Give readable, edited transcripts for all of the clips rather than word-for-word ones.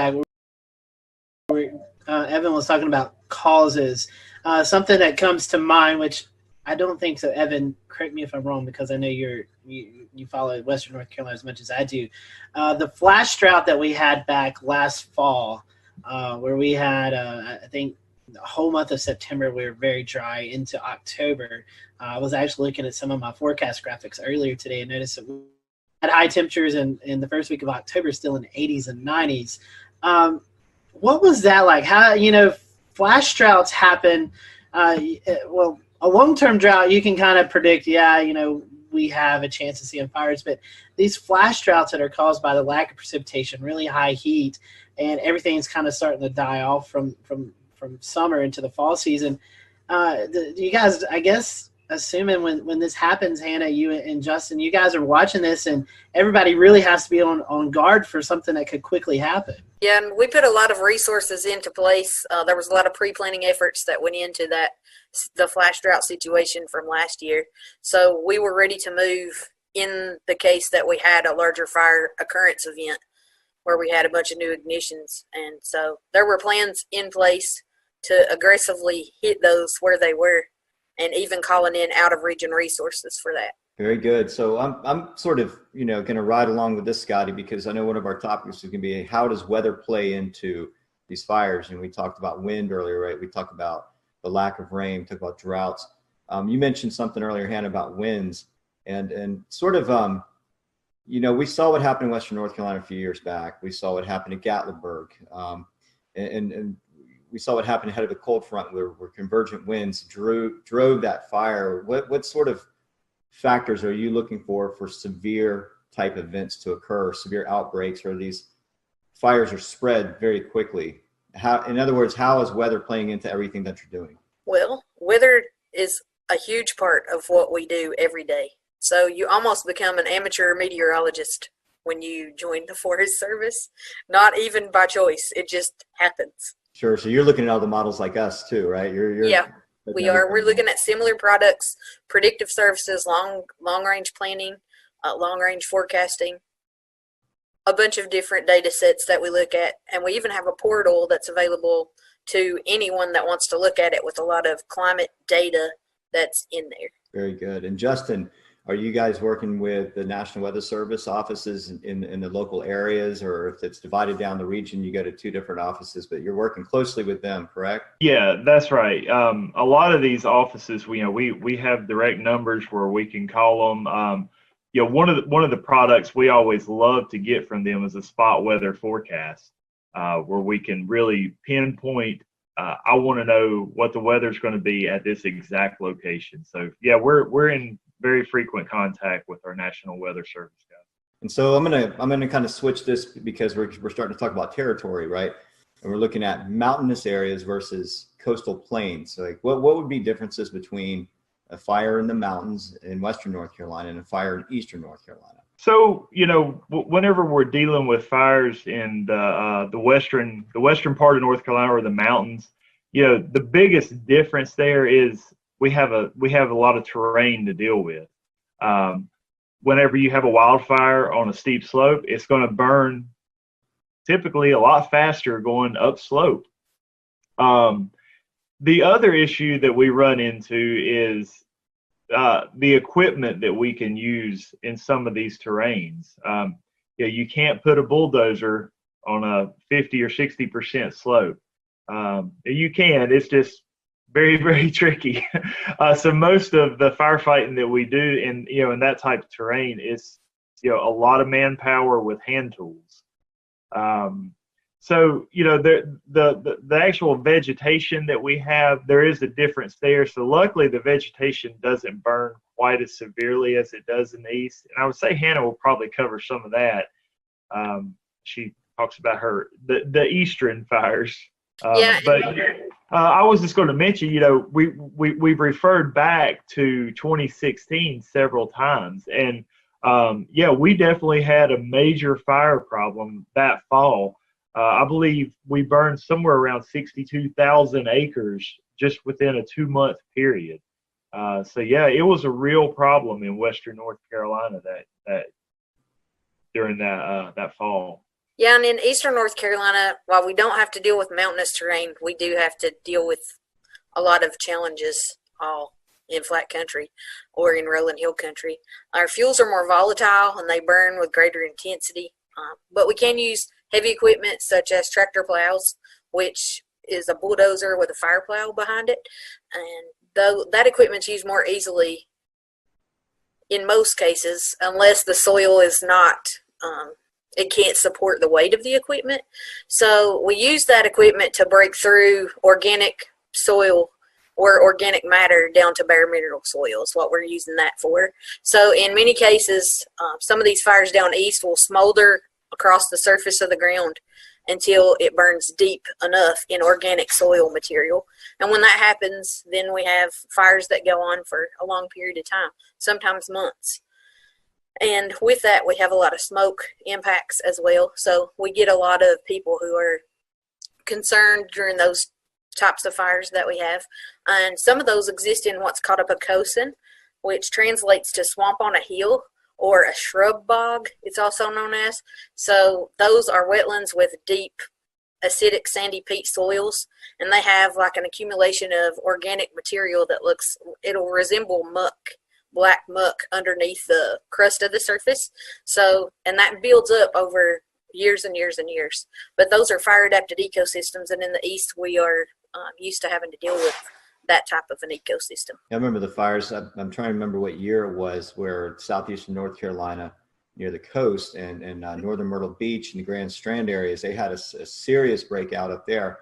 Evan was talking about causes. Something that comes to mind, which I don't think so. Evan, correct me if I'm wrong, because I know you follow Western North Carolina as much as I do. The flash drought that we had back last fall, where we had, I think, the whole month of September we were very dry into October. I was actually looking at some of my forecast graphics earlier today and noticed that we had high temperatures in the first week of October, still in the 80s and 90s. What was that like? How, flash droughts happen. Well, a long-term drought, you can kind of predict, we have a chance of seeing fires, but these flash droughts that are caused by the lack of precipitation, really high heat, and everything's kind of starting to die off from summer into the fall season. You guys, I guess, assuming when this happens, Hannah, you and Justin, you guys are watching this, and everybody really has to be on guard for something that could quickly happen. Yeah, and we put a lot of resources into place. There was a lot of pre-planning efforts that went into the flash drought situation from last year. So we were ready to move in the case that we had a larger fire occurrence event where we had a bunch of new ignitions. And so there were plans in place to aggressively hit those where they were, and even calling in out-of-region resources for that. Very good. So I'm sort of, going to ride along with this, Scotty, because I know one of our topics is going to be how does weather play into these fires? And we talked about wind earlier, right? We talked about the lack of rain, talked about droughts. You mentioned something earlier, Hannah, about winds, and sort of, we saw what happened in Western North Carolina a few years back. We saw what happened at Gatlinburg, and we saw what happened ahead of the cold front where convergent winds drove that fire. What sort of factors are you looking for severe type events to occur, severe outbreaks, or these fires are spread very quickly? In other words, how is weather playing into everything that you're doing? Well, weather is a huge part of what we do every day. So you almost become an amateur meteorologist when you join the Forest Service, not even by choice. It just happens. Sure. So you're looking at all the models like us too, right? Yeah, we are. We're looking at similar products, predictive services, long range planning, long range forecasting, a bunch of different data sets that we look at. And we even have a portal that's available to anyone that wants to look at it with a lot of climate data that's in there. Very good. And Justin, are you guys working with the National Weather Service offices in the local areas, or if it's divided down the region, you go to two different offices, but you're working closely with them, correct? Yeah, that's right. A lot of these offices, we have direct numbers where we can call them. One of the products we always love to get from them is a spot weather forecast, where we can really pinpoint. I want to know what the weather's going to be at this exact location. So yeah, we're in very frequent contact with our National Weather Service guys. And so I'm gonna kind of switch this because we're starting to talk about territory, right? And we're looking at mountainous areas versus coastal plains. So like, what would be differences between a fire in the mountains in Western North Carolina and a fire in Eastern North Carolina? So whenever we're dealing with fires in the western part of North Carolina or the mountains, the biggest difference there is we have a lot of terrain to deal with. Whenever you have a wildfire on a steep slope, it's going to burn typically a lot faster going upslope. The other issue that we run into is the equipment that we can use in some of these terrains. You can't put a bulldozer on a 50 or 60% slope. You can, it's just very, very tricky. So most of the firefighting that we do in that type of terrain is, a lot of manpower with hand tools. So, the actual vegetation that we have, there is a difference there. So luckily the vegetation doesn't burn quite as severely as it does in the east. And I would say Hannah will probably cover some of that. She talks about the eastern fires. But I was just going to mention, we've referred back to 2016 several times. And we definitely had a major fire problem that fall. I believe we burned somewhere around 62,000 acres just within a 2-month period. It was a real problem in Western North Carolina that during that fall. Yeah, and in eastern North Carolina, while we don't have to deal with mountainous terrain, we do have to deal with a lot of challenges all in flat country or in rolling hill country. Our fuels are more volatile and they burn with greater intensity, but we can use heavy equipment such as tractor plows, which is a bulldozer with a fire plow behind it. And though that equipment's used more easily in most cases, unless the soil is not, it can't support the weight of the equipment. So we use that equipment to break through organic soil or organic matter down to bare mineral soil is what we're using that for. So in many cases, some of these fires down east will smolder across the surface of the ground until it burns deep enough in organic soil material. And when that happens, then we have fires that go on for a long period of time, sometimes months. And with that, we have a lot of smoke impacts as well. So we get a lot of people who are concerned during those types of fires that we have. And some of those exist in what's called a carousel, which translates to swamp on a hill, or a shrub bog, it's also known as. So those are wetlands with deep acidic sandy peat soils, and they have like an accumulation of organic material that it'll resemble muck, black muck underneath the crust of the surface. So, and that builds up over years and years and years. But those are fire adapted ecosystems, and in the east we are used to having to deal with that type of an ecosystem. I remember the fires. I'm trying to remember what year it was, where southeastern North Carolina, near the coast, and northern Myrtle Beach and the Grand Strand areas, they had a serious breakout up there,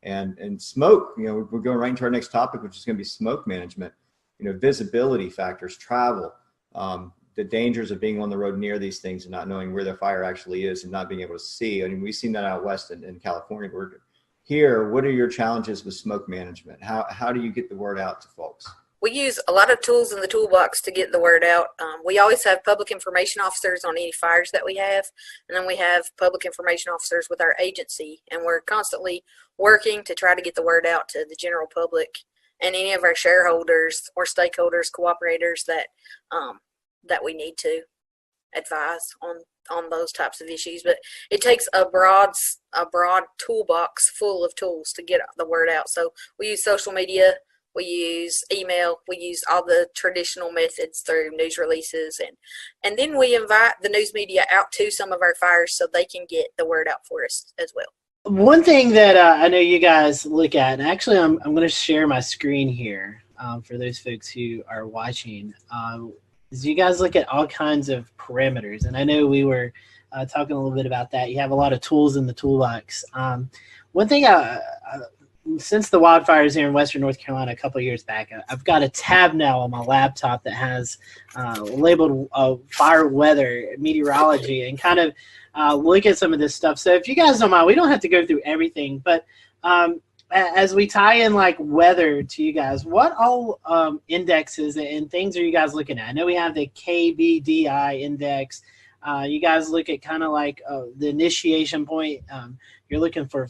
and smoke. You know, we're going right into our next topic, which is going to be smoke management. You know, visibility factors, travel, the dangers of being on the road near these things and not knowing where the fire actually is and not being able to see. I mean, we've seen that out west in California. Here, what are your challenges with smoke management? How do you get the word out to folks? We use a lot of tools in the toolbox to get the word out. We always have public information officers on any fires that we have, and then we have public information officers with our agency, and we're constantly working to try to get the word out to the general public and any of our shareholders or stakeholders, cooperators that that we need to advise on those types of issues. But it takes a broad toolbox full of tools to get the word out. So we use social media, we use email, we use all the traditional methods through news releases, and then we invite the news media out to some of our fires so they can get the word out for us as well. One thing that I know you guys look at, and actually I'm going to share my screen here for those folks who are watching, is you guys look at all kinds of parameters. And I know we were talking a little bit about that. You have a lot of tools in the toolbox. One thing, since the wildfires here in Western North Carolina a couple of years back, I've got a tab now on my laptop that has labeled fire weather, meteorology, and kind of look at some of this stuff. So if you guys don't mind, we don't have to go through everything, but as we tie in like weather to you guys, what all indexes and things are you guys looking at? I know we have the KBDI index. You guys look at kind of like the initiation point. You're looking for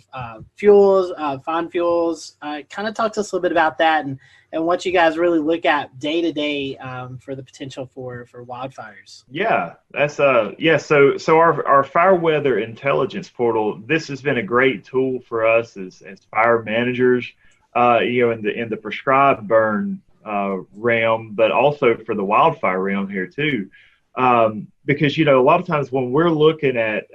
fuels, fine fuels. Kind of talk to us a little bit about that and what you guys really look at day to day for the potential for wildfires. Yeah, that's So our fire weather intelligence portal. This has been a great tool for us as fire managers. In the prescribed burn realm, but also for the wildfire realm here too. Because a lot of times when we're looking at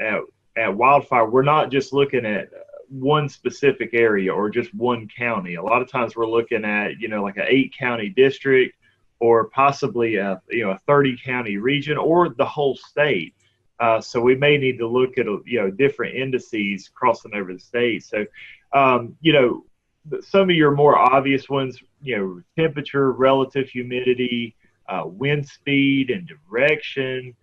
wildfire, we're not just looking at one specific area or just one county. A lot of times we're looking at like an 8-county district, or possibly a 30-county region, or the whole state. So we may need to look at different indices crossing over the state. So some of your more obvious ones, temperature, relative humidity, wind speed and direction,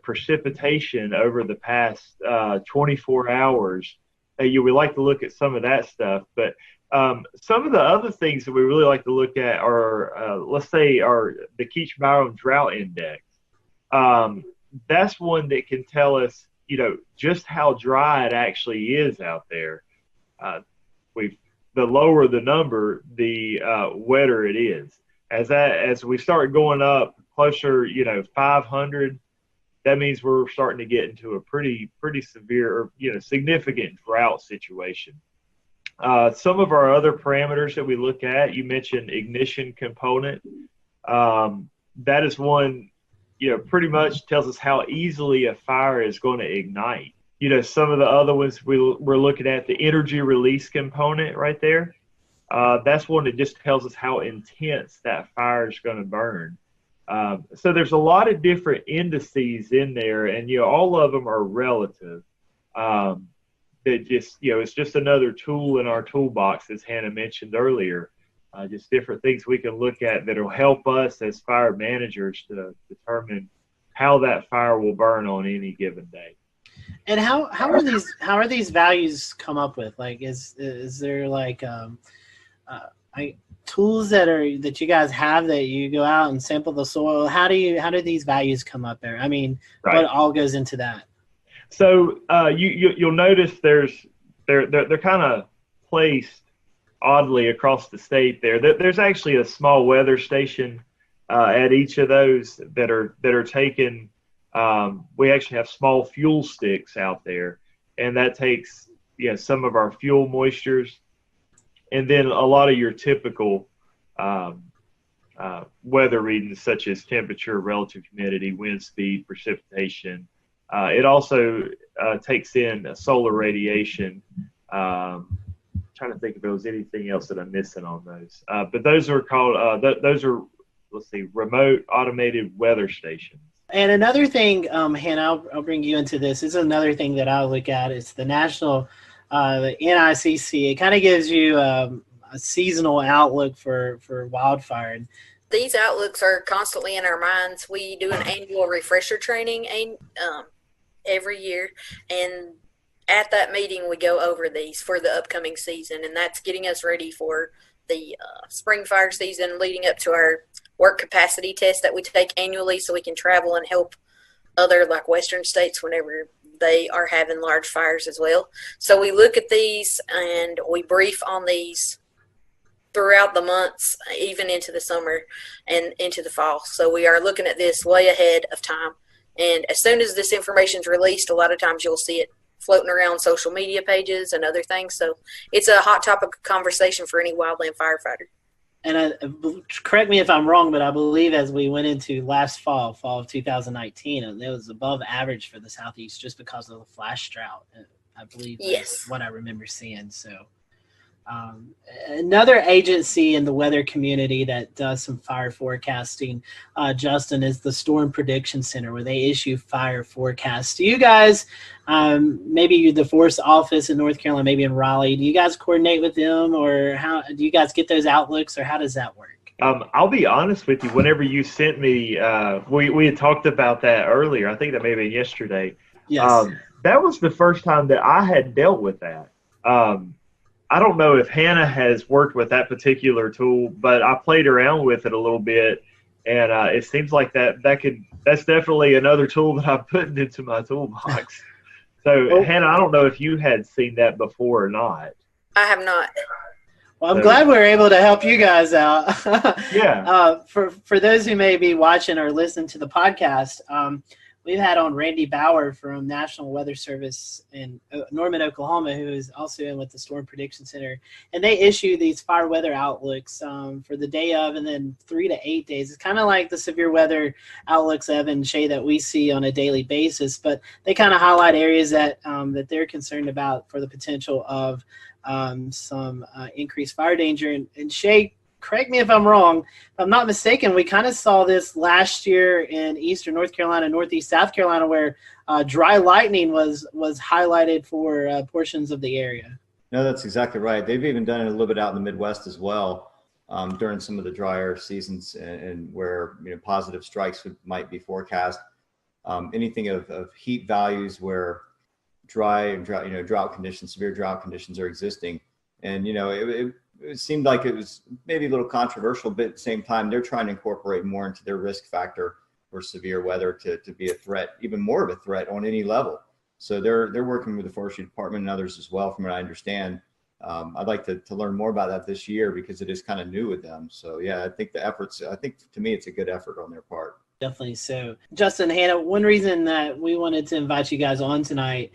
precipitation over the past 24 hours. We like to look at some of that stuff, but some of the other things that we really like to look at are, let's say, the Keach-Byram Drought Index. That's one that can tell us, just how dry it actually is out there. The lower the number, the wetter it is. As we start going up closer, 500, that means we're starting to get into a pretty severe or significant drought situation. Some of our other parameters that we look at, you mentioned ignition component. That is one, pretty much tells us how easily a fire is going to ignite. Some of the other ones we're looking at, the energy release component right there. That's one that just tells us how intense that fire is going to burn. So there's a lot of different indices in there, and all of them are relative. That just it's just another tool in our toolbox, as Hannah mentioned earlier. Just different things we can look at that'll help us as fire managers to determine how that fire will burn on any given day. And how are these values come up with? Like, is there like tools that you guys have that you go out and sample the soil? How do these values come up there? I mean, right. What all goes into that? So you'll notice they're kind of placed oddly across the state there. There's actually a small weather station at each of those that are taken. We actually have small fuel sticks out there, and that takes some of our fuel moistures, and then a lot of your typical weather readings such as temperature, relative humidity, wind speed, precipitation. It also takes in solar radiation. Trying to think if there was anything else that I'm missing on those. But those are called, remote automated weather stations. And another thing, Hannah, I'll bring you into this. This is another thing that I look at. It's the national, the NICC. It kind of gives you a seasonal outlook for wildfire. These outlooks are constantly in our minds. We do an annual refresher training every year, and at that meeting we go over these for the upcoming season, and that's getting us ready for the spring fire season, leading up to our work capacity test that we take annually so we can travel and help other like western states whenever they are having large fires as well. So we look at these and we brief on these throughout the months, even into the summer and into the fall. So we are looking at this way ahead of time. And as soon as this information is released, a lot of times you'll see it floating around social media pages and other things. So it's a hot topic of conversation for any wildland firefighter. And correct me if I'm wrong, but I believe as we went into last fall of 2019, it was above average for the Southeast just because of the flash drought. I believe that's what I remember seeing. So another agency in the weather community that does some fire forecasting, Justin, is the Storm Prediction Center, where they issue fire forecasts. Do you guys, maybe the Forest office in North Carolina, maybe in Raleigh, do you guys coordinate with them, or how do you guys get those outlooks, or how does that work? I'll be honest with you. Whenever you sent me, we had talked about that earlier. I think that may have been yesterday. Yes. That was the first time that I had dealt with that. I don't know if Hannah has worked with that particular tool, but I played around with it a little bit, and it seems like that's definitely another tool that I'm putting into my toolbox. So, Hannah, I don't know if you had seen that before or not. I have not. Well, I'm glad we were able to help you guys out. Yeah. For those who may be watching or listening to the podcast, we've had on Randy Bauer from National Weather Service in Norman, Oklahoma, who is also in with the Storm Prediction Center. And they issue these fire weather outlooks for the day of and then 3 to 8 days. It's kind of like the severe weather outlooks, Evan and Shay, that we see on a daily basis. But they kind of highlight areas that they're concerned about for the potential of some increased fire danger. And Shay, correct me if I'm wrong. If I'm not mistaken, we kind of saw this last year in eastern North Carolina, northeast South Carolina, where dry lightning was highlighted for portions of the area. No, that's exactly right. They've even done it a little bit out in the Midwest as well during some of the drier seasons and where positive strikes might be forecast. Anything of heat values where drought conditions, severe drought conditions are existing, and it seemed like it was maybe a little controversial, but at the same time, they're trying to incorporate more into their risk factor for severe weather to be a threat, even more of a threat on any level. So they're working with the Forestry Department and others as well, from what I understand. I'd like to learn more about that this year because it is kind of new with them. So yeah, I think to me, it's a good effort on their part. Definitely so. Justin, Hannah, one reason that we wanted to invite you guys on tonight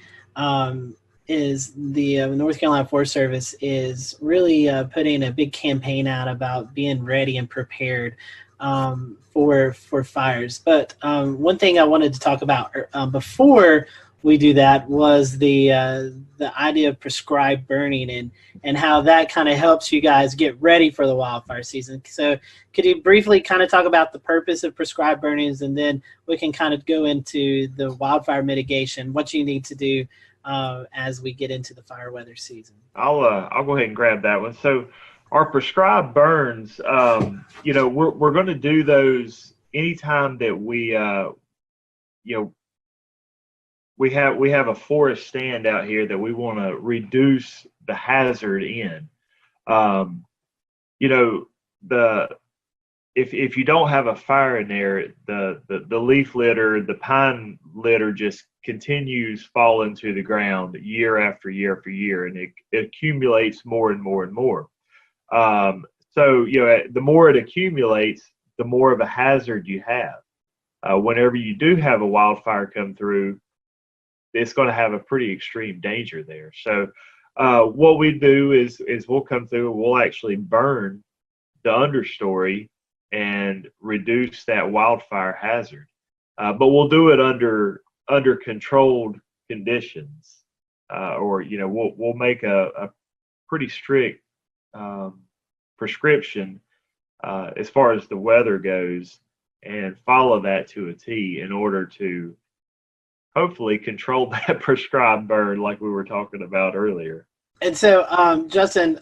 is the North Carolina Forest Service is really putting a big campaign out about being ready and prepared for fires. But one thing I wanted to talk about before we do that was the idea of prescribed burning and how that kind of helps you guys get ready for the wildfire season. So could you briefly kind of talk about the purpose of prescribed burnings, and then we can kind of go into the wildfire mitigation, what you need to do as we get into the fire weather season? I'll go ahead and grab that one. So our prescribed burns, we're going to do those anytime that we we have a forest stand out here that we want to reduce the hazard in. If you don't have a fire in there, the leaf litter, the pine litter just continues falling to the ground year after year after year, and it accumulates more and more and more. So the more it accumulates, the more of a hazard you have. Whenever you do have a wildfire come through, it's going to have a pretty extreme danger there. So what we do is we'll come through and we'll actually burn the understory and reduce that wildfire hazard. But we'll do it under controlled conditions, or we'll make a pretty strict prescription as far as the weather goes, and follow that to a T in order to hopefully control that prescribed burn like we were talking about earlier. And so, Justin,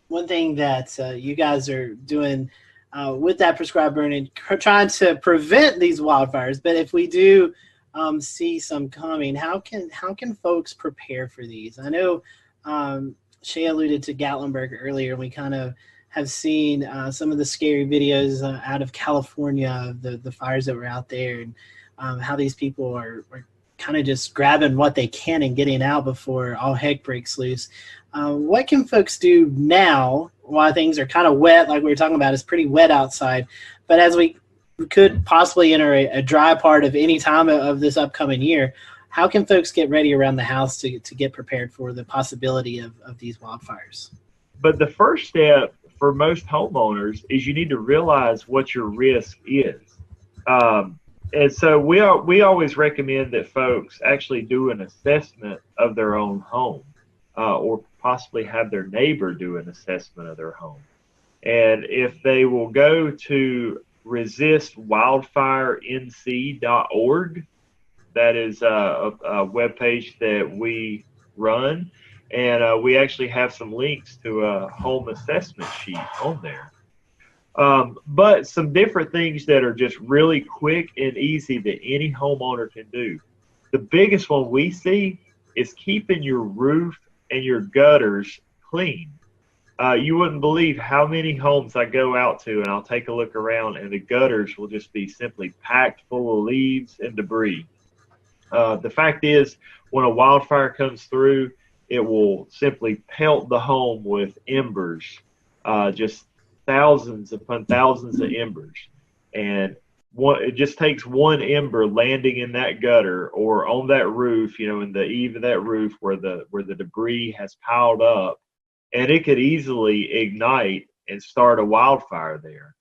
one thing that you guys are doing with that prescribed burning, trying to prevent these wildfires, but if we do see some coming, how can folks prepare for these? I know Shay alluded to Gatlinburg earlier, and we kind of have seen some of the scary videos out of California, the fires that were out there, and how these people are kind of just grabbing what they can and getting out before all heck breaks loose. What can folks do now while things are kind of wet, like we were talking about? It's pretty wet outside, but as we could possibly enter a dry part of any time of this upcoming year, how can folks get ready around the house to get prepared for the possibility of these wildfires? But the first step for most homeowners is you need to realize what your risk is. And so we always recommend that folks actually do an assessment of their own home, or possibly have their neighbor do an assessment of their home. And if they will go to resistwildfirenc.org, that is a webpage that we run, and we actually have some links to a home assessment sheet on there. But some different things that are just really quick and easy that any homeowner can do. The biggest one we see is keeping your roof and your gutters clean. You wouldn't believe how many homes I go out to and I'll take a look around, and the gutters will just be simply packed full of leaves and debris. The fact is, when a wildfire comes through, it will simply pelt the home with embers, just thousands upon thousands of embers. And it just takes one ember landing in that gutter or on that roof, in the eave of that roof where the debris has piled up, and it could easily ignite and start a wildfire there,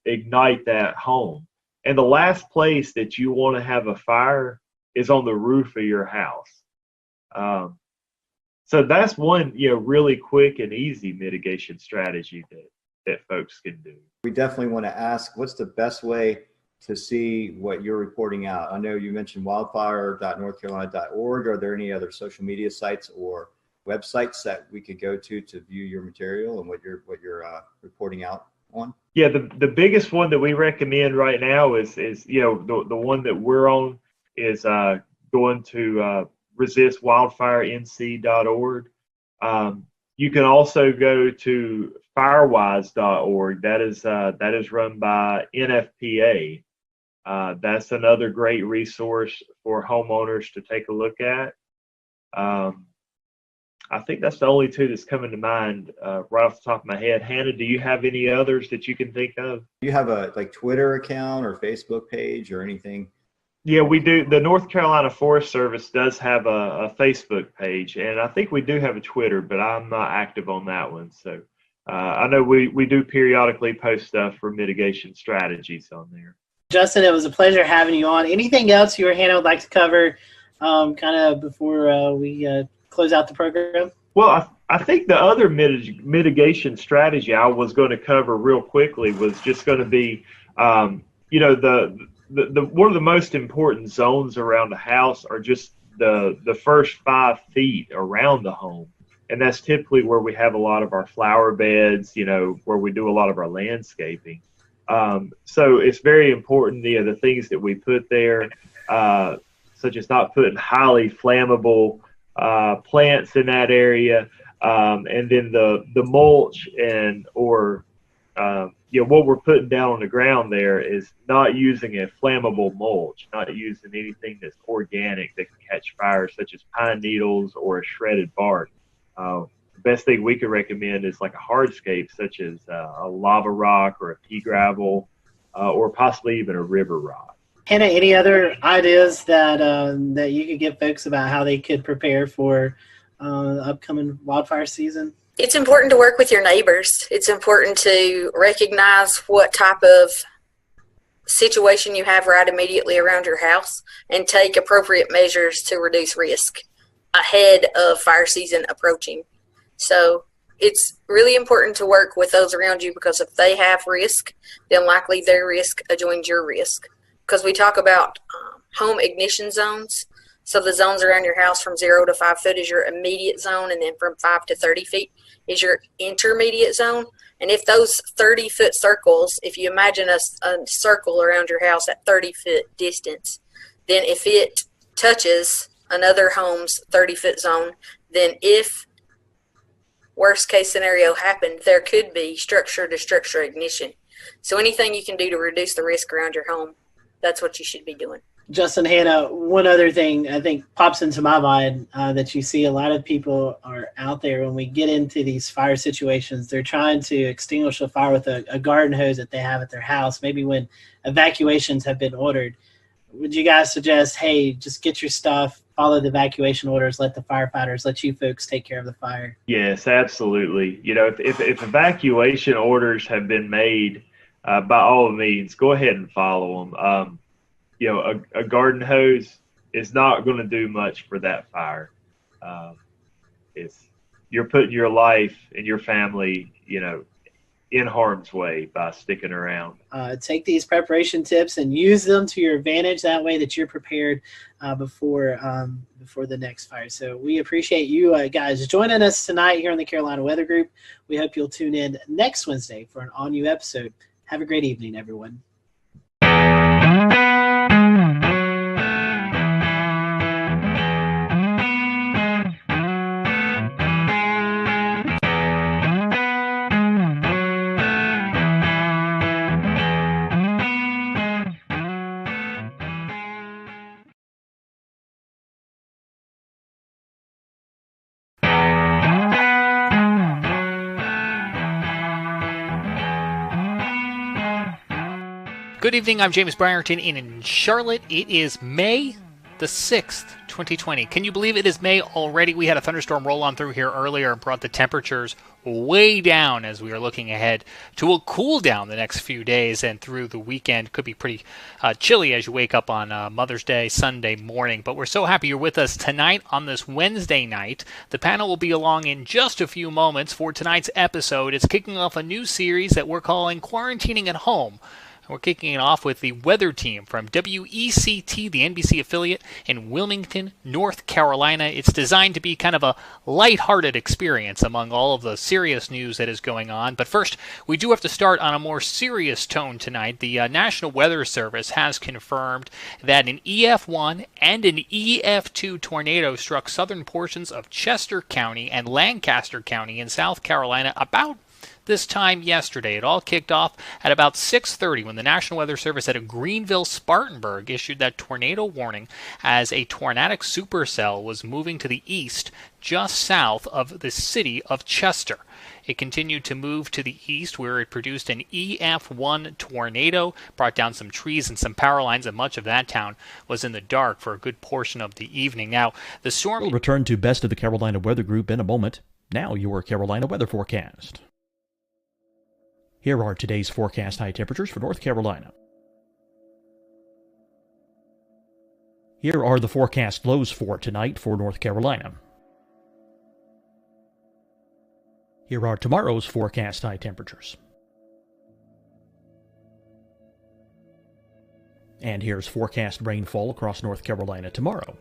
ignite that home. And the last place that you want to have a fire is on the roof of your house. So that's one, really quick and easy mitigation strategy that folks can do. We definitely want to ask, what's the best way to see what you're reporting out? I know you mentioned wildfire.northcarolina.org. Are there any other social media sites or websites that we could go to view your material and what you're reporting out on? Yeah, the biggest one that we recommend right now is the one that we're on is going to resistwildfirenc.org. You can also go to firewise.org. That is run by NFPA. That's another great resource for homeowners to take a look at. I think that's the only two that's coming to mind right off the top of my head. Hannah, do you have any others that you can think of? Do you have a Twitter account or Facebook page or anything? Yeah, we do. The North Carolina Forest Service does have a Facebook page, and I think we do have a Twitter, but I'm not active on that one. So I know we do periodically post stuff for mitigation strategies on there. Justin, it was a pleasure having you on. Anything else you or Hannah would like to cover kind of before we close out the program? Well, I think the other mitigation strategy I was going to cover real quickly was just going to be, the one of the most important zones around a house are just the first 5 feet around the home. And that's typically where we have a lot of our flower beds, where we do a lot of our landscaping. So it's very important, the things that we put there, such as not putting highly flammable plants in that area, and then the mulch what we're putting down on the ground there is not using a flammable mulch, not using anything that's organic that can catch fire, such as pine needles or a shredded bark. The best thing we could recommend is like a hardscape, such as a lava rock or a pea gravel, or possibly even a river rock. Hannah, any other ideas that you could give folks about how they could prepare for upcoming wildfire season? It's important to work with your neighbors. It's important to recognize what type of situation you have right immediately around your house and take appropriate measures to reduce risk ahead of fire season approaching. So it's really important to work with those around you, because if they have risk, then likely their risk adjoins your risk. Because we talk about home ignition zones. So the zones around your house from 0 to 5 foot is your immediate zone, and then from 5 to 30 feet is your intermediate zone. And if those 30-foot circles, if you imagine a circle around your house at 30-foot distance, then if it touches another home's 30-foot zone, then if worst case scenario happened, there could be structure-to-structure ignition. So anything you can do to reduce the risk around your home, that's what you should be doing. Justin, Hannah, one other thing I think pops into my mind that you see a lot of people are out there when we get into these fire situations, they're trying to extinguish a fire with a garden hose that they have at their house, maybe when evacuations have been ordered. Would you guys suggest, hey, just get your stuff, follow the evacuation orders, let the firefighters, let you folks take care of the fire? Yes, absolutely. If evacuation orders have been made, by all means, go ahead and follow them. A garden hose is not going to do much for that fire. You're putting your life and your family, in harm's way by sticking around. Take these preparation tips and use them to your advantage. That way that you're prepared before the next fire. So we appreciate you guys joining us tonight here on the Carolina Weather Group. We hope you'll tune in next Wednesday for an all-new episode. Have a great evening, everyone. Good evening, I'm James Brierton, and in Charlotte, it is May the 6th, 2020. Can you believe it is May already? We had a thunderstorm roll on through here earlier and brought the temperatures way down as we are looking ahead to a cool down the next few days, and through the weekend could be pretty chilly as you wake up on Mother's Day, Sunday morning. But we're so happy you're with us tonight on this Wednesday night. The panel will be along in just a few moments for tonight's episode. It's kicking off a new series that we're calling Quarantining at Home. We're kicking it off with the weather team from WECT, the NBC affiliate in Wilmington, North Carolina. It's designed to be kind of a lighthearted experience among all of the serious news that is going on. But first, we do have to start on a more serious tone tonight. The National Weather Service has confirmed that an EF1 and an EF2 tornado struck southern portions of Chester County and Lancaster County in South Carolina about this time yesterday. It all kicked off at about 6:30 when the National Weather Service at Greenville, Spartanburg issued that tornado warning as a tornadic supercell was moving to the east just south of the city of Chester. It continued to move to the east where it produced an EF1 tornado, brought down some trees and some power lines, and much of that town was in the dark for a good portion of the evening. Now, the storm... We'll return to Best of the Carolina Weather Group in a moment. Now, your Carolina weather forecast. Here are today's forecast high temperatures for North Carolina. Here are the forecast lows for tonight for North Carolina. Here are tomorrow's forecast high temperatures. And here's forecast rainfall across North Carolina tomorrow.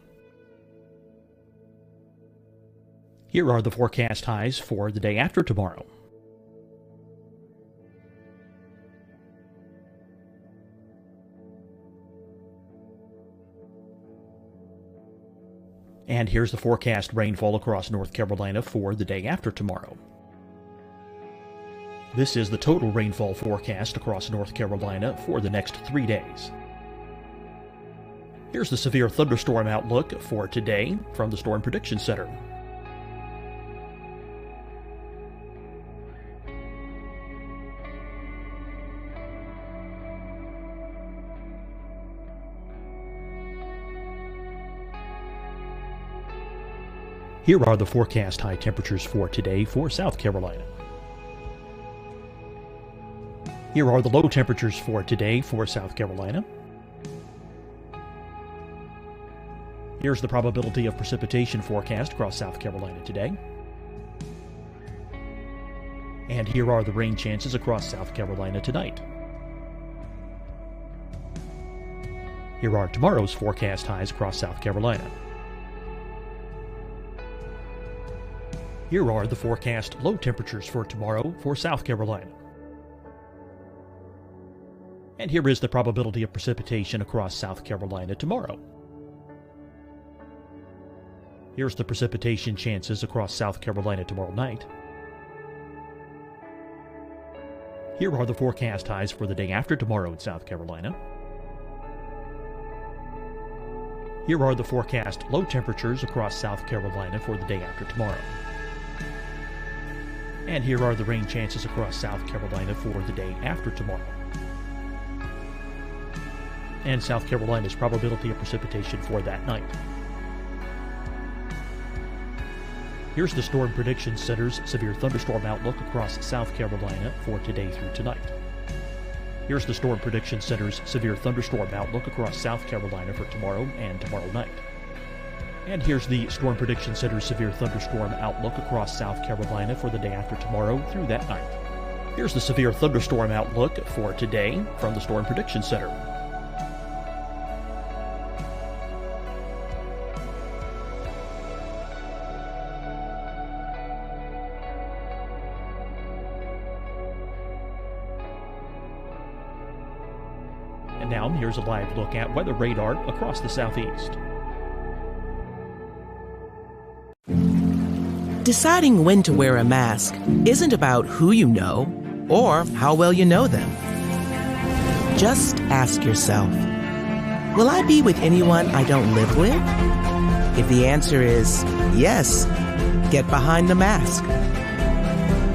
Here are the forecast highs for the day after tomorrow. And here's the forecast rainfall across North Carolina for the day after tomorrow. This is the total rainfall forecast across North Carolina for the next 3 days. Here's the severe thunderstorm outlook for today from the Storm Prediction Center. Here are the forecast high temperatures for today for South Carolina. Here are the low temperatures for today for South Carolina. Here's the probability of precipitation forecast across South Carolina today. And here are the rain chances across South Carolina tonight. Here are tomorrow's forecast highs across South Carolina. Here are the forecast low temperatures for tomorrow for South Carolina. And here is the probability of precipitation across South Carolina tomorrow. Here's the precipitation chances across South Carolina tomorrow night. Here are the forecast highs for the day after tomorrow in South Carolina. Here are the forecast low temperatures across South Carolina for the day after tomorrow. And here are the rain chances across South Carolina for the day after tomorrow. And South Carolina's probability of precipitation for that night. Here's the Storm Prediction Center's severe thunderstorm outlook across South Carolina for today through tonight. Here's the Storm Prediction Center's severe thunderstorm outlook across South Carolina for tomorrow and tomorrow night. And here's the Storm Prediction Center's severe thunderstorm outlook across South Carolina for the day after tomorrow through that night. Here's the severe thunderstorm outlook for today from the Storm Prediction Center. And now here's a live look at weather radar across the southeast. Deciding when to wear a mask isn't about who you know or how well you know them. Just ask yourself, will I be with anyone I don't live with? If the answer is yes, get behind the mask.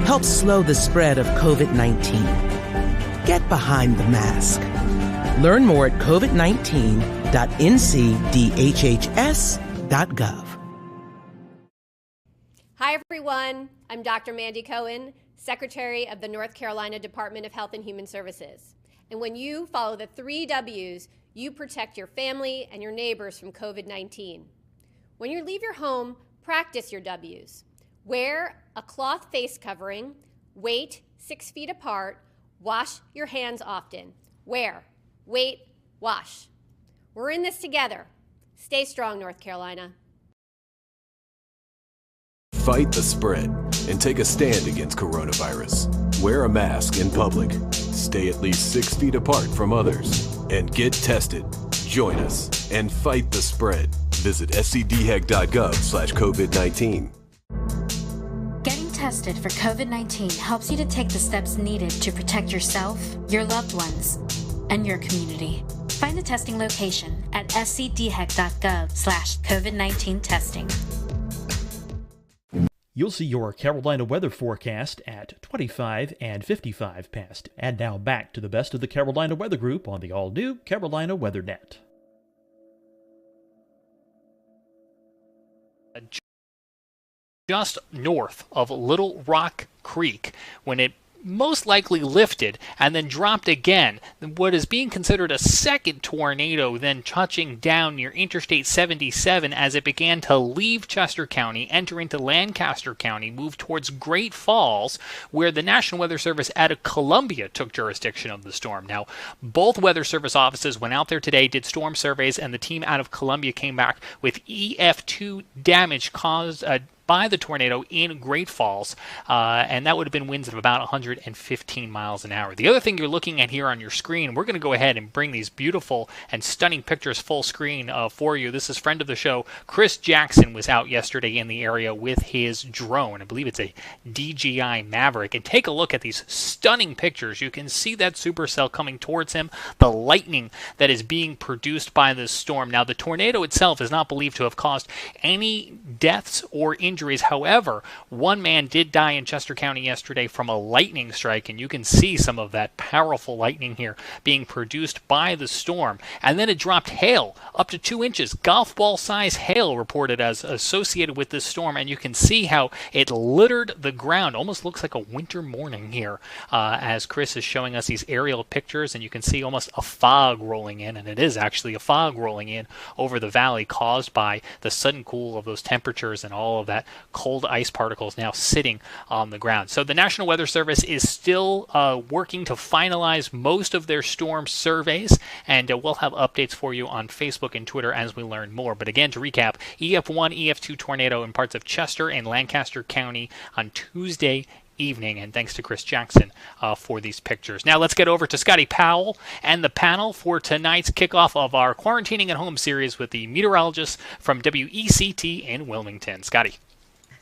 Help slow the spread of COVID-19. Get behind the mask. Learn more at covid19.ncdhhs.gov. Hi, everyone. I'm Dr. Mandy Cohen, Secretary of the North Carolina Department of Health and Human Services. And when you follow the 3 W's, you protect your family and your neighbors from COVID-19. When you leave your home, practice your W's. Wear a cloth face covering, wait 6 feet apart, wash your hands often. Wear, wait, wash. We're in this together. Stay strong, North Carolina. Fight the spread and take a stand against coronavirus. Wear a mask in public. Stay at least 6 feet apart from others. And get tested. Join us and fight the spread. Visit scdhec.gov/COVID-19. Getting tested tested for COVID-19 helps you to take the steps needed to protect yourself, your loved ones, and your community. Find the testing location at scdhec.gov/COVID-19 testing. You'll see your Carolina weather forecast at 25 and 55 past. And now back to the best of the Carolina Weather Group on the all-new Carolina WeatherNet. Just north of Little Rock Creek, when it most likely lifted and then dropped again. What is being considered a second tornado then touching down near Interstate 77 as it began to leave Chester County, enter into Lancaster County, move towards Great Falls, where the National Weather Service out of Columbia took jurisdiction of the storm. Now, both Weather Service offices went out there today, did storm surveys, and the team out of Columbia came back with EF2 damage caused by the tornado in Great Falls, and that would have been winds of about 115 miles an hour. The other thing you're looking at here on your screen, we're going to go ahead and bring these beautiful and stunning pictures full screen for you. This is friend of the show, Chris Jackson, was out yesterday in the area with his drone. I believe it's a DJI Maverick. And take a look at these stunning pictures. You can see that supercell coming towards him, the lightning that is being produced by this storm. Now, the tornado itself is not believed to have caused any deaths or injuries. However, one man did die in Chester County yesterday from a lightning strike, and you can see some of that powerful lightning here being produced by the storm. And then it dropped hail up to 2 inches, golf ball size hail reported as associated with this storm, and you can see how it littered the ground. Almost looks like a winter morning here as Chris is showing us these aerial pictures, and you can see almost a fog rolling in, and it is actually a fog rolling in over the valley caused by the sudden cool of those temperatures and all of that cold ice particles now sitting on the ground. So the National Weather Service is still working to finalize most of their storm surveys, and we'll have updates for you on Facebook and Twitter as we learn more. But again, to recap, EF1, EF2 tornado in parts of Chester and Lancaster County on Tuesday evening, and thanks to Chris Jackson for these pictures. Now let's get over to Scotty Powell and the panel for tonight's kickoff of our Quarantining at Home series with the meteorologist from WECT in Wilmington. Scotty.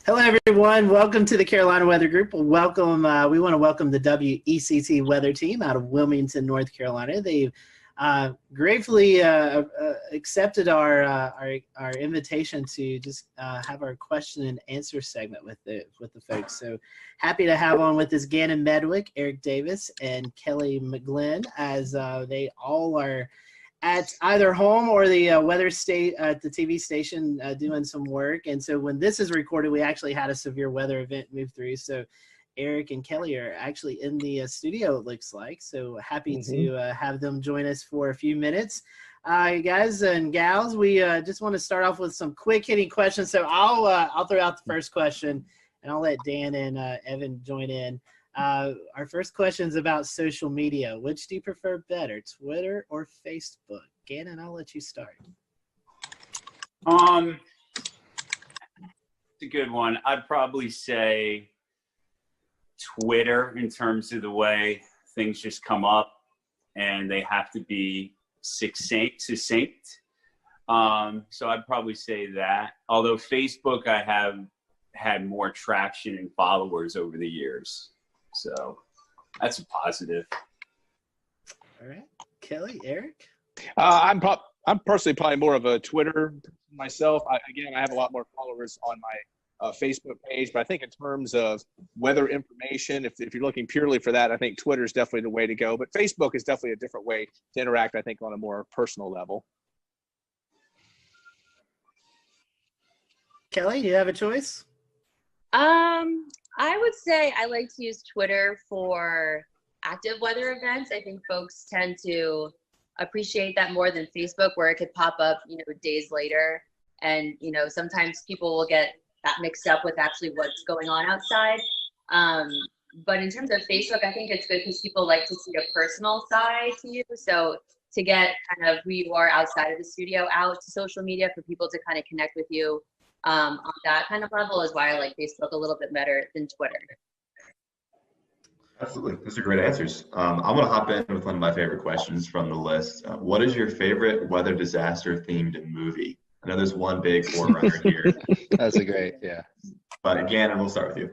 Hello, everyone. Welcome to the Carolina Weather Group. Welcome. We want to welcome the WECT weather team out of Wilmington, North Carolina. They've gratefully accepted our invitation to just have our question and answer segment with the folks. So happy to have on with us Gannon Medwick, Eric Davis, and Kelly McGlynn, as they all are at either home or the weather state at the TV station doing some work. And so when this is recorded, we actually had a severe weather event move through. So Eric and Kelly are actually in the studio, it looks like. So happy to have them join us for a few minutes. Guys and gals, we just want to start off with some quick hitting questions. So I'll throw out the first question, and I'll let Dan and Evan join in. Our first question is about social media. Which do you prefer better, Twitter or Facebook? Gannon, I'll let you start. It's a good one. I'd probably say Twitter in terms of the way things just come up and they have to be succinct. So I'd probably say that. Although Facebook, I have had more traction and followers over the years. So that's a positive. All right. Kelly, Eric? I'm personally probably more of a Twitter myself. I have a lot more followers on my Facebook page, but I think in terms of weather information, if you're looking purely for that, I think Twitter is definitely the way to go. But Facebook is definitely a different way to interact, I think, on a more personal level. Kelly, do you have a choice? I would say I like to use Twitter for active weather events. I think folks tend to appreciate that more than Facebook, where it could pop up, days later. And, sometimes people will get that mixed up with actually what's going on outside. But in terms of Facebook, I think it's good because people like to see a personal side to you. So to get kind of who you are outside of the studio out to social media for people to kind of connect with you on that kind of level is why I like Facebook a little bit better than Twitter. Absolutely. Those are great answers. I'm going to hop in with one of my favorite questions from the list. What is your favorite weather disaster themed movie? I know there's one big forerunner here. That's a great, yeah. But again, we'll start with you.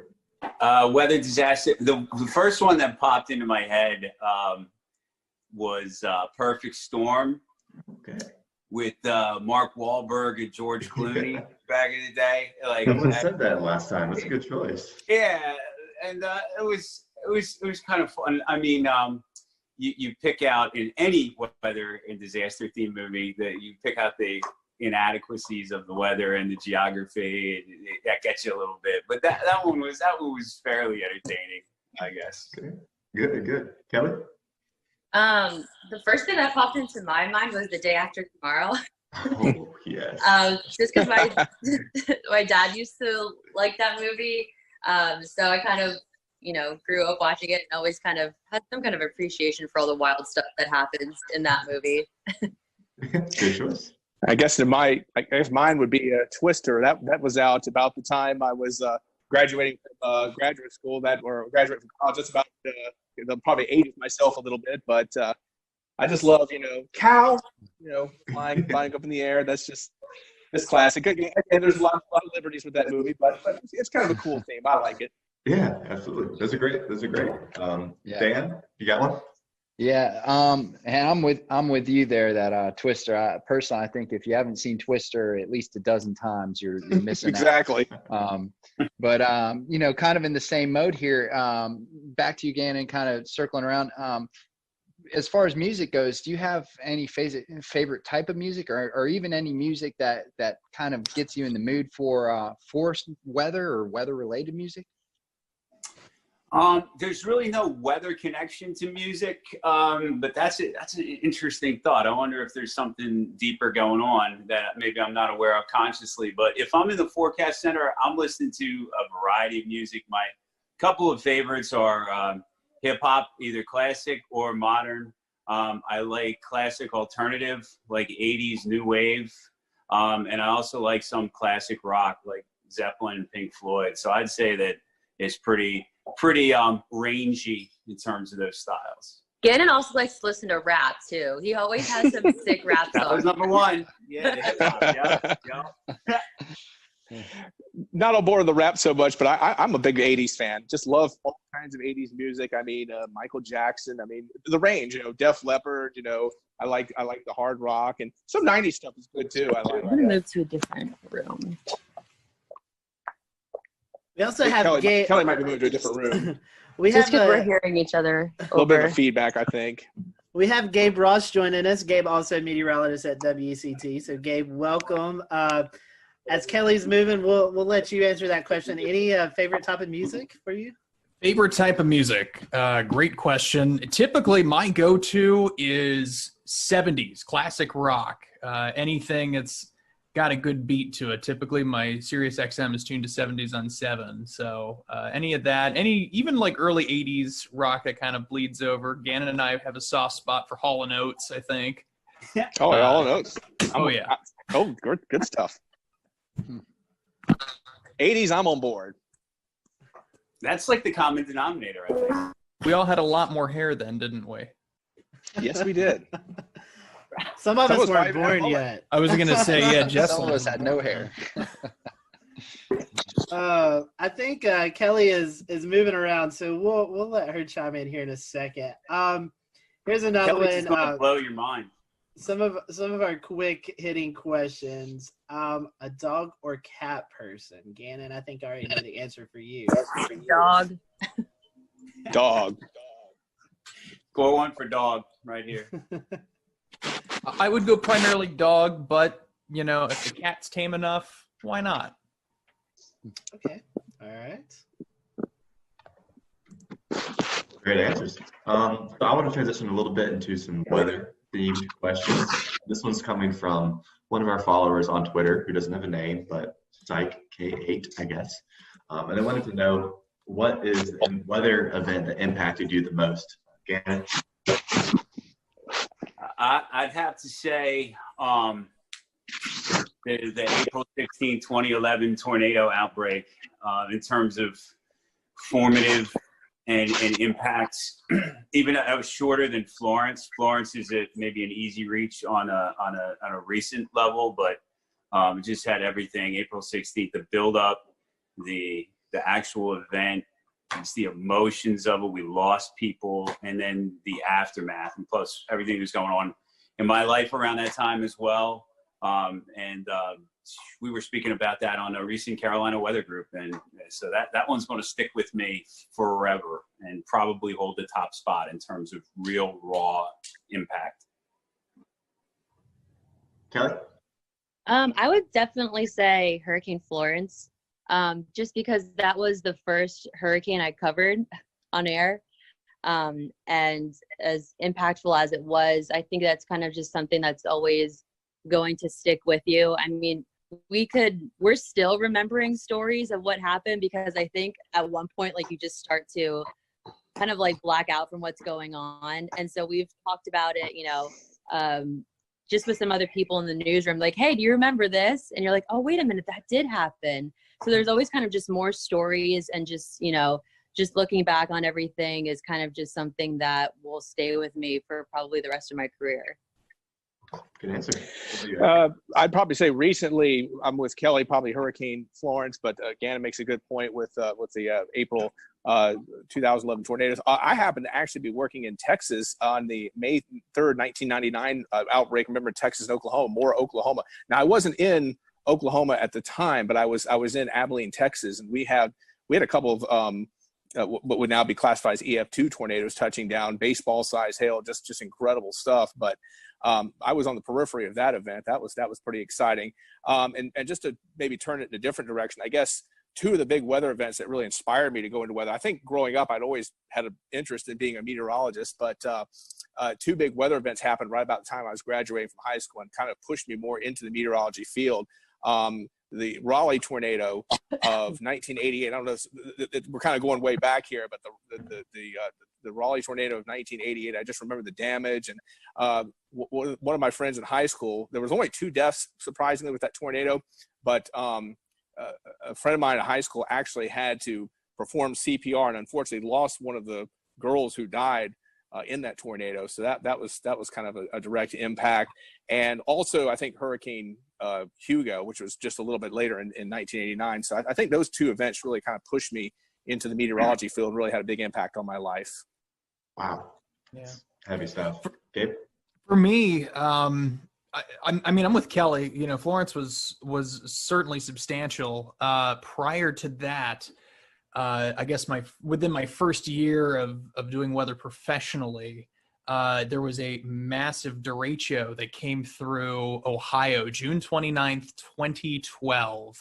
Weather disaster. The first one that popped into my head was Perfect Storm. Okay. With Mark Wahlberg and George Clooney back in the day. Like Someone said that last time. That's a good choice. Yeah, and it was kind of fun. I mean, you pick out in any weather and disaster themed movie that you pick out the inadequacies of the weather and the geography, and that gets you a little bit. But that one was fairly entertaining, I guess. Okay. Good. Kelly? The first thing that popped into my mind was The Day After Tomorrow. Oh, yes. Just because my dad used to like that movie. So I kind of, grew up watching it and always kind of had some kind of appreciation for all the wild stuff that happens in that movie. Good choice. I guess mine would be Twister. That was out about the time I was graduating from graduate school or graduating from college. That's about probably aged myself a little bit, but I just love cow, flying up in the air. It's classic. And there's a lot of liberties with that movie, but it's kind of a cool theme. I like it. Yeah, absolutely. Those are great. Dan, you got one? Yeah, and I'm with you there. That Twister. Personally, I think if you haven't seen Twister at least a dozen times, you're missing exactly. out. But kind of in the same mode here. Back to you, Gannon. Kind of circling around. As far as music goes, do you have any favorite type of music, or even any music that kind of gets you in the mood for weather or weather related music? There's really no weather connection to music, but that's an interesting thought. I wonder if there's something deeper going on that maybe I'm not aware of consciously. But if I'm in the forecast center, I'm listening to a variety of music. My couple of favorites are hip hop, either classic or modern. I like classic alternative, like 80s new wave, and I also like some classic rock, like Zeppelin and Pink Floyd. So I'd say that it's pretty rangy in terms of those styles. Gannon also likes to listen to rap too. He always has some sick rap songs. That was number one. Yeah. Not on board with the rap so much, but I'm a big 80s fan. Just love all kinds of 80s music. I mean, Michael Jackson. I mean, the range. Def Leppard. I like the hard rock, and some 90s stuff is good too. I'm gonna move to a different room. We also have Kelly might be moving to a different room. Just because we're hearing each other. A little bit of feedback, I think. We have Gabe Ross joining us. Gabe also meteorologist at WCT. So Gabe, welcome. As Kelly's moving, we'll let you answer that question. Any favorite type of music for you? Favorite type of music? Great question. Typically, my go-to is 70s classic rock. Anything that's got a good beat to it. Typically, my Sirius XM is tuned to 70s on 7. So any of that, even like early 80s rock that kind of bleeds over. Gannon and I have a soft spot for Hall & Oates, I think. Hall & Oates. Yeah. Good stuff. 80s, I'm on board. That's like the common denominator, I think. We all had a lot more hair then, didn't we? Yes, we did. Some of us weren't born yet. I was going to say, yeah, Jesselyn. Some of us had no hair. I think Kelly is moving around, so we'll let her chime in here in a second. Here's another Kelly's one. Gonna blow your mind. Some of our quick hitting questions. A dog or cat person? Gannon, I think I already know the answer for you. Dog. Dog. Score one for dog right here. I would go primarily dog, but if the cat's tame enough, why not? Okay. All right. Great answers. So I want to transition a little bit into some weather-themed questions. This one's coming from one of our followers on Twitter who doesn't have a name, but Psych K8, I guess. And I wanted to know, what is the weather event that impacted you the most? Gannon? I'd have to say the April 16, 2011 tornado outbreak in terms of formative and impacts. Even I was shorter than Florence. Florence is maybe an easy reach on a recent level, but it just had everything. April 16th, the build up, the actual event, it's the emotions of it. We lost people, and then the aftermath, and plus everything that was going on in my life around that time as well. We were speaking about that on a recent Carolina Weather Group, and so that one's going to stick with me forever and probably hold the top spot in terms of real raw impact. Kelly? I would definitely say Hurricane Florence, just because that was the first hurricane I covered on air. And as impactful as it was, I think that's kind of just something that's always going to stick with you. I mean, we're still remembering stories of what happened, because I think at one point, like, you just start to kind of like black out from what's going on. And so we've talked about it, just with some other people in the newsroom, like, hey, do you remember this? And you're like, oh, wait a minute, that did happen. So there's always kind of just more stories, and just, just looking back on everything is kind of just something that will stay with me for probably the rest of my career. Good answer. I'd probably say recently, I'm with Kelly, probably Hurricane Florence, but again, it makes a good point with the April 2011 tornadoes. I happened to actually be working in Texas on the May 3rd, 1999 outbreak. Remember Texas and Oklahoma, more Oklahoma. Now, I wasn't in Oklahoma at the time, but I was in Abilene, Texas, and we had a couple of what would now be classified as EF2 tornadoes touching down, baseball size hail, just incredible stuff. But I was on the periphery of that event. That was pretty exciting. And just to maybe turn it in a different direction, I guess two of the big weather events that really inspired me to go into weather. I think growing up, I'd always had an interest in being a meteorologist, but two big weather events happened right about the time I was graduating from high school and kind of pushed me more into the meteorology field. The Raleigh tornado of 1988. I don't know, we're kind of going way back here, but the Raleigh tornado of 1988, I just remember the damage. And one of my friends in high school, there was only 2 deaths, surprisingly, with that tornado, but a friend of mine in high school actually had to perform CPR and unfortunately lost one of the girls who died in that tornado. So that was kind of a direct impact. And also, I think Hurricane Hugo, which was just a little bit later in 1989. So I think those 2 events really kind of pushed me into the meteorology field and really had a big impact on my life. Wow. Yeah. Heavy stuff. Gabe? For me, I mean, I'm with Kelly. Florence was certainly substantial. Prior to that, I guess within my first year of doing weather professionally, there was a massive derecho that came through Ohio, June 29th, 2012.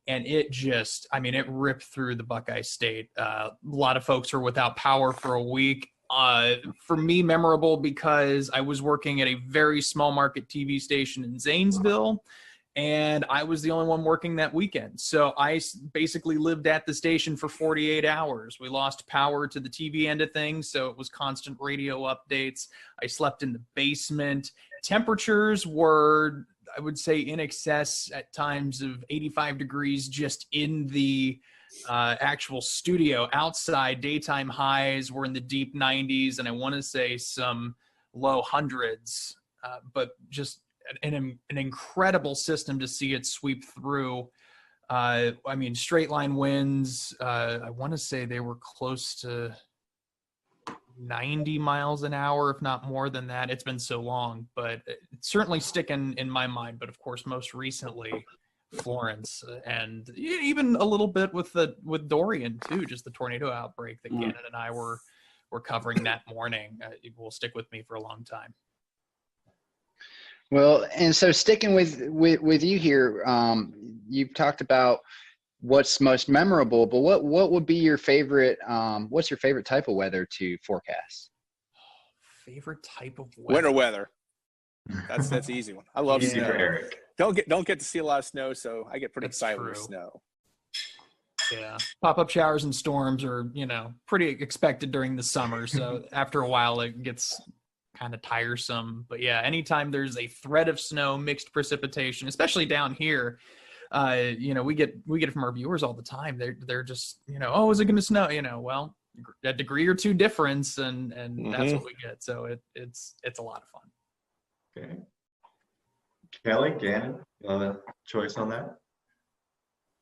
And it it ripped through the Buckeye State. A lot of folks were without power for a week. For me, memorable because I was working at a very small market TV station in Zanesville, and I was the only one working that weekend. So I basically lived at the station for 48 hours. We lost power to the TV end of things, so it was constant radio updates. I slept in the basement. Temperatures were, I would say, in excess at times of 85 degrees just in the actual studio. Outside, daytime highs were in the deep 90s, and I want to say some low hundreds, but just an incredible system to see it sweep through. Straight line winds, I want to say they were close to 90 miles an hour, if not more than that. It's been so long, but it's certainly sticking in my mind. But of course, most recently, Florence, and even a little bit with Dorian too, just the tornado outbreak that Gannon and I were covering that morning. It will stick with me for a long time. Well, and so sticking with you here, you've talked about what's most memorable, but what would be your favorite? What's your favorite type of weather to forecast? Favorite type of weather? Winter weather. That's the easy one. I love snow. Eric. Don't get to see a lot of snow, so I get pretty excited with snow. Yeah, pop-up showers and storms are pretty expected during the summer. So after a while, it gets kind of tiresome. But yeah, anytime there's a threat of snow, mixed precipitation, especially down here, we get it from our viewers all the time. They're just oh, is it going to snow? Well, a degree or 2 difference, and that's what we get. So it's a lot of fun. Okay. Kelly, Gannon, you have a choice on that?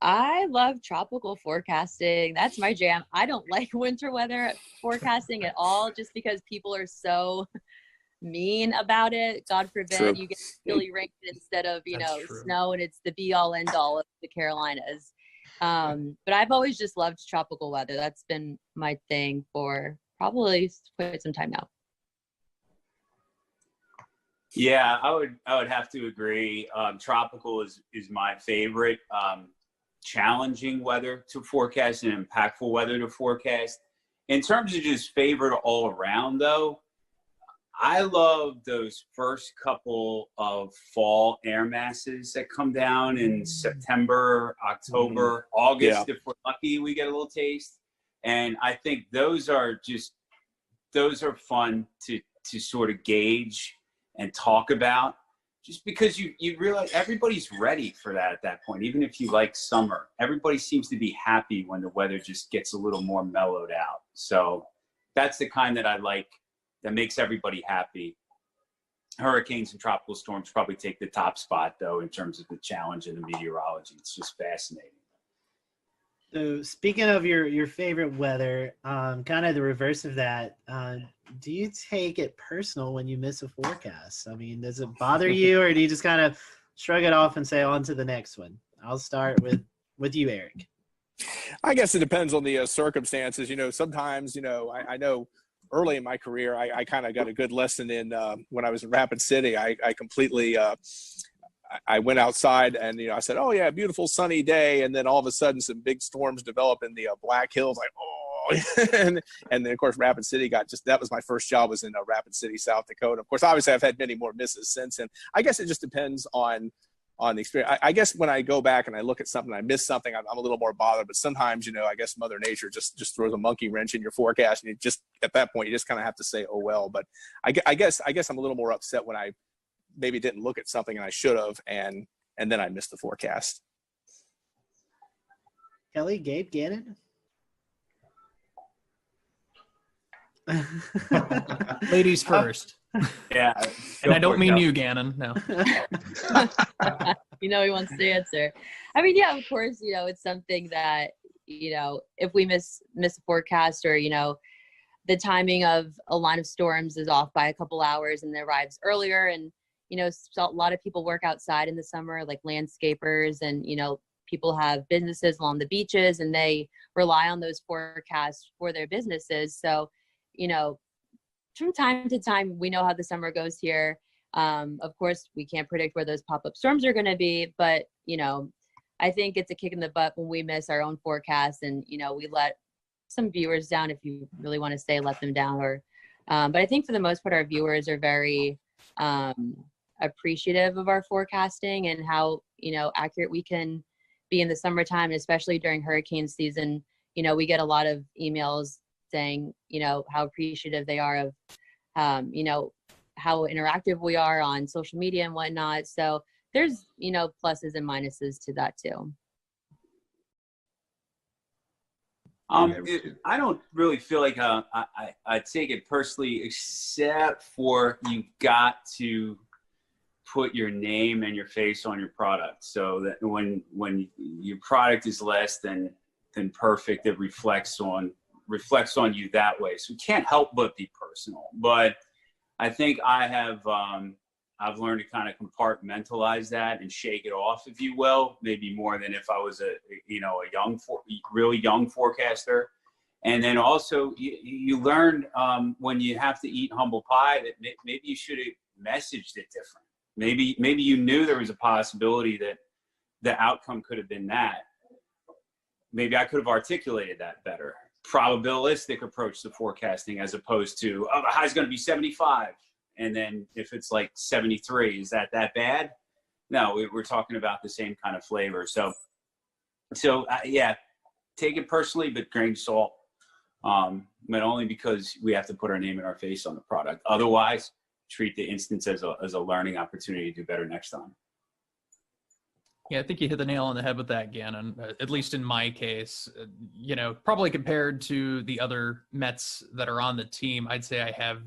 I love tropical forecasting. That's my jam. I don't like winter weather forecasting at all, just because people are so mean about it. God forbid you get chilly rain instead of, snow, and it's the be all end all of the Carolinas. But I've always just loved tropical weather. That's been my thing for probably quite some time now. Yeah, I would have to agree. Tropical is my favorite. Challenging weather to forecast and impactful weather to forecast. In terms of just favorite all around, though, I love those first couple of fall air masses that come down in September, October, August. Yeah. If we're lucky, we get a little taste. And I think those are fun to sort of gauge and talk about, just because you realize everybody's ready for that at that point. Even if you like summer, everybody seems to be happy when the weather just gets a little more mellowed out. So that's the kind that I like, that makes everybody happy. Hurricanes and tropical storms probably take the top spot, though, in terms of the challenge in the meteorology. It's just fascinating. So speaking of your favorite weather, kind of the reverse of that, do you take it personal when you miss a forecast? I mean, does it bother you, or do you just kind of shrug it off and say on to the next one? I'll start with you, Eric. I guess it depends on the circumstances. Sometimes, I know early in my career, I kind of got a good lesson in when I was in Rapid City. I completely I went outside and, I said, oh yeah, beautiful sunny day. And then all of a sudden some big storms develop in the Black Hills, like, oh, and then of course Rapid City that was my first job, was in Rapid City, South Dakota. Of course, obviously I've had many more misses since. And I guess it just depends on the experience. I guess when I go back and I look at something, I miss something, I'm a little more bothered. But sometimes, I guess Mother Nature just throws a monkey wrench in your forecast, and you just, at that point, you just kind of have to say, oh well. But I guess I'm a little more upset when I maybe didn't look at something and I should have, and then I missed the forecast. Kelly, Gabe, Gannon? Ladies first. Yeah. And I don't mean you, Gannon. No. He wants to answer. I mean, yeah, of course, it's something that, if we miss a forecast, or, the timing of a line of storms is off by a couple hours and it arrives earlier. And, a lot of people work outside in the summer, like landscapers, and, people have businesses along the beaches, and they rely on those forecasts for their businesses. So, from time to time, we know how the summer goes here. Of course, we can't predict where those pop-up storms are going to be, but, I think it's a kick in the butt when we miss our own forecast, and, we let some viewers down, if you really want to say let them down. But I think for the most part, our viewers are very appreciative of our forecasting and how, accurate we can be in the summertime, especially during hurricane season. We get a lot of emails saying, how appreciative they are of, how interactive we are on social media and whatnot. So there's, pluses and minuses to that too. I don't really feel like I take it personally, except for you've got to put your name and your face on your product, so that when your product is less than perfect, it reflects on you that way. So you can't help but be personal. But I think I've learned to kind of compartmentalize that and shake it off, if you will, maybe more than if I was a really young forecaster. And then also you learn when you have to eat humble pie that maybe you should have messaged it different. Maybe you knew there was a possibility that the outcome could have been that. Maybe I could have articulated that better. Probabilistic approach to forecasting, as opposed to, oh, the high's going to be 75. And then if it's like 73, is that bad? No, we're talking about the same kind of flavor. So yeah, take it personally, but grain of salt. But only because we have to put our name and our face on the product. Otherwise, treat the instance as a learning opportunity to do better next time. Yeah, I think you hit the nail on the head with that, Gannon. At least in my case, probably compared to the other Mets that are on the team, I'd say I have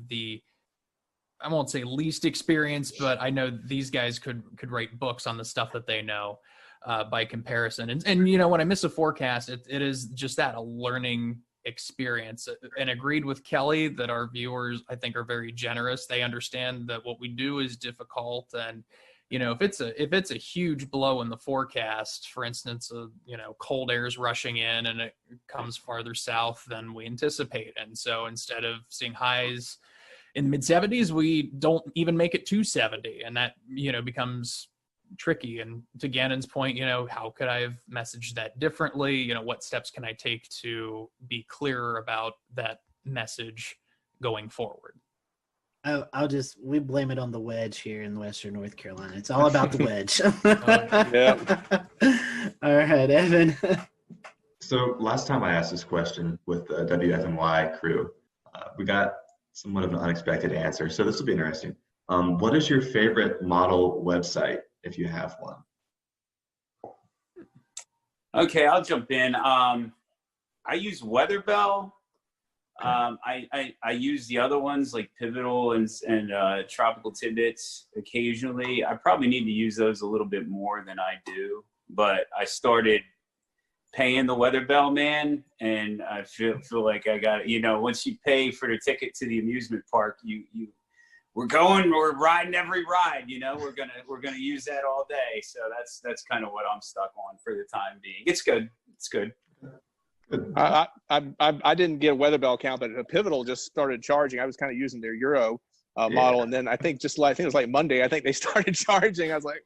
I won't say least experience, but I know these guys could write books on the stuff that they know. by comparison. And you know, when I miss a forecast, it is just that, a learning experience. And agreed with Kelly that our viewers, I think, are very generous. They understand that what we do is difficult, and you know, if it's a huge blow in the forecast, for instance, you know, cold air is rushing in and it comes farther south than we anticipate, and so instead of seeing highs in mid 70s, we don't even make it to 70, and that, you know, becomes tricky. And to Gannon's point, you know, how could I have messaged that differently? You know, what steps can I take to be clearer about that message going forward? We blame it on the wedge here in Western North Carolina. It's all about the wedge. All right, Evan. So last time I asked this question with the WFNY crew, we got somewhat of an unexpected answer. So this will be interesting. What is your favorite model website, if you have one? Okay, I'll jump in. I use Weatherbell. I use the other ones like Pivotal and Tropical Tidbits occasionally. I probably need to use those a little bit more than I do, but I started paying the Weatherbell, man, and I feel like I got, you know, once you pay for the ticket to the amusement park, we're riding every ride, you know, we're gonna use that all day. So that's kind of what I'm stuck on for the time being. It's good. I didn't get a Weatherbell account, but Pivotal just started charging. I was kind of using their Euro model, and then I think it was like Monday, I think they started charging. I was like,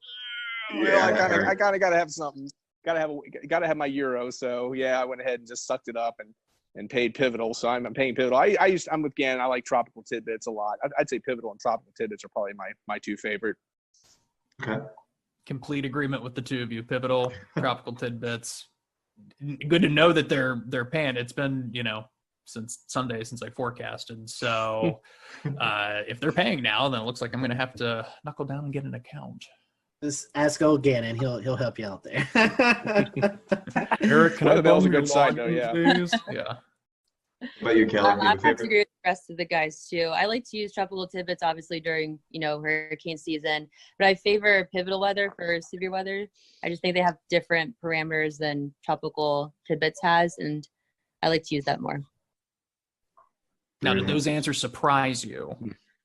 I kind of got to have something. Got to have my Euro. So yeah, I went ahead and just sucked it up and paid Pivotal. So I'm paying Pivotal. I'm with Gannon. I like Tropical Tidbits a lot. I'd say Pivotal and Tropical Tidbits are probably my two favorite. Okay. Complete agreement with the two of you. Pivotal, Tropical Tidbits. Good to know that they're paying. It's been, you know, since Sunday since I forecasted. So if they're paying now, then it looks like I'm going to have to knuckle down and get an account. Just ask old Gannon. He'll help you out there. Eric, can I Weatherbell's a good site though, yeah. Yeah. But you, Kelly, I have to agree with the rest of the guys too. I like to use Tropical Tidbits obviously during, you know, hurricane season, but I favor Pivotal Weather for severe weather. I just think they have different parameters than Tropical Tidbits has, and I like to use that more. Now, did those answers surprise you?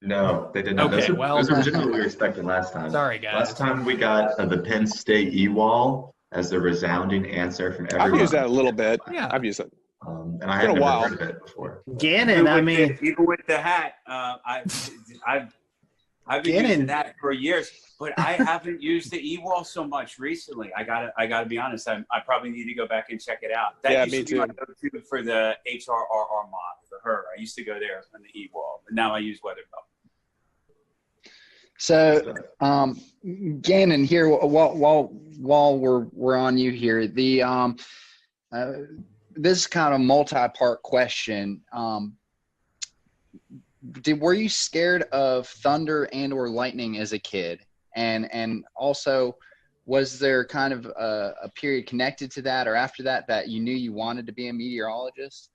No, they did not. Okay, those are generally what we were expecting last time. Sorry, guys. Last time we got the Penn State E-Wall as the resounding answer from everyone. I've used that a little bit. Yeah. I've used it. And I had never heard of it before. Gannon, I mean, even with the hat, I've been using that for years, but I haven't used the E-Wall so much recently. I gotta be honest. I probably need to go back and check it out. That used to be my go-to for the HRRR mod for her. I used to go there on the E-Wall, but now I use Weatherbell. So, Gannon, here while we're on you here, the this kind of multi-part question. Were you scared of thunder and or lightning as a kid? And also, was there kind of a period connected to that or after that you knew you wanted to be a meteorologist?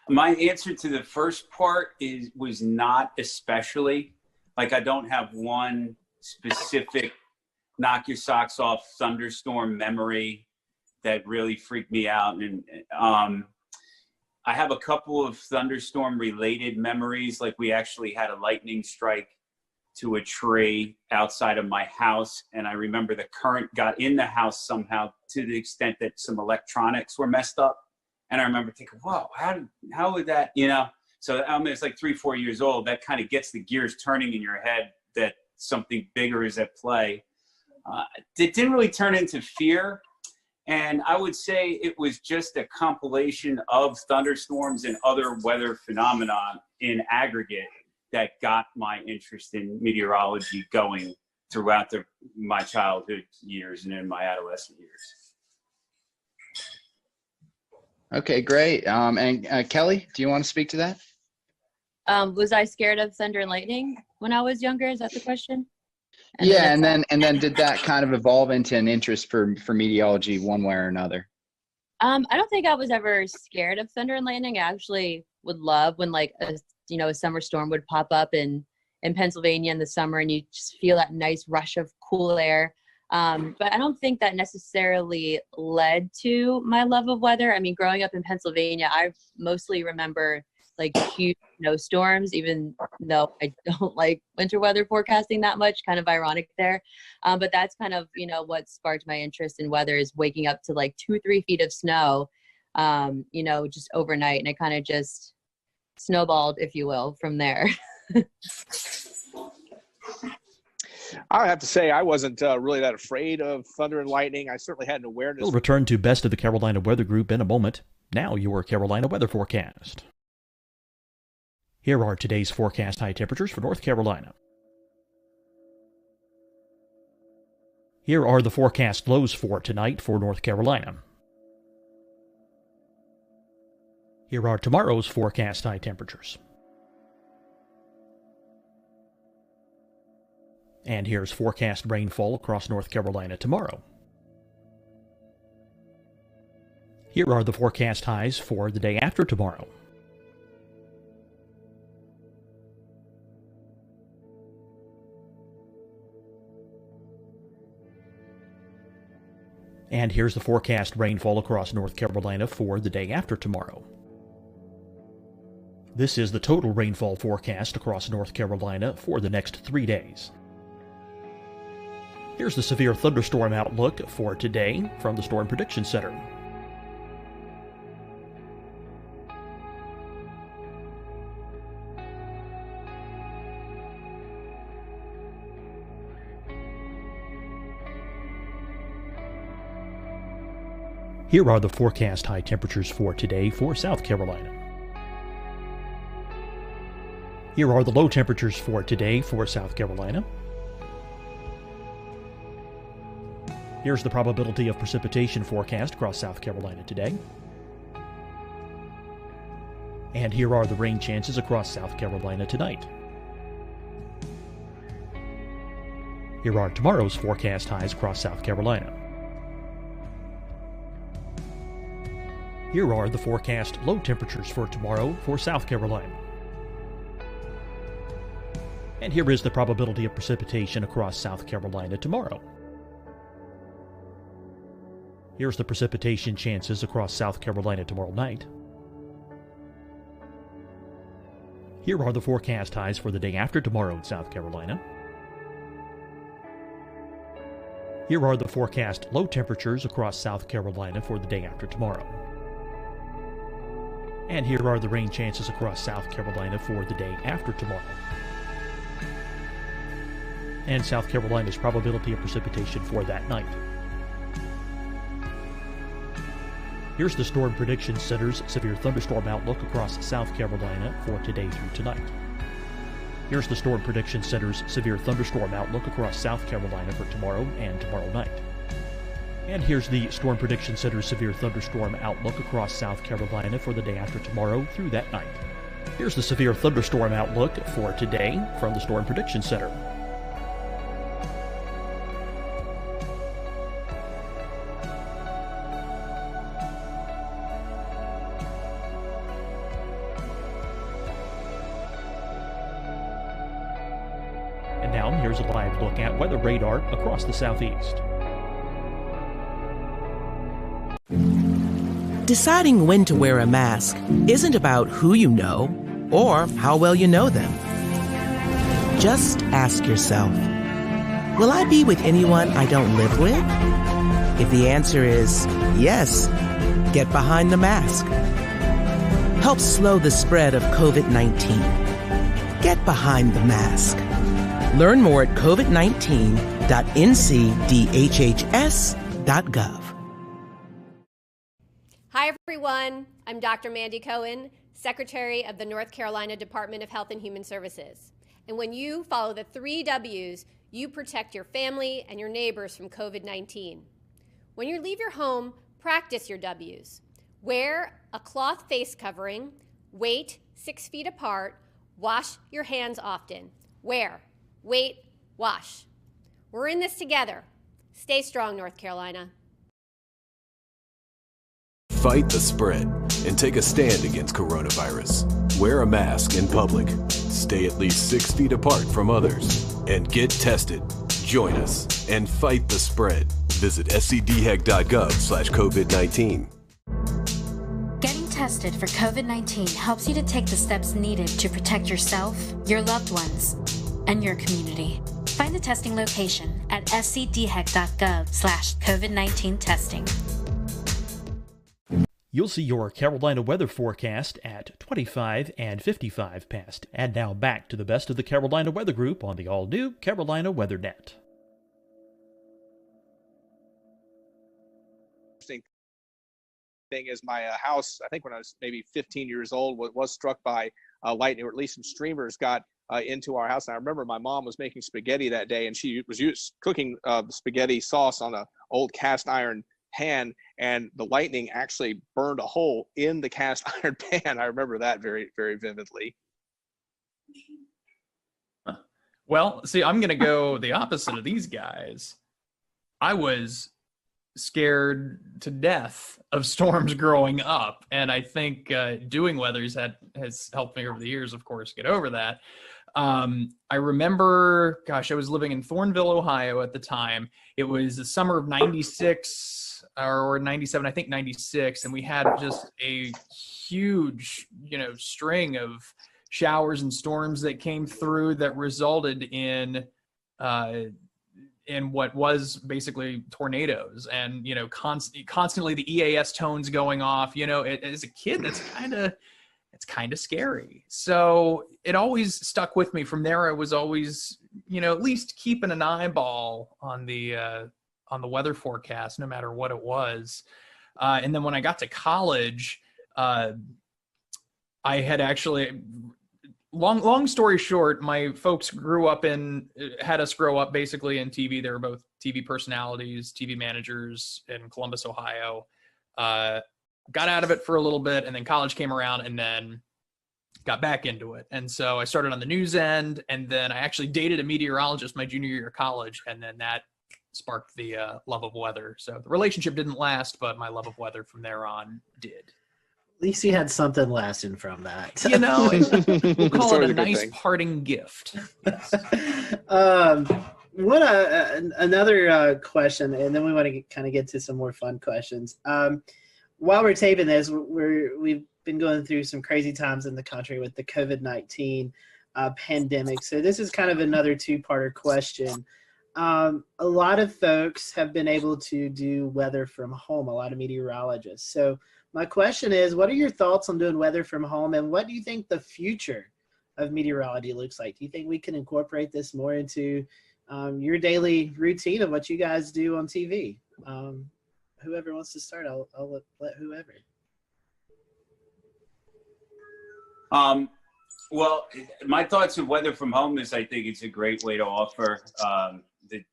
My answer to the first part was not especially. Like, I don't have one specific knock your socks off thunderstorm memory that really freaked me out. And I have a couple of thunderstorm related memories. Like, we actually had a lightning strike to a tree outside of my house. And I remember the current got in the house somehow to the extent that some electronics were messed up. And I remember thinking, whoa, how would that, you know? So I mean, it's like 3-4 years old. That kind of gets the gears turning in your head that something bigger is at play. It didn't really turn into fear. And I would say it was just a compilation of thunderstorms and other weather phenomenon in aggregate that got my interest in meteorology going throughout my childhood years and in my adolescent years. Okay, great. And Kelly, do you want to speak to that? Was I scared of thunder and lightning when I was younger? Is that the question? And then did that kind of evolve into an interest for meteorology one way or another? I don't think I was ever scared of thunder and lightning. I actually would love when like a summer storm would pop up and in Pennsylvania in the summer, and you just feel that nice rush of cool air. But I don't think that necessarily led to my love of weather. I mean, growing up in Pennsylvania, I mostly remember like huge snowstorms, even though I don't like winter weather forecasting that much, kind of ironic there. But that's kind of, what sparked my interest in weather, is waking up to like 2-3 feet of snow, just overnight. And it kind of just snowballed, if you will, from there. I have to say, I wasn't really that afraid of thunder and lightning. I certainly had an awareness. We'll return to Best of the Carolina Weather Group in a moment. Now, your Carolina weather forecast. Here are today's forecast high temperatures for North Carolina. Here are the forecast lows for tonight for North Carolina. Here are tomorrow's forecast high temperatures. And here's forecast rainfall across North Carolina tomorrow. Here are the forecast highs for the day after tomorrow. And here's the forecast rainfall across North Carolina for the day after tomorrow. This is the total rainfall forecast across North Carolina for the next 3 days. Here's the severe thunderstorm outlook for today from the Storm Prediction Center. Here are the forecast high temperatures for today for South Carolina. Here are the low temperatures for today for South Carolina. Here's the probability of precipitation forecast across South Carolina today. And here are the rain chances across South Carolina tonight. Here are tomorrow's forecast highs across South Carolina. Here are the forecast low temperatures for tomorrow for South Carolina. And here is the probability of precipitation across South Carolina tomorrow. Here's the precipitation chances across South Carolina tomorrow night. Here are the forecast highs for the day after tomorrow in South Carolina. Here are the forecast low temperatures across South Carolina for the day after tomorrow. And here are the rain chances across South Carolina for the day after tomorrow. And South Carolina's probability of precipitation for that night. Here's the Storm Prediction Center's severe thunderstorm outlook across South Carolina for today through tonight. Here's the Storm Prediction Center's severe thunderstorm outlook across South Carolina for tomorrow and tomorrow night. And here's the Storm Prediction Center's severe thunderstorm outlook across South Carolina for the day after tomorrow through that night. Here's the severe thunderstorm outlook for today from the Storm Prediction Center. Now, here's a live look at weather radar across the southeast. Deciding when to wear a mask isn't about who you know or how well you know them. Just ask yourself, will I be with anyone I don't live with? If the answer is yes, get behind the mask. Help slow the spread of COVID-19. Get behind the mask. Learn more at covid19.ncdhhs.gov. Hi, everyone. I'm Dr. Mandy Cohen, Secretary of the North Carolina Department of Health and Human Services. And when you follow the 3 W's, you protect your family and your neighbors from COVID-19. When you leave your home, practice your W's. Wear a cloth face covering, wait 6 feet apart, wash your hands often. Wear, wait, wash. We're in this together. Stay strong, North Carolina. fight the spread and take a stand against coronavirus. Wear a mask in public, stay at least 6 feet apart from others, and get tested. Join us and fight the spread. Visit scdhec.gov/COVID-19. Getting tested for COVID-19 helps you to take the steps needed to protect yourself, your loved ones, and your community. Find the testing location at scdhec.gov/COVID-19 testing. You'll see your Carolina weather forecast at 25 and 55 past. And now back to the best of the Carolina Weather Group on the all-new Carolina WeatherNet. Thing is my house, I think when I was maybe 15 years old, was struck by lightning, or at least some streamers got into our house. And I remember my mom was making spaghetti that day, and she was cooking spaghetti sauce on an old cast iron pan, and the lightning actually burned a hole in the cast iron pan. I remember that very, very vividly. Well, see, I'm going to go the opposite of these guys. I was scared to death of storms growing up, and I think doing weathers has helped me over the years, of course, get over that. I remember, gosh, I was living in Thornville, Ohio at the time. It was the summer of 96 or 97, I think 96, and we had just a huge, string of showers and storms that came through that resulted in what was basically tornadoes, and constantly the EAS tones going off. As a kid, that's kind of scary. So it always stuck with me. From there, I was always at least keeping an eyeball on the weather forecast, no matter what it was. And then when I got to college, I had actually. Long story short, my folks had us grow up basically in TV. They were both TV personalities, TV managers in Columbus, Ohio. Got out of it for a little bit, and then college came around, and then got back into it. And so I started on the news end, and then I actually dated a meteorologist my junior year of college, and then that sparked the love of weather. So the relationship didn't last, but my love of weather from there on did. At least you had something lasting from that. We'll call it a nice parting gift. Another question, and then we want to kind of get to some more fun questions. While we're taping this, we've been going through some crazy times in the country with the COVID-19 pandemic. So this is kind of another two-parter question. A lot of folks have been able to do weather from home, a lot of meteorologists. So my question is, what are your thoughts on doing weather from home, and what do you think the future of meteorology looks like? Do you think we can incorporate this more into your daily routine of what you guys do on TV? Whoever wants to start, I'll let whoever. Well, my thoughts of weather from home is I think it's a great way to offer the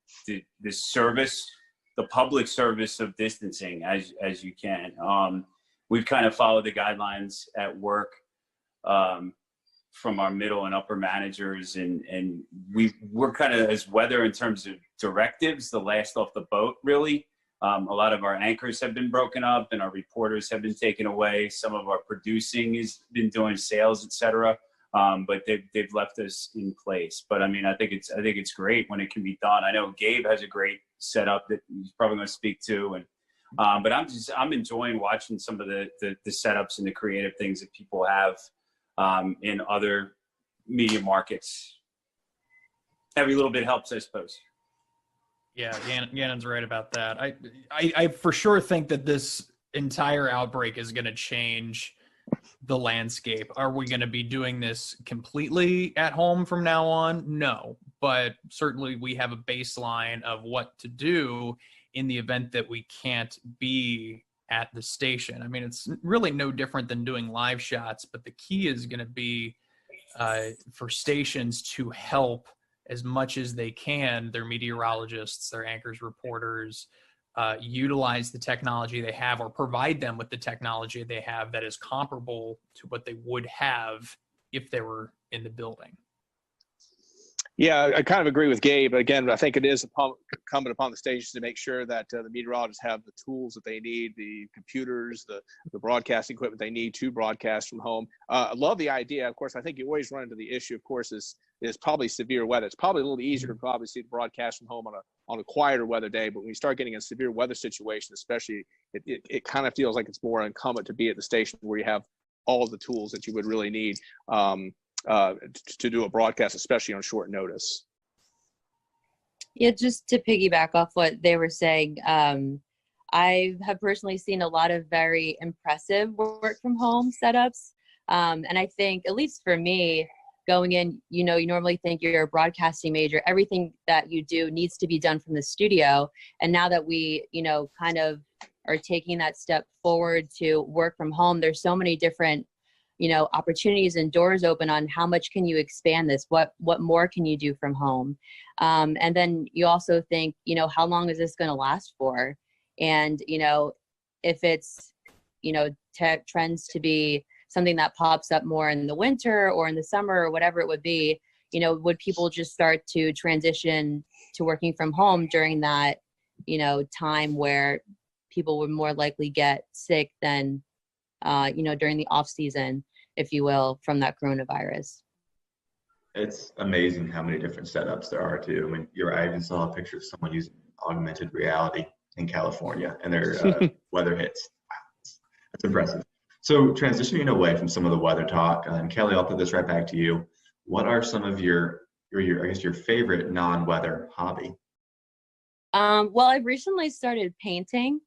service, the public service of distancing as you can. We've kind of followed the guidelines at work from our middle and upper managers, and we're kind of, as weather in terms of directives, the last off the boat, really. A lot of our anchors have been broken up, and our reporters have been taken away. Some of our producing has been doing sales, etc. But they've left us in place. But I mean, I think it's great when it can be done. I know Gabe has a great setup that he's probably going to speak to, and but I'm enjoying watching some of the setups and the creative things that people have in other media markets. Every little bit helps, I suppose. Yeah, Gannon's right about that. I for sure think that this entire outbreak is going to change the landscape. Are we going to be doing this completely at home from now on? No, but certainly we have a baseline of what to do in the event that we can't be at the station. I mean, it's really no different than doing live shots, but the key is going to be for stations to help as much as they can their meteorologists, their anchors, reporters, utilize the technology they have, or provide them with the technology they have that is comparable to what they would have if they were in the building. Yeah, I kind of agree with Gabe. Again, I think it is incumbent upon the stations to make sure that the meteorologists have the tools that they need, the computers, the broadcasting equipment they need to broadcast from home. I love the idea. Of course, I think you always run into the issue, of course, is probably severe weather. It's probably a little easier to obviously broadcast from home on a quieter weather day, but when you start getting a severe weather situation, especially, it kind of feels like it's more incumbent to be at the station where you have all of the tools that you would really need to do a broadcast, especially on short notice. Yeah, just to piggyback off what they were saying, I have personally seen a lot of very impressive work from home setups. And I think, at least for me, going in, you normally think you're a broadcasting major, everything that you do needs to be done from the studio. And now that we, kind of are taking that step forward to work from home, there's so many different opportunities and doors open on how much can you expand this? What more can you do from home? And then you also think, how long is this going to last for? And, if it's, tech trends to be something that pops up more in the winter or in the summer or whatever it would be, would people just start to transition to working from home during that, time where people would more likely get sick than, during the off season, if you will, from that coronavirus? It's amazing how many different setups there are too. I mean, you're right. I even saw a picture of someone using augmented reality in California and their weather hits. Wow, that's impressive. So transitioning away from some of the weather talk, and Kelly, I'll put this right back to you. What are some of your favorite non-weather hobby? Well, I've recently started painting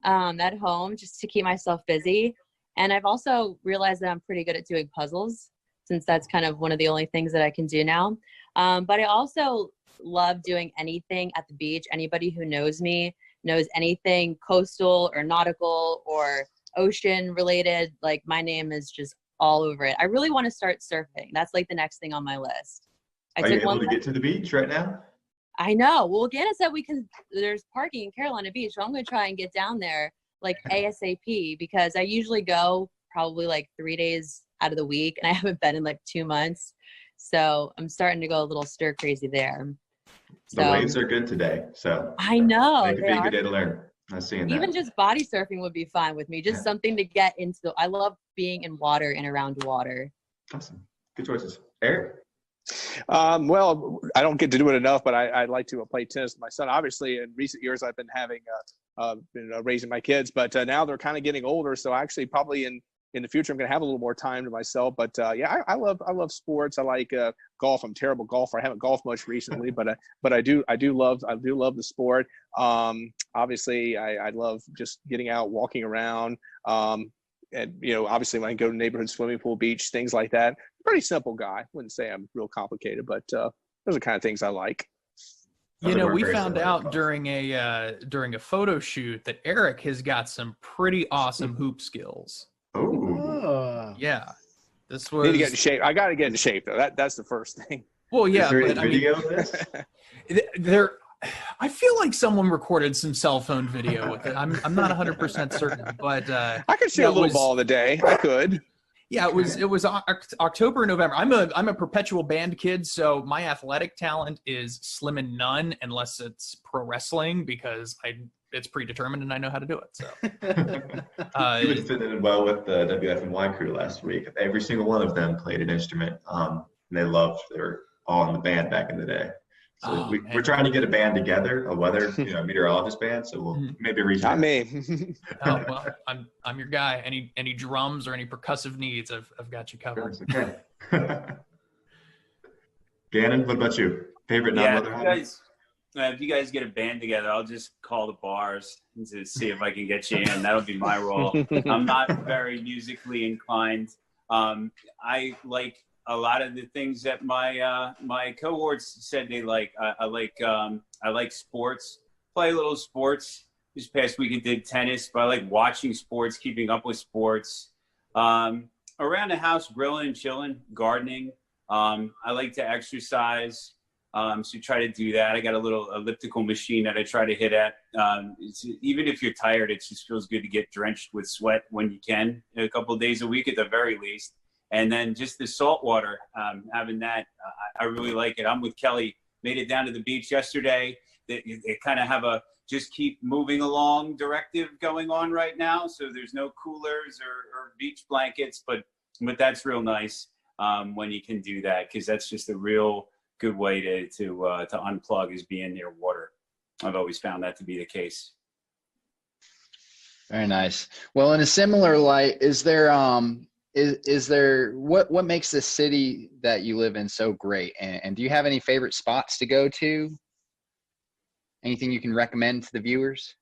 at home just to keep myself busy. And I've also realized that I'm pretty good at doing puzzles, since that's kind of one of the only things that I can do now. But I also love doing anything at the beach. Anybody who knows me knows anything coastal or nautical or ocean related. Like, my name is just all over it. I really want to start surfing. That's like the next thing on my list. Are you able to get to the beach right now? I know. Well, Ganna said there's parking in Carolina Beach, so I'm going to try and get down there like ASAP, because I usually go probably like 3 days out of the week, and I haven't been in like 2 months. So I'm starting to go a little stir crazy there. The waves are good today, so I know. it could be a good day to learn. I'm seeing that. Even just body surfing would be fine with me. Just something to get into. I love being in water and around water. Awesome. Good choices. Eric? Well, I don't get to do it enough, but I like to play tennis with my son. Obviously, in recent years, I've been raising my kids, but now they're kind of getting older. So actually, probably in the future, I'm going to have a little more time to myself. But yeah, I love sports. I like golf. I'm a terrible golfer. I haven't golfed much recently, but I do love the sport. Obviously, I love just getting out, walking around. And obviously, when I go to neighborhood swimming pool, beach, things like that. Pretty simple guy. Wouldn't say I'm real complicated, but those are the kind of things I like. We found out during a photo shoot that Eric has got some pretty awesome hoop skills. Oh, yeah. This was. Need to get in shape. I got to get in shape though. That's the first thing. Well, yeah. Is there a video of this? I feel like someone recorded some cell phone video with it. I'm not 100% certain, but I could shoot a little ball of the day. I could. Yeah, it was October, November. I'm a perpetual band kid, so my athletic talent is slim and none, unless it's pro wrestling, because it's predetermined and I know how to do it. So you would fit in well with the WFNY crew last week. Every single one of them played an instrument, and they were all in the band back in the day. So we're trying to get a band together, a weather meteorologist band. So we'll maybe reach out. Not me. Oh well, I'm your guy. Any drums or any percussive needs, I've got you covered. Okay. Gannon, what about you? Favorite non-weather hobby? If you guys get a band together, I'll just call the bars to see if I can get you in. That'll be my role. I'm not very musically inclined. I like a lot of the things that my cohorts said they like. I like sports. Play a little sports. This past weekend did tennis, but I like watching sports, keeping up with sports. Around the house, grilling and chilling, gardening. I like to exercise, so try to do that. I got a little elliptical machine that I try to hit at. Even if you're tired, it just feels good to get drenched with sweat when you can, a couple of days a week at the very least. And then just the salt water, having that, I really like it. I'm with Kelly. Made it down to the beach yesterday. It kind of have a just keep moving along directive going on right now. So there's no coolers or beach blankets, but that's real nice when you can do that, because that's just a real good way to unplug, is being near water. I've always found that to be the case. Very nice. Well, in a similar light, is there what makes this city that you live in so great? And do you have any favorite spots to go to? Anything you can recommend to the viewers?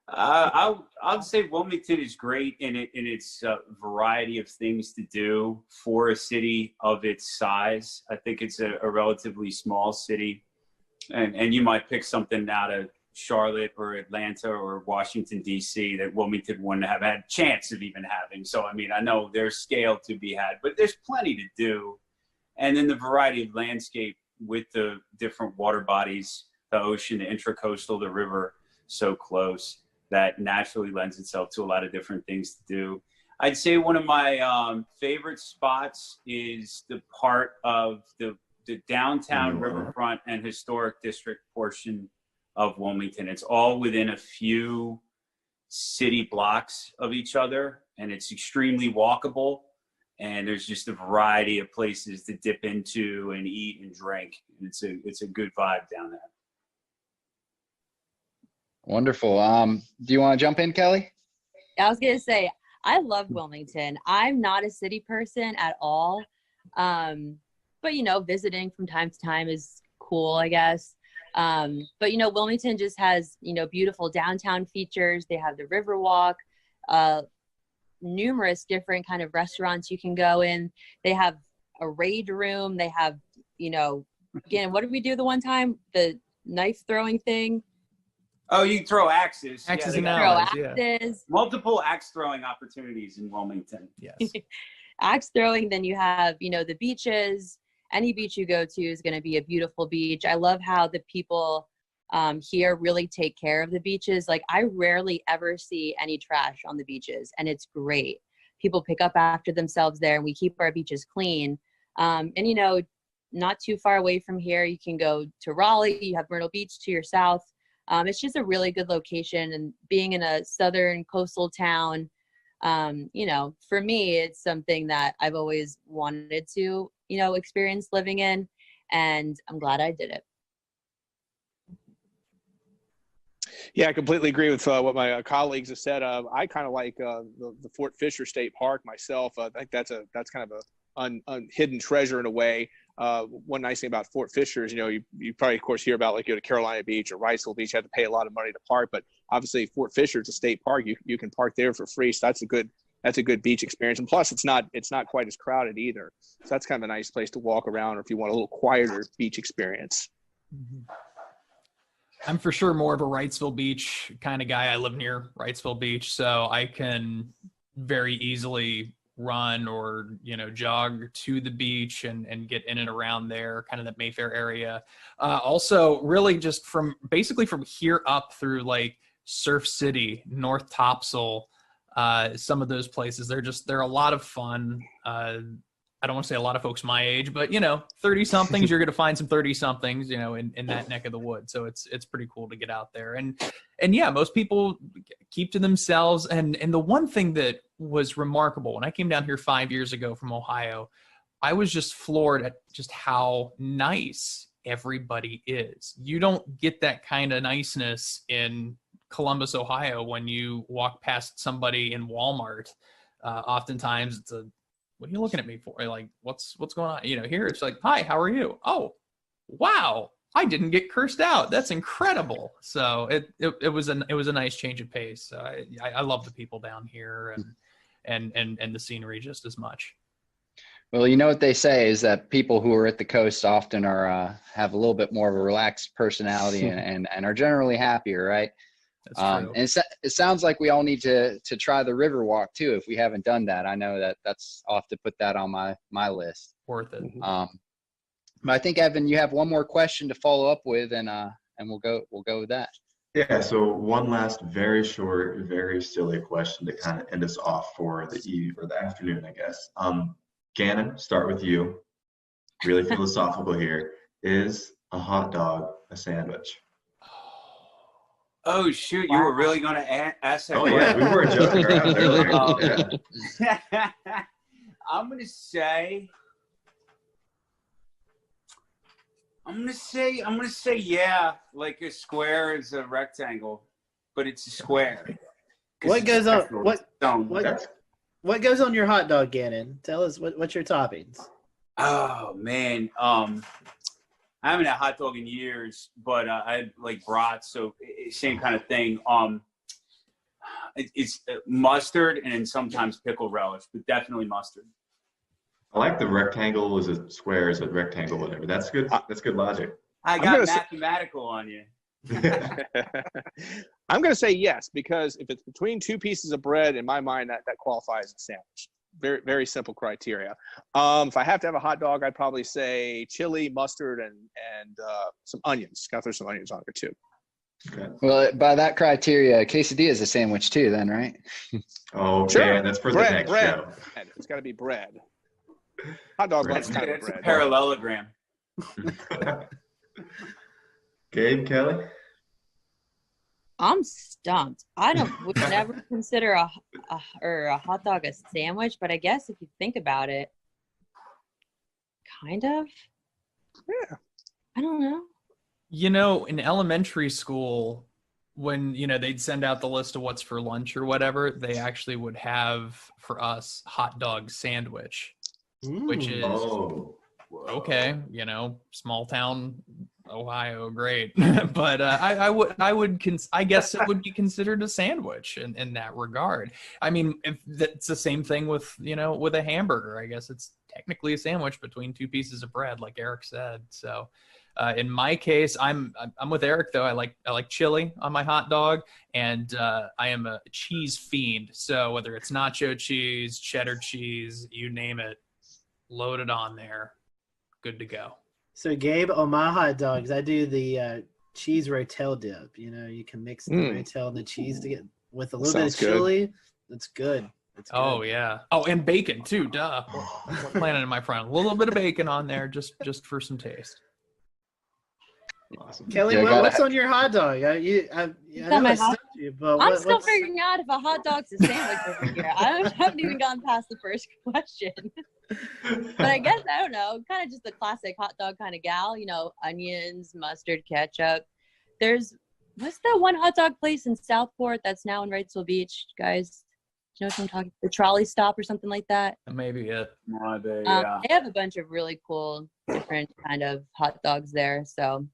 I'll say Wilmington is great in its variety of things to do for a city of its size. I think it's a relatively small city, and you might pick something out of Charlotte or Atlanta or Washington, D.C. that Wilmington wouldn't have had a chance of even having. So, I mean, I know there's scale to be had, but there's plenty to do. And then the variety of landscape with the different water bodies, the ocean, the intracoastal, the river, so close, that naturally lends itself to a lot of different things to do. I'd say one of my favorite spots is the part of the downtown riverfront and historic district portion of Wilmington. It's all within a few city blocks of each other, and it's extremely walkable. And there's just a variety of places to dip into and eat and drink. And it's a good vibe down there. Wonderful. Do you want to jump in, Kelly? I was gonna say, I love Wilmington. I'm not a city person at all, but visiting from time to time is cool, I guess. But Wilmington just has beautiful downtown features. They have the Riverwalk, numerous different kind of restaurants you can go in. They have a raid room. They have again, what did we do the one time? The knife throwing thing. Oh, you can throw axes. Axes yeah, and Throw allies, axes. multiple axe throwing opportunities in Wilmington. Yes. Axe throwing. Then you have the beaches. Any beach you go to is going to be a beautiful beach. I love how the people here really take care of the beaches. Like, I rarely ever see any trash on the beaches, and it's great. People pick up after themselves there, and we keep our beaches clean. And not too far away from here, you can go to Raleigh. You have Myrtle Beach to your south. It's just a really good location, and being in a southern coastal town, for me, it's something that I've always wanted to, experience living in, and I'm glad I did it. Yeah, I completely agree with what my colleagues have said. I kind of like the Fort Fisher State Park myself. I think that's kind of a hidden treasure in a way. One nice thing about Fort Fisher is, you probably, of course, hear about like go to Carolina Beach or Wrightsville Beach, you have to pay a lot of money to park. But obviously, Fort Fisher is a state park. You can park there for free. So that's a good beach experience. And plus, it's not quite as crowded either. So that's kind of a nice place to walk around, or if you want a little quieter beach experience. Mm-hmm. I'm for sure more of a Wrightsville Beach kind of guy. I live near Wrightsville Beach, so I can very easily run or jog to the beach and get in and around there, kind of the Mayfair area. Also, really just from here up through like Surf City, North Topsail, some of those places, they're a lot of fun. I don't want to say a lot of folks my age, but 30 somethings, you're going to find some 30 somethings, in that neck of the woods. So it's pretty cool to get out there. And yeah, most people keep to themselves. And the one thing that was remarkable when I came down here 5 years ago from Ohio, I was just floored at just how nice everybody is. You don't get that kind of niceness in Columbus, Ohio, when you walk past somebody in Walmart. Oftentimes it's what are you looking at me for? Like, what's going on? Here it's like, hi, how are you? Oh, wow, I didn't get cursed out. That's incredible. So it was a nice change of pace. I love the people down here and the scenery just as much. Well, what they say is that people who are at the coast often are have a little bit more of a relaxed personality and are generally happier, right? That's true. And it sounds like we all need to try the Riverwalk too, if we haven't done that. I know that's I'll have to put that on my list. Worth it. But I think, Evan, you have one more question to follow up with, and we'll go with that. Yeah, so one last very short, very silly question to kind of end us off for the eve or the afternoon, I guess. Gannon, start with you. Really philosophical here. Is a hot dog a sandwich? Oh shoot! You were really going to ask that? Oh yeah, we weren't joking around earlier. Yeah. I'm gonna say yeah. Like a square is a rectangle, but it's a square. What goes on? What goes on your hot dog, Gannon? Tell us what's your toppings. Oh man, I haven't had hot dog in years, but I had like brats, so same kind of thing. It's mustard and then sometimes pickle relish, but definitely mustard. I like the rectangle is a square is a rectangle, whatever. That's good. That's good logic. I got mathematical on you. I'm going to say yes, because if it's between two pieces of bread, in my mind, that qualifies as a sandwich. Very, very simple criteria. If I have to have a hot dog, I'd probably say chili, mustard, and some onions. Got to throw some onions on there too. Okay. Well, by that criteria, quesadilla is a sandwich too, then, right? Oh, okay. Sure. That's for bread, the next bread. show. It's got to be bread. Hot dog That's kind of a bread. parallelogram. Gabe, Kelly? I'm stumped. Would never consider a hot dog a sandwich, but I guess if you think about it, kind of. Yeah. I don't know. You know, in elementary school, when, they'd send out the list of what's for lunch or whatever, they actually would have for us hot dog sandwich, which is okay, small town Ohio, great. But I guess it would be considered a sandwich in that regard. I mean, if that's the same thing with, with a hamburger, I guess it's technically a sandwich between two pieces of bread, like Eric said. So in my case, I'm with Eric though. I like chili on my hot dog, and I am a cheese fiend. So whether it's nacho cheese, cheddar cheese, you name it, load it on there, good to go. So Gabe, on my hot dogs, I do the cheese rotel dip. You can mix the rotel and the cheese to get with a little bit of chili. That's good. Oh yeah. Oh, and bacon too. Duh. What planet am I from? A little bit of bacon on there, just for some taste. Awesome. Kelly, what's on your hot dog? I'm still figuring out if a hot dog's a sandwich over here. I haven't even gotten past the first question. But I guess, I don't know, kind of just the classic hot dog kind of gal, onions, mustard, ketchup. What's that one hot dog place in Southport that's now in Wrightsville Beach, guys? Do you know what I'm talking about? The Trolley Stop or something like that? Maybe it. Yeah. They have a bunch of really cool, different kind of hot dogs there. So,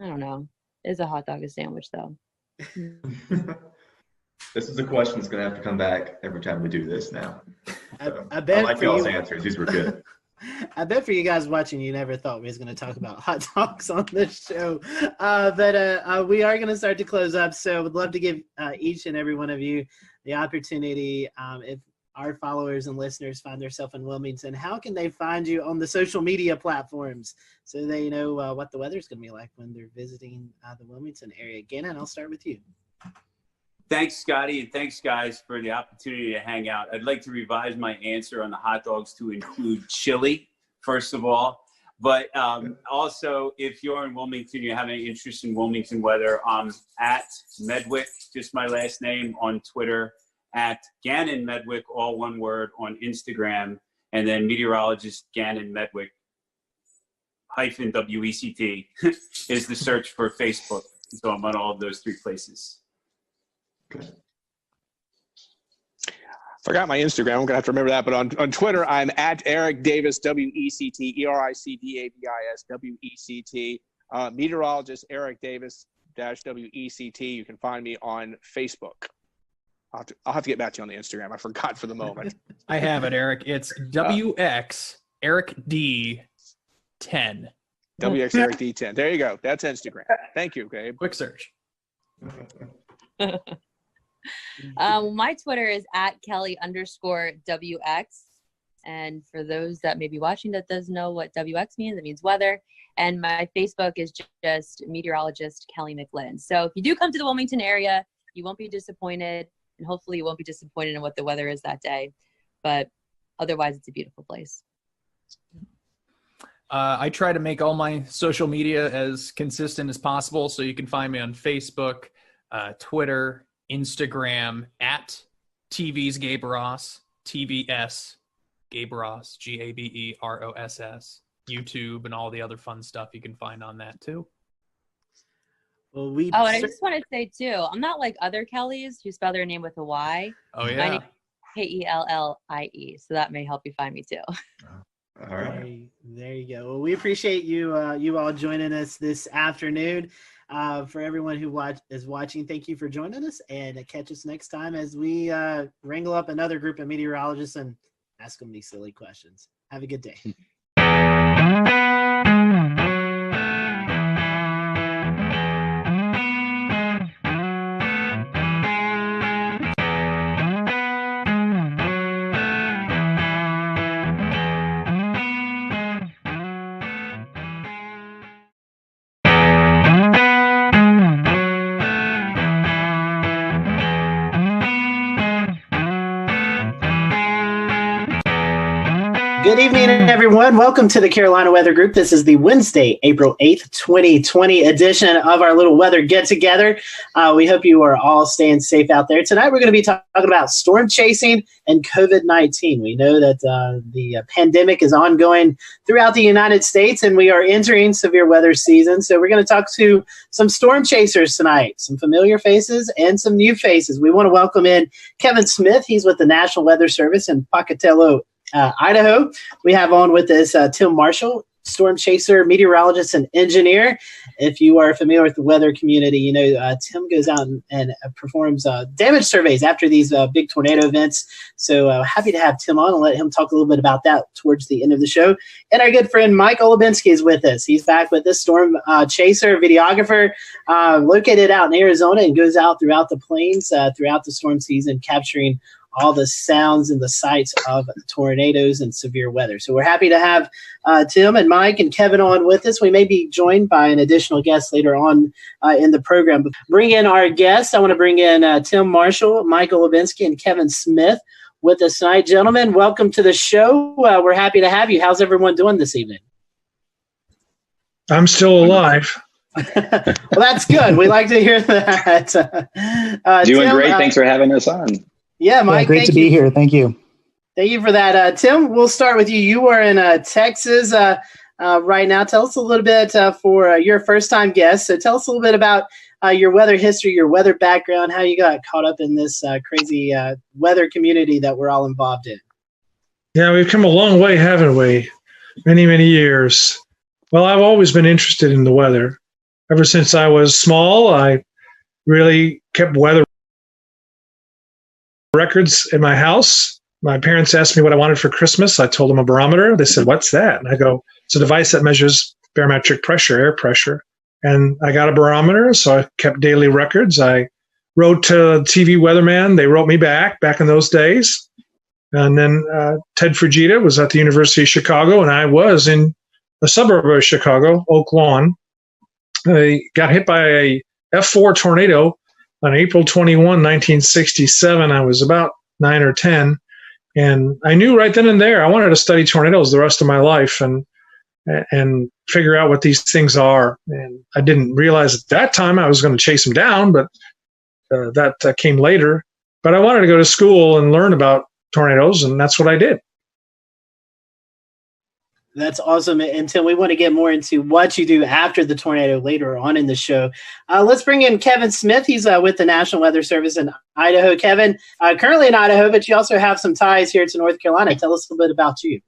I don't know. Is a hot dog a sandwich, though? This is a question that's going to have to come back every time we do this now. I bet I like y'all's answers. These were good. I bet for you guys watching, you never thought we was going to talk about hot dogs on this show. But we are going to start to close up. So would love to give each and every one of you the opportunity, if our followers and listeners find themselves in Wilmington, how can they find you on the social media platforms so they know what the weather's going to be like when they're visiting the Wilmington area? Gannon, I'll start with you. Thanks, Scotty, and thanks, guys, for the opportunity to hang out. I'd like to revise my answer on the hot dogs to include chili, first of all. But also, if you're in Wilmington, you have any interest in Wilmington weather, at Medwick, just my last name, on Twitter, at Gannon Medwick, all one word, on Instagram, and then meteorologist Gannon Medwick -WECT is the search for Facebook. So I'm on all of those three places. Good. Forgot my Instagram. I'm gonna have to remember that. But on Twitter, I'm at Eric Davis, WECT, ERICDAVIS, WECT. Meteorologist Eric Davis -WECT. You can find me on Facebook. I'll have to get back to you on the Instagram. I forgot for the moment. I have it, Eric. It's WX Eric D 10. WX Eric D10. There you go. That's Instagram. Thank you, Gabe. Quick search. My Twitter is at Kelly_WX. And for those that may be watching that doesn't know what WX means, it means weather. And my Facebook is just meteorologist Kelly McLinn. So if you do come to the Wilmington area, you won't be disappointed, and hopefully you won't be disappointed in what the weather is that day. But otherwise, it's a beautiful place. I try to make all my social media as consistent as possible, so you can find me on Facebook, Twitter, Instagram, at TV's Gabe Ross, TVS Gabe Ross, GABEROSS, YouTube, and all the other fun stuff you can find on that too. Well, and I just want to say too, I'm not like other Kellys who spell their name with a Y. Oh yeah. My name is Kellie, so that may help you find me too. All right. There you go. Well, we appreciate you you all joining us this afternoon. For everyone who is watching, thank you for joining us, and catch us next time as we wrangle up another group of meteorologists and ask them these silly questions. Have a good day. Good evening, everyone. Welcome to the Carolina Weather Group. This is the Wednesday, April 8th, 2020 edition of our little weather get-together. We hope you are all staying safe out there. Tonight, we're going to be talking about storm chasing and COVID-19. We know that the pandemic is ongoing throughout the United States, and we are entering severe weather season. So we're going to talk to some storm chasers tonight, some familiar faces and some new faces. We want to welcome in Kevin Smith. He's with the National Weather Service in Pocatello, Idaho. We have on with us Tim Marshall, storm chaser, meteorologist, and engineer. If you are familiar with the weather community, you know Tim goes out and performs damage surveys after these big tornado events. So happy to have Tim on and let him talk a little bit about that towards the end of the show. And our good friend Mike Olubinski is with us. He's back with this storm chaser, videographer, located out in Arizona, and goes out throughout the plains throughout the storm season, capturing all the sounds and the sights of tornadoes and severe weather. So we're happy to have Tim and Mike and Kevin on with us. We may be joined by an additional guest later on in the program. But bring in our guests. I want to bring in Tim Marshall, Michael Levinsky, and Kevin Smith with us tonight. Gentlemen, welcome to the show. We're happy to have you. How's everyone doing this evening? I'm still alive. Well, that's good. We like to hear that. Doing Tim, great. Thanks for having us on. Yeah, Mike. Great to be here. Thank you. Thank you for that. Tim, we'll start with you. You are in Texas right now. Tell us a little bit for your first-time guest. So tell us a little bit about your weather history, your weather background, how you got caught up in this crazy weather community that we're all involved in. Yeah, we've come a long way, haven't we? Many, many years. Well, I've always been interested in the weather. Ever since I was small, I really kept weather records in my house. My parents asked me what I wanted for Christmas. I told them a barometer. They said, "What's that?" And I go, "It's a device that measures barometric pressure, air pressure." And I got a barometer, so I kept daily records. I wrote to TV weatherman. They wrote me back in those days. And then Ted Fujita was at the University of Chicago, and I was in a suburb of Chicago, Oak Lawn. I got hit by a F4 tornado on April 21, 1967. I was about 9 or 10. And I knew right then and there I wanted to study tornadoes the rest of my life and figure out what these things are. And I didn't realize at that time I was going to chase them down, but that came later. But I wanted to go to school and learn about tornadoes, and that's what I did. That's awesome. And Tim, we want to get more into what you do after the tornado later on in the show. Let's bring in Kevin Smith. He's with the National Weather Service in Idaho. Kevin, currently in Idaho, but you also have some ties here to North Carolina. Tell us a little bit about you.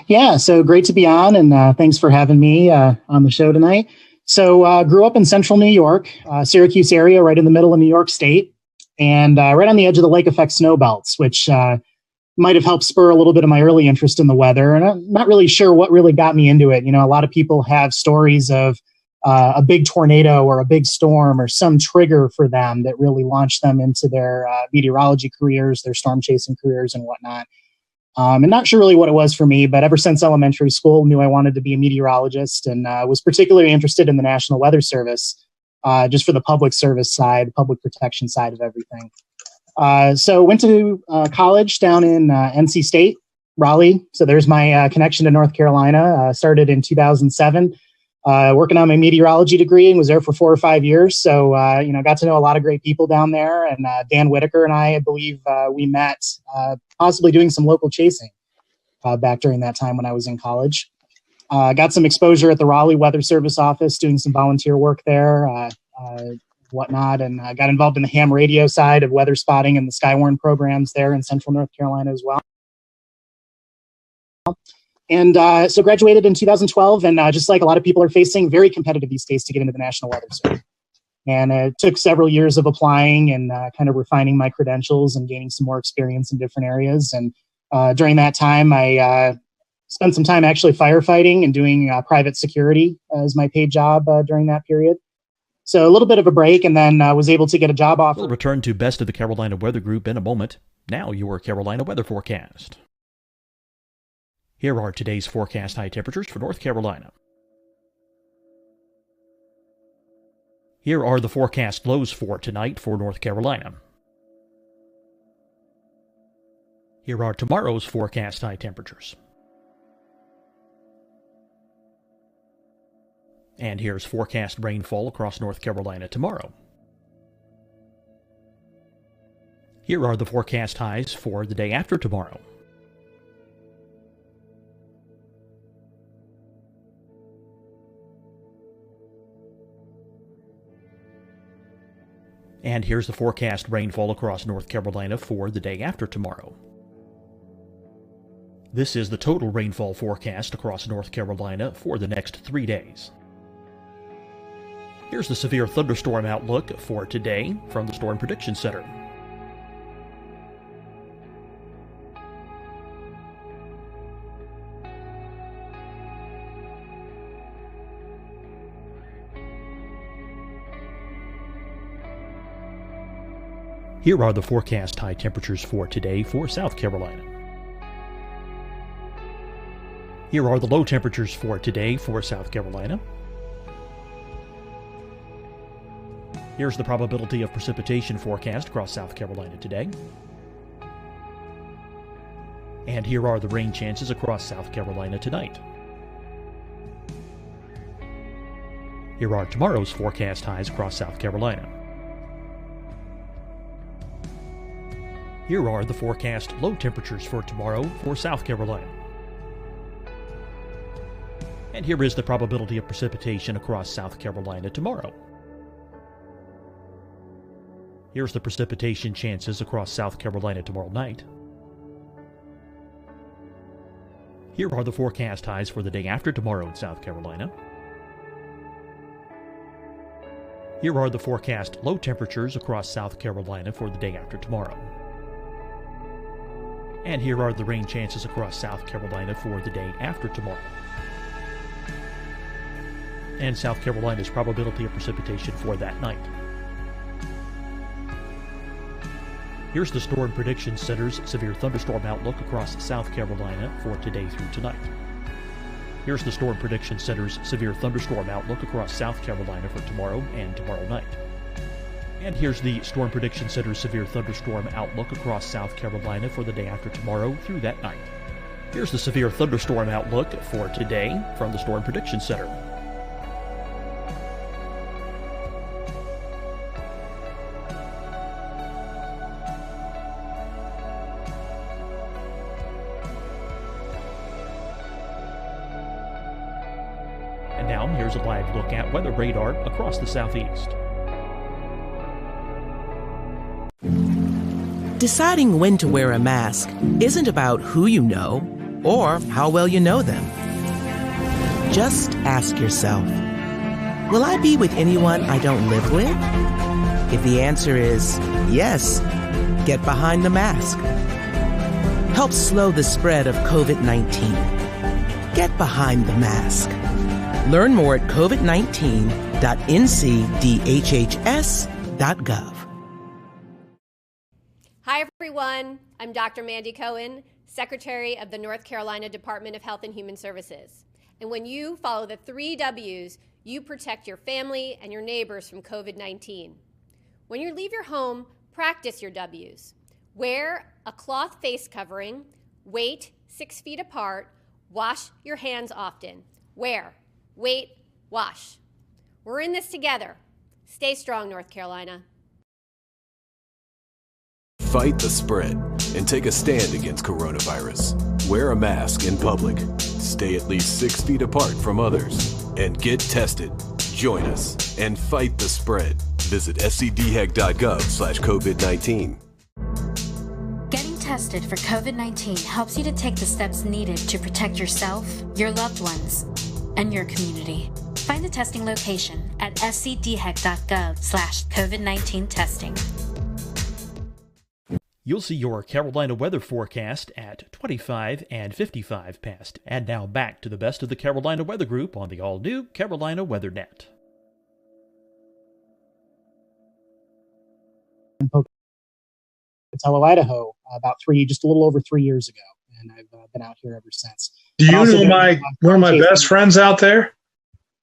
Yeah, so great to be on, and thanks for having me on the show tonight. So grew up in central New York, Syracuse area, right in the middle of New York State, and right on the edge of the lake effect snow belts, which might have helped spur a little bit of my early interest in the weather. And I'm not really sure what really got me into it. You know, a lot of people have stories of a big tornado or a big storm or some trigger for them that really launched them into their meteorology careers, their storm chasing careers and whatnot. And not sure really what it was for me, but ever since elementary school, knew I wanted to be a meteorologist, and was particularly interested in the National Weather Service, just for the public service side, public protection side of everything. So went to college down in NC State, Raleigh. So there's my connection to North Carolina. Started in 2007, working on my meteorology degree, and was there for 4 or 5 years. So, got to know a lot of great people down there. And Dan Whitaker and I believe we met possibly doing some local chasing back during that time when I was in college. Got some exposure at the Raleigh Weather Service office, doing some volunteer work there, whatnot, and got involved in the ham radio side of weather spotting and the Skywarn programs there in Central North Carolina as well. And so graduated in 2012, and just like a lot of people are facing, very competitive these days to get into the National Weather Service. And it took several years of applying and kind of refining my credentials and gaining some more experience in different areas. And during that time, I spent some time actually firefighting and doing private security as my paid job during that period. So a little bit of a break, and then was able to get a job offer. We'll return to Best of the Carolina Weather Group in a moment. Now your Carolina weather forecast. Here are today's forecast high temperatures for North Carolina. Here are the forecast lows for tonight for North Carolina. Here are tomorrow's forecast high temperatures. And here's forecast rainfall across North Carolina tomorrow. Here are the forecast highs for the day after tomorrow. And here's the forecast rainfall across North Carolina for the day after tomorrow. This is the total rainfall forecast across North Carolina for the next 3 days. Here's the severe thunderstorm outlook for today from the Storm Prediction Center. Here are the forecast high temperatures for today for South Carolina. Here are the low temperatures for today for South Carolina. Here's the probability of precipitation forecast across South Carolina today. And here are the rain chances across South Carolina tonight. Here are tomorrow's forecast highs across South Carolina. Here are the forecast low temperatures for tomorrow for South Carolina. And here is the probability of precipitation across South Carolina tomorrow. Here's the precipitation chances across South Carolina tomorrow night. Here are the forecast highs for the day after tomorrow in South Carolina. Here are the forecast low temperatures across South Carolina for the day after tomorrow. And here are the rain chances across South Carolina for the day after tomorrow. And South Carolina's probability of precipitation for that night. Here's the Storm Prediction Center's severe thunderstorm outlook across South Carolina for today through tonight. Here's the Storm Prediction Center's severe thunderstorm outlook across South Carolina for tomorrow and tomorrow night. And here's the Storm Prediction Center's severe thunderstorm outlook across South Carolina for the day after tomorrow through that night. Here's the severe thunderstorm outlook for today from the Storm Prediction Center. And now here's a live look at weather radar across the southeast. Deciding when to wear a mask isn't about who you know or how well you know them. Just ask yourself, will I be with anyone I don't live with? If the answer is yes, get behind the mask. Help slow the spread of COVID-19. Get behind the mask. Learn more at covid19.ncdhhs.gov. Hi, everyone. I'm Dr. Mandy Cohen, Secretary of the North Carolina Department of Health and Human Services. And when you follow the 3 W's, you protect your family and your neighbors from COVID-19. When you leave your home, practice your W's. Wear a cloth face covering, wait 6 feet apart, wash your hands often. Wear, wait, wash. We're in this together. Stay strong, North Carolina. Fight the spread and take a stand against coronavirus. Wear a mask in public. Stay at least 6 feet apart from others. And get tested. Join us and fight the spread. Visit scdhec.gov/COVID-19. Getting tested for COVID-19 helps you to take the steps needed to protect yourself, your loved ones, and your community. Find the testing location at scdhec.gov/COVID-19 testing. You'll see your Carolina weather forecast at 25 and 55 past. And now back to the best of the Carolina Weather Group on the all-new Carolina Weather Net. Pocatello, Idaho, just a little over 3 years ago, and I've been out here ever since. Do you know one of my best friends out there?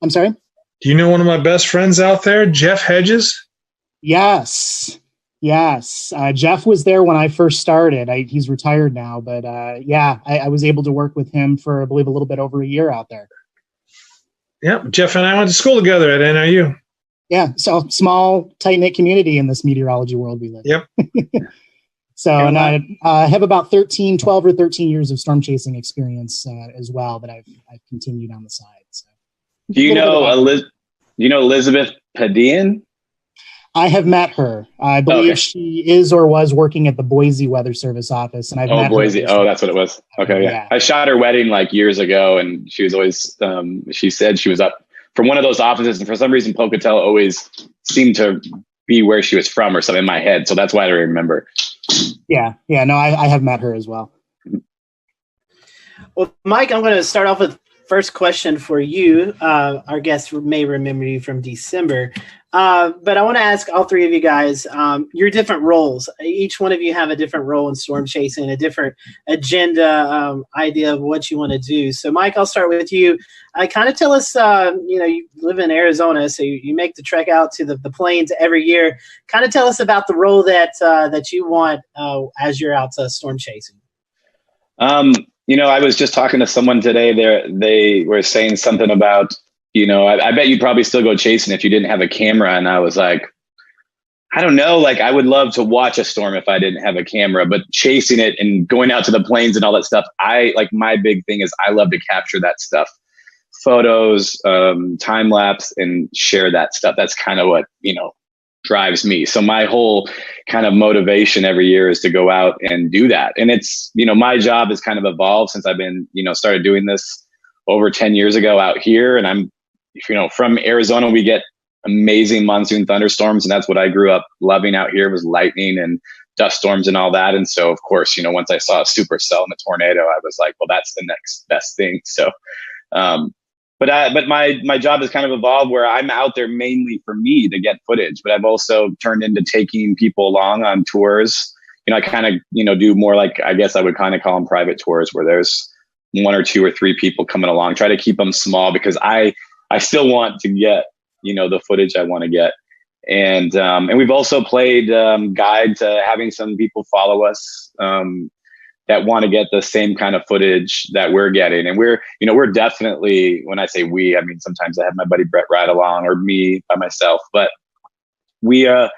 I'm sorry? Do you know one of my best friends out there, Jeff Hedges? Yes. Jeff was there when I first started. He's retired now, but I was able to work with him for, I believe, a little bit over a year out there. Yep, Jeff and I went to school together at NIU. Yeah, so small, tight-knit community in this meteorology world we live in. Yep. So, and I have about 12 or 13 years of storm chasing experience as well that I've continued on the side. So, do you know Elizabeth Padian? I have met her. I believe she is or was working at the Boise Weather Service office, and I've met Boise. her. Oh, that's what it was. Okay, yeah. I shot her wedding like years ago, and she was always. She said she was up from one of those offices, and for some reason, Pocatello always seemed to be where she was from, or something in my head. So that's why I remember. Yeah. No, I have met her as well. Well, Mike, I'm going to start off with first question for you. Our guests may remember you from December. But I want to ask all three of you guys your different roles. Each one of you have a different role in storm chasing, a different agenda, idea of what you want to do. So, Mike, I'll start with you. Kind of tell us, you live in Arizona, so you make the trek out to the plains every year. Kind of tell us about the role that you want as you're out storm chasing. I was just talking to someone today. They were saying something about, I bet you'd probably still go chasing if you didn't have a camera. And I was like, I don't know. Like, I would love to watch a storm if I didn't have a camera, but chasing it and going out to the plains and all that stuff. My big thing is I love to capture that stuff, photos, time lapse, and share that stuff. That's kind of what, drives me. So my whole kind of motivation every year is to go out and do that. And it's, my job has kind of evolved since I've been, started doing this over 10 years ago out here. And I'm, from Arizona, we get amazing monsoon thunderstorms. And that's what I grew up loving out here, was lightning and dust storms and all that. And so, of course, once I saw a supercell and a tornado, I was like, well, that's the next best thing. So, but my job has kind of evolved where I'm out there mainly for me to get footage, but I've also turned into taking people along on tours. I kind of, do more like, I guess I would kind of call them private tours, where there's 1 or 2 or 3 people coming along. Try to keep them small because I still want to get, the footage I want to get. And we've also played guide to having some people follow us that want to get the same kind of footage that we're getting. And we're definitely, when I say we, I mean, sometimes I have my buddy Brett ride along or me by myself, but we kind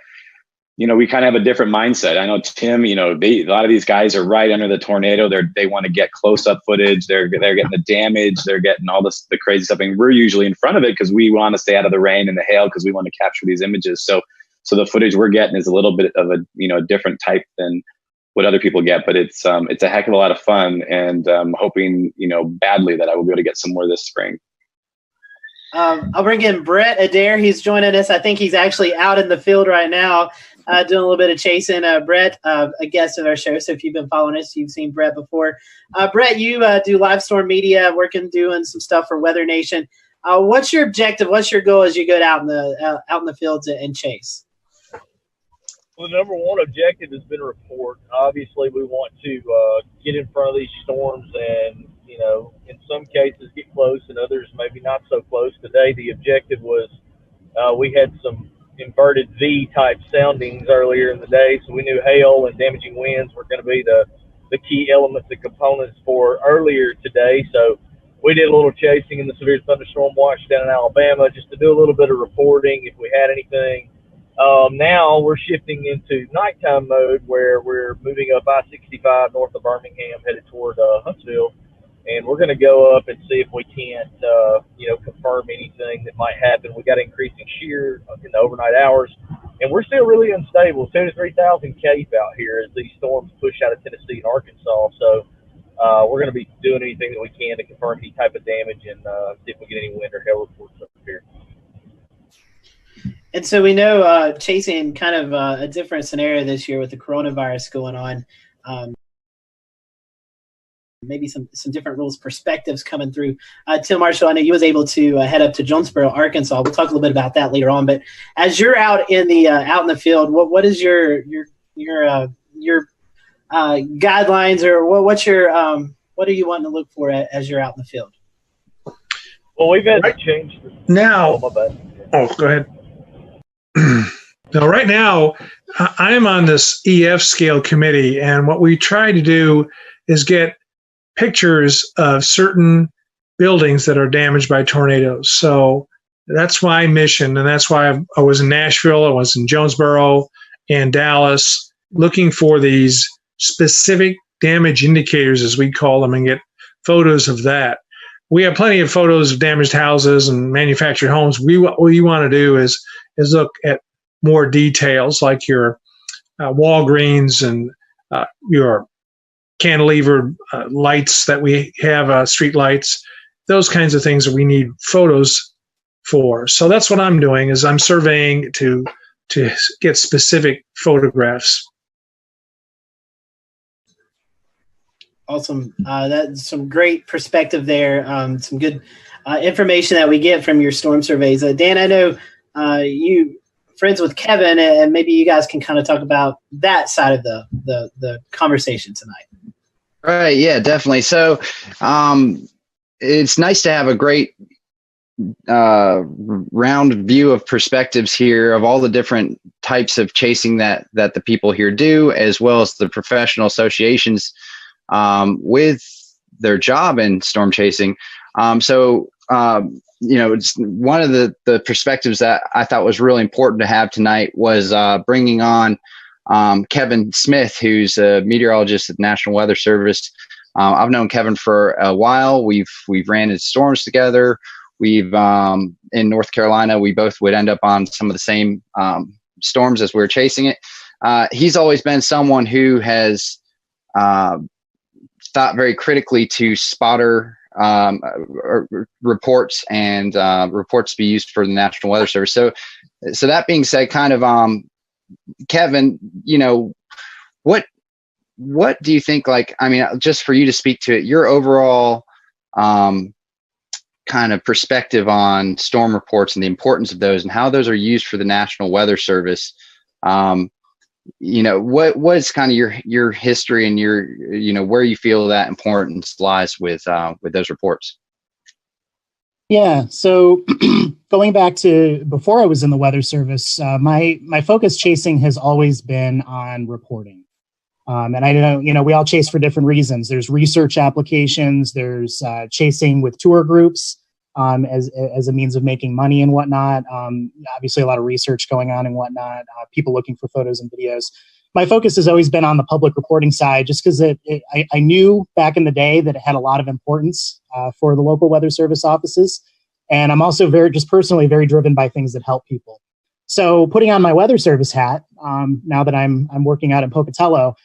of have a different mindset. I know Tim, a lot of these guys are right under the tornado. They want to get close up footage. They're getting the damage. They're getting all the crazy stuff. And we're usually in front of it because we want to stay out of the rain and the hail because we want to capture these images. So the footage we're getting is a little bit of a different type than what other people get, but it's a heck of a lot of fun, and I'm hoping, badly that I will be able to get some more this spring. I'll bring in Brett Adair. He's joining us. I think he's actually out in the field right now, doing a little bit of chasing. Brett, a guest of our show, so if you've been following us, you've seen Brett before. Brett, you do live storm media, doing some stuff for Weather Nation. What's your objective? What's your goal as you go out in the fields and chase? Well, the number one objective has been report. Obviously, we want to get in front of these storms and, in some cases get close and others maybe not so close. Today, the objective was we had some inverted V type soundings earlier in the day, so we knew hail and damaging winds were going to be the key elements and components for earlier today. So we did a little chasing in the severe thunderstorm watch down in Alabama just to do a little bit of reporting if we had anything. Now we're shifting into nighttime mode where we're moving up I-65 north of Birmingham headed toward Huntsville. And we're going to go up and see if we can't, confirm anything that might happen. We got increasing shear in the overnight hours, and we're still really unstable. 2,000 to 3,000 CAPE out here as these storms push out of Tennessee and Arkansas. So we're going to be doing anything that we can to confirm any type of damage and see if we get any wind or hail reports up here. And so we know chasing kind of a different scenario this year with the coronavirus going on. Maybe some different rules, perspectives coming through. Tim Marshall, I know you was able to head up to Jonesboro, Arkansas. We'll talk a little bit about that later on. But as you're out in the field, what is your guidelines, or what are you wanting to look for as you're out in the field? Well, we've had to change now. Oh, my bad. Oh, go ahead. Now, right now, I'm on this EF scale committee, and what we try to do is get pictures of certain buildings that are damaged by tornadoes. So that's my mission, and that's why I was in Nashville, I was in Jonesboro and Dallas, looking for these specific damage indicators, as we call them, and get photos of that. We have plenty of photos of damaged houses and manufactured homes. What we want to do is look at more details, like your Walgreens and your cantilever lights that we have, street lights, those kinds of things that we need photos for. So that's what I'm doing, is I'm surveying to get specific photographs. Awesome. That's some great perspective there. Some good information that we get from your storm surveys. Dan, I know you friends with Kevin, and maybe you guys can kind of talk about that side of the conversation tonight. Right. Yeah, definitely. So it's nice to have a great round view of perspectives here of all the different types of chasing that the people here do, as well as the professional associations with their job in storm chasing. It's one of the perspectives that I thought was really important to have tonight was bringing on Kevin Smith, who's a meteorologist at the National Weather Service. I've known Kevin for a while. We've ran in storms together. We've in North Carolina, we both would end up on some of the same storms as we were chasing it. He's always been someone who has thought very critically to spotter reports and reports to be used for the National Weather Service. So that being said, kind of Kevin, what do you think, just for you to speak to it, your overall kind of perspective on storm reports and the importance of those and how those are used for the National Weather Service? What's kind of your history and your, where you feel that importance lies with those reports? Yeah. So going back to before I was in the Weather Service, my focus chasing has always been on reporting. And I know, we all chase for different reasons. There's research applications, there's chasing with tour groups as a means of making money and whatnot. Obviously a lot of research going on and whatnot, people looking for photos and videos. My focus has always been on the public reporting side, just because I knew back in the day that it had a lot of importance for the local Weather Service offices. And I'm also personally very driven by things that help people. So putting on my Weather Service hat, now that I'm working out in Pocatello,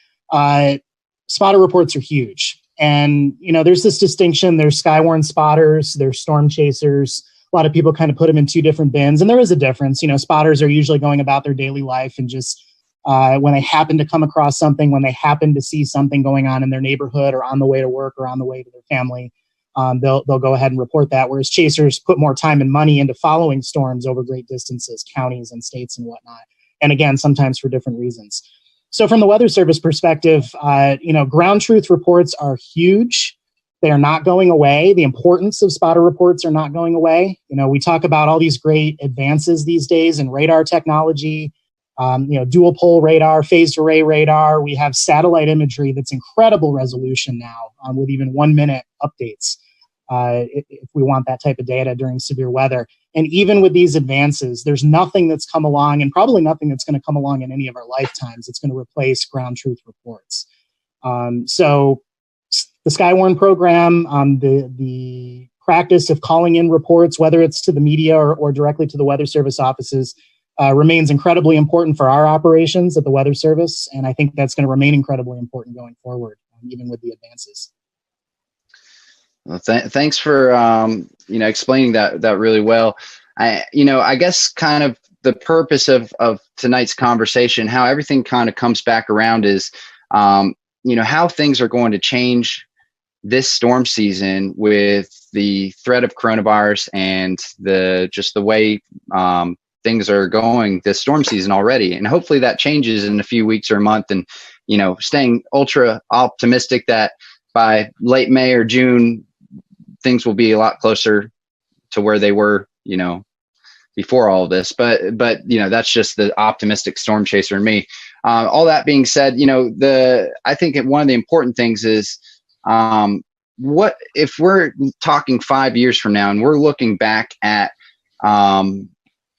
spotter reports are huge. And, there's this distinction. There's skywarn spotters, there's storm chasers. A lot of people kind of put them in two different bins. And there is a difference. Spotters are usually going about their daily life and just when they happen to come across something, when they happen to see something going on in their neighborhood or on the way to work or on the way to their family, they'll go ahead and report that. Whereas chasers put more time and money into following storms over great distances, counties and states and whatnot. And again, sometimes for different reasons. So from the Weather Service perspective, ground truth reports are huge. They are not going away. The importance of spotter reports are not going away. We talk about all these great advances these days in radar technology, dual pole radar, phased array radar. We have satellite imagery that's incredible resolution now with even 1 minute updates if we want that type of data during severe weather. And even with these advances, there's nothing that's come along, and probably nothing that's going to come along in any of our lifetimes, that's going to replace ground truth reports. So the Skywarn program, the practice of calling in reports, whether it's to the media or directly to the Weather Service offices, remains incredibly important for our operations at the Weather Service. And I think that's going to remain incredibly important going forward, even with the advances. Well, thanks for explaining that really well. I guess kind of the purpose of tonight's conversation, how everything kind of comes back around, is how things are going to change this storm season with the threat of coronavirus and the way things are going this storm season already. And hopefully that changes in a few weeks or a month, and staying ultra optimistic that by late May or June things will be a lot closer to where they were before all of this. But that's just the optimistic storm chaser in me. All that being said, I think one of the important things is what if we're talking 5 years from now and we're looking back at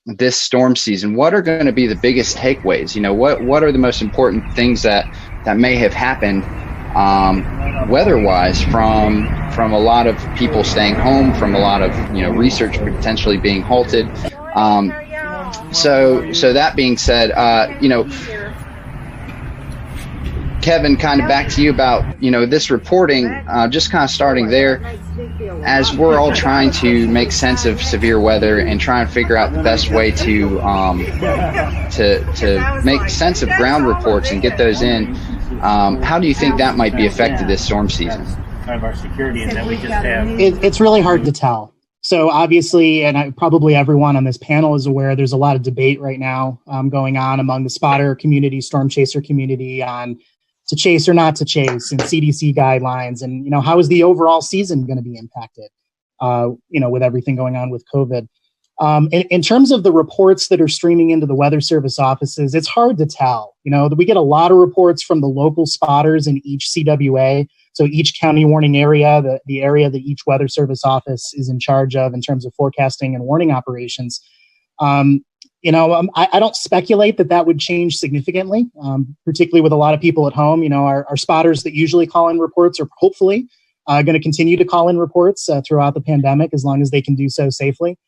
this storm season, what are going to be the biggest takeaways? What are the most important things that may have happened weather-wise from a lot of people staying home, from a lot of research potentially being halted. So that being said, Kevin, kind of back to you about this reporting, just kind of starting there, as we're all trying to make sense of severe weather and try and figure out the best way to make sense of ground reports and get those in. How do you think that might be affected this storm season? Kind of our security, and that we just have. It's really hard to tell. So obviously, and probably everyone on this panel is aware, there's a lot of debate right now going on among the spotter community, storm chaser community on to chase or not to chase, and CDC guidelines, and how is the overall season going to be impacted? With everything going on with COVID. In terms of the reports that are streaming into the Weather Service offices, it's hard to tell. We get a lot of reports from the local spotters in each CWA, so each county warning area, the area that each Weather Service office is in charge of in terms of forecasting and warning operations. I don't speculate that would change significantly, particularly with a lot of people at home. Our spotters that usually call in reports are hopefully going to continue to call in reports throughout the pandemic as long as they can do so safely.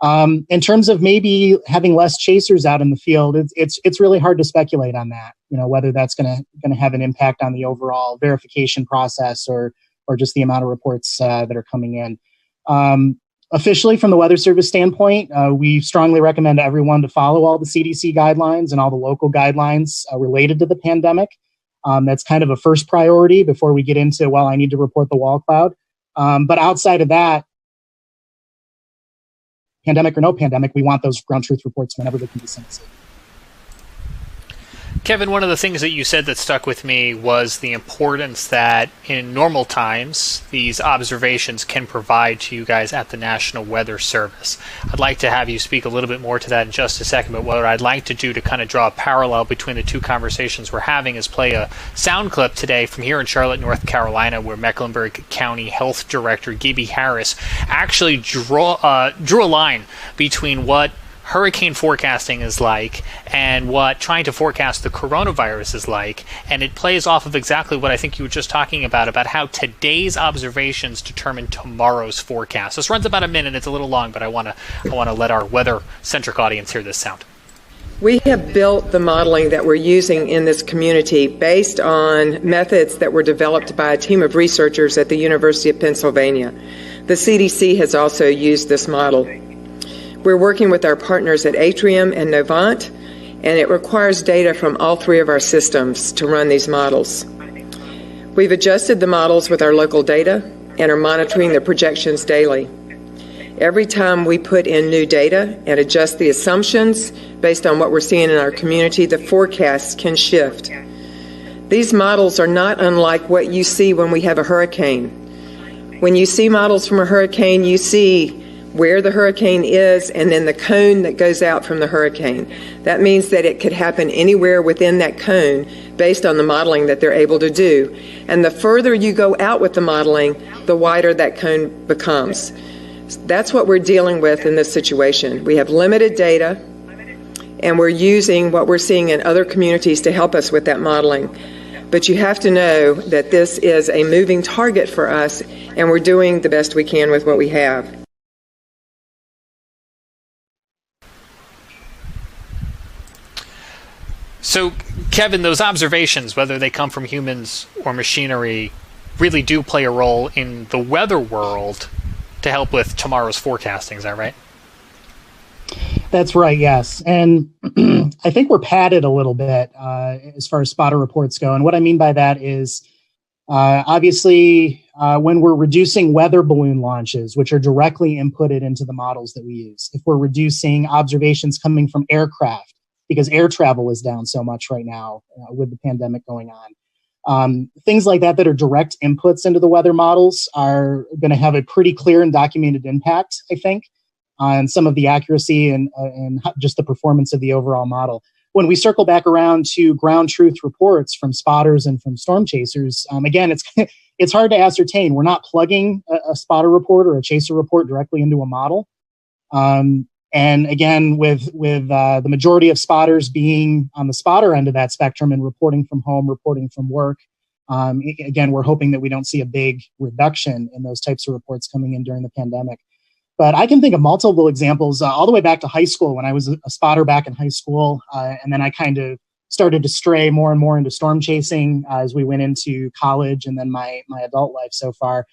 In terms of maybe having less chasers out in the field, it's really hard to speculate on that. Whether that's going to have an impact on the overall verification process or just the amount of reports that are coming in. Officially, from the Weather Service standpoint, we strongly recommend everyone to follow all the CDC guidelines and all the local guidelines related to the pandemic. That's kind of a first priority before we get into, I need to report the wall cloud. But outside of that, pandemic or no pandemic, we want those ground truth reports whenever they can be sent. Kevin, one of the things that you said that stuck with me was the importance that in normal times these observations can provide to you guys at the National Weather Service. I'd like to have you speak a little bit more to that in just a second, but what I'd like to do to kind of draw a parallel between the two conversations we're having is play a sound clip today from here in Charlotte, North Carolina, where Mecklenburg County Health Director Gibby Harris actually drew a line between what hurricane forecasting is like and what trying to forecast the coronavirus is like, and it plays off of exactly what I think you were just talking about how today's observations determine tomorrow's forecast. This runs about a minute. It's a little long, but I want to let our weather-centric audience hear this sound. We have built the modeling that we're using in this community based on methods that were developed by a team of researchers at the University of Pennsylvania. The CDC has also used this model. We're working with our partners at Atrium and Novant, and it requires data from all three of our systems to run these models. We've adjusted the models with our local data and are monitoring the projections daily. Every time we put in new data and adjust the assumptions based on what we're seeing in our community, the forecasts can shift. These models are not unlike what you see when we have a hurricane. When you see models from a hurricane, you see where the hurricane is and then the cone that goes out from the hurricane. That means that it could happen anywhere within that cone based on the modeling that they're able to do. And the further you go out with the modeling, the wider that cone becomes. That's what we're dealing with in this situation. We have limited data, and we're using what we're seeing in other communities to help us with that modeling. But you have to know that this is a moving target for us, and we're doing the best we can with what we have. So, Kevin, those observations, whether they come from humans or machinery, really do play a role in the weather world to help with tomorrow's forecasting. Is that right? That's right, yes. And I think we're padded a little bit as far as spotter reports go. And what I mean by that is, obviously, when we're reducing weather balloon launches, which are directly inputted into the models that we use, if we're reducing observations coming from aircraft, because air travel is down so much right now with the pandemic going on. Things like that are direct inputs into the weather models are going to have a pretty clear and documented impact, I think, on some of the accuracy and just the performance of the overall model. When we circle back around to ground truth reports from spotters and from storm chasers, again, it's hard to ascertain. We're not plugging a spotter report or a chaser report directly into a model. And again, with the majority of spotters being on the spotter end of that spectrum and reporting from home, reporting from work, again, we're hoping that we don't see a big reduction in those types of reports coming in during the pandemic. But I can think of multiple examples all the way back to high school when I was a spotter back in high school. And then I kind of started to stray more and more into storm chasing as we went into college and then my adult life so far.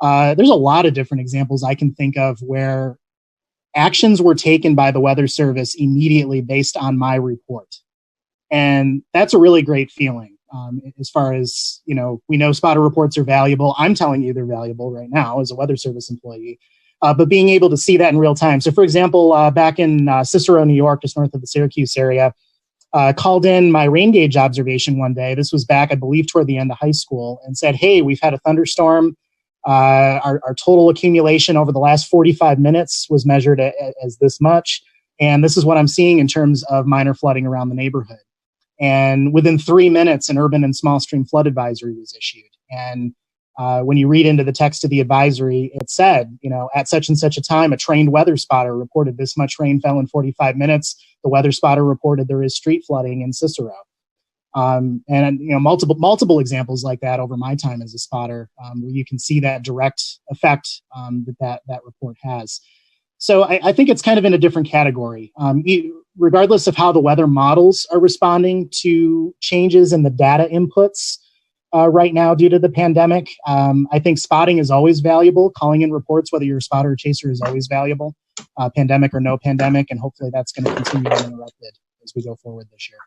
There's a lot of different examples I can think of where actions were taken by the Weather Service immediately based on my report. And that's a really great feeling. As far as, we know spotter reports are valuable. I'm telling you they're valuable right now as a Weather Service employee. But being able to see that in real time. So for example, back in Cicero, New York, just north of the Syracuse area, called in my rain gauge observation one day. This was back, I believe, toward the end of high school, and said, hey, we've had a thunderstorm. Our total accumulation over the last 45 minutes was measured as this much. And this is what I'm seeing in terms of minor flooding around the neighborhood. And within 3 minutes, an urban and small stream flood advisory was issued. And when you read into the text of the advisory, it said, at such and such a time, a trained weather spotter reported this much rain fell in 45 minutes. The weather spotter reported there is street flooding in Cicero. And multiple examples like that over my time as a spotter, where you can see that direct effect that report has. So I think it's kind of in a different category. Regardless of how the weather models are responding to changes in the data inputs right now due to the pandemic, I think spotting is always valuable. Calling in reports, whether you're a spotter or chaser, is always valuable, pandemic or no pandemic, and hopefully that's going to continue uninterrupted as we go forward this year.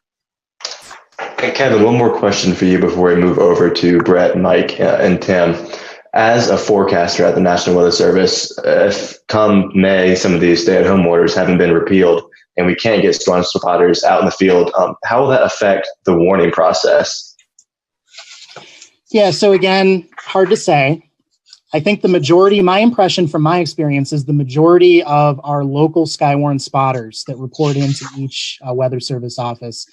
Hey, Kevin, one more question for you before we move over to Brett, Mike, and Tim. As a forecaster at the National Weather Service, if come May, some of these stay-at-home orders haven't been repealed and we can't get storm spotters out in the field, how will that affect the warning process? Yeah, so again, hard to say. I think the majority, my impression from my experience is the majority of our local Skywarn spotters that report into each Weather Service office,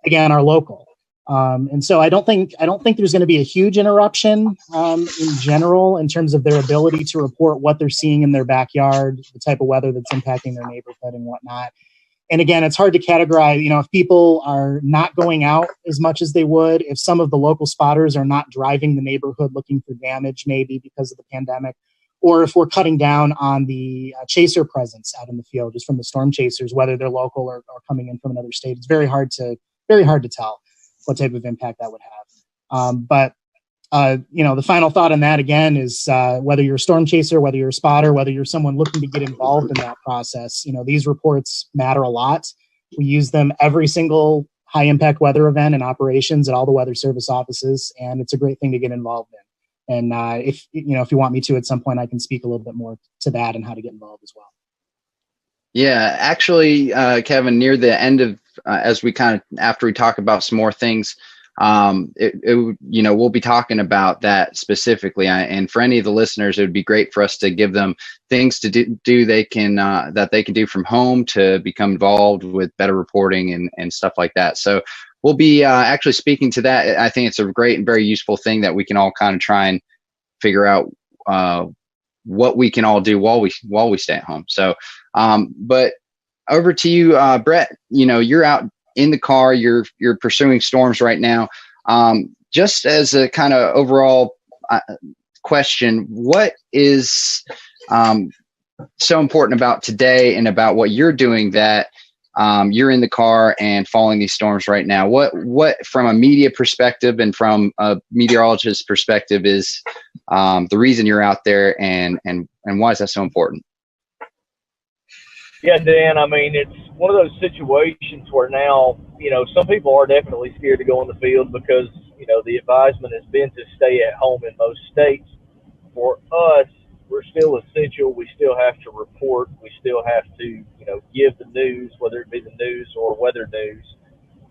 again, are local. And so I don't think there's going to be a huge interruption in general in terms of their ability to report what they're seeing in their backyard, the type of weather that's impacting their neighborhood and whatnot. And again, it's hard to categorize, if people are not going out as much as they would, if some of the local spotters are not driving the neighborhood looking for damage, maybe because of the pandemic, or if we're cutting down on the chaser presence out in the field, just from the storm chasers, whether they're local or coming in from another state. It's very hard to tell what type of impact that would have. But the final thought on that, again, is whether you're a storm chaser, whether you're a spotter, whether you're someone looking to get involved in that process, these reports matter a lot. We use them every single high impact weather event and operations at all the Weather Service offices, and it's a great thing to get involved in. And if you want me to at some point, I can speak a little bit more to that and how to get involved as well. Yeah, actually, Kevin, near the end of as we after we talk about some more things, we'll be talking about that specifically. And for any of the listeners, it would be great for us to give them things to do they can that they can do from home to become involved with better reporting and stuff like that. So we'll be actually speaking to that. I think it's a great and very useful thing that we can all kind of try and figure out what we can all do while we stay at home. So, but over to you, Brett. You're out in the car. You're pursuing storms right now. Just as a kind of overall question, what is so important about today and about what you're doing that you're in the car and following these storms right now? What from a media perspective and from a meteorologist's perspective is the reason you're out there, and why is that so important? Yeah, Dan, I mean, it's one of those situations where now, some people are definitely scared to go in the field because, the advisement has been to stay at home in most states. For us, we're still essential. We still have to report. We still have to, give the news, whether it be the news or weather news.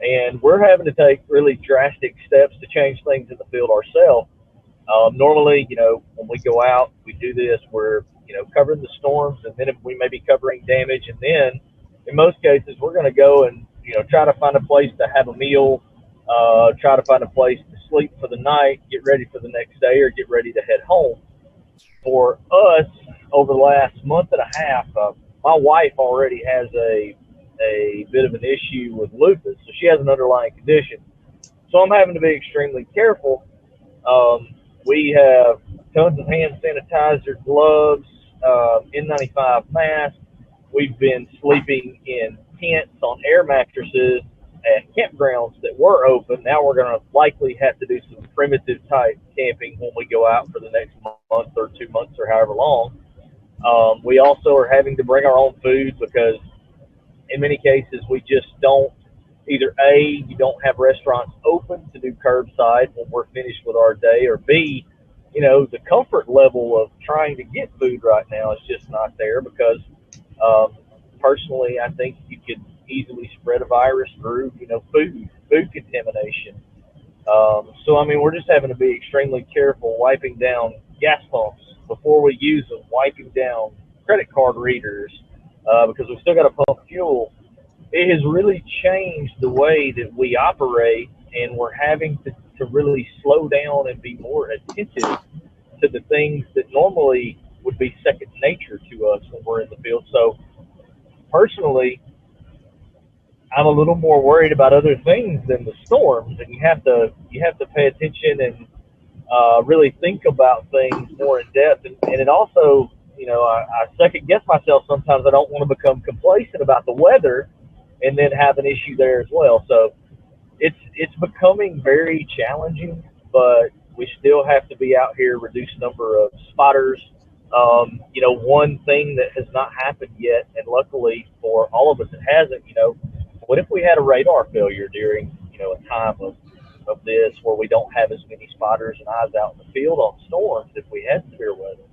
And we're having to take really drastic steps to change things in the field ourselves. Normally, when we go out, we do this. We're, covering the storms, and then we may be covering damage. And then in most cases, we're going to go and, try to find a place to have a meal, try to find a place to sleep for the night, get ready for the next day, or get ready to head home. For us, over the last month and a half, my wife already has a bit of an issue with lupus, so she has an underlying condition. So I'm having to be extremely careful. We have tons of hand sanitizer, gloves, N95 masks. We've been sleeping in tents on air mattresses at campgrounds that were open. Now we're going to likely have to do some primitive type camping when we go out for the next month or 2 months or however long. We also are having to bring our own food because in many cases we just don't, either A, you don't have restaurants open to do curbside when we're finished with our day, or B, the comfort level of trying to get food right now is just not there because personally I think you could easily spread a virus through, food contamination. So, I mean, we're just having to be extremely careful wiping down gas pumps before we use them, wiping down credit card readers because we've still got to pump fuel. It has really changed the way that we operate, and we're having to really slow down and be more attentive to the things that normally would be second nature to us when we're in the field. So, personally, I'm a little more worried about other things than the storms, and you have to pay attention and really think about things more in depth. And it also, I second guess myself sometimes. I don't want to become complacent about the weather and then have an issue there as well. So it's becoming very challenging, but we still have to be out here, reduce number of spotters. One thing that has not happened yet, and luckily for all of us it hasn't, what if we had a radar failure during, a time of this where we don't have as many spotters and eyes out in the field on storms if we had severe weather?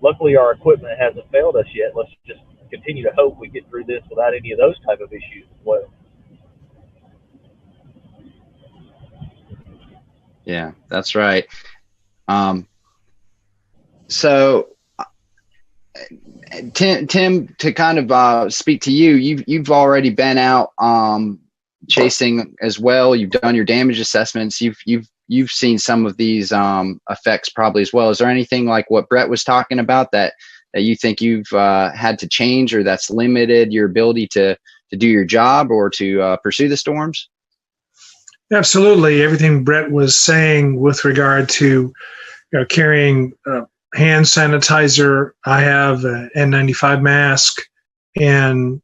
Luckily our equipment hasn't failed us yet. Let's just continue to hope we get through this without any of those type of issues as well. Yeah, that's right. So Tim, to kind of speak to you, you've already been out chasing as well. You've done your damage assessments. You've seen some of these effects probably as well. Is there anything like what Brett was talking about that you think you've had to change, or that's limited your ability to do your job or to pursue the storms? Absolutely. Everything Brett was saying with regard to carrying hand sanitizer. I have an N95 mask and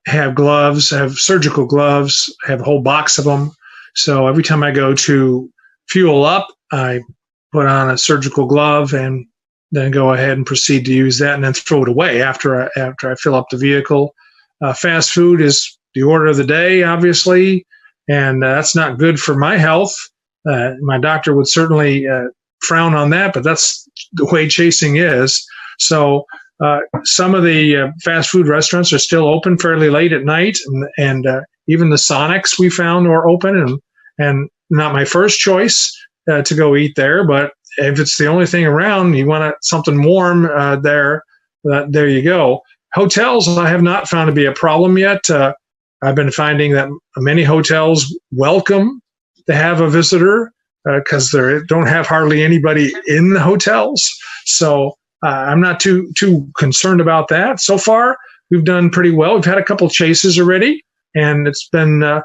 have gloves, I have surgical gloves, I have a whole box of them. So every time I go to fuel up, I put on a surgical glove and then go ahead and proceed to use that and then throw it away after I fill up the vehicle. Fast food is the order of the day, obviously, and that's not good for my health. My doctor would certainly frown on that, but that's the way chasing is. So some of the fast food restaurants are still open fairly late at night, and even the Sonics we found are open, and not my first choice to go eat there, but if it's the only thing around, you want something warm there you go. Hotels, I have not found to be a problem yet. I've been finding that many hotels welcome to have a visitor because they don't have hardly anybody in the hotels. So I'm not too concerned about that. So far, we've done pretty well. We've had a couple chases already, and it's been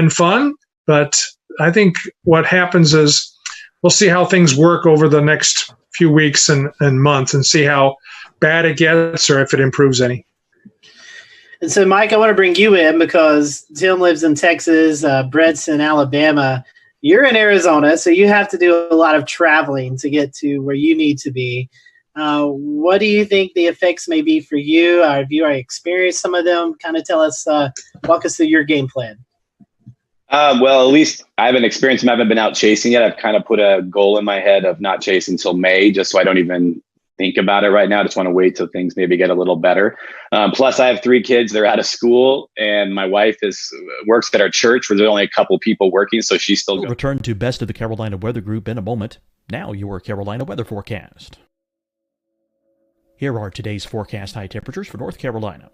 fun. But I think what happens is we'll see how things work over the next few weeks and months, and see how bad it gets or if it improves any. And so, Mike, I want to bring you in because Tim lives in Texas, Brett's in Alabama. You're in Arizona, so you have to do a lot of traveling to get to where you need to be. What do you think the effects may be for you? Have you already experienced some of them? Kind of tell us, walk us through your game plan. Well, at least I haven't experienced them. I haven't been out chasing yet. I've kind of put a goal in my head of not chasing until May, just so I don't even think about it right now. I just want to wait till things maybe get a little better. Plus, I have 3 kids. They're out of school, and my wife works at our church where there's only a couple people working, so she's still. We'll return to Best of the Carolina Weather Group in a moment. Now your Carolina weather forecast. Here are today's forecast high temperatures for North Carolina.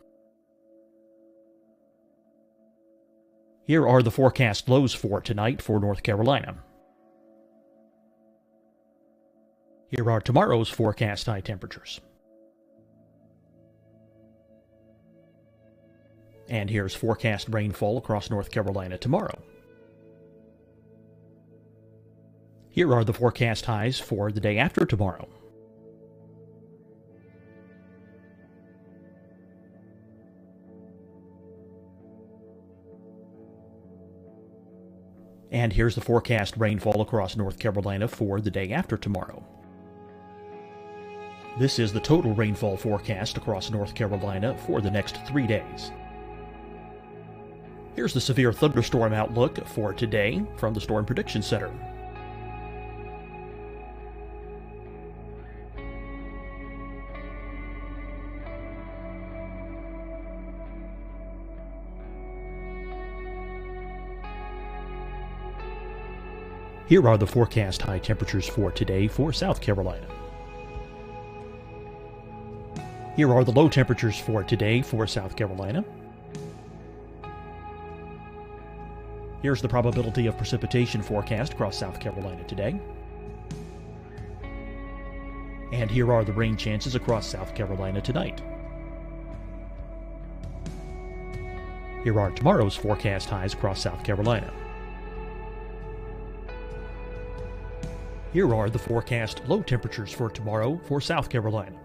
Here are the forecast lows for tonight for North Carolina. Here are tomorrow's forecast high temperatures. And here's forecast rainfall across North Carolina tomorrow. Here are the forecast highs for the day after tomorrow. And here's the forecast rainfall across North Carolina for the day after tomorrow. This is the total rainfall forecast across North Carolina for the next 3 days. Here's the severe thunderstorm outlook for today from the Storm Prediction Center. Here are the forecast high temperatures for today for South Carolina. Here are the low temperatures for today for South Carolina. Here's the probability of precipitation forecast across South Carolina today. And here are the rain chances across South Carolina tonight. Here are tomorrow's forecast highs across South Carolina. Here are the forecast low temperatures for tomorrow for South Carolina.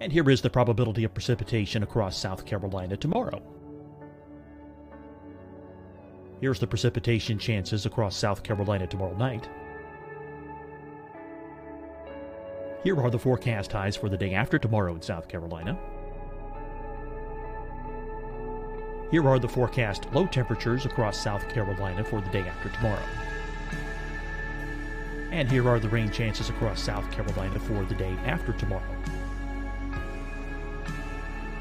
And here is the probability of precipitation across South Carolina tomorrow. Here's the precipitation chances across South Carolina tomorrow night. Here are the forecast highs for the day after tomorrow in South Carolina. Here are the forecast low temperatures across South Carolina for the day after tomorrow. And here are the rain chances across South Carolina for the day after tomorrow.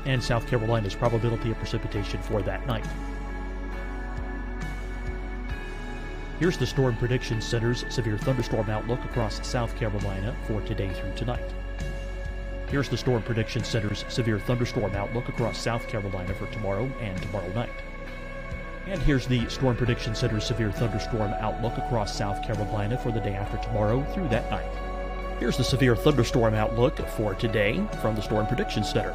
And South Carolina's probability of precipitation for that night. Here's the Storm Prediction Center's severe thunderstorm outlook across South Carolina for today through tonight. Here's the Storm Prediction Center's severe thunderstorm outlook across South Carolina for tomorrow and tomorrow night. And here's the Storm Prediction Center's severe thunderstorm outlook across South Carolina for the day after tomorrow through that night. Here's the severe thunderstorm outlook for today from the Storm Prediction Center.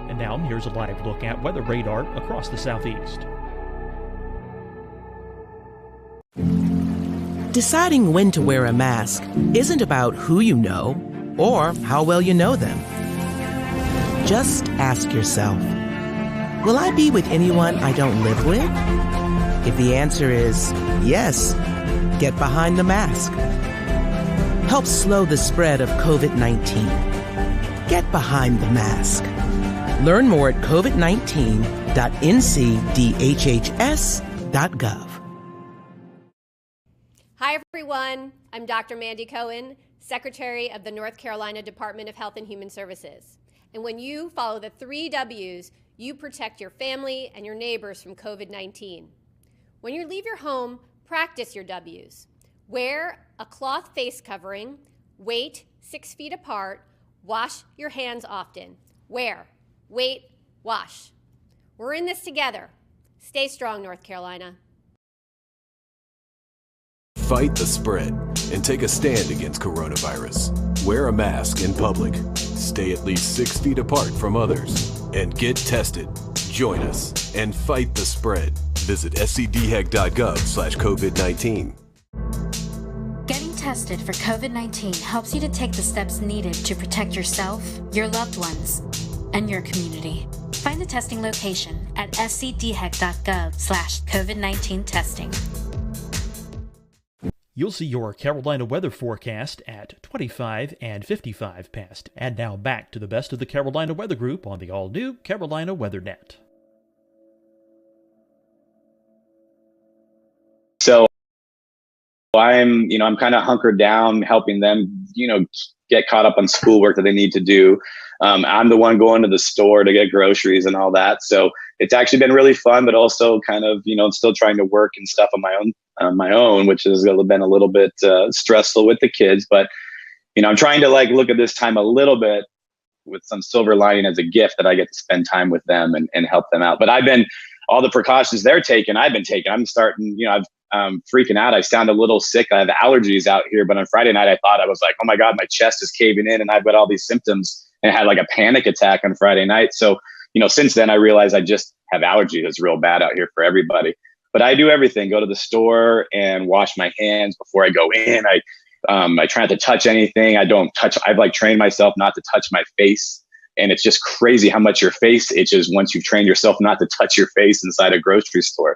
And now here's a live look at weather radar across the southeast. Deciding when to wear a mask isn't about who you know or how well you know them. Just ask yourself, will I be with anyone I don't live with? If the answer is yes, get behind the mask. help slow the spread of COVID-19. Get behind the mask. Learn more at covid19.ncdhhs.gov. Hi, everyone. I'm Dr. Mandy Cohen, Secretary of the North Carolina Department of Health and Human Services. And when you follow the 3 W's, you protect your family and your neighbors from COVID-19. When you leave your home, practice your W's. Wear a cloth face covering, wait 6 feet apart, wash your hands often. Wear, wait, wash. We're in this together. Stay strong, North Carolina. Fight the spread and take a stand against coronavirus. Wear a mask in public. Stay at least 6 feet apart from others. And get tested. Join us and fight the spread. Visit scdhec.gov/COVID-19. Getting tested for COVID-19 helps you to take the steps needed to protect yourself, your loved ones, and your community. Find the testing location at scdhec.gov/COVID-19 testing. You'll see your Carolina weather forecast at 25 and 55 past. And now back to the best of the Carolina Weather Group on the all-new Carolina WeatherNet. So I'm kind of hunkered down, helping them, get caught up on schoolwork that they need to do. I'm the one going to the store to get groceries and all that. So it's actually been really fun, but also kind of, still trying to work and stuff on my own, which has been a little bit stressful with the kids. But, I'm trying to look at this time a little bit with some silver lining as a gift that I get to spend time with them and help them out. But all the precautions they're taking, I've been taking. I'm starting, I'm freaking out. I sound a little sick. I have allergies out here. But on Friday night, I thought I was like, oh my God, my chest is caving in and I've got all these symptoms, and I had a panic attack on Friday night. So, since then I realized I just have allergies. It's real bad out here for everybody. But I do everything, go to the store and wash my hands before I go in. I try not to touch anything. I've trained myself not to touch my face. And it's just crazy how much your face itches once you've trained yourself not to touch your face inside a grocery store.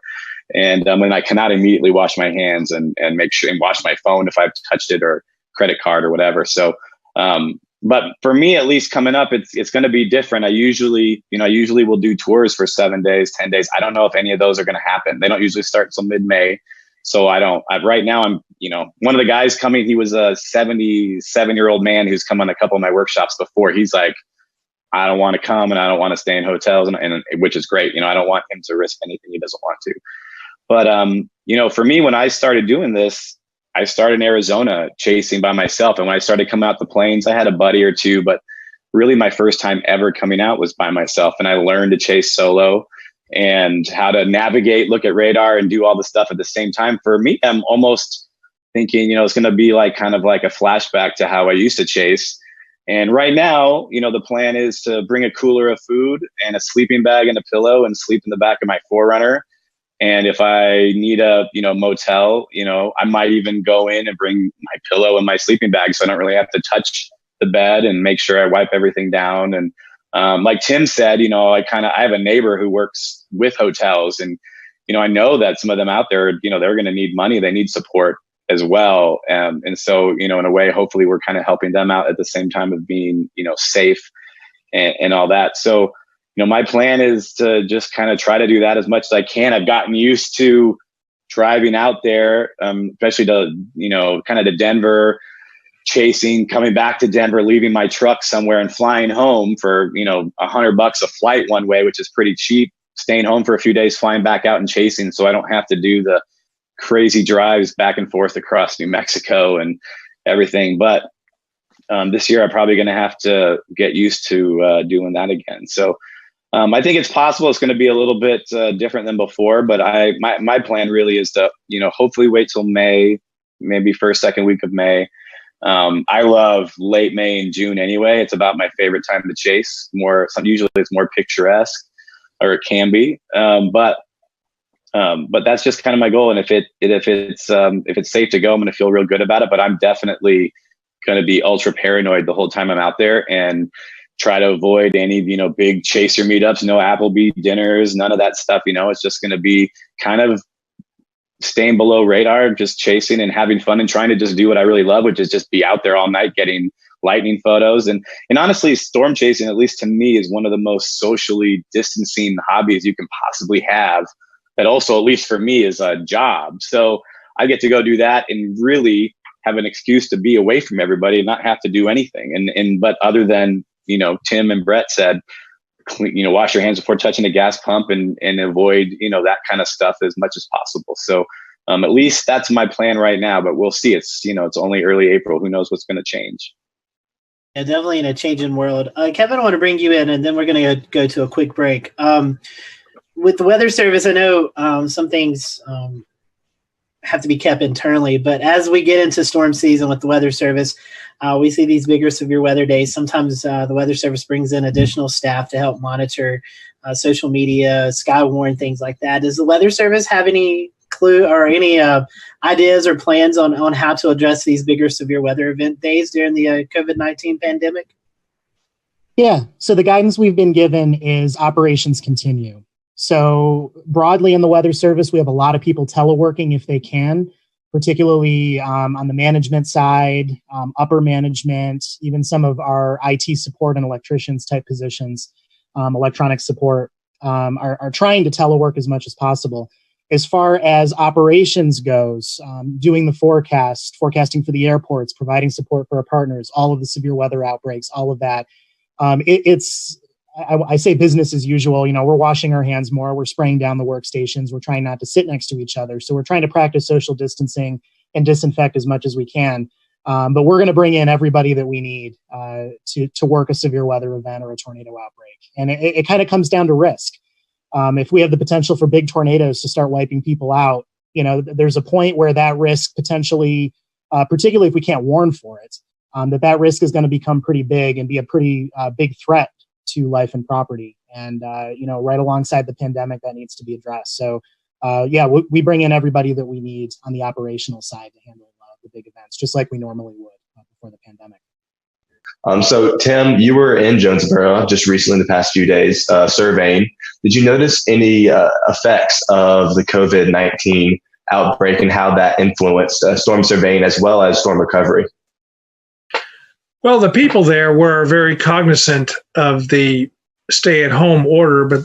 And when I cannot immediately wash my hands and make sure and wash my phone if I've touched it, or credit card or whatever. So, but for me, at least coming up, it's going to be different. I usually will do tours for 7 days, 10 days. I don't know if any of those are going to happen. They don't usually start until mid-May. So right now I'm, one of the guys coming, he was a 77-year-old man who's come on a couple of my workshops before. He's like, I don't want to come and I don't want to stay in hotels, and which is great. I don't want him to risk anything he doesn't want to. But, for me, when I started doing this, I started in Arizona chasing by myself. And when I started coming out the plains, I had a buddy or two, but really my first time ever coming out was by myself. And I learned to chase solo and how to navigate, look at radar, and do all the stuff at the same time. For me, I'm almost thinking, it's going to be kind of like a flashback to how I used to chase. And right now, the plan is to bring a cooler of food and a sleeping bag and a pillow and sleep in the back of my 4Runner. And if I need a, motel, I might even go in and bring my pillow and my sleeping bag, so I don't really have to touch the bed, and make sure I wipe everything down. And like Tim said, I have a neighbor who works with hotels, and, I know that some of them out there, they're going to need money. They need support as well. And so, in a way, hopefully we're kind of helping them out at the same time of being, safe and all that. So, my plan is to just kind of try to do that as much as I can. I've gotten used to driving out there, especially to, kind of to Denver, chasing, coming back to Denver, leaving my truck somewhere and flying home for, $100 a flight one way, which is pretty cheap, staying home for a few days, flying back out and chasing. So I don't have to do the crazy drives back and forth across New Mexico and everything. But this year I'm probably going to have to get used to doing that again. So I think it's possible it's going to be a little bit different than before, but my plan really is to, hopefully wait till May, maybe first, second week of May. I love late May and June anyway. It's about my favorite time to chase. Usually it's more picturesque, or it can be. But that's just kind of my goal. And if it's safe to go, I'm going to feel real good about it. But I'm definitely going to be ultra paranoid the whole time I'm out there, and try to avoid any, big chaser meetups, no Applebee dinners, none of that stuff. It's just going to be kind of staying below radar, just chasing and having fun and trying to just do what I really love, which is just be out there all night getting lightning photos. And honestly, storm chasing, at least to me, is one of the most socially distancing hobbies you can possibly have. That also, at least for me, is a job. So I get to go do that and really have an excuse to be away from everybody and not have to do anything. But other than, Tim and Brett said, wash your hands before touching a gas pump and avoid, that kind of stuff as much as possible. So at least that's my plan right now, but we'll see. It's, it's only early April. Who knows what's going to change? Yeah, definitely in a changing world. Kevin, I want to bring you in, and then we're going to go to a quick break. With the Weather Service, I know some things have to be kept internally, but as we get into storm season with the Weather Service, we see these bigger severe weather days. Sometimes the Weather Service brings in additional staff to help monitor social media, Skywarn, things like that. Does the Weather Service have any clue or any ideas or plans on how to address these bigger severe weather event days during the COVID-19 pandemic? Yeah, so the guidance we've been given is operations continue. So broadly in the Weather Service, we have a lot of people teleworking if they can, particularly on the management side, upper management, even some of our IT support and electricians type positions, electronic support, are trying to telework as much as possible. As far as operations goes, doing the forecasting for the airports, providing support for our partners, all of the severe weather outbreaks, all of that. I say business as usual. We're washing our hands more. We're spraying down the workstations. We're trying not to sit next to each other. So we're trying to practice social distancing and disinfect as much as we can. But we're going to bring in everybody that we need to work a severe weather event or a tornado outbreak. And it kind of comes down to risk. If we have the potential for big tornadoes to start wiping people out, there's a point where that risk potentially, particularly if we can't warn for it, that risk is going to become pretty big and be a pretty big threat to life and property. And, right alongside the pandemic, that needs to be addressed. So, we bring in everybody that we need on the operational side to handle the big events, just like we normally would before the pandemic. So, Tim, you were in Jonesboro just recently in the past few days surveying. Did you notice any effects of the COVID-19 outbreak and how that influenced storm surveying as well as storm recovery? Well, the people there were very cognizant of the stay-at-home order, but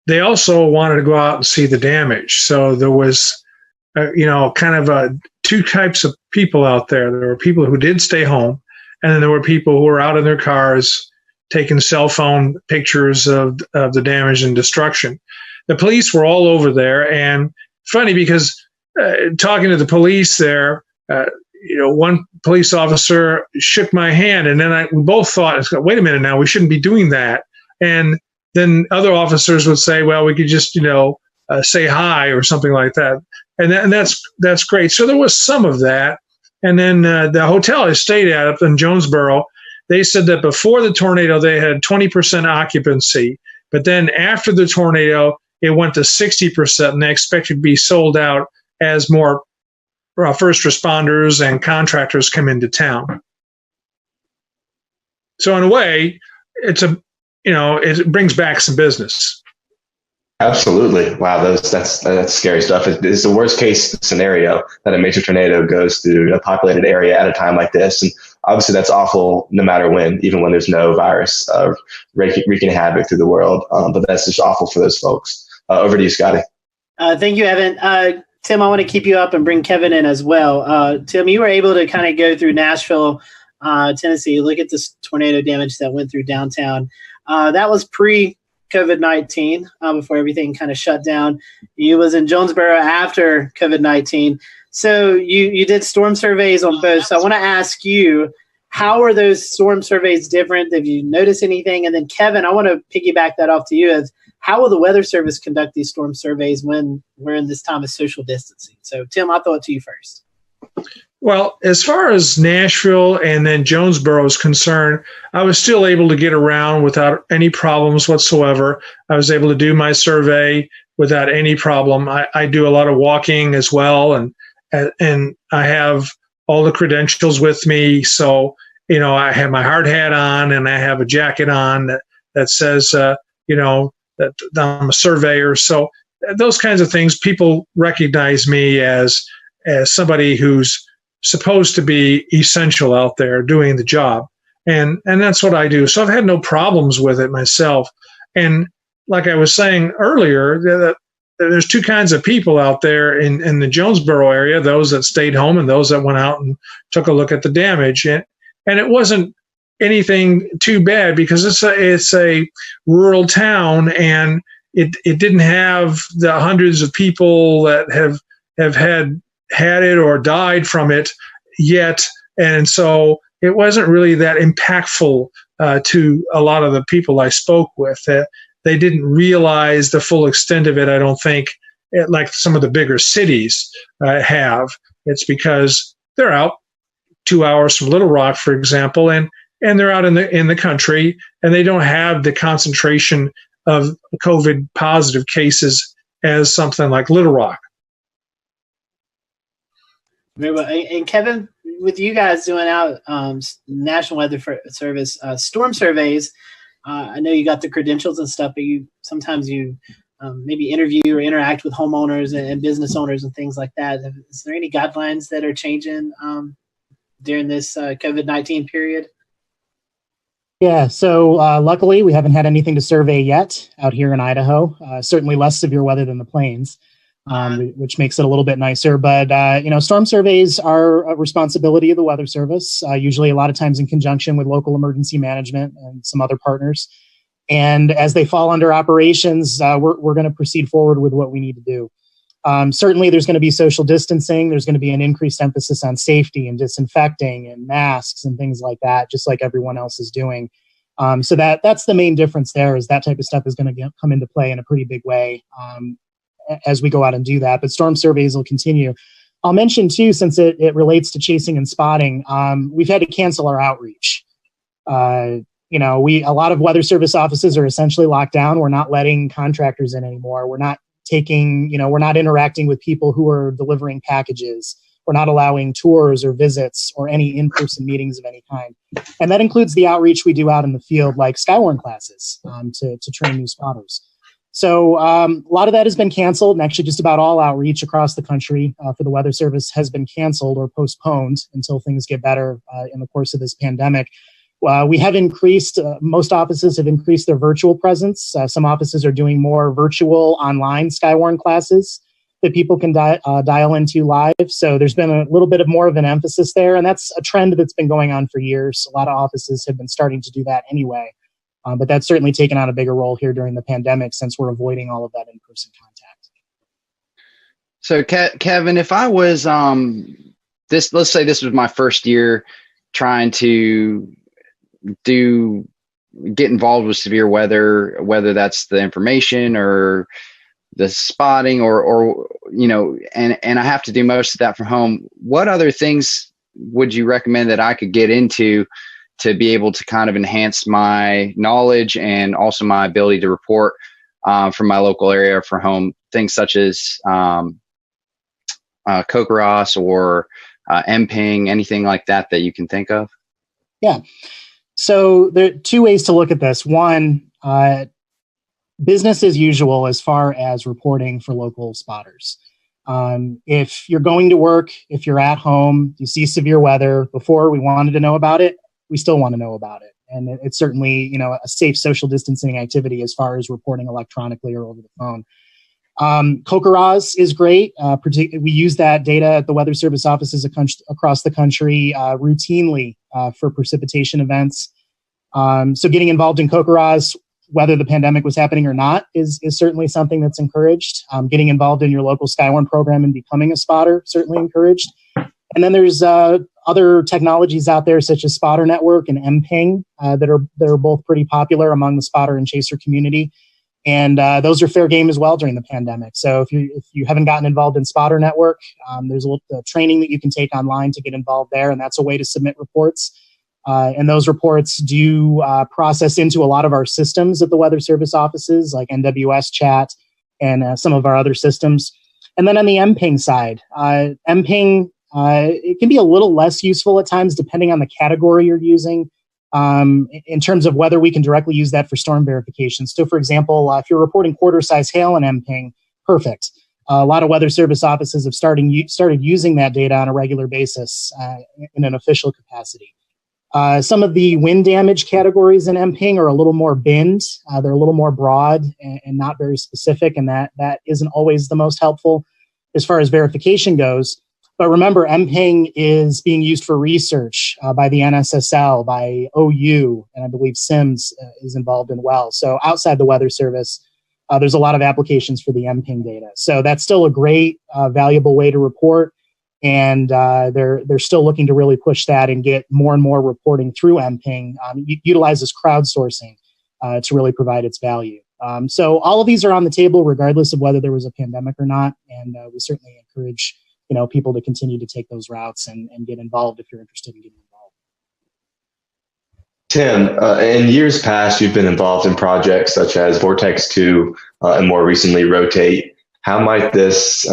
they also wanted to go out and see the damage. So there was, two types of people out there. There were people who did stay home, and then there were people who were out in their cars taking cell phone pictures of the damage and destruction. The police were all over there, and funny because talking to the police there, one police officer shook my hand, and then we both thought, wait a minute now, we shouldn't be doing that. And then other officers would say, well, we could just, say hi or something like that. And that's great. So there was some of that. And then the hotel I stayed at up in Jonesboro, they said that before the tornado, they had 20% occupancy. But then after the tornado, it went to 60%, and they expected to be sold out as more first responders and contractors come into town. So in a way, it brings back some business. Absolutely. Wow, that's scary stuff. It's the worst case scenario that a major tornado goes through a populated area at a time like this. And obviously that's awful no matter when, even when there's no virus wreaking havoc through the world. But that's just awful for those folks. Over to you, Scotty. Thank you, Evan. Tim, I want to keep you up and bring Kevin in as well. Tim, you were able to kind of go through Nashville, Tennessee, look at this tornado damage that went through downtown. That was pre-COVID-19, before everything kind of shut down. You was in Jonesboro after COVID-19. So you did storm surveys on both. So I want to ask you, how are those storm surveys different? Have you noticed anything? And then Kevin, I want to piggyback that off to you as how will the Weather Service conduct these storm surveys when we're in this time of social distancing? So, Tim, I'll throw it to you first. Well, as far as Nashville and then Jonesboro is concerned, I was still able to get around without any problems whatsoever. I was able to do my survey without any problem. I do a lot of walking as well, and I have all the credentials with me. So, I have my hard hat on and I have a jacket on that says, that I'm a surveyor. So those kinds of things, people recognize me as somebody who's supposed to be essential out there doing the job. And that's what I do. So I've had no problems with it myself. And like I was saying earlier, there's two kinds of people out there in the Jonesboro area, those that stayed home and those that went out and took a look at the damage. And it wasn't anything too bad because it's a rural town, and it didn't have the hundreds of people that have had it or died from it yet. And so it wasn't really that impactful to a lot of the people I spoke with. They didn't realize the full extent of it, I don't think, like some of the bigger cities have. It's because they're out 2 hours from Little Rock, for example, and they're out in the country, and they don't have the concentration of COVID positive cases as something like Little Rock. Very well. And Kevin, with you guys doing out National Weather Service storm surveys, I know you got the credentials and stuff, but sometimes you maybe interview or interact with homeowners and business owners and things like that. Is there any guidelines that are changing during this COVID-19 period? Yeah, so luckily we haven't had anything to survey yet out here in Idaho. Certainly less severe weather than the plains, which makes it a little bit nicer. But, storm surveys are a responsibility of the Weather Service, usually a lot of times in conjunction with local emergency management and some other partners. And as they fall under operations, we're going to proceed forward with what we need to do. Certainly there's going to be social distancing. There's going to be an increased emphasis on safety and disinfecting and masks and things like that, just like everyone else is doing. So that's the main difference there, is that type of stuff is going to come into play in a pretty big way as we go out and do that. But storm surveys will continue. I'll mention too, since it relates to chasing and spotting, we've had to cancel our outreach. A lot of Weather Service offices are essentially locked down. We're not letting contractors in anymore. We're not interacting with people who are delivering packages. We're not allowing tours or visits or any in-person meetings of any kind. And that includes the outreach we do out in the field, like Skywarn classes to train new spotters. So a lot of that has been canceled, and actually just about all outreach across the country for the Weather Service has been canceled or postponed until things get better in the course of this pandemic. We have increased, most offices have increased their virtual presence. Some offices are doing more virtual online Skywarn classes that people can dial into live. So there's been a little bit of more of an emphasis there. And that's a trend that's been going on for years. A lot of offices have been starting to do that anyway. But that's certainly taken on a bigger role here during the pandemic, since we're avoiding all of that in-person contact. So Kevin, if I was, let's say this was my first year trying to get involved with severe weather, whether that's the information or the spotting or and I have to do most of that from home, what other things would you recommend that I could get into to be able to kind of enhance my knowledge and also my ability to report from my local area for home, things such as CoCoRaHS or MPing, anything like that you can think of? Yeah. So there are two ways to look at this. One, business as usual as far as reporting for local spotters. If you're going to work, if you're at home, you see severe weather, before we wanted to know about it, we still want to know about it. And it's certainly, a safe social distancing activity as far as reporting electronically or over the phone. CoCoRaHS is great. We use that data at the Weather Service offices across the country routinely for precipitation events. So getting involved in CoCoRaHS, whether the pandemic was happening or not, is certainly something that's encouraged. Getting involved in your local Skywarn program and becoming a spotter, certainly encouraged. And then there's other technologies out there such as Spotter Network and MPing that are both pretty popular among the spotter and chaser community. And those are fair game as well during the pandemic. So if you haven't gotten involved in Spotter Network, there's a little training that you can take online to get involved there, and that's a way to submit reports. And those reports do process into a lot of our systems at the Weather Service offices, like NWS Chat and some of our other systems. And then on the MPing side, MPing, it can be a little less useful at times depending on the category you're using. In terms of whether we can directly use that for storm verification. So for example, if you're reporting quarter size hail in MPing, perfect. A lot of Weather Service offices have started using that data on a regular basis in an official capacity. Some of the wind damage categories in MPing are a little more binned. They're a little more broad and not very specific, and that isn't always the most helpful as far as verification goes. But remember, MPing is being used for research by the NSSL, by OU, and I believe SIMS is involved in well. So outside the Weather Service, there's a lot of applications for the MPing data. So that's still a great, valuable way to report. And they're still looking to really push that and get more and more reporting through MPing. Utilizes crowdsourcing to really provide its value. So all of these are on the table, regardless of whether there was a pandemic or not. And we certainly encourage people to continue to take those routes and get involved if you're interested in getting involved. Tim, in years past, you've been involved in projects such as Vortex 2 and more recently Rotate. How might this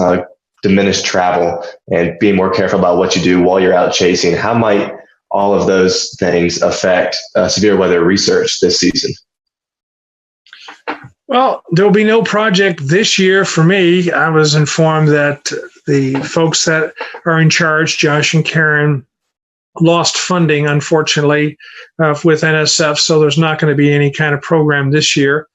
diminish travel and be more careful about what you do while you're out chasing? How might all of those things affect severe weather research this season? Well, there'll be no project this year for me. I was informed that the folks that are in charge, Josh and Karen, lost funding, unfortunately, with NSF, so there's not going to be any kind of program this year.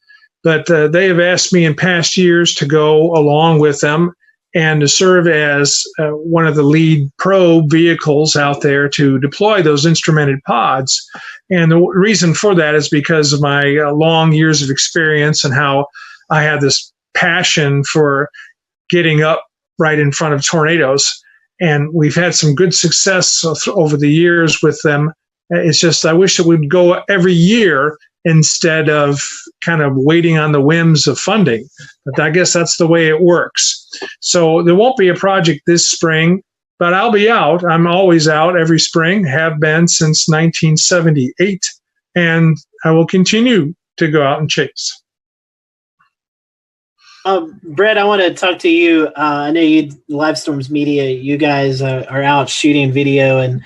But they have asked me in past years to go along with them and to serve as one of the lead probe vehicles out there to deploy those instrumented pods. And the reason for that is because of my long years of experience and how I had this passion for getting up right in front of tornadoes. And we've had some good success over the years with them. It's just I wish it would go every year instead of kind of waiting on the whims of funding. But I guess that's the way it works. So there won't be a project this spring, but I'll be out. I'm always out every spring, have been since 1978, and I will continue to go out and chase. Brett, I want to talk to you. I know you, Live Storms Media, you guys are out shooting video and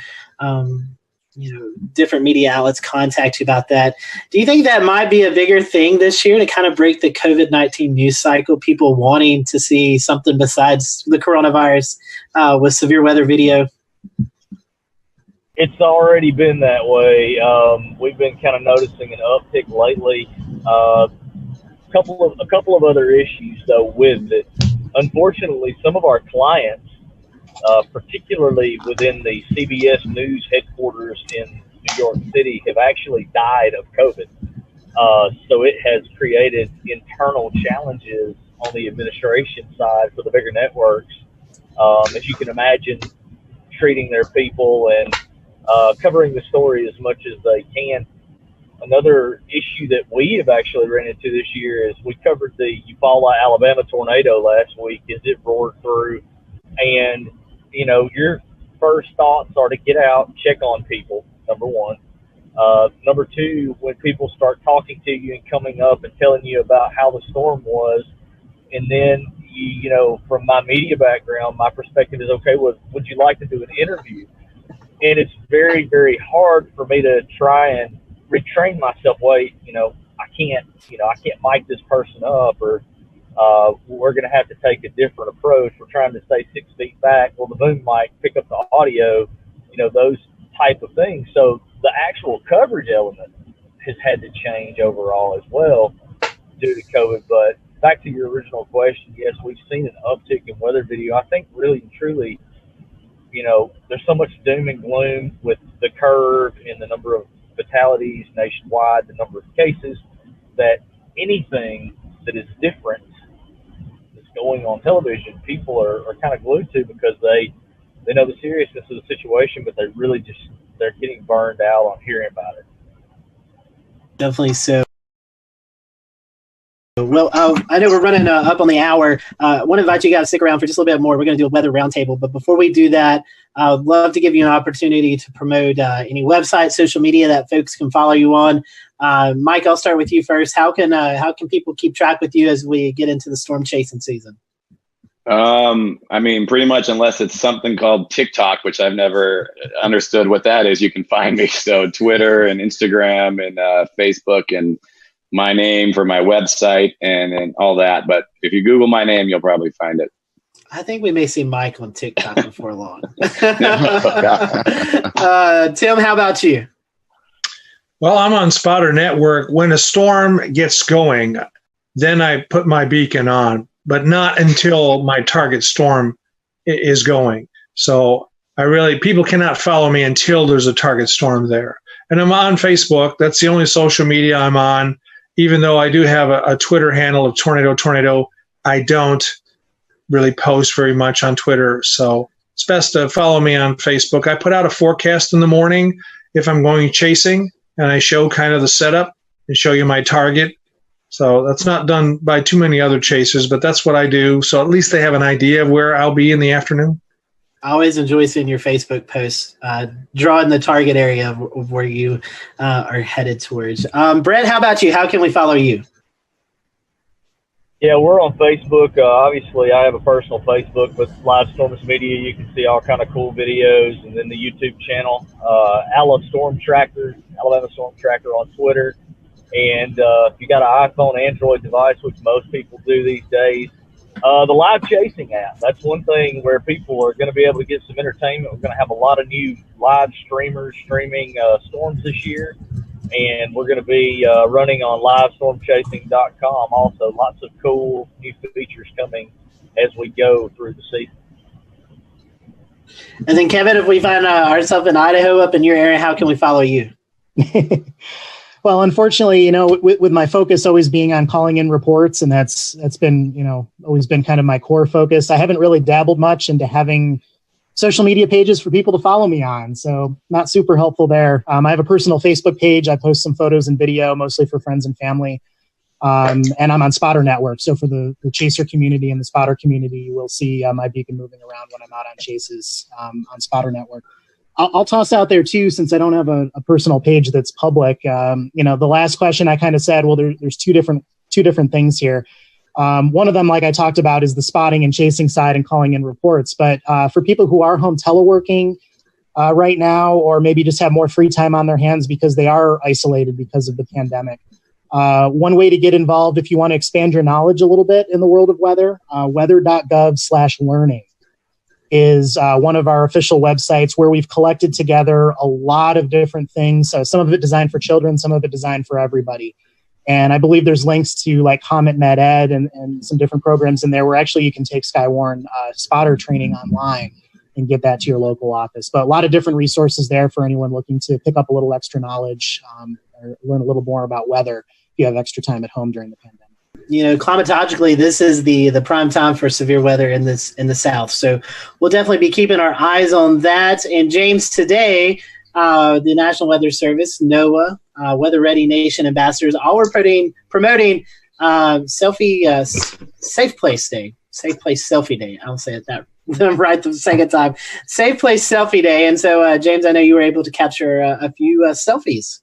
different media outlets contact you about that. Do you think that might be a bigger thing this year to kind of break the COVID-19 news cycle, people wanting to see something besides the coronavirus with severe weather video? It's already been that way. We've been kind of noticing an uptick lately. A couple of other issues though with it. Unfortunately, some of our clients, particularly within the CBS News headquarters in New York City, have actually died of COVID. So it has created internal challenges on the administration side for the bigger networks. As you can imagine, treating their people and covering the story as much as they can. Another issue that we have actually ran into this year is we covered the Eufaula, Alabama tornado last week as it roared through. And, your first thoughts are to get out, check on people, number one. Number two, when people start talking to you and coming up and telling you about how the storm was, and then, from my media background, my perspective is, okay, would you like to do an interview? And it's very, very hard for me to try and retrain myself. Wait, I can't mic this person up, or we're going to have to take a different approach. We're trying to stay 6 feet back. Well, the boom mic pick up the audio, those type of things. So the actual coverage element has had to change overall as well due to COVID. But back to your original question, yes, we've seen an uptick in weather video. I think really and truly, there's so much doom and gloom with the curve and the number of fatalities nationwide, the number of cases, that anything that is different that's going on television, people are kind of glued to, because they know the seriousness of the situation, but they're getting burned out on hearing about it. Definitely so. Well, I know we're running up on the hour. I want to invite you guys to stick around for just a little bit more. We're going to do a weather roundtable. But before we do that, I'd love to give you an opportunity to promote any website, social media that folks can follow you on. Mike, I'll start with you first. How can people keep track with you as we get into the storm chasing season? Pretty much, unless it's something called TikTok, which I've never understood what that is, you can find me. So Twitter and Instagram and Facebook and my name for my website and all that. But if you Google my name, you'll probably find it. I think we may see Mike on TikTok before long. Tim, how about you? Well, I'm on Spotter Network. When a storm gets going, then I put my beacon on, but not until my target storm is going. So people cannot follow me until there's a target storm there. And I'm on Facebook. That's the only social media I'm on. Even though I do have a Twitter handle of Tornado, I don't really post very much on Twitter. So it's best to follow me on Facebook. I put out a forecast in the morning if I'm going chasing, and I show kind of the setup and show you my target. So that's not done by too many other chasers, but that's what I do. So at least they have an idea of where I'll be in the afternoon. I always enjoy seeing your Facebook posts, drawing the target area of where you are headed towards. Brett, how about you? How can we follow you? Yeah, we're on Facebook. Obviously, I have a personal Facebook with Live Storms Media. You can see all kind of cool videos, and then the YouTube channel, Alabama Storm Tracker on Twitter. And if you got an iPhone, Android device, which most people do these days, the live chasing app. That's one thing where people are going to be able to get some entertainment. We're going to have a lot of new live streamers streaming storms this year. And we're going to be running on livestormchasing.com. Also, lots of cool new features coming as we go through the season. And then, Kevin, if we find ourselves in Idaho up in your area, how can we follow you? Well, unfortunately, with my focus always being on calling in reports, and that's been, always been kind of my core focus. I haven't really dabbled much into having social media pages for people to follow me on. So not super helpful there. I have a personal Facebook page. I post some photos and video, mostly for friends and family. And I'm on Spotter Network. So for the chaser community and the spotter community, you will see my beacon moving around when I'm out on chases on Spotter Network. I'll toss out there too, since I don't have a personal page that's public. The last question I kind of said, well, there's two different things here. One of them, like I talked about, is the spotting and chasing side and calling in reports. But for people who are home teleworking right now, or maybe just have more free time on their hands because they are isolated because of the pandemic, one way to get involved if you want to expand your knowledge a little bit in the world of weather, weather.gov/learning is one of our official websites where we've collected together a lot of different things. So some of it designed for children, some of it designed for everybody. And I believe there's links to like Comet Med Ed and some different programs in there where actually you can take Skywarn spotter training online and get that to your local office. But a lot of different resources there for anyone looking to pick up a little extra knowledge or learn a little more about weather if you have extra time at home during the pandemic. Climatologically, this is the prime time for severe weather in the South. So we'll definitely be keeping our eyes on that. And James, today, the National Weather Service, NOAA, Weather Ready Nation ambassadors, all were promoting Safe Place Day, Safe Place Selfie Day. I'll say it that right the second time. Safe Place Selfie Day. And so, James, I know you were able to capture a few selfies.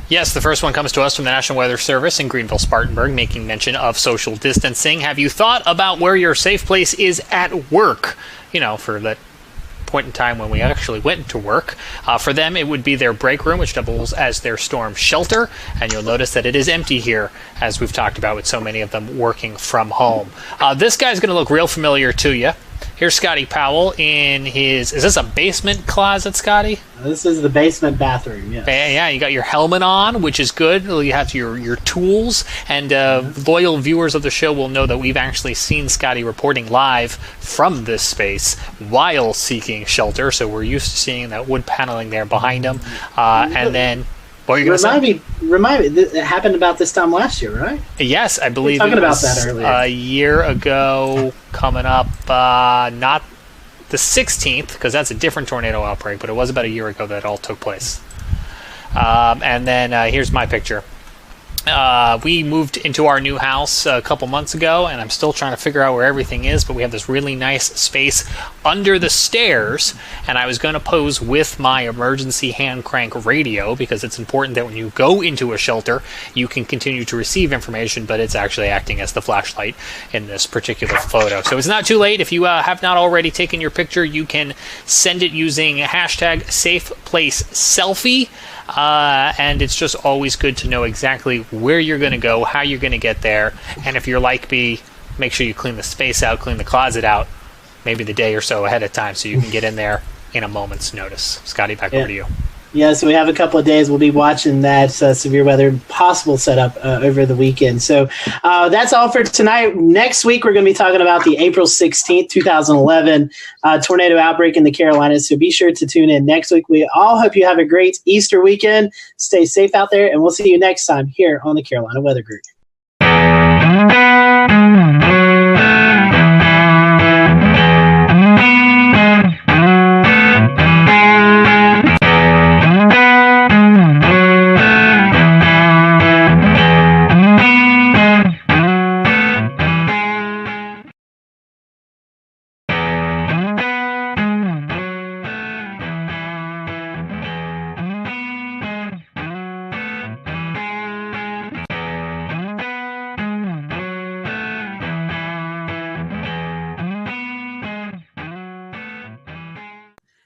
Yes, the first one comes to us from the National Weather Service in Greenville-Spartanburg, making mention of social distancing. Have you thought about where your safe place is at work? For that point in time when we actually went to work. For them, it would be their break room, which doubles as their storm shelter. And you'll notice that it is empty here, as we've talked about with so many of them working from home. This guy's going to look real familiar to you. Here's Scotty Powell in his, is this a basement closet, Scotty? This is the basement bathroom, yes. Yeah, you got your helmet on, which is good. You have your tools, and loyal viewers of the show will know that we've actually seen Scotty reporting live from this space while seeking shelter, so we're used to seeing that wood paneling there behind him. And then, what are you going to say? Remind me, it happened about this time last year, right? Yes, I believe we were talking it was about that earlier. A year ago, coming up, not the 16th, because that's a different tornado outbreak, but it was about a year ago that all took place. And then here's my picture. We moved into our new house a couple months ago, and I'm still trying to figure out where everything is, but we have this really nice space under the stairs, and I was going to pose with my emergency hand crank radio, because it's important that when you go into a shelter, you can continue to receive information, but it's actually acting as the flashlight in this particular photo. So it's not too late. If you have not already taken your picture, you can send it using hashtag #SafePlaceSelfie. And it's just always good to know exactly where you're going to go, how you're going to get there, and if you're like me, make sure you clean the space out, clean the closet out, maybe the day or so ahead of time so you can get in there in a moment's notice. Scotty, back over to you. Yeah, so we have a couple of days. We'll be watching that severe weather possible setup over the weekend. So that's all for tonight. Next week, we're going to be talking about the April 16th, 2011 tornado outbreak in the Carolinas. So be sure to tune in next week. We all hope you have a great Easter weekend. Stay safe out there, and we'll see you next time here on the Carolina Weather Group.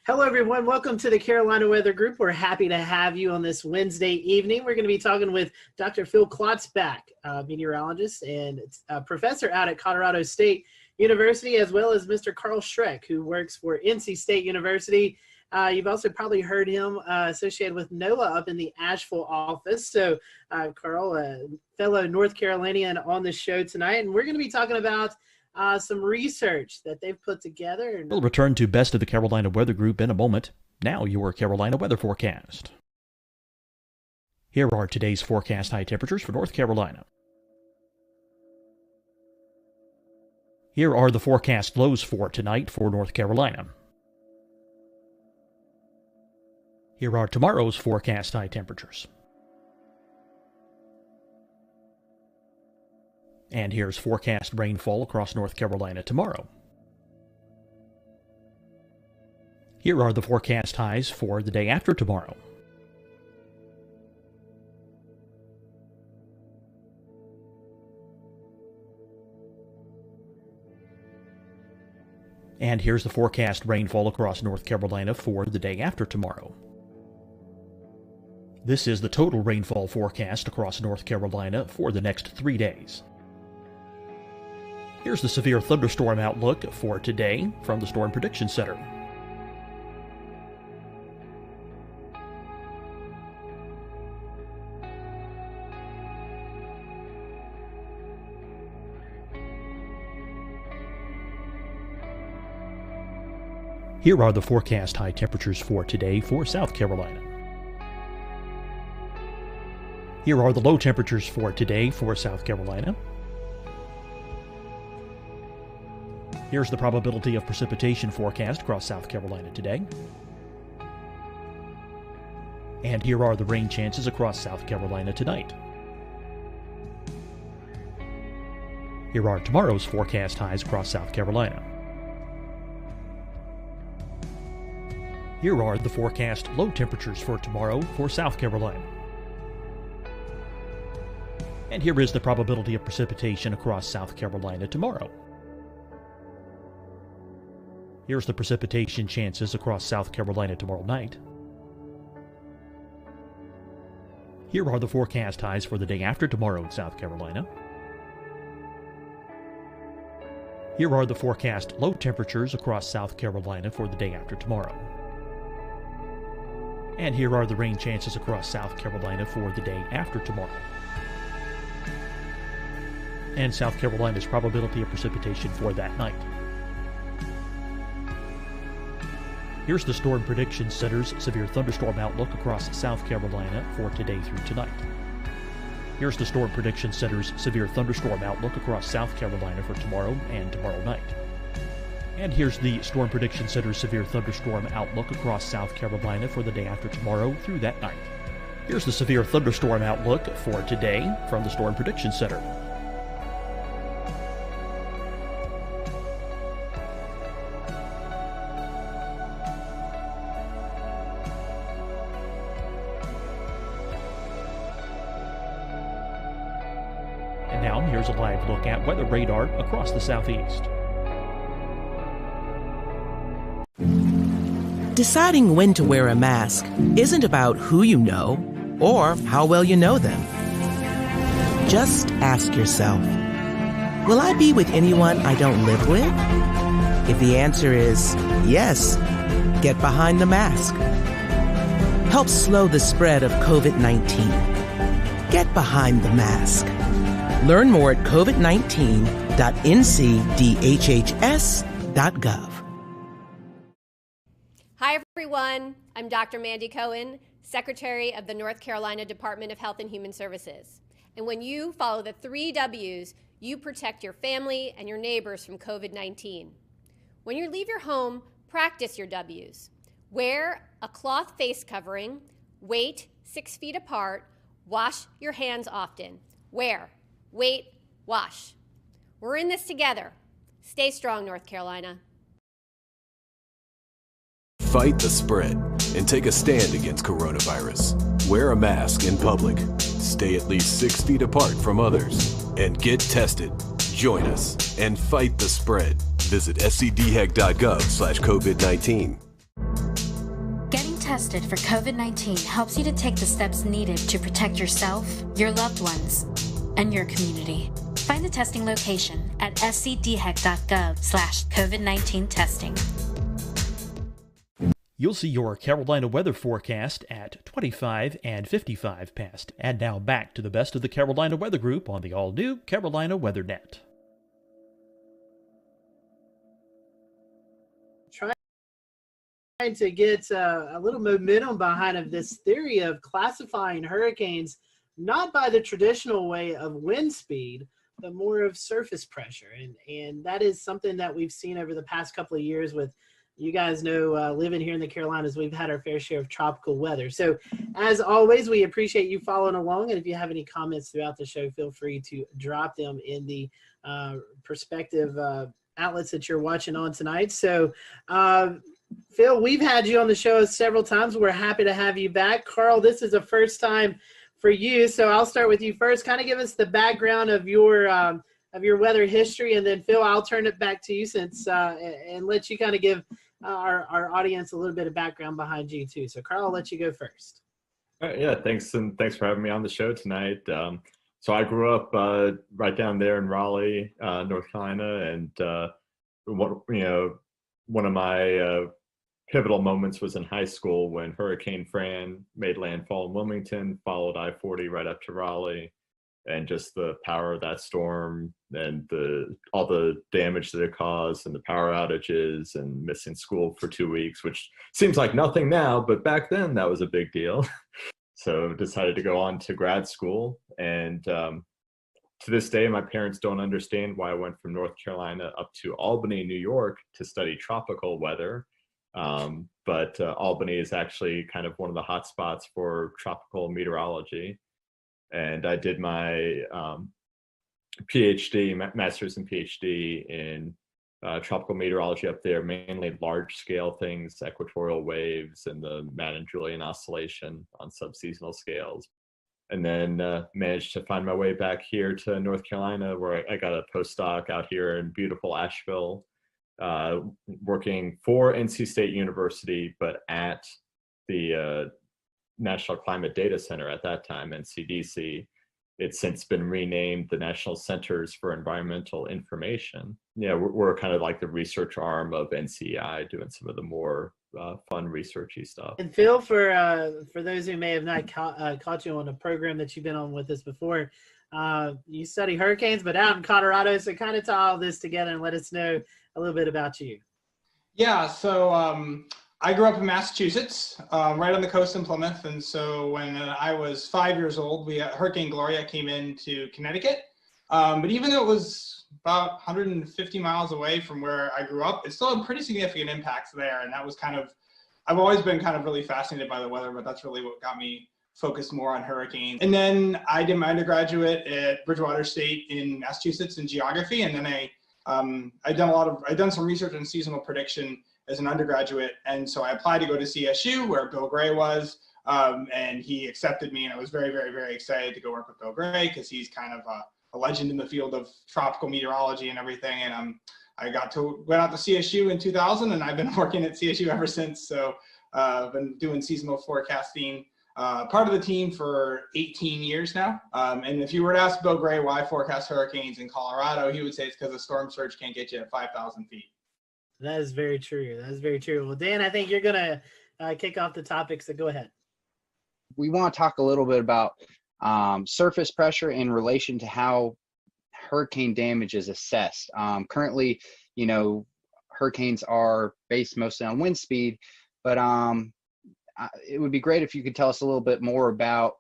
Hello, everyone. Welcome to the Carolina Weather Group. We're happy to have you on this Wednesday evening. We're going to be talking with Dr. Phil Klotzbach, meteorologist and professor out at Colorado State University, as well as Mr. Carl Schreck, who works for NC State University. You've also probably heard him associated with NOAA up in the Asheville office. So, Carl, a fellow North Carolinian on the show tonight, and we're going to be talking about some research that they've put together. We'll return to Best of the Carolina Weather Group in a moment. Now your Carolina weather forecast. Here are today's forecast high temperatures for North Carolina. Here are the forecast lows for tonight for North Carolina. Here are tomorrow's forecast high temperatures. And here's forecast rainfall across North Carolina tomorrow. Here are the forecast highs for the day after tomorrow. And here's the forecast rainfall across North Carolina for the day after tomorrow. This is the total rainfall forecast across North Carolina for the next 3 days. Here's the severe thunderstorm outlook for today from the Storm Prediction Center. Here are the forecast high temperatures for today for South Carolina. Here are the low temperatures for today for South Carolina. Here's the probability of precipitation forecast across South Carolina today. And here are the rain chances across South Carolina tonight. Here are tomorrow's forecast highs across South Carolina. Here are the forecast low temperatures for tomorrow for South Carolina. And here is the probability of precipitation across South Carolina tomorrow. Here's the precipitation chances across South Carolina tomorrow night. Here are the forecast highs for the day after tomorrow in South Carolina. Here are the forecast low temperatures across South Carolina for the day after tomorrow. And here are the rain chances across South Carolina for the day after tomorrow. And South Carolina's probability of precipitation for that night. Here's the Storm Prediction Center's severe thunderstorm outlook across South Carolina for today through tonight. Here's the Storm Prediction Center's severe thunderstorm outlook across South Carolina for tomorrow and tomorrow night. And here's the Storm Prediction Center's severe thunderstorm outlook across South Carolina for the day after tomorrow through that night. Here's the severe thunderstorm outlook for today from the Storm Prediction Center. And now here's a live look at weather radar across the southeast. Deciding when to wear a mask isn't about who you know or how well you know them. Just ask yourself, will I be with anyone I don't live with? If the answer is yes, get behind the mask. Help slow the spread of COVID-19. Get behind the mask. Learn more at covid19.ncdhhs.gov. Hi, everyone. I'm Dr. Mandy Cohen, Secretary of the North Carolina Department of Health and Human Services. And when you follow the 3 W's, you protect your family and your neighbors from COVID-19. When you leave your home, practice your W's. Wear a cloth face covering, wait 6 feet apart, wash your hands often. Wear, wait, wash. We're in this together. Stay strong, North Carolina. Fight the spread and take a stand against coronavirus. Wear a mask in public. Stay at least 6 feet apart from others. And get tested. Join us and fight the spread. Visit scdhec.gov/COVID-19. Getting tested for COVID-19 helps you to take the steps needed to protect yourself, your loved ones, and your community. Find the testing location at scdhec.gov/COVID-19 testing. You'll see your Carolina weather forecast at 25 and 55 past. And now back to the best of the Carolina Weather Group on the all-new Carolina WeatherNet. Trying to get a little momentum behind of this theory of classifying hurricanes not by the traditional way of wind speed, but more of surface pressure. And that is something that we've seen over the past couple of years with, you guys know, living here in the Carolinas, we've had our fair share of tropical weather. So as always, we appreciate you following along. And if you have any comments throughout the show, feel free to drop them in the perspective outlets that you're watching on tonight. So Phil, we've had you on the show several times. We're happy to have you back. Carl, this is the first time for you. So I'll start with you first. Kind of give us the background of your weather history. And then Phil, I'll turn it back to you and let you kind of give our audience a little bit of background behind you too. So Carl, I'll let you go first. Yeah, thanks. And thanks for having me on the show tonight. So I grew up right down there in Raleigh, North Carolina. And one of my pivotal moments was in high school when Hurricane Fran made landfall in Wilmington, followed I-40 right up to Raleigh. And just the power of that storm and all the damage that it caused and the power outages and missing school for 2 weeks, which seems like nothing now, but back then that was a big deal. So decided to go on to grad school. And to this day, my parents don't understand why I went from North Carolina up to Albany, New York to study tropical weather. But Albany is actually kind of one of the hot spots for tropical meteorology. And I did my PhD, master's and PhD in tropical meteorology up there, mainly large scale things, equatorial waves and the Madden-Julian oscillation on subseasonal scales. And then managed to find my way back here to North Carolina, where I got a postdoc out here in beautiful Asheville, working for NC State University, but at the National Climate Data Center at that time, NCDC. It's since been renamed the National Centers for Environmental Information. Yeah, we're kind of like the research arm of NCEI, doing some of the more fun researchy stuff. And Phil, for those who may have not caught you on a program that you've been on with us before, you study hurricanes, but out in Colorado. So kind of tie all this together and let us know a little bit about you. Yeah, so I grew up in Massachusetts, right on the coast in Plymouth. And so when I was 5 years old, Hurricane Gloria came into Connecticut. But even though it was about 150 miles away from where I grew up, it still had pretty significant impacts there. And that was I've always been kind of really fascinated by the weather, but that's really what got me focused more on hurricanes. And then I did my undergraduate at Bridgewater State in Massachusetts in geography, and then I've done some research on seasonal prediction as an undergraduate, and so I applied to go to CSU where Bill Gray was, and he accepted me, and I was very, very, very excited to go work with Bill Gray because he's kind of a legend in the field of tropical meteorology and everything. And I went out to CSU in 2000, and I've been working at CSU ever since. So I've been doing seasonal forecasting, part of the team for 18 years now. And if you were to ask Bill Gray why forecast hurricanes in Colorado, he would say it's because the storm surge can't get you at 5,000 feet. That is very true. That is very true. Well, Dan, I think you're going to kick off the topic, so go ahead. We want to talk a little bit about surface pressure in relation to how hurricane damage is assessed. Currently, hurricanes are based mostly on wind speed, but it would be great if you could tell us a little bit more about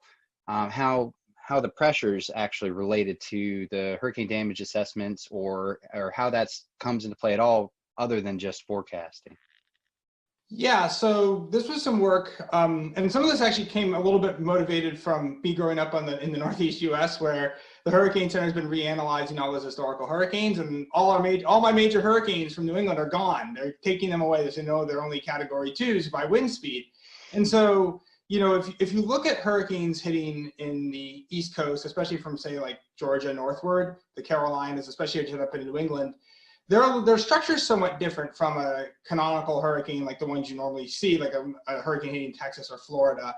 how the pressure is actually related to the hurricane damage assessments, or how that comes into play at all, other than just forecasting. Yeah, so this was some work, and some of this actually came a little bit motivated from me growing up in the Northeast U.S., where the Hurricane Center has been reanalyzing all those historical hurricanes, and all my major hurricanes from New England are gone. They're taking them away. They know they're only Category 2s by wind speed. And so, if you look at hurricanes hitting in the East Coast, especially from, say, like Georgia northward, the Carolinas, especially if you up in New England, their structure is somewhat different from a canonical hurricane like the ones you normally see, like a hurricane hitting Texas or Florida.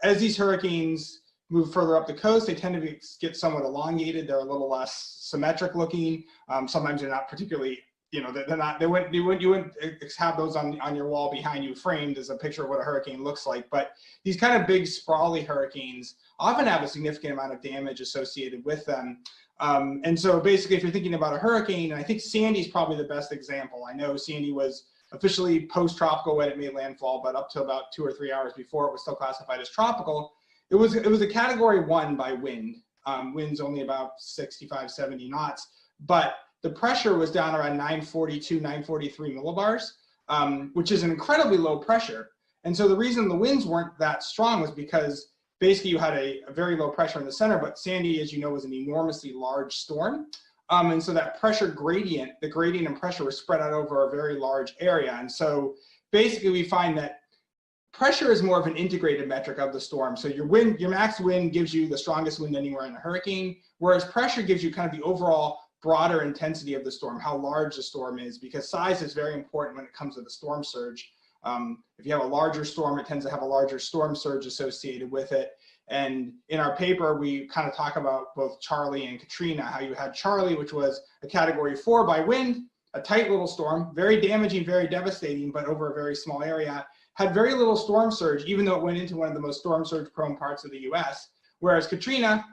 As these hurricanes move further up the coast, they tend to get somewhat elongated. They're a little less symmetric looking. Sometimes they're not particularly, you wouldn't have those on your wall behind you framed as a picture of what a hurricane looks like. But these kind of big sprawly hurricanes often have a significant amount of damage associated with them. And so basically, if you're thinking about a hurricane, and I think Sandy's probably the best example. I know Sandy was officially post-tropical when it made landfall, but up to about 2 or 3 hours before it was still classified as tropical. It was a Category 1 by wind. Wind's only about 65, 70 knots, but the pressure was down around 942, 943 millibars, which is an incredibly low pressure. And so the reason the winds weren't that strong was because basically you had a very low pressure in the center, but Sandy, as you know, was an enormously large storm. And so that pressure gradient, the gradient and pressure was spread out over a very large area. And so basically we find that pressure is more of an integrated metric of the storm. So your max wind gives you the strongest wind anywhere in a hurricane, whereas pressure gives you kind of the overall broader intensity of the storm, how large the storm is, because size is very important when it comes to the storm surge. If you have a larger storm, it tends to have a larger storm surge associated with it. And in our paper, we kind of talk about both Charley and Katrina, how you had Charley, which was a Category 4 by wind, a tight little storm, very damaging, very devastating, but over a very small area, had very little storm surge, even though it went into one of the most storm surge prone parts of the US. Whereas Katrina,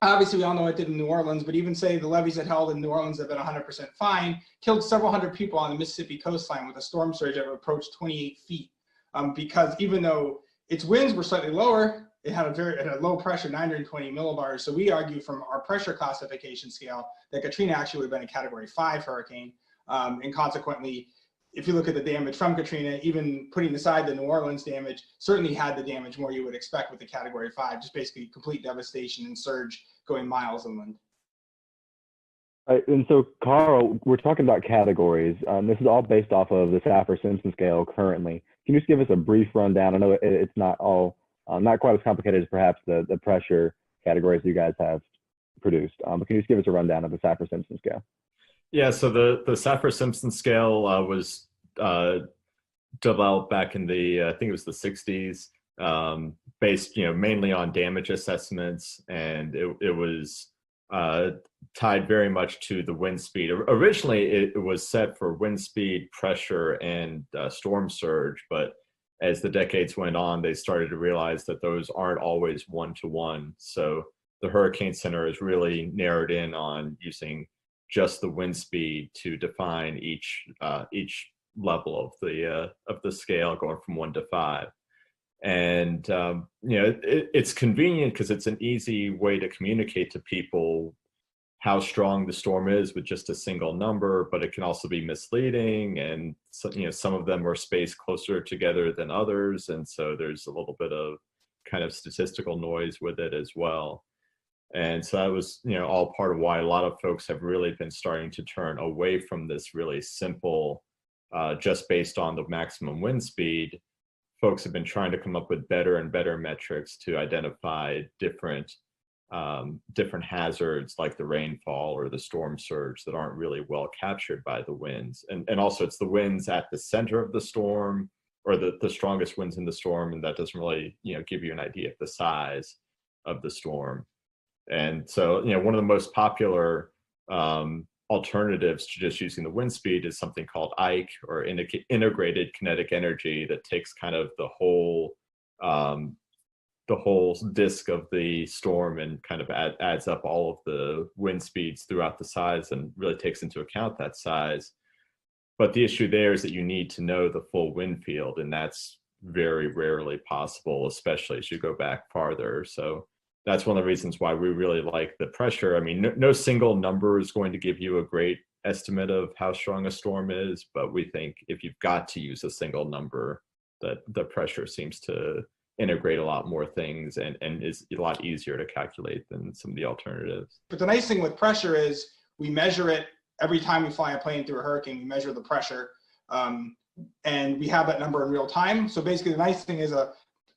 obviously we all know it did in New Orleans, but even say the levees it held in New Orleans have been 100% fine, killed several hundred people on the Mississippi coastline with a storm surge that approached 28 feet. Because even though its winds were slightly lower, it had a low pressure, 920 millibars. So we argue from our pressure classification scale that Katrina actually would have been a Category 5 hurricane. And consequently, if you look at the damage from Katrina, even putting aside the New Orleans damage, certainly had the damage more you would expect with the Category 5, just basically complete devastation and surge going miles inland. And so, Carl, we're talking about categories. This is all based off of the Saffir-Simpson scale currently. Can you just give us a brief rundown? I know it's not all, not quite as complicated as perhaps the pressure categories you guys have produced, but can you just give us a rundown of the Saffir-Simpson scale? Yeah, so the Saffir-Simpson scale was developed back in the, I think it was the 60s, based mainly on damage assessments, and it was tied very much to the wind speed. Originally, it was set for wind speed, pressure, and storm surge, but as the decades went on, they started to realize that those aren't always one-to-one. So the Hurricane Center is really narrowed in on using just the wind speed to define each level of the scale, going from 1 to 5. And it's convenient because it's an easy way to communicate to people how strong the storm is with just a single number, but it can also be misleading. And so, some of them are spaced closer together than others, and so there's a little bit of kind of statistical noise with it as well. And so that was, all part of why a lot of folks have really been starting to turn away from this really simple, just based on the maximum wind speed. Folks have been trying to come up with better and better metrics to identify different hazards like the rainfall or the storm surge that aren't really well captured by the winds. And also it's the winds at the center of the storm, or the strongest winds in the storm, and that doesn't really, give you an idea of the size of the storm. And so, one of the most popular alternatives to just using the wind speed is something called IKE, or integrated kinetic energy, that takes kind of the whole disk of the storm and kind of adds up all of the wind speeds throughout the size and really takes into account that size. But the issue there is that you need to know the full wind field, and that's very rarely possible, especially as you go back farther. So that's one of the reasons why we really like the pressure. I mean, no single number is going to give you a great estimate of how strong a storm is, but we think if you've got to use a single number, that the pressure seems to integrate a lot more things and is a lot easier to calculate than some of the alternatives. But the nice thing with pressure is we measure it every time we fly a plane through a hurricane. We measure the pressure, and we have that number in real time. So basically, the nice thing is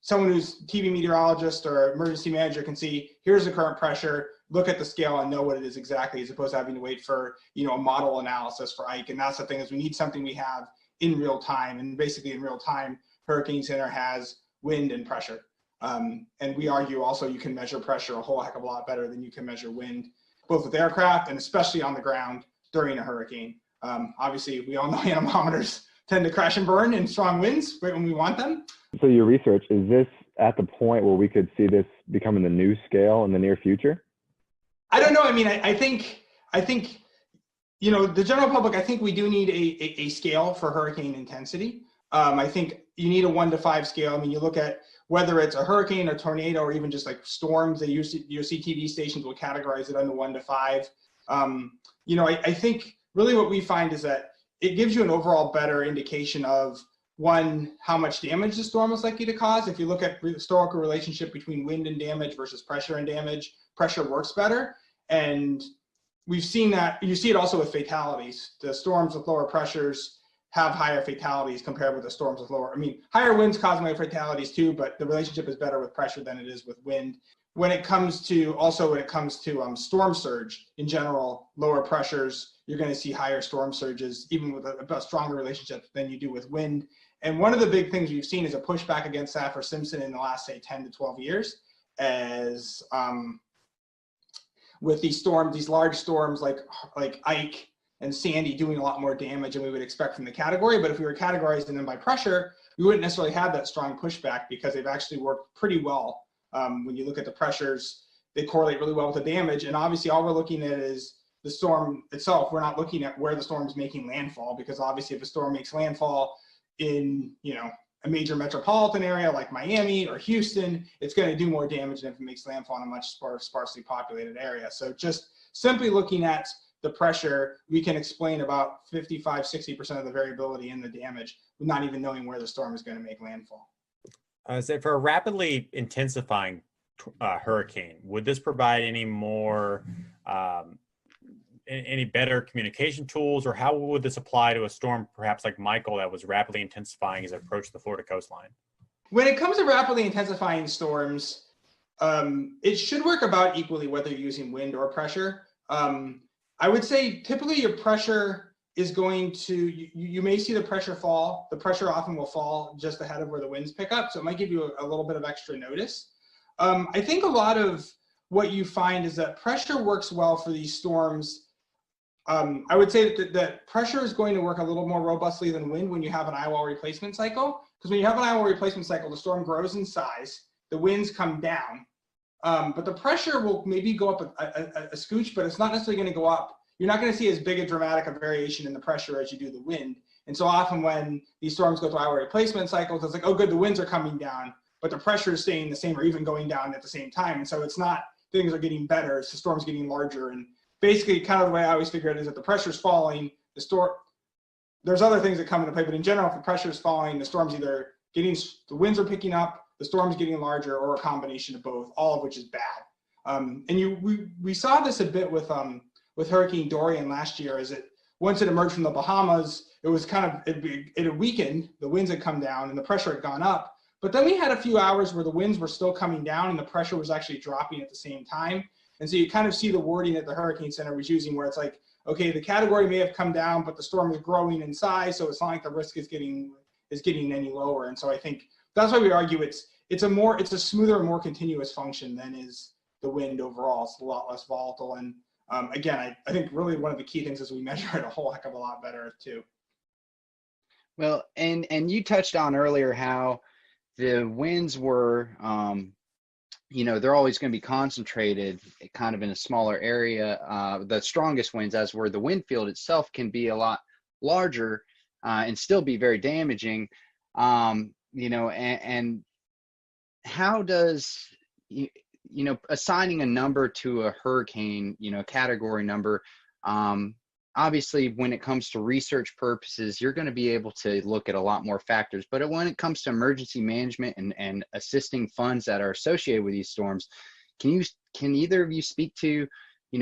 someone who's TV meteorologist or emergency manager can see, here's the current pressure, look at the scale and know what it is exactly, as opposed to having to wait for, a model analysis for Ike. And that's the thing, is we need something we have in real time. And basically in real time, Hurricane Center has wind and pressure. And we argue also you can measure pressure a whole heck of a lot better than you can measure wind, both with aircraft and especially on the ground during a hurricane. Obviously, we all know anemometers tend to crash and burn in strong winds right when we want them. So your research, is this at the point where we could see this becoming the new scale in the near future? I don't know. I mean, I think, the general public, I think we do need a scale for hurricane intensity. I think you need a 1 to 5 scale. I mean, you look at whether it's a hurricane, a tornado, or even just like storms, you'll see TV stations will categorize it under 1 to 5. I think really what we find is that it gives you an overall better indication of, one, how much damage the storm is likely to cause. If you look at the historical relationship between wind and damage versus pressure and damage, pressure works better. And we've seen that. You see it also with fatalities. The storms with lower pressures have higher fatalities compared with the storms with lower. I mean, higher winds cause more fatalities too, but the relationship is better with pressure than it is with wind. When it comes to storm surge in general, lower pressures, you're going to see higher storm surges, even with a stronger relationship than you do with wind. And one of the big things we've seen is a pushback against Saffir-Simpson in the last, say, 10 to 12 years, as with these large storms like Ike and Sandy doing a lot more damage than we would expect from the category. But if we were categorizing them by pressure, we wouldn't necessarily have that strong pushback, because they've actually worked pretty well. When you look at the pressures, they correlate really well with the damage. And obviously all we're looking at is the storm itself. We're not looking at where the storm is making landfall, because obviously if a storm makes landfall in, a major metropolitan area like Miami or Houston, it's going to do more damage than if it makes landfall in a much sparsely populated area. So just simply looking at the pressure, we can explain about 55-60% of the variability in the damage, not even knowing where the storm is going to make landfall. So for a rapidly intensifying hurricane, would this provide any more, any better communication tools, or how would this apply to a storm perhaps like Michael that was rapidly intensifying as it approached the Florida coastline? When it comes to rapidly intensifying storms, it should work about equally whether you're using wind or pressure. I would say typically your pressure is going to, you may see the pressure fall. The pressure often will fall just ahead of where the winds pick up. So it might give you a little bit of extra notice. I think a lot of what you find is that pressure works well for these storms. I would say that pressure is going to work a little more robustly than wind when you have an eyewall replacement cycle. Because when you have an eyewall replacement cycle, the storm grows in size, the winds come down, but the pressure will maybe go up a scooch, but it's not necessarily going to go up. You're not going to see as big a dramatic a variation in the pressure as you do the wind. And so often when these storms go through eyewall replacement cycles, it's like, oh good, the winds are coming down, but the pressure is staying the same or even going down at the same time. And so it's not, things are getting better, it's the storm's getting larger. And basically kind of the way I always figure it is that the pressure's falling, there's other things that come into play, but in general, if the pressure is falling, the storm's either the winds are picking up, the storm's getting larger, or a combination of both, all of which is bad. And we saw this a bit with Hurricane Dorian last year, is it once it emerged from the Bahamas, it was kind of, it had weakened, the winds had come down and the pressure had gone up. But then we had a few hours where the winds were still coming down and the pressure was actually dropping at the same time. And so you kind of see the wording that the Hurricane Center was using where it's like, okay, the category may have come down, but the storm is growing in size, so it's not like the risk is getting any lower. And so I think that's why we argue it's a smoother and more continuous function than is the wind overall. It's a lot less volatile. And again, I think really one of the key things is we measure it a whole heck of a lot better too. Well, and you touched on earlier how the winds were, they're always going to be concentrated kind of in a smaller area. The strongest winds, as where the wind field itself can be a lot larger and still be very damaging. And how does, assigning a number to a hurricane, a category number, obviously when it comes to research purposes, you're going to be able to look at a lot more factors. But when it comes to emergency management and assisting funds that are associated with these storms, can either of you speak to,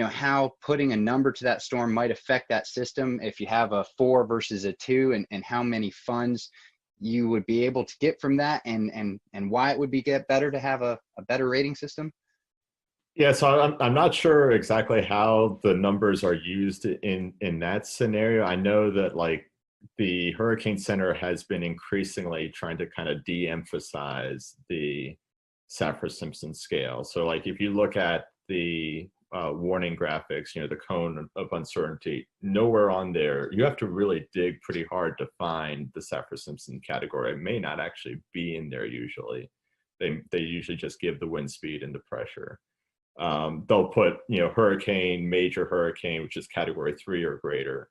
how putting a number to that storm might affect that system if you have a 4 versus a 2, and how many funds you would be able to get from that, and why it would get better to have a better rating system? Yeah, so I'm not sure exactly how the numbers are used in that scenario. I know that like the Hurricane Center has been increasingly trying to kind of de-emphasize the Saffir-Simpson scale. So like if you look at the warning graphics, the cone of uncertainty, nowhere on there, you have to really dig pretty hard to find the Saffir-Simpson category. It may not actually be in there usually. They usually just give the wind speed and the pressure. They'll put, hurricane, major hurricane, which is category 3 or greater,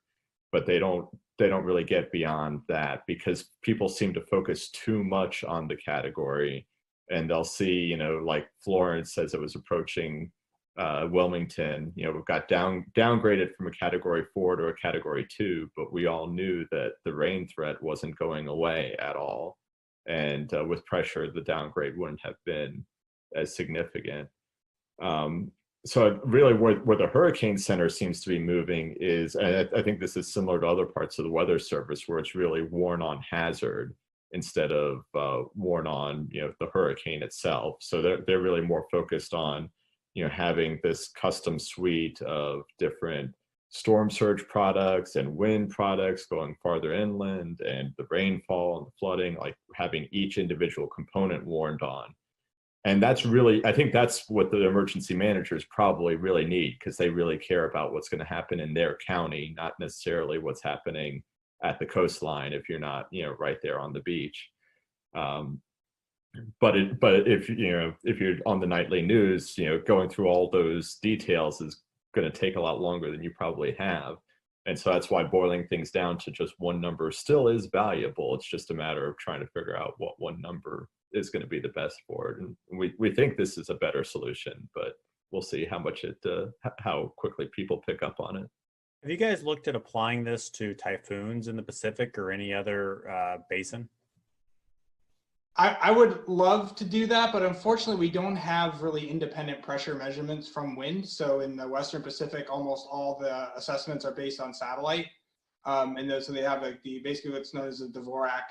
but they don't really get beyond that because people seem to focus too much on the category, and they'll see, like Florence says it was approaching Wilmington, we've got downgraded from a category 4 to a category 2, but we all knew that the rain threat wasn't going away at all. And with pressure, the downgrade wouldn't have been as significant. So really where the Hurricane Center seems to be moving is, and I think this is similar to other parts of the Weather Service where it's really warn on hazard instead of warn on, the hurricane itself. So they're really more focused on, having this custom suite of different storm surge products and wind products going farther inland, and the rainfall and the flooding, like having each individual component warned on. And that's really, I think that's what the emergency managers probably really need, because they really care about what's going to happen in their county, not necessarily what's happening at the coastline if you're not, right there on the beach. But if you're on the nightly news, going through all those details is going to take a lot longer than you probably have. And so that's why boiling things down to just one number still is valuable. It's just a matter of trying to figure out what one number is going to be the best for it. And we think this is a better solution, but we'll see how quickly people pick up on it. Have you guys looked at applying this to typhoons in the Pacific or any other basin? I would love to do that, but unfortunately we don't have really independent pressure measurements from wind. So in the Western Pacific, almost all the assessments are based on satellite. So they have basically what's known as the Dvorak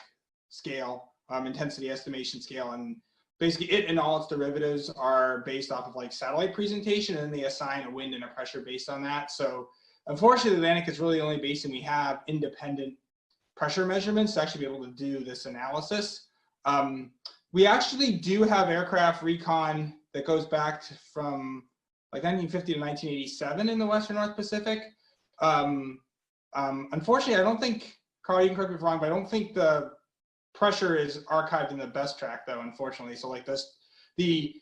scale, intensity estimation scale. And basically it and all its derivatives are based off of like satellite presentation, and then they assign a wind and a pressure based on that. So unfortunately, the Atlantic is really the only basin we have independent pressure measurements to actually be able to do this analysis. We actually do have aircraft recon that goes back from like 1950 to 1987 in the Western North Pacific. Unfortunately, I don't think, Carl, you can correct me if I'm wrong, but I don't think the pressure is archived in the best track though, unfortunately. So like the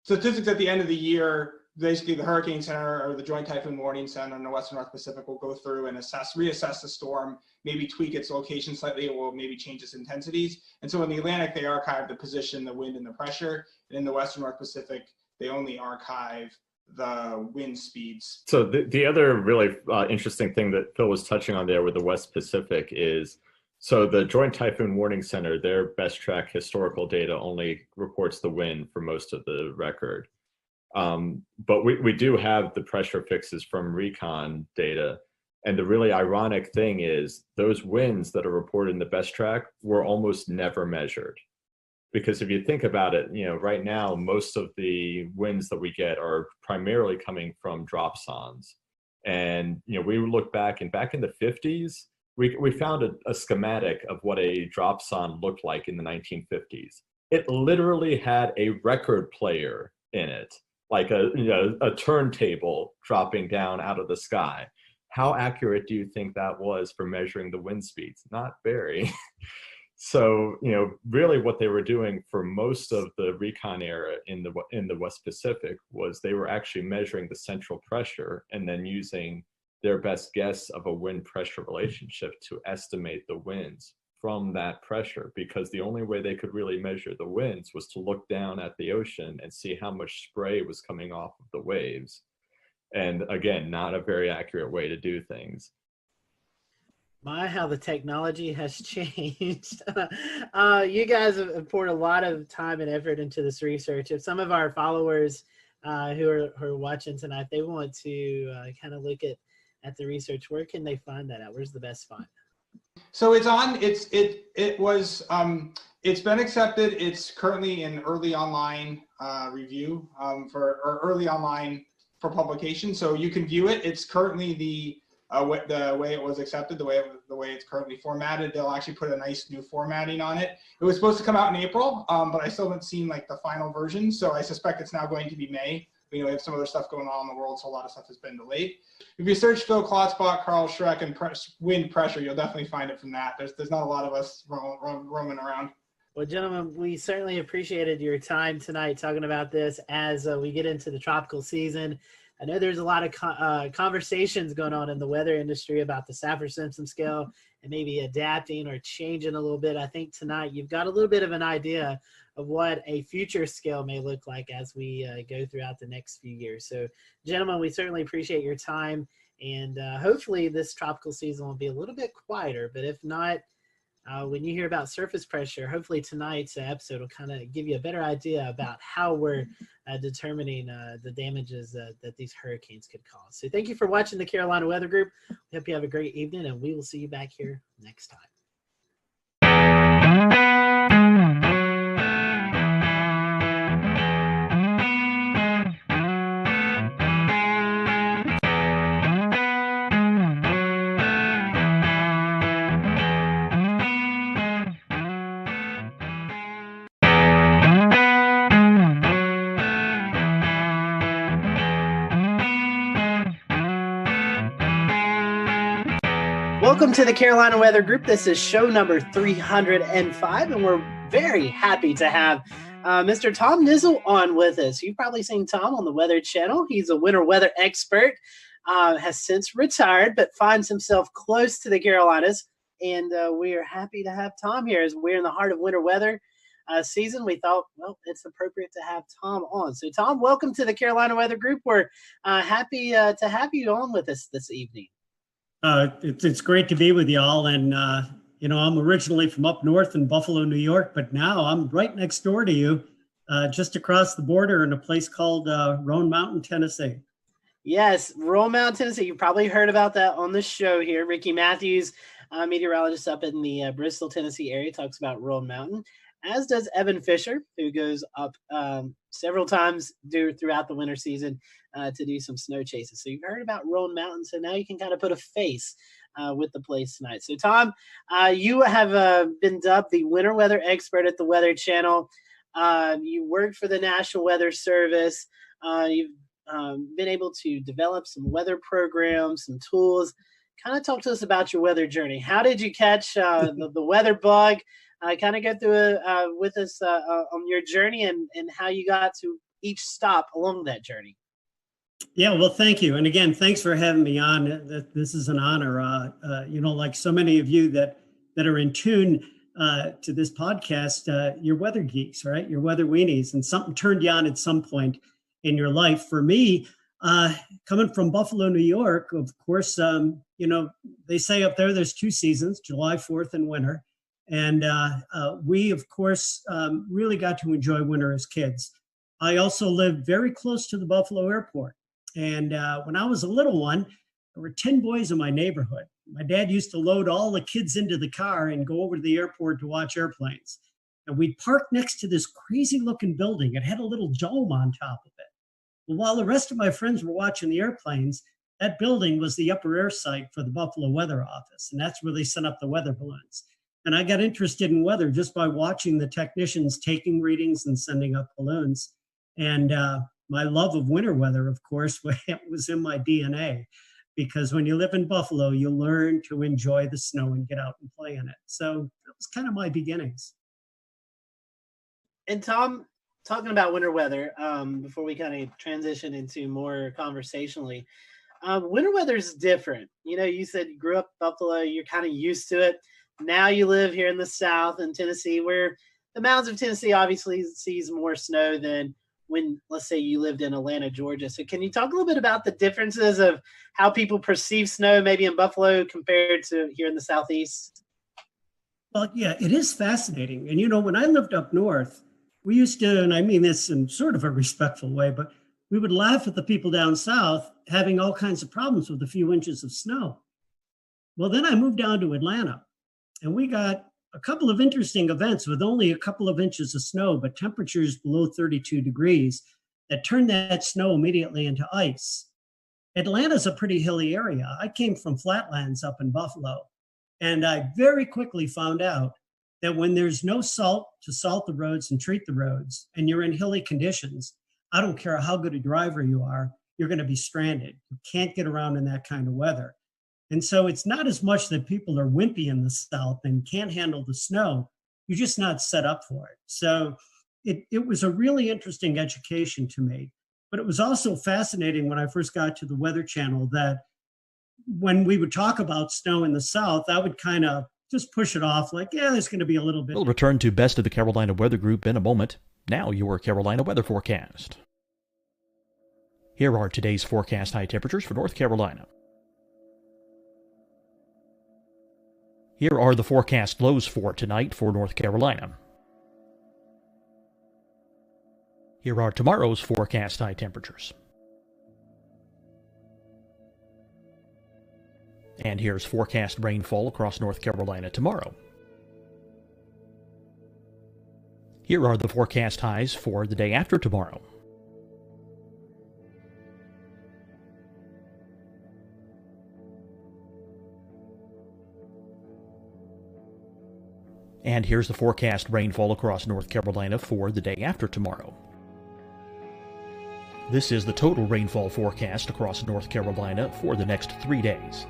statistics at the end of the year, basically the Hurricane Center or the Joint Typhoon Warning Center in the Western North Pacific will go through and reassess the storm, maybe tweak its location slightly, or will maybe change its intensities. And so in the Atlantic, they archive the position, the wind, and the pressure. And in the Western North Pacific, they only archive the wind speeds. So the other really interesting thing that Phil was touching on there with the West Pacific is, So the Joint Typhoon Warning Center, their best track historical data only reports the wind for most of the record. But we do have the pressure fixes from recon data. And the really ironic thing is those winds that are reported in the best track were almost never measured. Because if you think about it, right now, most of the winds that we get are primarily coming from dropsons. And, we look back in the 50s, we found a schematic of what a dropson looked like in the 1950s. It literally had a record player in it, like a turntable dropping down out of the sky. How accurate do you think that was for measuring the wind speeds? Not very. So, really what they were doing for most of the recon era in the West Pacific was they were actually measuring the central pressure and then using their best guess of a wind pressure relationship to estimate the winds from that pressure, because the only way they could really measure the winds was to look down at the ocean and see how much spray was coming off of the waves. And again, not a very accurate way to do things. My, how the technology has changed. You guys have poured a lot of time and effort into this research. If some of our followers who are watching tonight, they want to kind of look at the research, where can they find that out? Where's the best spot? So it's been accepted. It's currently in early online review or early online for publication. So you can view it. It's currently the way it was accepted, the way it's currently formatted. They'll actually put a nice new formatting on it. It was supposed to come out in April, but I still haven't seen the final version. So I suspect it's now going to be May. We have some other stuff going on in the world, so a lot of stuff has been delayed. If you search Phil Klotzbach, Carl Schreck, and wind pressure, you'll definitely find it from that. There's not a lot of us roaming around. Well, gentlemen, we certainly appreciated your time tonight talking about this as we get into the tropical season. I know there's a lot of conversations going on in the weather industry about the Saffir-Simpson scale and maybe adapting or changing a little bit. I think tonight you've got a little bit of an idea of what a future scale may look like as we go throughout the next few years. So, gentlemen, we certainly appreciate your time, and hopefully this tropical season will be a little bit quieter, but if not, when you hear about surface pressure, hopefully tonight's episode will kind of give you a better idea about how we're determining the damages that these hurricanes could cause. So thank you for watching the Carolina Weather Group. We hope you have a great evening, and we will see you back here next time. Welcome to the Carolina Weather Group. This is show number 305, and we're very happy to have Mr. Tom Nizzle on with us. You've probably seen Tom on the Weather Channel. He's a winter weather expert, has since retired, but finds himself close to the Carolinas, and we are happy to have Tom here. As we're in the heart of winter weather season, we thought, well, it's appropriate to have Tom on. So, Tom, welcome to the Carolina Weather Group. We're happy to have you on with us this evening. It's great to be with y'all. And, I'm originally from up north in Buffalo, New York, but now I'm right next door to you, just across the border in a place called Roan Mountain, Tennessee. Yes, Roan Mountain, Tennessee. You probably heard about that on the show here. Ricky Matthews, meteorologist up in the Bristol, Tennessee area, talks about Roan Mountain, as does Evan Fisher, who goes up several times throughout the winter season to do some snow chases. So you've heard about Roan Mountain, so now you can kind of put a face with the place tonight. So, Tom, you have been dubbed the winter weather expert at the Weather Channel. You work for the National Weather Service. You've been able to develop some weather programs, some tools. Kind of talk to us about your weather journey. How did you catch the weather bug? Kind of go through with us on your journey and how you got to each stop along that journey. Yeah, well, thank you. And again, thanks for having me on. This is an honor. Like so many of you that are in tune to this podcast, you're weather geeks, right? You're weather weenies, and something turned you on at some point in your life. For me, Coming from Buffalo, New York, of course, they say up there there's two seasons, July 4th and winter. And we, of course, really got to enjoy winter as kids. I also lived very close to the Buffalo airport. And when I was a little one, there were 10 boys in my neighborhood. My dad used to load all the kids into the car and go over to the airport to watch airplanes. And we'd park next to this crazy looking building. It had a little dome on top of it. Well, while the rest of my friends were watching the airplanes, that building was the upper air site for the Buffalo Weather Office. And that's where they sent up the weather balloons. And I got interested in weather just by watching the technicians taking readings and sending up balloons. And my love of winter weather, of course, was in my DNA. Because when you live in Buffalo, you learn to enjoy the snow and get out and play in it. So that was kind of my beginnings. And Tom, talking about winter weather, before we kind of transition into more conversationally, winter weather is different. You said you grew up in Buffalo, you're kind of used to it. Now you live here in the South in Tennessee, where the mountains of Tennessee obviously sees more snow than when, let's say, you lived in Atlanta, Georgia. So can you talk a little bit about the differences of how people perceive snow maybe in Buffalo compared to here in the Southeast? Well, yeah, it is fascinating. And, when I lived up north, we used to, and I mean this in sort of a respectful way, but we would laugh at the people down south having all kinds of problems with a few inches of snow. Well, then I moved down to Atlanta, and we got a couple of interesting events with only a couple of inches of snow, but temperatures below 32 degrees that turned that snow immediately into ice. Atlanta's a pretty hilly area. I came from flatlands up in Buffalo, and I very quickly found out that when there's no salt to salt the roads and treat the roads, and you're in hilly conditions, I don't care how good a driver you are, you're going to be stranded. You can't get around in that kind of weather. And so it's not as much that people are wimpy in the South and can't handle the snow. You're just not set up for it. So it was a really interesting education to me. But it was also fascinating when I first got to the Weather Channel that when we would talk about snow in the South, I would kind of just push it off like, yeah, there's going to be a little bit. We'll return to Best of the Carolina Weather Group in a moment. Now your Carolina weather forecast. Here are today's forecast high temperatures for North Carolina. Here are the forecast lows for tonight for North Carolina. Here are tomorrow's forecast high temperatures. And here's forecast rainfall across North Carolina tomorrow. Here are the forecast highs for the day after tomorrow. And here's the forecast rainfall across North Carolina for the day after tomorrow. This is the total rainfall forecast across North Carolina for the next 3 days.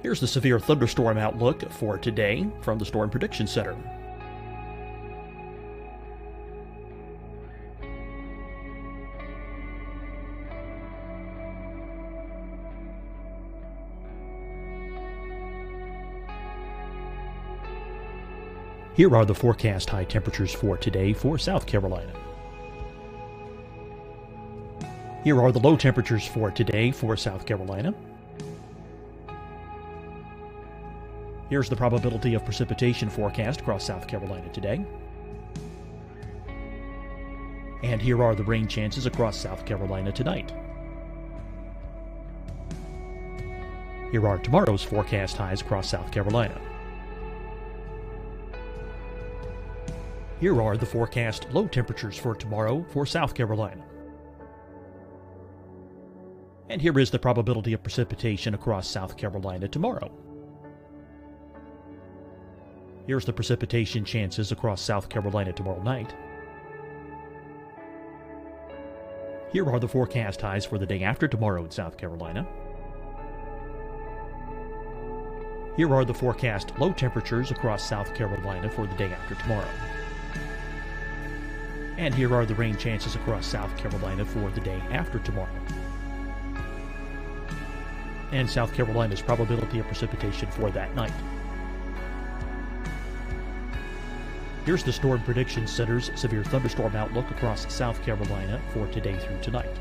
Here's the severe thunderstorm outlook for today from the Storm Prediction Center. Here are the forecast high temperatures for today for South Carolina. Here are the low temperatures for today for South Carolina. Here's the probability of precipitation forecast across South Carolina today. And here are the rain chances across South Carolina tonight. Here are tomorrow's forecast highs across South Carolina. Here are the forecast low temperatures for tomorrow for South Carolina. And here is the probability of precipitation across South Carolina tomorrow. Here's the precipitation chances across South Carolina tomorrow night. Here are the forecast highs for the day after tomorrow in South Carolina. Here are the forecast low temperatures across South Carolina for the day after tomorrow. And here are the rain chances across South Carolina for the day after tomorrow. And South Carolina's probability of precipitation for that night. Here's the Storm Prediction Center's severe thunderstorm outlook across South Carolina for today through tonight.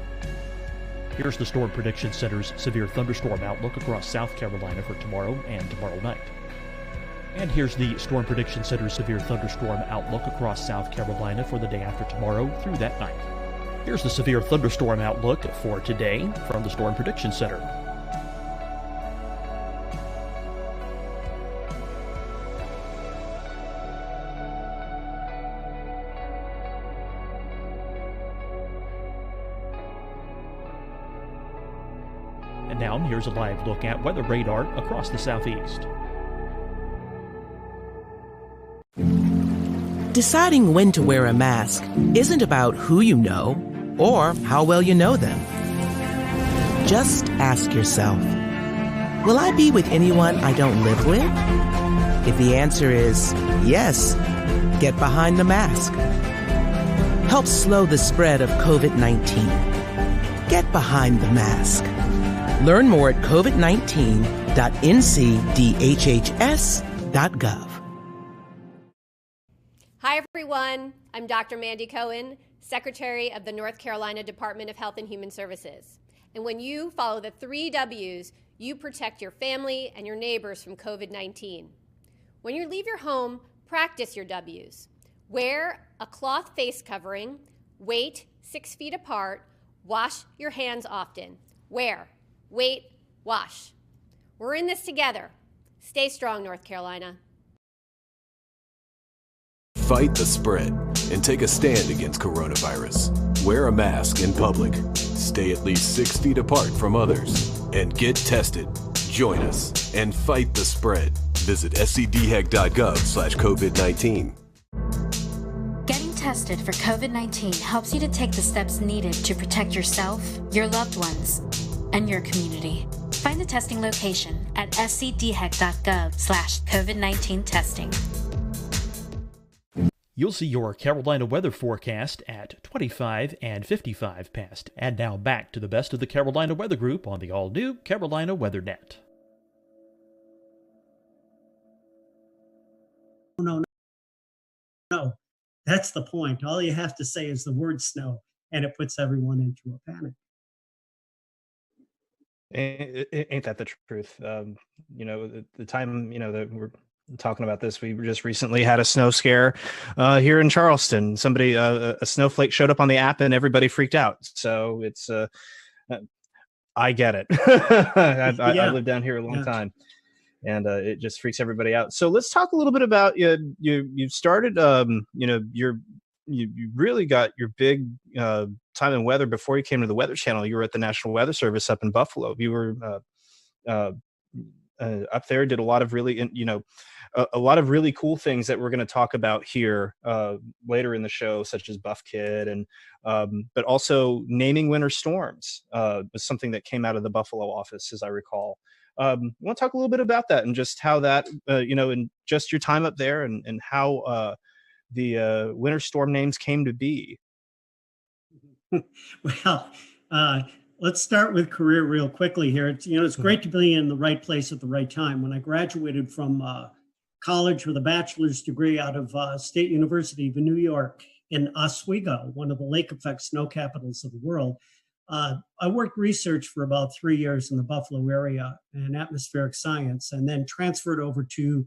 Here's the Storm Prediction Center's severe thunderstorm outlook across South Carolina for tomorrow and tomorrow night. And here's the Storm Prediction Center's severe thunderstorm outlook across South Carolina for the day after tomorrow through that night. Here's the severe thunderstorm outlook for today from the Storm Prediction Center. And now here's a live look at weather radar across the southeast. Deciding when to wear a mask isn't about who you know or how well you know them. Just ask yourself, will I be with anyone I don't live with? If the answer is yes, get behind the mask. Help slow the spread of COVID-19. Get behind the mask. Learn more at covid19.ncdhhs.gov. Hi, everyone. I'm Dr. Mandy Cohen, Secretary of the North Carolina Department of Health and Human Services. And when you follow the 3 W's, you protect your family and your neighbors from COVID-19. When you leave your home, practice your W's. Wear a cloth face covering, wait 6 feet apart, wash your hands often. Wear, wait, wash. We're in this together. Stay strong, North Carolina. Fight the spread and take a stand against coronavirus. Wear a mask in public. Stay at least 6 feet apart from others. And get tested. Join us and fight the spread. Visit scdhec.gov/COVID-19. Getting tested for COVID-19 helps you to take the steps needed to protect yourself, your loved ones, and your community. Find the testing location at scdhec.gov/COVID-19 testing. You'll see your Carolina weather forecast at 25 and 55 past. And now back to the best of the Carolina Weather Group on the all-new Carolina WeatherNet. No, that's the point. All you have to say is the word snow, and it puts everyone into a panic. Ain't that the truth? The time, that we're talking about this, we just recently had a snow scare here in Charleston. Somebody, a snowflake showed up on the app and everybody freaked out. So it's, I get it. I lived down here a long time, and it just freaks everybody out. So let's talk a little bit about you started, you really got your big time in weather before you came to the Weather Channel. You were at the National Weather Service up in Buffalo. You were up there, did a lot of really, a lot of really cool things that we're going to talk about here later in the show, such as Buff Kid, and but also naming winter storms was something that came out of the Buffalo office, as I recall. I want to talk a little bit about that and just how that, and just your time up there and how the winter storm names came to be. Well, let's start with career real quickly here. It's great to be in the right place at the right time. When I graduated from college with a bachelor's degree out of State University of New York in Oswego, one of the lake effect snow capitals of the world, I worked research for about 3 years in the Buffalo area in atmospheric science, and then transferred over to,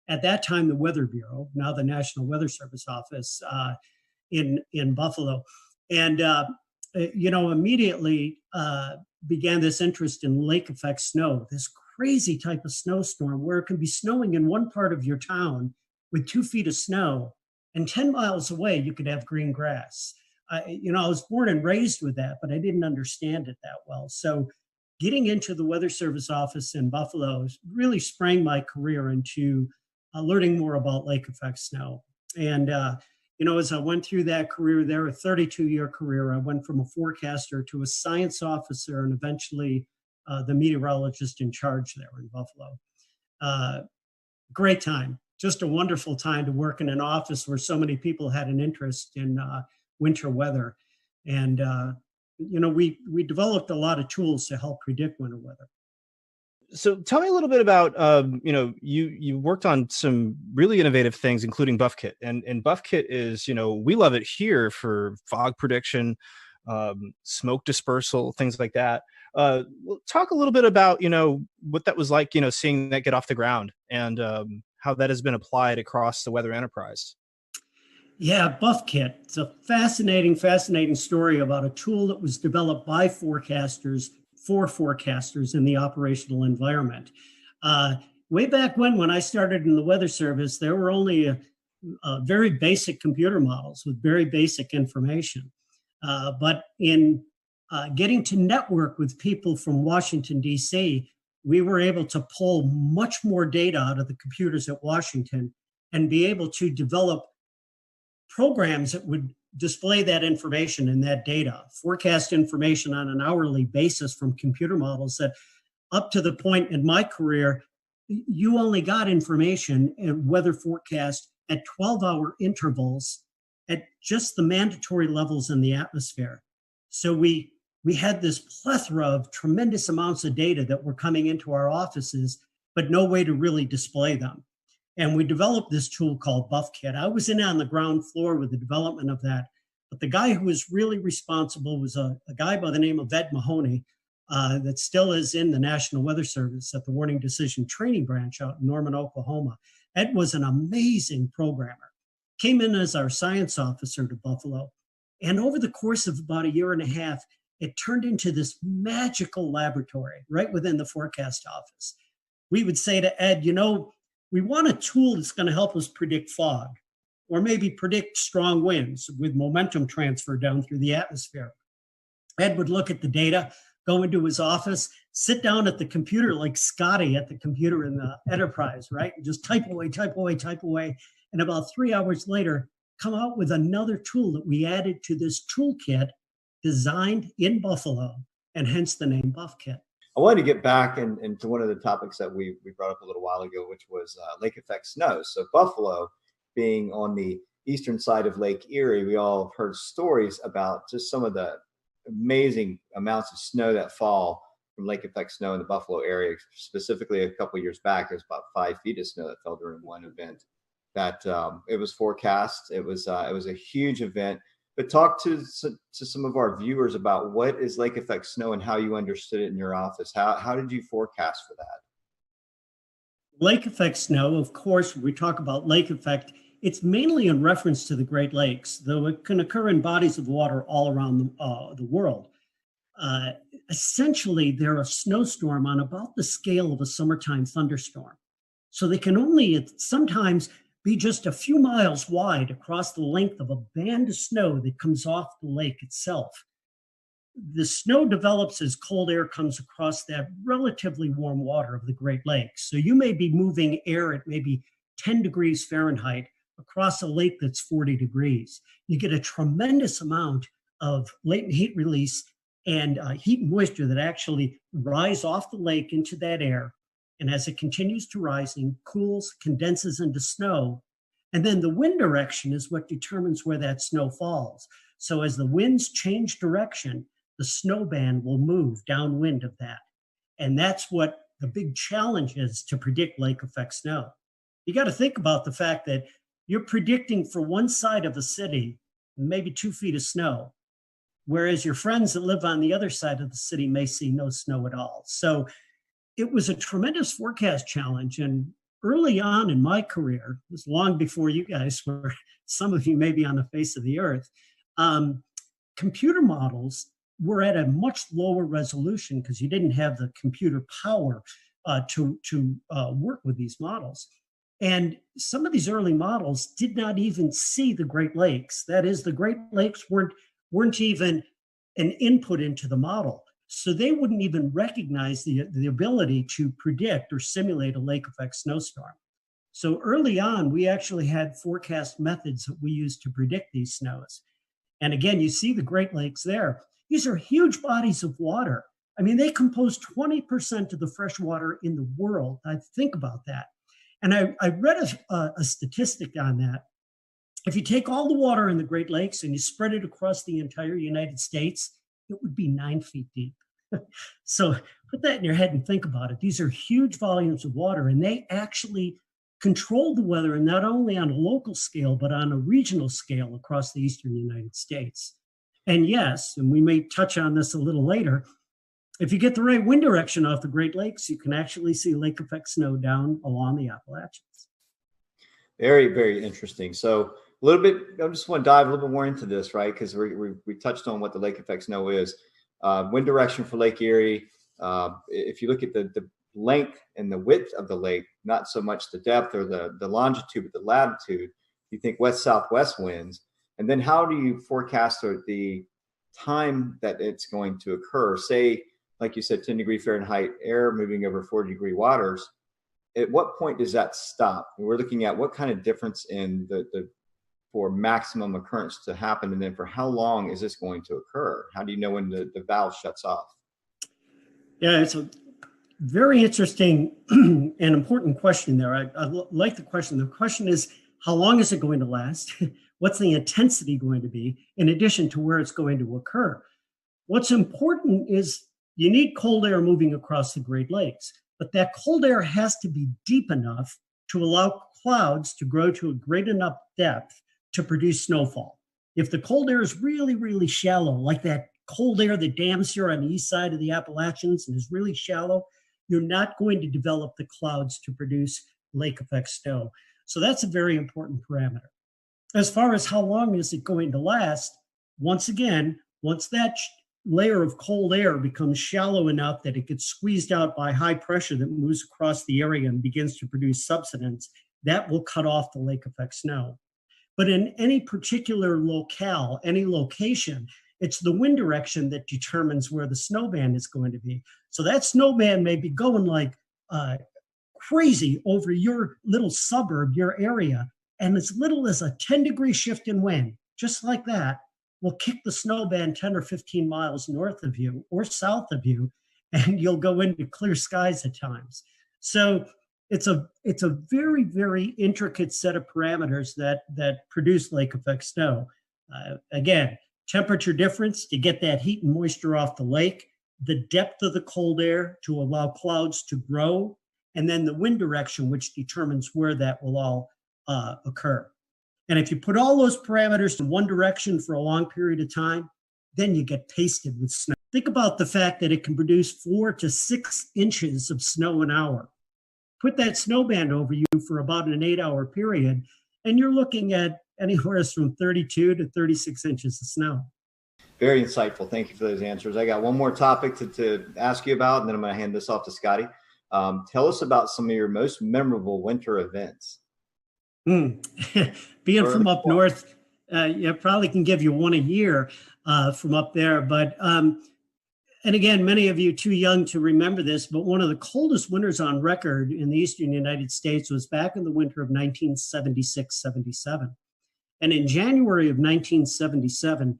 at that time, the Weather Bureau, now the National Weather Service office in Buffalo. And, immediately began this interest in lake effect snow, this crazy type of snowstorm where it can be snowing in one part of your town with 2 feet of snow, and 10 miles away, you could have green grass. I was born and raised with that, but I didn't understand it that well. So getting into the Weather Service office in Buffalo really sprang my career into learning more about lake effect snow. And, as I went through that career there, a 32-year career, I went from a forecaster to a science officer and eventually the meteorologist in charge there in Buffalo. Great time, just a wonderful time to work in an office where so many people had an interest in winter weather. And, we developed a lot of tools to help predict winter weather. So tell me a little bit about, you worked on some really innovative things, including BuffKit, and BuffKit is, we love it here for fog prediction, smoke dispersal, things like that. Talk a little bit about, what that was like, seeing that get off the ground, and how that has been applied across the weather enterprise. Yeah, BuffKit. It's a fascinating story about a tool that was developed by forecasters for forecasters in the operational environment. Way back when I started in the Weather Service, there were only very basic computer models with very basic information. But in getting to network with people from Washington, D.C., we were able to pull much more data out of the computers at Washington and be able to develop programs that would display that information and that data, forecast information on an hourly basis from computer models that up to the point in my career, you only got information and weather forecast at 12-hour intervals at just the mandatory levels in the atmosphere. So we had this plethora of tremendous amounts of data that were coming into our offices, but no way to really display them. And we developed this tool called BuffKit. I was in on the ground floor with the development of that. But the guy who was really responsible was a guy by the name of Ed Mahoney that still is in the National Weather Service at the Warning Decision Training Branch out in Norman, Oklahoma. Ed was an amazing programmer. Came in as our science officer to Buffalo. And over the course of about a year and a half, it turned into this magical laboratory right within the forecast office. We would say to Ed, we want a tool that's going to help us predict fog, or maybe predict strong winds with momentum transfer down through the atmosphere. Ed would look at the data, go into his office, sit down at the computer like Scotty at the computer in the Enterprise, right? And just type away. And about 3 hours later, come out with another tool that we added to this toolkit designed in Buffalo, and hence the name BuffKit. I wanted to get back into one of the topics that we brought up a little while ago, which was lake effect snow. So Buffalo being on the eastern side of Lake Erie, we all have heard stories about just some of the amazing amounts of snow that fall from lake effect snow in the Buffalo area. Specifically, a couple of years back, there was about 5 feet of snow that fell during one event. That it was forecast. It was a huge event. But talk to some of our viewers about what is lake effect snow and how you understood it in your office. How did you forecast for that? Lake effect snow, of course, when we talk about lake effect, it's mainly in reference to the Great Lakes, though it can occur in bodies of water all around the world. Essentially, they're a snowstorm on about the scale of a summertime thunderstorm. So they can only sometimes be just a few miles wide across the length of a band of snow that comes off the lake itself. The snow develops as cold air comes across that relatively warm water of the Great Lakes. So you may be moving air at maybe 10 degrees Fahrenheit across a lake that's 40 degrees. You get a tremendous amount of latent heat release and heat and moisture that actually rise off the lake into that air. And as it continues to rising, cools, condenses into snow. And then the wind direction is what determines where that snow falls. So as the winds change direction, the snow band will move downwind of that. And that's what the big challenge is to predict lake effect snow. You got to think about the fact that you're predicting for one side of the city, maybe 2 feet of snow, whereas your friends that live on the other side of the city may see no snow at all. So it was a tremendous forecast challenge. And early on in my career, it was long before you guys were, some of you may be on the face of the earth, computer models were at a much lower resolution because you didn't have the computer power to work with these models. And some of these early models did not even see the Great Lakes. That is, the Great Lakes weren't even an input into the model. So they wouldn't even recognize the ability to predict or simulate a lake effect snowstorm. So early on, we actually had forecast methods that we used to predict these snows. And again, you see the Great Lakes there. These are huge bodies of water. I mean, they compose 20% of the fresh water in the world. I think about that. And I read a statistic on that. If you take all the water in the Great Lakes and you spread it across the entire United States, it would be 9 feet deep. So put that in your head and think about it. These are huge volumes of water, and they actually control the weather, and not only on a local scale, but on a regional scale across the eastern United States. And yes, and we may touch on this a little later, if you get the right wind direction off the Great Lakes, you can actually see lake effect snow down along the Appalachians. Very, very interesting. So a little bit, I just want to dive a little bit more into this, right? Because we touched on what the lake effect snow is. Wind direction for Lake Erie. If you look at the length and the width of the lake, not so much the depth or the longitude, but the latitude, you think west-southwest winds. And then how do you forecast the time that it's going to occur? Say, like you said, 10 degree Fahrenheit air moving over 40-degree waters. At what point does that stop? We're looking at what kind of difference in the for maximum occurrence to happen, and then for how long is this going to occur? How do you know when the valve shuts off? Yeah, it's a very interesting and important question there. I like the question. The question is, how long is it going to last? What's the intensity going to be, in addition to where it's going to occur? What's important is you need cold air moving across the Great Lakes, but that cold air has to be deep enough to allow clouds to grow to a great enough depth to produce snowfall. If the cold air is really, really shallow, like that cold air that dams here on the east side of the Appalachians and is really shallow, you're not going to develop the clouds to produce lake effect snow. So that's a very important parameter. As far as how long is it going to last, once again, once that layer of cold air becomes shallow enough that it gets squeezed out by high pressure that moves across the area and begins to produce subsidence, that will cut off the lake effect snow. But in any particular locale, any location, it's the wind direction that determines where the snowband is going to be. So that snowband may be going like crazy over your little suburb, your area, and as little as a 10-degree shift in wind, just like that, will kick the snowband 10 or 15 miles north of you or south of you, and you'll go into clear skies at times. So it's a very, very intricate set of parameters that produce lake effect snow. Again, temperature difference to get that heat and moisture off the lake, the depth of the cold air to allow clouds to grow, and then the wind direction, which determines where that will all occur. And if you put all those parameters in one direction for a long period of time, then you get pasted with snow. Think about the fact that it can produce 4 to 6 inches of snow an hour. Put that snowband over you for about an 8-hour period, and you're looking at anywhere from 32 to 36 inches of snow. Very insightful. Thank you for those answers. I got one more topic to ask you about, and then I'm going to hand this off to Scotty. Tell us about some of your most memorable winter events. Being from up north, yeah, probably can give you one a year from up there. But, and again, many of you too young to remember this, but one of the coldest winters on record in the eastern United States was back in the winter of 1976-77. And in January of 1977,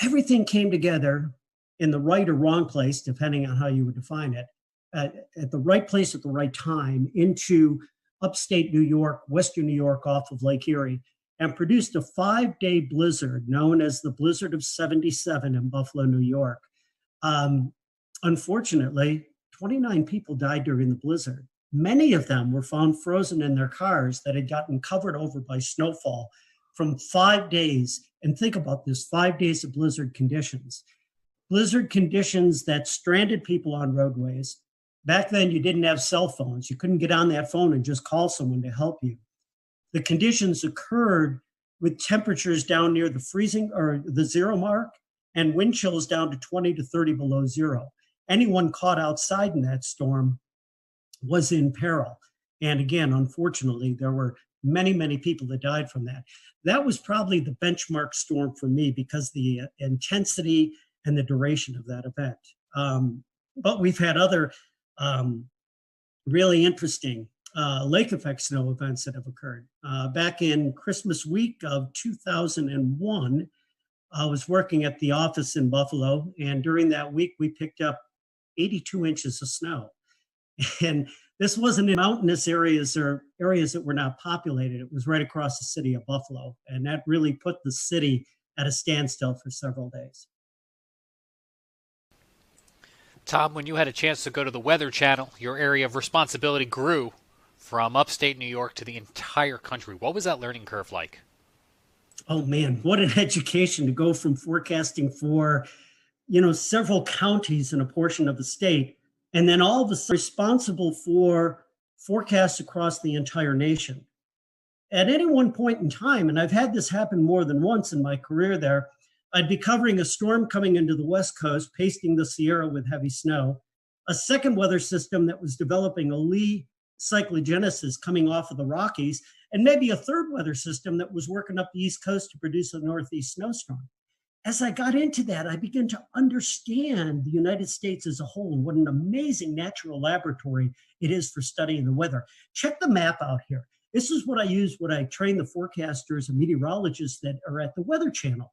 everything came together in the right or wrong place, depending on how you would define it, at the right place at the right time into upstate New York, western New York off of Lake Erie, and produced a 5-day blizzard known as the Blizzard of 77 in Buffalo, New York. Unfortunately, 29 people died during the blizzard. Many of them were found frozen in their cars that had gotten covered over by snowfall from 5 days. And think about this, 5 days of blizzard conditions. Blizzard conditions that stranded people on roadways. Back then, you didn't have cell phones. You couldn't get on that phone and just call someone to help you. The conditions occurred with temperatures down near the freezing or the zero mark and wind chills down to 20 to 30 below zero. Anyone caught outside in that storm was in peril. And again, unfortunately, there were many, many people that died from that. That was probably the benchmark storm for me because the intensity and the duration of that event. But we've had other really interesting lake effect snow events that have occurred. Back in Christmas week of 2001, I was working at the office in Buffalo, and during that week, we picked up 82 inches of snow. And this wasn't in mountainous areas or areas that were not populated. It was right across the city of Buffalo, and that really put the city at a standstill for several days. Tom, when you had a chance to go to the Weather Channel, your area of responsibility grew from upstate New York to the entire country. What was that learning curve like? Oh man, what an education to go from forecasting for, several counties in a portion of the state, and then all of a sudden responsible for forecasts across the entire nation. At any one point in time, and I've had this happen more than once in my career there, I'd be covering a storm coming into the West Coast, pasting the Sierra with heavy snow, a second weather system that was developing a lee cyclogenesis coming off of the Rockies, and maybe a third weather system that was working up the East Coast to produce a Northeast snowstorm. As I got into that, I began to understand the United States as a whole and what an amazing natural laboratory it is for studying the weather. Check the map out here. This is what I use when I train the forecasters and meteorologists that are at the Weather Channel.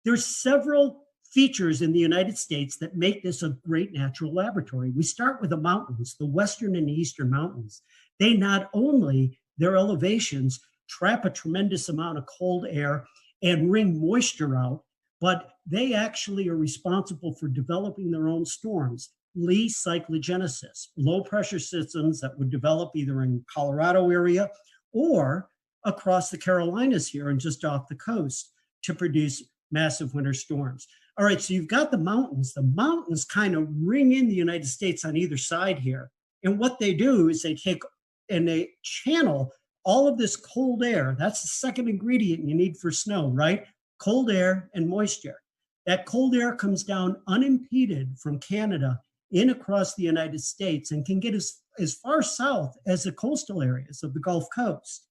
There's several features in the United States that make this a great natural laboratory. We start with the mountains, the western and eastern mountains. They not only, their elevations, trap a tremendous amount of cold air and wring moisture out, but they actually are responsible for developing their own storms. Lee cyclogenesis, low pressure systems that would develop either in Colorado area or across the Carolinas here and just off the coast to produce massive winter storms. All right, so you've got the mountains. The mountains kind of ring in the United States on either side here. And what they do is they take and they channel all of this cold air. That's the second ingredient you need for snow, right? Cold air and moisture. That cold air comes down unimpeded from Canada in across the United States and can get as far south as the coastal areas of the Gulf Coast.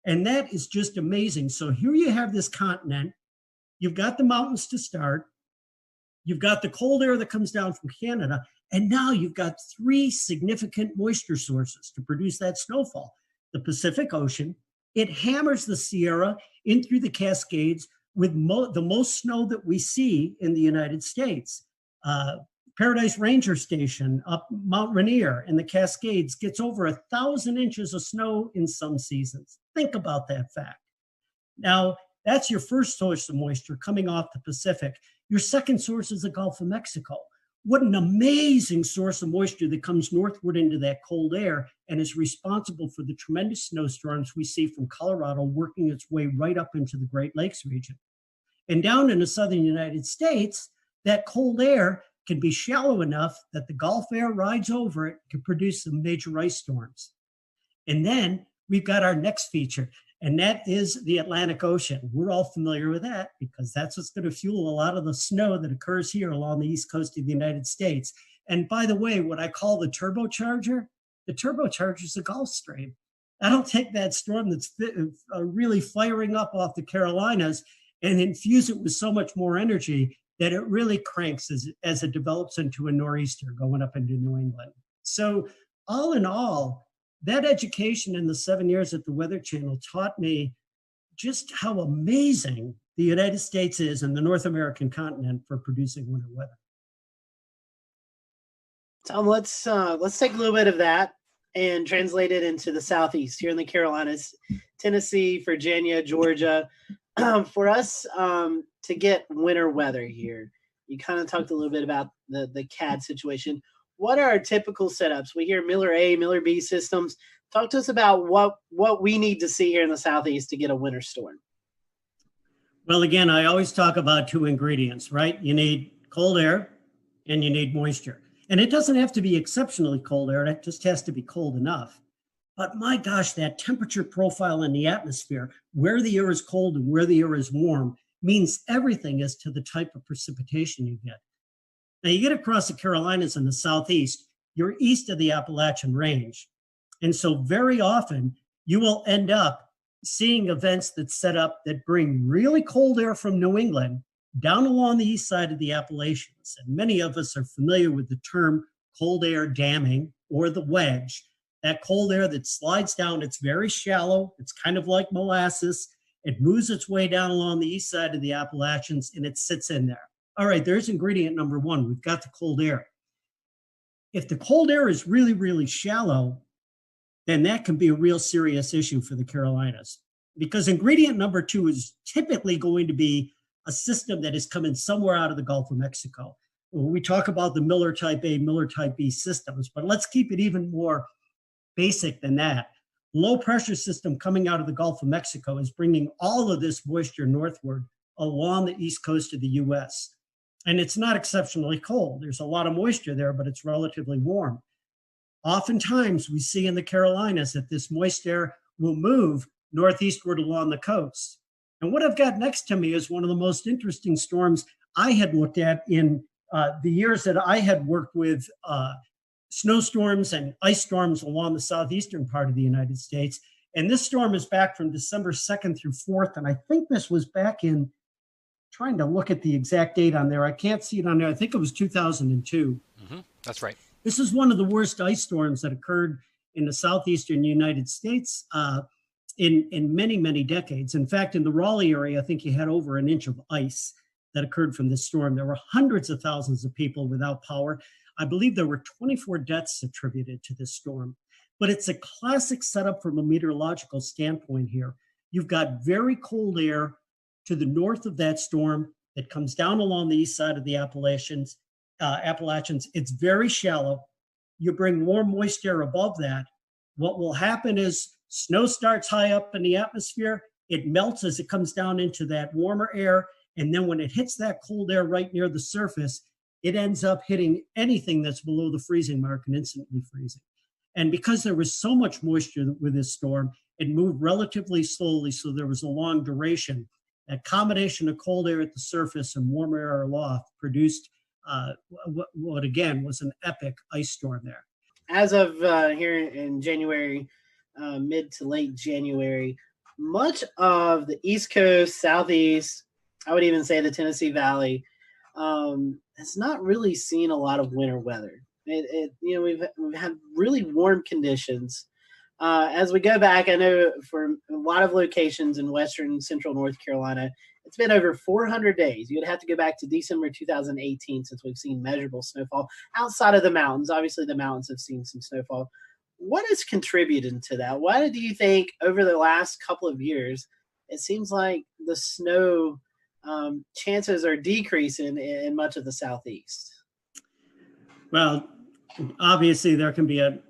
And that is just amazing. So here you have this continent. You've got the mountains to start. You've got the cold air that comes down from Canada. And now you've got three significant moisture sources to produce that snowfall. The Pacific Ocean, it hammers the Sierra in through the Cascades with the most snow that we see in the United States. Paradise Ranger Station up Mount Rainier in the Cascades gets over 1,000 inches of snow in some seasons. Think about that fact. Now, that's your first source of moisture coming off the Pacific. Your second source is the Gulf of Mexico. What an amazing source of moisture that comes northward into that cold air and is responsible for the tremendous snowstorms we see from Colorado working its way right up into the Great Lakes region. And down in the southern United States, that cold air can be shallow enough that the Gulf air rides over it to produce some major ice storms. And then we've got our next feature, and that is the Atlantic Ocean. We're all familiar with that because that's what's going to fuel a lot of the snow that occurs here along the east coast of the United States. And by the way, what I call the turbocharger is the Gulf Stream. That'll take that storm that's really firing up off the Carolinas and infuse it with so much more energy that it really cranks as it develops into a nor'easter going up into New England. So all in all, that education in the 7 years at the Weather Channel taught me just how amazing the United States is and the North American continent for producing winter weather. Tom, let's take a little bit of that and translate it into the Southeast here in the Carolinas, Tennessee, Virginia, Georgia. For us to get winter weather here, you kind of talked a little bit about the CAD situation. What are our typical setups? We hear Miller A, Miller B systems. Talk to us about what we need to see here in the Southeast to get a winter storm. Well, again, I always talk about two ingredients, right? You need cold air and you need moisture. And it doesn't have to be exceptionally cold air. It just has to be cold enough. But my gosh, that temperature profile in the atmosphere, where the air is cold and where the air is warm, means everything as to the type of precipitation you get. Now, you get across the Carolinas in the Southeast, you're east of the Appalachian Range. And so very often you will end up seeing events that set up that bring really cold air from New England down along the east side of the Appalachians. And many of us are familiar with the term cold air damming or the wedge. That cold air that slides down, it's very shallow. It's kind of like molasses. It moves its way down along the east side of the Appalachians and it sits in there. All right, there's ingredient number one. We've got the cold air. If the cold air is really, really shallow, then that can be a real serious issue for the Carolinas. Because ingredient number two is typically going to be a system that is coming somewhere out of the Gulf of Mexico. we talk about the Miller type A, Miller type B systems, but let's keep it even more basic than that. Low pressure system coming out of the Gulf of Mexico is bringing all of this moisture northward along the east coast of the US. And it's not exceptionally cold. There's a lot of moisture there, but it's relatively warm. Oftentimes we see in the Carolinas that this moist air will move northeastward along the coast. And what I've got next to me is one of the most interesting storms I had looked at in the years that I had worked with snowstorms and ice storms along the southeastern part of the United States. And this storm is back from December 2nd through 4th. And I think this was back in, trying to look at the exact date on there. I can't see it on there. I think it was 2002. That's right. This is one of the worst ice storms that occurred in the southeastern United States in many, many decades. In fact, in the Raleigh area, I think you had over an inch of ice that occurred from this storm. There were hundreds of thousands of people without power. I believe there were 24 deaths attributed to this storm. But it's a classic setup from a meteorological standpoint here. You've got very cold air to the north of that storm that comes down along the east side of the Appalachians. It's very shallow. You bring warm moist air above that. What will happen is snow starts high up in the atmosphere. It melts as it comes down into that warmer air. And then when it hits that cold air right near the surface, it ends up hitting anything that's below the freezing mark and instantly freezing. And because there was so much moisture with this storm, it moved relatively slowly, so there was a long duration. That combination of cold air at the surface and warm air aloft produced what again was an epic ice storm there. As of here in January, mid to late January, much of the East Coast, Southeast, I would even say the Tennessee Valley, has not really seen a lot of winter weather. We've had really warm conditions. As we go back, I know for a lot of locations in western central North Carolina, it's been over 400 days. You'd have to go back to December 2018 since we've seen measurable snowfall outside of the mountains. Obviously, the mountains have seen some snowfall. What has contributed to that? Why do you think over the last couple of years, it seems like the snow chances are decreasing in much of the Southeast? Well, obviously, there can be a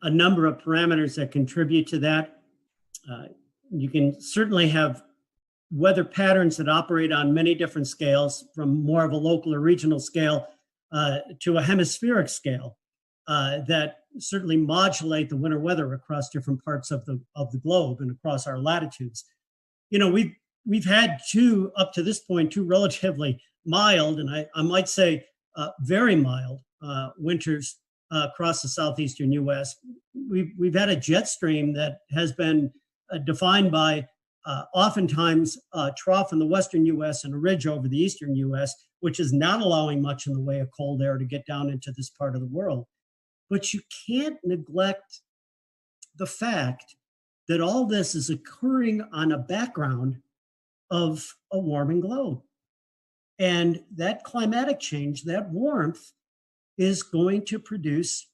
number of parameters that contribute to that. You can certainly have weather patterns that operate on many different scales, from more of a local or regional scale to a hemispheric scale, that certainly modulate the winter weather across different parts of the globe and across our latitudes. We've had up to this point, two relatively mild, and I might say very mild winters across the southeastern U.S. We've had a jet stream that has been defined by oftentimes a trough in the western U.S. and a ridge over the eastern U.S., which is not allowing much in the way of cold air to get down into this part of the world. But you can't neglect the fact that all this is occurring on a background of a warming globe. And that climatic change, that warmth, is going to produce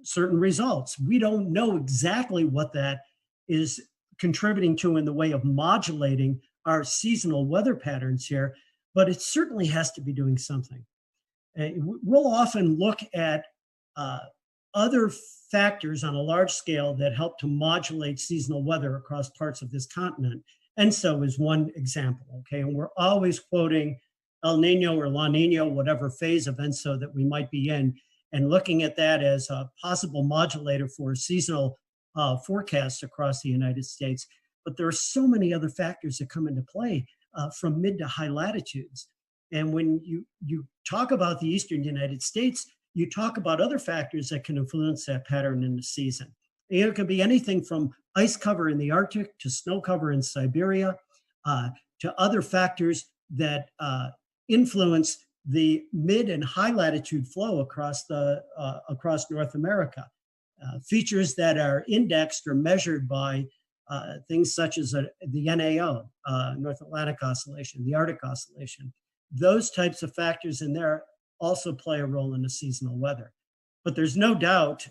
certain results. We don't know exactly what that is contributing to in the way of modulating our seasonal weather patterns here, but it certainly has to be doing something. We'll often look at other factors on a large scale that help to modulate seasonal weather across parts of this continent. ENSO is one example, okay? And we're always quoting El Nino or La Nina, whatever phase of ENSO that we might be in, and looking at that as a possible modulator for seasonal forecasts across the United States. But there are so many other factors that come into play from mid to high latitudes. And when you talk about the eastern United States, you talk about other factors that can influence that pattern in the season. It can be anything from ice cover in the Arctic to snow cover in Siberia to other factors that influence the mid and high latitude flow across North America. Features that are indexed or measured by things such as the NAO, North Atlantic Oscillation, the Arctic Oscillation. Those types of factors in there also play a role in the seasonal weather. But there's no doubt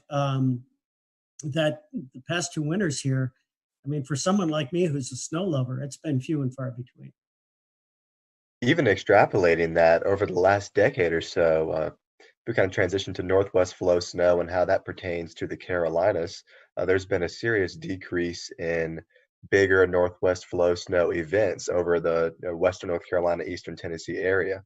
that the past two winters here, I mean, for someone like me who's a snow lover, it's been few and far between. Even extrapolating that over the last decade or so, we kind of transitioned to northwest flow snow and how that pertains to the Carolinas. There's been a serious decrease in bigger northwest flow snow events over the western North Carolina, eastern Tennessee area.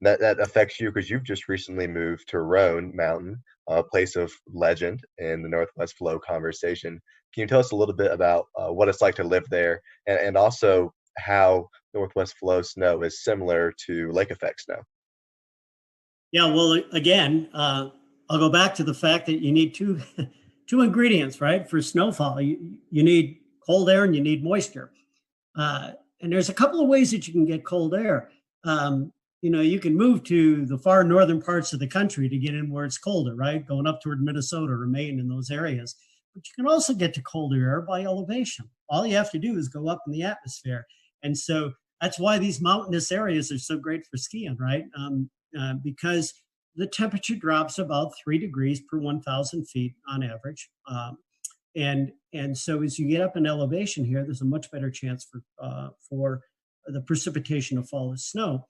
That affects you because you've just recently moved to Roan Mountain, a place of legend in the Northwest Flow conversation. Can you tell us a little bit about what it's like to live there, and also how Northwest Flow snow is similar to lake effect snow? Yeah, well, again, I'll go back to the fact that you need two two ingredients, right, for snowfall. You need cold air and you need moisture. And there's a couple of ways that you can get cold air. You can move to the far northern parts of the country to get in where it's colder, right? Going up toward Minnesota or Maine in those areas. But you can also get to colder air by elevation. All you have to do is go up in the atmosphere. And so that's why these mountainous areas are so great for skiing, right? Because the temperature drops about 3 degrees per 1,000 feet on average. And so as you get up in elevation here, there's a much better chance for the precipitation of fall of snow.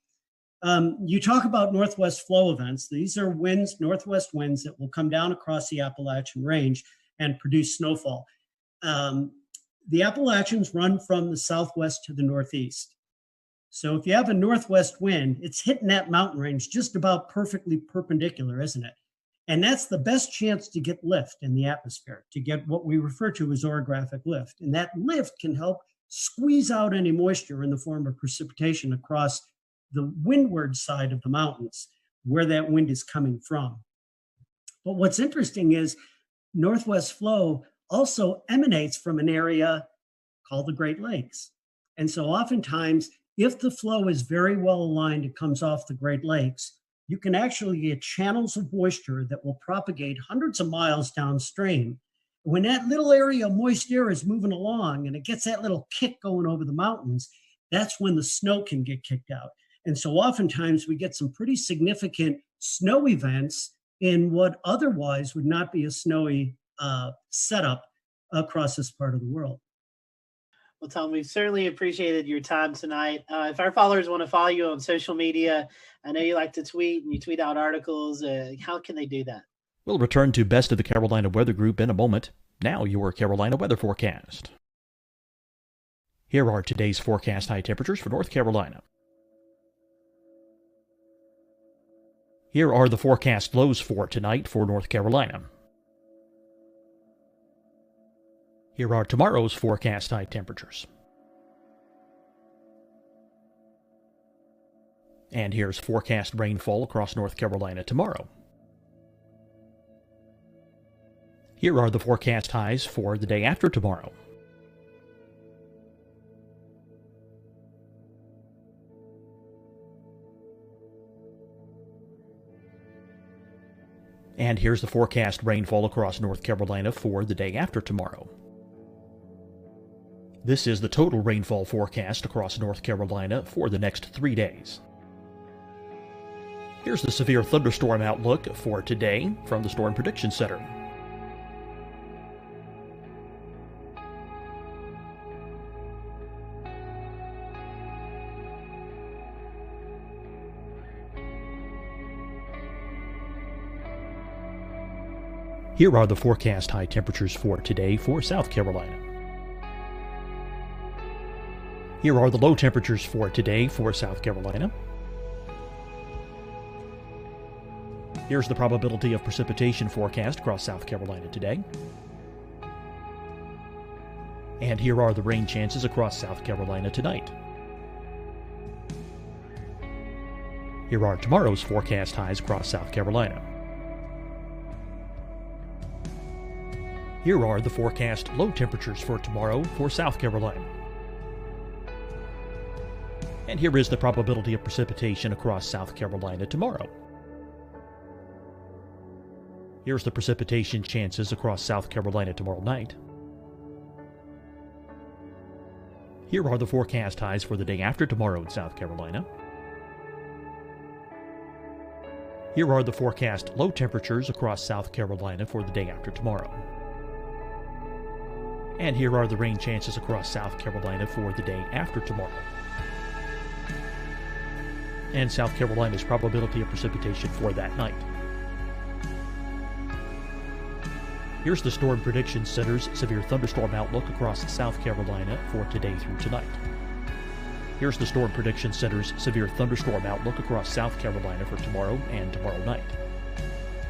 You talk about northwest flow events. These are winds, northwest winds that will come down across the Appalachian Range and produce snowfall. The Appalachians run from the southwest to the northeast. So if you have a northwest wind, it's hitting that mountain range just about perfectly perpendicular, isn't it? And that's the best chance to get lift in the atmosphere, to get what we refer to as orographic lift. And that lift can help squeeze out any moisture in the form of precipitation across the windward side of the mountains, where that wind is coming from. But what's interesting is northwest flow also emanates from an area called the Great Lakes. And so oftentimes, if the flow is very well aligned, it comes off the Great Lakes, you can actually get channels of moisture that will propagate hundreds of miles downstream. When that little area of moist air is moving along and it gets that little kick going over the mountains, that's when the snow can get kicked out. And so oftentimes we get some pretty significant snow events in what otherwise would not be a snowy setup across this part of the world. Well, Tom, we've certainly appreciated your time tonight. If our followers want to follow you on social media, I know you like to tweet and you tweet out articles. How can they do that? We'll return to Best of the Carolina Weather Group in a moment. Now your Carolina weather forecast. Here are today's forecast high temperatures for North Carolina. Here are the forecast lows for tonight for North Carolina. Here are tomorrow's forecast high temperatures. And here's forecast rainfall across North Carolina tomorrow. Here are the forecast highs for the day after tomorrow. And here's the forecast rainfall across North Carolina for the day after tomorrow. This is the total rainfall forecast across North Carolina for the next 3 days. Here's the severe thunderstorm outlook for today from the Storm Prediction Center. Here are the forecast high temperatures for today for South Carolina. Here are the low temperatures for today for South Carolina. Here's the probability of precipitation forecast across South Carolina today. And here are the rain chances across South Carolina tonight. Here are tomorrow's forecast highs across South Carolina. Here are the forecast low temperatures for tomorrow for South Carolina. And here is the probability of precipitation across South Carolina tomorrow. Here's the precipitation chances across South Carolina tomorrow night. Here are the forecast highs for the day after tomorrow in South Carolina. Here are the forecast low temperatures across South Carolina for the day after tomorrow. And here are the rain chances across South Carolina for the day after tomorrow. and South Carolina's probability of precipitation for that night. Here's the Storm Prediction Center's severe thunderstorm outlook across South Carolina for today through tonight. Here's the Storm Prediction Center's severe thunderstorm outlook across South Carolina for tomorrow and tomorrow night.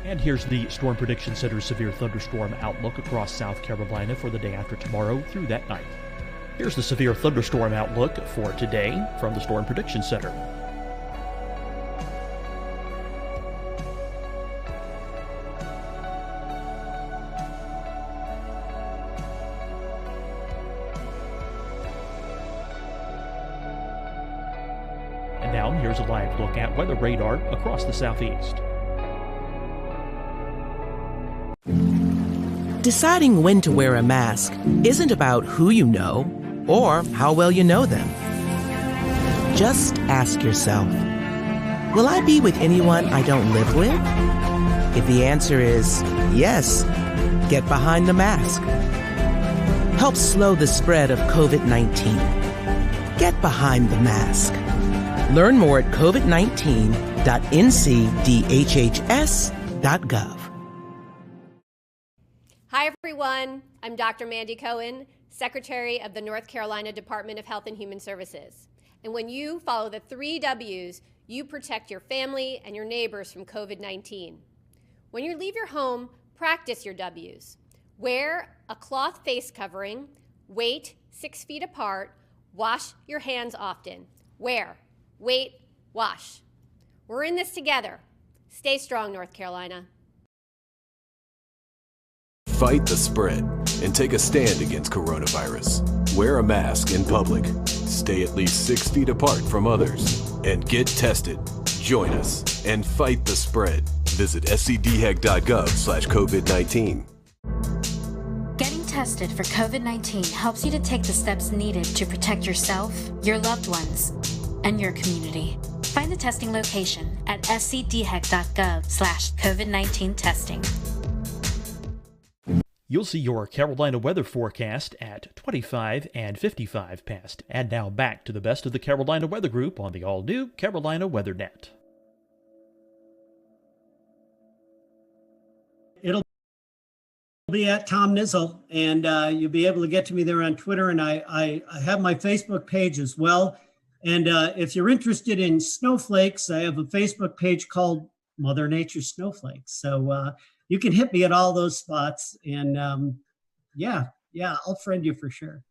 And here's the Storm Prediction Center's severe thunderstorm outlook across South Carolina for the day after tomorrow through that night. Here's the severe thunderstorm outlook for today from the Storm Prediction Center. And now here's a live look at weather radar across the southeast. Deciding when to wear a mask isn't about who you know or how well you know them. Just ask yourself, will I be with anyone I don't live with? If the answer is yes, get behind the mask. Help slow the spread of COVID-19. Get behind the mask. Learn more at covid19.ncdhhs.gov. Hi, everyone. I'm Dr. Mandy Cohen, Secretary of the North Carolina Department of Health and Human Services. And when you follow the 3 W's, you protect your family and your neighbors from COVID-19. When you leave your home, practice your W's. Wear a cloth face covering, wait 6 feet apart, wash your hands often. Wear, wait, wash. We're in this together. Stay strong, North Carolina. Fight the spread and take a stand against coronavirus. Wear a mask in public. Stay at least 6 feet apart from others. And get tested. Join us and fight the spread. Visit scdhec.gov/COVID-19. Getting tested for COVID-19 helps you to take the steps needed to protect yourself, your loved ones, and your community. Find the testing location at scdhec.gov/COVID-19 testing. You'll see your Carolina weather forecast at 25 and 55 past. And now back to the best of the Carolina Weather Group on the all-new Carolina WeatherNet. It'll be at Tom Nizzle, and you'll be able to get to me there on Twitter, and I have my Facebook page as well. And if you're interested in snowflakes, I have a Facebook page called Mother Nature Snowflakes. So you can hit me at all those spots, and yeah, I'll friend you for sure.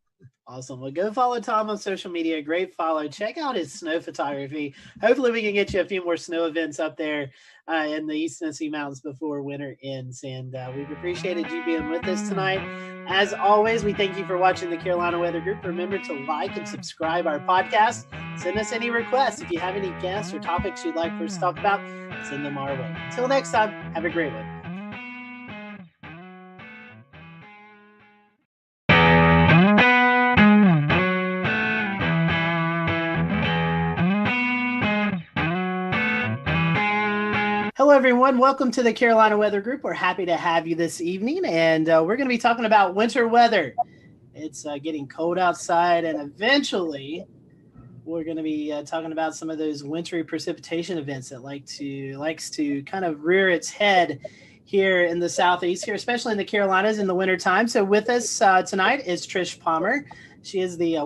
Awesome. Well, go follow Tom on social media. Great follow. Check out his snow photography. Hopefully we can get you a few more snow events up there in the East Tennessee Mountains before winter ends. And we've appreciated you being with us tonight. As always, we thank you for watching the Carolina Weather Group. Remember to like and subscribe our podcast. Send us any requests. If you have any guests or topics you'd like for us to talk about, send them our way. Until next time, have a great one. Hello, everyone. Welcome to the Carolina Weather Group. We're happy to have you this evening, and we're going to be talking about winter weather. It's getting cold outside, and eventually we're going to be talking about some of those wintry precipitation events that likes to kind of rear its head here in the southeast, here, especially in the Carolinas in the wintertime. So with us tonight is Trish Palmer. She is the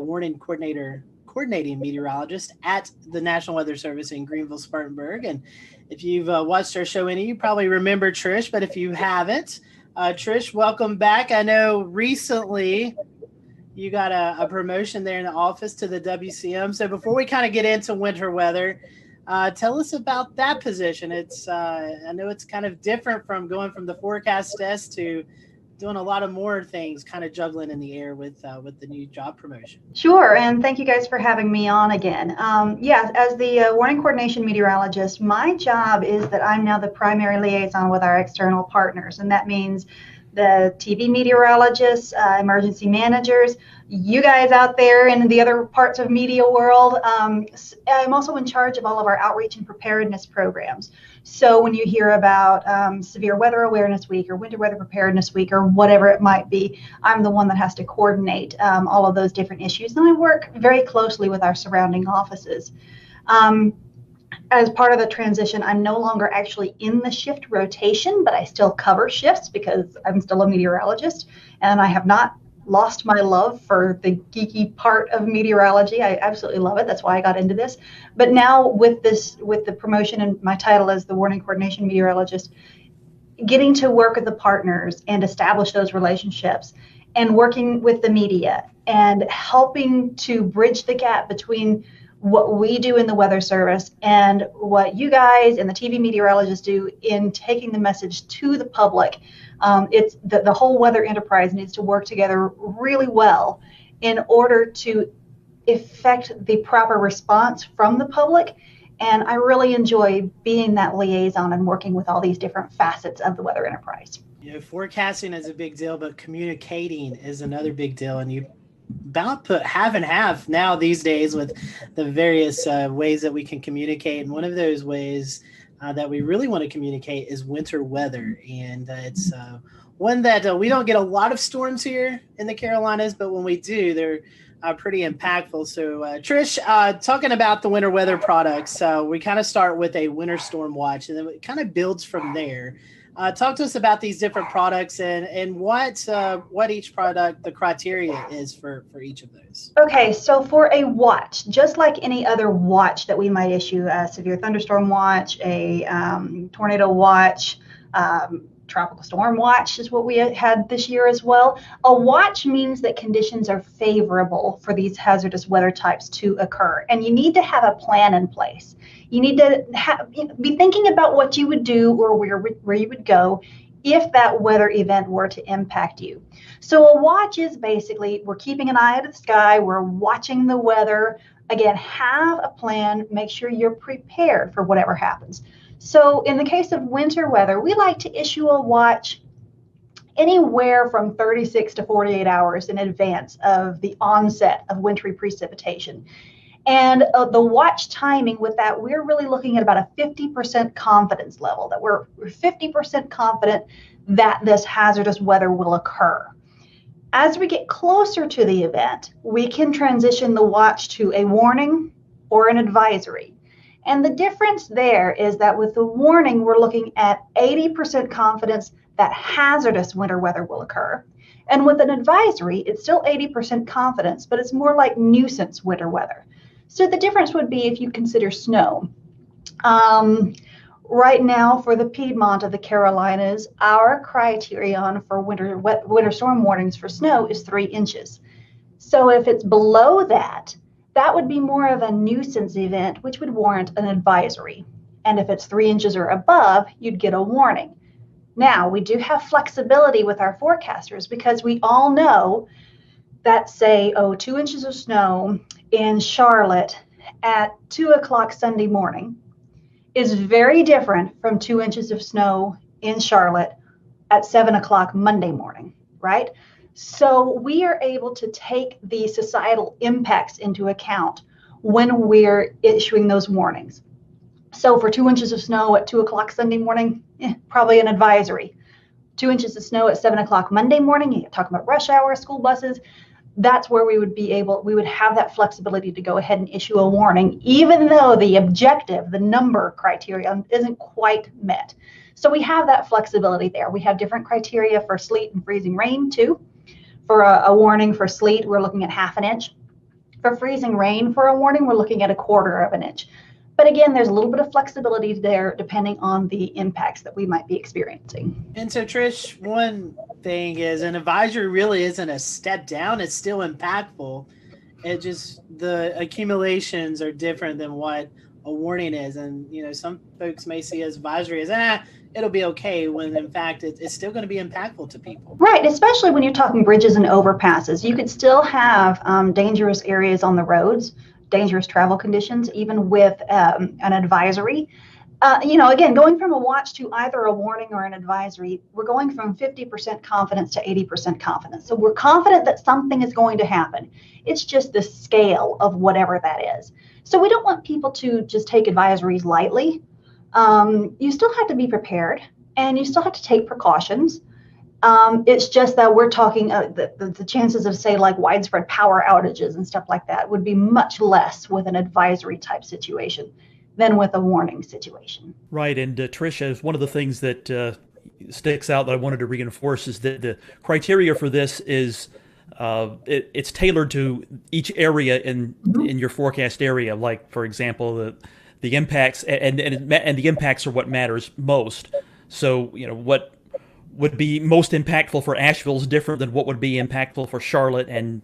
coordinating meteorologist at the National Weather Service in Greenville, Spartanburg. And if you've watched our show you probably remember Trish, but if you haven't, Trish, welcome back. I know recently you got a promotion there in the office to the WCM. So before we kind of get into winter weather, tell us about that position. It's I know it's kind of different from going from the forecast desk to doing a lot of more things, kind of juggling in the air with the new job promotion. Sure, and thank you guys for having me on again. Yeah, as the warning coordination meteorologist, my job is that I'm now the primary liaison with our external partners, and that means the TV meteorologists, emergency managers, you guys out there in the other parts of media world. I'm also in charge of all of our outreach and preparedness programs. So when you hear about Severe Weather Awareness Week or Winter Weather Preparedness Week or whatever it might be, I'm the one that has to coordinate all of those different issues. And I work very closely with our surrounding offices. as part of the transition, I'm no longer actually in the shift rotation, but I still cover shifts because I'm still a meteorologist, and I have not lost my love for the geeky part of meteorology. I absolutely love it. That's why I got into this. But now with the promotion and my title as the warning coordination meteorologist, getting to work with the partners and establish those relationships and working with the media and helping to bridge the gap between what we do in the Weather Service and what you guys and the TV meteorologists do in taking the message to the public. It's the whole weather enterprise needs to work together really well in order to effect the proper response from the public. And I really enjoy being that liaison and working with all these different facets of the weather enterprise. Forecasting is a big deal, but communicating is another big deal. And you about put half and half now these days with the various ways that we can communicate. And one of those ways that we really want to communicate is winter weather. And it's one that we don't get a lot of storms here in the Carolinas, but when we do, they're pretty impactful. So Trish, talking about the winter weather products, we kind of start with a winter storm watch, and then it kind of builds from there. Talk to us about these different products and what each product, the criteria is for each of those. Okay, so for a watch, just like any other watch that we might issue, a severe thunderstorm watch, a tornado watch, tropical storm watch is what we had this year as well. A watch means that conditions are favorable for these hazardous weather types to occur, and you need to have a plan in place. You need to be thinking about what you would do or where you would go if that weather event were to impact you. So a watch is basically, we're keeping an eye out of the sky, we're watching the weather. Again, have a plan, make sure you're prepared for whatever happens. So in the case of winter weather, we like to issue a watch anywhere from 36 to 48 hours in advance of the onset of wintry precipitation. And the watch timing with that, we're really looking at about a 50% confidence level, that we're 50% confident that this hazardous weather will occur. As we get closer to the event, we can transition the watch to a warning or an advisory. And the difference there is that with the warning, we're looking at 80% confidence that hazardous winter weather will occur. And with an advisory, it's still 80% confidence, but it's more like nuisance winter weather. So the difference would be if you consider snow. Right now for the Piedmont of the Carolinas, our criterion for winter storm warnings for snow is 3 inches. So if it's below that, that would be more of a nuisance event, which would warrant an advisory. And if it's 3 inches or above, you'd get a warning. Now, we do have flexibility with our forecasters because we all know that, say, 2 inches of snow in Charlotte at 2 o'clock Sunday morning is very different from 2 inches of snow in Charlotte at 7 o'clock Monday morning, right? So we are able to take the societal impacts into account when we're issuing those warnings. So for 2 inches of snow at 2 o'clock Sunday morning, probably an advisory. 2 inches of snow at 7 o'clock Monday morning, you're talking about rush hour, school buses, that's where we would have that flexibility to go ahead and issue a warning, even though the objective, the number criterion isn't quite met. So we have that flexibility there. We have different criteria for sleet and freezing rain too. For a warning for sleet, we're looking at 1/2 inch. For freezing rain, for a warning, we're looking at 1/4 inch. But again, there's a little bit of flexibility there depending on the impacts that we might be experiencing. And so, Trish, one thing is an advisory really isn't a step down. It's still impactful. It just, the accumulations are different than what a warning is. And, some folks may see advisory as, it'll be okay, when in fact it's still going to be impactful to people. Right, especially when you're talking bridges and overpasses. You could still have dangerous areas on the roads, dangerous travel conditions, even with an advisory. Again, going from a watch to either a warning or an advisory, we're going from 50% confidence to 80% confidence. So we're confident that something is going to happen. It's just the scale of whatever that is. So we don't want people to just take advisories lightly. You still have to be prepared, and you still have to take precautions. It's just that we're talking the chances of, say, like widespread power outages and stuff like that would be much less with an advisory type situation. than with a warning situation. Right. And Tricia, one of the things that sticks out that I wanted to reinforce is that the criteria for this is it's tailored to each area in your forecast area. Like, for example, the impacts and the impacts are what matters most. So, what would be most impactful for Asheville is different than what would be impactful for Charlotte and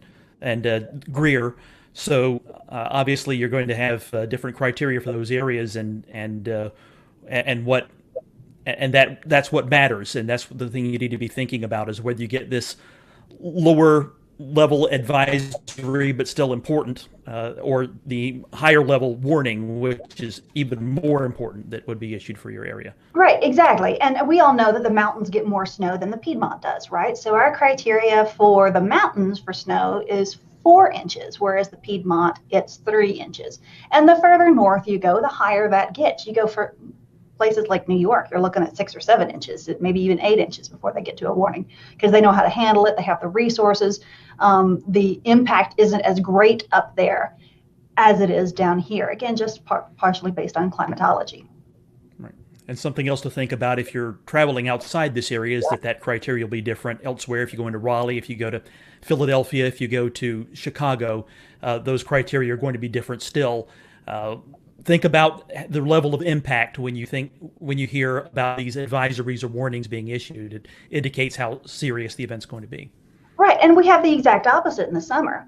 Greer. So obviously you're going to have different criteria for those areas, and that's what matters, and that's the thing you need to be thinking about is whether you get this lower level advisory but still important, or the higher level warning, which is even more important, that would be issued for your area. Right, exactly. And we all know that the mountains get more snow than the Piedmont does, right? So our criteria for the mountains for snow is 4 inches, whereas the Piedmont, it's 3 inches. And the further north you go, the higher that gets. You go for places like New York, you're looking at 6 or 7 inches, maybe even 8 inches before they get to a warning, because they know how to handle it. They have the resources. The impact isn't as great up there as it is down here. Again, just partially based on climatology. Right. And something else to think about if you're traveling outside this area is that criteria will be different elsewhere. If you go into Raleigh, if you go to Philadelphia, if you go to Chicago, those criteria are going to be different still. Think about the level of impact when you hear about these advisories or warnings being issued. It indicates how serious the event's going to be. Right, and we have the exact opposite in the summer.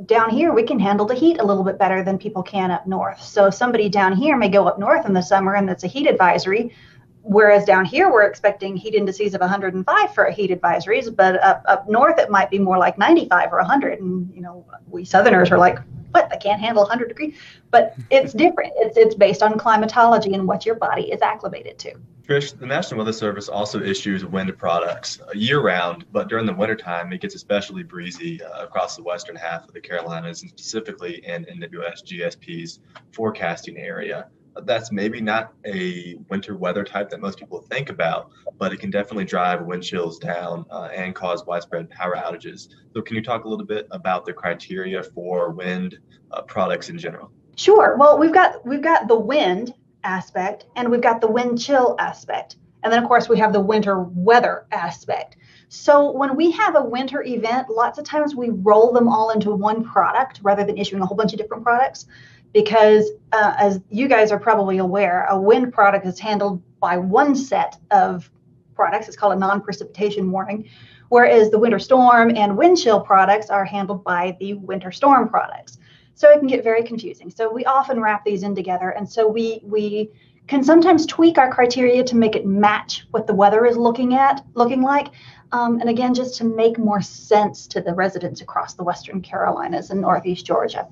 Down here we can handle the heat a little bit better than people can up north. So somebody down here may go up north in the summer and it's a heat advisory, whereas down here we're expecting heat indices of 105 for heat advisories, but up north it might be more like 95 or 100. And we Southerners are like, what? I can't handle 100 degrees. But it's different. It's based on climatology and what your body is acclimated to. Trish, the National Weather Service also issues wind products year-round, but during the wintertime, it gets especially breezy across the western half of the Carolinas, and specifically in NWS GSP's forecasting area. That's maybe not a winter weather type that most people think about, but it can definitely drive wind chills down and cause widespread power outages. So can you talk a little bit about the criteria for wind products in general? Sure. Well, we've got the wind aspect and we've got the wind chill aspect. And then of course we have the winter weather aspect. So when we have a winter event, lots of times we roll them all into one product rather than issuing a whole bunch of different products, because as you guys are probably aware, a wind product is handled by one set of products. It's called a non-precipitation warning, whereas the winter storm and wind chill products are handled by the winter storm products. So it can get very confusing. So we often wrap these in together. And so we can sometimes tweak our criteria to make it match what the weather is looking like. And again, just to make more sense to the residents across the Western Carolinas and Northeast Georgia.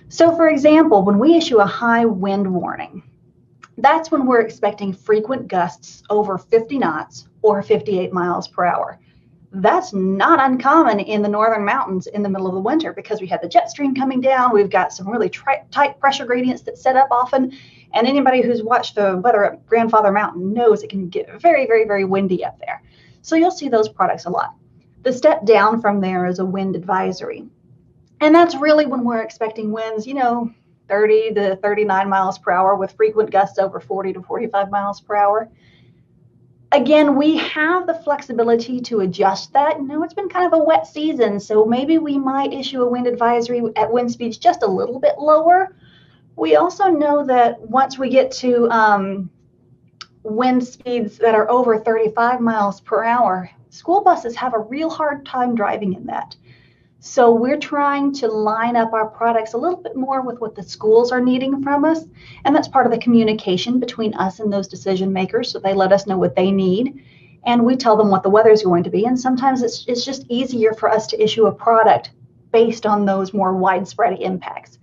So for example, when we issue a high wind warning, that's when we're expecting frequent gusts over 50 knots or 58 miles per hour. That's not uncommon in the northern mountains in the middle of the winter, because we have the jet stream coming down. We've got some really tight pressure gradients that set up often. And anybody who's watched the weather at Grandfather Mountain knows it can get very, very, very windy up there. So you'll see those products a lot. The step down from there is a wind advisory. And that's really when we're expecting winds, 30 to 39 miles per hour with frequent gusts over 40 to 45 miles per hour. Again, we have the flexibility to adjust that. It's been kind of a wet season, so maybe we might issue a wind advisory at wind speeds just a little bit lower. We also know that once we get to wind speeds that are over 35 miles per hour, school buses have a real hard time driving in that. So we're trying to line up our products a little bit more with what the schools are needing from us. And that's part of the communication between us and those decision makers. So they let us know what they need and we tell them what the weather is going to be. And sometimes it's just easier for us to issue a product based on those more widespread impacts.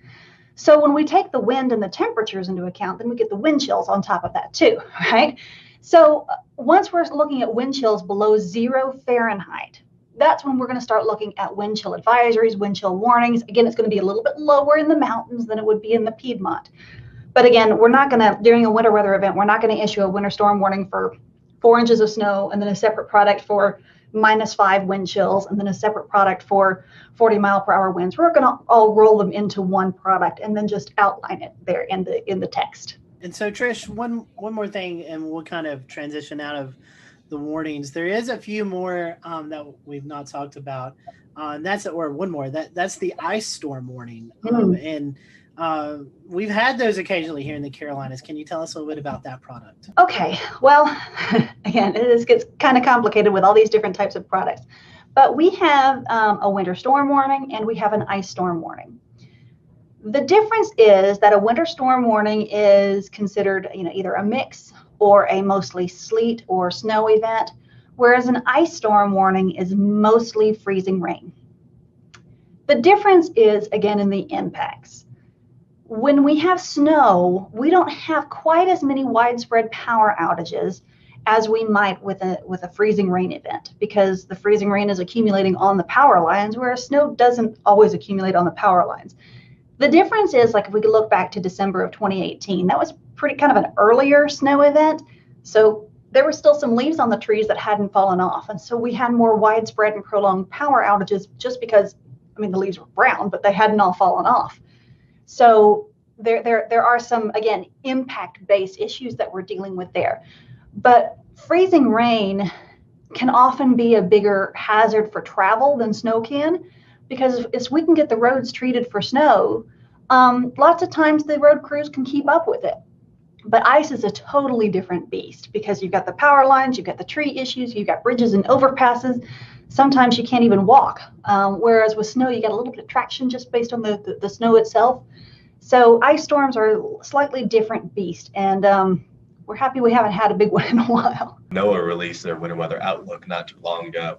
So when we take the wind and the temperatures into account, then we get the wind chills on top of that too, right? So once we're looking at wind chills below 0 Fahrenheit, that's when we're going to start looking at wind chill advisories, wind chill warnings. Again, it's going to be a little bit lower in the mountains than it would be in the Piedmont. But again, we're not going to, during a winter weather event, we're not going to issue a winter storm warning for 4 inches of snow and then a separate product for -5 wind chills, and then a separate product for 40-mile-per-hour winds. We're going to all roll them into one product and then just outline it there in the text. And so, Trish, one more thing, and we'll kind of transition out of the warnings. There is a few more that we've not talked about, and that's the ice storm warning, and we've had those occasionally here in the Carolinas. Can you tell us a little bit about that product? Okay, well, again, this gets kind of complicated with all these different types of products, but we have a winter storm warning and we have an ice storm warning. The difference is that a winter storm warning is considered, either a mix or a mostly sleet or snow event, whereas an ice storm warning is mostly freezing rain. The difference is, again, in the impacts. When we have snow, we don't have quite as many widespread power outages as we might with a freezing rain event, because the freezing rain is accumulating on the power lines, whereas snow doesn't always accumulate on the power lines. The difference is, like, if we could look back to December of 2018, that was pretty kind of an earlier snow event. So there were still some leaves on the trees that hadn't fallen off. And so we had more widespread and prolonged power outages just because, the leaves were brown, but they hadn't all fallen off. So there are some, again, impact-based issues that we're dealing with there. But freezing rain can often be a bigger hazard for travel than snow can, because if we can get the roads treated for snow, lots of times the road crews can keep up with it. But ice is a totally different beast, because you've got the power lines, you've got the tree issues, you've got bridges and overpasses. Sometimes you can't even walk. Whereas with snow, you get a little bit of traction just based on the snow itself. So ice storms are a slightly different beast. And we're happy we haven't had a big one in a while. NOAA released their winter weather outlook not too long ago.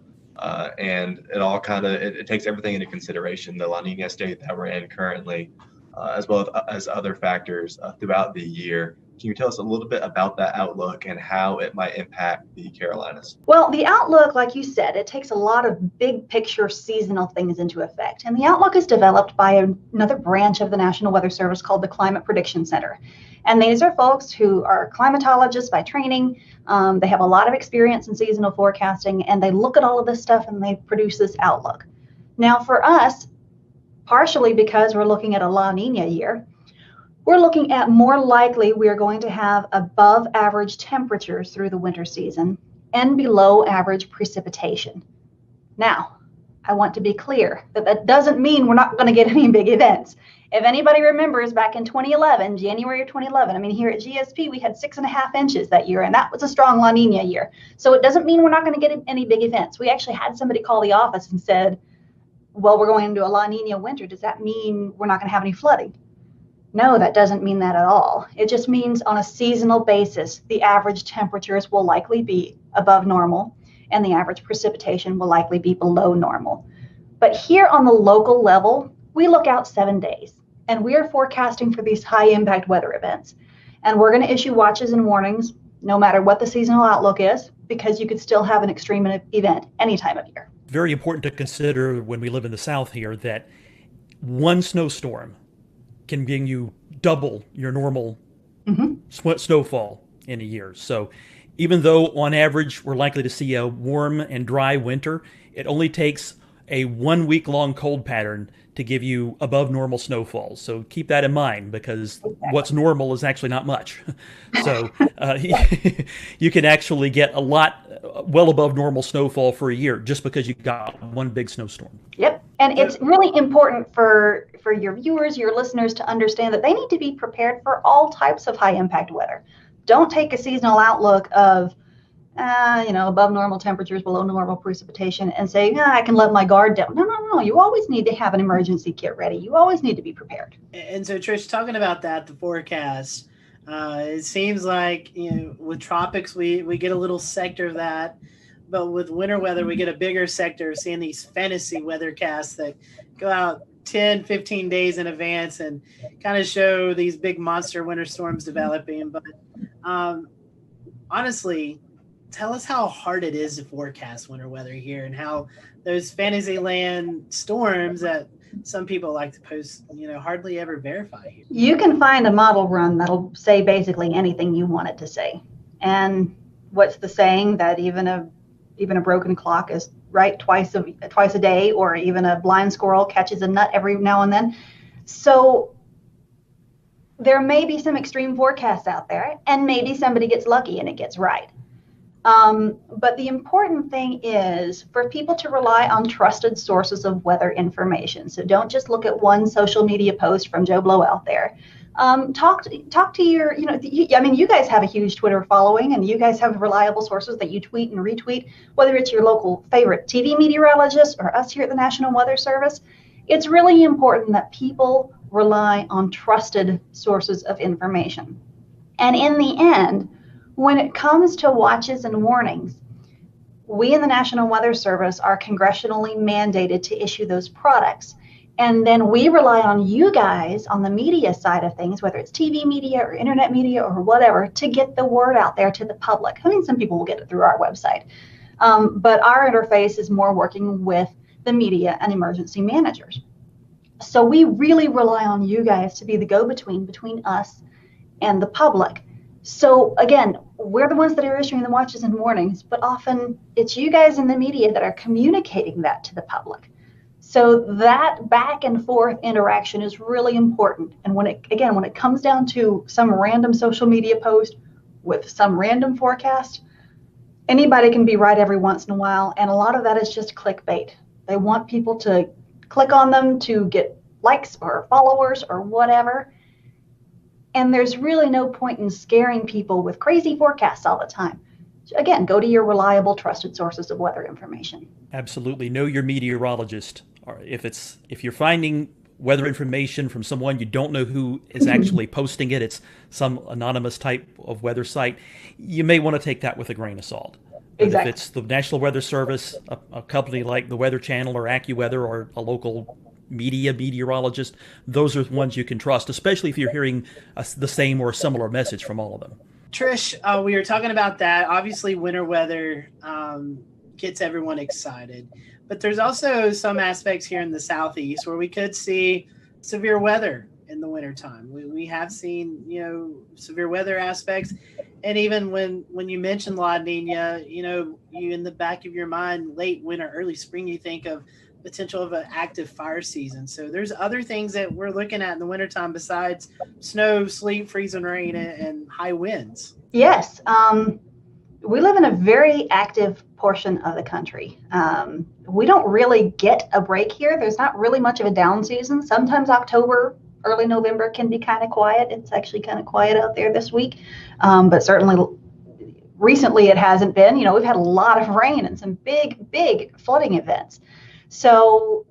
And it all it takes everything into consideration, the La Nina state that we're in currently, as well as other factors throughout the year. Can you tell us a little bit about that outlook and how it might impact the Carolinas? Well, the outlook, like you said, it takes a lot of big picture seasonal things into effect. And the outlook is developed by another branch of the National Weather Service called the Climate Prediction Center. And these are folks who are climatologists by training. They have a lot of experience in seasonal forecasting, and they look at all of this stuff and they produce this outlook. Now, for us, partially because we're looking at a La Nina year, we're looking at more likely we are going to have above average temperatures through the winter season and below average precipitation. Now, I want to be clear that that doesn't mean we're not going to get any big events. If anybody remembers back in 2011, January of 2011, here at GSP, we had 6.5 inches that year, and that was a strong La Nina year. So it doesn't mean we're not going to get any big events. We actually had somebody call the office and said, well, we're going into a La Nina winter. Does that mean we're not going to have any flooding? No, that doesn't mean that at all. It just means on a seasonal basis, the average temperatures will likely be above normal and the average precipitation will likely be below normal. But here on the local level, we look out 7 days and we are forecasting for these high impact weather events. And we're going to issue watches and warnings no matter what the seasonal outlook is, because you could still have an extreme event any time of year. Very important to consider when we live in the South here that one snowstorm can bring you double your normal snowfall in a year. So even though on average we're likely to see a warm and dry winter, it only takes a 1 week long cold pattern to give you above normal snowfall. So keep that in mind, because what's normal is actually not much. So you can actually get a lot well above normal snowfall for a year just because you got one big snowstorm. Yep. And it's really important for your viewers, your listeners, to understand that they need to be prepared for all types of high impact weather. Don't take a seasonal outlook of, above normal temperatures, below normal precipitation, and say, I can let my guard down. No. You always need to have an emergency kit ready. You always need to be prepared. And so, Trish, talking about that, the forecast, it seems like, with tropics, we get a little sector of that. But with winter weather, we get a bigger sector, seeing these fantasy weathercasts that go out 10, 15 days in advance and kind of show these big monster winter storms developing. But honestly, tell us how hard it is to forecast winter weather here, and how those Fantasyland storms that some people like to post, hardly ever verify here. You can find a model run that'll say basically anything you want it to say. And what's the saying that even a even a broken clock is right twice a day, or even a blind squirrel catches a nut every now and then. So there may be some extreme forecasts out there, and maybe somebody gets lucky and it gets right. But the important thing is for people to rely on trusted sources of weather information. So don't just look at one social media post from Joe Blow out there. Talk to your, I mean, you guys have a huge Twitter following, and you guys have reliable sources that you tweet and retweet, whether it's your local favorite TV meteorologist or us here at the National Weather Service. It's really important that people rely on trusted sources of information. And in the end, when it comes to watches and warnings, we in the National Weather Service are congressionally mandated to issue those products. And then we rely on you guys on the media side of things, whether it's TV media or internet media or whatever, to get the word out there to the public. I mean, some people will get it through our website. But our interface is more working with the media and emergency managers. So we really rely on you guys to be the go-between between us and the public. So again, we're the ones that are issuing the watches and warnings, but often it's you guys in the media that are communicating that to the public. So that back and forth interaction is really important. And when it comes down to some random social media post with some random forecast, anybody can be right every once in a while. And a lot of that is just clickbait. They want people to click on them to get likes or followers or whatever. And there's really no point in scaring people with crazy forecasts all the time. Again, go to your reliable, trusted sources of weather information. Absolutely. Know your meteorologist. Or if you're finding weather information from someone you don't know who is actually posting it, it's some anonymous type of weather site, you may want to take that with a grain of salt. But exactly. If it's the National Weather Service, a company like the Weather Channel or AccuWeather, or a local meteorologist, those are the ones you can trust, especially if you're hearing the same or similar message from all of them. Trish, we were talking about that. Obviously, winter weather gets everyone excited. But there's also some aspects here in the Southeast where we could see severe weather in the wintertime. We have seen, severe weather aspects. And even when you mention La Nina, you in the back of your mind, late winter, early spring, you think of potential of an active fire season. So there's other things that we're looking at in the wintertime besides snow, sleet, freezing rain, and high winds. Yes. We live in a very active portion of the country. We don't really get a break here. There's not really much of a down season. Sometimes October, early November can be kind of quiet. It's actually kind of quiet out there this week. But certainly recently it hasn't been. We've had a lot of rain and some big flooding events. So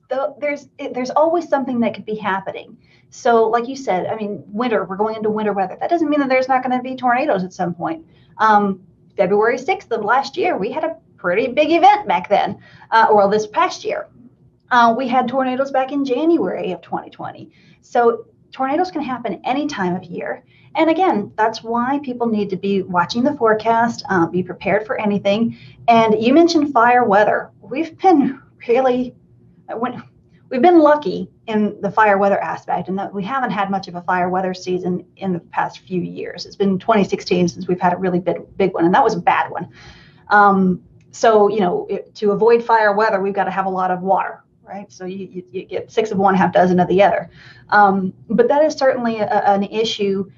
there's always something that could be happening. So like you said, I mean, winter, we're going into winter weather. That doesn't mean that there's not going to be tornadoes at some point. February 6th of last year, we had a pretty big event back then, or this past year. We had tornadoes back in January of 2020. So tornadoes can happen any time of year. And again, that's why people need to be watching the forecast, be prepared for anything. And you mentioned fire weather. We've been lucky in the fire weather aspect, and that we haven't had much of a fire weather season in the past few years. It's been 2016 since we've had a really big one, and that was a bad one. So to avoid fire weather, we've got to have a lot of water, right? So you get 6 of one, half dozen of the other. But that is certainly an issue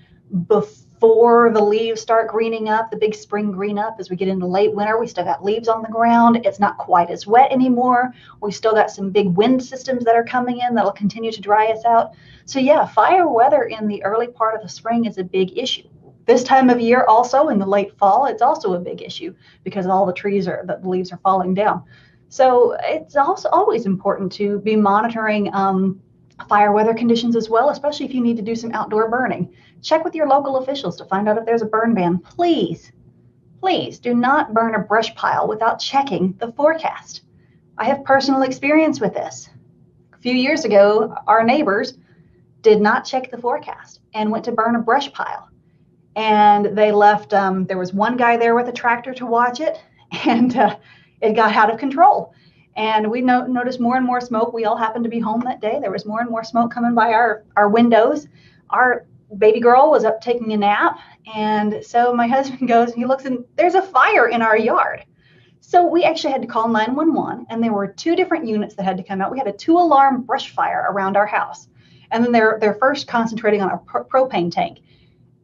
before the leaves start greening up, the big spring green up. As we get into late winter, we still got leaves on the ground. It's not quite as wet anymore. We still got some big wind systems that are coming in that'll continue to dry us out. So yeah, fire weather in the early part of the spring is a big issue. This time of year also, in the late fall, it's also a big issue because all the leaves are falling down. So it's also always important to be monitoring fire weather conditions as well, especially if you need to do some outdoor burning. Check with your local officials to find out if there's a burn ban. Please do not burn a brush pile without checking the forecast. I have personal experience with this. A few years ago, our neighbors did not check the forecast and went to burn a brush pile. And they left, there was one guy there with a tractor to watch it, and it got out of control. And we noticed more and more smoke. We all happened to be home that day. There was more and more smoke coming by our windows. Our baby girl was up taking a nap. And so my husband goes and he looks, and there's a fire in our yard. So we actually had to call 911, and there were 2 different units that had to come out. We had a 2-alarm brush fire around our house. And then they're first concentrating on a propane tank.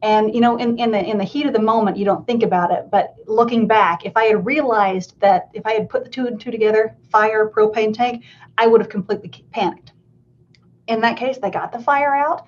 And in the heat of the moment, you don't think about it. But looking back, if I had realized that if I had put the 2 and 2 together, fire, propane tank, I would have completely panicked. In that case, they got the fire out,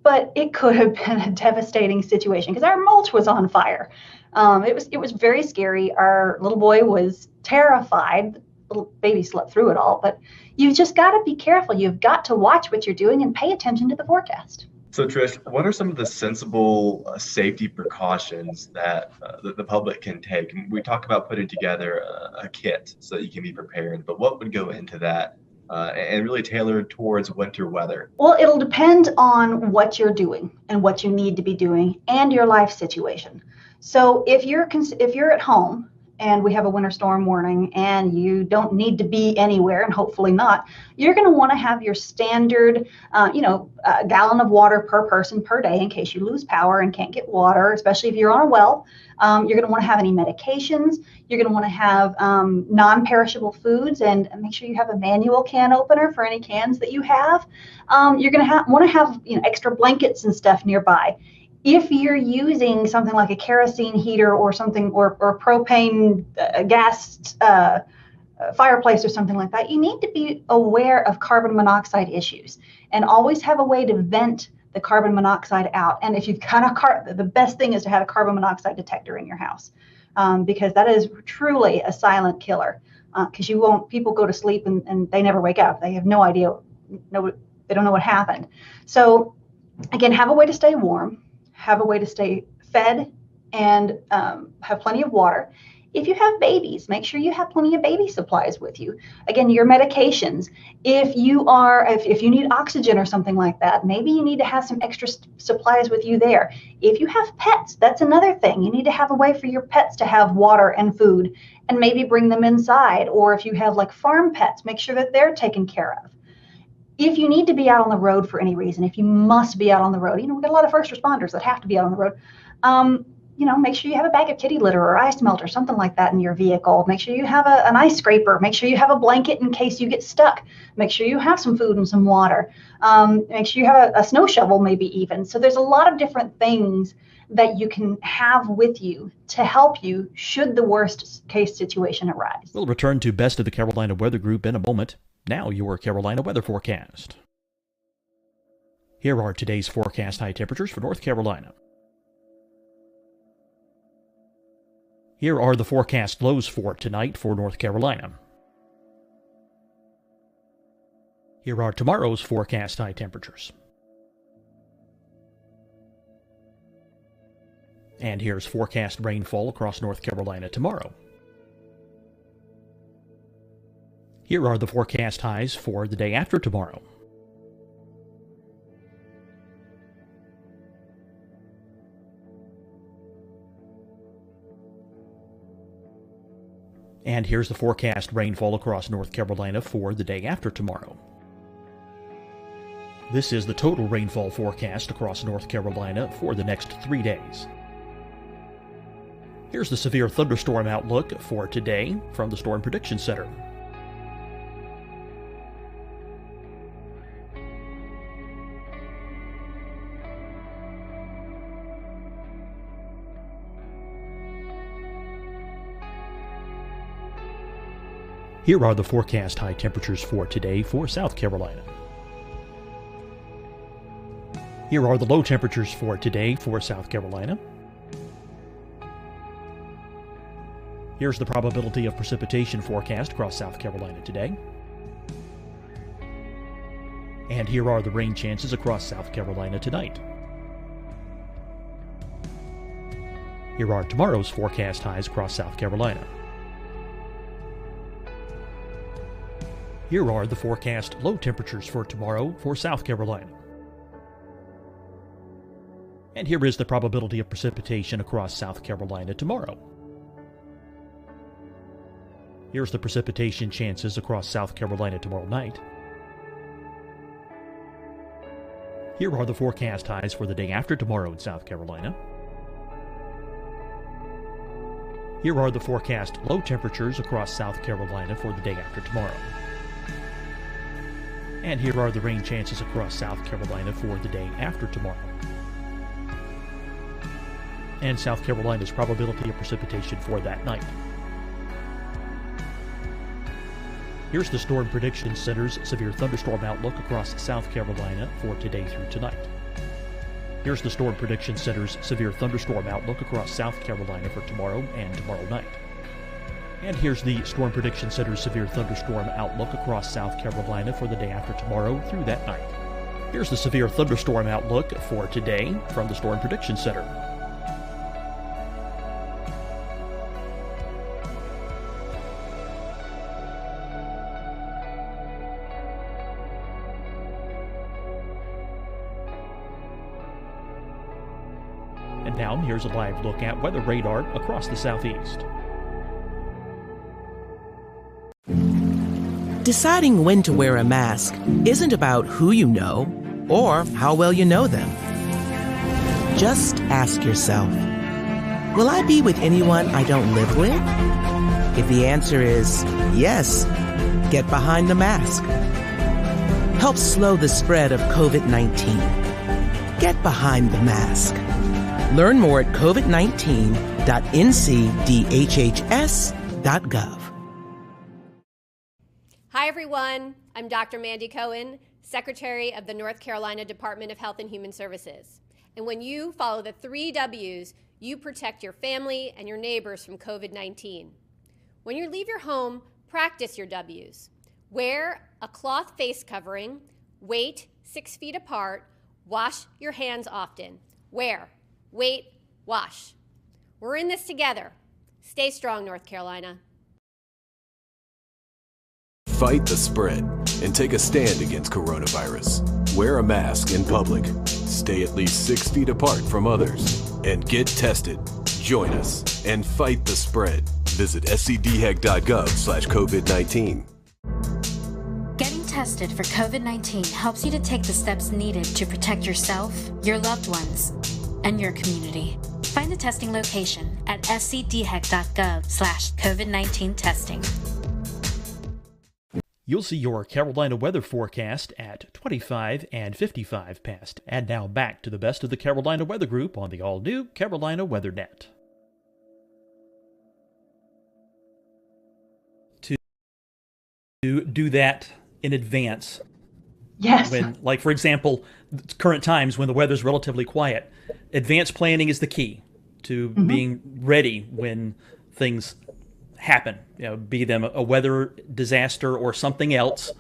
but it could have been a devastating situation because our mulch was on fire. It was very scary. Our little boy was terrified. The little baby slept through it all, but you've just got to be careful. You've got to watch what you're doing and pay attention to the forecast. So Trish, what are some of the sensible safety precautions that the public can take? We talk about putting together a kit so that you can be prepared, but what would go into that and really tailored towards winter weather? Well, it'll depend on what you're doing and what you need to be doing and your life situation. So if you're at home and we have a winter storm warning and you don't need to be anywhere, and hopefully not, you're going to want to have your standard, a gallon of water per person per day in case you lose power and can't get water, especially if you're on a well. You're going to want to have any medications. You're going to want to have non-perishable foods, and make sure you have a manual can opener for any cans that you have. You're going to want to have extra blankets and stuff nearby. If you're using something like a kerosene heater or something, or propane gas fireplace or something like that, you need to be aware of carbon monoxide issues and always have a way to vent the carbon monoxide out. And if you've got the best thing is to have a carbon monoxide detector in your house, because that is truly a silent killer. Because people go to sleep and they never wake up. They have no idea, they don't know what happened. So again, have a way to stay warm, have a way to stay fed, and have plenty of water. If you have babies, make sure you have plenty of baby supplies with you. Again, your medications. If you need oxygen or something like that, maybe you need to have some extra supplies with you there. If you have pets, that's another thing. You need to have a way for your pets to have water and food, and maybe bring them inside. Or if you have like farm pets, make sure that they're taken care of. If you need to be out on the road for any reason, if you must be out on the road, we've got a lot of first responders that have to be out on the road. Make sure you have a bag of kitty litter or ice melt or something like that in your vehicle. Make sure you have an ice scraper. Make sure you have a blanket in case you get stuck. Make sure you have some food and some water. Make sure you have a snow shovel, maybe even. So there's a lot of different things that you can have with you to help you should the worst case situation arise. We'll return to Best of the Carolina Weather Group in a moment. Now your Carolina weather forecast. Here are today's forecast high temperatures for North Carolina. Here are the forecast lows for tonight for North Carolina. Here are tomorrow's forecast high temperatures. And here's forecast rainfall across North Carolina tomorrow. Here are the forecast highs for the day after tomorrow. And here's the forecast rainfall across North Carolina for the day after tomorrow. This is the total rainfall forecast across North Carolina for the next 3 days. Here's the severe thunderstorm outlook for today from the Storm Prediction Center. Here are the forecast high temperatures for today for South Carolina. Here are the low temperatures for today for South Carolina. Here's the probability of precipitation forecast across South Carolina today. And here are the rain chances across South Carolina tonight. Here are tomorrow's forecast highs across South Carolina. Here are the forecast low temperatures for tomorrow for South Carolina. And here is the probability of precipitation across South Carolina tomorrow. Here's the precipitation chances across South Carolina tomorrow night. Here are the forecast highs for the day after tomorrow in South Carolina. Here are the forecast low temperatures across South Carolina for the day after tomorrow. And here are the rain chances across South Carolina for the day after tomorrow. And South Carolina's probability of precipitation for that night. Here's the Storm Prediction Center's severe thunderstorm outlook across South Carolina for today through tonight. Here's the Storm Prediction Center's severe thunderstorm outlook across South Carolina for tomorrow and tomorrow night. And here's the Storm Prediction Center's severe thunderstorm outlook across South Carolina for the day after tomorrow through that night. Here's the severe thunderstorm outlook for today from the Storm Prediction Center. And now here's a live look at weather radar across the southeast. Deciding when to wear a mask isn't about who you know or how well you know them. Just ask yourself, will I be with anyone I don't live with? If the answer is yes, get behind the mask. Help slow the spread of COVID-19. Get behind the mask. Learn more at covid19.ncdhhs.gov. Hi, everyone. I'm Dr. Mandy Cohen, Secretary of the North Carolina Department of Health and Human Services. And when you follow the 3 W's, you protect your family and your neighbors from COVID-19. When you leave your home, practice your W's. Wear a cloth face covering, wait 6 feet apart, wash your hands often. Wear, wait, wash. We're in this together. Stay strong, North Carolina. Fight the spread and take a stand against coronavirus. Wear a mask in public. Stay at least 6 feet apart from others. And get tested. Join us and fight the spread. Visit scdhec.gov/COVID-19. Getting tested for COVID-19 helps you to take the steps needed to protect yourself, your loved ones, and your community. Find the testing location at scdhec.gov/COVID-19 testing. You'll see your Carolina weather forecast at 25 and 55 past. And now back to the best of the Carolina Weather Group on the all-new Carolina WeatherNet. To do that in advance. Yes. When, like, for example, current times when the weather's relatively quiet, advanced planning is the key to being ready when things happen, be them a weather disaster or something else.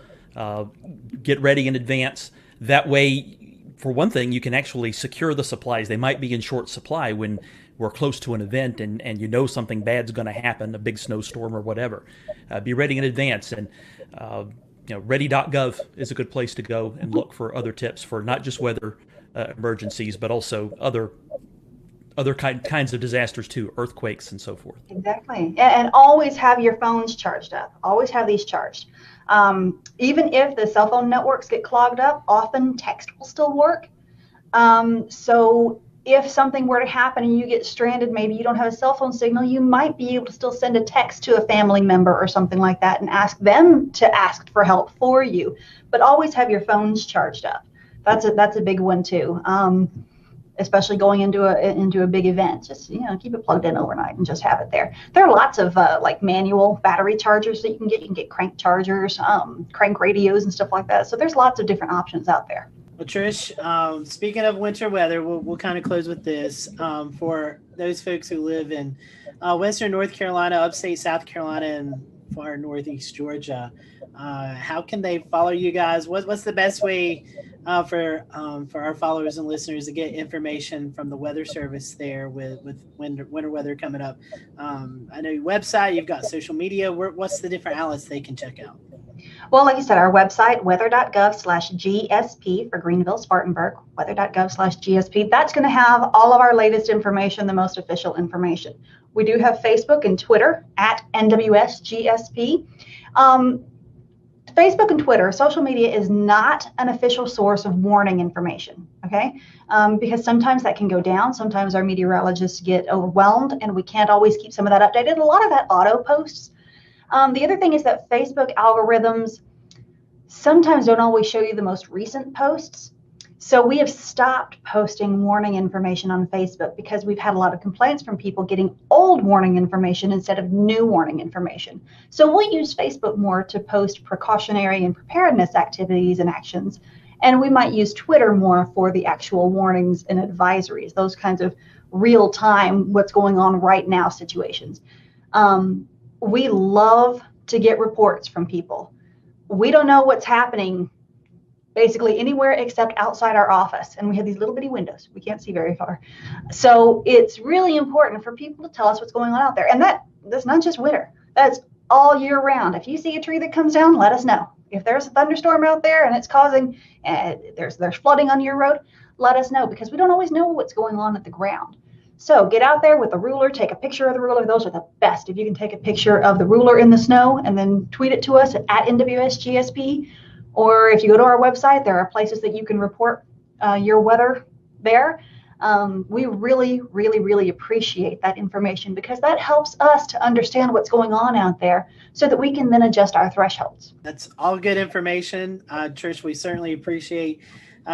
Get ready in advance. That way, for one thing, you can actually secure the supplies. They might be in short supply when we're close to an event and something bad's going to happen, a big snowstorm or whatever. Be ready in advance. And ready.gov is a good place to go and look for other tips for not just weather emergencies, but also other kinds of disasters too, earthquakes and so forth. Exactly. And always have your phones charged up. Always have these charged. Even if the cell phone networks get clogged up, often text will still work. So if something were to happen and you get stranded, maybe you don't have a cell phone signal, you might be able to still send a text to a family member or something like that and ask them to ask for help for you. But always have your phones charged up. That's a big one too. Especially going into a big event, just keep it plugged in overnight and just have it there. There are lots of like manual battery chargers that you can get. You can get crank chargers, crank radios, and stuff like that. So there's lots of different options out there. Well, Trish, speaking of winter weather, we'll kind of close with this. For those folks who live in Western North Carolina, upstate South Carolina, and far northeast Georgia, how can they follow you guys? What's the best way for our followers and listeners to get information from the Weather Service there with winter weather coming up? I know your website, you've got social media. What's the different outlets they can check out? Well, like you said, our website, weather.gov/GSP for Greenville, Spartanburg, weather.gov/GSP. That's going to have all of our latest information, the most official information. We do have Facebook and Twitter at NWSGSP. Facebook and Twitter, social media is not an official source of warning information, okay? Because sometimes that can go down. Sometimes our meteorologists get overwhelmed and we can't always keep some of that updated. A lot of that auto posts. The other thing is that Facebook algorithms sometimes don't always show you the most recent posts. So we have stopped posting warning information on Facebook because we've had a lot of complaints from people getting old warning information instead of new warning information. So we'll use Facebook more to post precautionary and preparedness activities and actions. And we might use Twitter more for the actual warnings and advisories, those kinds of real time, what's going on right now situations. We love to get reports from people. We don't know what's happening basically anywhere except outside our office. And we have these little bitty windows. We can't see very far. So it's really important for people to tell us what's going on out there. And that's not just winter. That's all year round. If you see a tree that comes down, let us know. If there's a thunderstorm out there and it's causing, there's flooding on your road, let us know, because we don't always know what's going on at the ground. So get out there with a ruler, take a picture of the ruler. Those are the best. If you can take a picture of the ruler in the snow and then tweet it to us at NWSGSP. Or if you go to our website, there are places that you can report your weather there. We really, really, really appreciate that information because that helps us to understand what's going on out there so that we can then adjust our thresholds. That's all good information. Trish, we certainly appreciate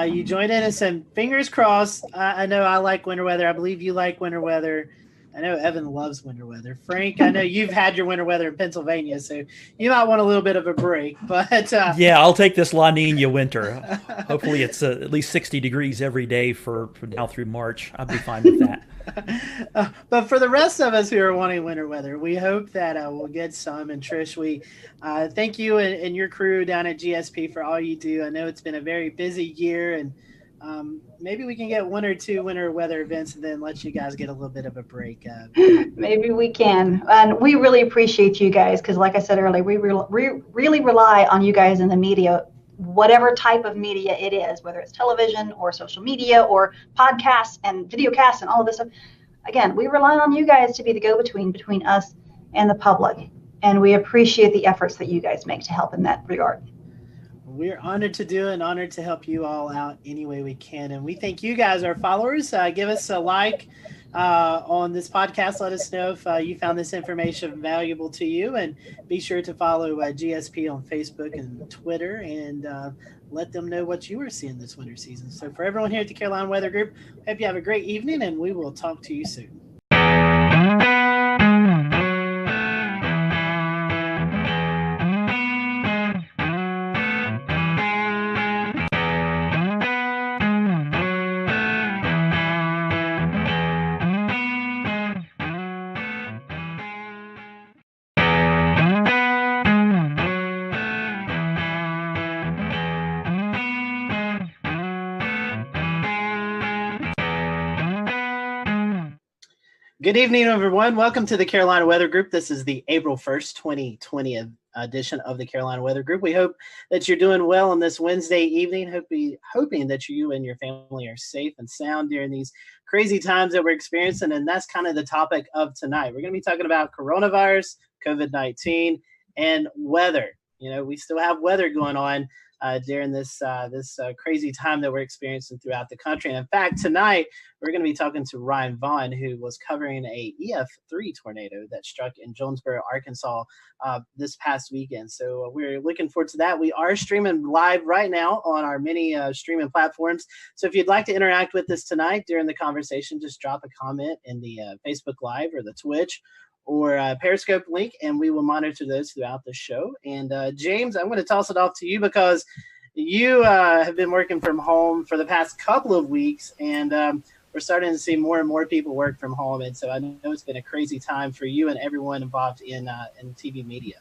you joining us, and fingers crossed. I know I like winter weather. I believe you like winter weather. I know Evan loves winter weather. Frank, I know you've had your winter weather in Pennsylvania, so you might want a little bit of a break. But yeah, I'll take this La Nina winter. Hopefully it's at least 60 degrees every day for now through March. I'll be fine with that. But for the rest of us who are wanting winter weather, we hope that we'll get some. And Trish, we thank you and your crew down at GSP for all you do. I know it's been a very busy year, and maybe we can get one or two winter weather events and then let you guys get a little bit of a break. Maybe we can. And we really appreciate you guys because, like I said earlier, we really rely on you guys in the media, whatever type of media it is, whether it's television or social media or podcasts and videocasts and all of this stuff. Again, we rely on you guys to be the go-between between us and the public. And we appreciate the efforts that you guys make to help in that regard. We're honored to do it and honored to help you all out any way we can. And we thank you guys, our followers. Give us a like on this podcast. Let us know if you found this information valuable to you. And be sure to follow GSP on Facebook and Twitter and let them know what you are seeing this winter season. So for everyone here at the Carolina Weather Group, hope you have a great evening, and we will talk to you soon. Good evening, everyone. Welcome to the Carolina Weather Group. This is the April 1st, 2020 edition of the Carolina Weather Group. We hope that you're doing well on this Wednesday evening, hoping that you and your family are safe and sound during these crazy times that we're experiencing. And that's kind of the topic of tonight. We're going to be talking about coronavirus, COVID-19, and weather. You know, we still have weather going on during this crazy time that we're experiencing throughout the country. And in fact, tonight, we're going to be talking to Ryan Vaughn, who was covering a EF3 tornado that struck in Jonesboro, Arkansas this past weekend. So we're looking forward to that. We are streaming live right now on our many streaming platforms. So if you'd like to interact with us tonight during the conversation, just drop a comment in the Facebook Live or the Twitch or Periscope link, and we will monitor those throughout the show. And James, I'm going to toss it off to you because you have been working from home for the past couple of weeks, and we're starting to see more and more people work from home. And so I know it's been a crazy time for you and everyone involved in TV media.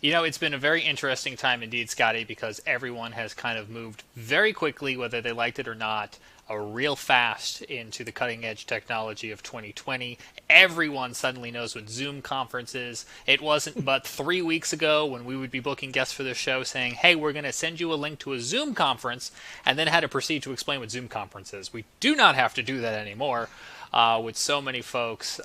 You know, it's been a very interesting time indeed, Scotty, because everyone has kind of moved very quickly, whether they liked it or not, real fast into the cutting-edge technology of 2020. Everyone suddenly knows what Zoom conference is. It wasn't but 3 weeks ago when we would be booking guests for the show saying, hey, we're going to send you a link to a Zoom conference, and then had to proceed to explain what Zoom conference is. We do not have to do that anymore. with so many folks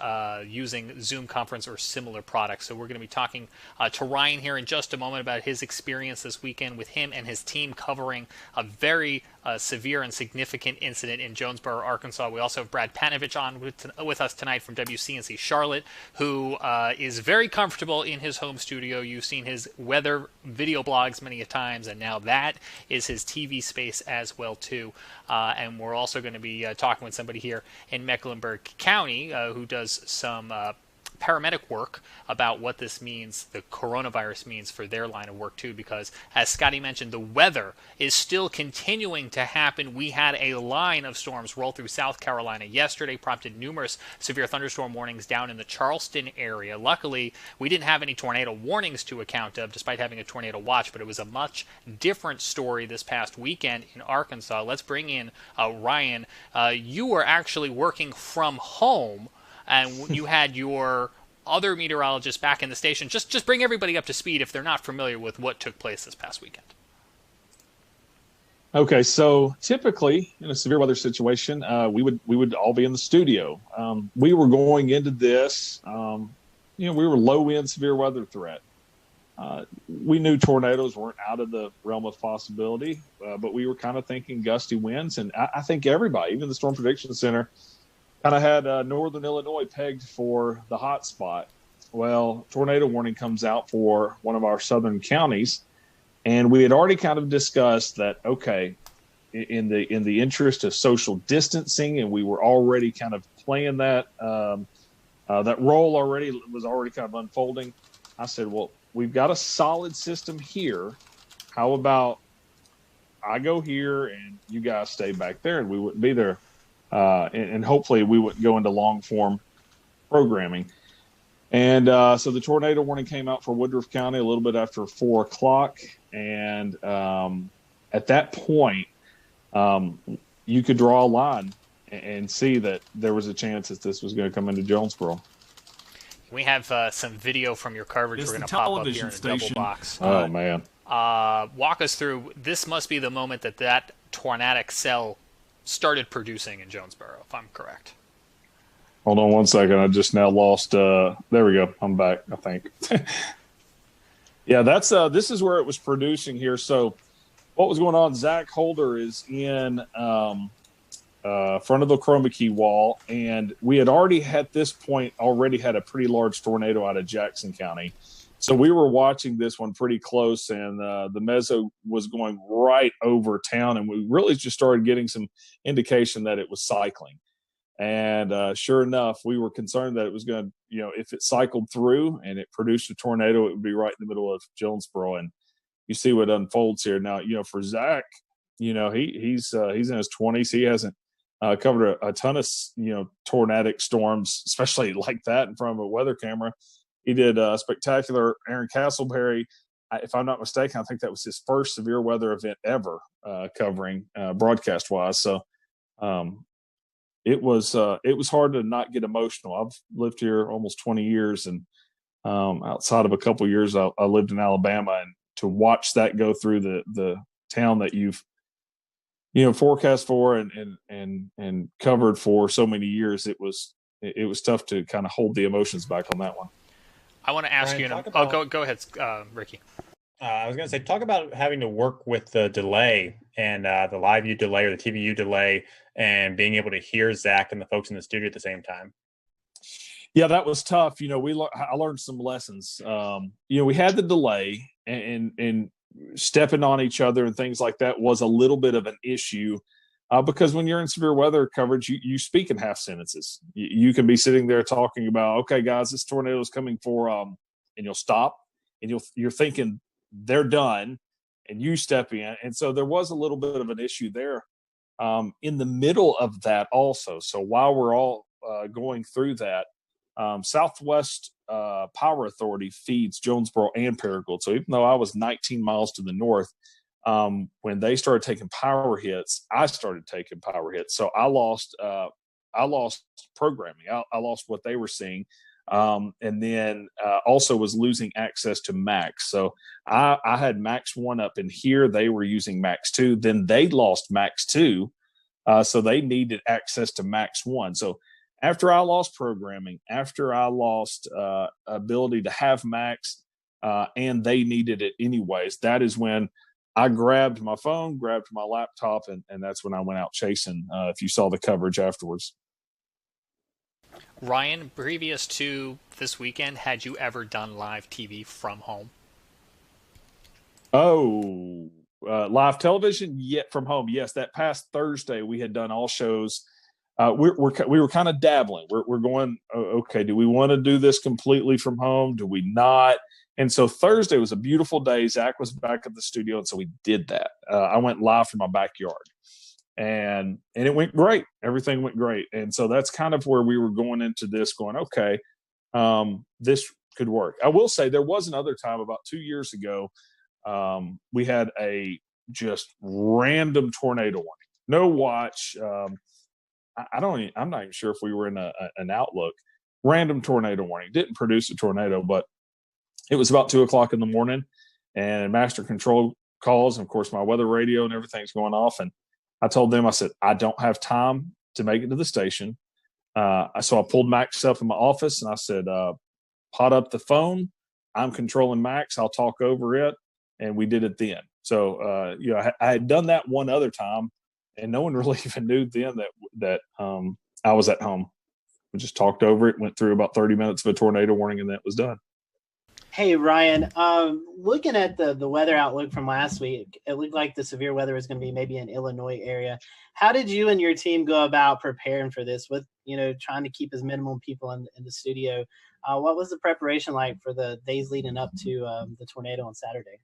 using Zoom conference or similar products. So we're going to be talking to Ryan here in just a moment about his experience this weekend with him and his team covering a very severe and significant incident in Jonesboro, Arkansas. We also have Brad Panovich on with us tonight from WCNC Charlotte, who is very comfortable in his home studio. You've seen his weather video blogs many a times, and now that is his TV space as well too. And we're also going to be talking with somebody here in Mecklenburg County who does some paramedic work about what this means, the coronavirus means for their line of work too, because as Scotty mentioned, the weather is still continuing to happen. We had a line of storms roll through South Carolina yesterday, prompted numerous severe thunderstorm warnings down in the Charleston area. Luckily, we didn't have any tornado warnings to account of, despite having a tornado watch, but it was a much different story this past weekend in Arkansas. Let's bring in Ryan. You were actually working from home, and you had your other meteorologist back in the station. Just bring everybody up to speed if they're not familiar with what took place this past weekend. Okay, so typically in a severe weather situation, we would all be in the studio. We were going into this, we were low wind severe weather threat. We knew tornadoes weren't out of the realm of possibility, but we were kind of thinking gusty winds, and I think everybody, even the Storm Prediction Center, kind of had northern Illinois pegged for the hot spot. Well, tornado warning comes out for one of our southern counties, and we had already kind of discussed that, okay, in the interest of social distancing, and we were already kind of playing that that role already, was already kind of unfolding. I said, well, we've got a solid system here. How about I go here and you guys stay back there, and we wouldn't be there. And hopefully we wouldn't go into long form programming. And so the tornado warning came out for Woodruff County a little bit after 4:00. And at that point, you could draw a line and see that there was a chance that this was going to come into Jonesboro. We have some video from your coverage. We're going to pop up here in a double box. Oh, man. Walk us through. This must be the moment that tornadic cell started producing in Jonesboro, if I'm correct. Hold on one second. I just now lost. There we go. I'm back, I think. Yeah, that's this is where it was producing here. So what was going on? Zach Holder is in front of the chroma key wall, and we had already at this point had a pretty large tornado out of Jackson County. So we were watching this one pretty close, and the meso was going right over town, and we really just started getting some indication that it was cycling. And sure enough, we were concerned that it was going to, if it cycled through and it produced a tornado, it would be right in the middle of Jonesboro. And you see what unfolds here. Now, for Zach, he's in his 20s. He hasn't covered a ton of, tornadic storms, especially like that in front of a weather camera. He did a spectacular Aaron Castleberry. If I'm not mistaken, I think that was his first severe weather event ever covering broadcast-wise. So it was hard to not get emotional. I've lived here almost 20 years, and outside of a couple of years, I lived in Alabama. And to watch that go through the town that you've forecast for and covered for so many years, it was tough to kind of hold the emotions back on that one. I want to ask you. Go ahead, Ricky. I was going to say, talk about having to work with the delay and the live view delay or the TVU delay, and being able to hear Zach and the folks in the studio at the same time. Yeah, that was tough. I learned some lessons. We had the delay, and stepping on each other and things like that was a little bit of an issue. Because when you're in severe weather coverage, you speak in half sentences. You can be sitting there talking about, okay, guys, this tornado is coming for, and you'll stop, and you're thinking they're done, and you step in. And so there was a little bit of an issue there in the middle of that also. So while we're all going through that, Southwest Power Authority feeds Jonesboro and Paragould. So even though I was 19 miles to the north, when they started taking power hits, I started taking power hits. So I lost programming. I lost what they were seeing. And then also was losing access to Max. So I had Max 1 up in here. They were using Max 2. Then they lost Max 2. So they needed access to Max 1. So after I lost programming, after I lost ability to have Max, and they needed it anyways, that is when I grabbed my phone, grabbed my laptop, and that's when I went out chasing, if you saw the coverage afterwards. Ryan, previous to this weekend, had you ever done live TV from home? Oh, live television, yet from home. Yes, that past Thursday we had done all shows. We were kind of dabbling. We're going, okay, do we want to do this completely from home? Do we not? And so Thursday was a beautiful day. Zach was back at the studio, and so we did that. I went live from my backyard, and it went great. Everything went great. And so that's kind of where we were going into this, going, okay, this could work. I will say there was another time about 2 years ago. We had a just random tornado warning. No watch. I'm not even sure if we were in an outlook. Random tornado warning. Didn't produce a tornado, but it was about 2:00 in the morning, and master control calls. And of course, my weather radio and everything's going off. And I told them, I said, I don't have time to make it to the station. So I pulled Max up in my office, and I said, pot up the phone. I'm controlling Max. I'll talk over it. And we did it then. So, I had done that one other time, and no one really even knew then that I was at home. We just talked over it, went through about 30 minutes of a tornado warning, and that was done. Hey, Ryan, looking at the weather outlook from last week, it looked like the severe weather was going to be maybe in Illinois area. How did you and your team go about preparing for this with, trying to keep as minimum people in the studio? What was the preparation like for the days leading up to the tornado on Saturday?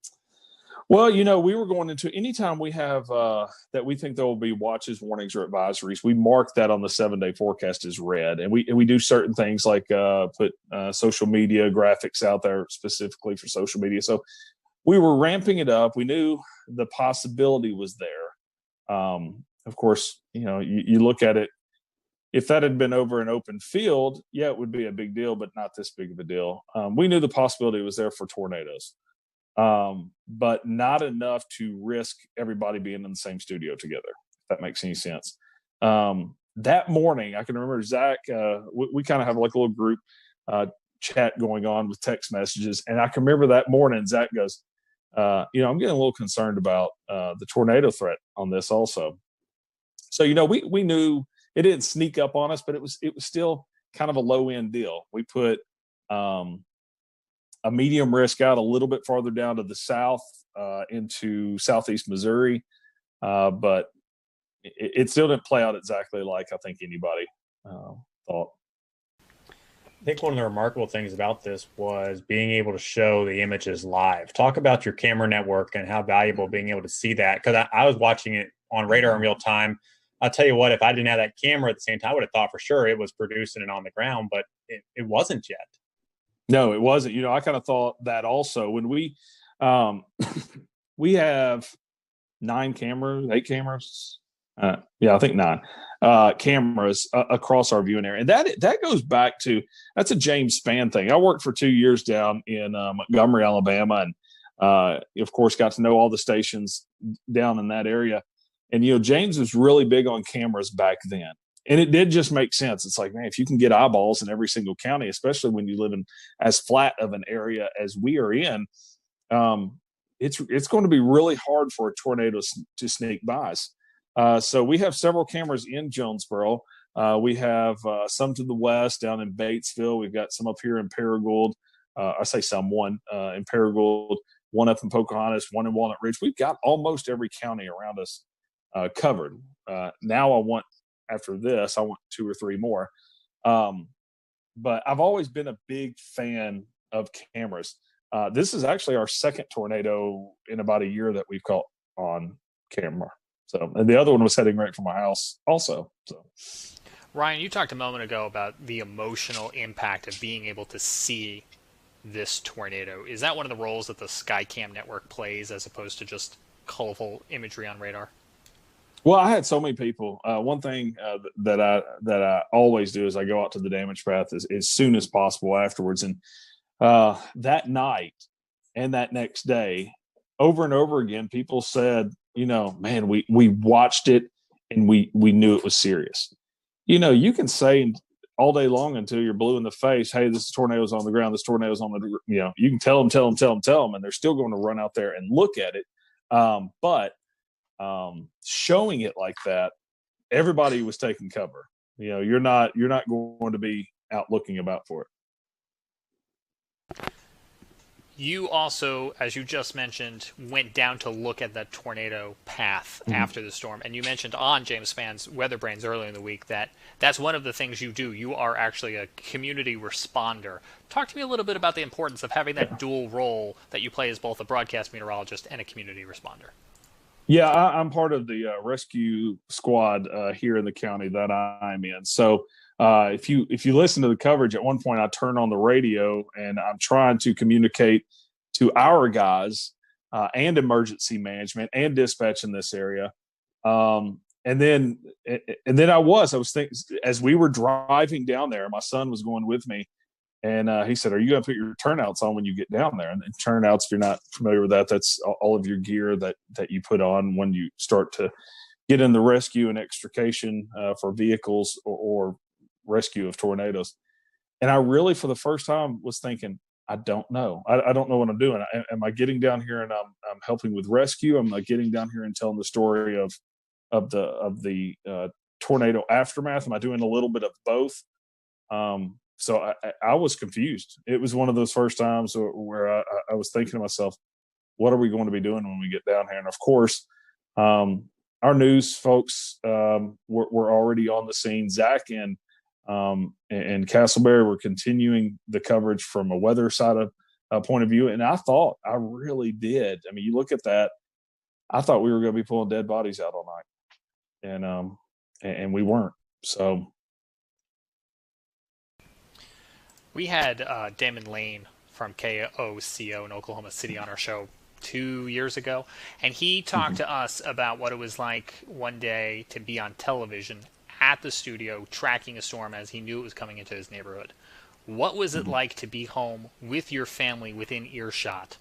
Well, we were going into anytime we have that we think there will be watches, warnings, or advisories, we mark that on the 7-day forecast as red. And we do certain things like put social media graphics out there specifically for social media. So we were ramping it up. We knew the possibility was there. Of course, you look at it. If that had been over an open field, yeah, it would be a big deal, but not this big of a deal. We knew the possibility was there for tornadoes. But not enough to risk everybody being in the same studio together, if that makes any sense. That morning, I can remember Zach, we kind of have like a little group chat going on with text messages. And I can remember that morning, Zach goes, I'm getting a little concerned about the tornado threat on this also. So, we knew it didn't sneak up on us, but it was still kind of a low end deal. We put a medium risk out a little bit farther down to the south into southeast Missouri. But it still didn't play out exactly like I think anybody thought. I think one of the remarkable things about this was being able to show the images live. Talk about your camera network and how valuable being able to see that. Because I was watching it on radar in real time. I'll tell you what, if I didn't have that camera at the same time, I would have thought for sure it was producing it on the ground, but it wasn't yet. No, it wasn't. I kind of thought that also when we have 8 cameras. I think 9 cameras across our viewing area. And that goes back to, that's a James Spann thing. I worked for 2 years down in Montgomery, Alabama. And of course got to know all the stations down in that area. And, James was really big on cameras back then. And it did just make sense. It's like, man, if you can get eyeballs in every single county, especially when you live in as flat of an area as we are in, it's going to be really hard for a tornado to sneak by us. So we have several cameras in Jonesboro. We have some to the west down in Batesville. We've got some up here in Paragould. I say one in Paragould, one up in Pocahontas, one in Walnut Ridge. We've got almost every county around us covered. Now after this, I want 2 or 3 more. But I've always been a big fan of cameras. This is actually our second tornado in about a year that we've caught on camera. So, and the other one was heading right from my house also. So, Ryan, you talked a moment ago about the emotional impact of being able to see this tornado. Is that one of the roles that the Skycam network plays as opposed to just colorful imagery on radar? Well, I had so many people. One thing that I always do is I go out to the damage path as soon as possible afterwards. And that night and that next day, over and over again, people said, man, we watched it and we knew it was serious. You can say all day long until you're blue in the face. Hey, this tornado's on the ground. This tornado's on the, you can tell them, and they're still going to run out there and look at it. But showing it like that, everybody was taking cover. You're not going to be out looking about for it. You also, as you just mentioned, went down to look at that tornado path after the storm. And you mentioned on James Spann's Weather Brains earlier in the week that that's one of the things you do. You are actually a community responder. Talk to me a little bit about the importance of having that dual role that you play as both a broadcast meteorologist and a community responder. Yeah, I'm part of the rescue squad here in the county that I'm in. So if you listen to the coverage, at one point I turn on the radio and I'm trying to communicate to our guys and emergency management and dispatch in this area. And then I was thinking, as we were driving down there, my son was going with me, and he said, "Are you going to put your turnouts on when you get down there?" And turnouts, if you're not familiar with that, that's all of your gear that you put on when you start to get in the rescue and extrication for vehicles or rescue of tornadoes. And I really, for the first time, was thinking, I don't know. I don't know what I'm doing. Am I getting down here and I'm helping with rescue? Am I getting down here and telling the story of the tornado aftermath? Am I doing a little bit of both? So I was confused. It was one of those first times where I was thinking to myself, what are we going to be doing when we get down here? And of course, our news folks were already on the scene. Zach and Castleberry were continuing the coverage from a weather side of point of view. And I really did. I mean, you look at that, I thought we were going to be pulling dead bodies out all night. And we weren't. So we had Damon Lane from KOCO in Oklahoma City on our show 2 years ago, and he talked to us about what it was like one day to be on television at the studio tracking a storm as he knew it was coming into his neighborhood. What was it like to be home with your family within earshot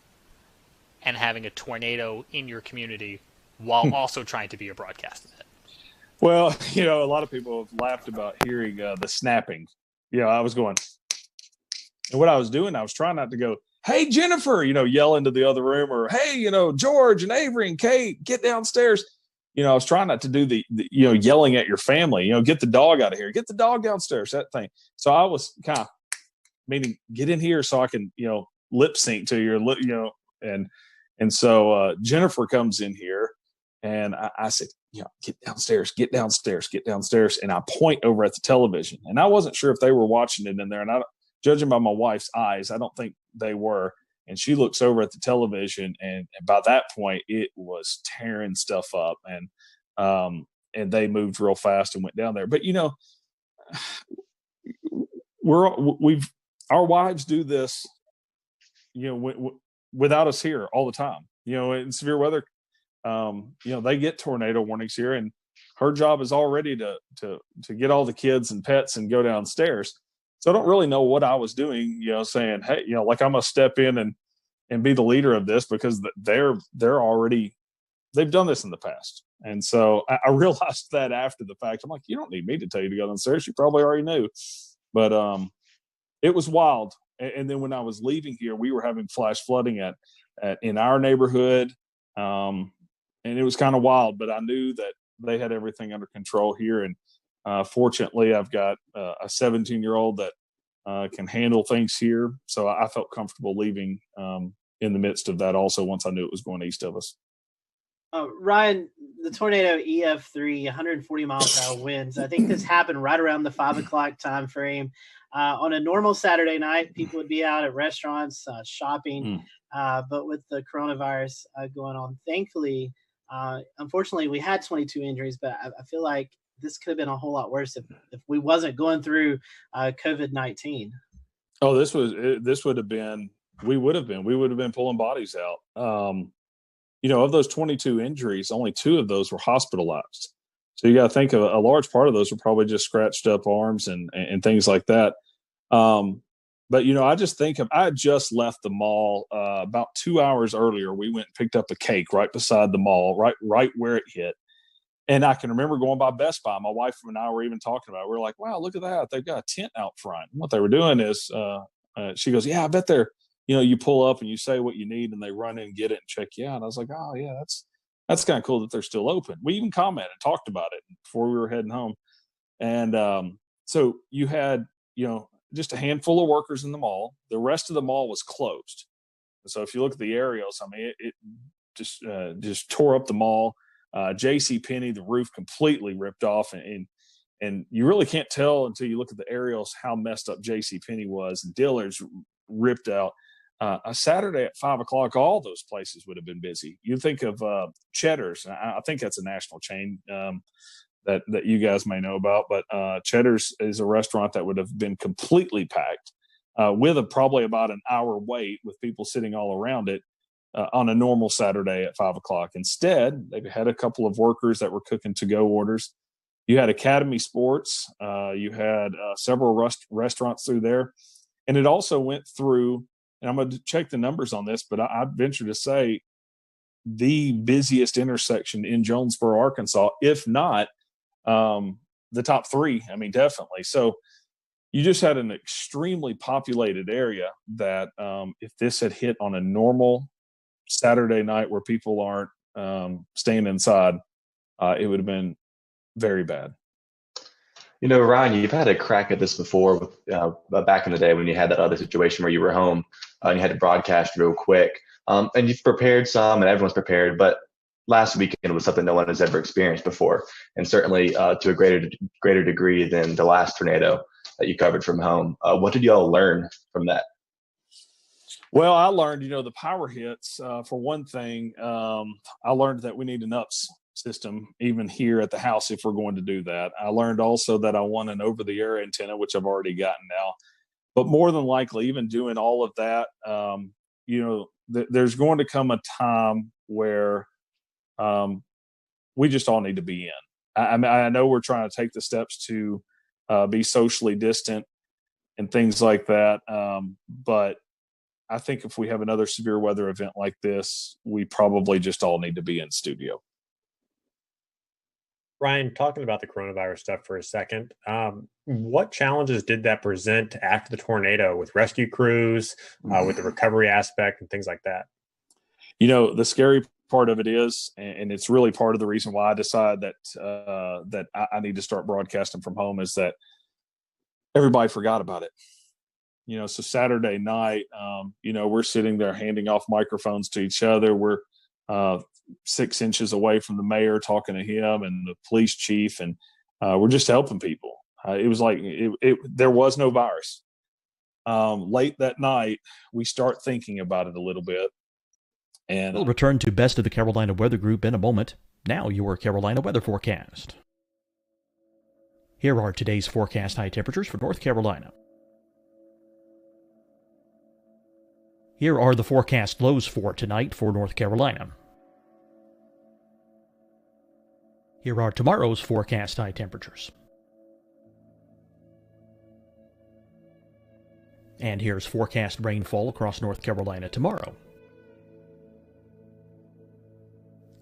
and having a tornado in your community while also trying to be a broadcast of it? Well, a lot of people have laughed about hearing the snapping. I was going, and what I was doing, I was trying not to go, "Hey, Jennifer," yell into the other room, or, "Hey, George and Avery and Kate, get downstairs." I was trying not to do the yelling at your family, "Get the dog out of here, get the dog downstairs," that thing. So I was kind of meaning, get in here so I can, lip sync to your, and so Jennifer comes in here, and I said, "Get downstairs, get downstairs, get downstairs." And I point over at the television, and I wasn't sure if they were watching it in there. And judging by my wife's eyes, I don't think they were. And she looks over at the television, and by that point, it was tearing stuff up, and they moved real fast and went down there. But our wives do this, without us here all the time. In severe weather, they get tornado warnings here, and her job is already to get all the kids and pets and go downstairs. So I don't really know what I was doing, saying, "Hey, like I'm gonna step in and be the leader of this," because they've done this in the past. And so I realized that after the fact. I'm like, you don't need me to tell you to go downstairs. You probably already knew. But it was wild. And then when I was leaving here, we were having flash flooding in our neighborhood. And it was kind of wild, but I knew that they had everything under control here. And fortunately, I've got a 17-year-old that can handle things here. So I felt comfortable leaving in the midst of that also, once I knew it was going east of us. Ryan, the tornado EF3, 140 miles per hour winds. I think this happened right around the 5 o'clock time frame. On a normal Saturday night, people would be out at restaurants, shopping. But with the coronavirus going on, thankfully, unfortunately, we had 22 injuries, but I feel like this could have been a whole lot worse if we wasn't going through COVID-19. Oh, this would have been, we would have been pulling bodies out. Of those 22 injuries, only 2 of those were hospitalized. So you got to think of a large part of those were probably just scratched up arms and things like that. But, I just think I had just left the mall about 2 hours earlier. We went and picked up a cake right beside the mall, right where it hit. And I can remember going by Best Buy. My wife and I were even talking about it. We were like, wow, look at that. They've got a tent out front. And what they were doing is she goes, yeah, I bet they're, you pull up and you say what you need and they run in and get it and check you out. And I was like, oh, yeah, that's kind of cool that they're still open. We even commented, talked about it before we were heading home. And so you had, just a handful of workers in the mall. The rest of the mall was closed. So if you look at the aerials, I mean, it just tore up the mall. JCPenney, the roof completely ripped off, and you really can't tell until you look at the aerials how messed up JCPenney was. Dillard's ripped out. A Saturday at 5 o'clock, all those places would have been busy. You think of Cheddar's. I think that's a national chain that you guys may know about, but Cheddar's is a restaurant that would have been completely packed with probably about an hour wait with people sitting all around it. On a normal Saturday at 5 o'clock. Instead, they had a couple of workers that were cooking to-go orders. You had Academy Sports. You had several restaurants through there. And it also went through, and I'm going to check the numbers on this, but I'd venture to say the busiest intersection in Jonesboro, Arkansas, if not the top three. I mean, definitely. So you just had an extremely populated area that if this had hit on a normal Saturday night where people aren't staying inside, it would have been very bad. Ryan, you've had a crack at this before with back in the day when you had that other situation where you were home and you had to broadcast real quick. And you've prepared some, and everyone's prepared, but last weekend was something no one has ever experienced before, and certainly to a greater degree than the last tornado that you covered from home. What did you all learn from that? Well, I learned, the power hits, for one thing. I learned that we need an UPS system even here at the house if we're going to do that. I learned also that I want an over-the-air antenna, which I've already gotten now. But more than likely, even doing all of that, there's going to come a time where we just all need to be in. I know we're trying to take the steps to be socially distant and things like that, but I think if we have another severe weather event like this, we probably just all need to be in studio. Ryan, talking about the coronavirus stuff for a second, what challenges did that present after the tornado with rescue crews, with the recovery aspect and things like that? The scary part of it is, and it's really part of the reason why I decided that I need to start broadcasting from home, is that everybody forgot about it. So Saturday night, we're sitting there handing off microphones to each other. We're 6 inches away from the mayor talking to him and the police chief, and we're just helping people. It was like there was no virus. Late that night, we start thinking about it a little bit. And we'll return to Best of the Carolina Weather Group in a moment. Now your Carolina weather forecast. Here are today's forecast high temperatures for North Carolina. Here are the forecast lows for tonight for North Carolina. Here are tomorrow's forecast high temperatures. And here's forecast rainfall across North Carolina tomorrow.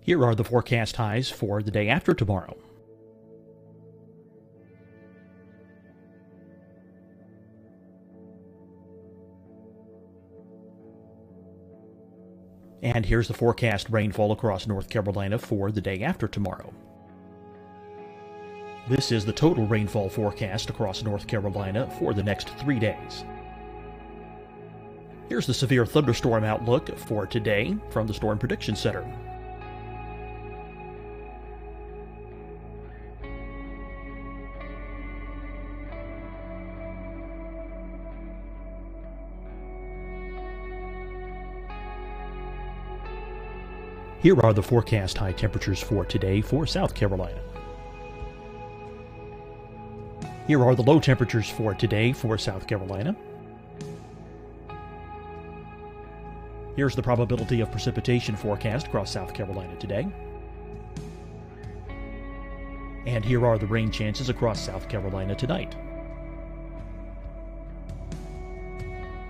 Here are the forecast highs for the day after tomorrow. And here's the forecast rainfall across North Carolina for the day after tomorrow. This is the total rainfall forecast across North Carolina for the next 3 days. Here's the severe thunderstorm outlook for today from the Storm Prediction Center. Here are the forecast high temperatures for today for South Carolina. Here are the low temperatures for today for South Carolina. Here's the probability of precipitation forecast across South Carolina today. And here are the rain chances across South Carolina tonight.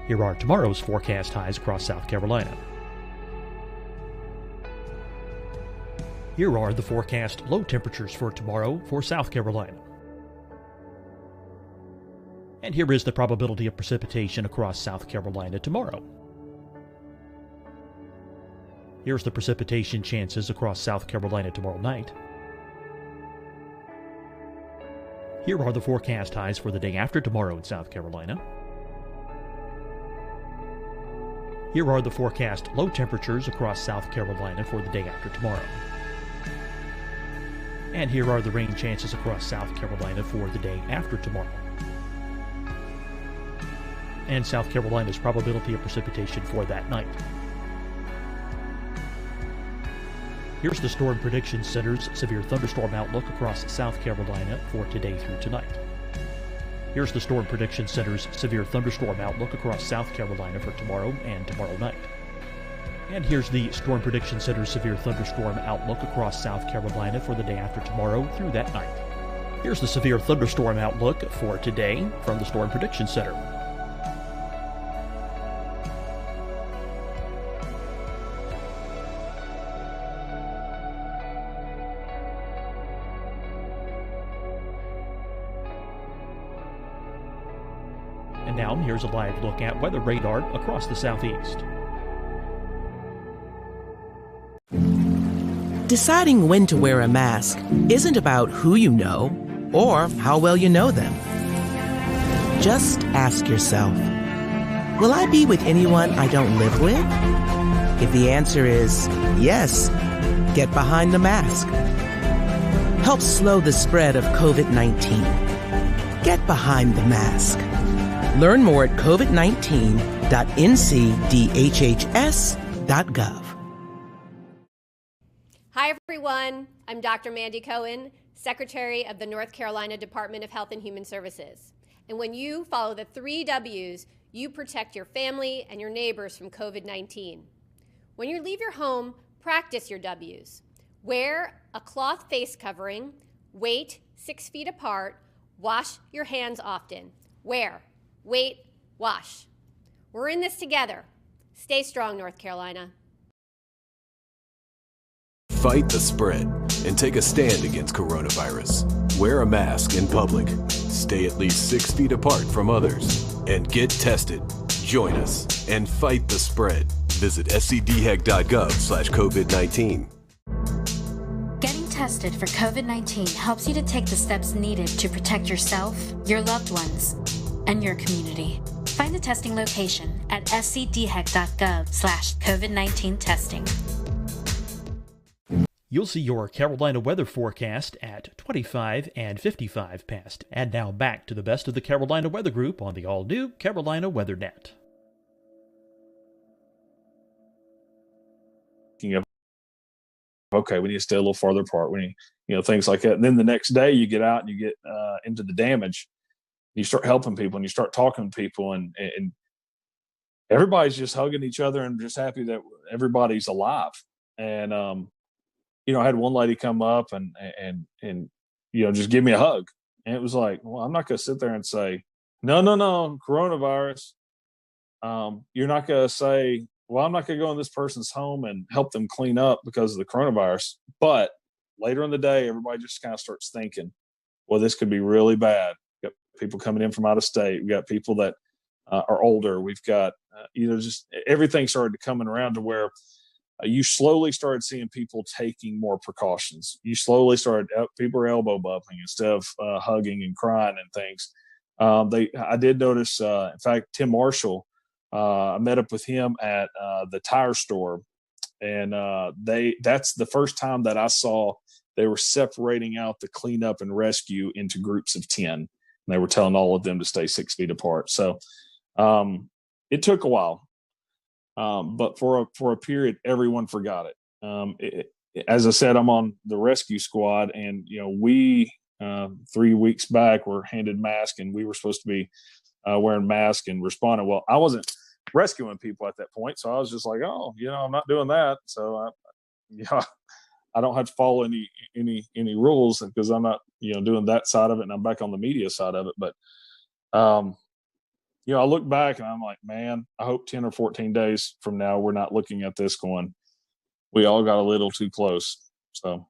Here are tomorrow's forecast highs across South Carolina. Here are the forecast low temperatures for tomorrow for South Carolina. And here is the probability of precipitation across South Carolina tomorrow. Here's the precipitation chances across South Carolina tomorrow night. Here are the forecast highs for the day after tomorrow in South Carolina. Here are the forecast low temperatures across South Carolina for the day after tomorrow. And here are the rain chances across South Carolina for the day after tomorrow. And South Carolina's probability of precipitation for that night. Here's the Storm Prediction Center's severe thunderstorm outlook across South Carolina for today through tonight. Here's the Storm Prediction Center's severe thunderstorm outlook across South Carolina for tomorrow and tomorrow night. And here's the Storm Prediction Center's severe thunderstorm outlook across South Carolina for the day after tomorrow through that night. Here's the severe thunderstorm outlook for today from the Storm Prediction Center. And now here's a live look at weather radar across the southeast. Deciding when to wear a mask isn't about who you know or how well you know them. Just ask yourself, will I be with anyone I don't live with? If the answer is yes, get behind the mask. Help slow the spread of COVID-19. Get behind the mask. Learn more at covid19.ncdhhs.gov. Hi, everyone. I'm Dr. Mandy Cohen, Secretary of the North Carolina Department of Health and Human Services. And when you follow the 3 W's, you protect your family and your neighbors from COVID-19. When you leave your home, practice your W's. Wear a cloth face covering, wait 6 feet apart, wash your hands often. Wear, wait, wash. We're in this together. Stay strong, North Carolina. Fight the spread and take a stand against coronavirus. Wear a mask in public. Stay at least 6 feet apart from others. And get tested. Join us and fight the spread. Visit scdhec.gov/COVID-19. Getting tested for COVID-19 helps you to take the steps needed to protect yourself, your loved ones, and your community. Find the testing location at scdhec.gov/COVID-19 testing. You'll see your Carolina weather forecast at 25 and 55 past. And now back to the best of the Carolina Weather Group on the all-new Carolina WeatherNet. Okay, we need to stay a little farther apart. We need, things like that. And then the next day you get out and you get into the damage. You start helping people and you start talking to people and everybody's just hugging each other and just happy that everybody's alive. And, I had one lady come up and just give me a hug. And it was like, well, I'm not going to sit there and say, no, coronavirus. You're not going to say, well, I'm not going to go in this person's home and help them clean up because of the coronavirus. But later in the day, everybody just kind of starts thinking, well, this could be really bad. We've got people coming in from out of state. We've got people that are older. We've got, just everything started coming around to where you slowly started seeing people taking more precautions. You slowly started, people were elbow bumping instead of hugging and crying and things. I did notice, in fact, Tim Marshall, I met up with him at the tire store, and that's the first time that I saw they were separating out the cleanup and rescue into groups of 10. And they were telling all of them to stay 6 feet apart. So it took a while. But for a period, everyone forgot it. As I said, I'm on the rescue squad, and we 3 weeks back were handed masks, and we were supposed to be wearing masks and responding. Well, I wasn't rescuing people at that point, so I was just like, oh, I'm not doing that. So I don't have to follow any rules because I'm not doing that side of it, and I'm back on the media side of it. But I look back and I'm like, man, I hope 10 or 14 days from now, we're not looking at this going, we all got a little too close. So,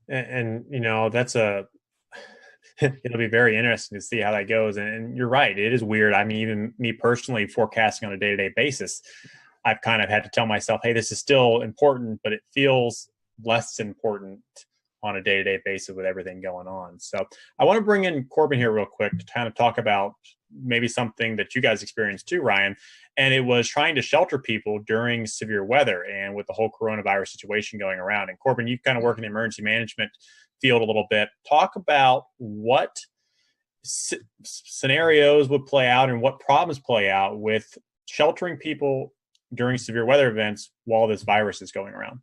and that's it'll be very interesting to see how that goes. And you're right, it is weird. I mean, even me personally forecasting on a day-to-day basis, I've kind of had to tell myself, hey, this is still important, but it feels less important on a day-to-day basis with everything going on. So I want to bring in Corbin here real quick to kind of talk about maybe something that you guys experienced too, Ryan. And it was trying to shelter people during severe weather and with the whole coronavirus situation going around. And Corbin, you kind of work in the emergency management field a little bit. Talk about what scenarios would play out and what problems play out with sheltering people during severe weather events while this virus is going around.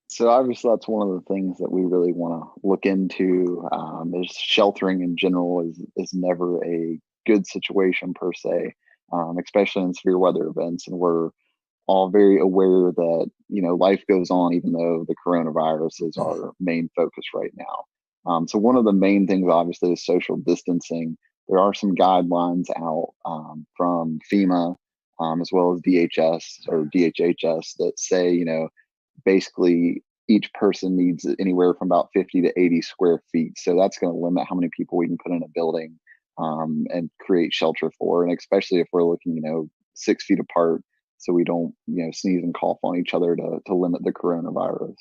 So obviously that's one of the things that we really want to look into. Is sheltering in general is never a good situation per se, especially in severe weather events. And we're all very aware that, life goes on even though the coronavirus is our main focus right now. So one of the main things obviously is social distancing. There are some guidelines out from FEMA as well as DHS or DHHS that say, basically each person needs anywhere from about 50 to 80 square feet. So that's going to limit how many people we can put in a building and create shelter for. And especially if we're looking, 6 feet apart, so we don't, sneeze and cough on each other to limit the coronavirus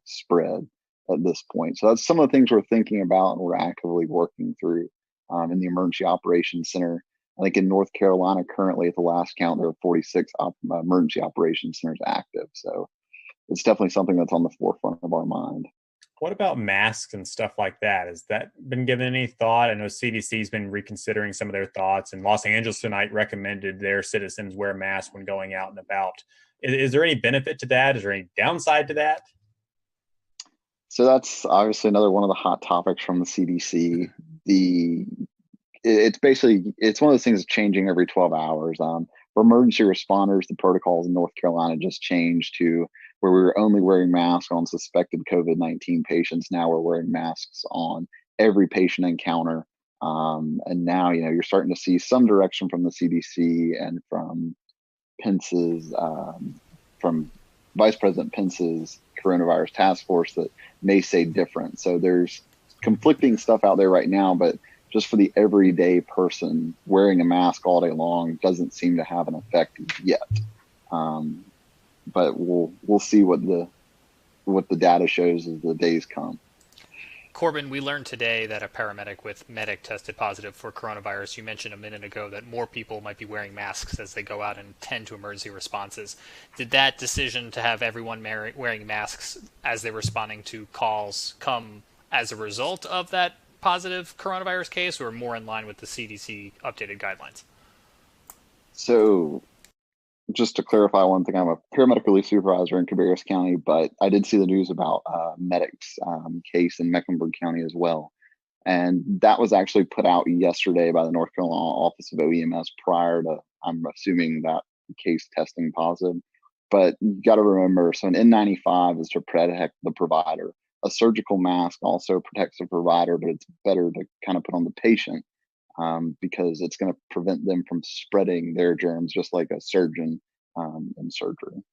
spread at this point. So that's some of the things we're thinking about and we're actively working through in the Emergency Operations Center. I think in North Carolina currently at the last count, there are 46 emergency operations centers active. So it's definitely something that's on the forefront of our mind. What about masks and stuff like that? Has that been given any thought? I know CDC's been reconsidering some of their thoughts, and Los Angeles tonight recommended their citizens wear masks when going out and about. Is there any benefit to that? Is there any downside to that? So that's obviously another one of the hot topics from the CDC. It's one of those things that's changing every 12 hours. For emergency responders, the protocols in North Carolina just changed to where we were only wearing masks on suspected COVID-19 patients. Now we're wearing masks on every patient encounter. And now, you're starting to see some direction from the CDC and from Pence's, from Vice President Pence's coronavirus task force that may say different. So there's conflicting stuff out there right now, but just for the everyday person, wearing a mask all day long doesn't seem to have an effect yet. But we'll see what the data shows as the days come. Corbin, we learned today that a paramedic with Medic tested positive for coronavirus. You mentioned a minute ago that more people might be wearing masks as they go out and tend to emergency responses. Did that decision to have everyone wearing masks as they're responding to calls come as a result of that positive coronavirus case, or more in line with the CDC updated guidelines? So just to clarify one thing, I'm a paramedic relief supervisor in Cabarrus County, but I did see the news about Medic's case in Mecklenburg County as well. And that was actually put out yesterday by the North Carolina Office of OEMS prior to, I'm assuming, that case testing positive. But you got to remember, so an N95 is to protect the provider. A surgical mask also protects the provider, but it's better to kind of put on the patient because it's going to prevent them from spreading their germs, just like a surgeon in surgery.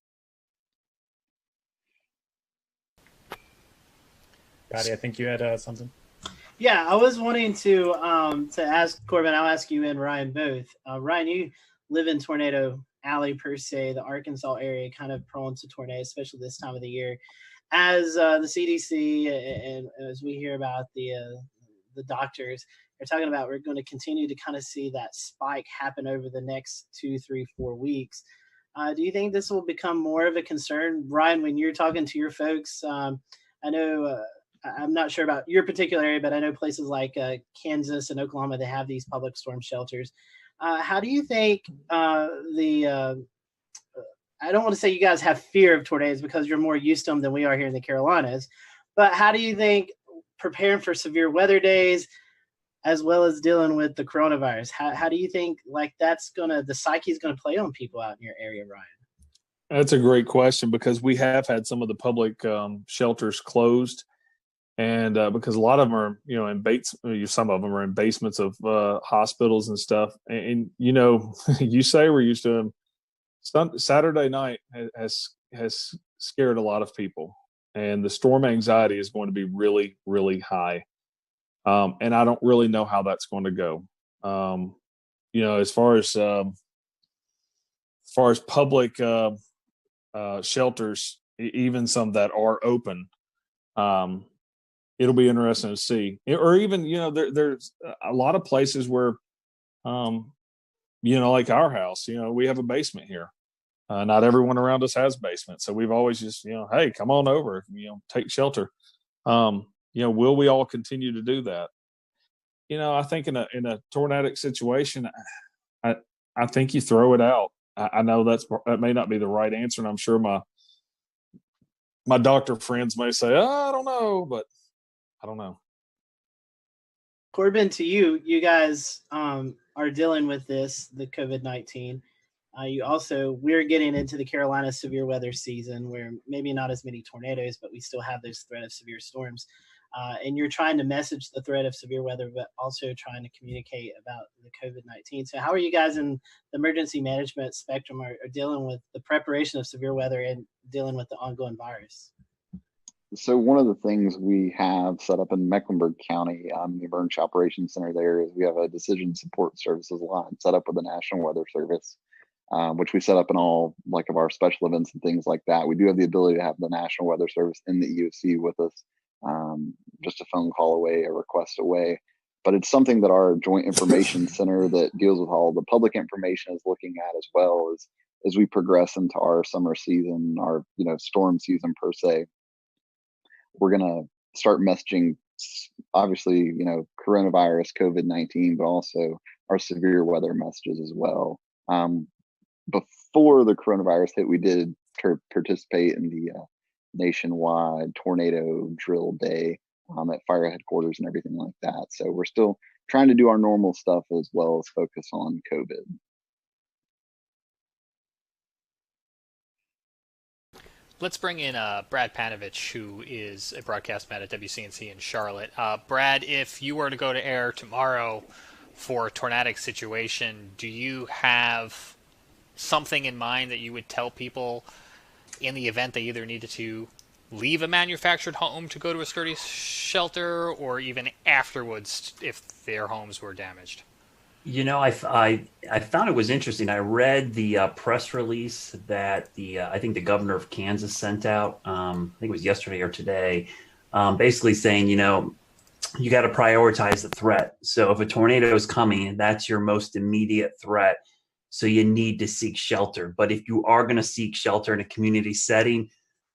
Patty, I think you had something. Yeah, I was wanting to ask Corbin. I'll ask you and Ryan both. Ryan, you live in Tornado Alley per se, the Arkansas area, kind of prone to tornadoes, especially this time of the year. As the CDC and as we hear about the doctors, they're talking about we're going to continue to kind of see that spike happen over the next 2, 3, 4 weeks. Do you think this will become more of a concern, Ryan, when you're talking to your folks? I know I'm not sure about your particular area, but I know places like Kansas and Oklahoma, they have these public storm shelters. How do you think I don't want to say you guys have fear of tornadoes because you're more used to them than we are here in the Carolinas, but how do you think preparing for severe weather days as well as dealing with the coronavirus, how do you think the psyche is going to play on people out in your area, Ryan? That's a great question because we have had some of the public shelters closed, and because a lot of them are, some of them are in basements of hospitals and stuff. And you say we're used to them. Saturday night has has scared a lot of people, and the storm anxiety is going to be really, really high. And I don't really know how that's going to go. As far as public shelters, even some that are open, it'll be interesting to see. Or even, there's a lot of places where, like our house, we have a basement here. Not everyone around us has basements, so we've always just, hey, come on over, take shelter. Will we all continue to do that? I think in a tornadic situation, I think you throw it out. I know that may not be the right answer, and I'm sure my doctor friends may say, oh, I don't know, but I don't know. Corbin, to you, you guys are dealing with the COVID-19. We're getting into the Carolina severe weather season where maybe not as many tornadoes, but we still have this threat of severe storms. And you're trying to message the threat of severe weather, but also trying to communicate about the COVID-19. So how are you guys in the emergency management spectrum are dealing with the preparation of severe weather and dealing with the ongoing virus? So one of the things we have set up in Mecklenburg County, the Emergency Operations Center there, is we have a decision support services line set up with the National Weather Service, which we set up in all of our special events and things like that. We do have the ability to have the National Weather Service in the EOC with us, just a phone call away, a request away. But it's something that our Joint Information Center that deals with all the public information is looking at as well as we progress into our summer season, our storm season per se. We're going to start messaging, obviously, coronavirus, COVID-19, but also our severe weather messages as well. Before the coronavirus hit, we did participate in the nationwide tornado drill day at fire headquarters and everything like that. So we're still trying to do our normal stuff as well as focus on COVID. Let's bring in Brad Panovich, who is a broadcast man at WCNC in Charlotte. Brad, if you were to go to air tomorrow for a tornadic situation, do you have something in mind that you would tell people in the event they either needed to leave a manufactured home to go to a sturdy shelter, or even afterwards if their homes were damaged? I found it was interesting. I read the press release that I think the governor of Kansas sent out. I think it was yesterday or today, basically saying, you got to prioritize the threat. So if a tornado is coming, that's your most immediate threat. So you need to seek shelter. But if you are going to seek shelter in a community setting,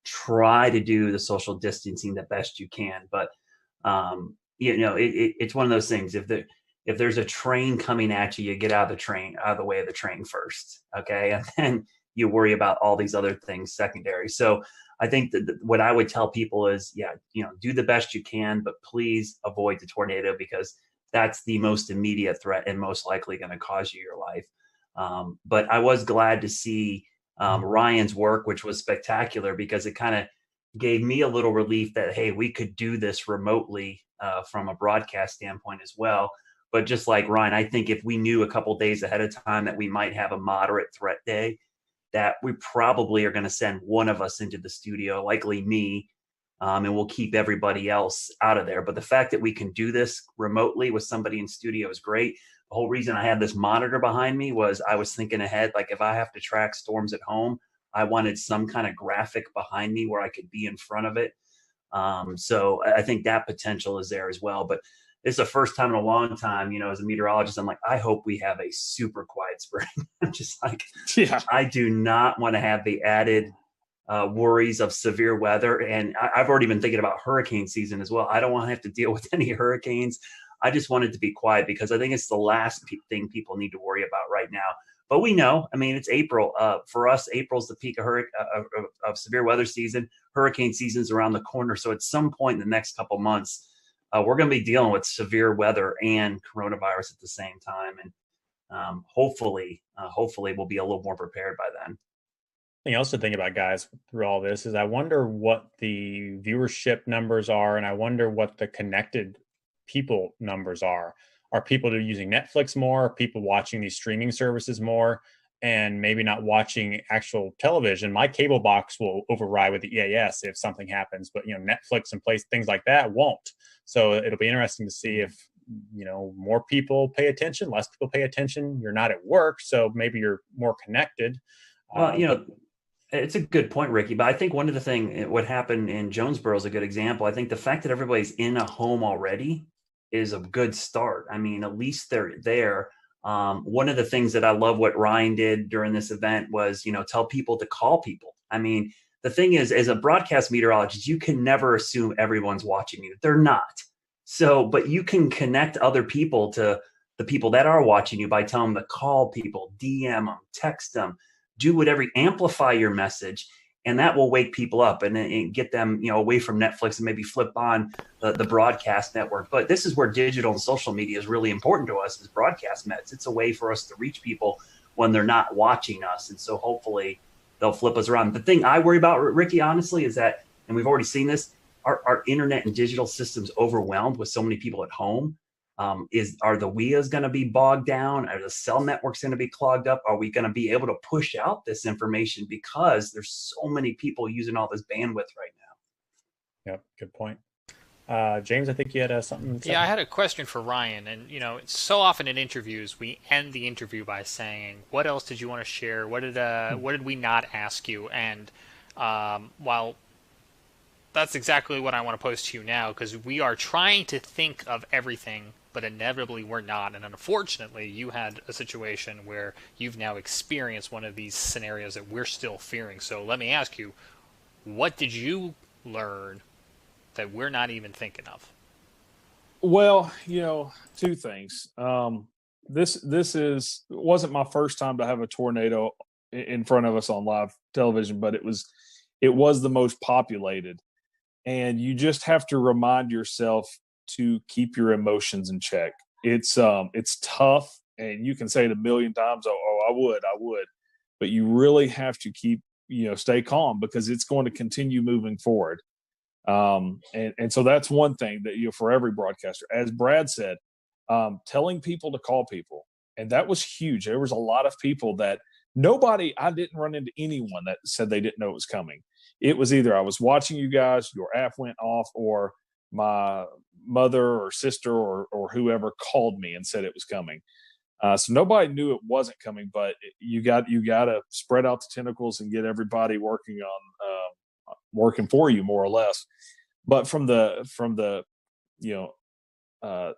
try to do the social distancing the best you can. But it's one of those things. If there's a train coming at you, you get out of the way of the train first, okay? And then you worry about all these other things secondary. So I think that what I would tell people is, do the best you can, but please avoid the tornado because that's the most immediate threat and most likely going to cause you your life. But I was glad to see Ryan's work, which was spectacular because it kind of gave me a little relief that, hey, we could do this remotely from a broadcast standpoint as well. But just like Ryan, I think if we knew a couple days ahead of time that we might have a moderate threat day, that we probably are going to send one of us into the studio, likely me, and we'll keep everybody else out of there. But the fact that we can do this remotely with somebody in studio is great. The whole reason I had this monitor behind me was I was thinking ahead, like if I have to track storms at home, I wanted some kind of graphic behind me where I could be in front of it. So I think that potential is there as well. But it's the first time in a long time, as a meteorologist, I'm like, I hope we have a super quiet spring. I'm just like, I do not want to have the added worries of severe weather. And I've already been thinking about hurricane season as well. I don't want to have to deal with any hurricanes. I just want it to be quiet because I think it's the last thing people need to worry about right now. But we know, it's April. For us, April's the peak of severe weather season. Hurricane season's around the corner. So at some point in the next couple months, we're going to be dealing with severe weather and coronavirus at the same time. And hopefully we'll be a little more prepared by then. Something else to think about, guys, through all this is I wonder what the viewership numbers are, and I wonder what the connected people numbers are. Are people using Netflix more? Are people watching these streaming services more? and maybe not watching actual television, my cable box will override with the EAS if something happens. But Netflix and things like that won't. So it'll be interesting to see if more people pay attention, less people pay attention. You're not at work, so maybe you're more connected. Well, it's a good point, Ricky. But I think one of the what happened in Jonesboro is a good example. I think the fact that everybody's in a home already is a good start. I mean, at least they're there. One of the things that I love what Ryan did during this event was, tell people to call people. I mean, the thing is, as a broadcast meteorologist, you can never assume everyone's watching you. They're not. So, but you can connect other people to the people that are watching you by telling them to call people, DM them, text them, do whatever, amplify your message. And that will wake people up and get them, away from Netflix and maybe flip on the broadcast network. But this is where digital and social media is really important to us as broadcast mets. It's a way for us to reach people when they're not watching us. And so hopefully they'll flip us around. The thing I worry about, Ricky, honestly, is that, and we've already seen this, our internet and digital systems overwhelmed with so many people at home. Are the WIAs going to be bogged down? Are the cell networks going to be clogged up? Are we going to be able to push out this information because there's so many people using all this bandwidth right now? Yep, good point. James, I think you had something. Yeah, I had a question for Ryan. And, so often in interviews, we end the interview by saying, what else did you want to share? What did we not ask you? And while that's exactly what I want to pose to you now, because we are trying to think of everything, but inevitably we're not. And unfortunately, you had a situation where you've now experienced one of these scenarios that we're still fearing. So let me ask you, what did you learn that we're not even thinking of? Well, two things. This wasn't my first time to have a tornado in front of us on live television, but it was the most populated. And you just have to remind yourself to keep your emotions in check. It's tough, and you can say it a million times. Oh, I would, but you really have to keep, stay calm, because it's going to continue moving forward. And so that's one thing that, for every broadcaster, as Brad said, telling people to call people. And that was huge. There was a lot of people that I didn't run into anyone that said they didn't know it was coming. It was either I was watching you guys, your app went off, or my mother or sister or whoever called me and said it was coming. So nobody knew it wasn't coming, but you got to spread out the tentacles and get everybody working for you, more or less. But from the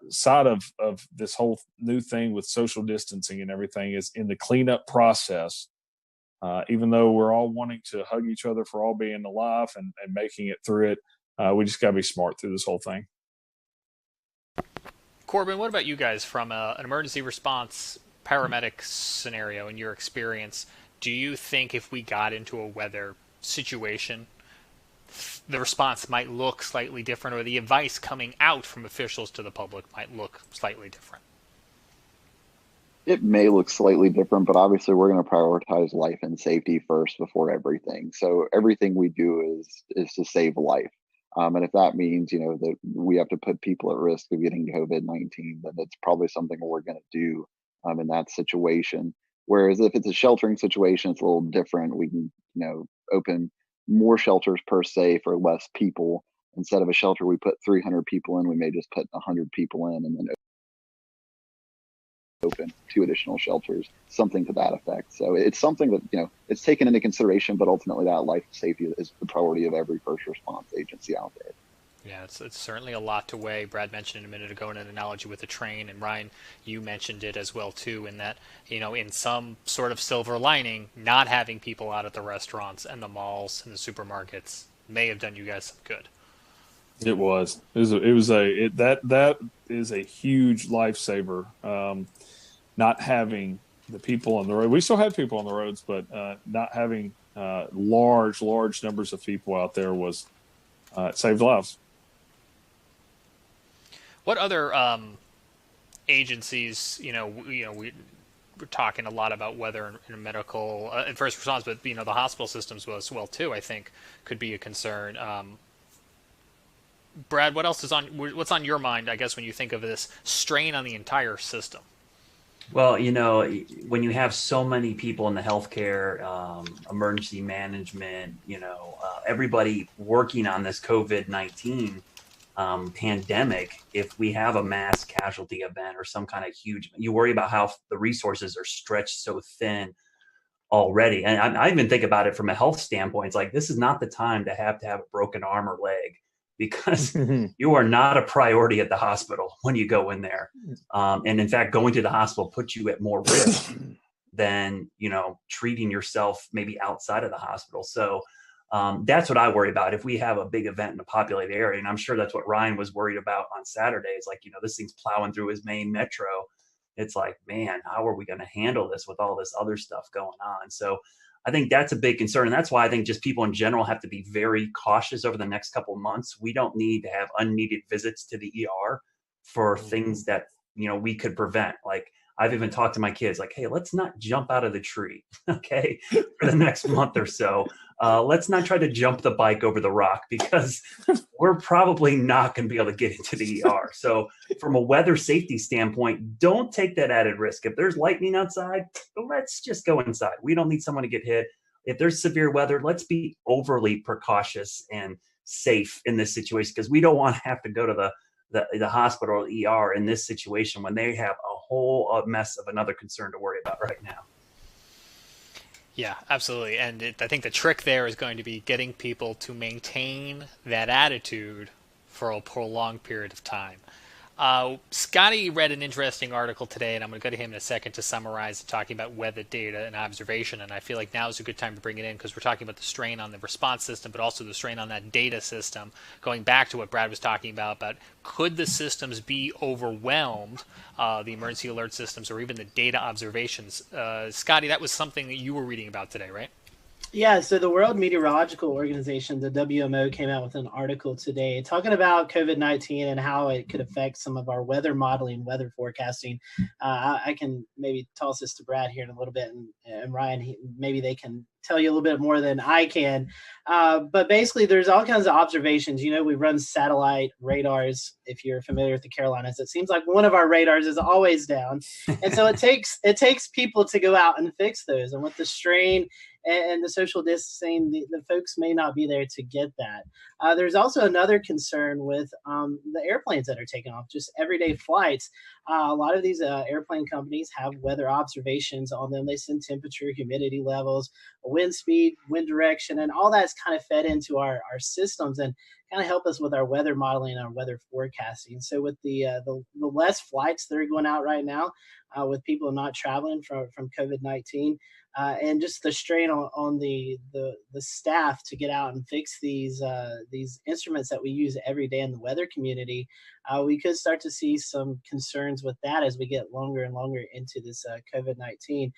side of this whole new thing with social distancing and everything, is in the cleanup process. Even though we're all wanting to hug each other for all being alive and making it through it, we just got to be smart through this whole thing. Corbin, what about you guys from an emergency response paramedic scenario in your experience? Do you think if we got into a weather situation, the response might look slightly different, or the advice coming out from officials to the public might look slightly different? It may look slightly different, but obviously we're going to prioritize life and safety first before everything. So everything we do is to save life. And if that means, that we have to put people at risk of getting COVID-19, then it's probably something we're going to do in that situation. Whereas if it's a sheltering situation, it's a little different. We can, open more shelters per se for less people. Instead of a shelter we put 300 people in, we may just put 100 people in and then open 2 additional shelters, something to that effect. So it's something that, it's taken into consideration, but ultimately that life safety is the priority of every first response agency out there. Yeah, it's certainly a lot to weigh. Brad mentioned it a minute ago in an analogy with a train, and Ryan, you mentioned it as well too, in that, in some sort of silver lining, not having people out at the restaurants and the malls and the supermarkets may have done you guys some good. That is a huge lifesaver. Not having the people on the road. We still had people on the roads, but not having large numbers of people out there was it saved lives. What other agencies? We're talking a lot about weather and medical and first response, but the hospital systems as well too, I think, could be a concern. Brad, what's on your mind, I guess, when you think of this strain on the entire system? Well, when you have so many people in the healthcare, emergency management, everybody working on this COVID-19 pandemic, if we have a mass casualty event or some kind of huge, you worry about how the resources are stretched so thin already. And I even think about it from a health standpoint. It's like, this is not the time to have a broken arm or leg, because you are not a priority at the hospital when you go in there. And in fact, going to the hospital puts you at more risk than, treating yourself maybe outside of the hospital. So that's what I worry about. If we have a big event in a populated area, and I'm sure that's what Ryan was worried about on Saturday, is like, this thing's plowing through his main metro. It's like, man, how are we going to handle this with all this other stuff going on? So I think that's a big concern. And that's why I think just people in general have to be very cautious over the next couple of months. We don't need to have unneeded visits to the ER for things that, we could prevent. Like, I've even talked to my kids like, hey, let's not jump out of the tree, okay, for the next month or so. Let's not try to jump the bike over the rock, because we're probably not going to be able to get into the ER. So from a weather safety standpoint, don't take that added risk. If there's lightning outside, let's just go inside. We don't need someone to get hit. If there's severe weather, let's be overly precautious and safe in this situation, because we don't want to have to go to the hospital or ER in this situation when they have a whole mess of another concern to worry about right now. Yeah, absolutely. And I think the trick there is going to be getting people to maintain that attitude for a prolonged period of time. Scotty read an interesting article today, and I'm going to go to him in a second to summarize talking about weather data and observation. And I feel like now is a good time to bring it in, because we're talking about the strain on the response system, but also the strain on that data system. Going back to what Brad was talking about could the systems be overwhelmed, the emergency alert systems, or even the data observations? Scotty, that was something that you were reading about today, right? Yeah, so the World Meteorological Organization, the WMO, came out with an article today talking about COVID-19 and how it could affect some of our weather modeling, weather forecasting. I can maybe toss this to Brad here in a little bit, and Ryan, maybe they can tell you a little bit more than I can. But basically, there's all kinds of observations. We run satellite radars. If you're familiar with the Carolinas, it seems like one of our radars is always down. And so it takes people to go out and fix those. And with the strain and the social distancing, the folks may not be there to get that. There's also another concern with the airplanes that are taking off, just everyday flights. A lot of these airplane companies have weather observations on them. They send temperature, humidity levels, wind speed, wind direction, and all that's kind of fed into our systems and kind of help us with our weather modeling and our weather forecasting. So with the less flights that are going out right now, with people not traveling from COVID-19, and just the strain on the staff to get out and fix these instruments that we use every day in the weather community, we could start to see some concerns with that as we get longer and longer into this COVID-19.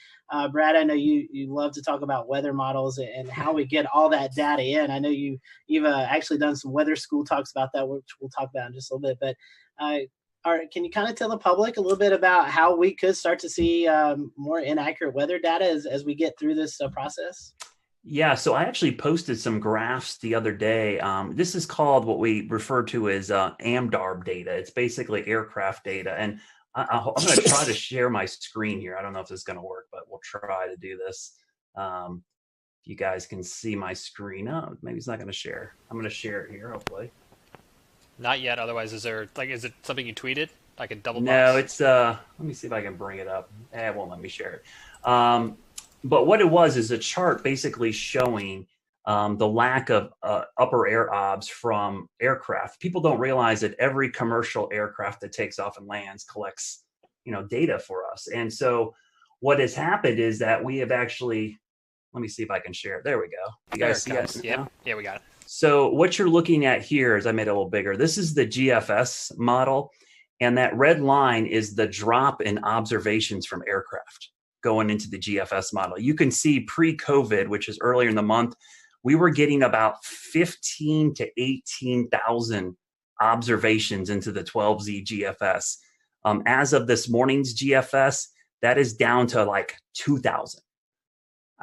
Brad, I know you love to talk about weather models and how we get all that data in. I know you've actually done some weather school talks about that, which we'll talk about in just a little bit. But can you kind of tell the public a little bit about how we could start to see more inaccurate weather data as we get through this process? Yeah, so I actually posted some graphs the other day. This is called what we refer to as AMDARB data. It's basically aircraft data. And I'm going to try to share my screen here. I don't know if this is going to work, but we'll try to do this. You guys can see my screen. Oh, maybe it's not going to share. I'm going to share it here, hopefully. Not yet. Otherwise, is it something you tweeted? Like a double box? No, it's let me see if I can bring it up. It won't let me share it. But what it was is a chart basically showing the lack of upper air obs from aircraft. People don't realize that every commercial aircraft that takes off and lands collects, data for us. And so what has happened is that we have actually, let me see if I can share it. There we go. You guys see it? Yeah, we got it. So what you're looking at here is, I made it a little bigger. This is the GFS model. And that red line is the drop in observations from aircraft going into the GFS model. You can see pre-COVID, which is earlier in the month, we were getting about 15 to 18,000 observations into the 12Z GFS. As of this morning's GFS, that is down to like 2,000.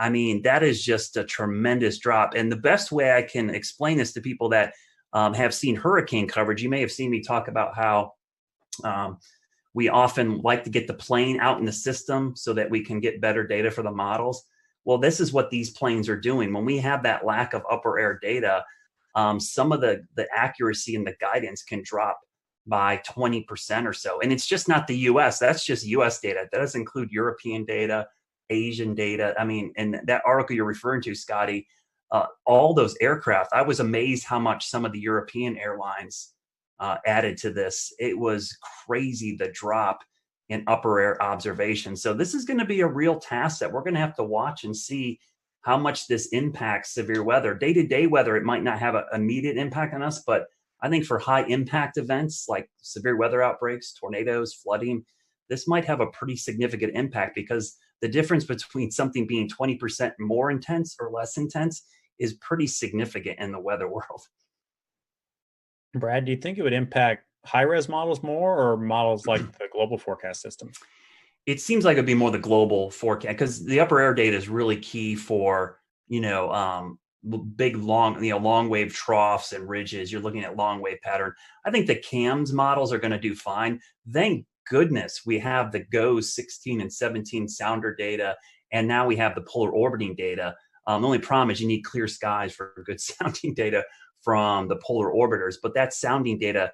I mean, that is just a tremendous drop. And the best way I can explain this to people that have seen hurricane coverage, you may have seen me talk about how we often like to get the plane out in the system so that we can get better data for the models. Well, this is what these planes are doing. When we have that lack of upper air data, some of the accuracy and the guidance can drop by 20% or so. And it's just not the US, that's just US data. That doesn't include European data, Asian data. I mean, and that article you're referring to, Scotty, all those aircraft, I was amazed how much some of the European airlines added to this. It was crazy, the drop in upper air observation. So this is going to be a real task that we're going to have to watch and see how much this impacts severe weather. Day-to-day weather, it might not have an immediate impact on us, but I think for high impact events like severe weather outbreaks, tornadoes, flooding, this might have a pretty significant impact, because the difference between something being 20% more intense or less intense is pretty significant in the weather world. Brad, do you think it would impact high-res models more, or models like the global forecast system? It seems like it'd be more the global forecast, because the upper air data is really key for, big, long wave troughs and ridges. You're looking at long wave pattern. I think the CAMS models are going to do fine. Thank goodness we have the GOES 16 and 17 sounder data, and now we have the polar orbiting data. The only problem is you need clear skies for good sounding data from the polar orbiters. But that sounding data,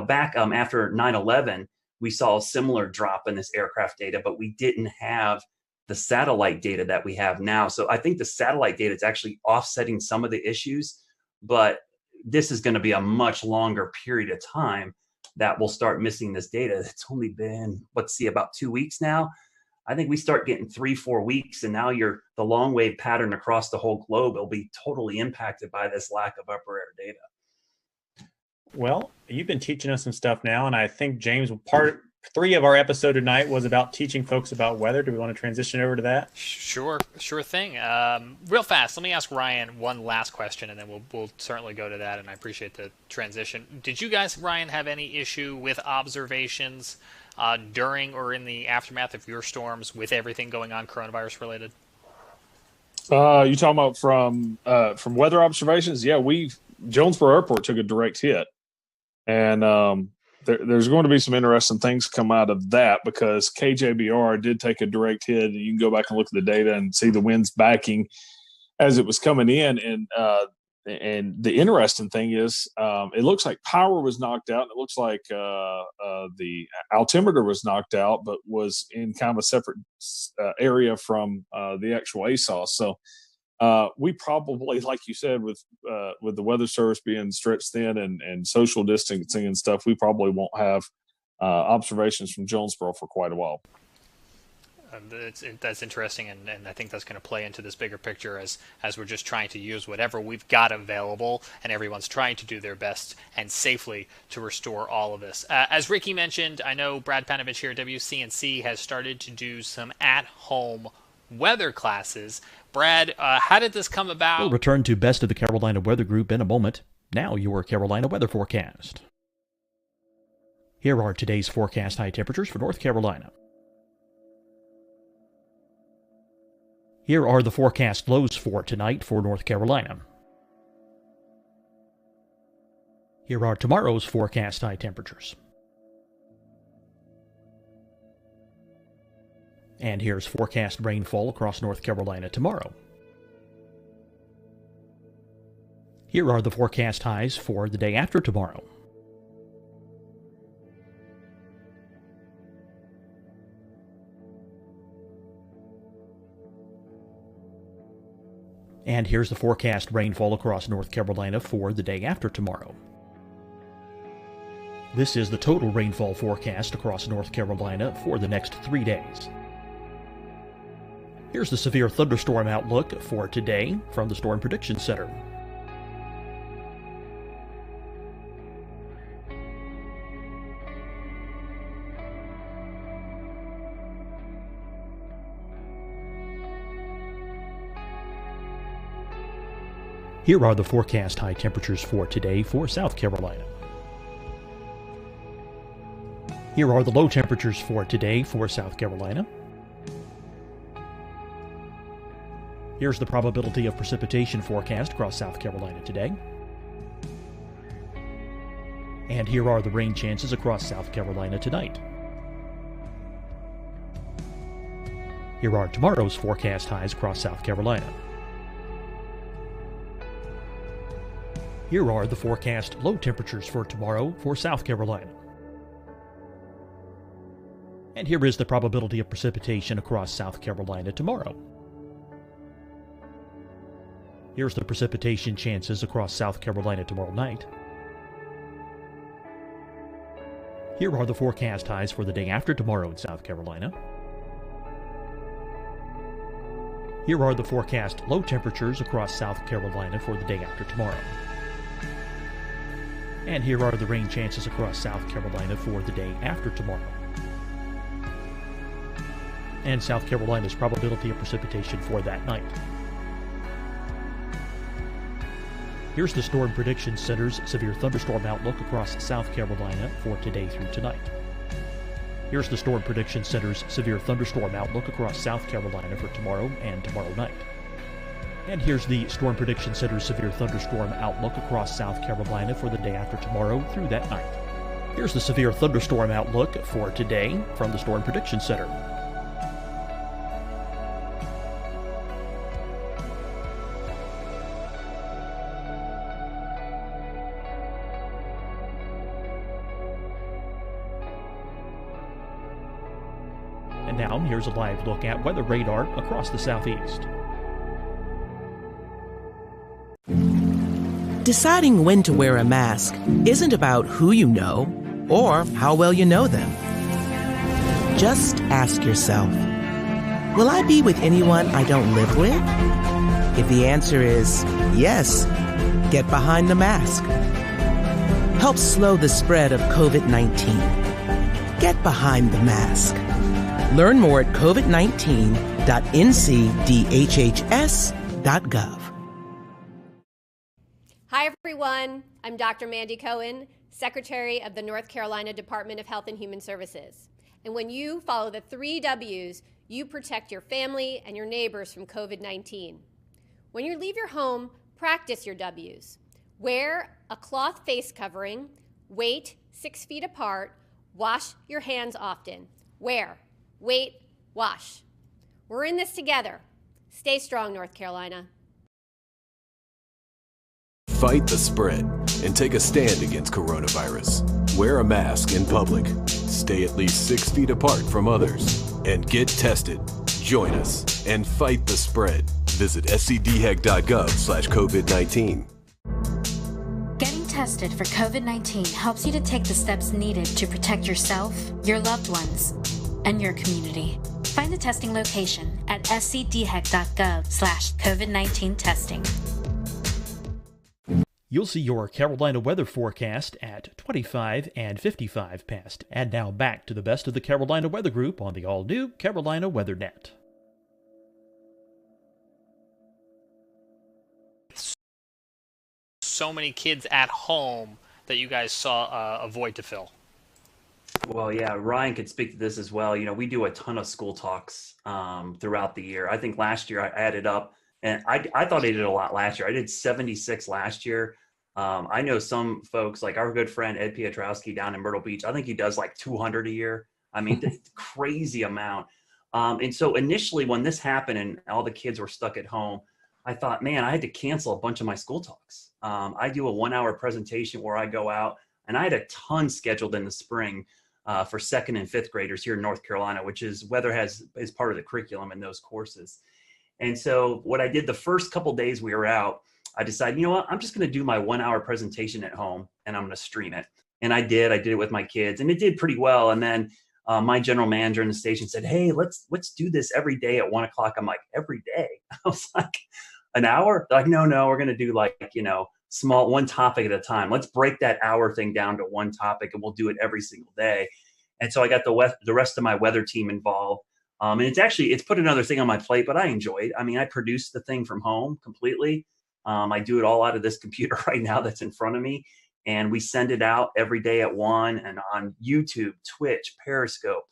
back after 9/11, we saw a similar drop in this aircraft data, but we didn't have the satellite data that we have now. So I think the satellite data is actually offsetting some of the issues, but this is going to be a much longer period of time that we'll start missing this data. It's only been, about 2 weeks now. I think we start getting 3-4 weeks, and now the long wave pattern across the whole globe will be totally impacted by this lack of upper air data. Well, you've been teaching us some stuff now, and I think, James, part 3 of our episode tonight was about teaching folks about weather. Do we want to transition over to that? Sure thing. Real fast, let me ask Ryan one last question, and then we'll certainly go to that, and I appreciate the transition. Did you guys, Ryan, have any issue with observations during or in the aftermath of your storms with everything going on coronavirus related? You talking about from weather observations? Yeah, Jonesboro Airport took a direct hit. And there's going to be some interesting things come out of that, because KJBR did take a direct hit. You can go back and look at the data and see the winds backing as it was coming in. And the interesting thing is, it looks like power was knocked out. And it looks like the altimeter was knocked out, but was in kind of a separate area from the actual ASOS. So we probably, like you said, with the weather service being stretched thin and social distancing and stuff, we probably won't have observations from Jonesboro for quite a while. That's interesting, and I think that's going to play into this bigger picture as we're just trying to use whatever we've got available, and everyone's trying to do their best and safely to restore all of this. As Ricky mentioned, I know Brad Panovich here at WCNC has started to do some at-home weather classes. Brad, how did this come about? We'll return to Best of the Carolina Weather Group in a moment. Now your Carolina weather forecast. Here are today's forecast high temperatures for North Carolina. Here are the forecast lows for tonight for North Carolina. Here are tomorrow's forecast high temperatures. And here's forecast rainfall across North Carolina tomorrow. Here are the forecast highs for the day after tomorrow. And here's the forecast rainfall across North Carolina for the day after tomorrow. This is the total rainfall forecast across North Carolina for the next 3 days. Here's the severe thunderstorm outlook for today from the Storm Prediction Center. Here are the forecast high temperatures for today for South Carolina. Here are the low temperatures for today for South Carolina. Here's the probability of precipitation forecast across South Carolina today. And here are the rain chances across South Carolina tonight. Here are tomorrow's forecast highs across South Carolina. Here are the forecast low temperatures for tomorrow for South Carolina. And here is the probability of precipitation across South Carolina tomorrow. Here's the precipitation chances across South Carolina tomorrow night. Here are the forecast highs for the day after tomorrow in South Carolina. Here are the forecast low temperatures across South Carolina for the day after tomorrow. And here are the rain chances across South Carolina for the day after tomorrow. And South Carolina's probability of precipitation for that night. Here's the Storm Prediction Center's severe thunderstorm outlook across South Carolina for today through tonight. Here's the Storm Prediction Center's severe thunderstorm outlook across South Carolina for tomorrow and tomorrow night. And here's the Storm Prediction Center's severe thunderstorm outlook across South Carolina for the day after tomorrow through that night. Here's the severe thunderstorm outlook for today from the Storm Prediction Center. And now, here's a live look at weather radar across the southeast. Deciding when to wear a mask isn't about who you know or how well you know them. Just ask yourself, will I be with anyone I don't live with? If the answer is yes, get behind the mask. Help slow the spread of COVID-19. Get behind the mask. Learn more at covid19.ncdhhs.gov. Hi, everyone. I'm Dr. Mandy Cohen, Secretary of the North Carolina Department of Health and Human Services. And when you follow the 3 W's, you protect your family and your neighbors from COVID-19. When you leave your home, practice your W's. Wear a cloth face covering, wait 6 feet apart, wash your hands often. Wear, wait, wash. We're in this together. Stay strong, North Carolina. Fight the spread and take a stand against coronavirus. Wear a mask in public. Stay at least 6 feet apart from others. And get tested. Join us and fight the spread. Visit scdhec.gov/COVID-19. Getting tested for COVID-19 helps you to take the steps needed to protect yourself, your loved ones, and your community. Find the testing location at scdhec.gov/COVID-19 testing. You'll see your Carolina weather forecast at 25 and 55 past. And now back to the best of the Carolina Weather Group on the all-new Carolina Weather Net. So many kids at home that you guys saw a void to fill. Well, yeah, Ryan could speak to this as well. You know, we do a ton of school talks throughout the year. I think last year I added up, and I thought I did a lot last year. I did 76 last year. I know some folks, like our good friend Ed Piotrowski down in Myrtle Beach, I think he does like 200 a year. I mean, it's a crazy amount. And so initially when this happened and all the kids were stuck at home, I thought, man, I had to cancel a bunch of my school talks. I do a 1-hour presentation where I go out, and I had a ton scheduled in the spring for 2nd and 5th graders here in North Carolina, which is weather is part of the curriculum in those courses. And so what I did the first couple days we were out, I decided, you know what, I'm just going to do my 1-hour presentation at home and I'm going to stream it. And I did it with my kids, and it did pretty well. And then my general manager in the station said, hey, let's do this every day at 1 o'clock. I'm like, every day? I was like, an hour? They're like, no, we're going to do like, small, one topic at a time. Let's break that hour thing down to one topic and we'll do it every single day. And so I got the rest of my weather team involved. And it's put another thing on my plate, but I enjoy it. I mean, I produce the thing from home completely. I do it all out of this computer right now that's in front of me. And we send it out every day at 1 and on YouTube, Twitch, Periscope,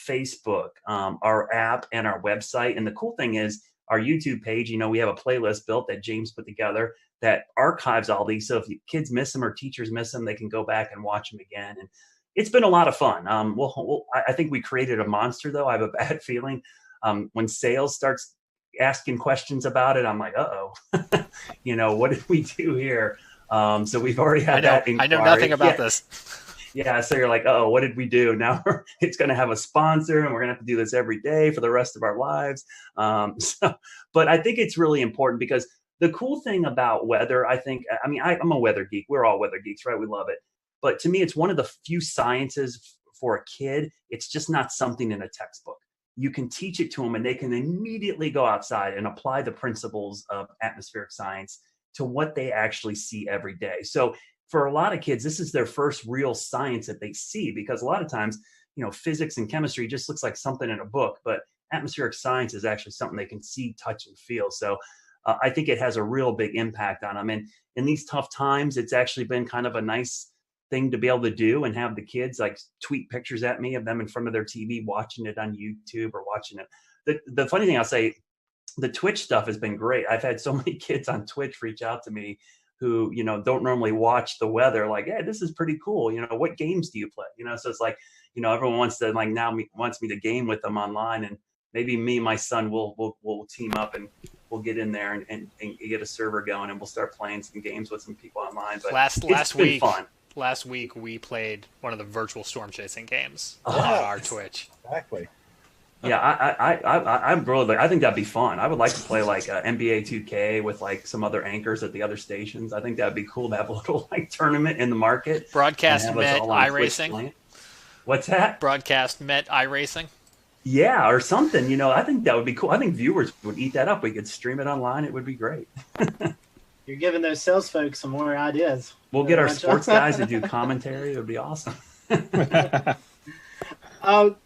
Facebook, our app and our website. And the cool thing is our YouTube page, we have a playlist built that James put together that archives all these. So if kids miss them or teachers miss them, they can go back and watch them again. And it's been a lot of fun. I think we created a monster, though. I have a bad feeling. When sales starts asking questions about it, I'm like, uh-oh, what did we do here? So we've already had that inquiry. I know nothing about this. Yeah, so you're like, oh, what did we do? Now it's going to have a sponsor, and we're going to have to do this every day for the rest of our lives. But I think it's really important because the cool thing about weather, I'm a weather geek. We're all weather geeks, right? We love it. But to me, it's one of the few sciences for a kid. It's just not something in a textbook. You can teach it to them, and they can immediately go outside and apply the principles of atmospheric science to what they actually see every day. So for a lot of kids, this is their first real science that they see, because a lot of times, physics and chemistry just looks like something in a book, but atmospheric science is actually something they can see, touch, and feel. So I think it has a real big impact on them. And in these tough times, it's actually been kind of a nice thing to be able to do and have the kids like tweet pictures at me of them in front of their TV, watching it on YouTube or watching it. The funny thing I'll say, the Twitch stuff has been great. I've had so many kids on Twitch reach out to me who, don't normally watch the weather, like, hey, this is pretty cool. What games do you play? So it's like, everyone wants to wants me to game with them online, and maybe me and my son will team up and we'll get in there and get a server going, and we'll start playing some games with some people online. But it's been fun. Last week we played one of the virtual storm chasing games Yes. on our Twitch. Exactly. Yeah, I think that'd be fun. I would like to play like NBA 2K with like some other anchors at the other stations. I think that'd be cool to have a little like tournament in the market. Broadcast Met iRacing. What's that? Broadcast Met iRacing. Yeah, or something. I think that would be cool. I think viewers would eat that up. We could stream it online. It would be great. You're giving those sales folks some more ideas. We'll get our sports guys to do commentary. It would be awesome.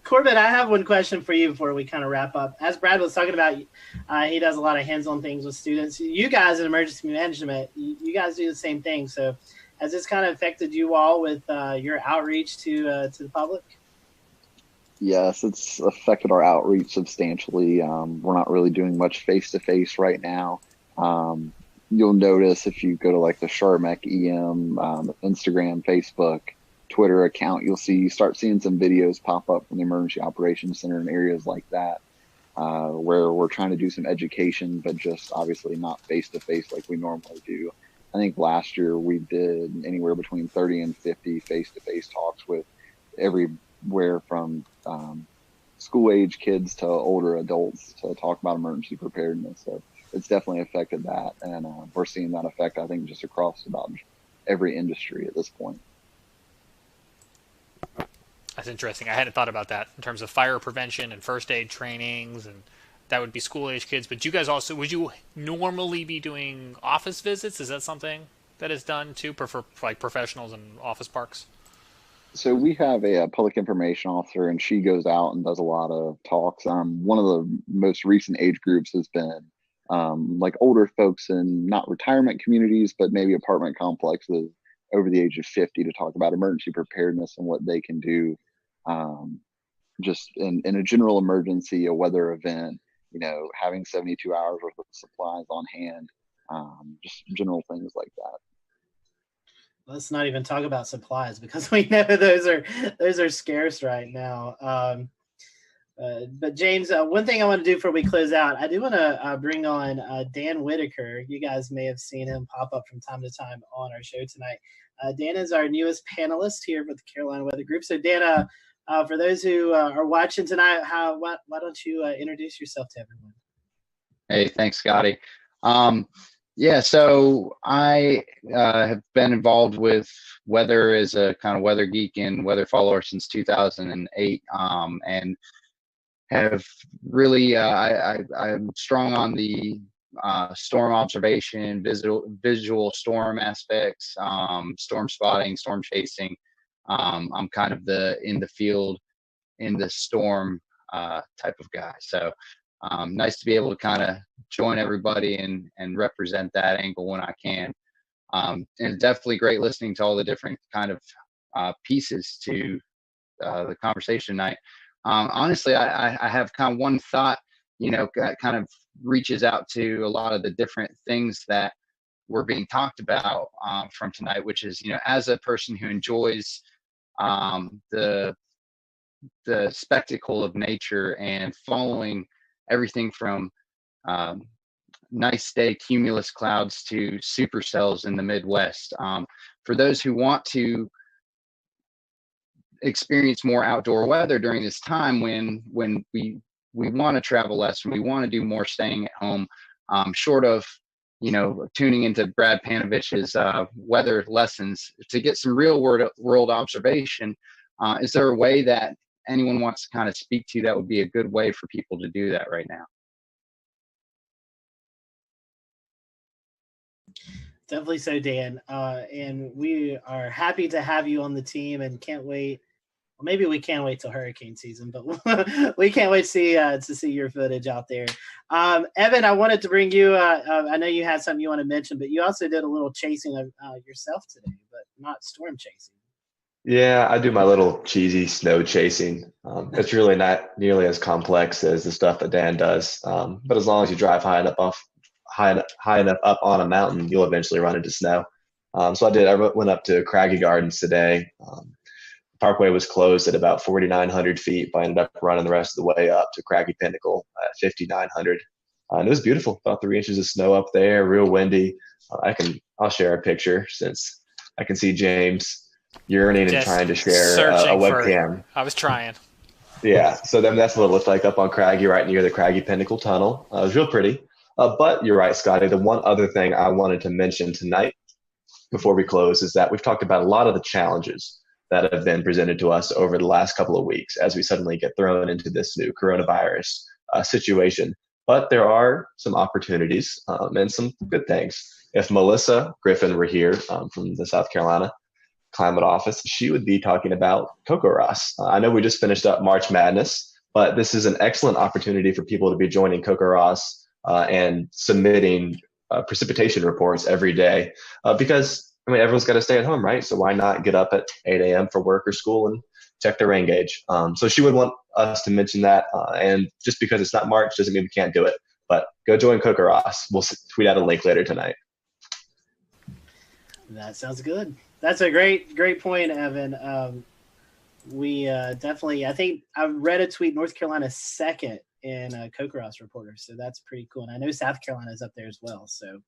Corbett, I have one question for you before we kind of wrap up. As Brad was talking about, he does a lot of hands-on things with students. You guys in emergency management, you guys do the same thing. So has this kind of affected you all with your outreach to the public? Yes, it's affected our outreach substantially. We're not really doing much face-to-face right now. You'll notice if you go to like the Charmec EM, Instagram, Facebook, Twitter account, you start seeing some videos pop up from the Emergency Operations Center in areas like that, where we're trying to do some education, but just obviously not face-to-face like we normally do. I think last year we did anywhere between 30 and 50 face-to-face talks with everywhere from school-age kids to older adults to talk about emergency preparedness. So it's definitely affected that, and we're seeing that effect, I think, just across about every industry at this point. That's interesting. I hadn't thought about that in terms of fire prevention and first aid trainings, and that would be school-age kids. But you guys also, would you normally be doing office visits? Is that something that is done too for like professionals in office parks? So we have a public information officer, and she goes out and does a lot of talks. One of the most recent age groups has been like older folks in not retirement communities, but maybe apartment complexes over the age of 50 to talk about emergency preparedness and what they can do just in a general emergency, a weather event, having 72 hours worth of supplies on hand, just general things like that. Let's not even talk about supplies, because we know those are scarce right now. But James, one thing I want to do before we close out, I do want to bring on Dan Whitaker. You guys may have seen him pop up from time to time on our show tonight. Dan is our newest panelist here with the Carolina Weather Group. So Dan, for those who are watching tonight, why don't you introduce yourself to everyone? Hey, thanks, Scotty. Yeah, so I have been involved with weather as a kind of weather geek and weather follower since 2008, and have really I'm strong on the storm observation, visual storm aspects, storm spotting, storm chasing. I'm kind of in the field, in the storm type of guy. So nice to be able to kind of join everybody and represent that angle when I can. And it's definitely great listening to all the different kind of pieces to the conversation tonight. Honestly, I have kind of one thought, kind of reaches out to a lot of the different things that were being talked about from tonight, which is, as a person who enjoys the spectacle of nature and following everything from nice day cumulus clouds to supercells in the Midwest. For those who want to experience more outdoor weather during this time when we want to travel less, when we want to do more staying at home, short of tuning into Brad Panovich's weather lessons to get some real world observation, is there a way that anyone wants to kind of speak to that would be a good way for people to do that right now? Definitely so, Dan. And we are happy to have you on the team and can't wait. Well, maybe we can't wait till hurricane season, but we can't wait to see your footage out there. Evan, I wanted to bring you. I know you had something you want to mention, but you also did a little chasing of yourself today, but not storm chasing. Yeah, I do my little cheesy snow chasing. It's really not nearly as complex as the stuff that Dan does. But as long as you drive high enough up on a mountain, you'll eventually run into snow. So I did. I went up to Craggy Gardens today. Parkway was closed at about 4,900 feet, but I ended up running the rest of the way up to Craggy Pinnacle at 5,900. And it was beautiful, about 3 inches of snow up there, real windy. I'll share a picture since I can see James yearning and trying to share a webcam. I was trying. Yeah, so then that's what it looked like up on Craggy, right near the Craggy Pinnacle Tunnel. It was real pretty. But you're right, Scotty. The one other thing I wanted to mention tonight before we close is that we've talked about a lot of the challenges that have been presented to us over the last couple of weeks as we suddenly get thrown into this new coronavirus situation. But there are some opportunities and some good things. If Melissa Griffin were here from the South Carolina Climate Office, she would be talking about CocoRoss. I know we just finished up March Madness, but this is an excellent opportunity for people to be joining CocoRoss and submitting precipitation reports every day because everyone's got to stay at home, right? So why not get up at 8 a.m. for work or school and check their rain gauge? So she would want us to mention that. And just because it's not March doesn't mean we can't do it. But go join CocoRoss. We'll tweet out a link later tonight. That sounds good. That's a great point, Evan. We definitely, I think I read a tweet, North Carolina second in CocoRoss reporters, so that's pretty cool. And I know South Carolina is up there as well, so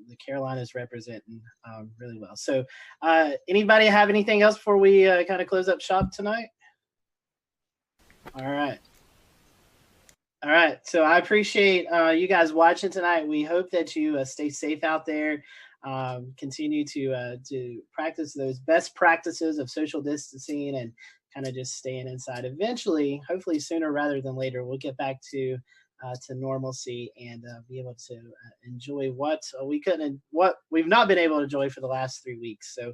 the Carolinas representing really well. So anybody have anything else before we kind of close up shop tonight? All right, so I appreciate you guys watching tonight. We hope that you stay safe out there. Continue to practice those best practices of social distancing and kind of just staying inside. Eventually, hopefully sooner rather than later, we'll get back to normalcy and be able to enjoy what we've not been able to enjoy for the last 3 weeks. So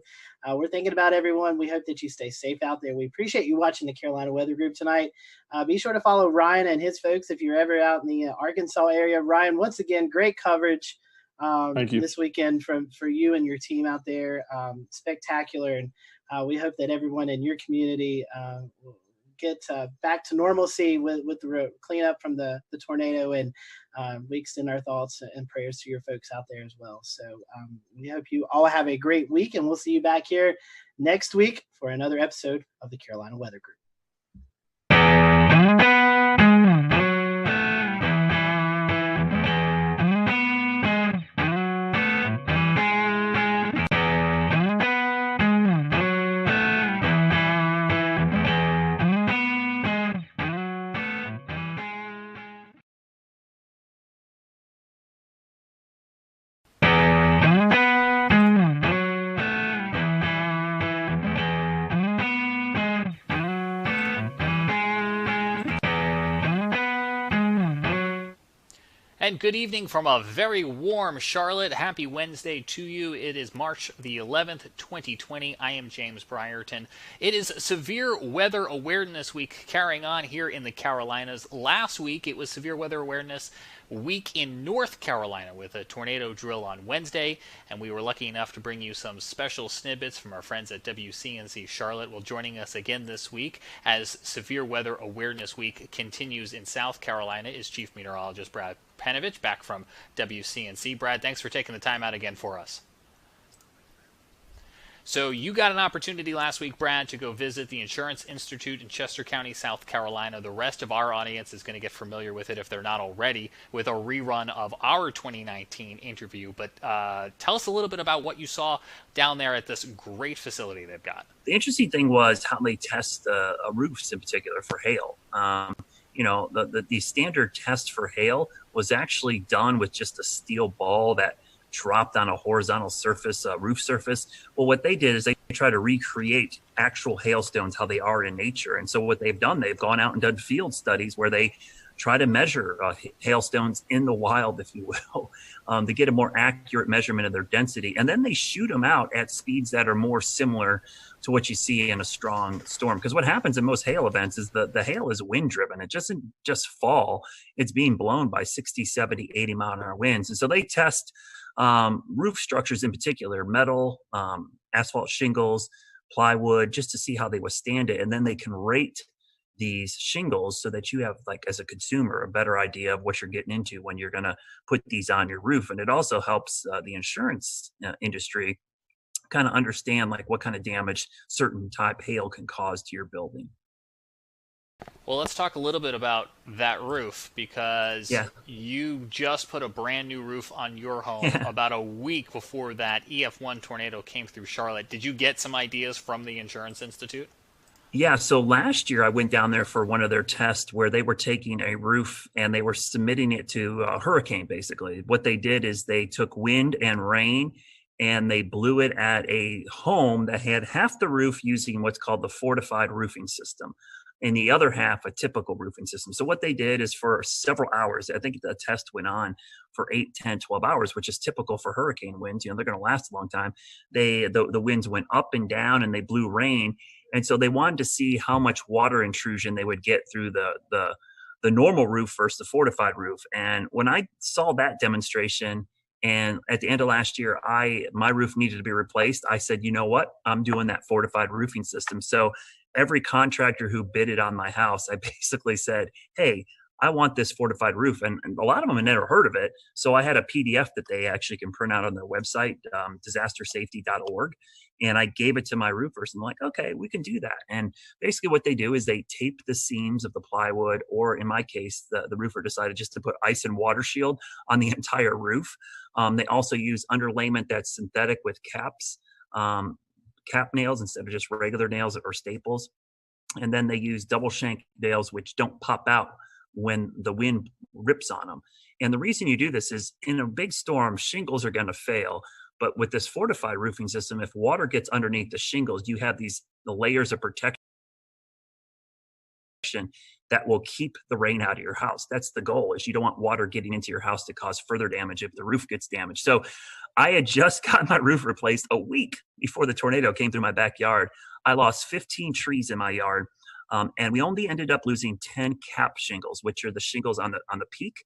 we're thinking about everyone. We hope that you stay safe out there. We appreciate you watching the Carolina Weather Group tonight. Be sure to follow Ryan and his folks if you're ever out in the Arkansas area. Ryan, once again, great coverage Thank you. this weekend for you and your team out there. Spectacular. And we hope that everyone in your community will get back to normalcy with the cleanup from the tornado. And we extend our thoughts and prayers to your folks out there as well. So we hope you all have a great week, and we'll see you back here next week for another episode of the Carolina Weather Group. And good evening from a very warm Charlotte. Happy Wednesday to you. It is March the 11th, 2020. I am James Brierton. It is Severe Weather Awareness Week carrying on here in the Carolinas. Last week, it was Severe Weather Awareness Week in North Carolina with a tornado drill on Wednesday, and we were lucky enough to bring you some special snippets from our friends at WCNC Charlotte. Well, joining us again this week as Severe Weather Awareness Week continues in South Carolina is Chief Meteorologist Brad Panovich back from WCNC. Brad, thanks for taking the time out again for us. So you got an opportunity last week, Brad, to go visit the Insurance Institute in Chester County, South Carolina. The rest of our audience is going to get familiar with it if they're not already, with a rerun of our 2019 interview. But tell us a little bit about what you saw down there at this great facility they've got. The interesting thing was how they test roofs in particular for hail. The standard test for hail was actually done with just a steel ball that dropped on a horizontal surface, roof surface. Well, what they did is they try to recreate actual hailstones, how they are in nature. And so what they've done, they've gone out and done field studies where they try to measure hailstones in the wild, if you will, to get a more accurate measurement of their density. And then they shoot them out at speeds that are more similar to what you see in a strong storm. Because what happens in most hail events is the hail is wind driven. It doesn't just fall. It's being blown by 60, 70, 80 mile an hour winds. And so they test roof structures in particular, metal, asphalt shingles, plywood, just to see how they withstand it. And then they can rate these shingles so that you have, like, as a consumer, a better idea of what you're getting into when you're going to put these on your roof. And it also helps the insurance industry kind of understand like what kind of damage certain type hail can cause to your building. Well, let's talk a little bit about that roof, because you just put a brand new roof on your home about a week before that EF1 tornado came through Charlotte. Did you get some ideas from the Insurance Institute? Yeah, so last year I went down there for one of their tests where they were taking a roof and they were submitting it to a hurricane, basically. What they did is they took wind and rain and they blew it at a home that had half the roof using what's called the fortified roofing system, and the other half a typical roofing system. So what they did is for several hours, I think the test went on for 8, 10, 12 hours, which is typical for hurricane winds. They're going to last a long time. The winds went up and down and they blew rain. And so they wanted to see how much water intrusion they would get through the normal roof versus the fortified roof. And when I saw that demonstration, and at the end of last year, my roof needed to be replaced, I said, you know what? I'm doing that fortified roofing system. So every contractor who bidded on my house, I basically said, hey, I want this fortified roof. And a lot of them had never heard of it. So I had a PDF that they actually can print out on their website, disastersafety.org. And I gave it to my roofers and I'm like, okay, we can do that. And basically what they do is they tape the seams of the plywood, or in my case, the roofer decided just to put ice and water shield on the entire roof. They also use underlayment that's synthetic with caps, cap nails instead of just regular nails or staples. And then they use double shank nails, which don't pop out when the wind rips on them. And the reason you do this is in a big storm, shingles are going to fail. But with this fortified roofing system, if water gets underneath the shingles, you have the layers of protection that will keep the rain out of your house. That's the goal, is you don't want water getting into your house to cause further damage if the roof gets damaged. So I had just got my roof replaced a week before the tornado came through my backyard. I lost 15 trees in my yard. And we only ended up losing 10 cap shingles, which are the shingles on the peak.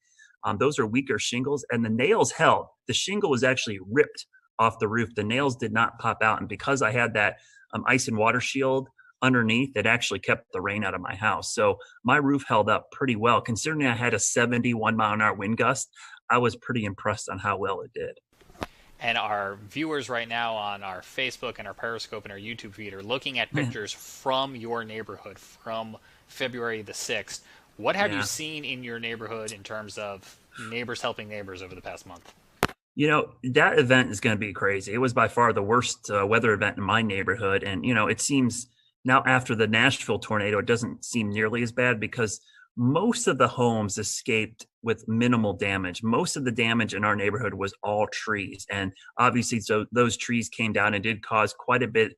Those are weaker shingles, and the nails held. The shingle was actually ripped off the roof. The nails did not pop out. And because I had that ice and water shield underneath, it actually kept the rain out of my house. So my roof held up pretty well. Considering I had a 71 mile an hour wind gust, I was pretty impressed on how well it did. And our viewers right now on our Facebook and our Periscope and our YouTube feed are looking at pictures from your neighborhood from February the 6th. What have you seen in your neighborhood in terms of neighbors helping neighbors over the past month? You know, that event is going to be crazy. It was by far the worst weather event in my neighborhood. And, you know, it seems now after the Nashville tornado, it doesn't seem nearly as bad because most of the homes escaped with minimal damage. Most of the damage in our neighborhood was all trees. And obviously, so those trees came down and did cause quite a bit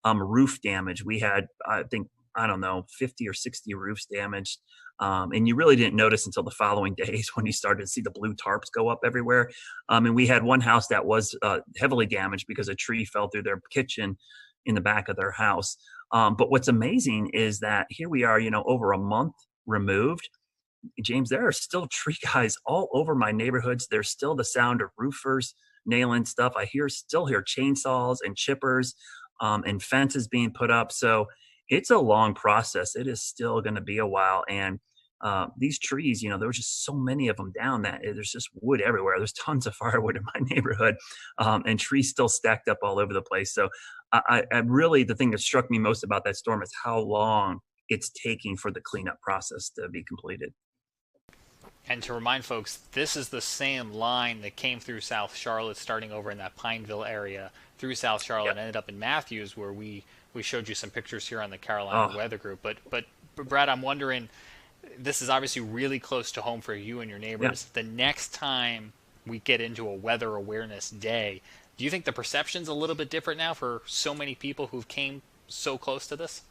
roof damage. We had, I think, 50 or 60 roofs damaged. And you really didn't notice until the following days when you started to see the blue tarps go up everywhere. And we had one house that was heavily damaged because a tree fell through their kitchen in the back of their house. But what's amazing is that here we are, over a month removed. James, there are still tree guys all over my neighborhoods. There's still the sound of roofers nailing stuff. I still hear chainsaws and chippers and fences being put up. So it's a long process. It is still going to be a while. And these trees, you know, there was just so many of them down that there's just wood everywhere. There's tons of firewood in my neighborhood, and trees still stacked up all over the place. So I really, the thing that struck me most about that storm is how long it's taking for the cleanup process to be completed. And to remind folks, this is the same line that came through South Charlotte, starting over in that Pineville area, through South Charlotte, and ended up in Matthews, where we showed you some pictures here on the Carolina Weather Group. But Brad, I'm wondering, this is obviously really close to home for you and your neighbors. The next time we get into a weather awareness day, do you think the perception's a little bit different now for so many people who've came so close to this?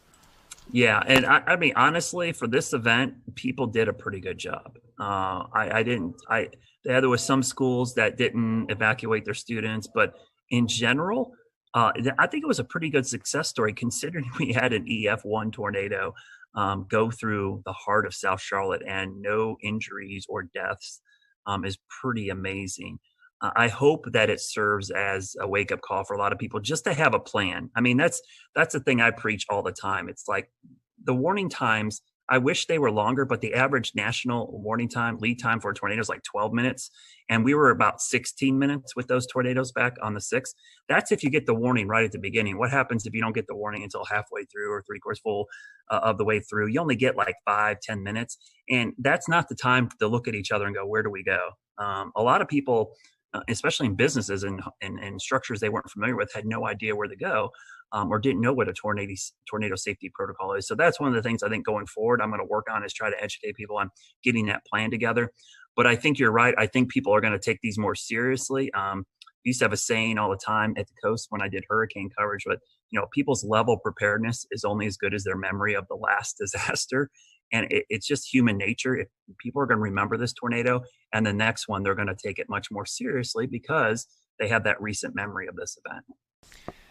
Yeah, and I mean, honestly, for this event, people did a pretty good job. There was some schools that didn't evacuate their students, but in general, I think it was a pretty good success story considering we had an EF1 tornado go through the heart of South Charlotte and no injuries or deaths is pretty amazing. I hope that it serves as a wake-up call for a lot of people just to have a plan. I mean, that's the thing I preach all the time. It's like the warning times, I wish they were longer, but the average national warning time, lead time for a tornado is like 12 minutes. And we were about 16 minutes with those tornadoes back on the 6th. That's if you get the warning right at the beginning. What happens if you don't get the warning until halfway through or three-quarters full of the way through? You only get like 5-10 minutes. And that's not the time to look at each other and go, where do we go? A lot of people, especially in businesses and structures they weren't familiar with, had no idea where to go or didn't know what a tornado safety protocol is. So that's one of the things I think going forward I'm going to work on is try to educate people on getting that plan together. But I think you're right. I think people are going to take these more seriously. I used to have a saying all the time at the coast when I did hurricane coverage, but you know, people's level of preparedness is only as good as their memory of the last disaster. And it's just human nature. If people are going to remember this tornado and the next one, they're going to take it much more seriously because they have that recent memory of this event.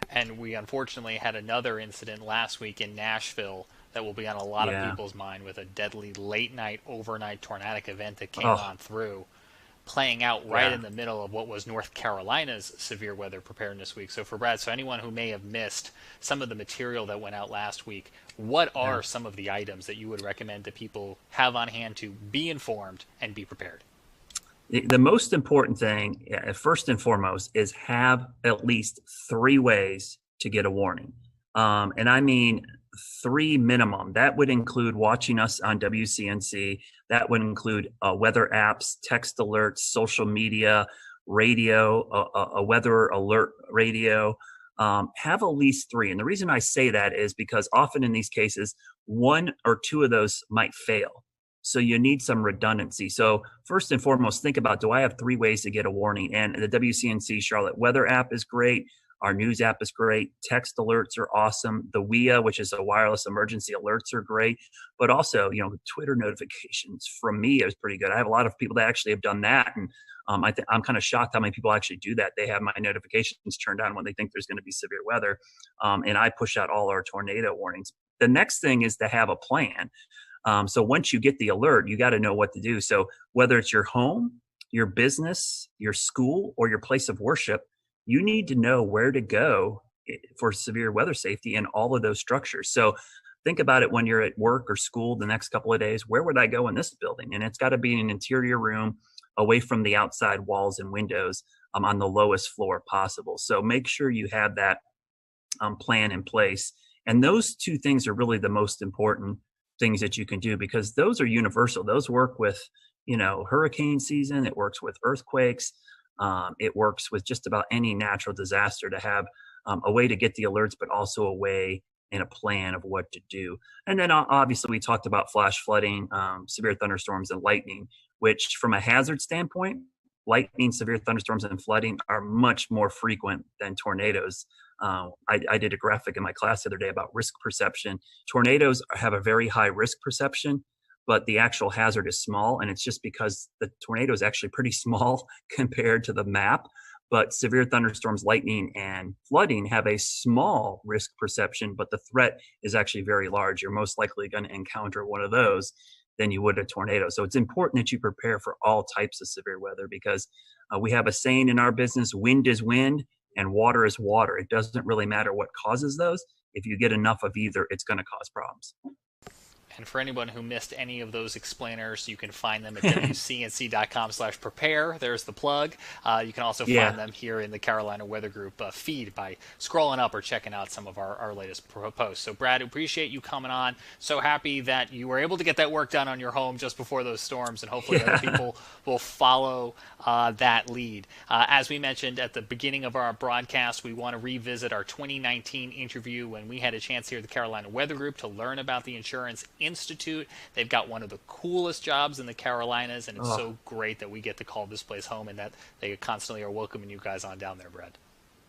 And we unfortunately had another incident last week in Nashville that will be on a lot of people's mind with a deadly late night, overnight tornadic event that came on through, playing out right in the middle of what was North Carolina's severe weather preparedness week. So for Brad, so anyone who may have missed some of the material that went out last week, what are some of the items that you would recommend that people have on hand to be informed and be prepared? The most important thing, first and foremost, is have at least 3 ways to get a warning. And I mean 3 minimum. That would include watching us on WCNC. That would include weather apps, text alerts, social media, radio, a weather alert radio. Have at least 3. And the reason I say that is because often in these cases, 1 or 2 of those might fail. So you need some redundancy. So first and foremost, think about, do I have 3 ways to get a warning? And the WCNC Charlotte weather app is great. Our news app is great. Text alerts are awesome. The WIA, which is a wireless emergency alerts, are great. But also, you know, Twitter notifications from me is pretty good. I have a lot of people that actually have done that. And I'm kind of shocked how many people actually do that. They have my notifications turned on when they think there's going to be severe weather. And I push out all our tornado warnings. The next thing is to have a plan. So once you get the alert, you got to know what to do. So whether it's your home, your business, your school, or your place of worship, you need to know where to go for severe weather safety in all of those structures. So think about it when you're at work or school the next couple of days. Where would I go in this building? And it's got to be in an interior room away from the outside walls and windows on the lowest floor possible. So make sure you have that plan in place. And those 2 things are really the most important things that you can do because those are universal. Those work with, you know, hurricane season. It works with earthquakes. It works with just about any natural disaster to have a way to get the alerts, but also a way and a plan of what to do. And then obviously we talked about flash flooding, severe thunderstorms and lightning, which from a hazard standpoint, lightning, severe thunderstorms and flooding are much more frequent than tornadoes. I did a graphic in my class the other day about risk perception. Tornadoes have a very high risk perception, but the actual hazard is small. And it's just because the tornado is actually pretty small compared to the map. But severe thunderstorms, lightning, and flooding have a small risk perception, but the threat is actually very large. You're most likely going to encounter one of those than you would a tornado. So it's important that you prepare for all types of severe weather because we have a saying in our business, wind is wind and water is water. It doesn't really matter what causes those. If you get enough of either, it's going to cause problems. And for anyone who missed any of those explainers, you can find them at wcnc.com/prepare. There's the plug. You can also find them here in the Carolina Weather Group feed by scrolling up or checking out some of our latest posts. So, Brad, appreciate you coming on. So happy that you were able to get that work done on your home just before those storms, and hopefully other people will follow that lead. As we mentioned at the beginning of our broadcast, we want to revisit our 2019 interview when we had a chance here at the Carolina Weather Group to learn about the Insurance Institute. They've got one of the coolest jobs in the Carolinas, and it's so great that we get to call this place home and that they constantly are welcoming you guys on down there, Brad.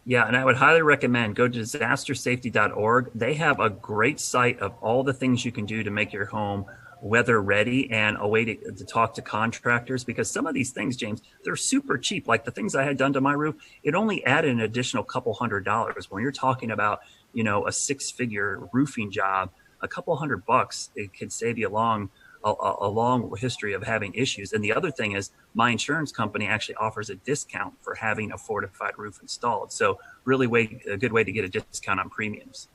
Yeah, and I would highly recommend go to disastersafety.org. They have a great site of all the things you can do to make your home weather ready, and a way to talk to contractors, because some of these things, James, they're super cheap. Like the things I had done to my roof, it only added an additional couple $100. When you're talking about, a 6-figure roofing job, a couple $100, it could save you a long history of having issues. And the other thing is, my insurance company actually offers a discount for having a fortified roof installed. So really a good way to get a discount on premiums.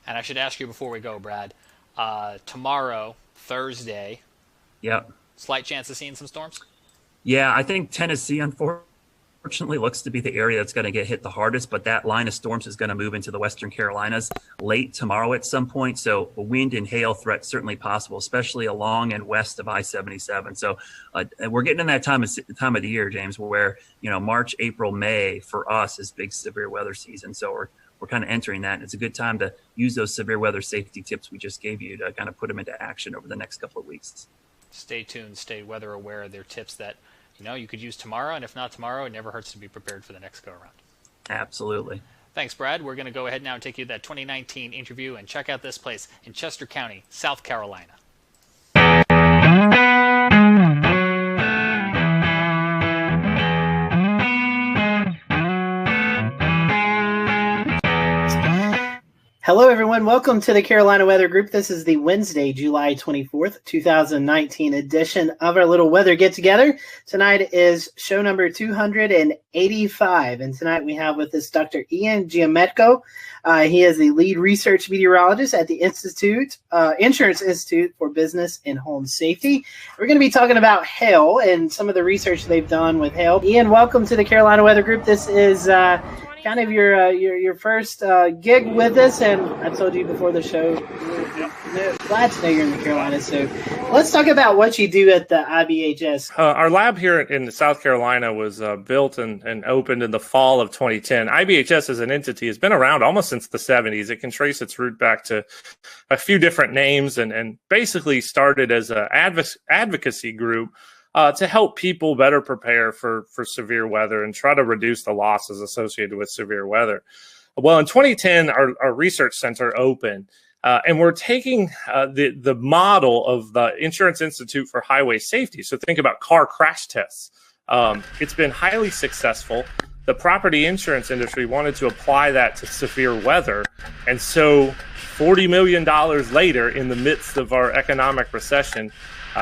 And I should ask you before we go, Brad, tomorrow, Thursday. Yep. Slight chance of seeing some storms? Yeah, I think Tennessee, unfortunately, looks to be the area that's going to get hit the hardest, but that line of storms is going to move into the Western Carolinas late tomorrow at some point. So a wind and hail threat certainly possible, especially along and west of I-77. So we're getting in that time of the year, James, where, March, April, May for us is big severe weather season. So we're kind of entering that, and it's a good time to use those severe weather safety tips we just gave you to kind of put them into action over the next couple of weeks. Stay tuned, stay weather aware. They're tips that you could use tomorrow, and if not tomorrow, it never hurts to be prepared for the next go around. Absolutely. Thanks, Brad. We're going to go ahead now and take you to that 2019 interview and check out this place in Chester County, South Carolina. Hello, everyone. Welcome to the Carolina Weather Group. This is the Wednesday, July 24th, 2019 edition of our little weather get-together. Tonight is show number 285, and tonight we have with us Dr. Ian Giametco. He is the lead research meteorologist at the Insurance Institute for Business and Home Safety. We're going to be talking about hail and some of the research they've done with hail. Ian, welcome to the Carolina Weather Group. This is kind of your first gig with us, and I told you before the show, glad to know you're in the Carolinas. So let's talk about what you do at the IBHS. Our lab here in South Carolina was built and opened in the fall of 2010. IBHS as an entity has been around almost since the 70s. It can trace its root back to a few different names and basically started as an advocacy group to help people better prepare for severe weather and try to reduce the losses associated with severe weather. Well, in 2010, our research center opened, and we're taking the model of the Insurance Institute for Highway Safety. So think about car crash tests. It's been highly successful. The property insurance industry wanted to apply that to severe weather. And so $40 million later, in the midst of our economic recession,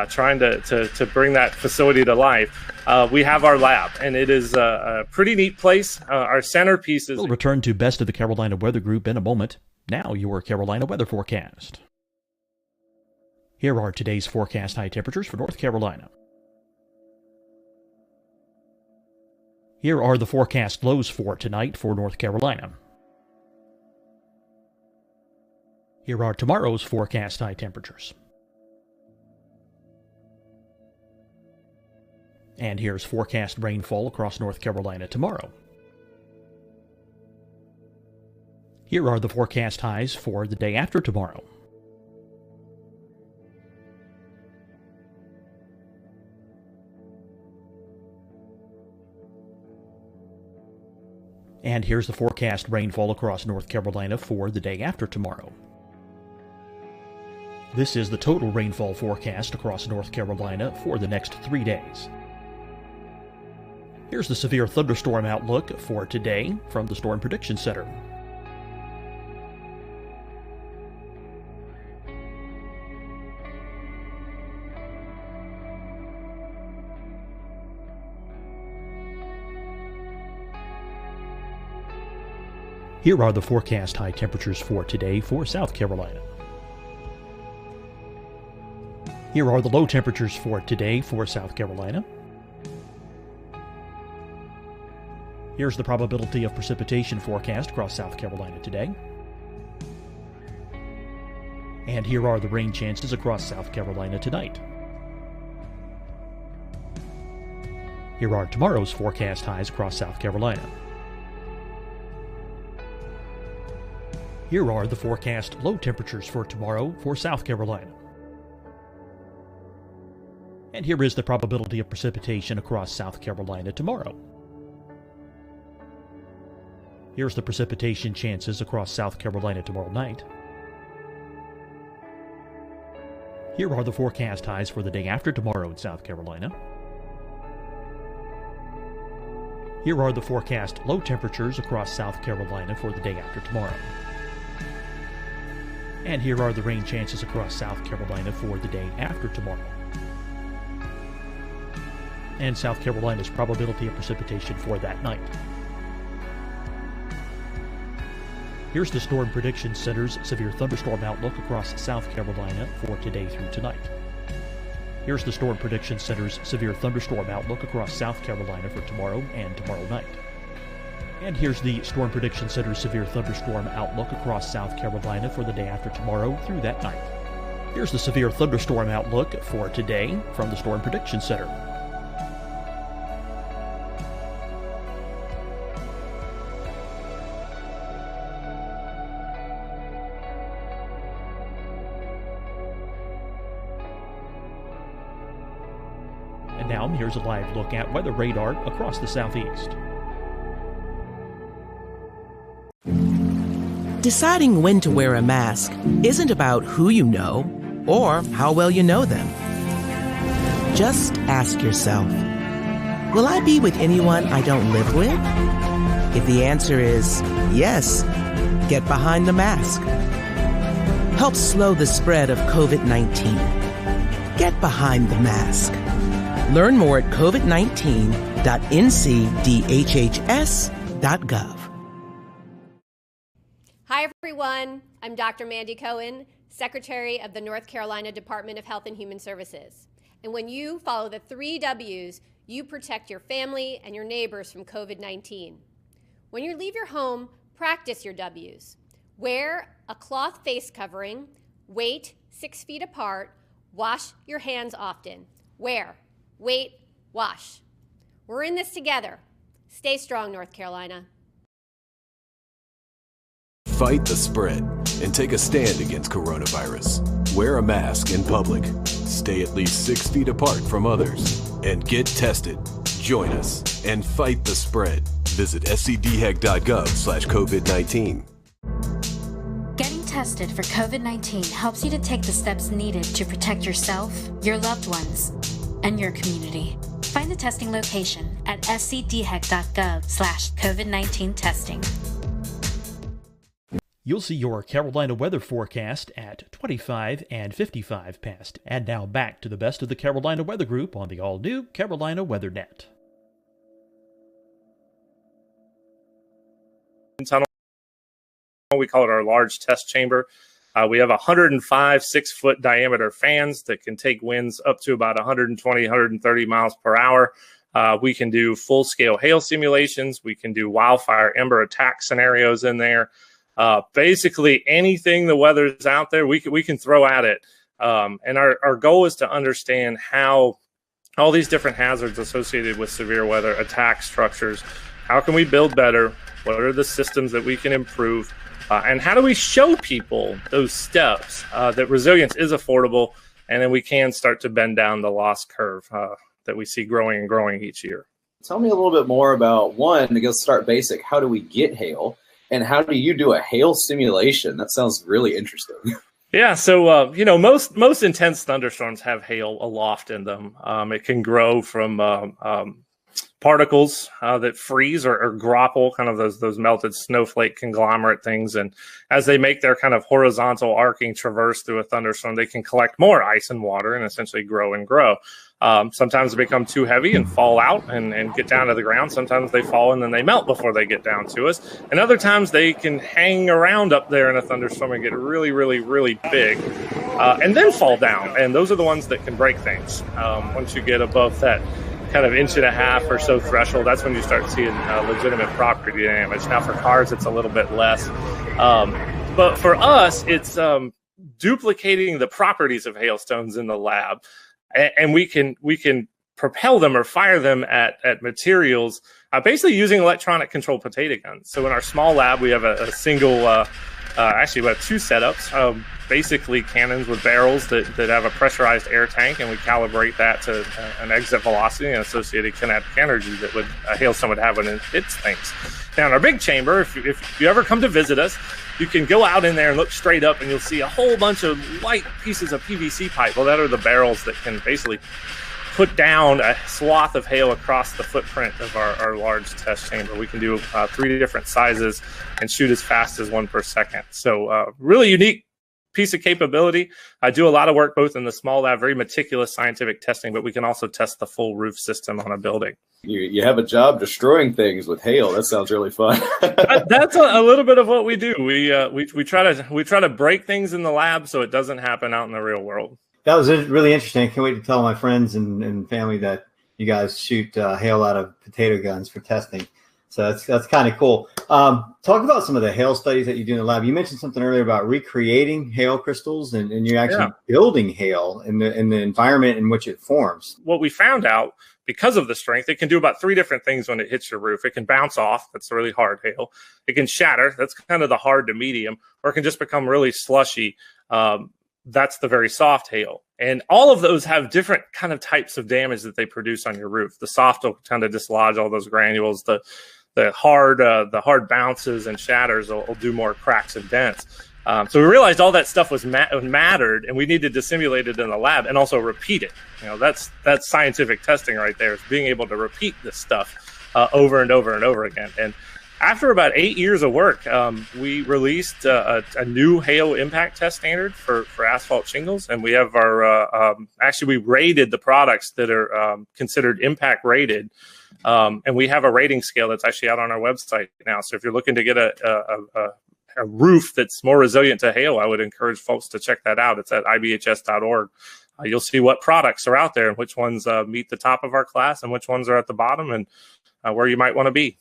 trying to bring that facility to life, we have our lab, and it is a pretty neat place. Our centerpiece is... We'll return to Best of the Carolina Weather Group in a moment. Now your Carolina weather forecast. Here are today's forecast high temperatures for North Carolina. Here are the forecast lows for tonight for North Carolina. Here are tomorrow's forecast high temperatures. And here's forecast rainfall across North Carolina tomorrow. Here are the forecast highs for the day after tomorrow. And here's the forecast rainfall across North Carolina for the day after tomorrow. This is the total rainfall forecast across North Carolina for the next 3 days. Here's the severe thunderstorm outlook for today from the Storm Prediction Center. Here are the forecast high temperatures for today for South Carolina. Here are the low temperatures for today for South Carolina. Here's the probability of precipitation forecast across South Carolina today. And here are the rain chances across South Carolina tonight. Here are tomorrow's forecast highs across South Carolina. Here are the forecast low temperatures for tomorrow for South Carolina. And here is the probability of precipitation across South Carolina tomorrow. Here's the precipitation chances across South Carolina tomorrow night. Here are the forecast highs for the day after tomorrow in South Carolina. Here are the forecast low temperatures across South Carolina for the day after tomorrow. And here are the rain chances across South Carolina for the day after tomorrow. And South Carolina's probability of precipitation for that night. Here's the Storm Prediction Center's severe thunderstorm outlook across South Carolina for today through tonight. Here's the Storm Prediction Center's severe thunderstorm outlook across South Carolina for tomorrow and tomorrow night. And here's the Storm Prediction Center's severe thunderstorm outlook across South Carolina for the day after tomorrow through that night. Here's the severe thunderstorm outlook for today from the Storm Prediction Center. And now here's a live look at weather radar across the southeast. Deciding when to wear a mask isn't about who you know or how well you know them. Just ask yourself, will I be with anyone I don't live with? If the answer is yes, get behind the mask. Help slow the spread of COVID-19. Get behind the mask. Learn more at covid19.ncdhhs.gov. Hi, everyone. I'm Dr. Mandy Cohen, Secretary of the North Carolina Department of Health and Human Services. And when you follow the 3 W's, you protect your family and your neighbors from COVID-19. When you leave your home, practice your W's. Wear a cloth face covering, wait 6 feet apart, wash your hands often. Wear, wait, wash. We're in this together. Stay strong, North Carolina. Fight the spread and take a stand against coronavirus. Wear a mask in public. Stay at least 6 feet apart from others. And get tested. Join us and fight the spread. Visit scdhec.gov/COVID-19. Getting tested for COVID-19 helps you to take the steps needed to protect yourself, your loved ones, and your community. Find the testing location at scdhec.gov/COVID-19 testing. You'll see your Carolina weather forecast at 25 and 55 past. And now back to the best of the Carolina Weather Group on the all-new Carolina WeatherNet. Tunnel. We call it our large test chamber. We have 105 6-foot diameter fans that can take winds up to about 120, 130 miles per hour. We can do full-scale hail simulations. We can do wildfire ember attack scenarios in there. Basically anything the weather's out there, we can throw at it. And our goal is to understand how all these different hazards associated with severe weather attack structures. How can we build better? What are the systems that we can improve? And how do we show people those steps that resilience is affordable, and then we can start to bend down the loss curve that we see growing and growing each year? Tell me a little bit more about, one, to go start basic, how do we get hail? And how do you do a hail simulation? That sounds really interesting. Yeah, so most intense thunderstorms have hail aloft in them. It can grow from particles that freeze or grapple, kind of those melted snowflake conglomerate things. And as they make their kind of horizontal arcing traverse through a thunderstorm, they can collect more ice and water and essentially grow and grow. Sometimes they become too heavy and fall out and get down to the ground. Sometimes they fall and then they melt before they get down to us. And other times they can hang around up there in a thunderstorm and get really, really, really big. and then fall down. And those are the ones that can break things. Once you get above that kind of 1.5 inch or so threshold, that's when you start seeing legitimate property damage. Now for cars, it's a little bit less. But for us, it's duplicating the properties of hailstones in the lab. And we can propel them or fire them at materials, basically using electronic controlled potato guns. So in our small lab, we have a single, actually we have 2 setups, basically cannons with barrels that have a pressurized air tank, and we calibrate that to an exit velocity and associated kinetic energy that a hailstone would have when it hits things. Now in our big chamber, if you ever come to visit us, you can go out in there and look straight up and you'll see a whole bunch of light pieces of PVC pipe. Well, that are the barrels that can basically put down a swath of hail across the footprint of our large test chamber. We can do 3 different sizes and shoot as fast as 1 per second. So really unique piece of capability. I do a lot of work both in the small lab, very meticulous scientific testing, but we can also test the full roof system on a building. You have a job destroying things with hail. That sounds really fun. That's a little bit of what we do. We try to break things in the lab so it doesn't happen out in the real world. That was really interesting. I can't wait to tell my friends and family that you guys shoot hail out of potato guns for testing. So that's kind of cool. Talk about some of the hail studies that you do in the lab. You mentioned something earlier about recreating hail crystals, and you're actually building hail in the environment in which it forms. What we found out, because of the strength, it can do about 3 different things when it hits your roof. It can bounce off. That's really hard hail. It can shatter. That's kind of the hard to medium. Or it can just become really slushy. That's the very soft hail. And all of those have different kind of types of damage that they produce on your roof. The soft will kind of dislodge all those granules. The hard bounces and shatters will do more cracks and dents. So we realized all that stuff was mattered, and we needed to simulate it in the lab and also repeat it. That's scientific testing right there, is being able to repeat this stuff over and over and over again. And after about 8 years of work, we released a new hail impact test standard for asphalt shingles, and we have we rated the products that are considered impact rated. And we have a rating scale that's actually out on our website now. So if you're looking to get a roof that's more resilient to hail, I would encourage folks to check that out. It's at ibhs.org. You'll see what products are out there and which ones meet the top of our class and which ones are at the bottom, and where you might want to be.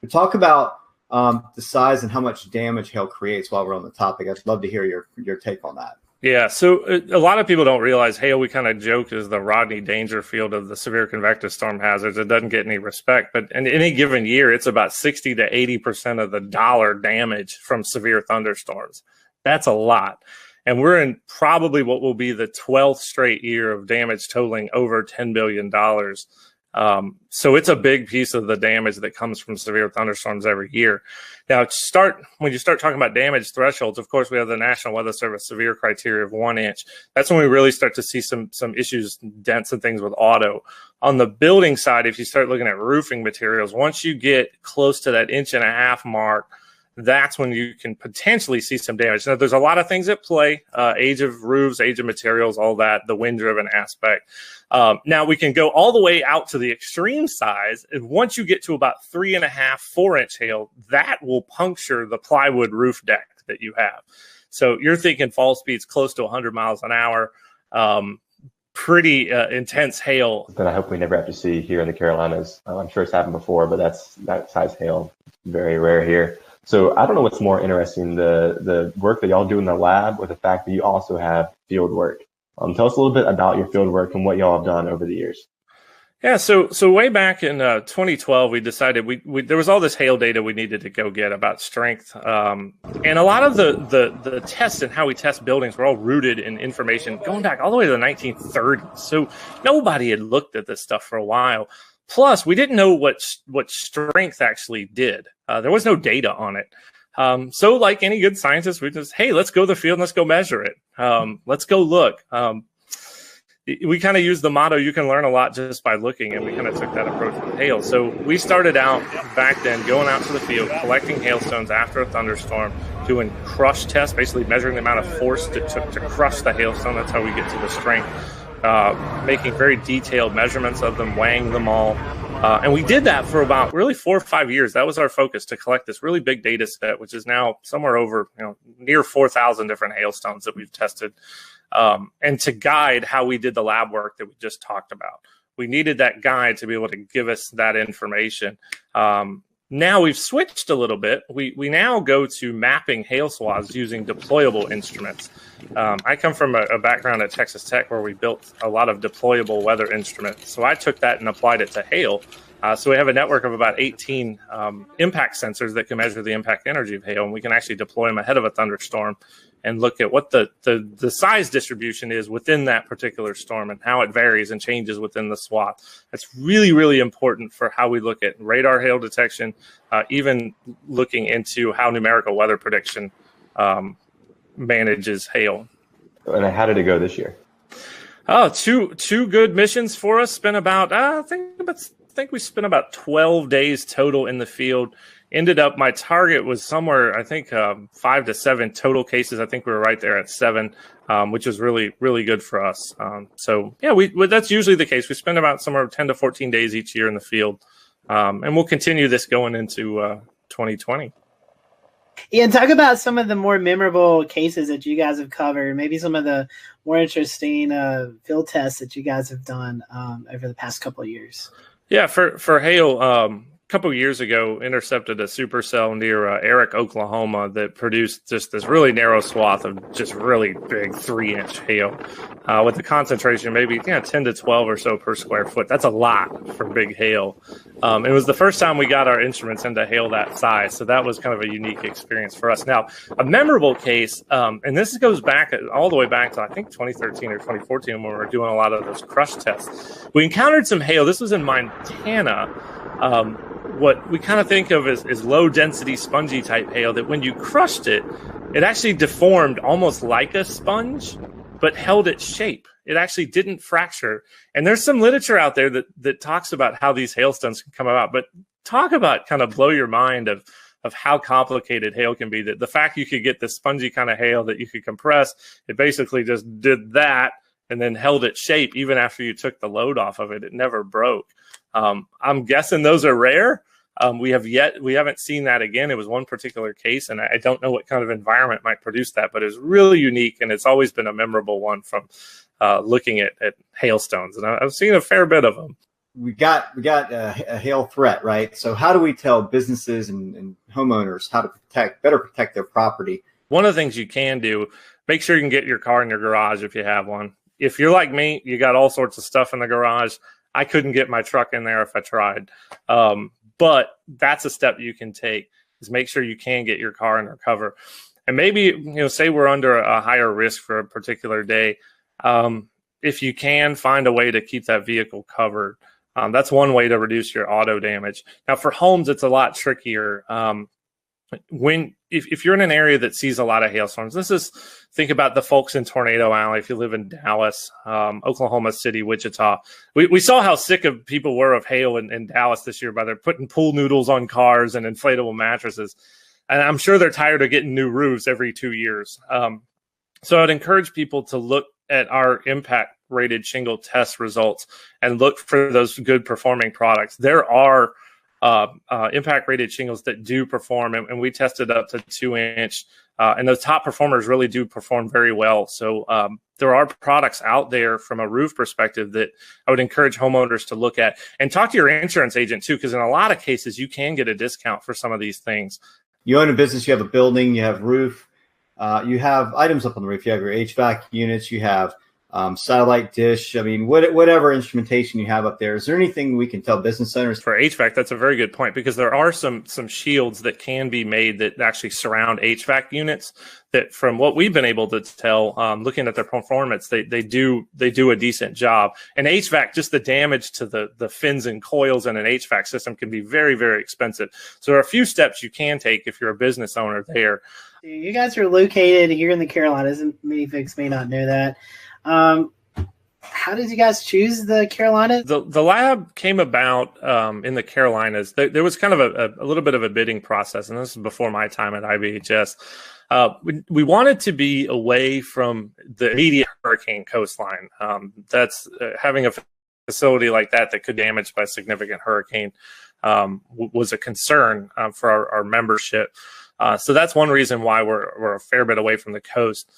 Talk about the size and how much damage hail creates while we're on the topic. I'd love to hear your take on that. Yeah, so a lot of people don't realize hail, we kind of joke, is the Rodney Dangerfield of the severe convective storm hazards. It doesn't get any respect, but in any given year, it's about 60 to 80% of the dollar damage from severe thunderstorms. That's a lot. And we're in probably what will be the 12th straight year of damage totaling over $10 billion. So it's a big piece of the damage that comes from severe thunderstorms every year. Now, when you start talking about damage thresholds, of course, we have the National Weather Service severe criteria of 1 inch. That's when we really start to see some issues, dents and things with auto. On the building side, if you start looking at roofing materials, once you get close to that 1.5 inch mark, that's when you can potentially see some damage. Now, there's a lot of things at play, age of roofs, age of materials, all that, the wind-driven aspect. Now, we can go all the way out to the extreme size, and once you get to about 3.5, 4 inch hail, that will puncture the plywood roof deck that you have. So you're thinking fall speeds close to 100 miles an hour, pretty intense hail. That I hope we never have to see here in the Carolinas. I'm sure it's happened before, but that size hail, very rare here. So I don't know what's more interesting, the work that y'all do in the lab or the fact that you also have field work. Tell us a little bit about your field work and what y'all have done over the years. Yeah, so way back in 2012, we decided there was all this hail data we needed to go get about strength. And a lot of the tests and how we test buildings were all rooted in information going back all the way to the 1930s. So nobody had looked at this stuff for a while. Plus, we didn't know what strength actually did. There was no data on it. So like any good scientist, we just, hey, let's go to the field and let's go measure it. Let's go look. We kind of use the motto, you can learn a lot just by looking, and we kind of took that approach with hail. So we started out back then going out to the field, collecting hailstones after a thunderstorm, doing crush tests, basically measuring the amount of force it took to crush the hailstone. That's how we get to the strength. Making very detailed measurements of them, weighing them all, And we did that for about really 4 or 5 years. That was our focus, to collect this really big data set, which is now somewhere over, near 4,000 different hailstones that we've tested, and to guide how we did the lab work that we just talked about. We needed that guide to be able to give us that information. Now we've switched a little bit. We now go to mapping hail swaths using deployable instruments. I come from a background at Texas Tech where we built a lot of deployable weather instruments. So I took that and applied it to hail. So we have a network of about 18 impact sensors that can measure the impact energy of hail, and we can actually deploy them ahead of a thunderstorm and look at what the size distribution is within that particular storm and how it varies and changes within the swath. That's really, really important for how we look at radar hail detection, even looking into how numerical weather prediction manages hail. And how did it go this year? Oh, two good missions for us. Spent about I think we spent about 12 days total in the field. Ended up, my target was somewhere, I think, 5 to 7 total cases. I think we were right there at 7, which is really, really good for us. So yeah, that's usually the case. We spend about somewhere 10 to 14 days each year in the field, and we'll continue this going into 2020. Yeah, and talk about some of the more memorable cases that you guys have covered, maybe some of the more interesting field tests that you guys have done over the past couple of years. Yeah, for hail, couple of years ago, intercepted a supercell near Eric, Oklahoma, that produced just this really narrow swath of just really big 3-inch hail with the concentration maybe 10 to 12 or so per square foot. That's a lot for big hail. It was the first time we got our instruments into hail that size, so that was kind of a unique experience for us. Now, a memorable case, and this goes back all the way back to I think 2013 or 2014 when we were doing a lot of those crush tests. We encountered some hail. This was in Montana. What we kind of think of as low density spongy type hail, that when you crushed it, it actually deformed almost like a sponge, but held its shape. It actually didn't fracture. And there's some literature out there that talks about how these hailstones can come about, but talk about kind of blow your mind of how complicated hail can be. That the fact you could get this spongy kind of hail that you could compress, it basically just did that and then held its shape even after you took the load off of it. It never broke. I'm guessing those are rare. We haven't seen that again. It was one particular case, and I don't know what kind of environment might produce that, but it's really unique, and it's always been a memorable one from looking at hailstones. And I've seen a fair bit of them. We got a hail threat, right? So how do we tell businesses and homeowners how to better protect their property? One of the things you can do, make sure you can get your car in your garage if you have one. If you're like me, you got all sorts of stuff in the garage. I couldn't get my truck in there if I tried. But that's a step you can take, is make sure you can get your car under cover. And maybe, say we're under a higher risk for a particular day. If you can find a way to keep that vehicle covered, that's one way to reduce your auto damage. Now for homes, it's a lot trickier. If you're in an area that sees a lot of hailstorms, think about the folks in Tornado Alley. If you live in Dallas, Oklahoma City, Wichita, we saw how sick of people were of hail in Dallas this year by their putting pool noodles on cars and inflatable mattresses. And I'm sure they're tired of getting new roofs every 2 years. So I'd encourage people to look at our impact rated shingle test results and look for those good performing products. There are impact rated shingles that do perform, and we tested up to 2-inch, and those top performers really do perform very well. So there are products out there from a roof perspective that I would encourage homeowners to look at, and talk to your insurance agent too, because in a lot of cases you can get a discount for some of these things. You own a business, you have a building, you have roof, you have items up on the roof, you have your HVAC units, you have satellite dish. I mean, whatever instrumentation you have up there, is there anything we can tell business owners? For HVAC, that's a very good point, because there are some shields that can be made that actually surround HVAC units that, from what we've been able to tell, looking at their performance, they do a decent job. And HVAC, just the damage to the fins and coils in an HVAC system can be very, very expensive. So there are a few steps you can take if you're a business owner there. You guys are located here in the Carolinas, and many folks may not know that. How did you guys choose the Carolinas? The lab came about in the Carolinas. There was kind of a little bit of a bidding process, and this is before my time at IBHS. We wanted to be away from the immediate hurricane coastline. That's having a facility like that that could damage by a significant hurricane was a concern for our membership. So that's one reason why we're a fair bit away from the coast.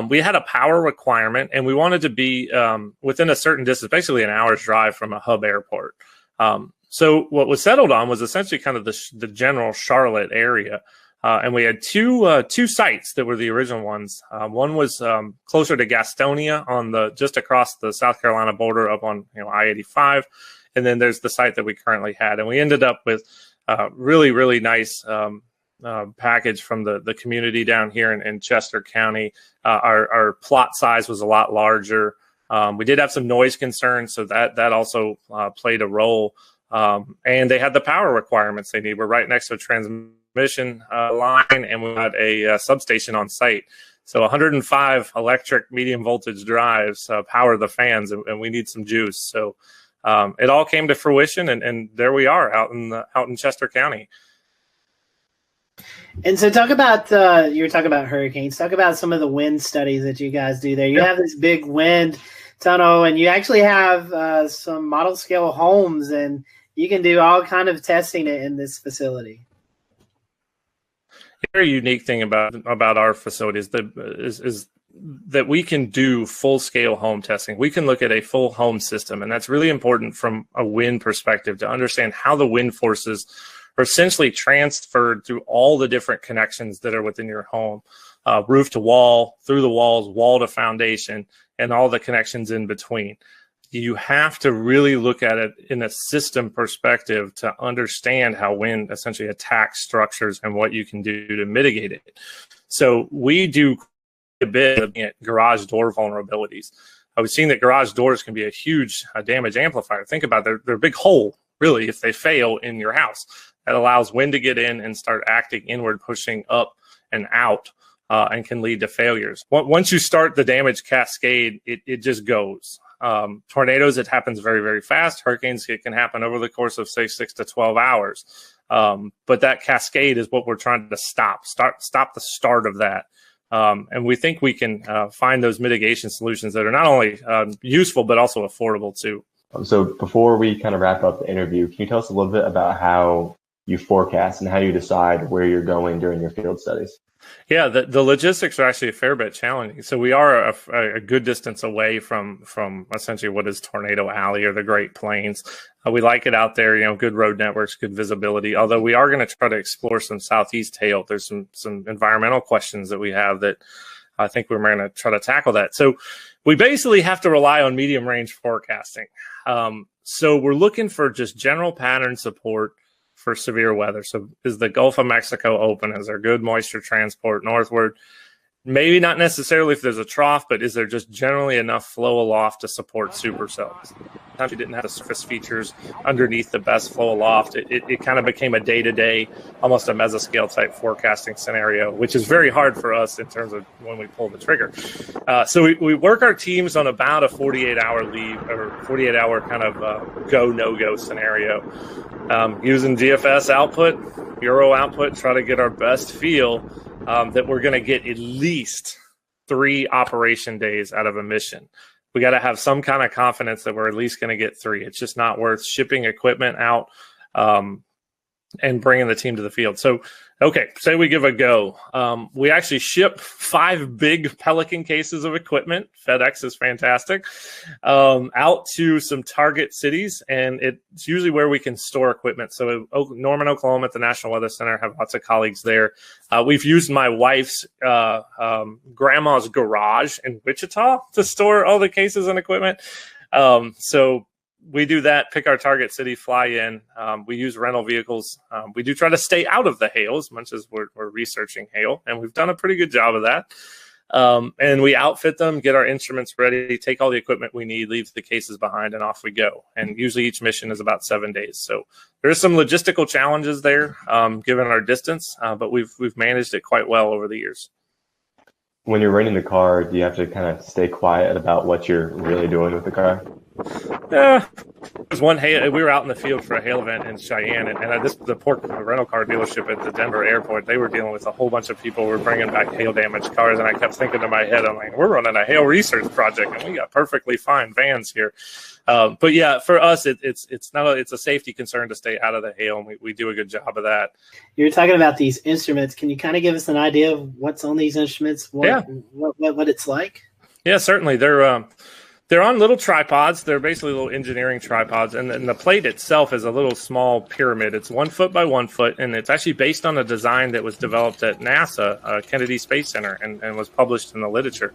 We had a power requirement, and we wanted to be within a certain distance, basically an hour's drive from a hub airport. So what was settled on was essentially kind of the general Charlotte area. And we had two sites that were the original ones. One was closer to Gastonia just across the South Carolina border up on I-85. And then there's the site that we currently had. And we ended up with really, really nice package from the community down here in Chester County. Our plot size was a lot larger. We did have some noise concerns, so that also played a role. And they had the power requirements they need. We're right next to a transmission line, and we had a substation on site. So 105 electric medium voltage drives power the fans, and we need some juice. So it all came to fruition, and there we are out in Chester County. And so talk about, you were talking about hurricanes. Talk about some of the wind studies that you guys do there. You have this big wind tunnel, and you actually have some model scale homes, and you can do all kind of testing in this facility. A very unique thing about our facilities is that we can do full-scale home testing. We can look at a full home system, and that's really important from a wind perspective to understand how the wind forces are essentially transferred through all the different connections that are within your home, roof to wall, through the walls, wall to foundation, and all the connections in between. You have to really look at it in a system perspective to understand how wind essentially attacks structures and what you can do to mitigate it. So we do a bit looking at garage door vulnerabilities. We've seen that garage doors can be a huge damage amplifier. Think about it, they're a big hole, really, if they fail in your house. That allows wind to get in and start acting inward, pushing up and out, and can lead to failures. Once you start the damage cascade, it just goes. Tornadoes, it happens very, very fast. Hurricanes, it can happen over the course of, say, 6 to 12 hours. But that cascade is what we're trying to stop the start of that. And we think we can find those mitigation solutions that are not only useful, but also affordable too. So before we kind of wrap up the interview, can you tell us a little bit about how you forecast and how you decide where you're going during your field studies? Yeah, the logistics are actually a fair bit challenging. So we are a good distance away from essentially what is Tornado Alley or the Great Plains. We like it out there, good road networks, good visibility, although we are going to try to explore some southeast hail. There's some environmental questions that we have that I think we're going to try to tackle that. So we basically have to rely on medium range forecasting. So we're looking for just general pattern support for severe weather. So is the Gulf of Mexico open? Is there good moisture transport northward? Maybe not necessarily if there's a trough, but is there just generally enough flow aloft to support supercells? Sometimes you didn't have the surface features underneath the best flow aloft. It kind of became a day-to-day, almost a mesoscale type forecasting scenario, which is very hard for us in terms of when we pull the trigger. So we work our teams on about a 48-hour leave or 48-hour kind of go, no-go scenario. Using DFS output, Bureau output, try to get our best feel that we're going to get at least 3 operation days out of a mission. We got to have some kind of confidence that we're at least going to get 3. It's just not worth shipping equipment out and bringing the team to the field. So, okay, say we give a go. We actually ship 5 big Pelican cases of equipment. FedEx is fantastic. Out to some target cities, and it's usually where we can store equipment. So Norman, Oklahoma at the National Weather Center, have lots of colleagues there. We've used my wife's grandma's garage in Wichita to store all the cases and equipment. So we do that, pick our target city, fly in. We use rental vehicles. We do try to stay out of the hail as much as we're researching hail, and we've done a pretty good job of that. And we outfit them, get our instruments ready, take all the equipment we need, leave the cases behind, and off we go. And usually each mission is about 7 days. So there's some logistical challenges there, given our distance, but we've managed it quite well over the years. When you're renting the car, do you have to kind of stay quiet about what you're really doing with the car? was one hail. We were out in the field for a hail event in Cheyenne, and this was a rental car dealership at the Denver airport. They were dealing with a whole bunch of people who were bringing back hail damaged cars, and I kept thinking in my head, I'm like, we're running a hail research project, and we got perfectly fine vans here. But yeah, for us, it's a safety concern to stay out of the hail, and we do a good job of that. You're talking about these instruments. Can you kind of give us an idea of what's on these instruments? What it's like? Yeah, certainly. They're on little tripods. They're basically little engineering tripods. And the plate itself is a little small pyramid. It's 1 foot by 1 foot. And it's actually based on a design that was developed at NASA, Kennedy Space Center, and was published in the literature.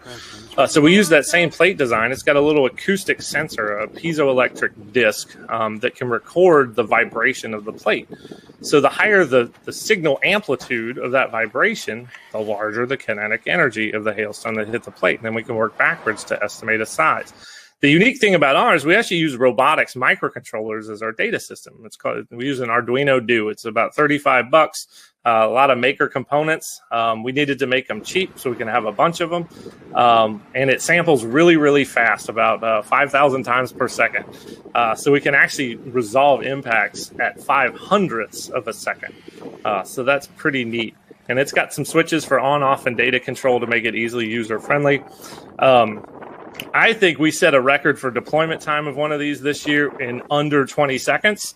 So we use that same plate design. It's got a little acoustic sensor, a piezoelectric disc that can record the vibration of the plate. So the higher the signal amplitude of that vibration, the larger the kinetic energy of the hailstone that hit the plate. And then we can work backwards to estimate a size. The unique thing about ours, we actually use robotics microcontrollers as our data system. We use an Arduino Do. It's about $35. A lot of maker components. We needed to make them cheap so we can have a bunch of them. And it samples really, really fast, about 5,000 times per second. So we can actually resolve impacts at 5/100ths of a second. So that's pretty neat. And it's got some switches for on, off, and data control to make it easily user-friendly. I think we set a record for deployment time of one of these this year in under 20 seconds.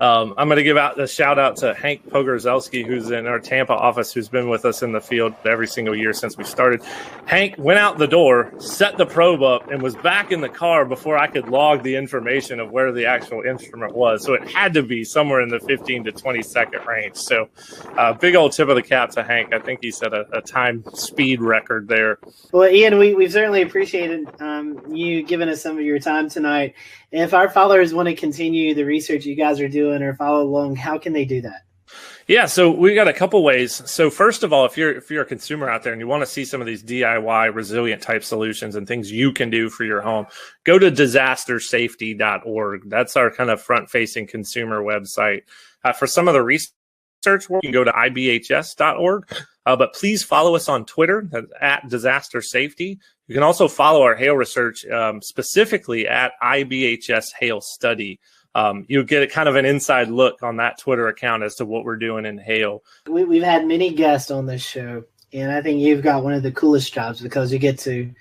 I'm going to give out a shout out to Hank Pogorzelski, who's in our Tampa office, who's been with us in the field every single year since we started. Hank went out the door, set the probe up, and was back in the car before I could log the information of where the actual instrument was. So it had to be somewhere in the 15 to 20 second range. So big old tip of the cap to Hank. I think he set a time speed record there. Well, Ian, we've certainly appreciated you giving us some of your time tonight. If our followers want to continue the research you guys are doing or follow along, how can they do that? Yeah, so we got a couple ways. So first of all, if you're a consumer out there and you want to see some of these DIY resilient type solutions and things you can do for your home, go to disastersafety.org. That's our kind of front-facing consumer website. For some of the research work, you can go to ibhs.org. But please follow us on Twitter at Disaster Safety. You can also follow our hail research specifically at IBHS Hail Study. You'll get a kind of an inside look on that Twitter account as to what we're doing in hail. We've had many guests on this show, and I think you've got one of the coolest jobs because you get to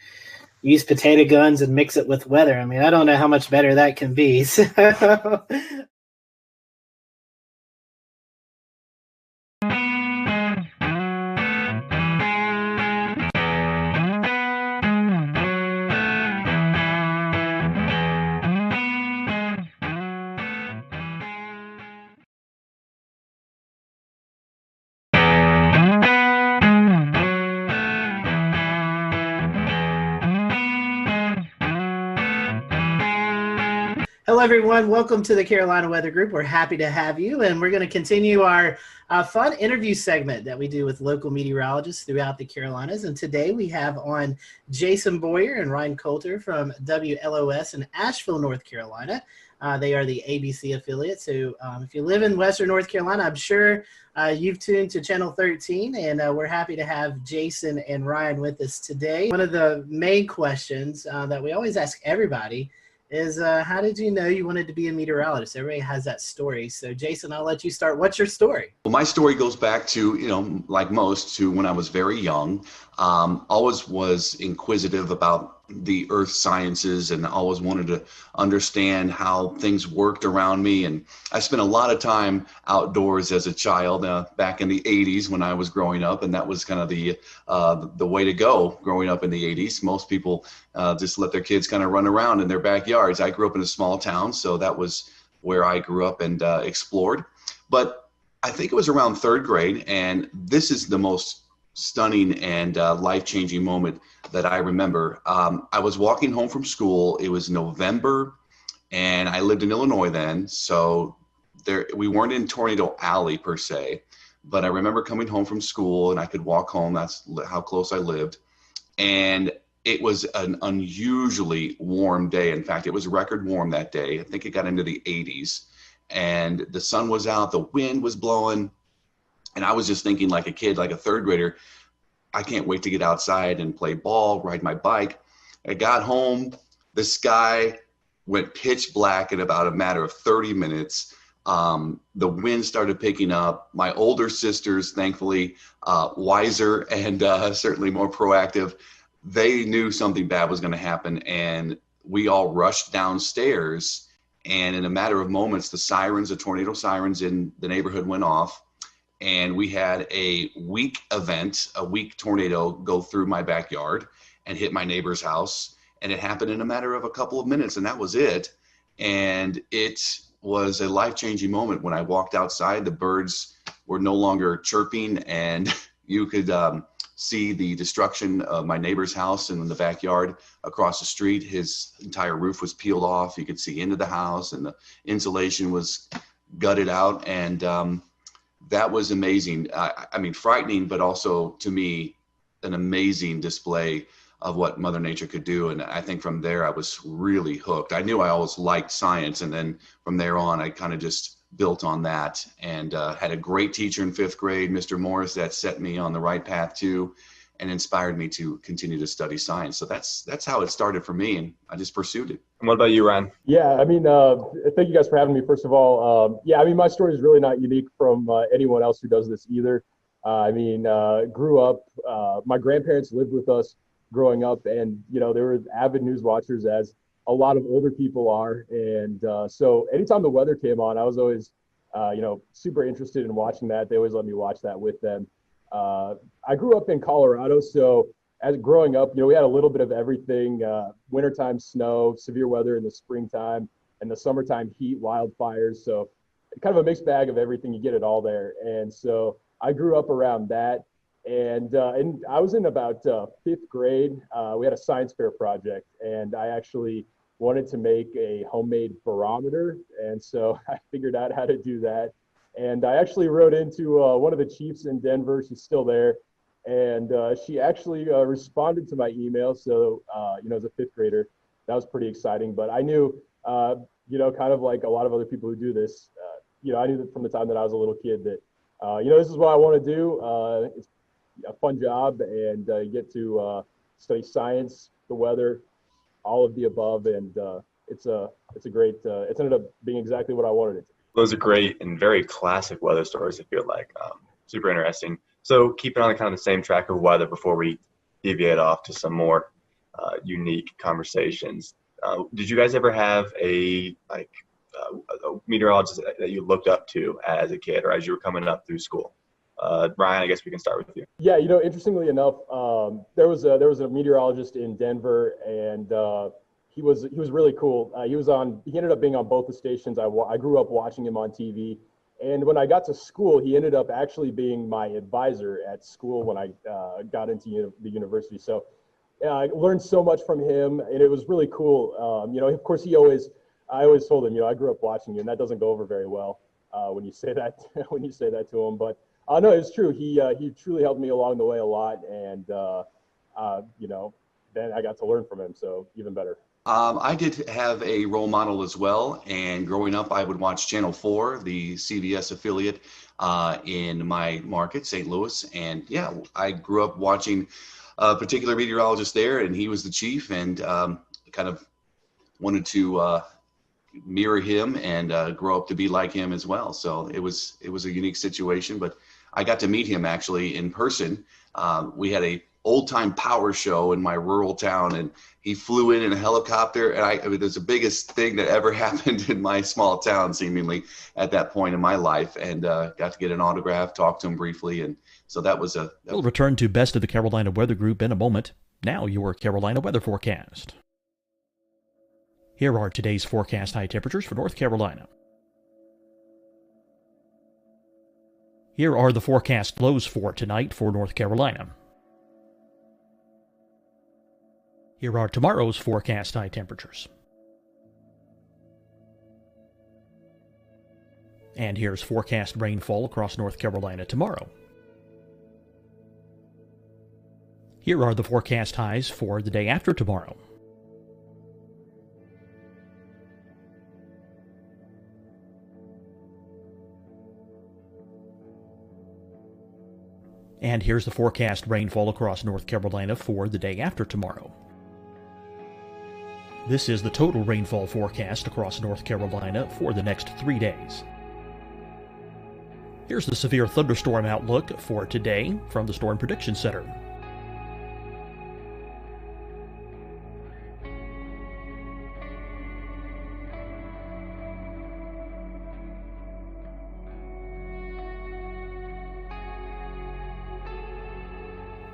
use potato guns and mix it with weather. I mean, I don't know how much better that can be. So hello, everyone. Welcome to the Carolina Weather Group. We're happy to have you, and we're going to continue our fun interview segment that we do with local meteorologists throughout the Carolinas. And today we have on Jason Boyer and Ryan Coulter from WLOS in Asheville, North Carolina. They are the ABC affiliate. So if you live in Western North Carolina, I'm sure you've tuned to Channel 13, and we're happy to have Jason and Ryan with us today. One of the main questions that we always ask everybody is how did you know you wanted to be a meteorologist? Everybody has that story. So Jason, I'll let you start. What's your story? Well, my story goes back to, like most, to when I was very young. Always was inquisitive about the earth sciences and always wanted to understand how things worked around me. And I spent a lot of time outdoors as a child back in the 80s when I was growing up. And that was kind of the way to go growing up in the 80s. Most people just let their kids kind of run around in their backyards. I grew up in a small town, so that was where I grew up and explored. But I think it was around third grade, and this is the most stunning and life-changing moment that I remember. I was walking home from school. It was November, and I lived in Illinois then, so we weren't in Tornado Alley per se, but I remember coming home from school, and I could walk home. That's how close I lived, and it was an unusually warm day. In fact, it was record warm that day. I think it got into the 80s, and the sun was out, the wind was blowing, and I was just thinking like a kid, like a third grader, I can't wait to get outside and play ball, ride my bike. I got home, the sky went pitch black in about a matter of 30 minutes. The wind started picking up. My older sisters, thankfully, wiser and certainly more proactive, they knew something bad was going to happen. And we all rushed downstairs. And in a matter of moments, the tornado sirens in the neighborhood went off. And we had a weak tornado go through my backyard and hit my neighbor's house. And it happened in a matter of a couple of minutes, and that was it. And it was a life-changing moment. When I walked outside, the birds were no longer chirping, and you could see the destruction of my neighbor's house in the backyard across the street. His entire roof was peeled off. You could see into the house, and the insulation was gutted out. And that was amazing. I mean, frightening, but also to me, an amazing display of what Mother Nature could do. And I think from there, I was really hooked. I knew I always liked science. And then from there on, I kind of just built on that, and had a great teacher in 5th grade, Mr. Morris, that set me on the right path too, and inspired me to continue to study science. So that's how it started for me, and I just pursued it. And what about you, Ryan? Yeah, I mean, thank you guys for having me, first of all. Yeah, I mean, my story is really not unique from anyone else who does this either. I mean, grew up, my grandparents lived with us growing up, and, you know, they were avid news watchers, as a lot of older people are. And so anytime the weather came on, I was always, you know, super interested in watching that. They always let me watch that with them. I grew up in Colorado, so as growing up, you know, we had a little bit of everything, wintertime snow, severe weather in the springtime, and the summertime heat, wildfires. So kind of a mixed bag of everything. You get it all there. And so I grew up around that. And I was in about 5th grade. We had a science fair project, and I actually wanted to make a homemade barometer. And so I figured out how to do that. And I actually wrote into one of the chiefs in Denver. She's still there. And she actually responded to my email. So, you know, as a 5th grader, that was pretty exciting. But I knew, you know, kind of like a lot of other people who do this, you know, I knew that from the time that I was a little kid that, you know, this is what I want to do. It's a fun job, and you get to study science, the weather, all of the above. And it's a great, it's ended up being exactly what I wanted it to be. Those are great and very classic weather stories, I feel like. Super interesting. So keeping on kind of the same track of weather before we deviate off to some more unique conversations. Did you guys ever have a meteorologist that you looked up to as a kid or as you were coming up through school? Ryan, I guess we can start with you. Yeah, you know, interestingly enough, there was a meteorologist in Denver, and he was really cool. He ended up being on both the stations. I grew up watching him on TV. And when I got to school, he ended up actually being my advisor at school when I got into the university. So I learned so much from him, and it was really cool. You know, of course, I always told him, you know, I grew up watching you, and that doesn't go over very well when you say that to him. But no, it's true. He truly helped me along the way a lot, and you know, then I got to learn from him, so even better. I did have a role model as well, and growing up, I would watch Channel 4, the CBS affiliate in my market, St. Louis. And yeah, I grew up watching a particular meteorologist there, and he was the chief, and kind of wanted to mirror him and grow up to be like him as well. So it was a unique situation, but I got to meet him actually in person. We had a old-time power show in my rural town, and he flew in a helicopter, and I mean, it was the biggest thing that ever happened in my small town, seemingly, at that point in my life, and got to get an autograph, talk to him briefly, and so that was We'll return to Best of the Carolina Weather Group in a moment. Now your Carolina weather forecast. Here are today's forecast high temperatures for North Carolina. Here are the forecast lows for tonight for North Carolina. Here are tomorrow's forecast high temperatures. And here's forecast rainfall across North Carolina tomorrow. Here are the forecast highs for the day after tomorrow. And here's the forecast rainfall across North Carolina for the day after tomorrow. This is the total rainfall forecast across North Carolina for the next 3 days. Here's the severe thunderstorm outlook for today from the Storm Prediction Center.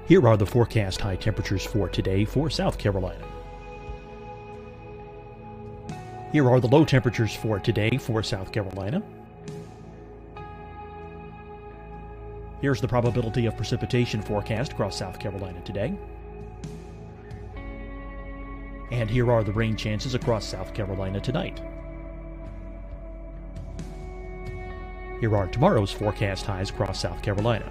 Here are the forecast high temperatures for today for South Carolina. Here are the low temperatures for today for South Carolina. Here's the probability of precipitation forecast across South Carolina today. And here are the rain chances across South Carolina tonight. Here are tomorrow's forecast highs across South Carolina.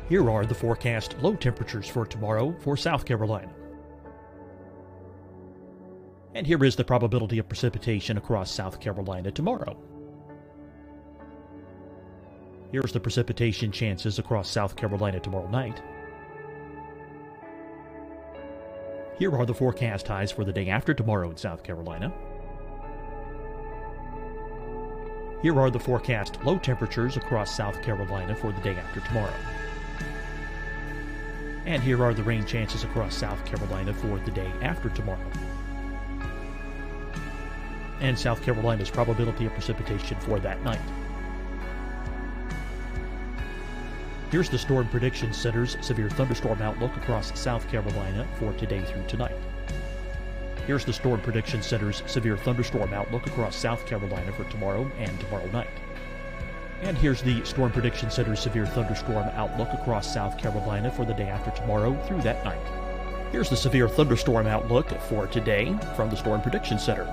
Here are the forecast low temperatures for tomorrow for South Carolina. And here is the probability of precipitation across South Carolina tomorrow. Here's the precipitation chances across South Carolina tomorrow night. Here are the forecast highs for the day after tomorrow in South Carolina. Here are the forecast low temperatures across South Carolina for the day after tomorrow. And here are the rain chances across South Carolina for the day after tomorrow. And South Carolina's probability of precipitation for that night. Here's the Storm Prediction Center's severe thunderstorm outlook across South Carolina for today through tonight. Here's the Storm Prediction Center's severe thunderstorm outlook across South Carolina for tomorrow and tomorrow night. And here's the Storm Prediction Center's severe thunderstorm outlook across South Carolina for the day after tomorrow through that night. Here's the severe thunderstorm outlook for today from the Storm Prediction Center.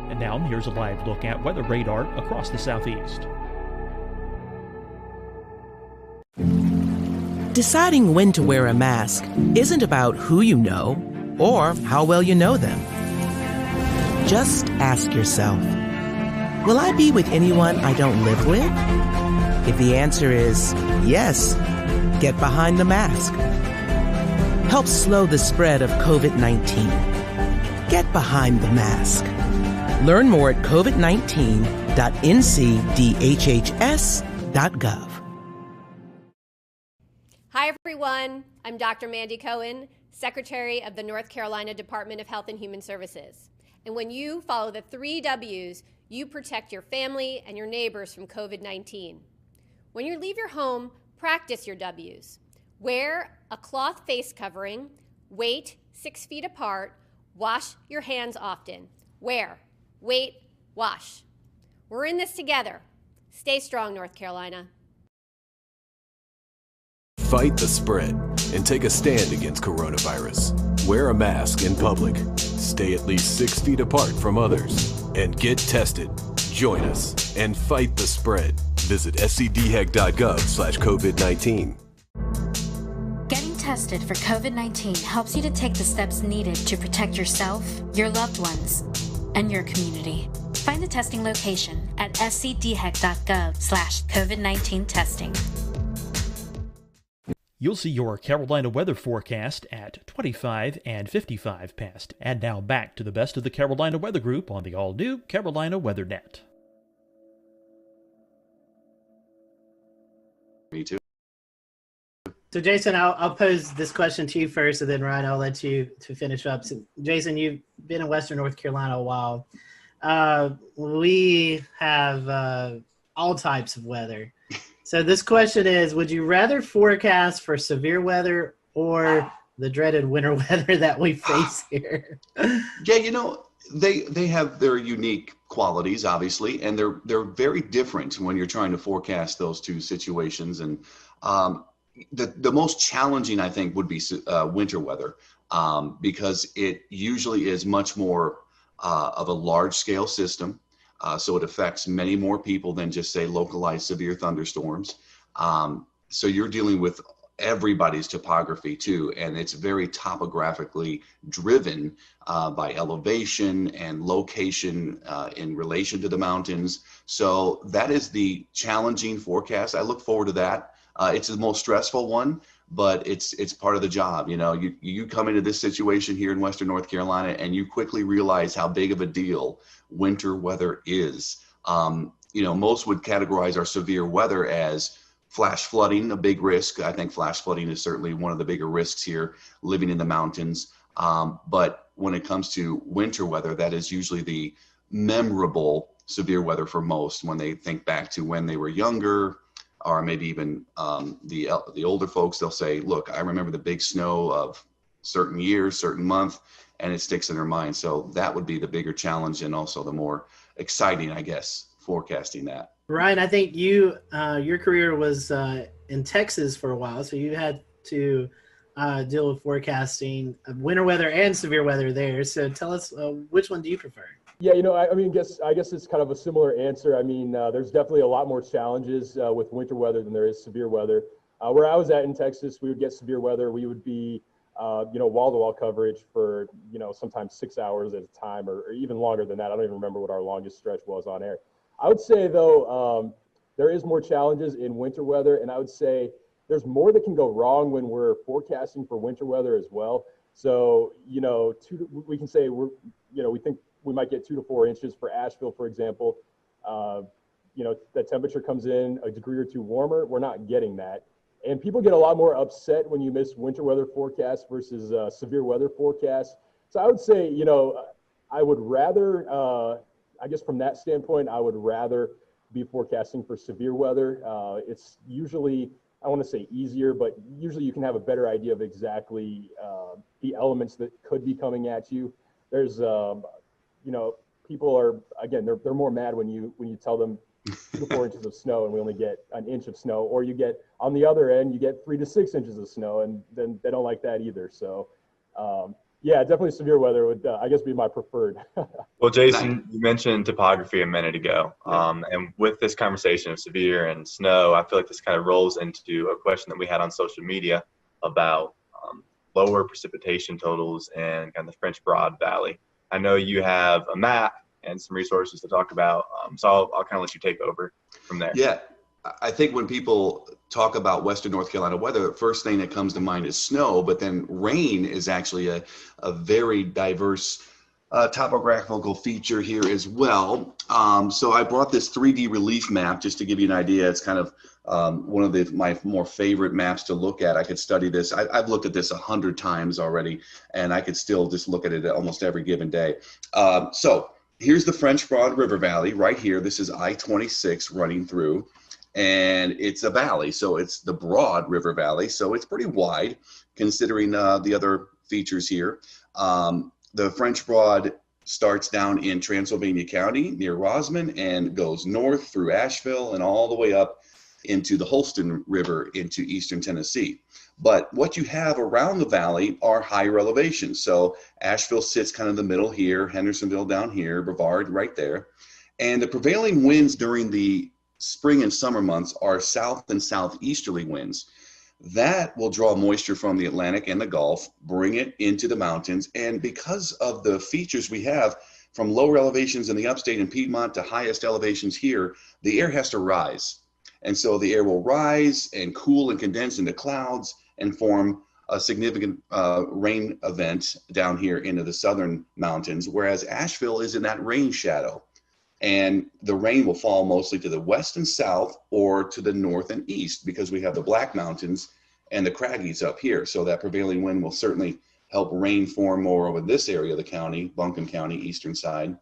And now here's a live look at weather radar across the southeast. Deciding when to wear a mask isn't about who you know or how well you know them. Just ask yourself, will I be with anyone I don't live with? If the answer is yes, get behind the mask. Help slow the spread of COVID-19. Get behind the mask. Learn more at covid19.ncdhhs.gov. Hi, everyone. I'm Dr. Mandy Cohen, Secretary of the North Carolina Department of Health and Human Services. And when you follow the 3 W's, you protect your family and your neighbors from COVID-19. When you leave your home, practice your W's. Wear a cloth face covering, wait 6 feet apart, wash your hands often. Wear, wait, wash. We're in this together. Stay strong, North Carolina. Fight the spread and take a stand against coronavirus. Wear a mask in public. Stay at least 6 feet apart from others. And get tested. Join us and fight the spread. Visit scdhec.gov/COVID-19. Getting tested for COVID-19 helps you to take the steps needed to protect yourself, your loved ones, and your community. Find the testing location at scdhec.gov/COVID-19 testing. You'll see your Carolina weather forecast at 25 and 55 past. And now back to the best of the Carolina Weather Group on the all-new Carolina WeatherNet. Me too. So, Jason, I'll pose this question to you first, and then, Ryan, I'll let you to finish up. So, Jason, you've been in Western North Carolina a while. We have all types of weather. So this question is, would you rather forecast for severe weather or the dreaded winter weather that we face here? Yeah, you know, they have their unique qualities, obviously, and they're very different when you're trying to forecast those two situations. And the most challenging, I think, would be winter weather because it usually is much more of a large-scale system. So it affects many more people than just, say, localized severe thunderstorms. So you're dealing with everybody's topography too, and it's very topographically driven by elevation and location in relation to the mountains. So that is the challenging forecast. I look forward to that. It's the most stressful one, but it's part of the job. You know, you come into this situation here in Western North Carolina, and you quickly realize how big of a deal winter weather is. You know, most would categorize our severe weather as flash flooding, a big risk. I think flash flooding is certainly one of the bigger risks here living in the mountains. But when it comes to winter weather, that is usually the memorable severe weather for most when they think back to when they were younger, or maybe even the older folks. They'll say, look, I remember the big snow of certain years, certain month, and it sticks in their mind. So that would be the bigger challenge, and also the more exciting, I guess, forecasting that. Ryan, I think you your career was in Texas for a while, so you had to deal with forecasting winter weather and severe weather there. So tell us, which one do you prefer? Yeah, you know, I guess it's kind of a similar answer. I mean, there's definitely a lot more challenges with winter weather than there is severe weather. Where I was at in Texas, we would get severe weather. We would be, wall-to-wall coverage for, sometimes 6 hours at a time, or even longer than that. I don't even remember what our longest stretch was on air. I would say, though, there is more challenges in winter weather, and I would say there's more that can go wrong when we're forecasting for winter weather as well. So, we can say we think we might get 2 to 4 inches for Asheville, for example. The temperature comes in a degree or two warmer. We're not getting that. And people get a lot more upset when you miss winter weather forecasts versus severe weather forecasts. So I would say, I would rather, I guess from that standpoint, I would rather be forecasting for severe weather. It's usually, I want to say easier, but usually you can have a better idea of exactly the elements that could be coming at you. There's, people are, again, they're more mad when you tell them 2 to 4 inches of snow and we only get an inch of snow, or you get, on the other end, you get 3 to 6 inches of snow, and then they don't like that either. So, yeah, definitely severe weather would, I guess, be my preferred. Well, Jason, you mentioned topography a minute ago. And with this conversation of severe and snow, I feel like this kind of rolls into a question that we had on social media about lower precipitation totals in kind of the French Broad Valley. I know you have a map and some resources to talk about, so I'll kind of let you take over from there. Yeah. I think when people talk about Western North Carolina weather, the first thing that comes to mind is snow, but then rain is actually a very diverse topographical feature here as well. So I brought this 3D relief map just to give you an idea. It's kind of one of my more favorite maps to look at. I could study this. I've looked at this 100 times already, and I could still just look at it almost every given day. So here's the French Broad River Valley right here. This is I-26 running through. And it's a valley, so it's the Broad River Valley, so it's pretty wide considering the other features here. The French Broad starts down in Transylvania County near Rosman and goes north through Asheville and all the way up into the Holston River into eastern Tennessee. But what you have around the valley are higher elevations. So Asheville sits kind of in the middle here, Hendersonville down here, Brevard right there. And the prevailing winds during the spring and summer months are south and southeasterly winds. That will draw moisture from the Atlantic and the Gulf, bring it into the mountains. And because of the features we have from lower elevations in the upstate and Piedmont to highest elevations here, the air has to rise. And so the air will rise and cool and condense into clouds and form a significant rain event down here into the southern mountains, whereas Asheville is in that rain shadow. And the rain will fall mostly to the west and south or to the north and east because we have the Black Mountains and the Craggies up here. So that prevailing wind will certainly help rain form more over this area of the county, Buncombe County, eastern side,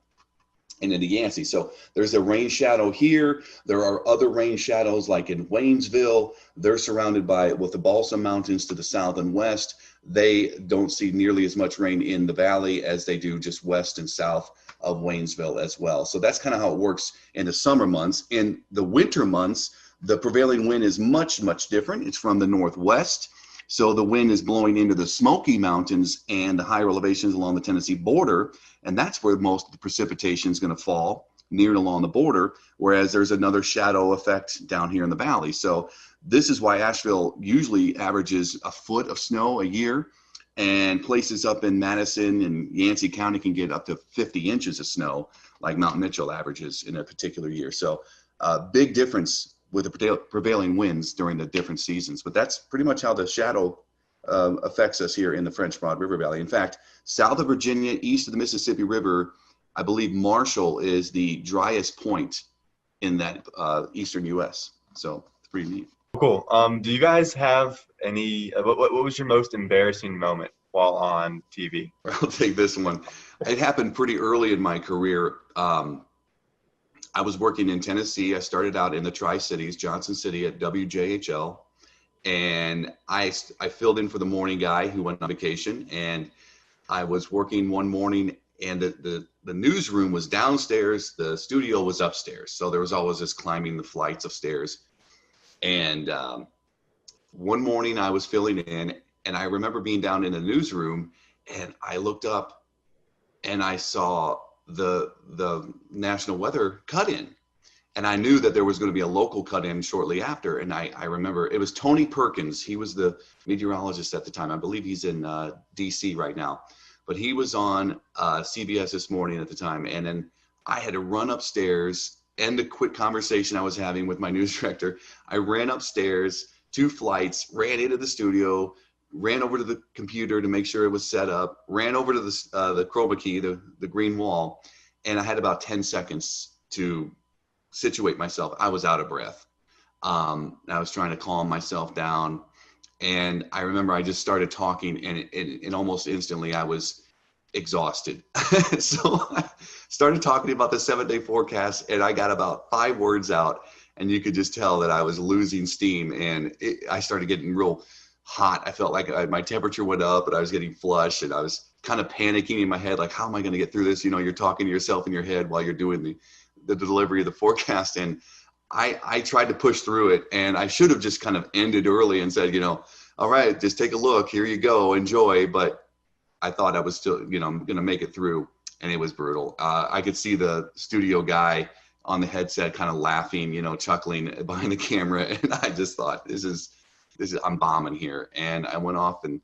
and in the Yancey. So there's a rain shadow here. There are other rain shadows like in Waynesville. They're surrounded with the Balsam Mountains to the south and west. They don't see nearly as much rain in the valley as they do just west and south of Waynesville as well. So that's kind of how it works in the summer months. In the winter months, the prevailing wind is much, much different. It's from the northwest. So the wind is blowing into the Smoky Mountains and the higher elevations along the Tennessee border. And that's where most of the precipitation is going to fall, near and along the border, whereas there's another shadow effect down here in the valley. So This is why Asheville usually averages a foot of snow a year, and places up in Madison and Yancey County can get up to 50 inches of snow, like Mount Mitchell averages in a particular year. So big difference with the prevailing winds during the different seasons. But that's pretty much how the shadow affects us here in the French Broad River Valley. In fact, south of Virginia, east of the Mississippi River, I believe Marshall is the driest point in that eastern U.S. So it's pretty neat. Cool. Do you guys have any, what was your most embarrassing moment while on TV? I'll take this one. It happened pretty early in my career. I was working in Tennessee. I started out in the Tri-Cities, Johnson City at WJHL. And I filled in for the morning guy who went on vacation. And I was working one morning, and the newsroom was downstairs. The studio was upstairs. So there was always this climbing the flights of stairs. And one morning I was filling in, and I remember being down in the newsroom, and I looked up and I saw the national weather cut in, and I knew that there was going to be a local cut in shortly after. And I remember it was Tony Perkins. He was the meteorologist at the time. I believe he's in DC right now, but he was on CBS This Morning at the time. And then I had to run upstairs, end a quick conversation I was having with my news director. I ran upstairs 2 flights, ran into the studio, ran over to the computer to make sure it was set up, ran over to the chroma key, the green wall, and I had about 10 seconds to situate myself. I was out of breath. I was trying to calm myself down, and I remember I just started talking, and almost instantly I was exhausted. So I started talking about the 7-day forecast, and I got about 5 words out, and you could just tell that I was losing steam, and I started getting real hot. I felt like my temperature went up, and I was getting flushed, and I was kind of panicking in my head, like, how am I going to get through this? You know, you're talking to yourself in your head while you're doing the delivery of the forecast. And I tried to push through it, and I should have just kind of ended early and said, all right, just take a look, here you go, enjoy. But I thought I was still, I'm going to make it through, and it was brutal. I could see the studio guy on the headset kind of laughing, chuckling behind the camera. And I just thought, this is, I'm bombing here. And I went off, and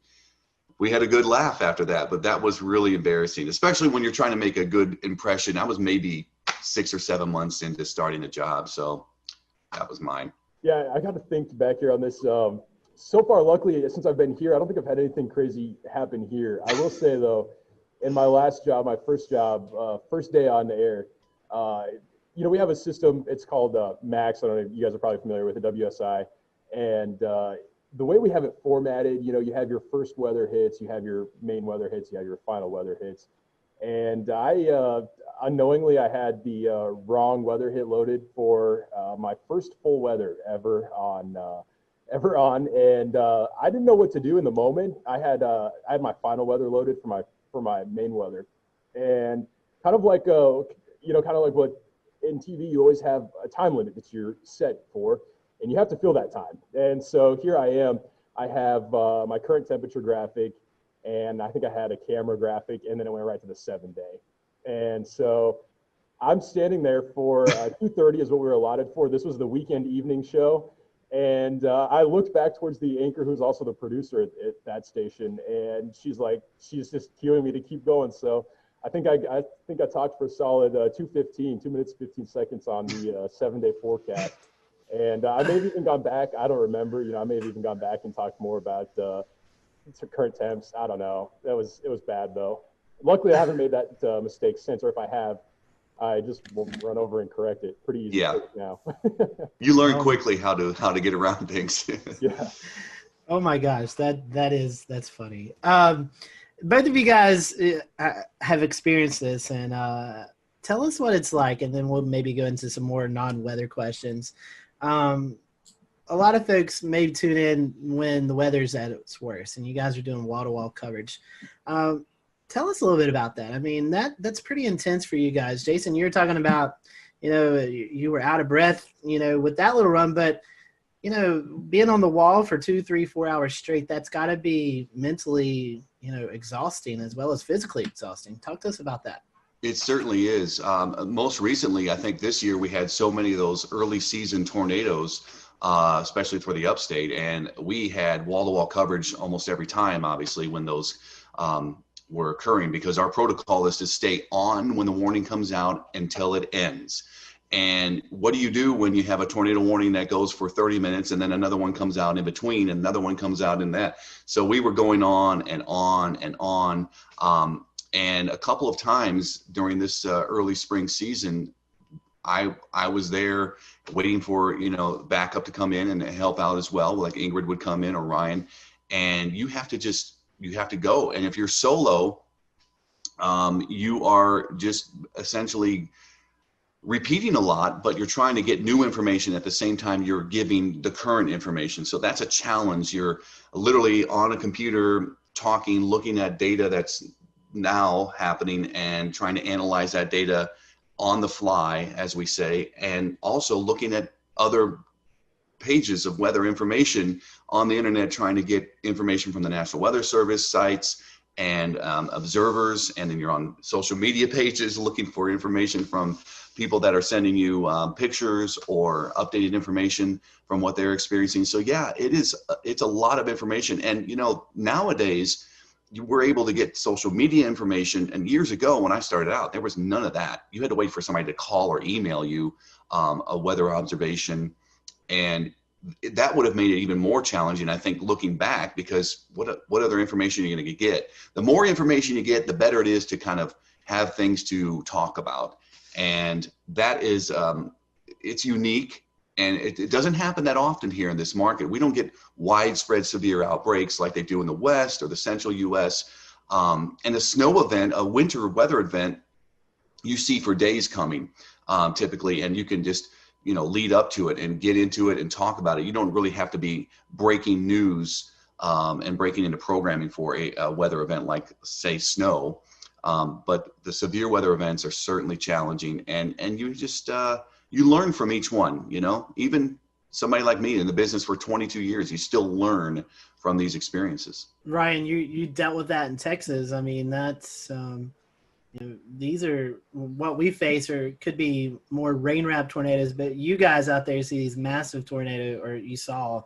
we had a good laugh after that, but that was really embarrassing, especially when you're trying to make a good impression. I was maybe 6 or 7 months into starting a job. So that was mine. Yeah, I got to think back here on this. So far, luckily, since I've been here, I don't think I've had anything crazy happen here. I will say, though, in my last job, my first job, first day on the air, we have a system. It's called Max. I don't know if you guys are probably familiar with it, WSI. And the way we have it formatted, you have your first weather hits, you have your main weather hits, you have your final weather hits. And I unknowingly, I had the wrong weather hit loaded for my first full weather ever on. And I didn't know what to do in the moment. I had my final weather loaded for my main weather, and kind of like what in TV you always have a time limit that you're set for, and you have to fill that time. And so here I am. I have my current temperature graphic, and I think I had a camera graphic, and then it went right to the 7-day. And so I'm standing there for 2:30 is what we were allotted for. This was the weekend evening show. And I looked back towards the anchor, who's also the producer at that station, and she's just cueing me to keep going. So I think I talked for a solid 2:15, 2 minutes 15 seconds on the 7-day forecast. And I may have even gone back. I don't remember. I may have even gone back and talked more about current temps. I don't know. It was bad though. Luckily, I haven't made that mistake since, or if I have, I just will run over and correct it. Pretty easy now. You learn quickly how to get around things. Yeah. Oh my gosh, that's funny. Both of you guys have experienced this, and tell us what it's like, and then we'll maybe go into some more non-weather questions. A lot of folks may tune in when the weather's at its worst, and you guys are doing wall-to-wall coverage. Tell us a little bit about that. I mean, that's pretty intense for you guys. Jason, you were talking about, you were out of breath, with that little run, but, being on the wall for 2, 3, 4 hours straight, that's got to be mentally, exhausting as well as physically exhausting. Talk to us about that. It certainly is. Most recently, I think this year we had so many of those early season tornadoes especially for the upstate. And we had wall-to-wall coverage almost every time, obviously, when those were occurring, because our protocol is to stay on when the warning comes out until it ends. And what do you do when you have a tornado warning that goes for 30 minutes and then another one comes out in between and another one comes out in that? So we were going on and on and on. And a couple of times during this early spring season, I was there waiting for, backup to come in and help out as well. Like Ingrid would come in or Ryan, and you have to go. And if you're solo, you are just essentially repeating a lot, but you're trying to get new information at the same time you're giving the current information. So that's a challenge. You're literally on a computer talking, looking at data that's now happening and trying to analyze that data on the fly, as we say, and also looking at other pages of weather information on the internet, trying to get information from the National Weather Service sites and observers. And then you're on social media pages looking for information from people that are sending you pictures or updated information from what they're experiencing. So yeah, it's a lot of information. And nowadays we're able to get social media information. And years ago when I started out, there was none of that. You had to wait for somebody to call or email you a weather observation. And that would have made it even more challenging, I think, looking back, because what other information are you going to get? The more information you get, the better it is to kind of have things to talk about. And that is, it's unique, and it doesn't happen that often here in this market. We don't get widespread severe outbreaks like they do in the West or the central US. And a snow event, a winter weather event, you see for days coming, typically, and you can just lead up to it and get into it and talk about it. You don't really have to be breaking news and breaking into programming for a weather event like, say, snow. But the severe weather events are certainly challenging, and you just you learn from each one. Even somebody like me in the business for 22 years, you still learn from these experiences. Ryan, you dealt with that in Texas. I mean, that's these are what we face, or could be more rain wrapped tornadoes. But you guys out there see these massive tornadoes, or you saw.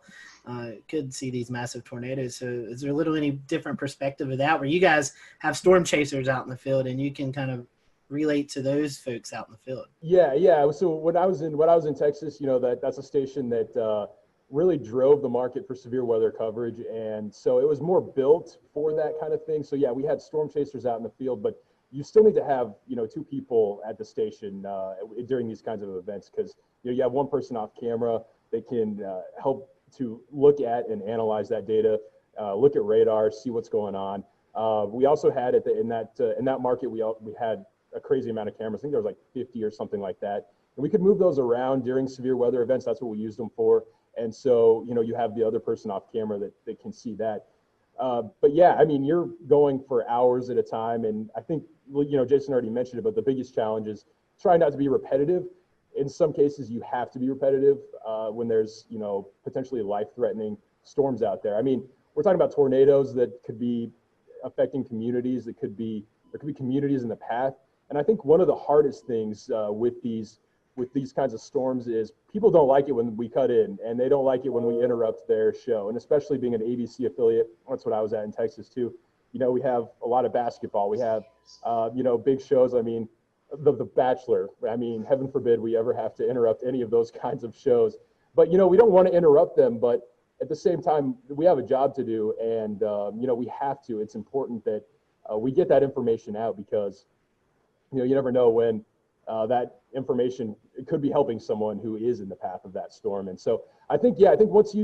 Could see these massive tornadoes. So is there a little any different perspective of that, where you guys have storm chasers out in the field and you can kind of relate to those folks out in the field? Yeah. So when I was in Texas, that's a station that really drove the market for severe weather coverage, and so it was more built for that kind of thing. So yeah, we had storm chasers out in the field, but you still need to have 2 people at the station during these kinds of events, because you have one person off camera. They can help to look at and analyze that data, look at radar, see what's going on. We also had in that market, we had a crazy amount of cameras. I think there was like 50 or something like that. And we could move those around during severe weather events. That's what we used them for. And so, you have the other person off camera that can see that. But yeah, I mean, you're going for hours at a time. And I think, Jason already mentioned it, but the biggest challenge is trying not to be repetitive. In some cases, you have to be repetitive when there's, potentially life-threatening storms out there. I mean, we're talking about tornadoes that could be affecting communities. There could be communities in the path. And I think one of the hardest things with these kinds of storms is people don't like it when we cut in, and they don't like it when we interrupt their show. And especially being an ABC affiliate, that's what I was at in Texas too. We have a lot of basketball. We have, big shows. I mean, the Bachelor. I mean, heaven forbid we ever have to interrupt any of those kinds of shows. But, we don't want to interrupt them. But at the same time, we have a job to do. And, we have to. It's important that we get that information out, because, you never know when that information could be helping someone who is in the path of that storm. And so I think once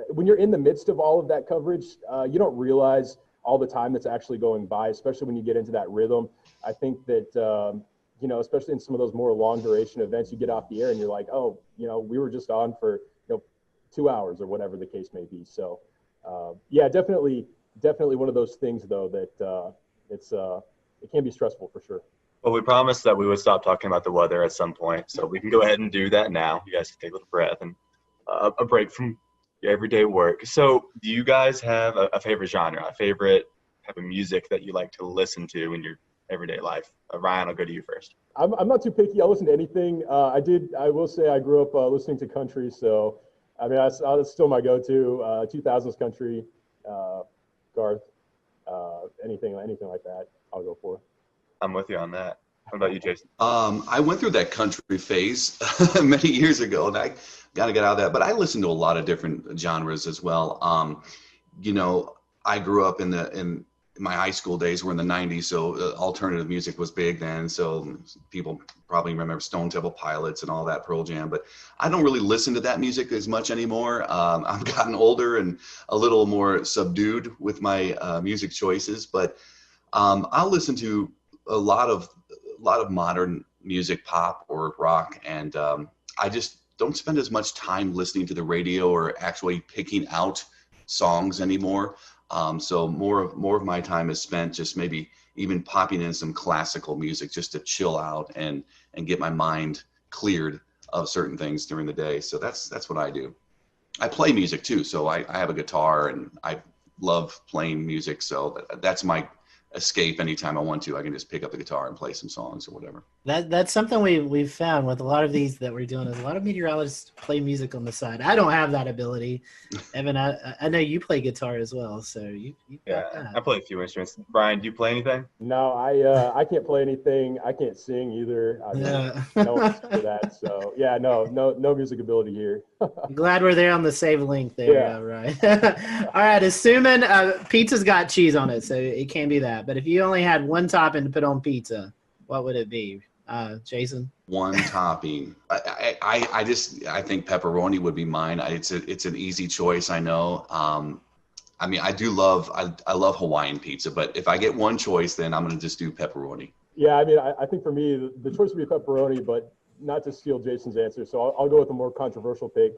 when you're in the midst of all of that coverage, you don't realize all the time that's actually going by, especially when you get into that rhythm. I think that, especially in some of those more long duration events, you get off the air and you're like, oh, we were just on for, 2 hours or whatever the case may be. So yeah, definitely one of those things though, that it can be stressful for sure. Well, we promised that we would stop talking about the weather at some point, so we can go ahead and do that now. You guys can take a little breath and a break from your everyday work. So do you guys have a favorite genre, a favorite type of music that you like to listen to in your everyday life? Ryan, I'll go to you first. I'm not too picky. I'll listen to anything. I will say I grew up listening to country, so I mean, that's still my go-to. 2000s country, Garth, anything like that, I'll go for. I'm with you on that. What about you, Jason? I went through that country phase many years ago, and I got to get out of that. But I listen to a lot of different genres as well. You know, I grew up in my high school days were in the 90s, so alternative music was big then. So people probably remember Stone Temple Pilots and all that, Pearl Jam. But I don't really listen to that music as much anymore. I've gotten older and a little more subdued with my music choices. But I'll listen to a lot of modern music, pop or rock, and I just don't spend as much time listening to the radio or actually picking out songs anymore. So more of my time is spent just maybe even popping in some classical music just to chill out and get my mind cleared of certain things during the day. So that's what I do. I play music too, so I have a guitar and I love playing music. So that's my escape. Anytime I want to, I can just pick up the guitar and play some songs or whatever. That's something we've found with a lot of these that we're doing is a lot of meteorologists play music on the side. I don't have that ability. Evan, I know you play guitar as well, so you got that. I play a few instruments. Brian, do you play anything? No, I can't play anything. I can't sing either. I mean, no one for that. So yeah, no music ability here. I'm glad we're there on the save link there. Yeah. Right. All right. Assuming pizza's got cheese on it, so it can't be that. But if you only had one topping to put on pizza, what would it be? Jason? One topping. I think pepperoni would be mine. It's an easy choice, I know. I mean, I love Hawaiian pizza, but if I get one choice, then I'm going to just do pepperoni. Yeah, I mean, I think for me, the choice would be pepperoni, but not to steal Jason's answer. So I'll go with a more controversial pick.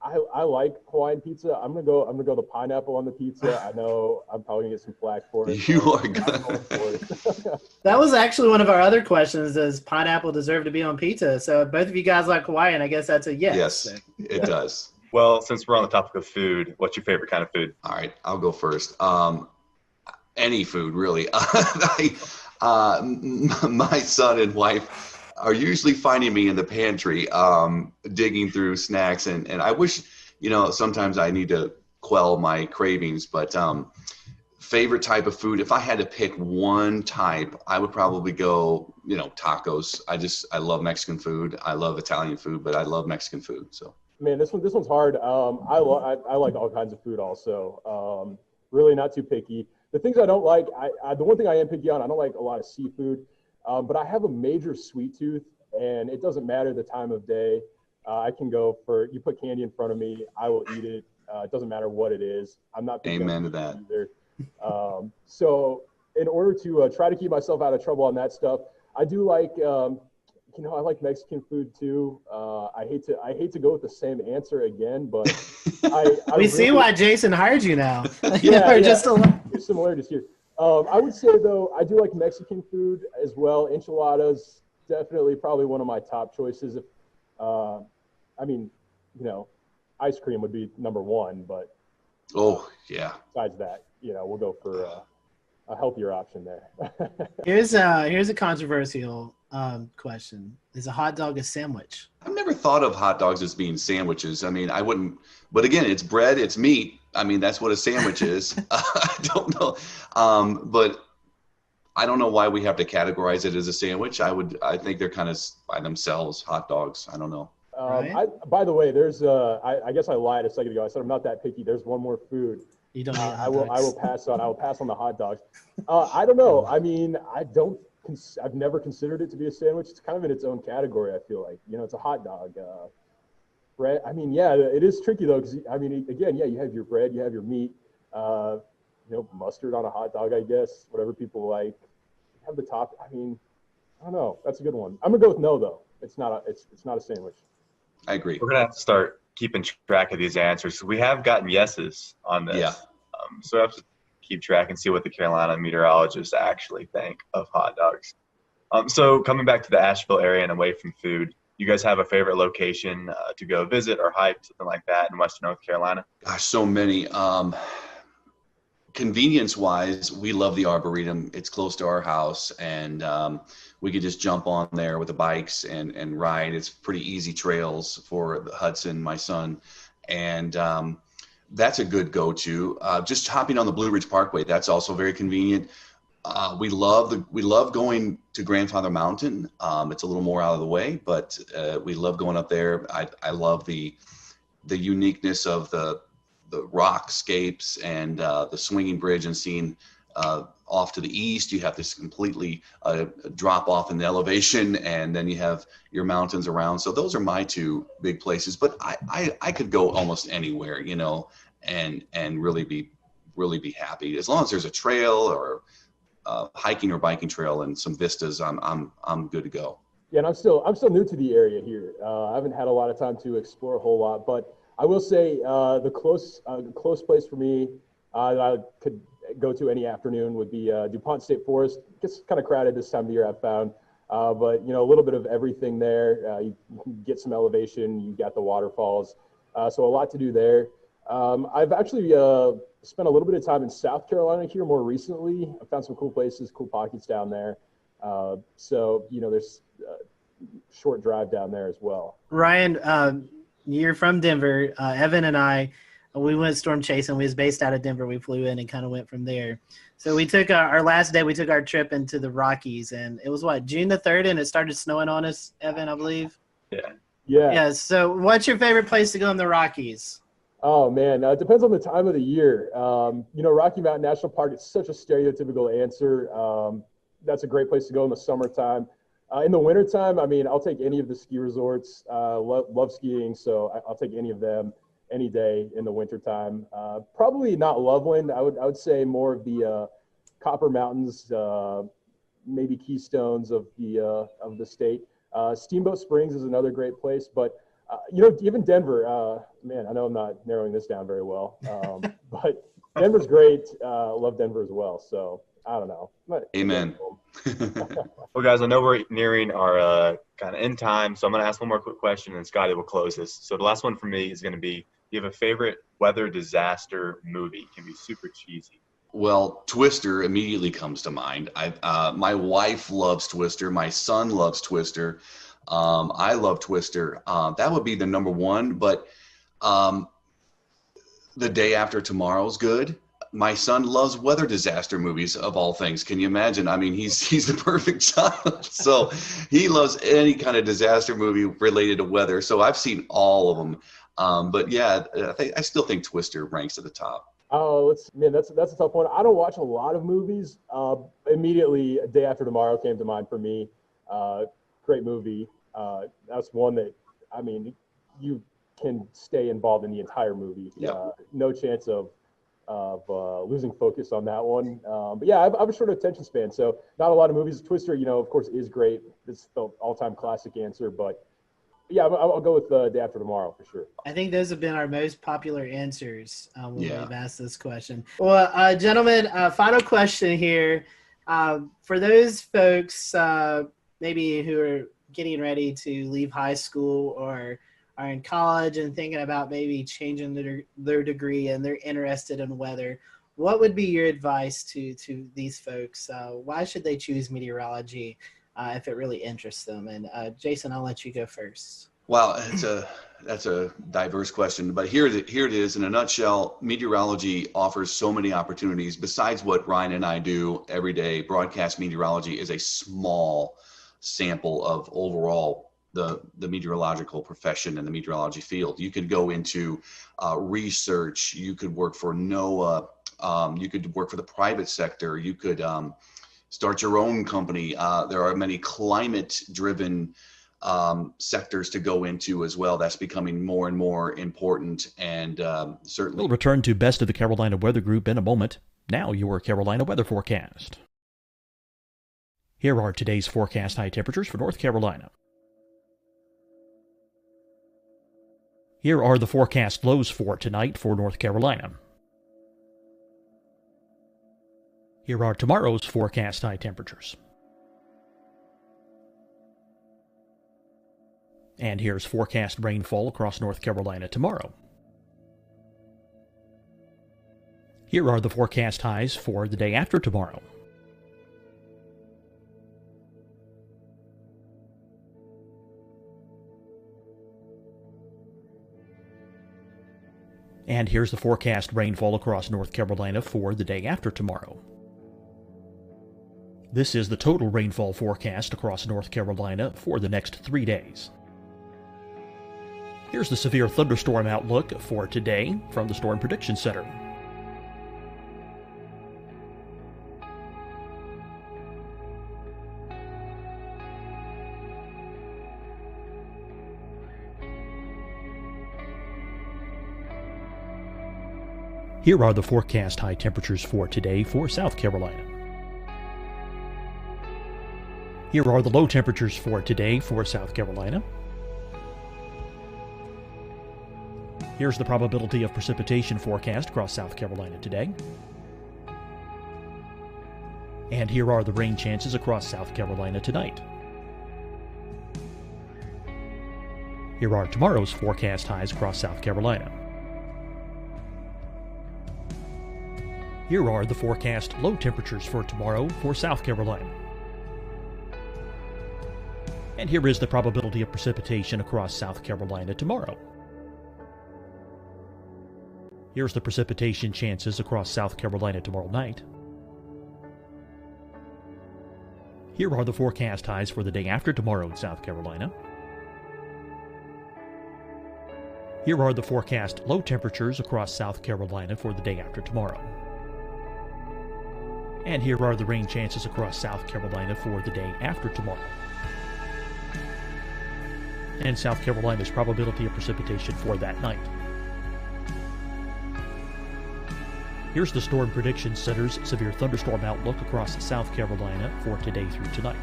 I like Hawaiian pizza. I'm gonna go the pineapple on the pizza. I know I'm probably gonna get some flack for it. You are good. That was actually one of our other questions. Does pineapple deserve to be on pizza? So both of you guys like Hawaiian. I guess that's a yes. Yes, it does. Well, since we're on the topic of food, what's your favorite kind of food? All right, I'll go first. Any food, really. My son and wife are usually finding me in the pantry digging through snacks, and I wish, sometimes I need to quell my cravings, but favorite type of food, if I had to pick one type, I would probably go, tacos. I love Mexican food. I love Italian food, but I love Mexican food. So man, this one's hard. I like all kinds of food also. Really not too picky. The things I don't like, the one thing I am picky on, I don't like a lot of seafood. But I have a major sweet tooth, and it doesn't matter the time of day. I can go you put candy in front of me, I will eat it. It doesn't matter what it is. I'm not picking amen to that either. So in order to try to keep myself out of trouble on that stuff, I do like, I like Mexican food too. I hate to go with the same answer again, but we see why Jason hired you now. Just there's similarities here. I would say, though, I do like Mexican food as well. Enchiladas, definitely probably one of my top choices. Ice cream would be number one, but besides that, we'll go for a healthier option there. Here's a controversial question. Is a hot dog a sandwich? I've never thought of hot dogs as being sandwiches. I mean, I wouldn't, but again, it's bread, it's meat. I mean, that's what a sandwich is. I don't know. But I don't know why we have to categorize it as a sandwich. I think they're kind of by themselves, hot dogs. I don't know. By the way, there's I guess I lied a second ago. I said I'm not that picky. There's one more food. You don't. I will pass on the hot dogs. I don't know. I mean, I've never considered it to be a sandwich. It's kind of in its own category. I feel like it's a hot dog. Bread. I mean, yeah, it is tricky though, because I mean, again, yeah, you have your bread, you have your meat, mustard on a hot dog, I guess, whatever people like. Have the top. I mean, I don't know. That's a good one. I'm gonna go with no though. It's not a sandwich. I agree. We're gonna have to start keeping track of these answers. We have gotten yeses on this. Yeah. So we have to keep track and see what the Carolina meteorologists actually think of hot dogs. So coming back to the Asheville area and away from food, you guys have a favorite location to go visit or hike, something like that in Western North Carolina? Gosh, so many. convenience wise, we love the Arboretum. It's close to our house, and we could just jump on there with the bikes and ride. It's pretty easy trails for Hudson, my son, and that's a good go-to. Just hopping on the Blue Ridge Parkway, that's also very convenient. We love going to Grandfather Mountain. It's a little more out of the way, but we love going up there. I love the uniqueness of the rockscapes and the swinging bridge, and seeing off to the east, you have this completely drop off in the elevation, and then you have your mountains around. So those are my two big places, but I could go almost anywhere, you know, and really be happy as long as there's a trail or hiking or biking trail and some vistas. I'm good to go. Yeah, and I'm still new to the area here. I haven't had a lot of time to explore a whole lot, but I will say the close place for me that I could go to any afternoon would be DuPont State Forest. It gets kind of crowded this time of year, I've found, but you know, a little bit of everything there. You can get some elevation. You got the waterfalls, so a lot to do there. I've actually spent a little bit of time in South Carolina here more recently. I found some cool places, cool pockets down there. So you know, there's a short drive down there as well. Ryan, you're from Denver. Evan and I, we went storm chasing. We was based out of Denver. We flew in and kind of went from there. So we took our last day. We took our trip into the Rockies, and it was June the 3rd, and it started snowing on us, Evan, I believe. Yeah. So what's your favorite place to go in the Rockies? Oh man, it depends on the time of the year. You know, Rocky Mountain National Park, it's such a stereotypical answer. That's a great place to go in the summertime. In the wintertime, I mean, I'll take any of the ski resorts. Love skiing, so I'll take any of them any day in the wintertime. Probably not Loveland. I would say more of the Copper Mountains, maybe Keystones of the state. Steamboat Springs is another great place, but you know, even Denver. Man, I know I'm not narrowing this down very well, but Denver's great. Love Denver as well. So I don't know. Amen. Well, guys, I know we're nearing our kind of end time, so I'm going to ask one more quick question, and Scotty will close this. So the last one for me is going to be, do you have a favorite weather disaster movie? It can be super cheesy. Well, Twister immediately comes to mind. My wife loves Twister. My son loves Twister. I love Twister. That would be the number one, but The Day After Tomorrow's good. My son loves weather disaster movies, of all things. Can you imagine? I mean, he's the perfect child. So he loves any kind of disaster movie related to weather. So I've seen all of them. But yeah, I still think Twister ranks at the top. Oh, that's a tough one. I don't watch a lot of movies. Immediately, A Day After Tomorrow came to mind for me. Great movie. That's one that, I mean, you can stay involved in the entire movie. Yeah. No chance of losing focus on that one. But yeah, I have a short attention span, so not a lot of movies. Twister, you know, of course, is great. It's the all-time classic answer, but yeah, I'll go with Day After Tomorrow for sure. I think those have been our most popular answers when we've asked this question. Well, gentlemen, final question here. For those folks maybe who are getting ready to leave high school or are in college and thinking about maybe changing their degree and they're interested in weather, what would be your advice to these folks? Why should they choose meteorology if it really interests them? And Jason, I'll let you go first. Well, that's a diverse question, but here it is in a nutshell. Meteorology offers so many opportunities. Besides what Ryan and I do every day, broadcast meteorology is a small sample of overall the meteorological profession and the meteorology field. You could go into research. You could work for NOAA. You could work for the private sector. You could start your own company. There are many climate-driven sectors to go into as well. That's becoming more and more important, and certainly. We'll return to Best of the Carolina Weather Group in a moment. Now your Carolina weather forecast. Here are today's forecast high temperatures for North Carolina. Here are the forecast lows for tonight for North Carolina. Here are tomorrow's forecast high temperatures. And here's forecast rainfall across North Carolina tomorrow. Here are the forecast highs for the day after tomorrow. And here's the forecast rainfall across North Carolina for the day after tomorrow. This is the total rainfall forecast across North Carolina for the next 3 days. Here's the severe thunderstorm outlook for today from the Storm Prediction Center. Here are the forecast high temperatures for today for South Carolina. Here are the low temperatures for today for South Carolina. Here's the probability of precipitation forecast across South Carolina today. And here are the rain chances across South Carolina tonight. Here are tomorrow's forecast highs across South Carolina. Here are the forecast low temperatures for tomorrow for South Carolina. And here is the probability of precipitation across South Carolina tomorrow. Here's the precipitation chances across South Carolina tomorrow night. Here are the forecast highs for the day after tomorrow in South Carolina. Here are the forecast low temperatures across South Carolina for the day after tomorrow. And here are the rain chances across South Carolina for the day after tomorrow. And South Carolina's probability of precipitation for that night. Here's the Storm Prediction Center's severe thunderstorm outlook across South Carolina for today through tonight.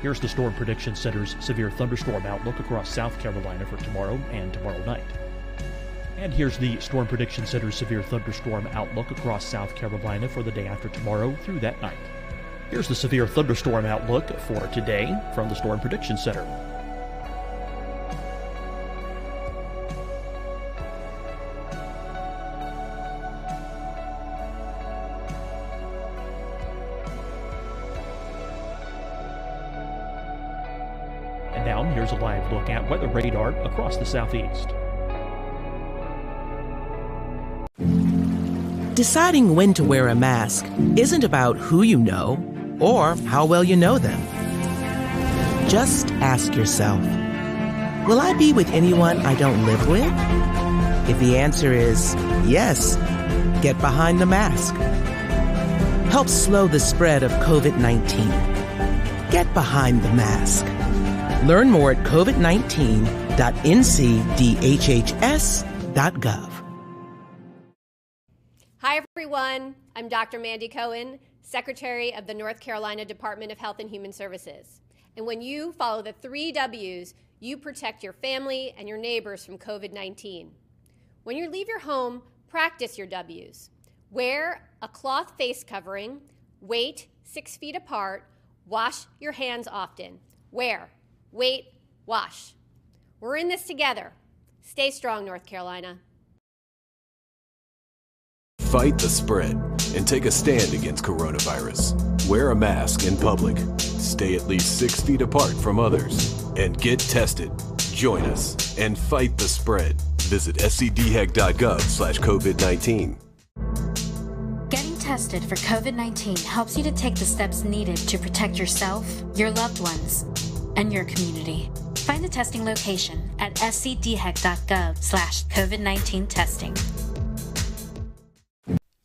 Here's the Storm Prediction Center's severe thunderstorm outlook across South Carolina for tomorrow and tomorrow night. And here's the Storm Prediction Center's severe thunderstorm outlook across South Carolina for the day after tomorrow through that night. Here's the severe thunderstorm outlook for today from the Storm Prediction Center. And now here's a live look at weather radar across the southeast. Deciding when to wear a mask isn't about who you know or how well you know them. Just ask yourself, will I be with anyone I don't live with? If the answer is yes, get behind the mask. Help slow the spread of COVID-19. Get behind the mask. Learn more at covid19.ncdhhs.gov. Hi, everyone. I'm Dr. Mandy Cohen, Secretary of the North Carolina Department of Health and Human Services. And when you follow the 3 W's, you protect your family and your neighbors from COVID-19. When you leave your home, practice your W's. Wear a cloth face covering, wait 6 feet apart, wash your hands often. Wear, wait, wash. We're in this together. Stay strong, North Carolina. Fight the spread and take a stand against coronavirus. Wear a mask in public. Stay at least 6 feet apart from others. And get tested. Join us and fight the spread. Visit scdhec.gov/COVID-19. Getting tested for COVID-19 helps you to take the steps needed to protect yourself, your loved ones, and your community. Find the testing location at scdhec.gov/COVID-19 testing.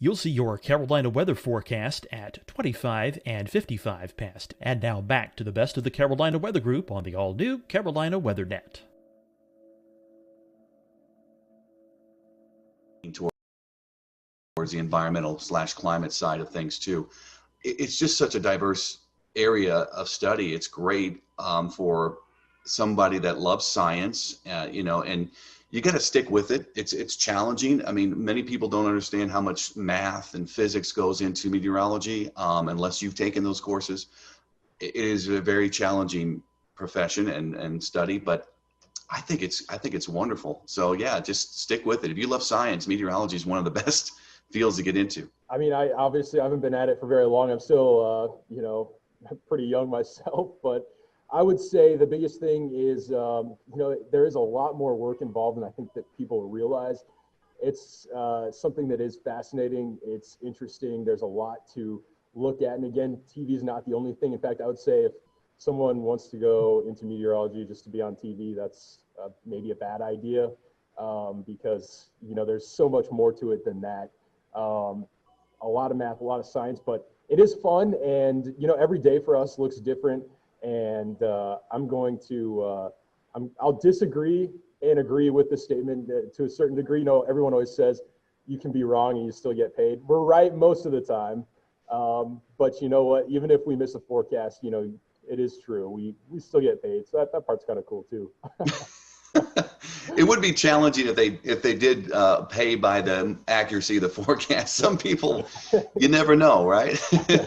You'll see your Carolina weather forecast at 25 and 55 past. And now back to the best of the Carolina Weather Group on the all-new Carolina WeatherNet. Towards the environmental/climate side of things too. It's just such a diverse area of study. It's great for somebody that loves science, and you got to stick with it. It's challenging. I mean, many people don't understand how much math and physics goes into meteorology unless you've taken those courses. It is a very challenging profession and study, but I think it's wonderful. So yeah, just stick with it. If you love science, meteorology is one of the fields to get into? I mean, I haven't been at it for very long. I'm still, pretty young myself, but I would say the biggest thing is, there is a lot more work involved than I think that people realize. It's something that is fascinating. It's interesting. There's a lot to look at. And again, TV is not the only thing. In fact, I would say if someone wants to go into meteorology just to be on TV, that's maybe a bad idea, because, there's so much more to it than that. A lot of math, a lot of science, but it is fun. And, every day for us looks different. And I'll disagree and agree with the statement to a certain degree. Everyone always says you can be wrong and you still get paid. We're right most of the time. But you know what, even if we miss a forecast, it is true. We still get paid. So that part's kind of cool too. It would be challenging if they did pay by the accuracy of the forecast. Some people, you never know, right?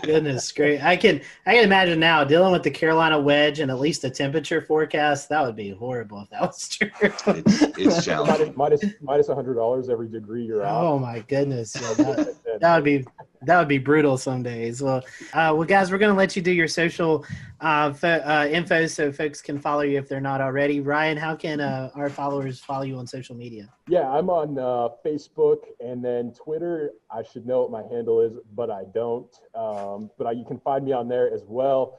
Goodness great. I can imagine now dealing with the Carolina wedge and at least a temperature forecast. That would be horrible if that was true. It's challenging. minus $100 every degree you're out. Oh my goodness. Yeah, that would be brutal some days. Well, guys, we're going to let you do your social info so folks can follow you if they're not already. Ryan, how can our followers follow you on social media? Yeah, I'm on Facebook and then Twitter. I should know what my handle is, but I don't. But you can find me on there as well.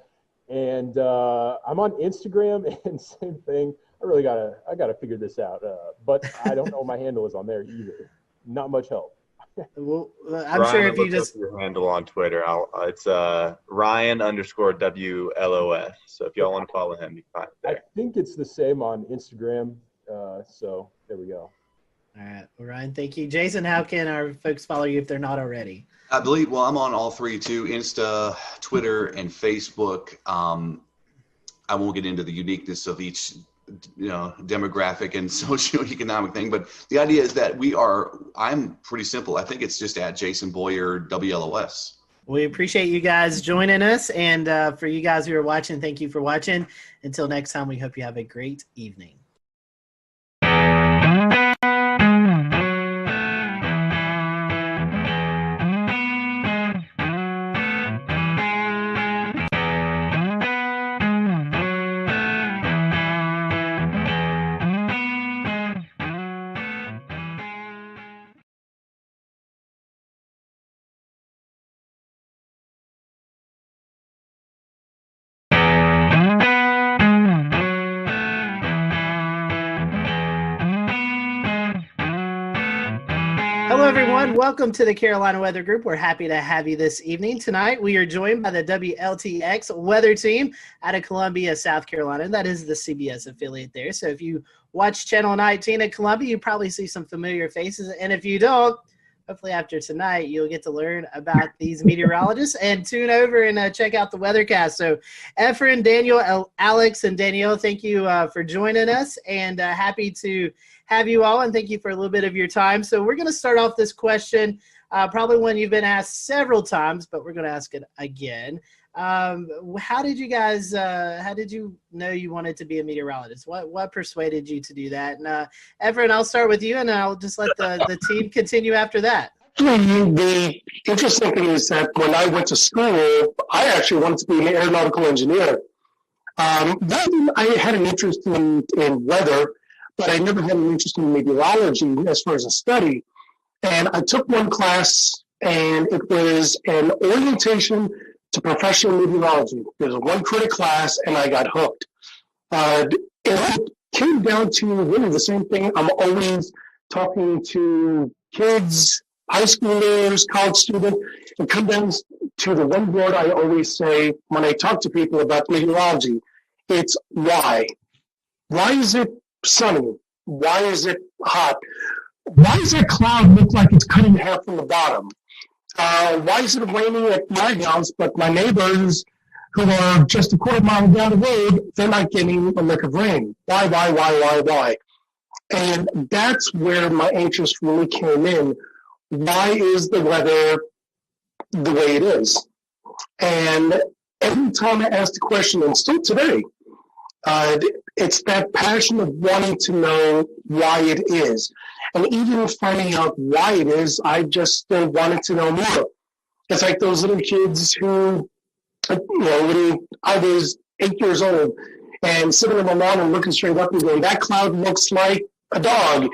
And I'm on Instagram, and same thing. I gotta figure this out. But I don't know what my handle is on there either. Not much help. Well, I'm Ryan, sure if you just your handle on Twitter, it's Ryan_WLOS. So if y'all want to follow him, you can find it there. I think it's the same on Instagram. So there we go. All right. Well, Ryan, thank you. Jason, how can our folks follow you if they're not already? I believe, I'm on all three too, Insta, Twitter, and Facebook. I won't get into the uniqueness of each demographic and socioeconomic thing, but the idea is that I'm pretty simple. I think it's just at Jason Boyer WLOS. We appreciate you guys joining us, and for you guys who are watching, thank you for watching. Until next time, we hope you have a great evening. Hello, everyone. Welcome to the Carolina Weather Group. We're happy to have you this evening. Tonight, we are joined by the WLTX weather team out of Columbia, South Carolina. That is the CBS affiliate there. So if you watch Channel 19 at Columbia, you probably see some familiar faces. And if you don't, hopefully after tonight, you'll get to learn about these meteorologists and tune over and check out the weathercast. So Efren, Daniel, Alex, and Danielle, thank you for joining us, and happy to have you all, and thank you for a little bit of your time. So we're going to start off this question, probably one you've been asked several times, but we're going to ask it again. How did you guys, how did you know you wanted to be a meteorologist? What persuaded you to do that? And Efren, I'll start with you, and I'll just let the team continue after that. The interesting thing is that when I went to school, I actually wanted to be an aeronautical engineer. Then I had an interest in weather, but I never had an interest in meteorology as far as a study. And I took one class, and it was an orientation to professional meteorology. There was a one credit class, and I got hooked. It came down to really the same thing. I'm always talking to kids, high schoolers, college students. It comes down to the one word I always say when I talk to people about meteorology. It's why. Why is it sunny? Why is it hot? Why does that cloud look like it's cut in half from the bottom? Why is it raining at my house, but my neighbors who are just a quarter mile down the road, they're not getting a lick of rain? Why? And that's where my interest really came in. Why is the weather the way it is? And every time I ask the question, and still today, it's that passion of wanting to know why it is. And even finding out why it is, I just still wanted to know more. It's like those little kids who, when I was 8 years old and sitting on the lawn and looking straight up and going, that cloud looks like a dog,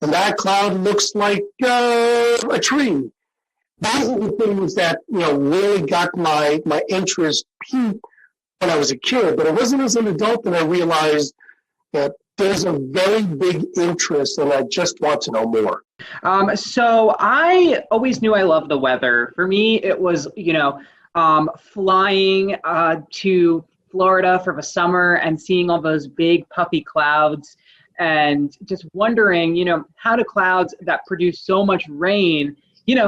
and that cloud looks like a tree. Those are the things that, really got my interest peaked when I was a kid. But it wasn't as an adult that I realized that there's a very big interest and I just want to know more. So I always knew I loved the weather. For me, it was, flying to Florida for the summer and seeing all those big puffy clouds and just wondering, how do clouds that produce so much rain,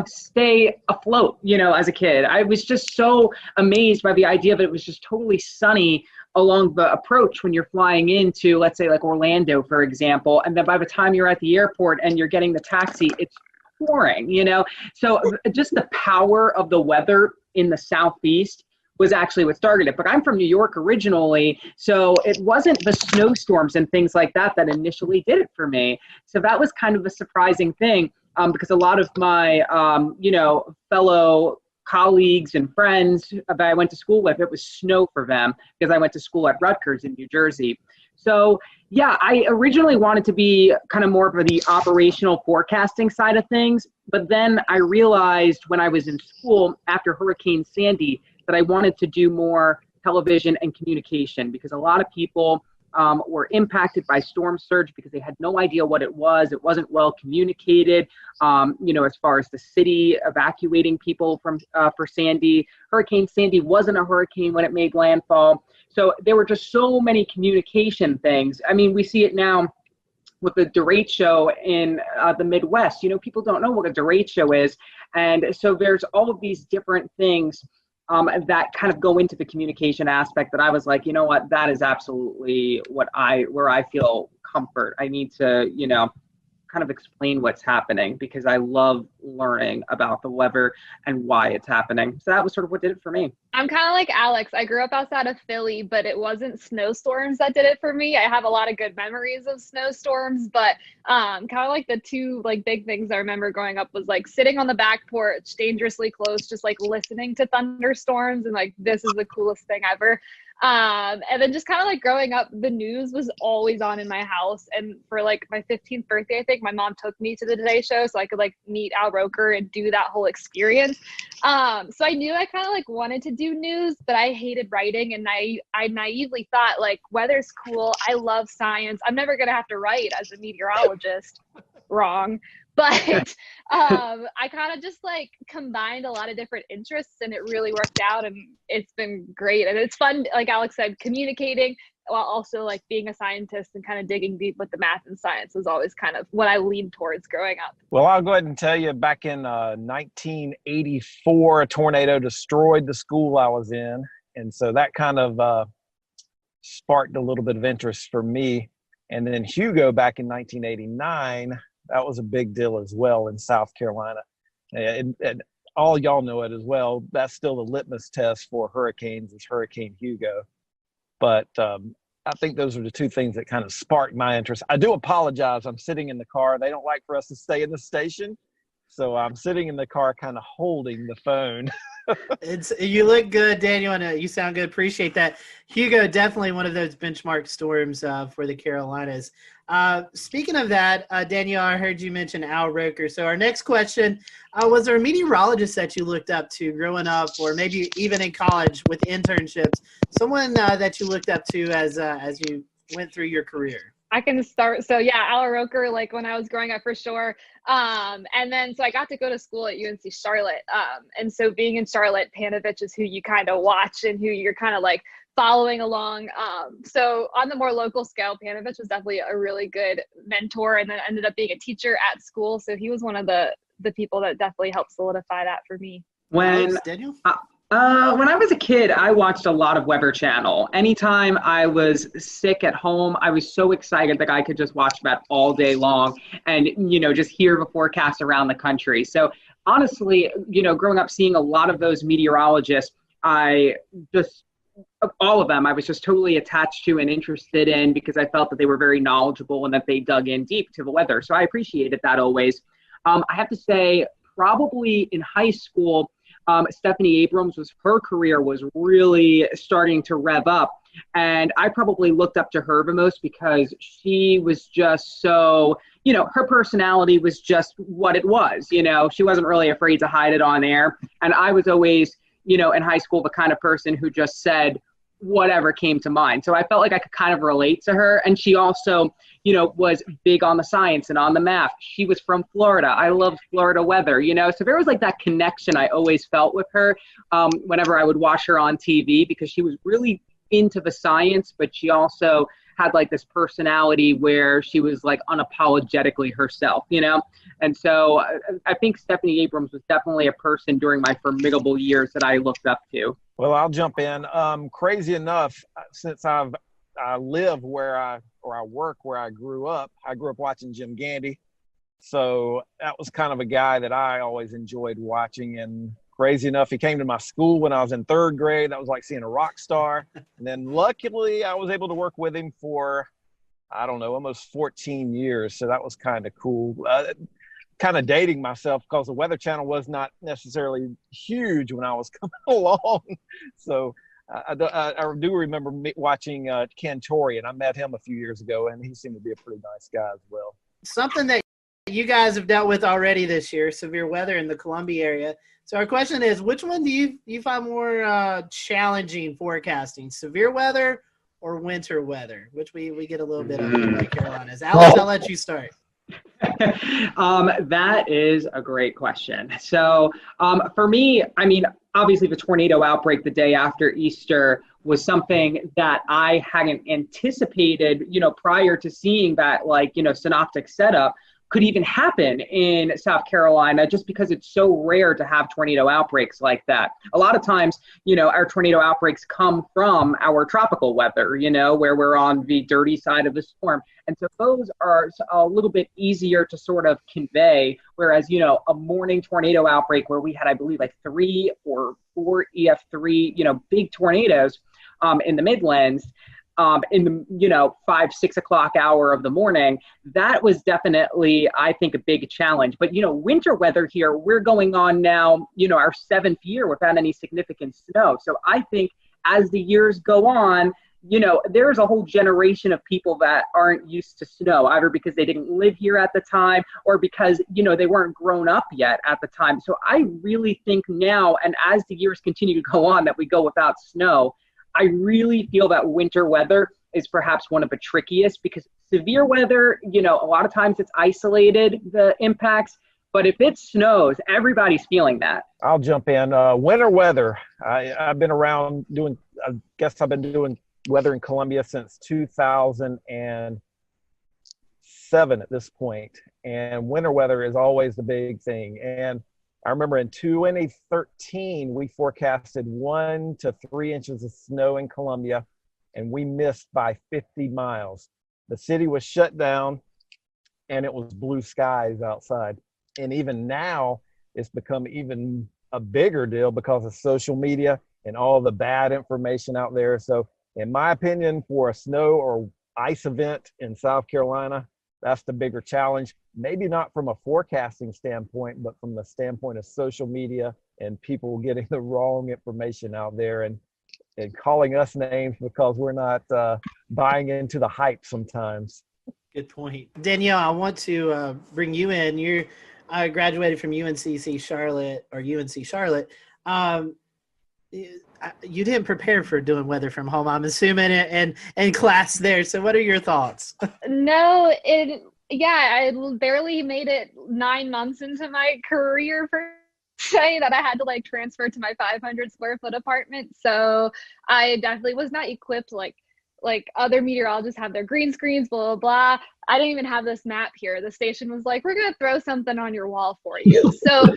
stay afloat, as a kid. I was just so amazed by the idea that it was just totally sunny along the approach when you're flying into, let's say, like Orlando, for example, and then by the time you're at the airport and you're getting the taxi, it's pouring, So just the power of the weather in the Southeast was actually what started it. But I'm from New York originally, so it wasn't the snowstorms and things like that that initially did it for me. So that was kind of a surprising thing, because a lot of my, fellow colleagues and friends that I went to school with, it was snow for them because I went to school at Rutgers in New Jersey. So yeah, I originally wanted to be kind of more of the operational forecasting side of things, but then I realized when I was in school after Hurricane Sandy that I wanted to do more television and communication, because a lot of people were impacted by storm surge because they had no idea what it was. It wasn't well communicated, as far as the city evacuating people from for Sandy. Hurricane Sandy wasn't a hurricane when it made landfall. So there were just so many communication things. I mean, we see it now with the derecho in the Midwest. People don't know what a derecho is. And so there's all of these different things that kind of go into the communication aspect that I was like, you know what, that is absolutely where I feel comfort. I need to, kind of explain what's happening because I love learning about the weather and why it's happening. So that was sort of what did it for me. I'm kind of like Alex. I grew up outside of Philly, but it wasn't snowstorms that did it for me. I have a lot of good memories of snowstorms, but kind of like the two big things I remember growing up was like sitting on the back porch, dangerously close, just like listening to thunderstorms and like, this is the coolest thing ever. And then just kind of like growing up, the news was always on in my house. And for like my 15th birthday, I think my mom took me to the Today Show so I could like meet Al Roker and do that whole experience. So I knew I kind of like wanted to do news, but I hated writing. And I naively thought like weather's cool. I love science. I'm never going to have to write as a meteorologist. Wrong. But I kind of just like combined a lot of different interests and it really worked out and it's been great. And it's fun, like Alex said, communicating while also like being a scientist and kind of digging deep with the math and science was always kind of what I leaned towards growing up. Well, I'll go ahead and tell you back in 1984, a tornado destroyed the school I was in. And so that kind of sparked a little bit of interest for me. And then Hugo back in 1989, that was a big deal as well in South Carolina. And all y'all know it as well. That's still the litmus test for hurricanes is Hurricane Hugo. But I think those are the two things that kind of sparked my interest. I do apologize. I'm sitting in the car. They don't like for us to stay in the station. So I'm sitting in the car kind of holding the phone. You look good, Daniel, and you sound good. Appreciate that. Hugo, definitely one of those benchmark storms for the Carolinas. Speaking of that, Daniel, I heard you mention Al Roker. So our next question, was there a meteorologist that you looked up to growing up or maybe even in college with internships, someone that you looked up to as you went through your career? I can start. So yeah, Al Roker, like when I was growing up for sure. And then, so I got to go to school at UNC Charlotte. And so being in Charlotte, Panovich is who you kind of watch and who you're kind of like following along. So on the more local scale, Panovich was definitely a really good mentor and then ended up being a teacher at school. So he was one of the people that definitely helped solidify that for me. When I was a kid, I watched a lot of Weather Channel. Anytime I was sick at home, I was so excited that I could just watch that all day long and, just hear the forecast around the country. So honestly, growing up seeing a lot of those meteorologists, I just all of them I was just totally attached to and interested in, because I felt that they were very knowledgeable and that they dug in deep to the weather. So I appreciated that always. I have to say, probably in high school, Stephanie Abrams her career was really starting to rev up. And I probably looked up to her the most because she was just so, her personality was just what it was. She wasn't really afraid to hide it on air. And I was always, in high school, the kind of person who just said whatever came to mind. So I felt like I could kind of relate to her. And she also, was big on the science and on the math. She was from Florida. I loved Florida weather, so there was like that connection I always felt with her whenever I would watch her on TV, because she was really into the science, but she also had like this personality where she was like unapologetically herself, And so I think Stephanie Abrams was definitely a person during my formidable years that I looked up to. Well, I'll jump in. Crazy enough, since I live where I work where I grew up watching Jim Gandy. So that was kind of a guy that I always enjoyed watching. And crazy enough, he came to my school when I was in third grade. That was like seeing a rock star. And then luckily I was able to work with him for, I don't know, almost 14 years. So that was kind of cool. Kind of dating myself because the Weather Channel was not necessarily huge when I was coming along. So I do remember watching Ken Torrey, and I met him a few years ago, and he seemed to be a pretty nice guy as well. Something that you guys have dealt with already this year, severe weather in the Columbia area. So our question is, which one do you find more challenging forecasting, severe weather or winter weather, which we get a little bit of in the Carolinas? Alex, I'll let you start. That is a great question. So for me, I mean, obviously the tornado outbreak the day after Easter was something that I hadn't anticipated, prior to seeing that, synoptic setup could even happen in South Carolina, just because it's so rare to have tornado outbreaks like that. A lot of times, our tornado outbreaks come from our tropical weather, where we're on the dirty side of the storm. And so those are a little bit easier to sort of convey, whereas, a morning tornado outbreak where we had, I believe, like 3 or 4 EF3, big tornadoes in the Midlands, in the 5-6 o'clock hour of the morning, that was definitely, I think, a big challenge. But winter weather here, we're going on now our 7th year without any significant snow. So I think as the years go on, there's a whole generation of people that aren't used to snow, either because they didn't live here at the time or because they weren't grown up yet at the time. So I really think now, and as the years continue to go on, that we go without snow, I really feel that winter weather is perhaps one of the trickiest, because severe weather, a lot of times it's isolated, the impacts, but if it snows, everybody's feeling that. I'll jump in. Winter weather. I've been around I've been doing weather in Columbia since 2007 at this point. And winter weather is always the big thing. And I remember in 2013, we forecasted 1 to 3 inches of snow in Columbia, and we missed by 50 miles. The city was shut down, and it was blue skies outside. And even now, it's become even a bigger deal because of social media and all the bad information out there. So in my opinion, for a snow or ice event in South Carolina, that's the bigger challenge. Maybe not from a forecasting standpoint, but from the standpoint of social media and people getting the wrong information out there and calling us names because we're not buying into the hype sometimes. Good point. Danielle, I want to bring you in. You graduated from UNC Charlotte. You didn't prepare for doing weather from home, I'm assuming, and class there. So what are your thoughts? No, I barely made it 9 months into my career per se that I had to transfer to my 500 square foot apartment. So I definitely was not equipped like other meteorologists have their green screens, blah, blah, blah. I didn't even have this map here. The station was like, we're going to throw something on your wall for you. So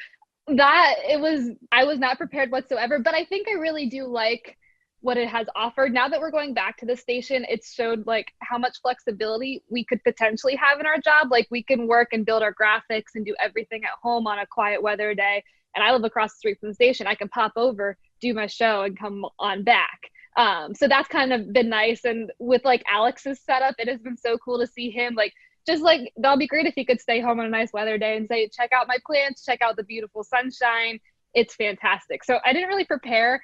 I was not prepared whatsoever, but I think I really do like what it has offered. Now that we're going back to the station, it's showed how much flexibility we could potentially have in our job. We can work and build our graphics and do everything at home on a quiet weather day. And I live across the street from the station. I can pop over, do my show, and come on back. So that's kind of been nice. And with like Alex's setup, it has been so cool to see him like, just like, that'll be great if he could stay home on a nice weather day and say, check out my plants, check out the beautiful sunshine. It's fantastic. So I didn't really prepare.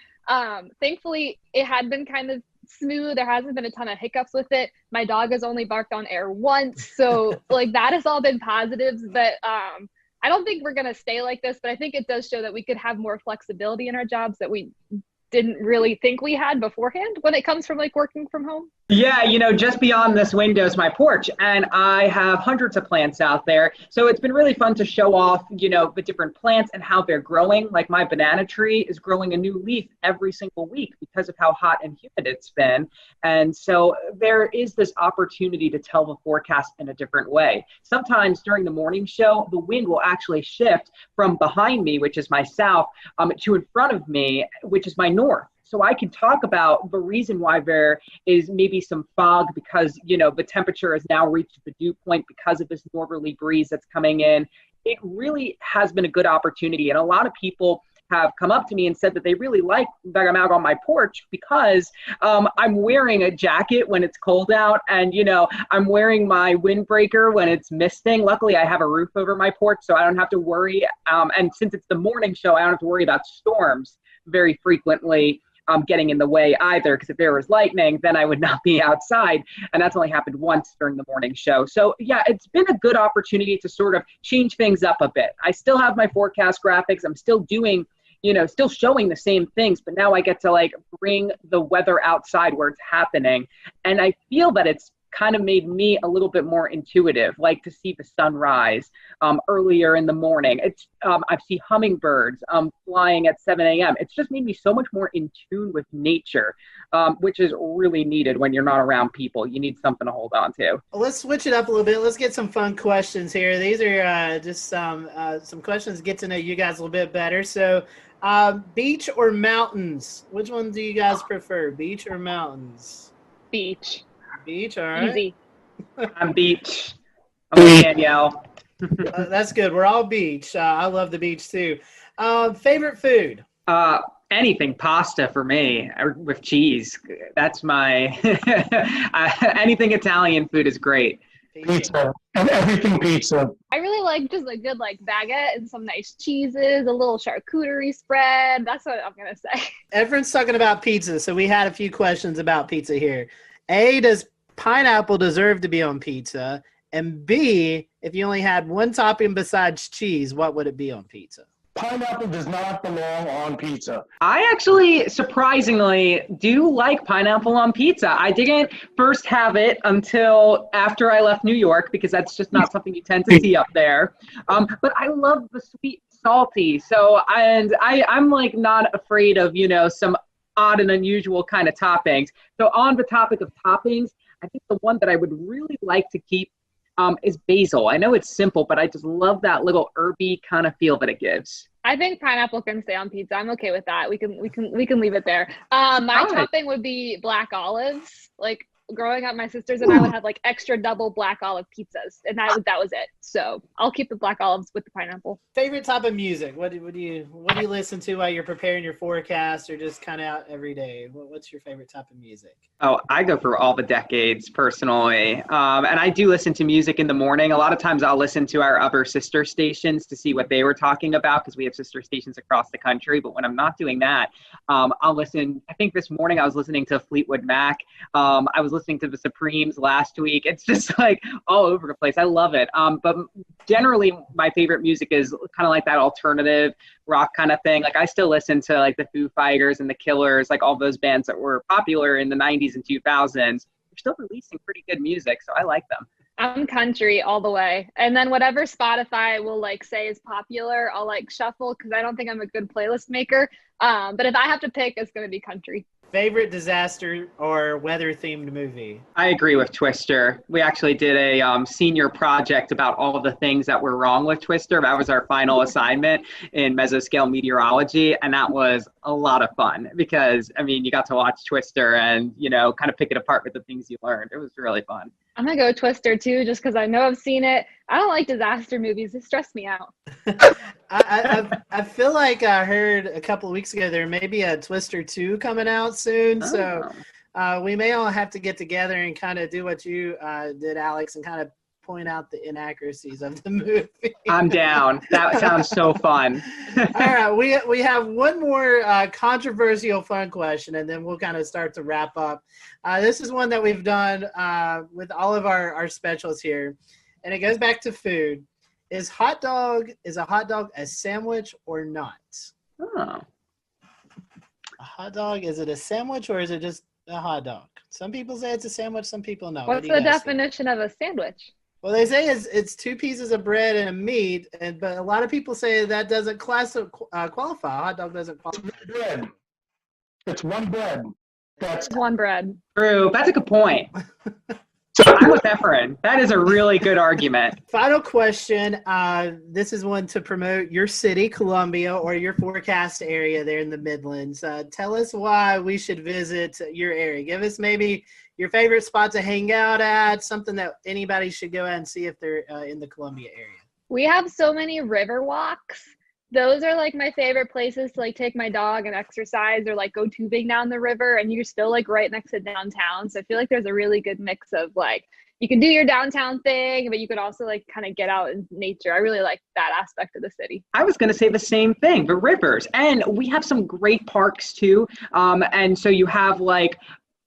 Thankfully, it had been kind of smooth. There hasn't been a ton of hiccups with it. My dog has only barked on air once. So like that has all been positives. But I don't think we're going to stay like this, but I think it does show that we could have more flexibility in our jobs that we didn't really think we had beforehand when it comes from like working from home. Yeah, just beyond this window is my porch, and I have hundreds of plants out there. So it's been really fun to show off, the different plants and how they're growing. Like my banana tree is growing a new leaf every single week because of how hot and humid it's been. And so there is this opportunity to tell the forecast in a different way. Sometimes during the morning show, the wind will actually shift from behind me, which is my south, to in front of me, which is my north. So I can talk about the reason why there is maybe some fog because, the temperature has now reached the dew point because of this northerly breeze that's coming in. It really has been a good opportunity. And a lot of people have come up to me and said that they really like that I'm out on my porch because I'm wearing a jacket when it's cold out and, I'm wearing my windbreaker when it's misting. Luckily, I have a roof over my porch, so I don't have to worry. And since it's the morning show, I don't have to worry about storms very frequently getting in the way either, because if there was lightning, then I would not be outside. And that's only happened once during the morning show. So yeah, it's been a good opportunity to sort of change things up a bit. I still have my forecast graphics. I'm still doing, still showing the same things, but now I get to like bring the weather outside where it's happening. And I feel that it's kind of made me a little bit more intuitive, like to see the sunrise earlier in the morning. I see hummingbirds flying at 7 a.m. It's just made me so much more in tune with nature, which is really needed when you're not around people. You need something to hold on to. Let's switch it up a little bit. Let's get some fun questions here. These are just some questions to get to know you guys a little bit better. So beach or mountains? Which one do you guys prefer, beach or mountains? Beach. Beach, all right. Easy. I'm beach. I'm with Danielle. That's good. We're all beach. I love the beach too. Favorite food? Anything pasta for me with cheese. That's my anything Italian food is great. Pizza and everything pizza. I really like just a good like baguette and some nice cheeses, a little charcuterie spread. That's what I'm gonna say. Everyone's talking about pizza, so we had a few questions about pizza here. A, does pineapple deserve to be on pizza? And B, if you only had one topping besides cheese, what would it be on pizza? Pineapple does not belong on pizza. I actually, surprisingly, do like pineapple on pizza. I didn't first have it until after I left New York because that's just not something you tend to see up there. But I love the sweet, salty. So, I'm like not afraid of, some odd and unusual kind of toppings. So on the topic of toppings, I think the one that I would really like to keep is basil. I know it's simple, but I just love that little herby kind of feel that it gives. I think pineapple can stay on pizza. I'm okay with that. We can leave it there. My topping would be black olives. Like growing up, my sisters and I would have like extra double black olive pizzas, and that was it. So I'll keep the black olives with the pineapple. Favorite type of music? What do you listen to while you're preparing your forecast, or just kind of out every day? What's your favorite type of music? Oh, I go through all the decades personally, and I do listen to music in the morning. A lot of times I'll listen to our other sister stations to see what they were talking about because we have sister stations across the country. But when I'm not doing that, I'll listen. I think this morning I was listening to Fleetwood Mac. I was listening to the Supremes last week. It's just like all over the place. I love it. But generally my favorite music is kind of like that alternative rock kind of thing. Like I still listen to like the Foo Fighters and the Killers, like all those bands that were popular in the 90s and 2000s. They're still releasing pretty good music, so I like them. I'm country all the way. And then whatever Spotify will like say is popular, I'll like shuffle because I don't think I'm a good playlist maker. But if I have to pick, it's going to be country. Favorite disaster or weather-themed movie? I agree with Twister. We actually did a senior project about all of the things that were wrong with Twister. That was our final assignment in mesoscale meteorology, and that was a lot of fun because, I mean, you got to watch Twister and, kind of pick it apart with the things you learned. It was really fun. I'm going to go Twister, too, just because I know I've seen it. I don't like disaster movies. They stress me out. I feel like I heard a couple of weeks ago there may be a Twister 2 coming out soon. So we may all have to get together and kind of do what you did, Alex, and kind of point out the inaccuracies of the movie. I'm down. That sounds so fun. All right, we have one more controversial fun question, and then we'll kind of start to wrap up. This is one that we've done with all of our specials here, and it goes back to food. Is a hot dog a sandwich or not? Oh. A hot dog, is it a sandwich or is it just a hot dog? Some people say it's a sandwich, some people no. What's the definition of a sandwich? Well, they say it's 2 pieces of bread and a meat, but a lot of people say that doesn't qualify. A hot dog doesn't qualify. Bread. It's one bread. That's one bread. True. That's a good point. I'm with Efren. That is a really good argument. Final question. This is one to promote your city, Columbia, or your forecast area there in the Midlands. Tell us why we should visit your area. Give us maybe your favorite spot to hang out at, something that anybody should go out and see if they're in the Columbia area. We have so many river walks. Those are like my favorite places to like take my dog and exercise or like go tubing down the river, and you're still like right next to downtown. So I feel like there's a really good mix of like, you can do your downtown thing, but you could also like kind of get out in nature. I really like that aspect of the city. I was going to say the same thing, the rivers. And we have some great parks too. And so you have like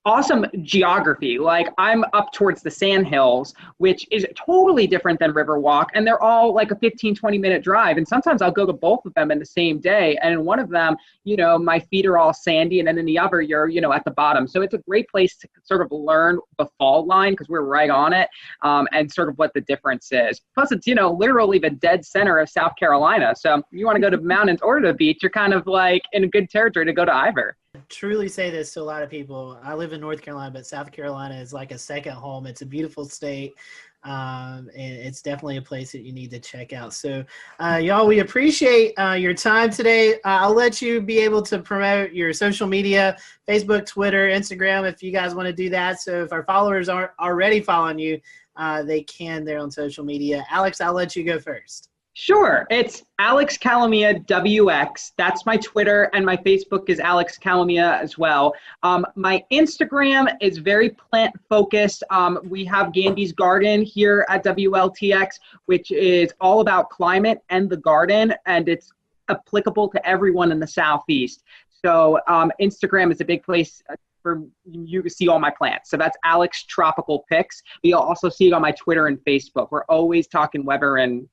awesome geography. Like I'm up towards the Sand Hills, which is totally different than Riverwalk. And they're all like a 15-20 minute drive. And sometimes I'll go to both of them in the same day. And in one of them, you know, my feet are all sandy. And then in the other, you're, you know, at the bottom. So it's a great place to sort of learn the fault line because we're right on it, and sort of what the difference is. Plus it's, you know, literally the dead center of South Carolina. So you want to go to mountains or to the beach, you're kind of like in a good territory to go to either. Truly say this to a lot of people. I live in North Carolina, but South Carolina is like a second home. It's a beautiful state, and it's definitely a place that you need to check out. So, y'all, we appreciate your time today. I'll let you be able to promote your social media, Facebook, Twitter, Instagram, if you guys want to do that. So if our followers aren't already following you, they can there on social media. Alex, I'll let you go first. Sure. It's Alex Calamia WX. That's my Twitter, and my Facebook is Alex Calamia as well. My Instagram is very plant focused. We have Gandy's Garden here at WLTX, which is all about climate and the garden, and it's applicable to everyone in the Southeast. So Instagram is a big place for you to see all my plants. So that's Alex Tropical Pics. You'll also see it on my Twitter and Facebook. We're always talking weather and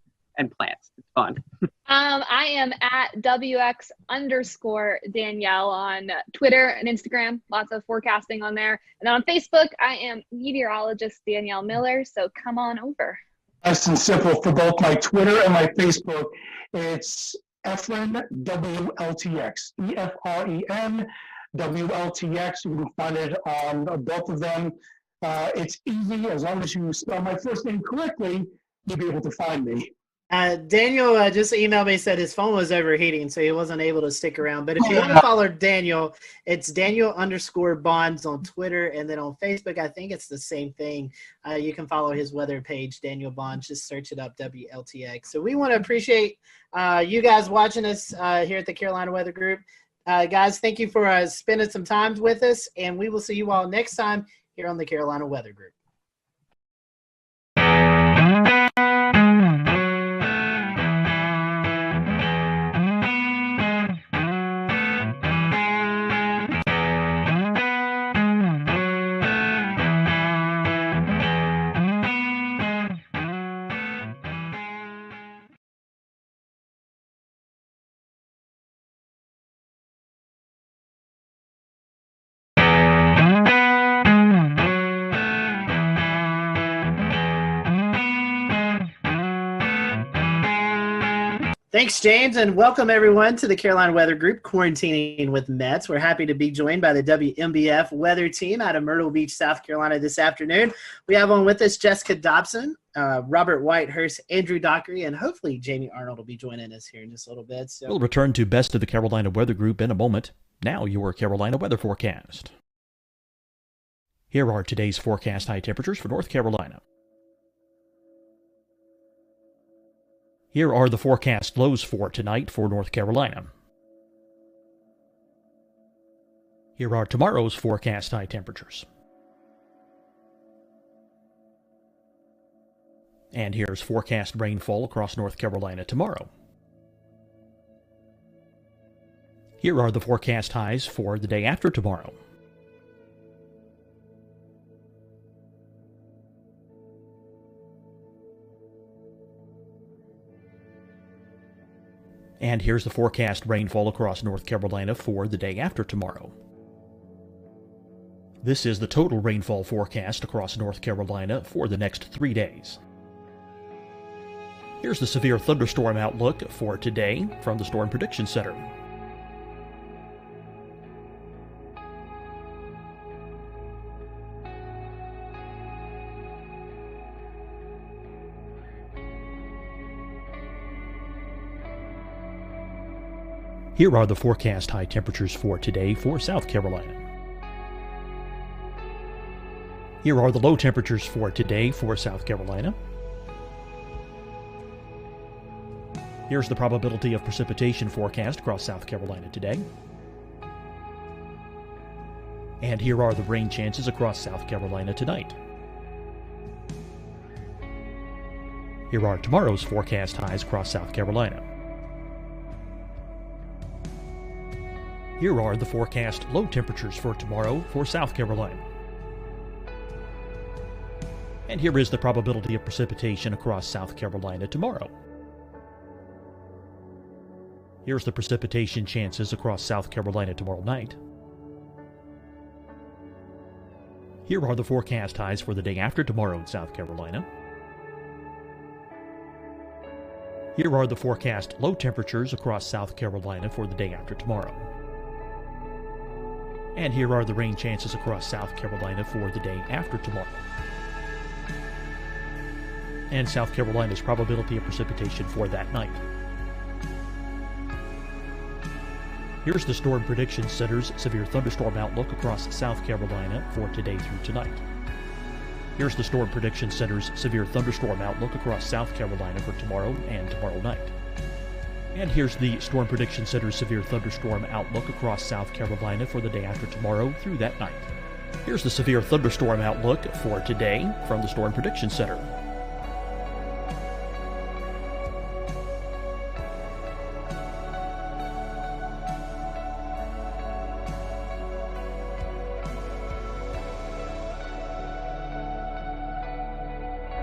plants. It's fun. I am at WX_Danielle on Twitter and Instagram. Lots of forecasting on there. And then on Facebook, I am meteorologist Danielle Miller. So come on over. Nice and simple for both my Twitter and my Facebook. It's Efren WLTX. EFREN WLTX. You can find it on both of them. It's easy. As long as you spell my first name correctly, you'll be able to find me. Daniel just emailed me, said his phone was overheating, so he wasn't able to stick around. But if you want to follow Daniel, it's Daniel_Bonds on Twitter. And then on Facebook, I think it's the same thing. You can follow his weather page, Daniel Bonds. Just search it up, WLTX. So we want to appreciate you guys watching us here at the Carolina Weather Group. Guys, thank you for spending some time with us. And we will see you all next time here on the Carolina Weather Group. Thanks, James, and welcome everyone to the Carolina Weather Group, Quarantining with Mets. We're happy to be joined by the WMBF weather team out of Myrtle Beach, South Carolina this afternoon. We have on with us Jessica Dobson, Robert Whitehurst, Andrew Dockery, and hopefully Jamie Arnold will be joining us here in just a little bit. So. We'll return to Best of the Carolina Weather Group in a moment. Now your Carolina weather forecast. Here are today's forecast high temperatures for North Carolina. Here are the forecast lows for tonight for North Carolina. Here are tomorrow's forecast high temperatures. And here's forecast rainfall across North Carolina tomorrow. Here are the forecast highs for the day after tomorrow. And here's the forecast rainfall across North Carolina for the day after tomorrow. This is the total rainfall forecast across North Carolina for the next 3 days. Here's the severe thunderstorm outlook for today from the Storm Prediction Center. Here are the forecast high temperatures for today for South Carolina. Here are the low temperatures for today for South Carolina. Here's the probability of precipitation forecast across South Carolina today. And here are the rain chances across South Carolina tonight. Here are tomorrow's forecast highs across South Carolina. Here are the forecast low temperatures for tomorrow for South Carolina. And here is the probability of precipitation across South Carolina tomorrow. Here's the precipitation chances across South Carolina tomorrow night. Here are the forecast highs for the day after tomorrow in South Carolina. Here are the forecast low temperatures across South Carolina for the day after tomorrow. And here are the rain chances across South Carolina for the day after tomorrow. And South Carolina's probability of precipitation for that night. Here's the Storm Prediction Center's severe thunderstorm outlook across South Carolina for today through tonight. Here's the Storm Prediction Center's severe thunderstorm outlook across South Carolina for tomorrow and tomorrow night. And here's the Storm Prediction Center's severe thunderstorm outlook across South Carolina for the day after tomorrow through that night. Here's the severe thunderstorm outlook for today from the Storm Prediction Center.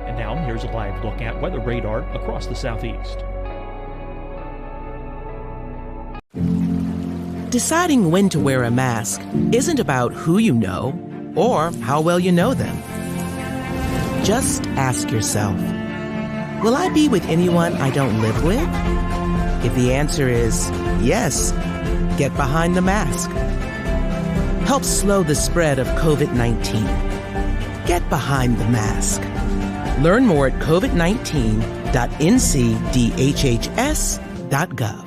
And now here's a live look at weather radar across the southeast. Deciding when to wear a mask isn't about who you know or how well you know them. Just ask yourself, will I be with anyone I don't live with? If the answer is yes, get behind the mask. Help slow the spread of COVID-19. Get behind the mask. Learn more at covid19.ncdhhs.gov.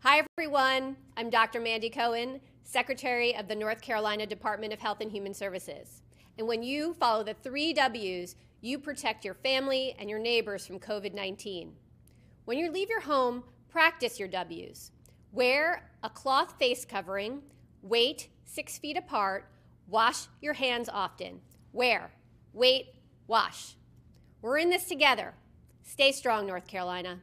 Hi, everyone. I'm Dr. Mandy Cohen, Secretary of the North Carolina Department of Health and Human Services. And when you follow the 3 W's, you protect your family and your neighbors from COVID-19. When you leave your home, practice your W's. Wear a cloth face covering, wait 6 feet apart, wash your hands often. Wear, wait, wash. We're in this together. Stay strong, North Carolina.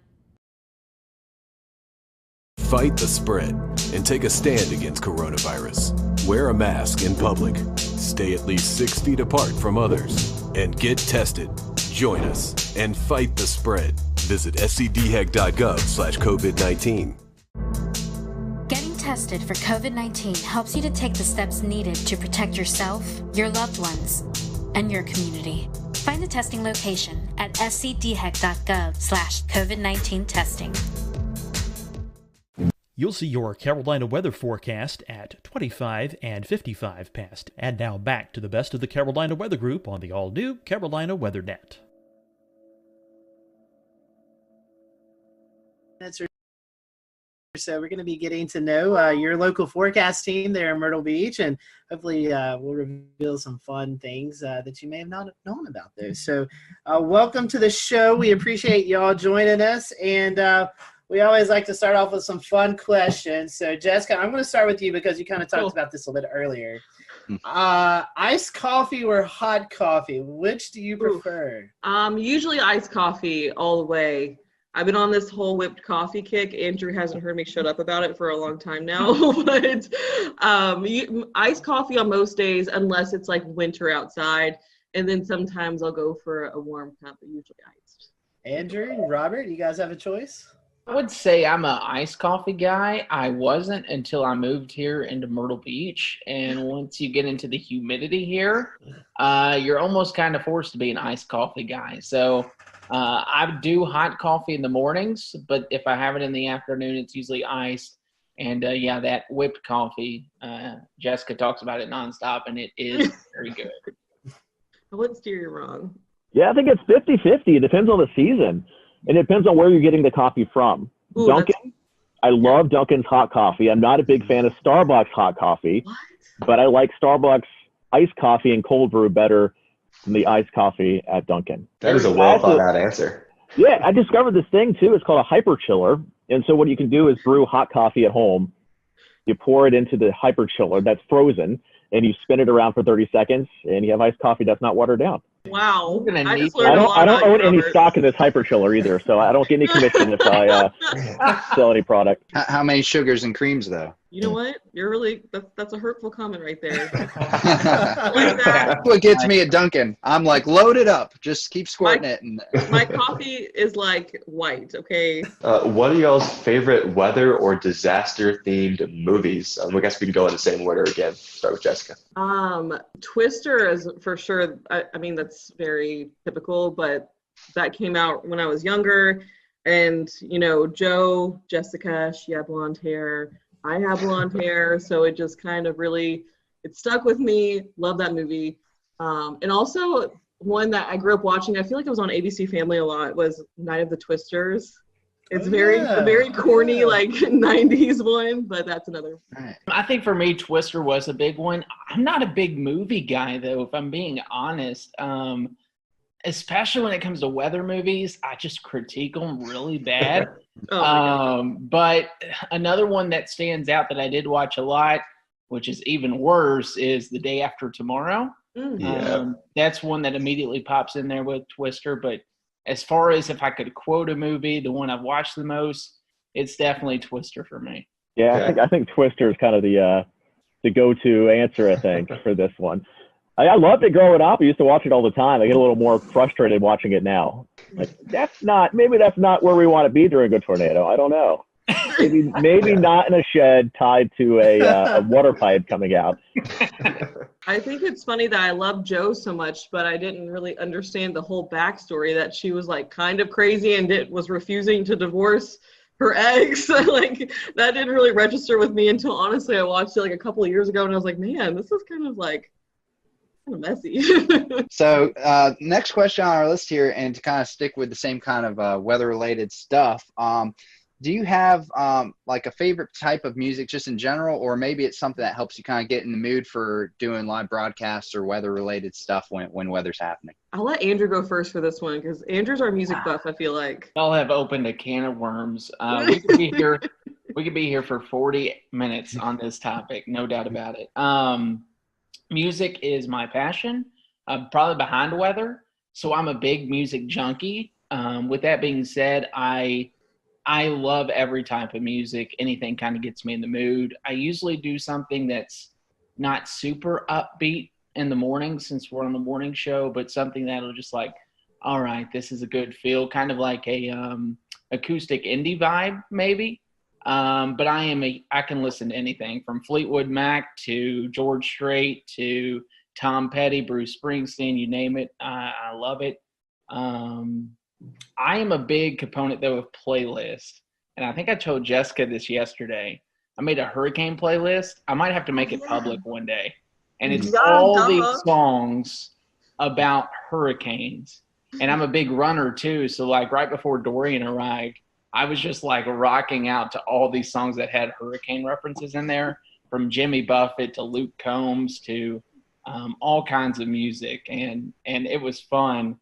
Fight the spread and take a stand against coronavirus. Wear a mask in public. Stay at least 6 feet apart from others. And get tested. Join us and fight the spread. Visit scdhec.gov/COVID-19. Getting tested for COVID-19 helps you to take the steps needed to protect yourself, your loved ones, and your community. Find the testing location at scdhec.gov/COVID-19 testing. You'll see your Carolina weather forecast at 25 and 55 past. And now back to the best of the Carolina Weather Group on the all-new Carolina WeatherNet. That's So we're going to be getting to know your local forecast team there in Myrtle Beach, and hopefully we'll reveal some fun things that you may have not known about those. So welcome to the show. We appreciate y'all joining us, and we always like to start off with some fun questions. So Jessica, I'm going to start with you because you kind of talked about this a little bit earlier. Iced coffee or hot coffee? Which do you prefer? Usually iced coffee all the way. I've been on this whole whipped coffee kick. Andrew hasn't heard me shut up about it for a long time now. But iced coffee on most days, unless it's like winter outside. And then sometimes I'll go for a warm cup, but usually iced. Andrew and Robert, you guys have a choice? I would say I'm an iced coffee guy. I wasn't until I moved here into Myrtle Beach. And once you get into the humidity here, you're almost kind of forced to be an iced coffee guy. So I do hot coffee in the mornings, but if I have it in the afternoon, it's usually iced. And yeah, that whipped coffee, Jessica talks about it nonstop, and it is very good. I wouldn't steer you wrong. Yeah, I think it's 50-50. It depends on the season. And it depends on where you're getting the coffee from. Ooh, Dunkin', I love Dunkin's hot coffee. I'm not a big fan of Starbucks hot coffee, but I like Starbucks iced coffee and cold brew better than the iced coffee at Dunkin'. That is a well thought out answer. Yeah, I discovered this thing too. It's called a hyper chiller. And so what you can do is brew hot coffee at home. You pour it into the hyper chiller that's frozen, and you spin it around for 30 seconds, and you have iced coffee that's not watered down. Wow. I don't own any stock in this hyper chiller either, so I don't get any commission if I sell any product. How many sugars and creams, though? You know what? You're really, that's a hurtful comment right there. That's what gets me at Dunkin'. I'm like, load it up. Just keep squirting it. And my coffee is like white, okay? What are y'all's favorite weather or disaster themed movies? I guess we can go in the same order again. Start with Jessica. Twister is for sure. I mean, that's very typical, but that came out when I was younger. And, you know, Jessica, she had blonde hair. I have blonde hair, so it just kind of really, it stuck with me. Love that movie. And also one that I grew up watching, I feel like it was on ABC Family a lot, was Night of the Twisters. It's a very corny, like 90s one, but that's another. I think for me, Twister was a big one. I'm not a big movie guy, though, if I'm being honest. Especially when it comes to weather movies, I just critique them really bad. But another one that stands out that I did watch a lot, which is even worse, is The Day After Tomorrow. That's one that immediately pops in there with Twister. But as far as if I could quote a movie, the one I've watched the most, it's definitely Twister for me. Yeah, I think Twister is kind of the go-to answer, I think, for this one. I loved it growing up. I used to watch it all the time. I get a little more frustrated watching it now. Like, maybe that's not where we want to be during a tornado. I don't know. Maybe not in a shed tied to a water pipe coming out. I think it's funny that I love Jo so much, but I didn't really understand the whole backstory that she was like kind of crazy and was refusing to divorce her ex. Like that didn't really register with me until honestly I watched it like a couple of years ago and I was like, man, this is kind of messy. So next question on our list here, and to kind of stick with the same kind of weather-related stuff, do you have like a favorite type of music just in general, or maybe it's something that helps you kind of get in the mood for doing live broadcasts or weather-related stuff when weather's happening? I'll let Andrew go first for this one because Andrew's our music buff, I feel like. I'll have opened a can of worms. We could be here. We could be here for 40 minutes on this topic, no doubt about it. Music is my passion. I'm probably behind weather, so I'm a big music junkie. With that being said, I love every type of music. Anything kind of gets me in the mood. I usually do something that's not super upbeat in the morning since we're on the morning show, but something that'll just like, all right, this is a good feel, kind of like a acoustic indie vibe maybe. But I can listen to anything from Fleetwood Mac to George Strait to Tom Petty, Bruce Springsteen, you name it. I love it. I am a big component though of playlists. And I think I told Jessica this yesterday. I made a hurricane playlist. I might have to make it public one day. And it's all these songs about hurricanes. And I'm a big runner too. So like right before Dorian arrived, I was just like rocking out to all these songs that had hurricane references in there, from Jimmy Buffett to Luke Combs to all kinds of music, and it was fun.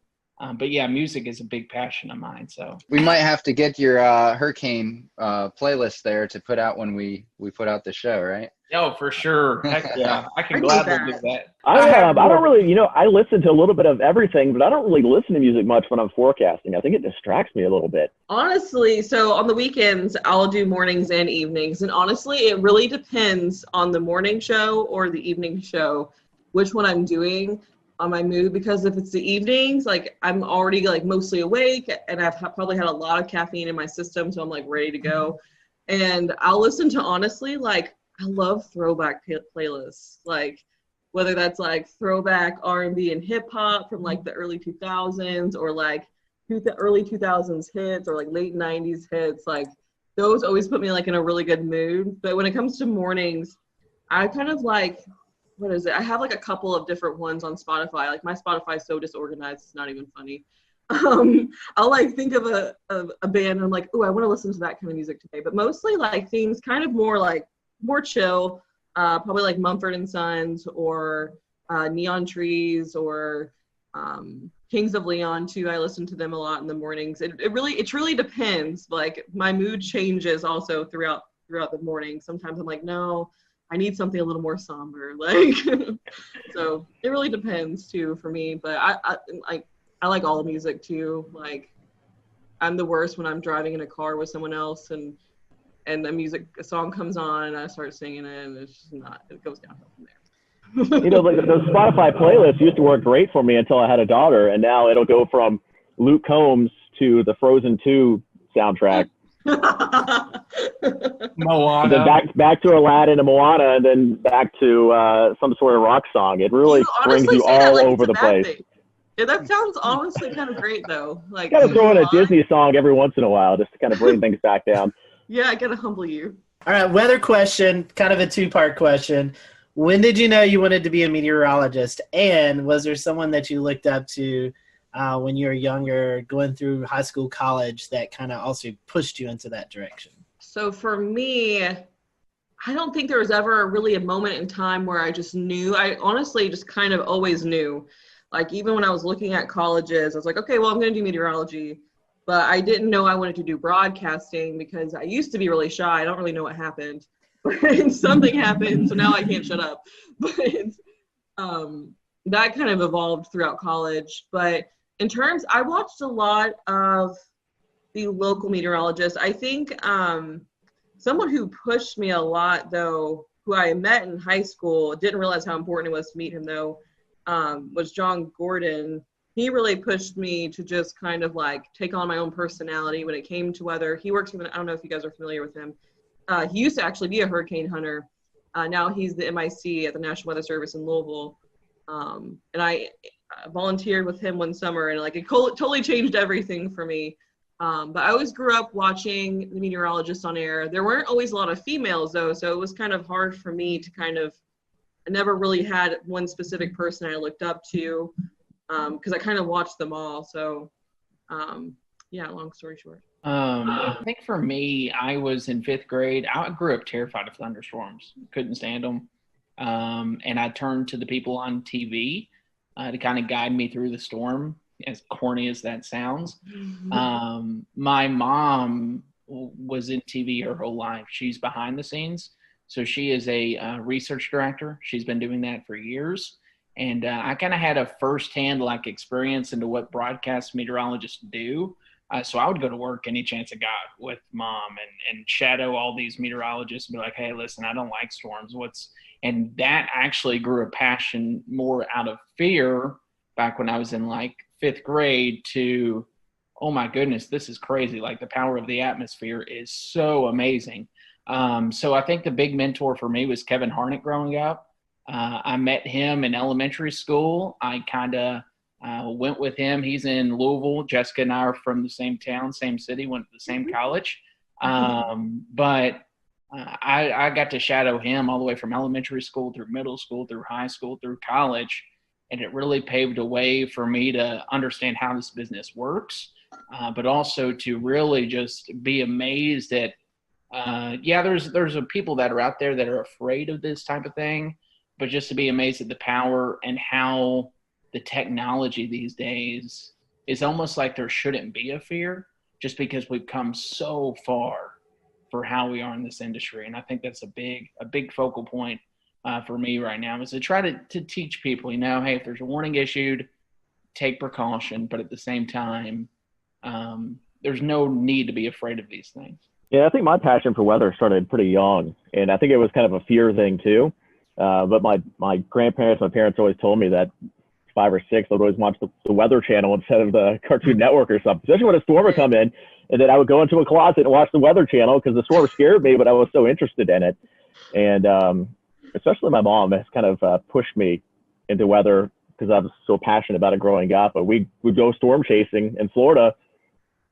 But yeah, music is a big passion of mine. So We might have to get your hurricane playlist there to put out when we put out the show, right? Oh, for sure. Heck yeah. I can I need gladly that. do that. I don't really, I listen to a little bit of everything, but I don't really listen to music much when I'm forecasting. I think it distracts me a little bit. Honestly, so on the weekends, I'll do mornings and evenings. And honestly, it really depends on the morning show or the evening show, which one I'm doing on my mood. Because if it's the evenings, like I'm already like mostly awake and I've probably had a lot of caffeine in my system. So I'm like ready to go. And I'll listen to, honestly, like I love throwback playlists. Like whether that's like throwback R&B and hip hop from like the early 2000s or like the early 2000s hits or like late 90s hits, like those always put me like in a really good mood. But when it comes to mornings, I kind of like, what is it? I have like a couple of different ones on Spotify. Like my Spotify is so disorganized, it's not even funny. I'll like think of a band and I'm like, oh, I want to listen to that kind of music today. But mostly like things kind of more chill, probably like Mumford & Sons or Neon Trees or Kings of Leon too. I listen to them a lot in the mornings. It really depends. Like my mood changes also throughout the morning. Sometimes I'm like, no, I need something a little more somber. Like, so it really depends too for me. But I like all music too. Like I'm the worst when I'm driving in a car with someone else and a song comes on and I start singing it and it's just not, it goes downhill from there. Like those Spotify playlists used to work great for me until I had a daughter, and now it'll go from Luke Combs to the Frozen 2 soundtrack. Moana. And then back to Aladdin and Moana, and then back to some sort of rock song. It really brings you all over the place. Yeah, that sounds honestly kind of great though. Like Gotta throw in a Disney song every once in a while just to kind of bring things back down. Yeah, I gotta humble you. All right, weather question, kind of a two-part question. When did you know you wanted to be a meteorologist? And was there someone that you looked up to when you were younger, going through high school, college, that kind of also pushed you into that direction? So for me, I don't think there was ever really a moment in time where I just knew. I honestly just kind of always knew. Like even when I was looking at colleges, I was like, okay, well, I'm going to do meteorology. But I didn't know I wanted to do broadcasting because I used to be really shy. I don't really know what happened. But something happened, so now I can't shut up. But that kind of evolved throughout college. But in terms, I watched a lot of the local meteorologists. I think someone who pushed me a lot, though, who I met in high school, didn't realize how important it was to meet him, though, was John Gordon. He really pushed me to just kind of like take on my own personality when it came to weather. He works with, I don't know if you guys are familiar with him. He used to actually be a hurricane hunter. Now he's the MIC at the National Weather Service in Louisville. And I volunteered with him one summer and like it totally changed everything for me. But I always grew up watching the meteorologists on air. There weren't always a lot of females though, so it was kind of hard for me to I never really had one specific person I looked up to because I kind of watched them all. So yeah, long story short. I think for me, I was in 5th grade. I grew up terrified of thunderstorms. Couldn't stand them. And I turned to the people on TV to kind of guide me through the storm, as corny as that sounds. My mom was in TV her whole life. She's behind the scenes. So she is a research director. She's been doing that for years. And I kind of had a firsthand like experience into what broadcast meteorologists do. So I would go to work any chance I got with mom and shadow all these meteorologists and be like, hey, listen, I don't like storms. And that actually grew a passion more out of fear back when I was in like 5th grade to, oh my goodness, this is crazy. Like the power of the atmosphere is so amazing. So I think the big mentor for me was Kevin Harnick growing up. I met him in elementary school. I kind of went with him. He's in Louisville. Jessica and I are from the same town, same city, went to the same college. But I got to shadow him all the way from elementary school through middle school, through high school, through college. And it really paved a way for me to understand how this business works. but also to really just be amazed at, there's people that are out there that are afraid of this type of thing, but just to be amazed at the power and how the technology these days is almost like there shouldn't be a fear, just because we've come so far for how we are in this industry. And I think that's a big focal point for me right now, is to try to teach people, hey, if there's a warning issued, take precaution, but at the same time, there's no need to be afraid of these things. Yeah, I think my passion for weather started pretty young, and I think it was kind of a fear thing too. But my grandparents, my parents always told me that 5 or 6, I'd always watch the Weather Channel instead of the Cartoon Network or something, especially when a storm would come in. And then I would go into a closet and watch the Weather Channel because the storm scared me, but I was so interested in it. And especially my mom has kind of pushed me into weather because I was so passionate about it growing up. But we'd go storm chasing in Florida.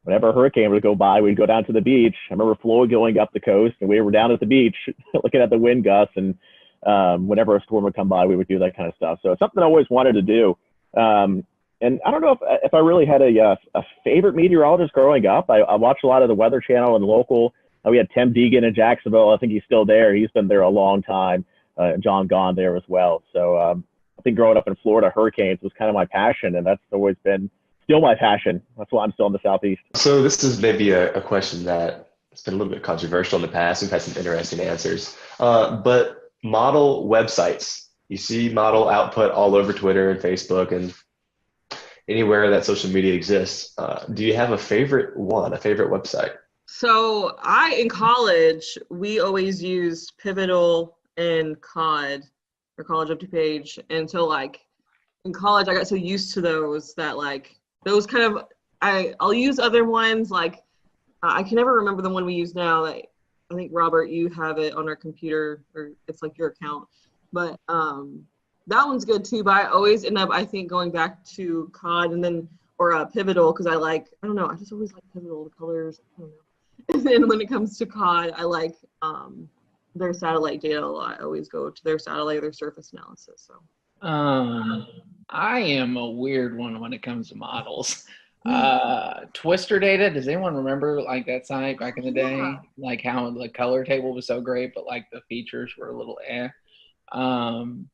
Whenever a hurricane would go by, we'd go down to the beach. I remember Floyd going up the coast, and we were down at the beach looking at the wind gusts. And whenever a storm would come by, we would do that kind of stuff. So it's something I always wanted to do. And I don't know if I really had a favorite meteorologist growing up. I watched a lot of the Weather Channel and local. We had Tim Deegan in Jacksonville. I think he's still there. He's been there a long time. John Gahn there as well. So I think growing up in Florida, hurricanes was kind of my passion, and that's always been still my passion. That's why I'm still in the Southeast. So this is maybe a question that has been a little bit controversial in the past. We've had some interesting answers. But model websites, you see model output all over Twitter and Facebook and anywhere that social media exists. Do you have a favorite website? So in college, we always used Pivotal and COD, or College Up to Page. And so in college, I got so used to those that those kind of, I'll use other ones. I can never remember the one we use now. I think, Robert, you have it on our computer, or it's your account. But that one's good too. But I always end up, I think, going back to COD or Pivotal, because I don't know, I just always like Pivotal, the colors, I don't know. And then when it comes to COD, I like their satellite data a lot. I always go to their satellite, their surface analysis. So I am a weird one when it comes to models. Twister data, does anyone remember that site back in the day? Yeah. How the color table was so great, but the features were a little I'm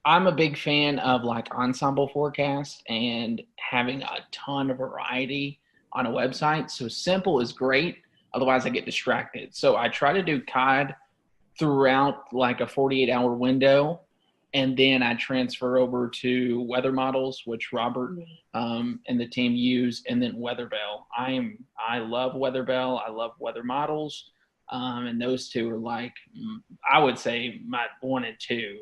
a big fan of ensemble forecast and having a ton of variety on a website. So simple is great. Otherwise I get distracted. So I try to do COD throughout a 48-hour window. And then I transfer over to weather models, which Robert and the team use, and then Weatherbell. I love Weatherbell. I love weather models. And those two are I would say my 1 and 2.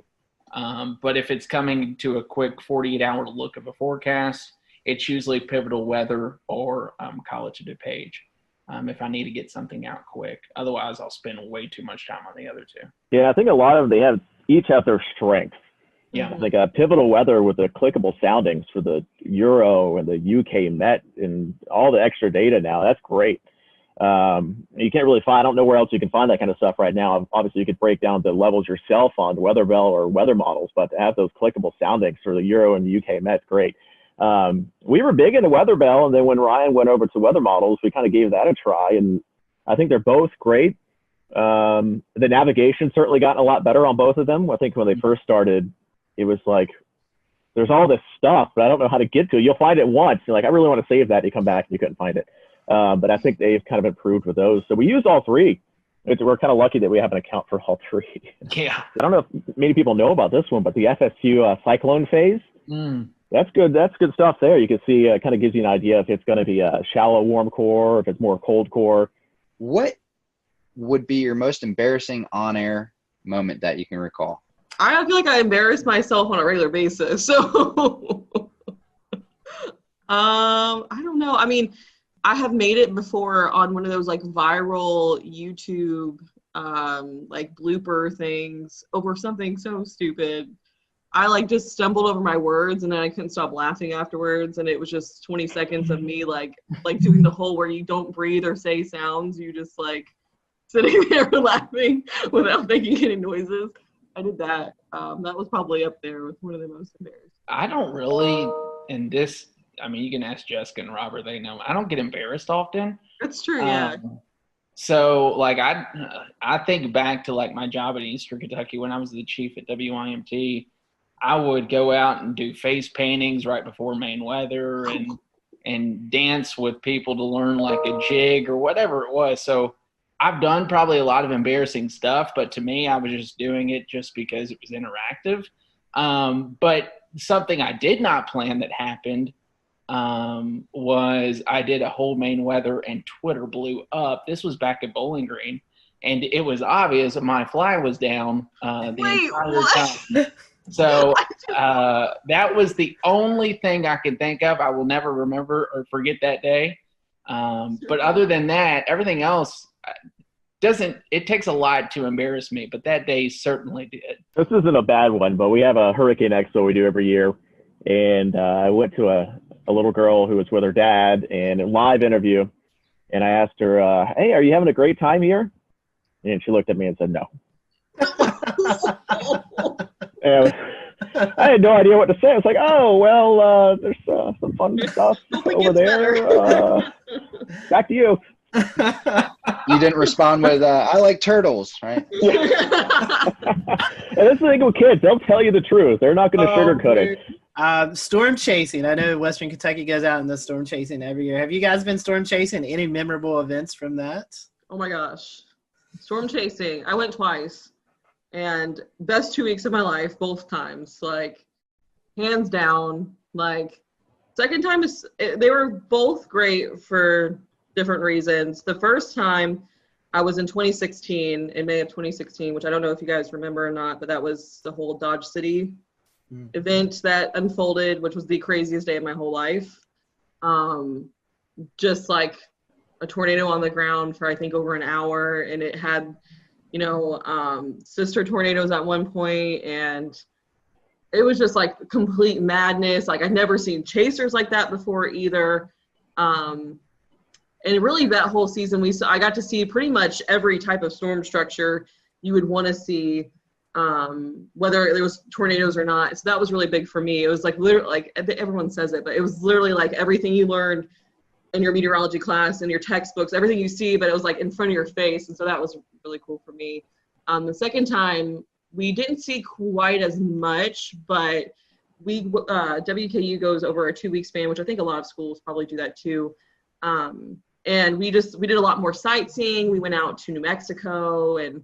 But if it's coming to a quick 48-hour look of a forecast, it's usually Pivotal Weather or College of DuPage if I need to get something out quick. Otherwise, I'll spend way too much time on the other two. Yeah, I think a lot of them, each have their strengths. Yeah. Like Pivotal Weather with the clickable soundings for the Euro and the UK Met and all the extra data now. That's great. You can't really find, I don't know where else you can find that kind of stuff right now. Obviously, you could break down the levels yourself on Weatherbell or weather models, but to have those clickable soundings for the Euro and the UK Met, great. We were big into Weatherbell, and then when Ryan went over to weather models, we kind of gave that a try, and I think they're both great. The navigation certainly gotten a lot better on both of them. I think when they first started, it was there's all this stuff, but I don't know how to get to it. You'll find it once. You're I really want to save that. You come back and you couldn't find it. But I think they've kind of improved with those. So we used all three. We're kind of lucky that we have an account for all three. Yeah. I don't know if many people know about this one, but the FSU cyclone phase, that's good. That's good stuff there. You can see, kind of gives you an idea if it's going to be a shallow warm core, or if it's more cold core. What would be your most embarrassing on-air moment that you can recall? I feel like I embarrass myself on a regular basis. So I don't know. I mean, I have made it before on one of those viral YouTube blooper things over something so stupid. I just stumbled over my words and then I couldn't stop laughing afterwards, and it was just 20 seconds of me doing the whole where you don't breathe or say sounds, you just sitting there laughing without making any noises. I did that. That was probably up there with one of the most embarrassing. I don't really, and this, I mean, you can ask Jessica and Robert, they know. I don't get embarrassed often. That's true, yeah. So, like, I think back to, like, my job in Eastern Kentucky when I was the chief at WIMT. I would go out and do face paintings right before main weather and dance with people to learn, like, a jig or whatever it was. So I've done probably a lot of embarrassing stuff, but to me, I was just doing it just because it was interactive. But something I did not plan that happened was I did a whole main weather and Twitter blew up. This was back at Bowling Green, and it was obvious that my fly was down the entire time. So that was the only thing I can think of. I will never remember or forget that day. But other than that, everything else it takes a lot to embarrass me, but that day certainly did. This isn't a bad one, but we have a Hurricane Expo we do every year. And I went to a little girl who was with her dad and a live interview. And I asked her, hey, are you having a great time here? And she looked at me and said, no. And I had no idea what to say. I was like, oh, well, there's some fun stuff over there. Back to you. You didn't respond with, I like turtles, right? And this is the thing with kids. They'll tell you the truth. They're not going to sugarcoat it. Storm chasing. I know Western Kentucky goes out in the storm chasing every year. Have you guys been storm chasing? Any memorable events from that? Oh my gosh. Storm chasing. I went twice. And best 2 weeks of my life, both times. Like, hands down. Like, second time, they were both great for different reasons. The first time I was in 2016, in May of 2016, which I don't know if you guys remember or not, but that was the whole Dodge City event that unfolded, which was the craziest day of my whole life. Just like a tornado on the ground for I think over an hour, and it had, sister tornadoes at one point, and it was just like complete madness. Like, I'd never seen chasers like that before either. And really that whole season, I got to see pretty much every type of storm structure you would want to see, whether there was tornadoes or not. So that was really big for me. It was like literally, like everyone says it, but it was literally like everything you learned in your meteorology class and your textbooks, everything you see, but it was like in front of your face. And so that was really cool for me. The second time, we didn't see quite as much, but WKU goes over a 2 week span, which I think a lot of schools probably do that too. And we did a lot more sightseeing. We went out to New Mexico, and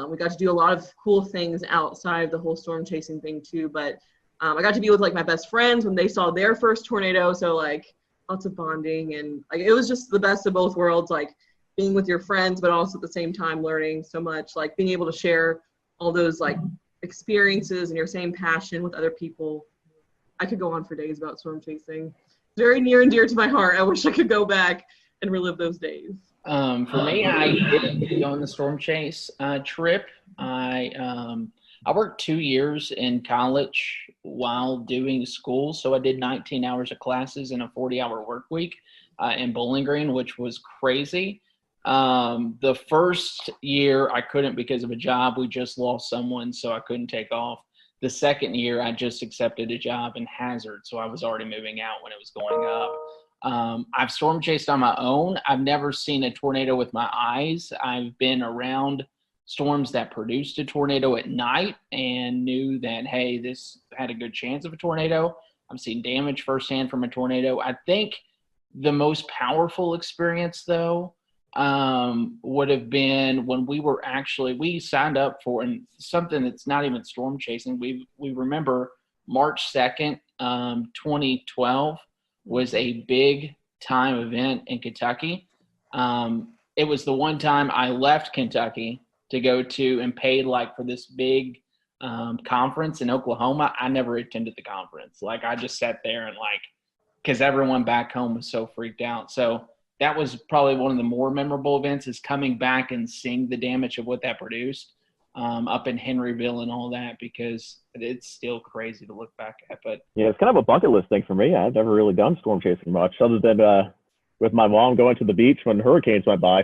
we got to do a lot of cool things outside the whole storm chasing thing too. But I got to be with like my best friends when they saw their first tornado. So like lots of bonding, and like it was just the best of both worlds, like being with your friends, but also at the same time learning so much, like being able to share all those like experiences and your same passion with other people. I could go on for days about storm chasing. Very near and dear to my heart. I wish I could go back and relive those days. For me, I didn't go on the storm chase trip. I worked 2 years in college while doing school, so I did 19 hours of classes in a 40-hour work week in Bowling Green, which was crazy. The first year I couldn't because of a job. We just lost someone, so I couldn't take off. The second year, I just accepted a job in Hazard, so I was already moving out when it was going up. I've storm chased on my own. I've never seen a tornado with my eyes. I've been around storms that produced a tornado at night and knew that, hey, this had a good chance of a tornado. I've seen damage firsthand from a tornado. I think the most powerful experience, though, would have been when we signed up for, and something that's not even storm chasing. We remember March 2nd, 2012 was a big time event in Kentucky. It was the one time I left Kentucky to go to and paid like for this big conference in Oklahoma. I never attended the conference. Like I just sat there and because everyone back home was so freaked out. So that was probably one of the more memorable events, is coming back and seeing the damage of what that produced up in Henryville and all that, because it's still crazy to look back at. But yeah, it's kind of a bucket list thing for me. I've never really done storm chasing much, other than with my mom going to the beach when hurricanes went by.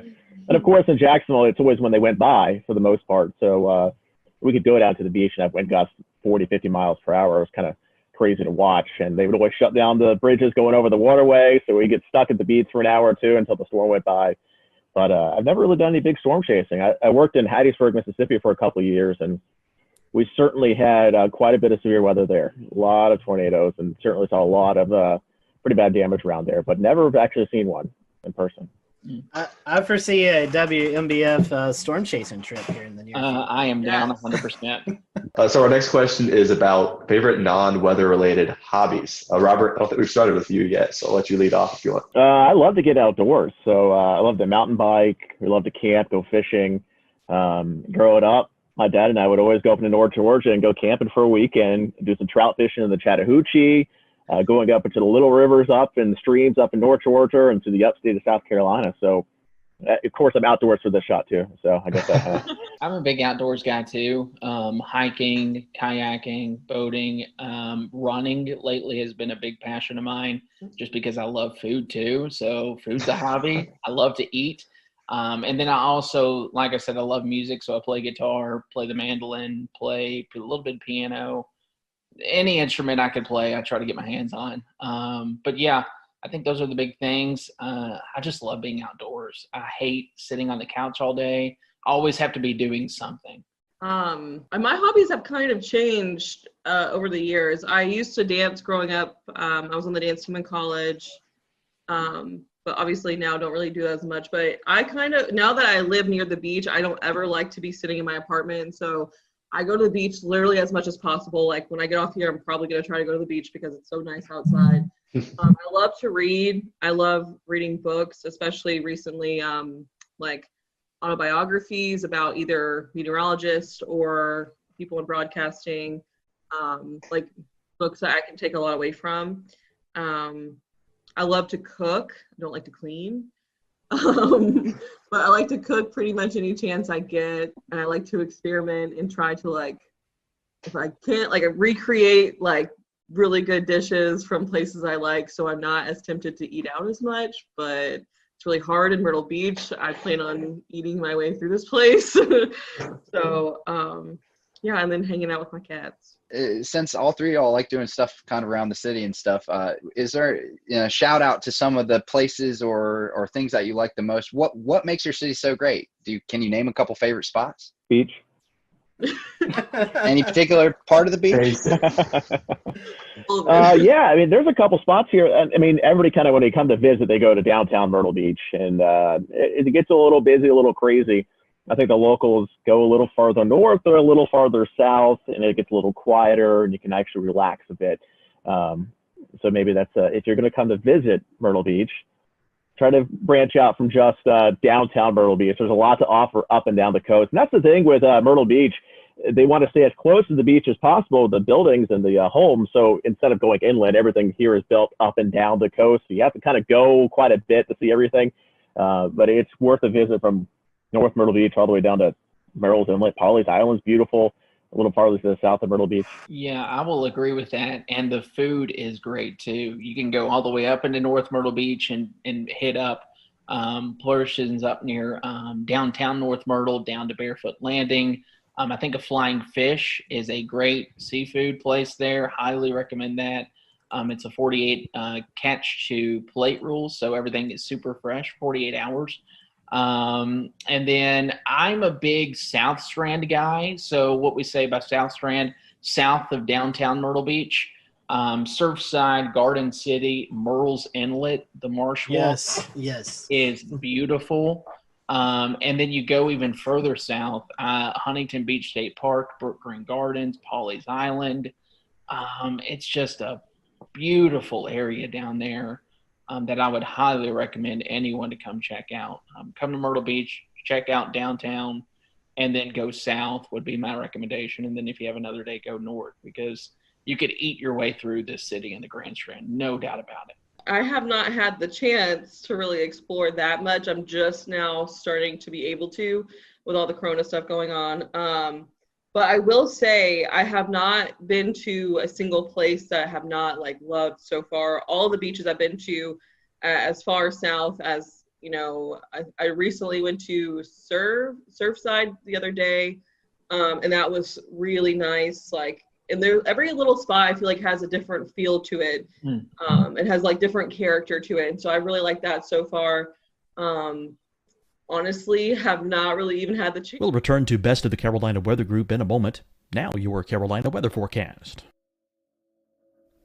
And of course in Jacksonville, it's always when they went by for the most part. So we could go down to the beach and I went gusts 40, 50 miles per hour. It was kind of crazy to watch. And they would always shut down the bridges going over the waterway, so we get stuck at the beach for an hour or two until the storm went by. But I've never really done any big storm chasing. I worked in Hattiesburg, Mississippi for a couple of years, and we certainly had quite a bit of severe weather there. A lot of tornadoes, and certainly saw a lot of pretty bad damage around there, but never actually seen one in person. I foresee a WMBF storm chasing trip here in the near future. I am down 100%. So our next question is about favorite non-weather related hobbies. Robert, I don't think we've started with you yet, so I'll let you lead off if you want. I love to get outdoors. So I love to mountain bike. We love to camp, go fishing. Growing up, my dad and I would always go up into North Georgia and go camping for a weekend, do some trout fishing in the Chattahoochee, going up into the little rivers up and the streams up in North Georgia and to the upstate of South Carolina. So, of course, I'm outdoors for this shot too. So I guess I'm a big outdoors guy too. Hiking, kayaking, boating, running lately has been a big passion of mine just because I love food too. So food's a hobby. I love to eat. And then I also, like I said, I love music. So I play guitar, play the mandolin, play a little bit of piano. Any instrument I could play, I try to get my hands on. But yeah, I think those are the big things. I just love being outdoors. I hate sitting on the couch all day. I always have to be doing something. My hobbies have kind of changed over the years. I used to dance growing up. I was on the dance team in college. But obviously now don't really do as much. But I kind of, now that I live near the beach, I don't ever like to be sitting in my apartment. So I go to the beach literally as much as possible. Like when I get off here, I'm probably going to try to go to the beach because it's so nice outside. I love to read. I love reading books, especially recently, like autobiographies about either meteorologists or people in broadcasting, like books that I can take a lot away from. I love to cook. I don't like to clean. But I like to cook pretty much any chance I get. And I like to experiment and try to, like, if I can't, like, recreate like really good dishes from places I like, so I'm not as tempted to eat out as much. But it's really hard in Myrtle Beach. I plan on eating my way through this place. So yeah, and then hanging out with my cats. Since all three of y'all like doing stuff kind of around the city and stuff, is there a shout out to some of the places or things that you like the most? What makes your city so great? Can you name a couple favorite spots? Beach. Any particular part of the beach? Yeah, I mean, there's a couple spots here. I mean, everybody kind of, when they come to visit, they go to downtown Myrtle Beach, and it gets a little busy, a little crazy. I think the locals go a little farther north or a little farther south, and it gets a little quieter, and you can actually relax a bit. So maybe that's if you're going to come to visit Myrtle Beach, try to branch out from just downtown Myrtle Beach. There's a lot to offer up and down the coast, and that's the thing with Myrtle Beach. They want to stay as close to the beach as possible, the buildings and the homes. So instead of going inland, everything here is built up and down the coast. So you have to kind of go quite a bit to see everything, but it's worth a visit from North Myrtle Beach all the way down to Merrill's Inlet. Pawleys Island's beautiful, a little farther to the south of Myrtle Beach. Yeah, I will agree with that. And the food is great too. You can go all the way up into North Myrtle Beach and hit up portions up near downtown North Myrtle down to Barefoot Landing. I think a Flying Fish is a great seafood place there. Highly recommend that. It's a 48 catch to plate rule, so everything is super fresh, 48 hours. And then I'm a big South Strand guy. So what we say about South Strand, south of downtown Myrtle Beach, Surfside, Garden City, Merle's Inlet, the Marsh Walk yes, is beautiful. And then you go even further south, Huntington Beach State Park, Brook Green Gardens, Pawleys Island. It's just a beautiful area down there. That I would highly recommend anyone to come check out. Come to Myrtle Beach, check out downtown, and then go south would be my recommendation. And then if you have another day, go north, because you could eat your way through this city in the Grand Strand, no doubt about it. I have not had the chance to really explore that much. I'm just now starting to be able to with all the Corona stuff going on. But I will say I have not been to a single place that I have not loved so far. All the beaches I've been to as far south as, I recently went to Surfside the other day. And that was really nice. and there every little spot I feel like has a different feel to it. It has like different character to it, and so I really like that so far. Honestly, have not really even had the chance. We'll return to Best of the Carolina Weather Group in a moment. Now your Carolina weather forecast.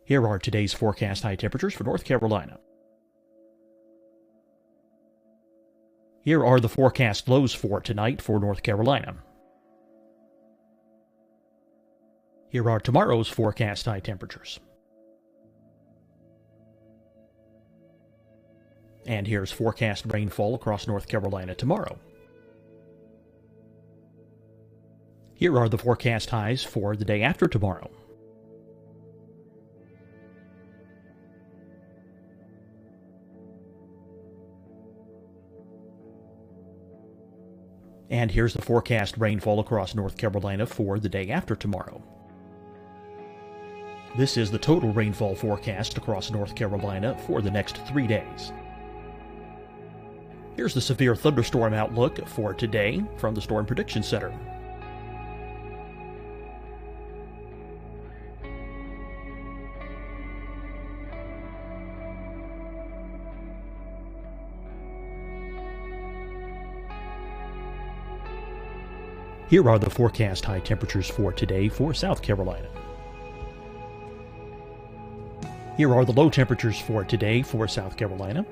Here are today's forecast high temperatures for North Carolina. Here are the forecast lows for tonight for North Carolina. Here are tomorrow's forecast high temperatures. And here's forecast rainfall across North Carolina tomorrow. Here are the forecast highs for the day after tomorrow. And here's the forecast rainfall across North Carolina for the day after tomorrow. This is the total rainfall forecast across North Carolina for the next 3 days. Here's the severe thunderstorm outlook for today from the Storm Prediction Center. Here are the forecast high temperatures for today for South Carolina. Here are the low temperatures for today for South Carolina.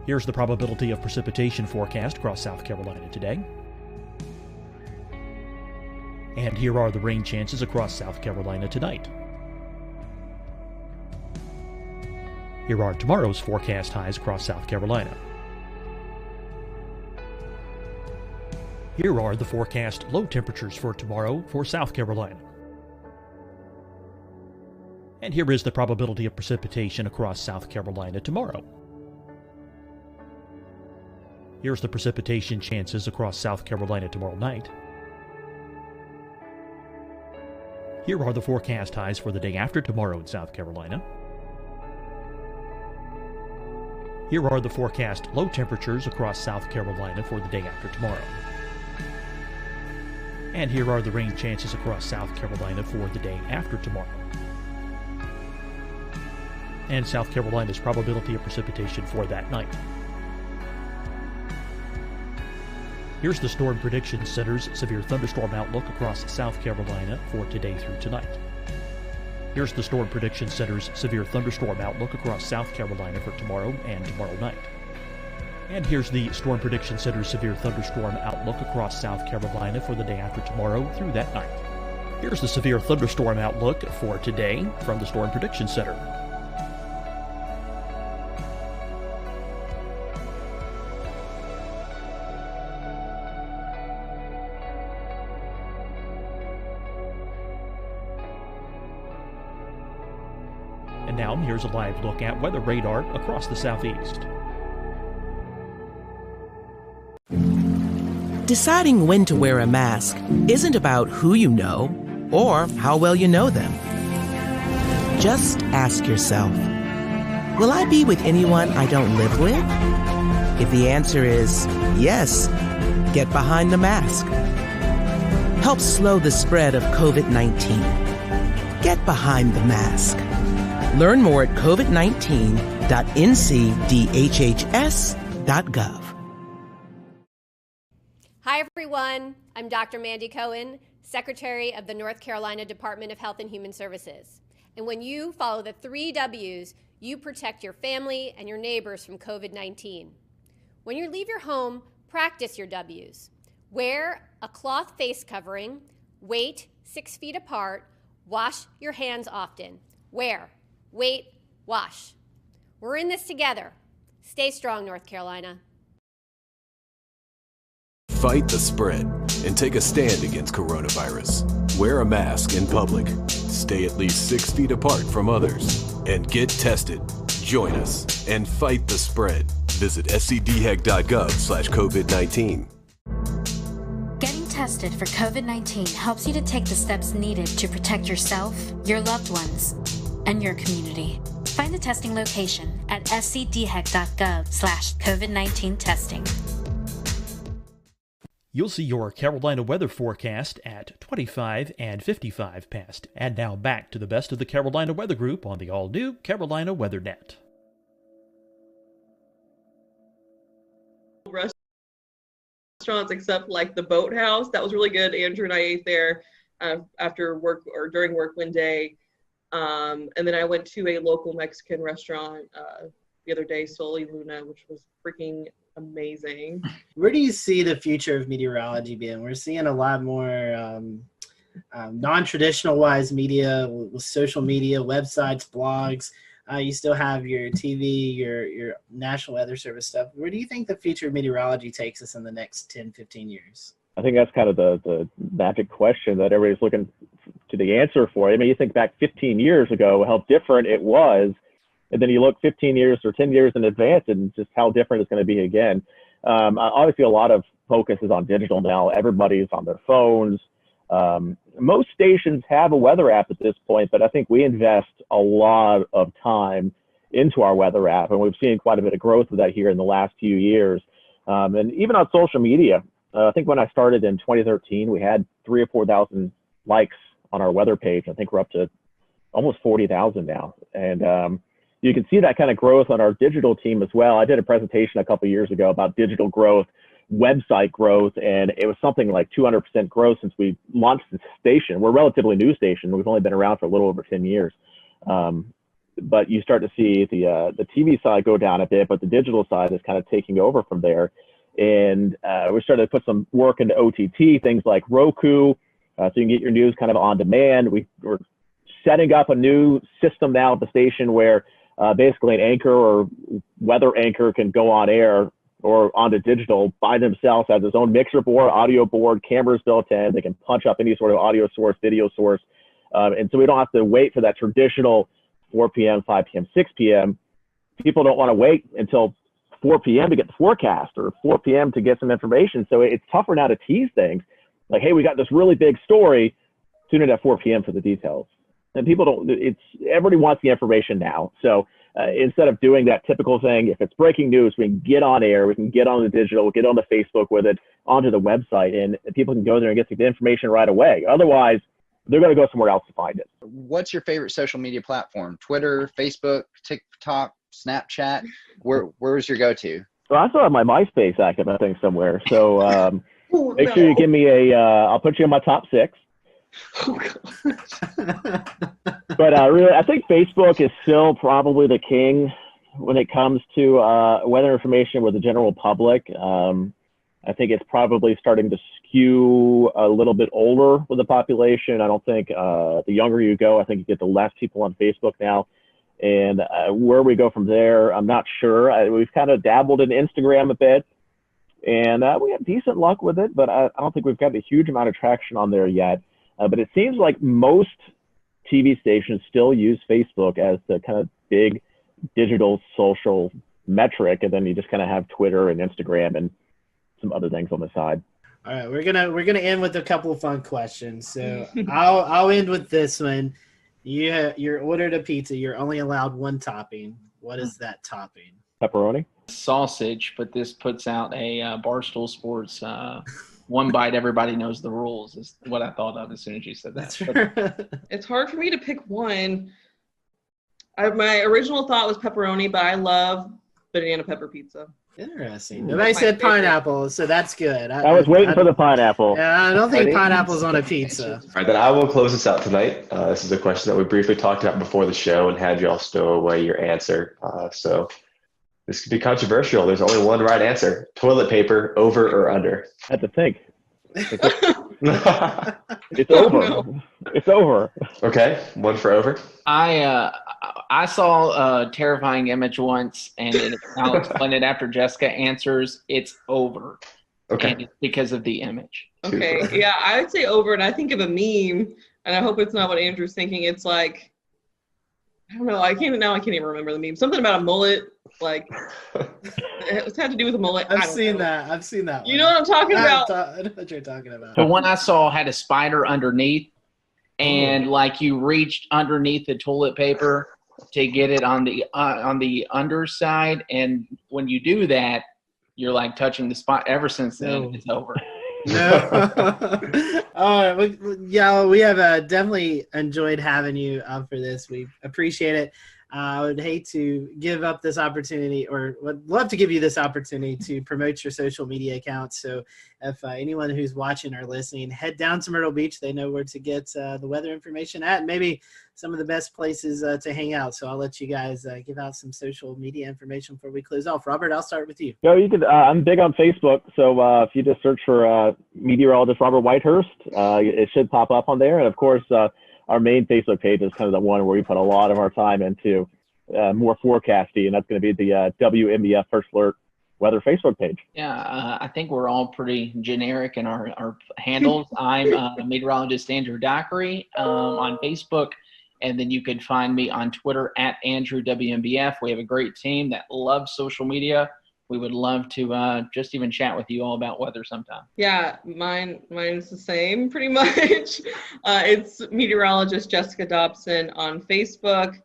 Here's the probability of precipitation forecast across South Carolina today. And here are the rain chances across South Carolina tonight. Here are tomorrow's forecast highs across South Carolina. Here are the forecast low temperatures for tomorrow for South Carolina. And here is the probability of precipitation across South Carolina tomorrow. Here's the precipitation chances across South Carolina tomorrow night. Here are the forecast highs for the day after tomorrow in South Carolina. Here are the forecast low temperatures across South Carolina for the day after tomorrow. And here are the rain chances across South Carolina for the day after tomorrow. And South Carolina's probability of precipitation for that night. Here's the Storm Prediction Center's severe thunderstorm outlook across South Carolina for today through tonight. Here's the Storm Prediction Center's severe thunderstorm outlook across South Carolina for tomorrow and tomorrow night. And here's the Storm Prediction Center's severe thunderstorm outlook across South Carolina for the day after tomorrow through that night. Here's the severe thunderstorm outlook for today from the Storm Prediction Center. And now here's a live look at weather radar across the southeast. Deciding when to wear a mask isn't about who you know or how well you know them. Just ask yourself, will I be with anyone I don't live with? If the answer is yes, get behind the mask. Help slow the spread of COVID-19. Get behind the mask. Learn more at covid19.ncdhhs.gov. Hi, everyone. I'm Dr. Mandy Cohen, Secretary of the North Carolina Department of Health and Human Services. And when you follow the 3 W's, you protect your family and your neighbors from COVID-19. When you leave your home, practice your W's. Wear a cloth face covering, wait 6 feet apart, wash your hands often. Wear, wait, wash. We're in this together. Stay strong, North Carolina. Fight the spread and take a stand against coronavirus. Wear a mask in public. Stay at least 6 feet apart from others. And get tested. Join us and fight the spread. Visit scdhec.gov/COVID-19. Getting tested for COVID-19 helps you to take the steps needed to protect yourself, your loved ones, and your community. Find the testing location at scdhec.gov/COVID-19 testing. You'll see your Carolina weather forecast at 25 and 55 past. And now back to the best of the Carolina Weather Group on the all-new Carolina WeatherNet. Restaurants except like the Boathouse. That was really good. Andrew and I ate there after work or during work one day. And then I went to a local Mexican restaurant the other day, Sol y Luna, which was freaking amazing. Where do you see the future of meteorology being? We're seeing a lot more non-traditional wise media with social media, websites, blogs. You still have your TV, your National Weather Service stuff. Where do you think the future of meteorology takes us in the next 10, 15 years? I think that's kind of the magic question that everybody's looking to the answer for. I mean, you think back 15 years ago, how different it was. And then you look 15 years or 10 years in advance and just how different it's going to be again. Obviously, a lot of focus is on digital now. Everybody's on their phones. Most stations have a weather app at this point, but I think we invest a lot of time into our weather app, and we've seen quite a bit of growth of that here in the last few years. And even on social media, I think when I started in 2013, we had 3,000 or 4,000 likes on our weather page. I think we're up to almost 40,000 now. And you can see that kind of growth on our digital team as well. I did a presentation a couple of years ago about digital growth, website growth, and it was something like 200% growth since we launched the station. We're a relatively new station. We've only been around for a little over 10 years. But you start to see the TV side go down a bit, but the digital side is kind of taking over from there. And we started to put some work into OTT, things like Roku, so you can get your news kind of on demand. We're setting up a new system now at the station where basically an anchor or weather anchor can go on air or onto digital by themselves, has its own mixer board, audio board, cameras built in. They can punch up any sort of audio source, video source. And so we don't have to wait for that traditional 4 p.m., 5 p.m., 6 p.m. People don't want to wait until 4 p.m. to get the forecast or 4 p.m. to get some information. So it's tougher now to tease things. Like, hey, we got this really big story. Tune in at 4 p.m. for the details. And people everybody wants the information now. So instead of doing that typical thing, if it's breaking news, we can get on air, we can get on the digital, get on the Facebook with it, onto the website, and people can go there and get the information right away. Otherwise, they're going to go somewhere else to find it. What's your favorite social media platform? Twitter, Facebook, TikTok, Snapchat? Where's your go-to? Well, I still have my MySpace active, I think, somewhere. So make sure you give me I'll put you in my top 6. But really, I think Facebook is still probably the king when it comes to weather information with the general public. I think it's probably starting to skew a little bit older with the population. I don't think the younger you go, I think you get the less people on Facebook now. And where we go from there, I'm not sure. We've kind of dabbled in Instagram a bit, and we have decent luck with it, but I don't think we've got a huge amount of traction on there yet. But it seems like most TV stations still use Facebook as the kind of big digital social metric, and then you just kind of have Twitter and Instagram and some other things on the side. All right, we're gonna end with a couple of fun questions. So I'll end with this one. You're ordered a pizza. You're only allowed one topping. What is that topping? Pepperoni. Sausage, but this puts out a Barstool Sports one bite, everybody knows the rules is what I thought of as soon as you said that. It's hard for me to pick one. My original thought was pepperoni, but I love banana pepper pizza. Interesting. Nobody said pineapple, so that's good. I was waiting for the pineapple. Yeah, I don't think pineapple's on a pizza. All right, then I will close this out tonight. This is a question that we briefly talked about before the show and had you all stow away your answer. So this could be controversial. There's only one right answer. Toilet paper, over or under? I had to think. It's over. No. It's over. Okay, one for over. I saw a terrifying image once, and I'll explain it after Jessica answers. It's over. Okay. And it's because of the image. Okay, yeah, I would say over, and I think of a meme, and I hope it's not what Andrew's thinking. It's like, I don't know, I can't even remember the meme. Something about a mullet, like, it had to do with a mullet. I've seen that one. You know what I'm talking about? I know what you're talking about. The one I saw had a spider underneath, and like you reached underneath the toilet paper to get it on the underside, and when you do that, you're like touching the spot. Ever since then, it's over. No. All right, yeah, we have definitely enjoyed having you for this. We appreciate it. I would hate to give up this opportunity, or would love to give you this opportunity to promote your social media accounts. So if anyone who's watching or listening, head down to Myrtle Beach. They know where to get the weather information at, and maybe some of the best places to hang out. So I'll let you guys give out some social media information before we close off. Robert, I'll start with you. No, you could. I'm big on Facebook, so if you just search for meteorologist Robert Whitehurst, it should pop up on there. And of course, our main Facebook page is kind of the one where we put a lot of our time into more forecasting, and that's going to be the WMBF First Alert Weather Facebook page. Yeah, I think we're all pretty generic in our handles. I'm meteorologist Andrew Dockery on Facebook. And then you can find me on Twitter at AndrewWMBF. We have a great team that loves social media. We would love to just even chat with you all about weather sometime. Yeah, mine's the same pretty much. It's meteorologist Jessica Dobson on Facebook,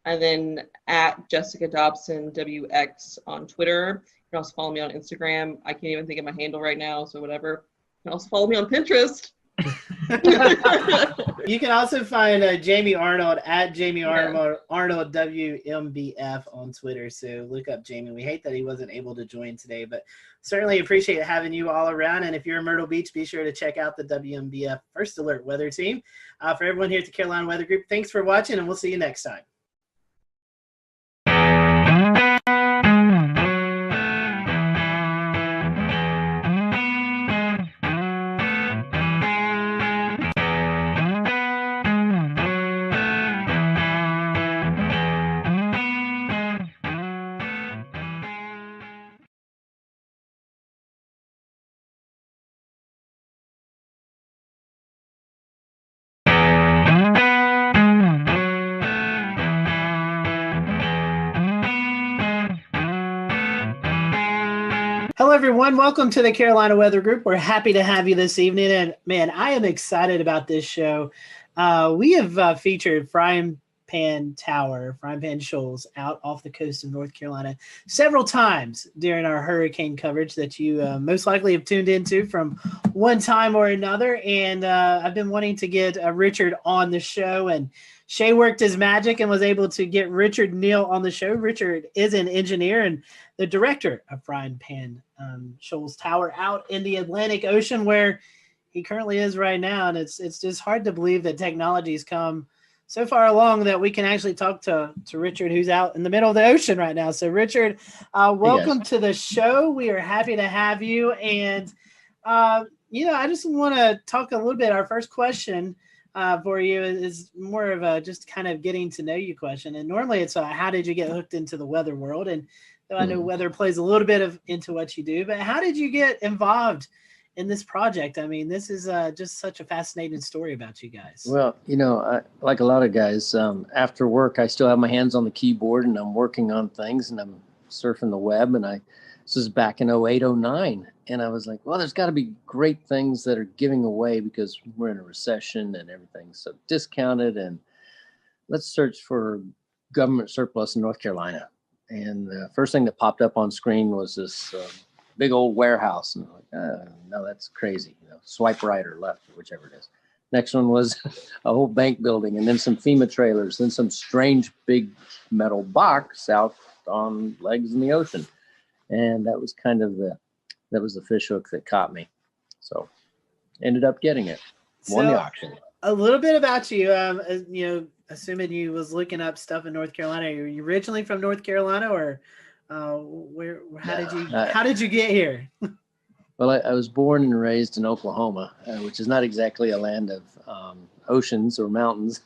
and then at Jessica Dobson WX on Twitter. You can also follow me on Instagram. I can't even think of my handle right now, so whatever. You can also follow me on Pinterest. You can also find Jamie Arnold at Jamie Arnold WMBF on Twitter. So look up Jamie. We hate that he wasn't able to join today, but certainly appreciate having you all around. And if you're in Myrtle Beach, be sure to check out the WMBF First Alert Weather Team. For everyone here at the Carolina Weather Group, thanks for watching, and we'll see you next time. Hello, everyone. Welcome to the Carolina Weather Group. We're happy to have you this evening. And man, I am excited about this show. We have featured Frying Pan Shoals out off the coast of North Carolina several times during our hurricane coverage that you most likely have tuned into from one time or another. And I've been wanting to get Richard on the show, and Shay worked his magic and was able to get Richard Neal on the show. Richard is an engineer and the director of Frying Pan Shoals Tower out in the Atlantic Ocean, where he currently is right now. And it's just hard to believe that technology's come so far along that we can actually talk to Richard, who's out in the middle of the ocean right now. So Richard, welcome to the show. We are happy to have you. And, I just want to talk a little bit. Our first question for you is more of a just kind of getting to know you question. And normally it's how did you get hooked into the weather world? And though I know weather plays a little bit into what you do, but how did you get involved in this project? I mean, this is just such a fascinating story about you guys. Well, like a lot of guys, after work, I still have my hands on the keyboard and I'm working on things and I'm surfing the web. And this is back in 08, 09. And I was like, well, there's got to be great things that are giving away because we're in a recession and everything's so discounted. And let's search for government surplus in North Carolina. And the first thing that popped up on screen was this big old warehouse. And I'm like, no, that's crazy. Swipe right or left, or whichever it is. Next one was a whole bank building, and then some FEMA trailers, then some strange big metal box out on legs in the ocean. And that was kind of the fish hook that caught me. So ended up getting it. Won the auction. A little bit about you, assuming you was looking up stuff in North Carolina. Are you originally from North Carolina, or how did you get here? Well, I was born and raised in Oklahoma, which is not exactly a land of oceans or mountains.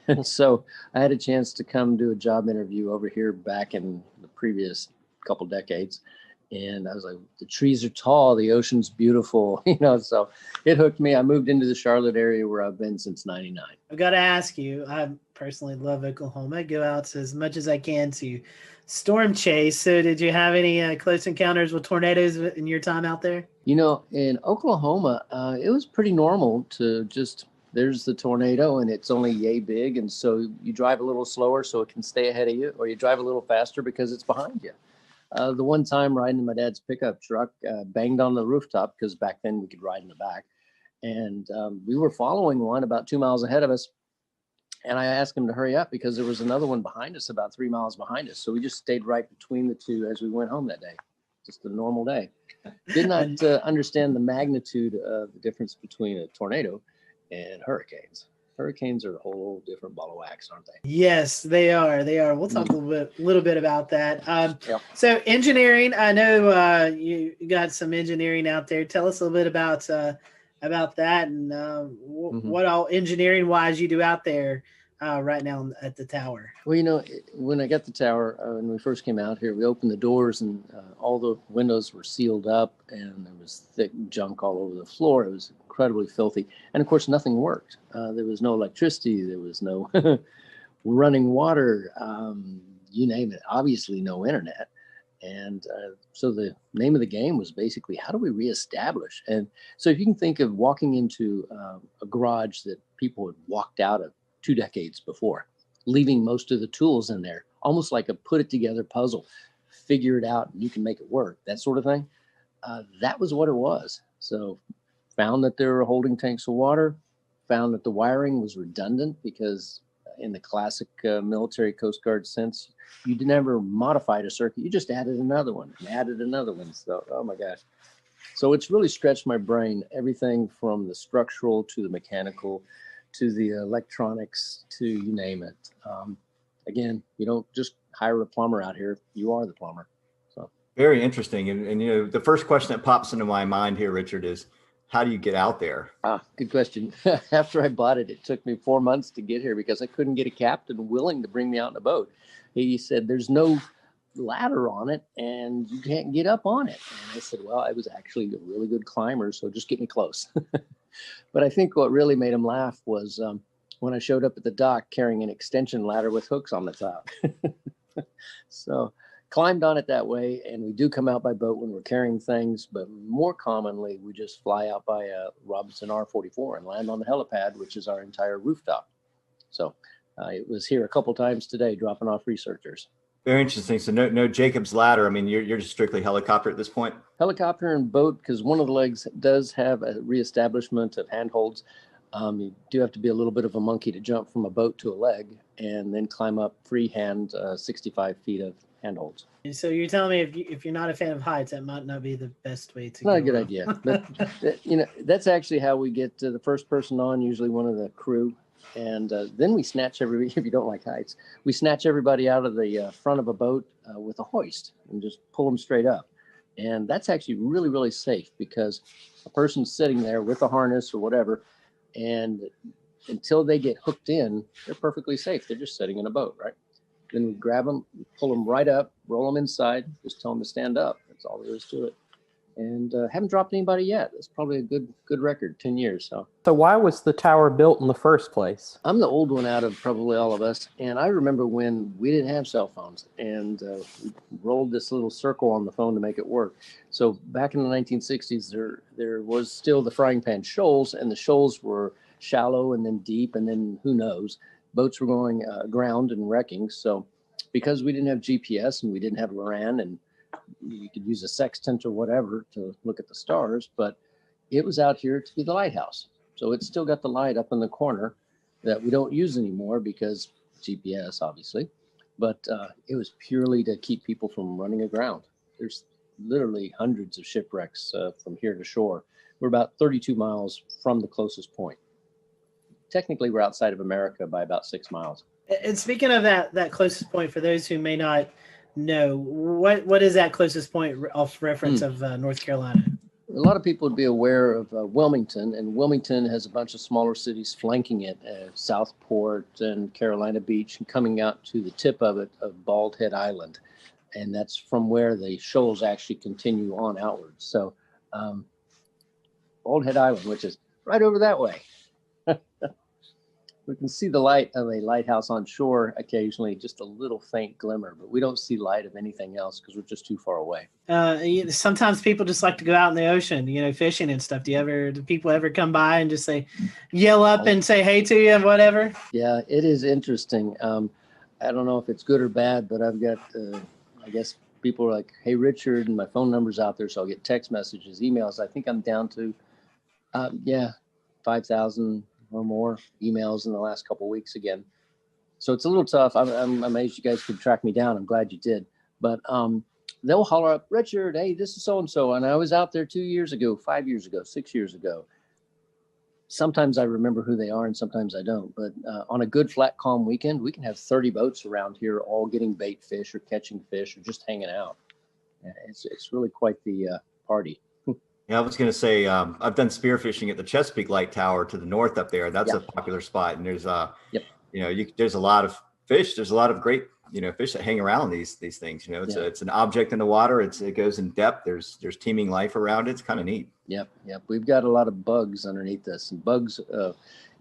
And so I had a chance to come do a job interview over here back in the previous couple decades. And I was like, the trees are tall, the ocean's beautiful, so it hooked me. I moved into the Charlotte area where I've been since 99. I've got to ask you, I personally love Oklahoma. I go out as much as I can to storm chase. So did you have any close encounters with tornadoes in your time out there? In Oklahoma, it was pretty normal to just, there's the tornado and it's only yay big. And so you drive a little slower so it can stay ahead of you, or you drive a little faster because it's behind you. The one time riding in my dad's pickup truck, banged on the rooftop because back then we could ride in the back. And we were following one about 2 miles ahead of us. And I asked him to hurry up because there was another one behind us, about 3 miles behind us. So we just stayed right between the two as we went home that day. Just a normal day. Did not understand the magnitude of the difference between a tornado and hurricanes. Hurricanes are a whole different ball of wax, aren't they? Yes, they are. They are. We'll talk a little bit about that. Yep. So engineering, I know you got some engineering out there. Tell us a little bit about that and what all engineering wise you do out there right now at the tower. Well, when I got the tower, when we first came out here, we opened the doors and all the windows were sealed up and there was thick junk all over the floor. It was incredibly filthy. And of course, nothing worked. There was no electricity. There was no running water, you name it. Obviously, no internet. And so the name of the game was basically, how do we reestablish? And so if you can think of walking into a garage that people had walked out of 2 decades before, leaving most of the tools in there, almost like a put it together puzzle, figure it out and you can make it work, that sort of thing. That was what it was. So found that there were holding tanks of water, found that the wiring was redundant because in the classic military Coast Guard sense, you never modified a circuit. You just added another one and added another one. So, oh my gosh. So it's really stretched my brain, everything from the structural to the mechanical to the electronics to you name it. Again, you don't just hire a plumber out here. You are the plumber. So very interesting. And the first question that pops into my mind here, Richard, is how do you get out there? Good question. After I bought it, it took me 4 months to get here because I couldn't get a captain willing to bring me out in a boat. He said, there's no ladder on it and you can't get up on it. And I said, well, I was actually a really good climber, so just get me close. But I think what really made him laugh was when I showed up at the dock carrying an extension ladder with hooks on the top. So climbed on it that way, and we do come out by boat when we're carrying things, but more commonly we just fly out by a Robinson R-44 and land on the helipad, which is our entire rooftop. So it was here a couple times today dropping off researchers. Very interesting. So no Jacob's ladder. I mean, you're just strictly helicopter at this point? Helicopter and boat, because one of the legs does have a reestablishment of handholds. You do have to be a little bit of a monkey to jump from a boat to a leg and then climb up freehand 65 feet of handholds. So you're telling me if you're not a fan of heights, that might not be the best way to go. Not a good idea. But, that's actually how we get to the first person on, usually one of the crew. And then we snatch everybody, if you don't like heights, we snatch everybody out of the front of a boat with a hoist and just pull them straight up. And that's actually really, really safe because a person's sitting there with a harness or whatever, and until they get hooked in, they're perfectly safe. They're just sitting in a boat, right? Then we grab them, pull them right up, roll them inside, just tell them to stand up. That's all there is to it. And haven't dropped anybody yet. That's probably a good record, 10 years. So why was the tower built in the first place? I'm the old one out of probably all of us. And I remember when we didn't have cell phones and we rolled this little circle on the phone to make it work. So back in the 1960s, there was still the frying pan shoals, and the shoals were shallow and then deep, and then who knows, boats were going aground and wrecking. So because we didn't have GPS and we didn't have LORAN, and you could use a sextant or whatever to look at the stars, but it was out here to be the lighthouse. So it's still got the light up in the corner that we don't use anymore because GPS, obviously, but it was purely to keep people from running aground. There's literally hundreds of shipwrecks from here to shore. We're about 32 miles from the closest point. Technically, we're outside of America by about 6 miles. And speaking of that closest point, for those who may not know, what is that closest point off reference of North Carolina? A lot of people would be aware of Wilmington, and Wilmington has a bunch of smaller cities flanking it, Southport and Carolina Beach, and coming out to the tip of it of Bald Head Island. And that's from where the shoals actually continue on outwards. So Bald Head Island, which is right over that way. We can see the light of a lighthouse on shore occasionally, just a little faint glimmer, but we don't see light of anything else because we're just too far away. Sometimes people just like to go out in the ocean, fishing and stuff. Do people ever come by and just yell up and say hey to you and whatever? Yeah, it is interesting. I don't know if it's good or bad, but I've got, I guess, people are like, "Hey, Richard," and my phone number's out there, so I'll get text messages, emails. I think I'm down to, 5,000 or more emails in the last couple of weeks again. So it's a little tough. I'm amazed you guys could track me down. I'm glad you did. But they'll holler up, "Richard, hey, this is so-and-so. And I was out there 2 years ago, 5 years ago, 6 years ago." Sometimes I remember who they are and sometimes I don't. But on a good, flat, calm weekend, we can have 30 boats around here all getting bait fish or catching fish or just hanging out. It's really quite the party. Yeah, I was going to say, I've done spearfishing at the Chesapeake Light Tower to the north up there. That's a popular spot. And there's, there's a lot of fish. There's a lot of great, fish that hang around these things. It's an object in the water. It goes in depth. There's teeming life around it. It's kind of neat. Yep. We've got a lot of bugs underneath this. And bugs,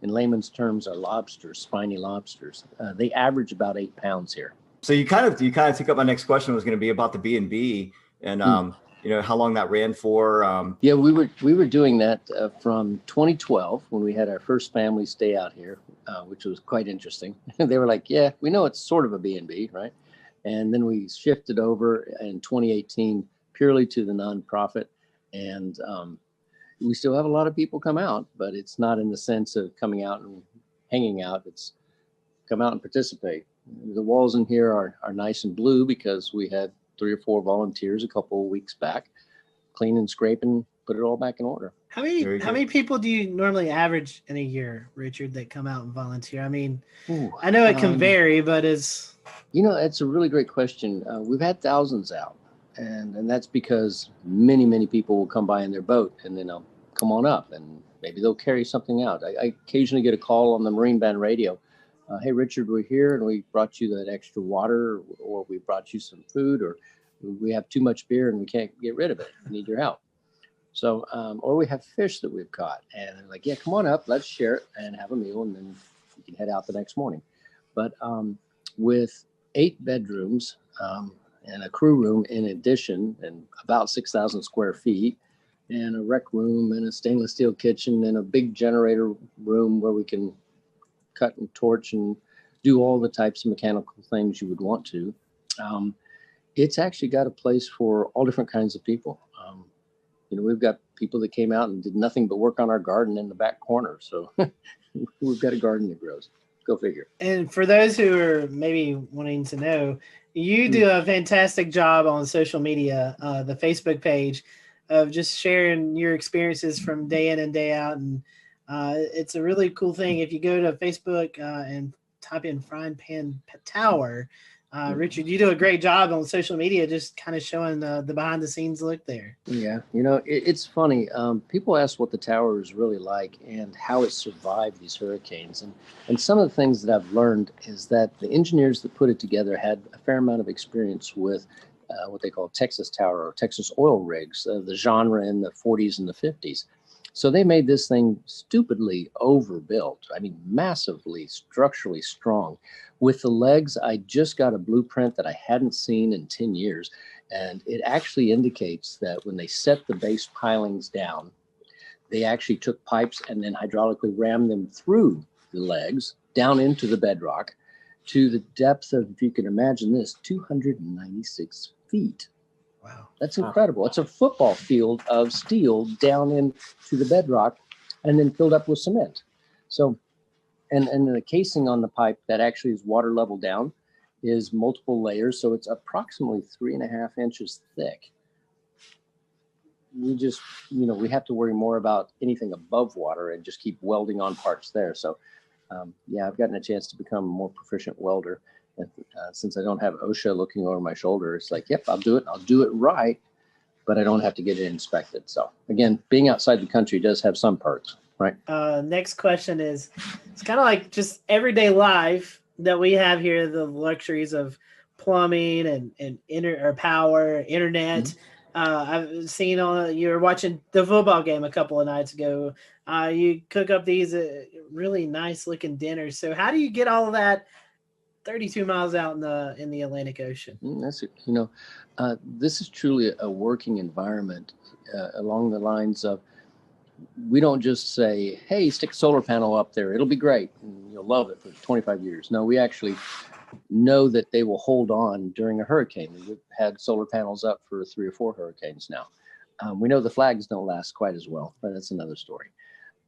in layman's terms, are lobsters, spiny lobsters. They average about 8 pounds here. So you kind of took up my next question was going to be about the B&B and how long that ran for. Yeah, we were doing that from 2012 when we had our first family stay out here, which was quite interesting. They were like, "Yeah, we know it's sort of a B&B, right?" And then we shifted over in 2018 purely to the nonprofit, and we still have a lot of people come out, but it's not in the sense of coming out and hanging out. It's come out and participate. The walls in here are nice and blue because we had 3 or 4 volunteers a couple of weeks back, clean and scrape and put it all back in order. How many people do you normally average in a year, Richard, that come out and volunteer? I mean, I know it can vary, but it's a really great question. We've had thousands out, and that's because many people will come by in their boat and then they'll come on up and maybe they'll carry something out. I occasionally get a call on the Marine Band radio. "Hey, Richard, we're here and we brought you that extra water, or we brought you some food, or we have too much beer and we can't get rid of it. We need your help." So, or we have fish that we've caught and they're like, "Yeah, come on up, let's share it and have a meal, and then you can head out the next morning." But with 8 bedrooms and a crew room in addition, and about 6,000 square feet, and a rec room and a stainless steel kitchen and a big generator room where we can cut and torch and do all the types of mechanical things you would want to. It's actually got a place for all different kinds of people. We've got people that came out and did nothing but work on our garden in the back corner. So we've got a garden that grows. Go figure. And for those who are maybe wanting to know, you do a fantastic job on social media, the Facebook page, of just sharing your experiences from day in and day out. And it's a really cool thing. If you go to Facebook and type in Frying Pan Tower, Richard, you do a great job on social media, just kind of showing the behind the scenes look there. Yeah, it's funny. People ask what the tower is really like and how it survived these hurricanes. And some of the things that I've learned is that the engineers that put it together had a fair amount of experience with what they call Texas tower or Texas oil rigs, the genre in the 40s and the 50s. So they made this thing stupidly overbuilt. I mean, massively structurally strong. With the legs, I just got a blueprint that I hadn't seen in 10 years. And it actually indicates that when they set the base pilings down, they actually took pipes and then hydraulically rammed them through the legs down into the bedrock to the depth of, if you can imagine this, 296 feet. Wow. That's incredible. It's a football field of steel down into the bedrock and then filled up with cement. So, and the casing on the pipe that actually is water level down is multiple layers. So it's approximately 3.5 inches thick. We just, we have to worry more about anything above water and just keep welding on parts there. So, I've gotten a chance to become a more proficient welder. And, since I don't have OSHA looking over my shoulder, it's like, yep, I'll do it. I'll do it right, but I don't have to get it inspected. So again, being outside the country does have some perks, right? Next question is, it's kind of like just everyday life that we have here, the luxuries of plumbing and power, internet. Mm-hmm. I've seen you were watching the football game a couple of nights ago. You cook up these really nice looking dinners. So how do you get all of that 32 miles out in the Atlantic Ocean? This is truly a working environment along the lines of we don't just say, hey, stick a solar panel up there. It'll be great. And you'll love it for 25 years. No, we actually know that they will hold on during a hurricane. We've had solar panels up for 3 or 4 hurricanes now. We know the flags don't last quite as well, but that's another story.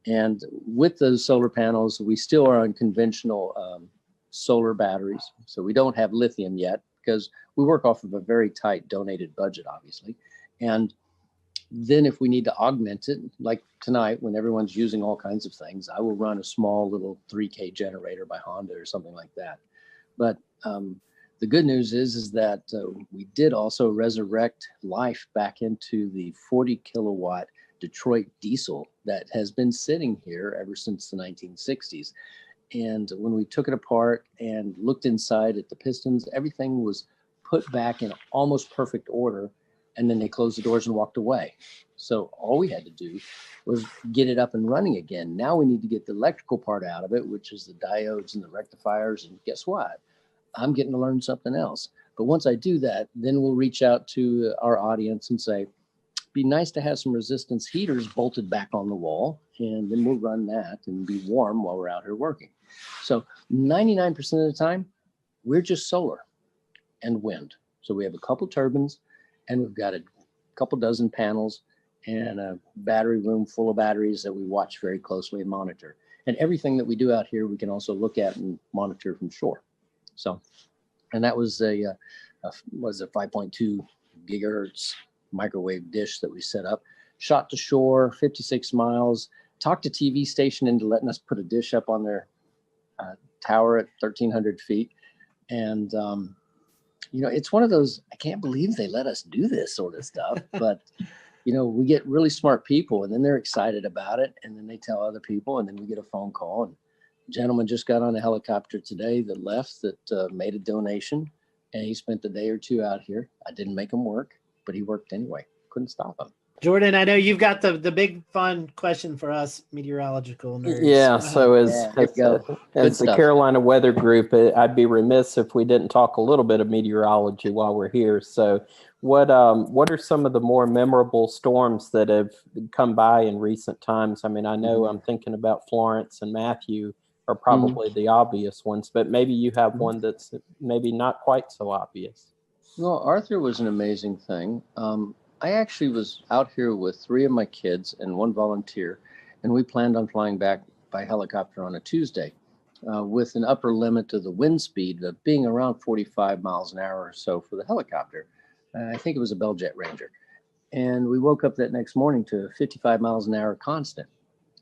And with those solar panels, we still are on conventional solar batteries. So we don't have lithium yet because we work off of a very tight donated budget, obviously. And then if we need to augment it, like tonight, when everyone's using all kinds of things, I will run a small little 3K generator by Honda or something like that. But the good news is that we did also resurrect life back into the 40 kilowatt Detroit diesel that has been sitting here ever since the 1960s. And when we took it apart and looked inside at the pistons, everything was put back in almost perfect order. And then they closed the doors and walked away. So all we had to do was get it up and running again. Now we need to get the electrical part out of it, which is the diodes and the rectifiers. And guess what? I'm getting to learn something else. But once I do that, then we'll reach out to our audience and say, be nice to have some resistance heaters bolted back on the wall. And then we'll run that and be warm while we're out here working. So 99% of the time, we're just solar and wind. So we have a couple turbines, and we've got a couple dozen panels and a battery room full of batteries that we watch very closely and monitor. And everything that we do out here, we can also look at and monitor from shore. So, and that was a 5.2 gigahertz microwave dish that we set up, shot to shore, 56 miles, talked to TV station into letting us put a dish up on their tower at 1,300 feet. And, you know, it's one of those, I can't believe they let us do this sort of stuff, but, you know, we get really smart people and then they're excited about it. And then they tell other people and then we get a phone call. And a gentleman just got on a helicopter today that left that made a donation and he spent a day or two out here. I didn't make him work, but he worked anyway. Couldn't stop him. Jordan, I know you've got the big fun question for us meteorological nerds. Yeah, so as the Carolina Weather Group, I'd be remiss if we didn't talk a little bit of meteorology while we're here. So what are some of the more memorable storms that have come by in recent times? I mean, I know I'm thinking about Florence and Matthew are probably the obvious ones, but maybe you have one that's maybe not quite so obvious. Well, Arthur was an amazing thing. I actually was out here with 3 of my kids and 1 volunteer, and we planned on flying back by helicopter on a Tuesday with an upper limit of the wind speed of being around 45 miles an hour or so for the helicopter. I think it was a Bell Jet Ranger. And we woke up that next morning to 55 miles an hour constant.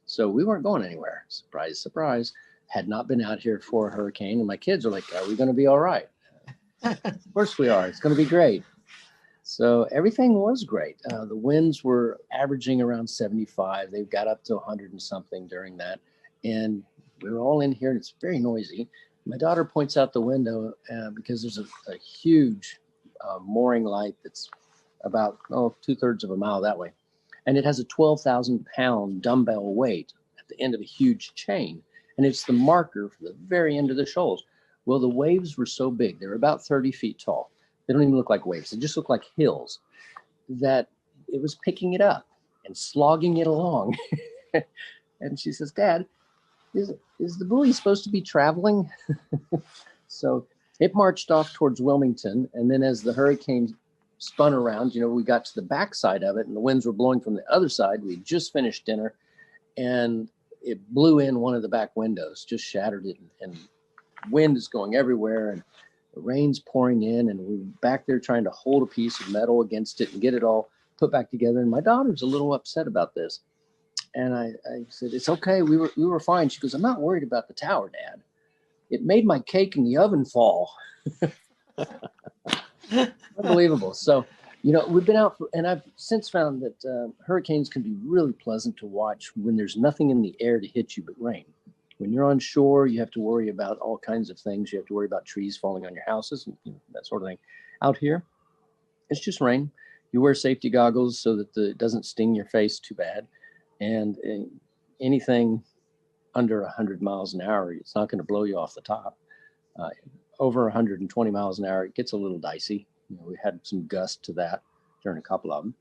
So we weren't going anywhere. Surprise, surprise. Had not been out here for a hurricane. And my kids are like, are we going to be all right? Of course we are. It's going to be great. So everything was great. The winds were averaging around 75. They got up to 100 and something during that. And we were all in here and it's very noisy. My daughter points out the window because there's a huge mooring light that's about 2/3 of a mile that way. And it has a 12,000-pound dumbbell weight at the end of a huge chain. And it's the marker for the very end of the shoals. Well, the waves were so big. They're about 30 feet tall. They don't even look like waves. They just look like hills that it was picking it up and slogging it along. And she says, Dad, is the buoy supposed to be traveling? So it marched off towards Wilmington. And then as the hurricane spun around, you know, we got to the backside of it and the winds were blowing from the other side. We just finished dinner and it blew in one of the back windows, just shattered it. And wind is going everywhere. And the rain's pouring in and we're back there trying to hold a piece of metal against it and get it all put back together. And my daughter's a little upset about this. And I said, it's okay. We were fine. She goes, I'm not worried about the tower, Dad. It made my cake in the oven fall. Unbelievable. So, you know, we've been out and I've since found that hurricanes can be really pleasant to watch when there's nothing in the air to hit you but rain. When you're on shore, you have to worry about all kinds of things. You have to worry about trees falling on your houses and that sort of thing. Out here, it's just rain. You wear safety goggles so that it doesn't sting your face too bad. And anything under 100 miles an hour, it's not going to blow you off the top. Over 120 miles an hour, it gets a little dicey. You know, we had some gust to that during a couple of them.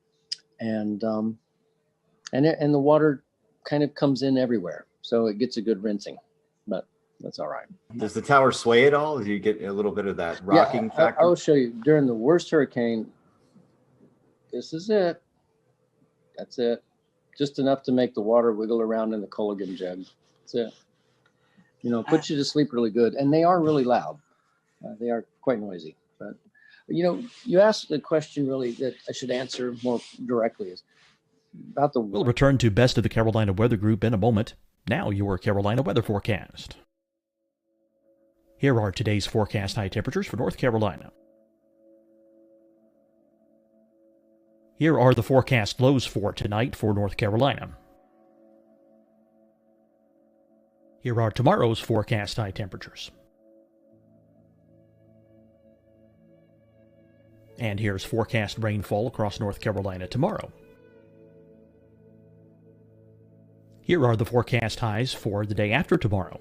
And the water kind of comes in everywhere. So it gets a good rinsing, but that's all right. Does the tower sway at all? Do you get a little bit of that rocking factor? I will show you. During the worst hurricane, this is it. That's it. Just enough to make the water wiggle around in the Culligan jug. That's it. You know, puts you to sleep really good. And they are really loud. They are quite noisy. But, you know, you asked the question really that I should answer more directly is about the... We'll return to Best of the Carolina Weather Group in a moment. Now your Carolina weather forecast. Here are today's forecast high temperatures for North Carolina. Here are the forecast lows for tonight for North Carolina. Here are tomorrow's forecast high temperatures. And here's forecast rainfall across North Carolina tomorrow. Here are the forecast highs for the day after tomorrow.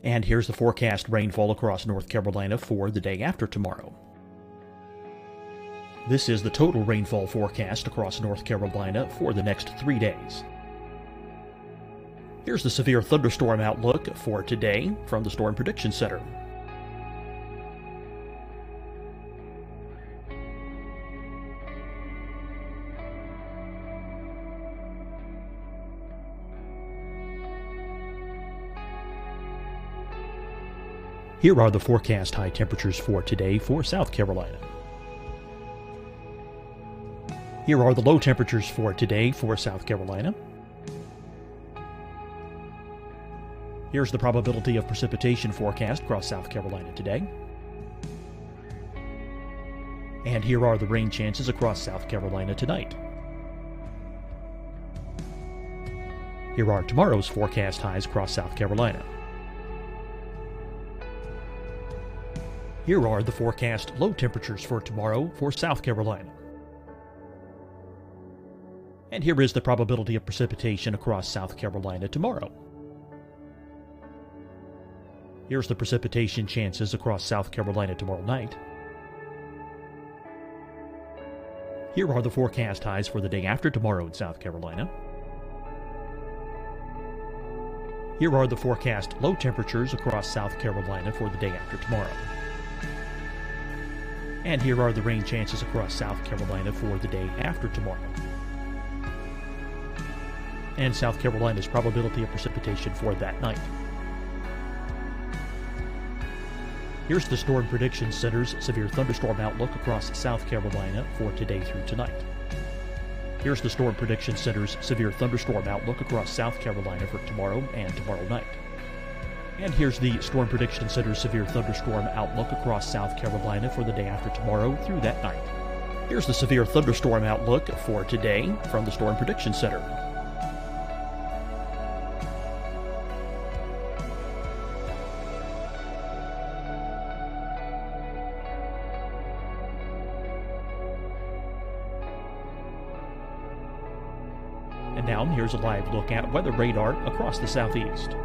And here's the forecast rainfall across North Carolina for the day after tomorrow. This is the total rainfall forecast across North Carolina for the next 3 days. Here's the severe thunderstorm outlook for today from the Storm Prediction Center. Here are the forecast high temperatures for today for South Carolina. Here are the low temperatures for today for South Carolina. Here's the probability of precipitation forecast across South Carolina today. And here are the rain chances across South Carolina tonight. Here are tomorrow's forecast highs across South Carolina. Here are the forecast low temperatures for tomorrow for South Carolina. And here is the probability of precipitation across South Carolina tomorrow. Here's the precipitation chances across South Carolina tomorrow night. Here are the forecast highs for the day after tomorrow in South Carolina. Here are the forecast low temperatures across South Carolina for the day after tomorrow. And here are the rain chances across South Carolina for the day after tomorrow. And South Carolina's probability of precipitation for that night. Here's the Storm Prediction Center's severe thunderstorm outlook across South Carolina for today through tonight. Here's the Storm Prediction Center's severe thunderstorm outlook across South Carolina for tomorrow and tomorrow night. And here's the Storm Prediction Center's severe thunderstorm outlook across South Carolina for the day after tomorrow through that night. Here's the severe thunderstorm outlook for today from the Storm Prediction Center. And now here's a live look at weather radar across the southeast.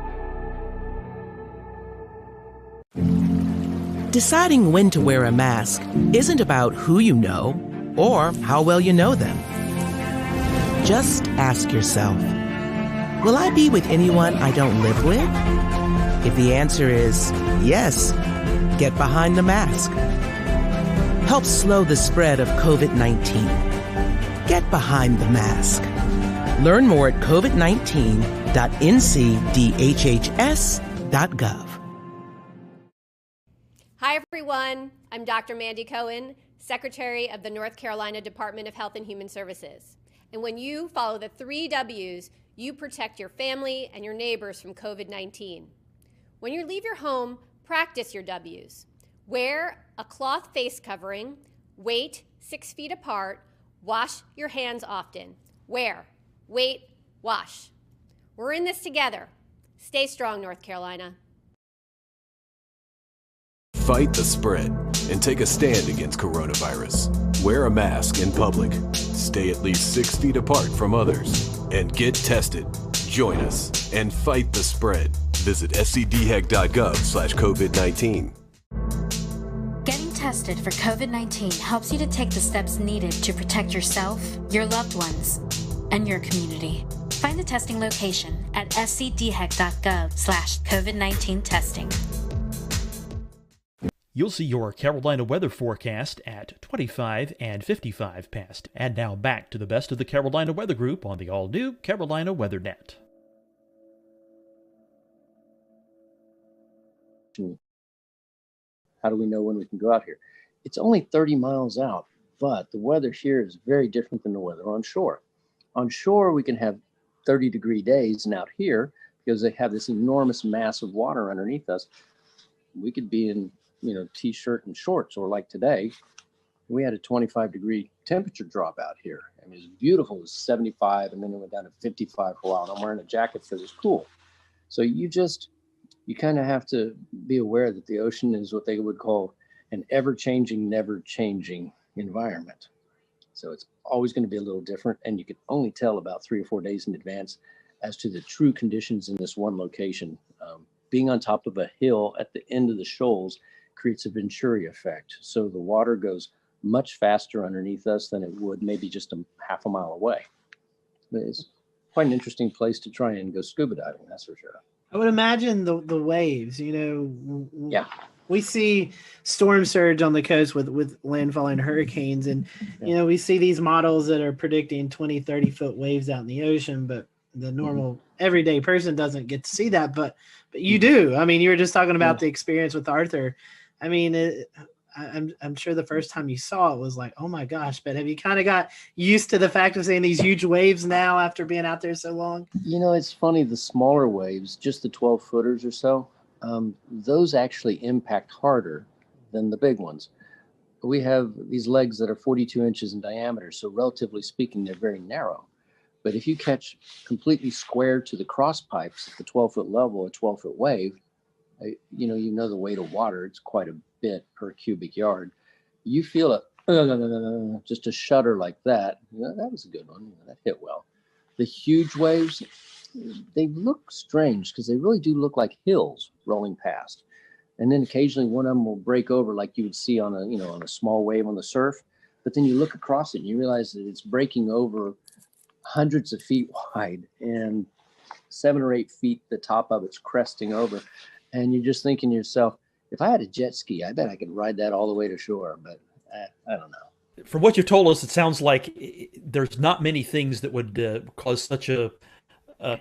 Deciding when to wear a mask isn't about who you know or how well you know them. Just ask yourself, will I be with anyone I don't live with? If the answer is yes, get behind the mask. Help slow the spread of COVID-19. Get behind the mask. Learn more at covid19.ncdhhs.gov. Hi, everyone. I'm Dr. Mandy Cohen, Secretary of the North Carolina Department of Health and Human Services. And when you follow the 3 W's, you protect your family and your neighbors from COVID-19. When you leave your home, practice your W's. Wear a cloth face covering, wait 6 feet apart, wash your hands often. Wear, wait, wash. We're in this together. Stay strong, North Carolina. Fight the spread and take a stand against coronavirus. Wear a mask in public. Stay at least 6 feet apart from others. And get tested. Join us and fight the spread. Visit scdhec.gov/COVID-19. tested for COVID-19 helps you to take the steps needed to protect yourself, your loved ones, and your community. Find the testing location at scdhec.gov/COVID-19 testing. You'll see your Carolina weather forecast at 25 and 55 past. And now back to the best of the Carolina Weather Group on the all-new Carolina Weather Net. How do we know when we can go out here? It's only 30 miles out, but the weather here is very different than the weather on shore. On shore, we can have 30-degree days, and out here, because they have this enormous mass of water underneath us, we could be in, t-shirt and shorts, or like today, we had a 25-degree temperature drop out here. I mean, it was beautiful. It was 75, and then it went down to 55 for a while. And I'm wearing a jacket because it's cool. So you kind of have to be aware that the ocean is what they would call an ever-changing, never-changing environment. So it's always going to be a little different, and you can only tell about 3 or 4 days in advance as to the true conditions in this one location. Being on top of a hill at the end of the shoals creates a Venturi effect. So the water goes much faster underneath us than it would maybe just a half a mile away. But it's quite an interesting place to try and go scuba diving, that's for sure. I would imagine the waves, Yeah. We see storm surge on the coast with landfall and hurricanes. And, we see these models that are predicting 20, 30-foot waves out in the ocean, but the normal everyday person doesn't get to see that. But you do. I mean, you were just talking about the experience with Arthur. I mean, I'm sure the first time you saw it was like, oh my gosh, but have you kind of got used to the fact of seeing these huge waves now after being out there so long? It's funny, the smaller waves, just the 12-footers or so, those actually impact harder than the big ones. We have these legs that are 42 inches in diameter, so relatively speaking, they're very narrow. But if you catch completely square to the cross pipes at the 12-foot level, a 12-foot wave, you know the weight of water, it's quite a bit per cubic yard. You feel it, just a shudder like that. That was a good one. That hit well. The huge waves, they look strange because they really do look like hills rolling past. And then occasionally one of them will break over like you would see on a small wave on the surf. But then you look across it and you realize that it's breaking over hundreds of feet wide and 7 or 8 feet, the top of it's cresting over. And you're just thinking to yourself, if I had a jet ski, I bet I could ride that all the way to shore. But I don't know. From what you've told us, it sounds like there's not many things that would cause such a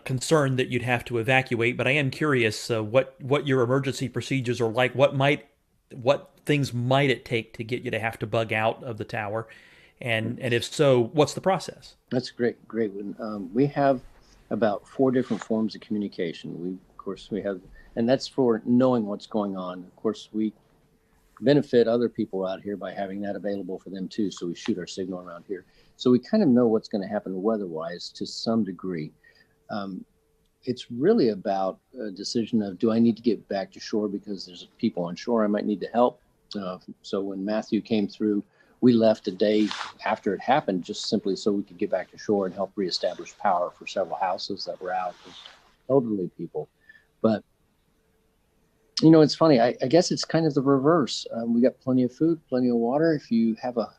concern that you'd have to evacuate. But I am curious what your emergency procedures are like. What things might it take to get you to have to bug out of the tower? And if so, what's the process? That's great one. We have about 4 different forms of communication. We have, and that's for knowing what's going on. Of course, we benefit other people out here by having that available for them too. So we shoot our signal around here. So we kind of know what's going to happen weather-wise to some degree. It's really about a decision of, do I need to get back to shore because there's people on shore I might need to help? So when Matthew came through, we left a day after it happened just simply so we could get back to shore and help reestablish power for several houses that were out, elderly people. But, it's funny. I guess it's kind of the reverse. We got plenty of food, plenty of water. If you have a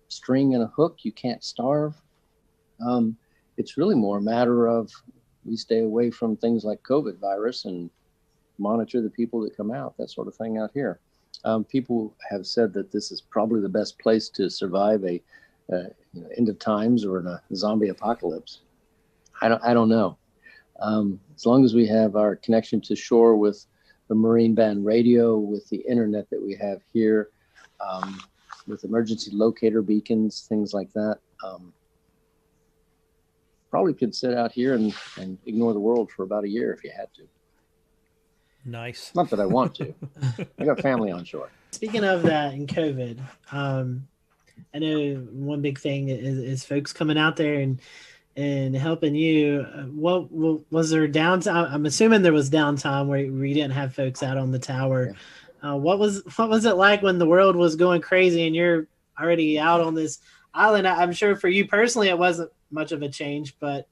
string and a hook, you can't starve. It's really more a matter of we stay away from things like COVID virus and monitor the people that come out, that sort of thing out here. People have said that this is probably the best place to survive a end of times or a zombie apocalypse. I don't know. As long as we have our connection to shore with the marine band radio, with the internet that we have here, with emergency locator beacons, things like that, probably could sit out here and ignore the world for about a year if you had to. Nice. Not that I want to. I got family on shore. Speaking of that and COVID, I know one big thing is folks coming out there and helping you. What was there downtime? I'm assuming there was downtime where you didn't have folks out on the tower. Yeah. What was it like when the world was going crazy and you're already out on this island? I'm sure for you personally it wasn't much of a change, but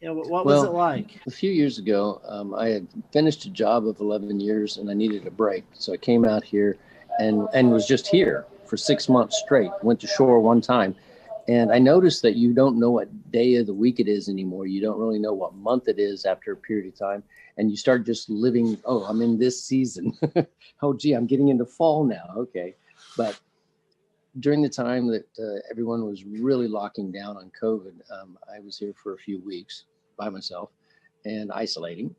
what was it like? A few years ago, I had finished a job of 11 years and I needed a break. So I came out here and was just here for 6 months straight. Went to shore one time. And I noticed that you don't know what day of the week it is anymore. You don't really know what month it is after a period of time. And you start just living, oh, I'm in this season. Oh, gee, I'm getting into fall now. Okay. But during the time that everyone was really locking down on COVID, I was here for a few weeks by myself and isolating.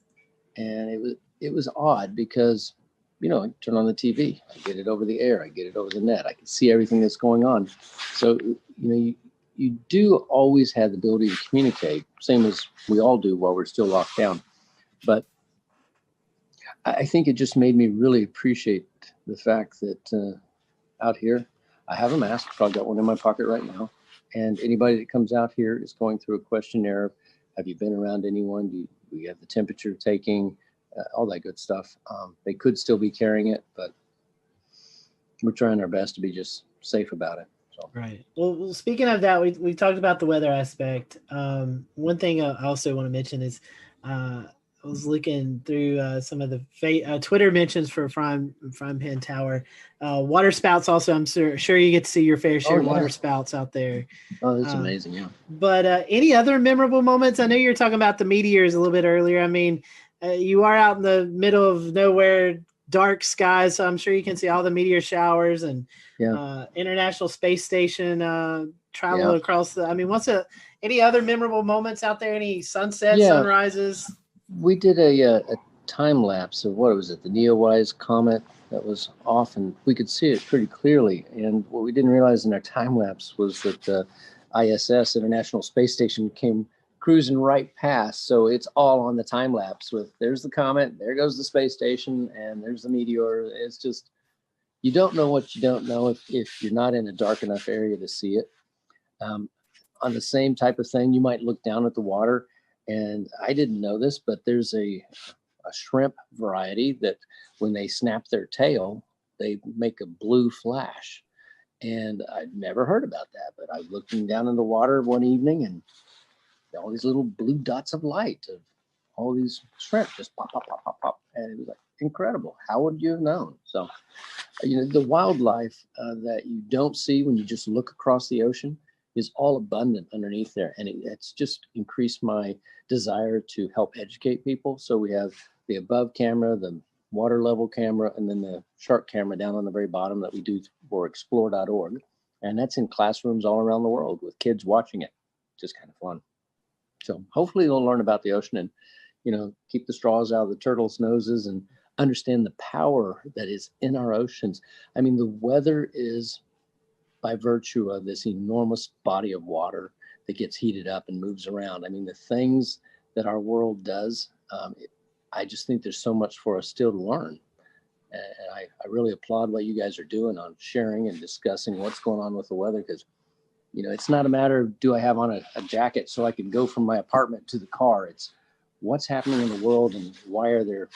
And it was odd because, you know, I turn on the TV, I get it over the air, I get it over the net, I can see everything that's going on. So, you know, you do always have the ability to communicate, same as we all do while we're still locked down. But I think it just made me really appreciate the fact that out here, I have a mask, probably got one in my pocket right now. And anybody that comes out here is going through a questionnaire of, have you been around anyone? Do you have the temperature taking? All that good stuff. They could still be carrying it, but we're trying our best to be just safe about it. So. Right. Well, speaking of that, we talked about the weather aspect. One thing I also want to mention is I was looking through some of the Twitter mentions for Frying Pan Tower. Water spouts also, I'm sure you get to see your fair share of water spouts out there. Oh, that's amazing, yeah. But any other memorable moments? I know you were talking about the meteors a little bit earlier. I mean, you are out in the middle of nowhere, dark skies, so I'm sure you can see all the meteor showers and International Space Station travel across the. I mean, any other memorable moments out there? Any sunsets, sunrises? We did a time lapse of what was it? The Neowise comet that was off, and we could see it pretty clearly. And what we didn't realize in our time lapse was that the ISS, International Space Station, came cruising right past. So it's all on the time lapse with there's the comet, there goes the space station, and there's the meteor. It's just, you don't know what you don't know if you're not in a dark enough area to see it. On the same type of thing, you might look down at the water, and I didn't know this, but there's a shrimp variety that when they snap their tail, they make a blue flash. And I'd never heard about that, but I was looking down in the water one evening and all these little blue dots of light of all these shrimp just pop, pop, pop, pop, pop. And it was like incredible. How would you have known? So, you know, the wildlife that you don't see when you just look across the ocean is all abundant underneath there. And it's just increased my desire to help educate people. So we have the above camera, the water level camera, and then the shark camera down on the very bottom that we do for explore.org. And that's in classrooms all around the world with kids watching it. Just kind of fun. So hopefully they'll learn about the ocean and, you know, keep the straws out of the turtles' noses and understand the power that is in our oceans. I mean, the weather is by virtue of this enormous body of water that gets heated up and moves around. I mean, the things that our world does, I just think there's so much for us still to learn. And I really applaud what you guys are doing on sharing and discussing what's going on with the weather, because you know, it's not a matter of do I have on a jacket so I can go from my apartment to the car. It's what's happening in the world and why are there,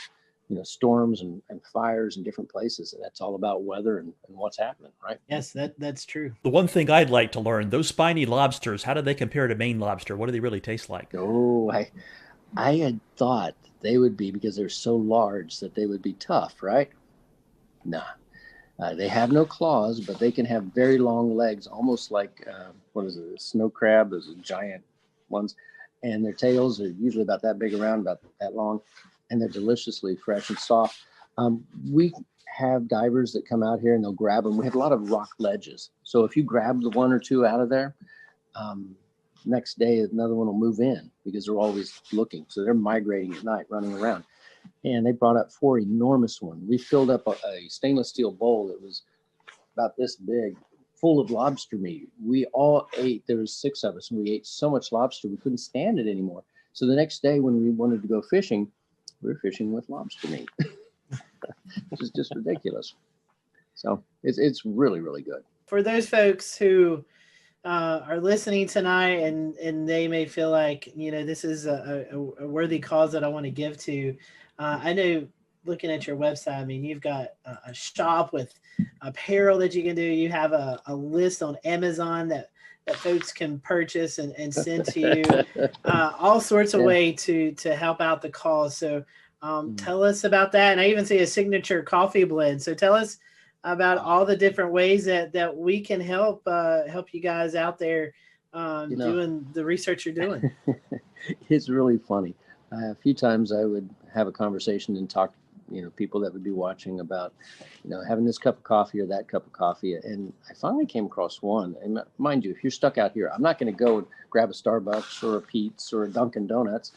you know, storms and fires in different places. And that's all about weather and what's happening, right? Yes, that's true. The one thing I'd like to learn, those spiny lobsters, how do they compare to Maine lobster? What do they really taste like? Oh, I had thought they would be, because they're so large, that they would be tough, right? Nah. They have no claws, but they can have very long legs, almost like, what is it, a snow crab, those giant ones. And their tails are usually about that big around, about that long, and they're deliciously fresh and soft. We have divers that come out here and they'll grab them. We have a lot of rock ledges. So if you grab the one or two out of there, next day another one will move in because they're always looking. So they're migrating at night, running around. And they brought up 4 enormous ones. We filled up a stainless steel bowl that was about this big, full of lobster meat. We all ate, there was 6 of us, and we ate so much lobster we couldn't stand it anymore. So the next day when we wanted to go fishing, we were fishing with lobster meat, which is just ridiculous. So it's really, really good. For those folks who are listening tonight and they may feel like, you know, this is a worthy cause that I want to give to, I know looking at your website, I mean, you've got a shop with apparel that you can do. You have a list on Amazon that folks can purchase and send to you, all sorts of way to help out the cause. So tell us about that. And I even see a signature coffee blend. So tell us about all the different ways that we can help you guys out there doing the research you're doing. It's really funny. A few times I would have a conversation and talk, people that would be watching about, having this cup of coffee or that cup of coffee. And I finally came across one. And mind you, if you're stuck out here, I'm not going to go and grab a Starbucks or a Pete's or a Dunkin' Donuts.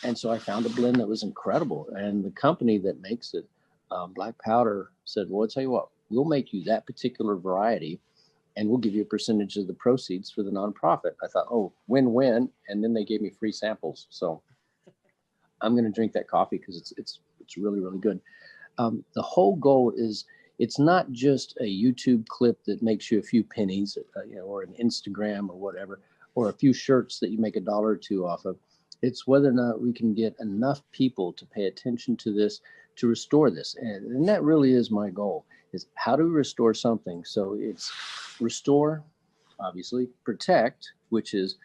And so I found a blend that was incredible. And the company that makes it, Black Powder, said, well, I'll tell you what, we'll make you that particular variety and we'll give you a percentage of the proceeds for the nonprofit. I thought, oh, win-win. And then they gave me free samples. So I'm going to drink that coffee because it's really, really good. The whole goal is, it's not just a YouTube clip that makes you a few pennies, or an Instagram or whatever, or a few shirts that you make $1 or $2 off of. It's whether or not we can get enough people to pay attention to this, to restore this. And that really is my goal, is how do we restore something? So it's restore, obviously, protect, which is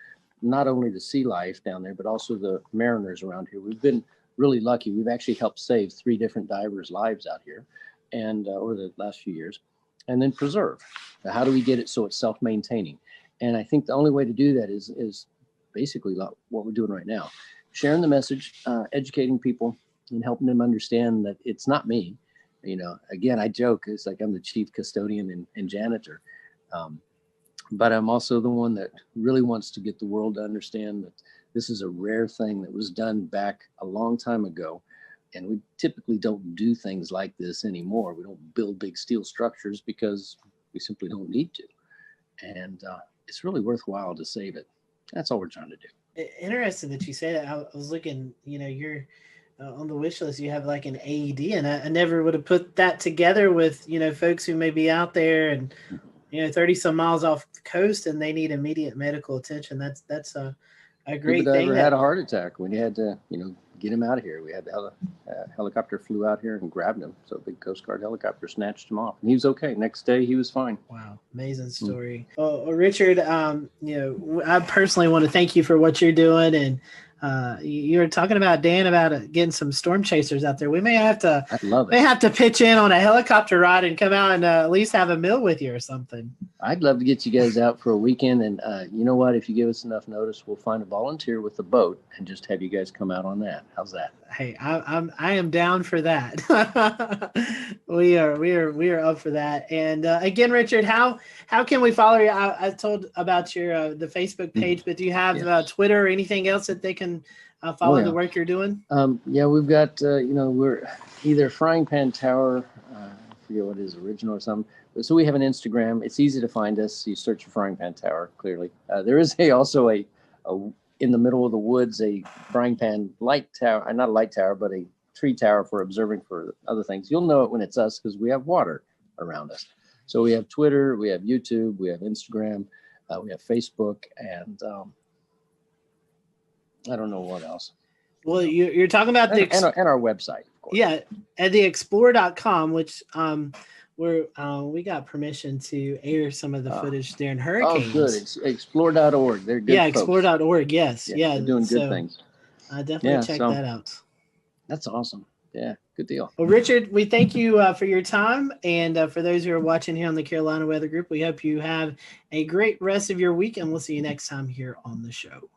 not only the sea life down there, but also the mariners around here. We've been really lucky. We've actually helped save 3 different divers' lives out here and over the last few years. And then preserve. Now, how do we get it so it's self-maintaining? And I think the only way to do that is basically what we're doing right now. Sharing the message, educating people, and helping them understand that it's not me. Again, I joke, it's like I'm the chief custodian and janitor. But I'm also the one that really wants to get the world to understand that this is a rare thing that was done back a long time ago. And we typically don't do things like this anymore. We don't build big steel structures because we simply don't need to. And it's really worthwhile to save it. That's all we're trying to do. Interesting that you say that. I was looking, you're on the wish list, you have like an AED, and I never would have put that together with, folks who may be out there and, 30 some miles off the coast and they need immediate medical attention. That's a great thing. Diver had a heart attack when you had to, get him out of here. We had the helicopter flew out here and grabbed him. So a big Coast Guard helicopter snatched him off, and he was okay. Next day, he was fine. Wow, amazing story. Well, Richard, I personally want to thank you for what you're doing, and you were talking about Dan about getting some storm chasers out there. We may have to, have to pitch in on a helicopter ride and come out and at least have a meal with you or something. I'd love to get you guys out for a weekend, and you know what? If you give us enough notice, we'll find a volunteer with a boat and just have you guys come out on that. How's that? Hey, I am down for that. we are up for that. And again, Richard, how can we follow you? I told about your the Facebook page, but do you have Twitter or anything else that they can follow the work you're doing? We've got we're either Frying Pan Tower. I forget what his original or something. So we have an Instagram. It's easy to find us. You search for Frying Pan Tower. Clearly, there is also a in the middle of the woods, a frying pan light tower, not a light tower, but a tree tower for observing for other things. You'll know it when it's us because we have water around us. So we have Twitter, we have YouTube, we have Instagram, we have Facebook, and I don't know what else. Well, you're talking about and our website, of course. Yeah, at the explore.com, which we got permission to air some of the footage during hurricanes. Oh, good. Explore.org. They're good. Yeah, folks. explore.org. Yes. Yeah. They're doing good things. Definitely check that out. That's awesome. Yeah. Good deal. Well, Richard, we thank you for your time. And for those who are watching here on the Carolina Weather Group, we hope you have a great rest of your week, and we'll see you next time here on the show.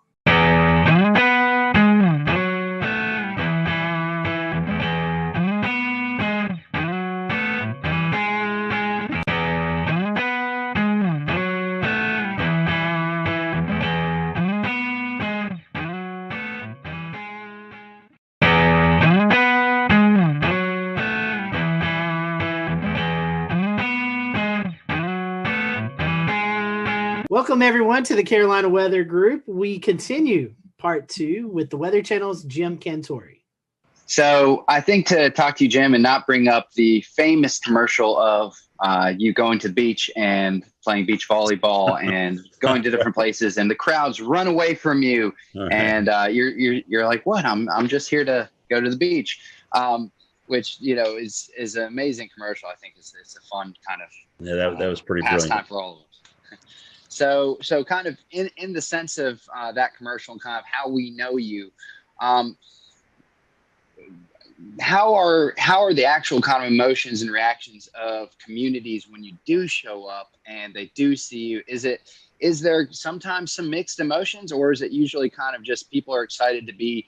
Welcome, everyone, to the Carolina Weather Group. We continue part 2 with the Weather Channel's Jim Cantori. So I think to talk to you, Jim, and not bring up the famous commercial of you going to the beach and playing beach volleyball and going to different places, and the crowds run away from you, and you're like, what? I'm just here to go to the beach, which is an amazing commercial. I think it's a fun kind of that was pretty pastime brilliant for all of us. So kind of in the sense of that commercial and kind of how we know you, how are the actual kind of emotions and reactions of communities when you do show up and they do see you? Is there sometimes some mixed emotions, or is it usually kind of just people are excited to be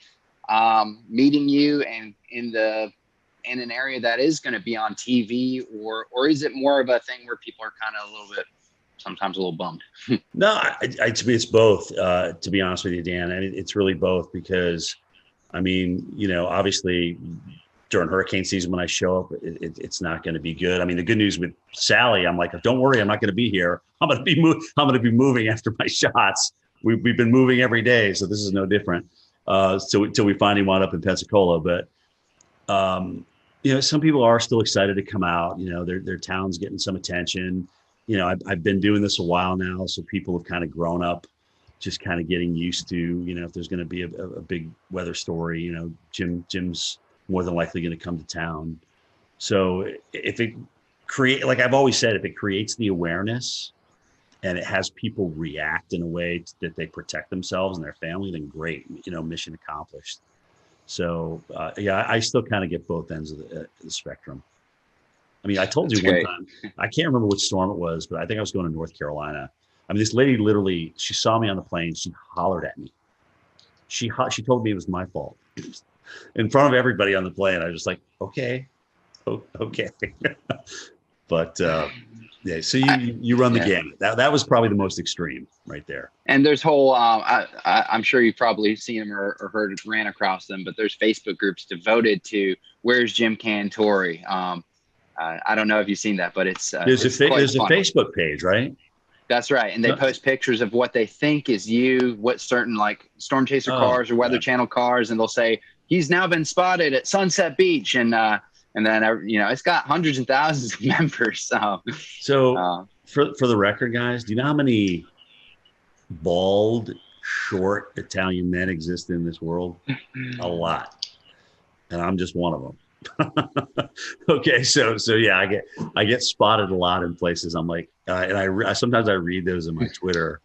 meeting you and in an area that is going to be on TV, or is it more of a thing where people are kind of sometimes a little bummed? No, to me, it's both. To be honest with you, Dan, and it's really both because, I mean, obviously during hurricane season when I show up, it's not going to be good. I mean, the good news with Sally, I'm like, don't worry, I'm not going to be here. I'm going to be moving after my shots. We've been moving every day, so this is no different. Till we finally wound up in Pensacola, but some people are still excited to come out. Their town's getting some attention. I've been doing this a while now, so people have kind of grown up, just kind of getting used to, if there's going to be a big weather story, Jim's more than likely going to come to town. So if it like I've always said, if it creates the awareness and it has people react in a way that they protect themselves and their family, then great, mission accomplished. So I still kind of get both ends of the spectrum. I mean, I told you one time, I can't remember which storm it was, but I think I was going to North Carolina. I mean, this lady literally, she saw me on the plane. She hollered at me. She told me it was my fault in front of everybody on the plane. I was just like, okay. But yeah, so you run the gamut. That was probably the most extreme right there. And there's whole, I'm sure you've probably seen them or ran across them, but there's Facebook groups devoted to Where's Jim Cantori. I don't know if you've seen that, but there's a Facebook page, right? That's right. And they post pictures of what they think is you, what certain like storm chaser cars or weather channel cars. And they'll say, he's now been spotted at Sunset Beach. And then, it's got hundreds and thousands of members. So for the record, guys, do you know how many bald, short Italian men exist in this world? A lot. And I'm just one of them. Okay, so yeah, I get spotted a lot in places. I'm like, and I sometimes I read those in my Twitter,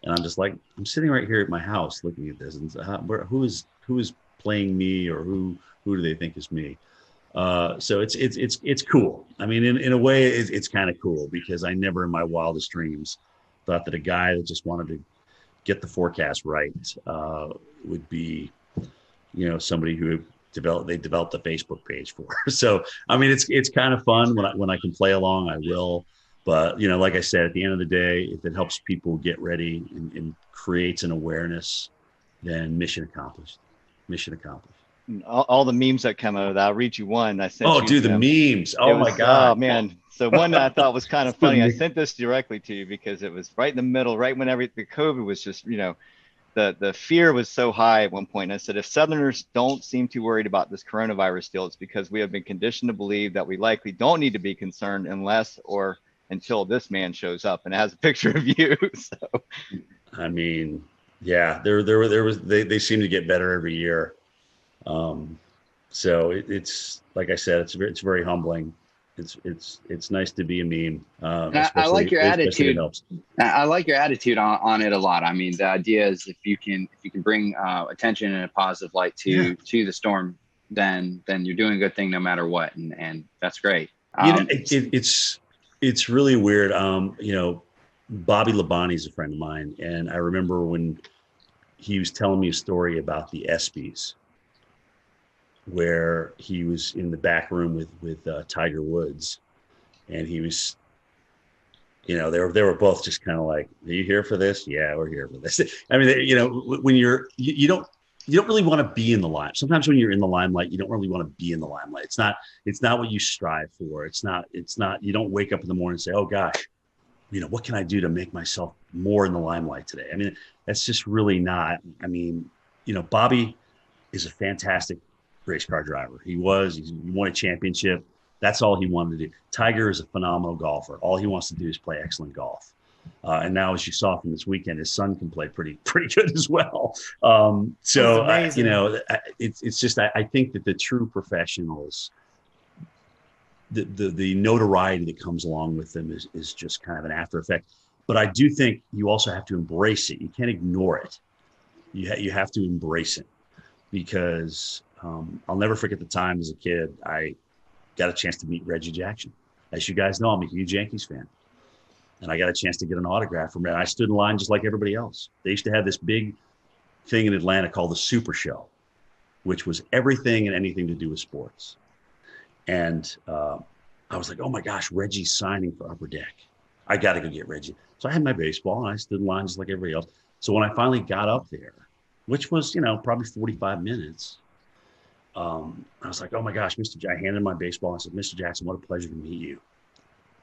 and I'm just like, I'm sitting right here at my house looking at this, and who is playing me, or who do they think is me? So it's cool. I mean, in a way, it's kind of cool because I never in my wildest dreams thought that a guy that just wanted to get the forecast right would be, somebody who developed a Facebook page for. So, I mean, it's kind of fun when I can play along, I will. But, like I said, at the end of the day, if it helps people get ready and creates an awareness, then mission accomplished. Mission accomplished. All the memes that come out of that, I'll read you one. I sent you the memes. Oh my God. Oh man. So one that I thought was kind of funny. I sent this directly to you because it was right in the middle, right when the COVID was just, the fear was so high at one point. And I said, if Southerners don't seem too worried about this coronavirus deal, it's because we have been conditioned to believe that we likely don't need to be concerned unless or until this man shows up. And it has a picture of you. So, I mean, yeah, they seem to get better every year. So it's like I said, it's very humbling. It's nice to be a meme. I like your attitude. I like your attitude on it a lot. I mean, the idea is if you can bring attention in a positive light to the storm, then you're doing a good thing no matter what, and that's great. It's really weird. Bobby Labonte is a friend of mine, and I remember when he was telling me a story about the ESPYs, where he was in the back room with Tiger Woods, and he was, they were both just kind of like, are you here for this? Yeah, we're here for this. I mean, when you don't really want to be in the limelight. Sometimes when you're in the limelight, you don't really want to be in the limelight. It's not what you strive for. It's not, you don't wake up in the morning and say, oh gosh, what can I do to make myself more in the limelight today? I mean, that's just really not. I mean, Bobby is a fantastic race car driver. He won a championship. That's all he wanted to do. Tiger is a phenomenal golfer. All he wants to do is play excellent golf. And now, as you saw from this weekend, his son can play pretty good as well. It's just, I think that the true professionals, the notoriety that comes along with them is just kind of an after effect. But I do think you also have to embrace it. You can't ignore it. You have to embrace it, because I'll never forget the time as a kid I got a chance to meet Reggie Jackson. As you guys know, I'm a huge Yankees fan. And I got a chance to get an autograph from him. I stood in line just like everybody else. They used to have this big thing in Atlanta called the Super Show, which was everything and anything to do with sports. And I was like, oh my gosh, Reggie's signing for Upper Deck. I got to go get Reggie. So I had my baseball and I stood in line just like everybody else. So when I finally got up there, which was, probably 45 minutes, I was like, oh my gosh, I handed my baseball. I said, Mr. Jackson, what a pleasure to meet you.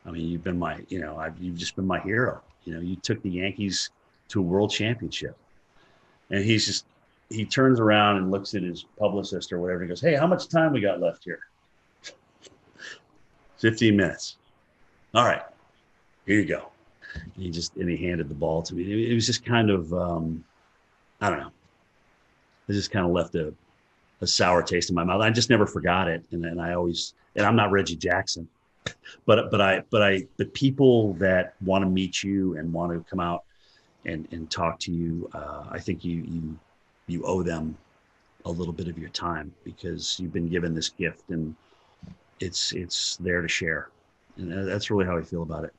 I mean, you've been my, you've just been my hero. You took the Yankees to a world championship. And he turns around and looks at his publicist or whatever. And goes, hey, how much time we got left here? 15 minutes. All right, here you go. And he handed the ball to me. It was just kind of, I don't know. It just kind of left a sour taste in my mouth. I just never forgot it. And I'm not Reggie Jackson. But the people that want to meet you and want to come out and talk to you, I think you owe them a little bit of your time because you've been given this gift and it's there to share. And that's really how I feel about it.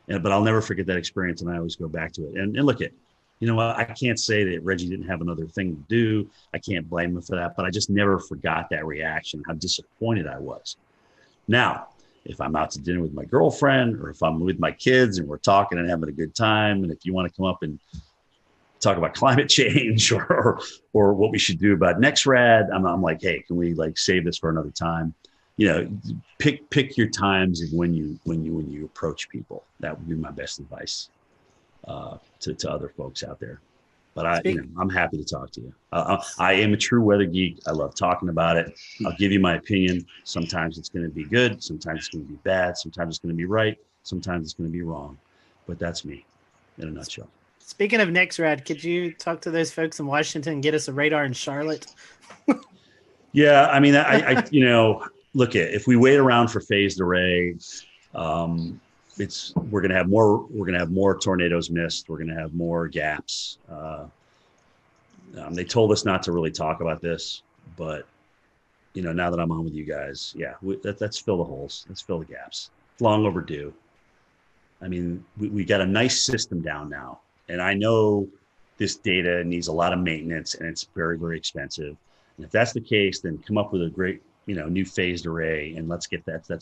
But I'll never forget that experience, and I always go back to it. And look at, I can't say that Reggie didn't have another thing to do. I can't blame him for that, but I just never forgot that reaction, how disappointed I was. Now, if I'm out to dinner with my girlfriend or if I'm with my kids and we're talking and having a good time, and if you want to come up and talk about climate change or what we should do about NextRad, I'm like, hey, can we save this for another time? Pick your times of when you approach people. That would be my best advice to other folks out there. But I'm happy to talk to you. I am a true weather geek. I love talking about it. I'll give you my opinion. Sometimes it's going to be good. Sometimes it's going to be bad. Sometimes it's going to be right. Sometimes it's going to be wrong. But that's me in a nutshell. Speaking of NextRad, could you talk to those folks in Washington and get us a radar in Charlotte? Yeah, I mean, I look at, if we wait around for phased array, we're going to have more tornadoes missed. We're going to have more gaps. They told us not to really talk about this, but now that I'm on with you guys, yeah, let's fill the holes. Let's fill the gaps. It's long overdue. I mean, we got a nice system down now, and I know this data needs a lot of maintenance and it's very, very expensive. And if that's the case, then come up with a great, new phased array, and let's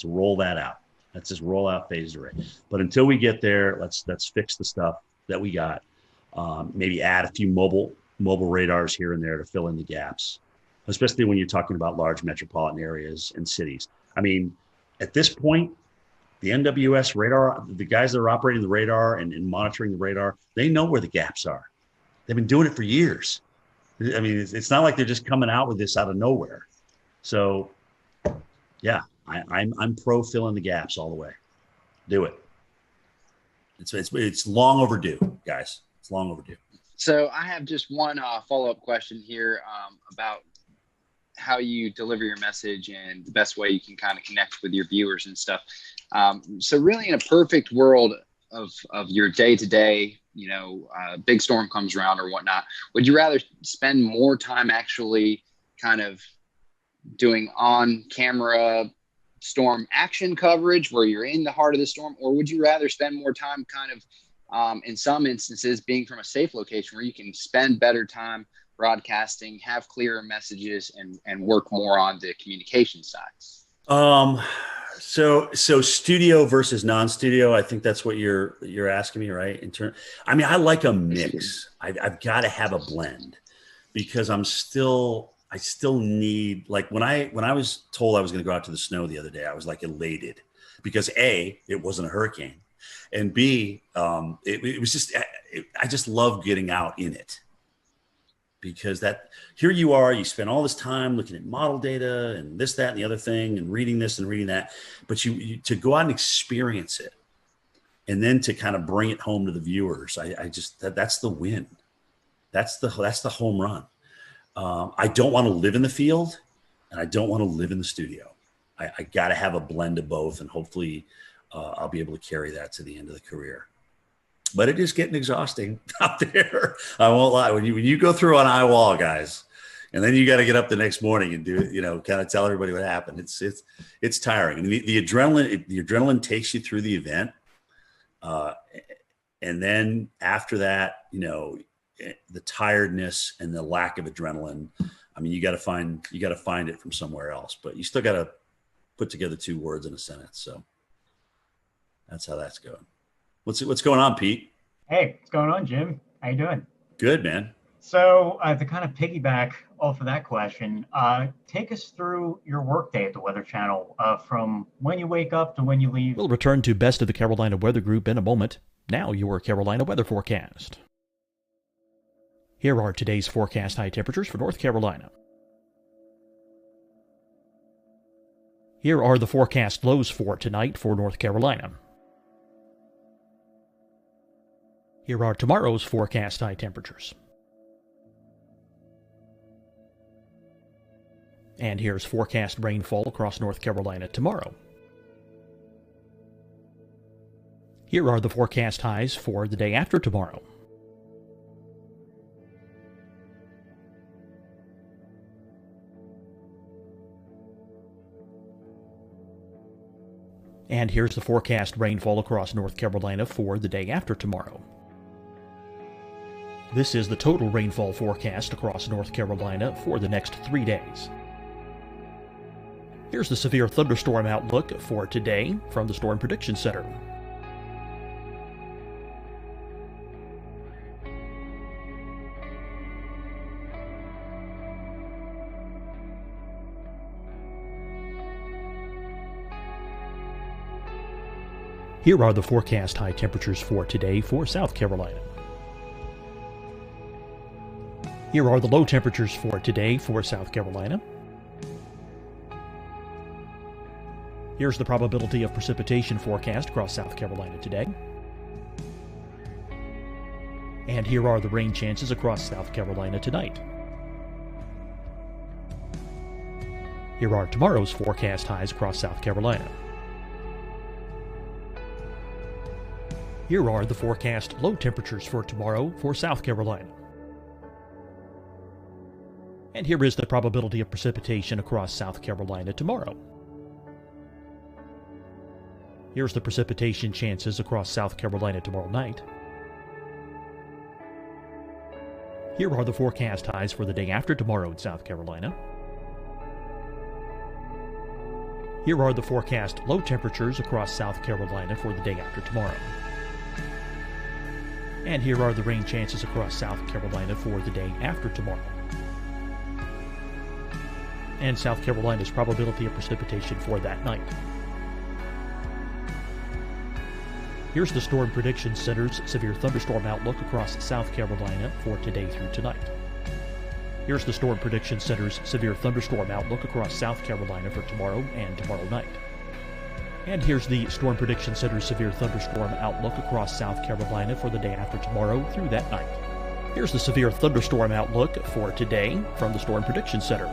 roll that out. Let's just roll out phased array. But until we get there, let's fix the stuff that we got. Maybe add a few mobile radars here and there to fill in the gaps, especially when you're talking about large metropolitan areas and cities. I mean, at this point, the NWS radar, the guys that are operating the radar and monitoring the radar, they know where the gaps are. They've been doing it for years. I mean, it's not like they're just coming out with this out of nowhere. So, yeah, I'm pro filling the gaps all the way. Do it. It's long overdue, guys. It's long overdue. So I have just one follow-up question here about how you deliver your message and the best way you can kind of connect with your viewers and stuff. So really, in a perfect world of your day-to-day, big storm comes around or whatnot, would you rather spend more time actually kind of doing on-camera storm action coverage where you're in the heart of the storm, or would you rather spend more time kind of in some instances being from a safe location where you can spend better time broadcasting, have clearer messages, and work more on the communication side? So studio versus non-studio, I think that's what you're asking me, right? I like a mix. I've got to have a blend because I still need, like when I was told I was going to go out to the snow the other day, I was like elated because A, it wasn't a hurricane, and B, it was just, I just love getting out in it. Because here you are, you spend all this time looking at model data and this, that, and the other thing, and reading this and reading that, but you to go out and experience it, and then to kind of bring it home to the viewers, that's the win, that's the home run. I don't want to live in the field, and I don't want to live in the studio. I got to have a blend of both, and hopefully, I'll be able to carry that to the end of the career. But it is getting exhausting out there. I won't lie. When you go through an eye wall, guys, And then you got to get up the next morning and do it, kind of tell everybody what happened. It's tiring. And the adrenaline takes you through the event. And then after that, the tiredness and the lack of adrenaline, I mean, you got to find it from somewhere else, but you still got to put together 2 words in a sentence. So that's how that's going. What's going on, Pete? Hey, what's going on, Jim? How you doing? Good, man. So to kind of piggyback off of that question, take us through your workday at the Weather Channel, from when you wake up to when you leave. We'll return to Best of the Carolina Weather Group in a moment. Now your Carolina weather forecast. Here are today's forecast high temperatures for North Carolina. Here are the forecast lows for tonight for North Carolina. Here are tomorrow's forecast high temperatures. And here's forecast rainfall across North Carolina tomorrow. Here are the forecast highs for the day after tomorrow. And here's the forecast rainfall across North Carolina for the day after tomorrow. This is the total rainfall forecast across North Carolina for the next 3 days. Here's the severe thunderstorm outlook for today from the Storm Prediction Center. Here are the forecast high temperatures for today for South Carolina. Here are the low temperatures for today for South Carolina. Here's the probability of precipitation forecast across South Carolina today. And here are the rain chances across South Carolina tonight. Here are tomorrow's forecast highs across South Carolina. Here are the forecast low temperatures for tomorrow for South Carolina. And here is the probability of precipitation across South Carolina tomorrow. Here's the precipitation chances across South Carolina tomorrow night. Here are the forecast highs for the day after tomorrow in South Carolina. Here are the forecast low temperatures across South Carolina for the day after tomorrow. And here are the rain chances across South Carolina for the day after tomorrow. And South Carolina's probability of precipitation for that night. Here's the Storm Prediction Center's severe thunderstorm outlook across South Carolina for today through tonight. Here's the Storm Prediction Center's severe thunderstorm outlook across South Carolina for tomorrow and tomorrow night. And here's the Storm Prediction Center's severe thunderstorm outlook across South Carolina for the day after tomorrow through that night. Here's the severe thunderstorm outlook for today from the Storm Prediction Center.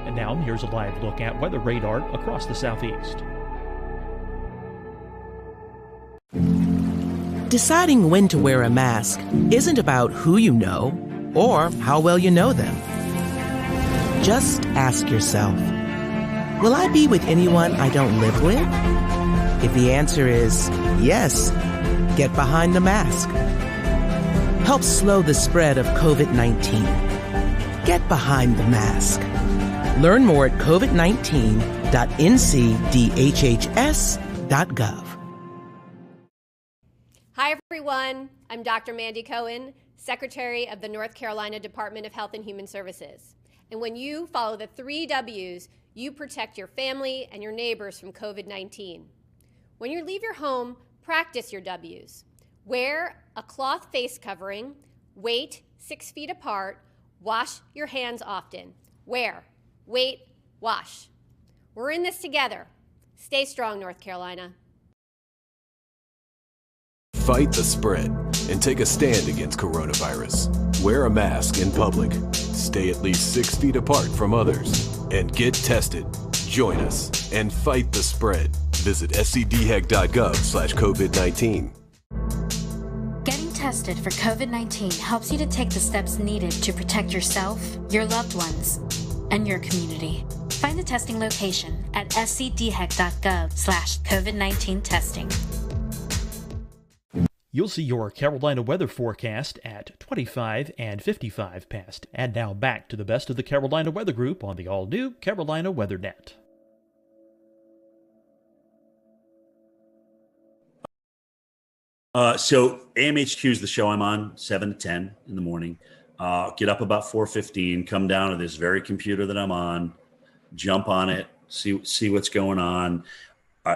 And now here's a live look at weather radar across the southeast. Deciding when to wear a mask isn't about who you know or how well you know them. Just ask yourself, will I be with anyone I don't live with? If the answer is yes, get behind the mask. Help slow the spread of COVID-19. Get behind the mask. Learn more at covid19.ncdhhs.gov. Hi, everyone. I'm Dr. Mandy Cohen, Secretary of the North Carolina Department of Health and Human Services. And when you follow the 3 W's, you protect your family and your neighbors from COVID-19. When you leave your home, practice your W's. Wear a cloth face covering, wait 6 feet apart, wash your hands often. Wear, wait, wash. We're in this together. Stay strong, North Carolina. Fight the spread and take a stand against coronavirus. Wear a mask in public. stay at least 6 feet apart from others, and get tested. Join us and fight the spread. Visit scdhec.gov/COVID-19. Getting tested for COVID-19 helps you to take the steps needed to protect yourself, your loved ones, and your community. Find the testing location at scdhec.gov/COVID-19 testing. You'll see your Carolina weather forecast at 25 and 55 past. And now back to the best of the Carolina Weather Group on the all-new Carolina WeatherNet. So AMHQ is the show I'm on, 7 to 10 in the morning. Get up about 4:15, come down to this very computer that I'm on, jump on it, see what's going on.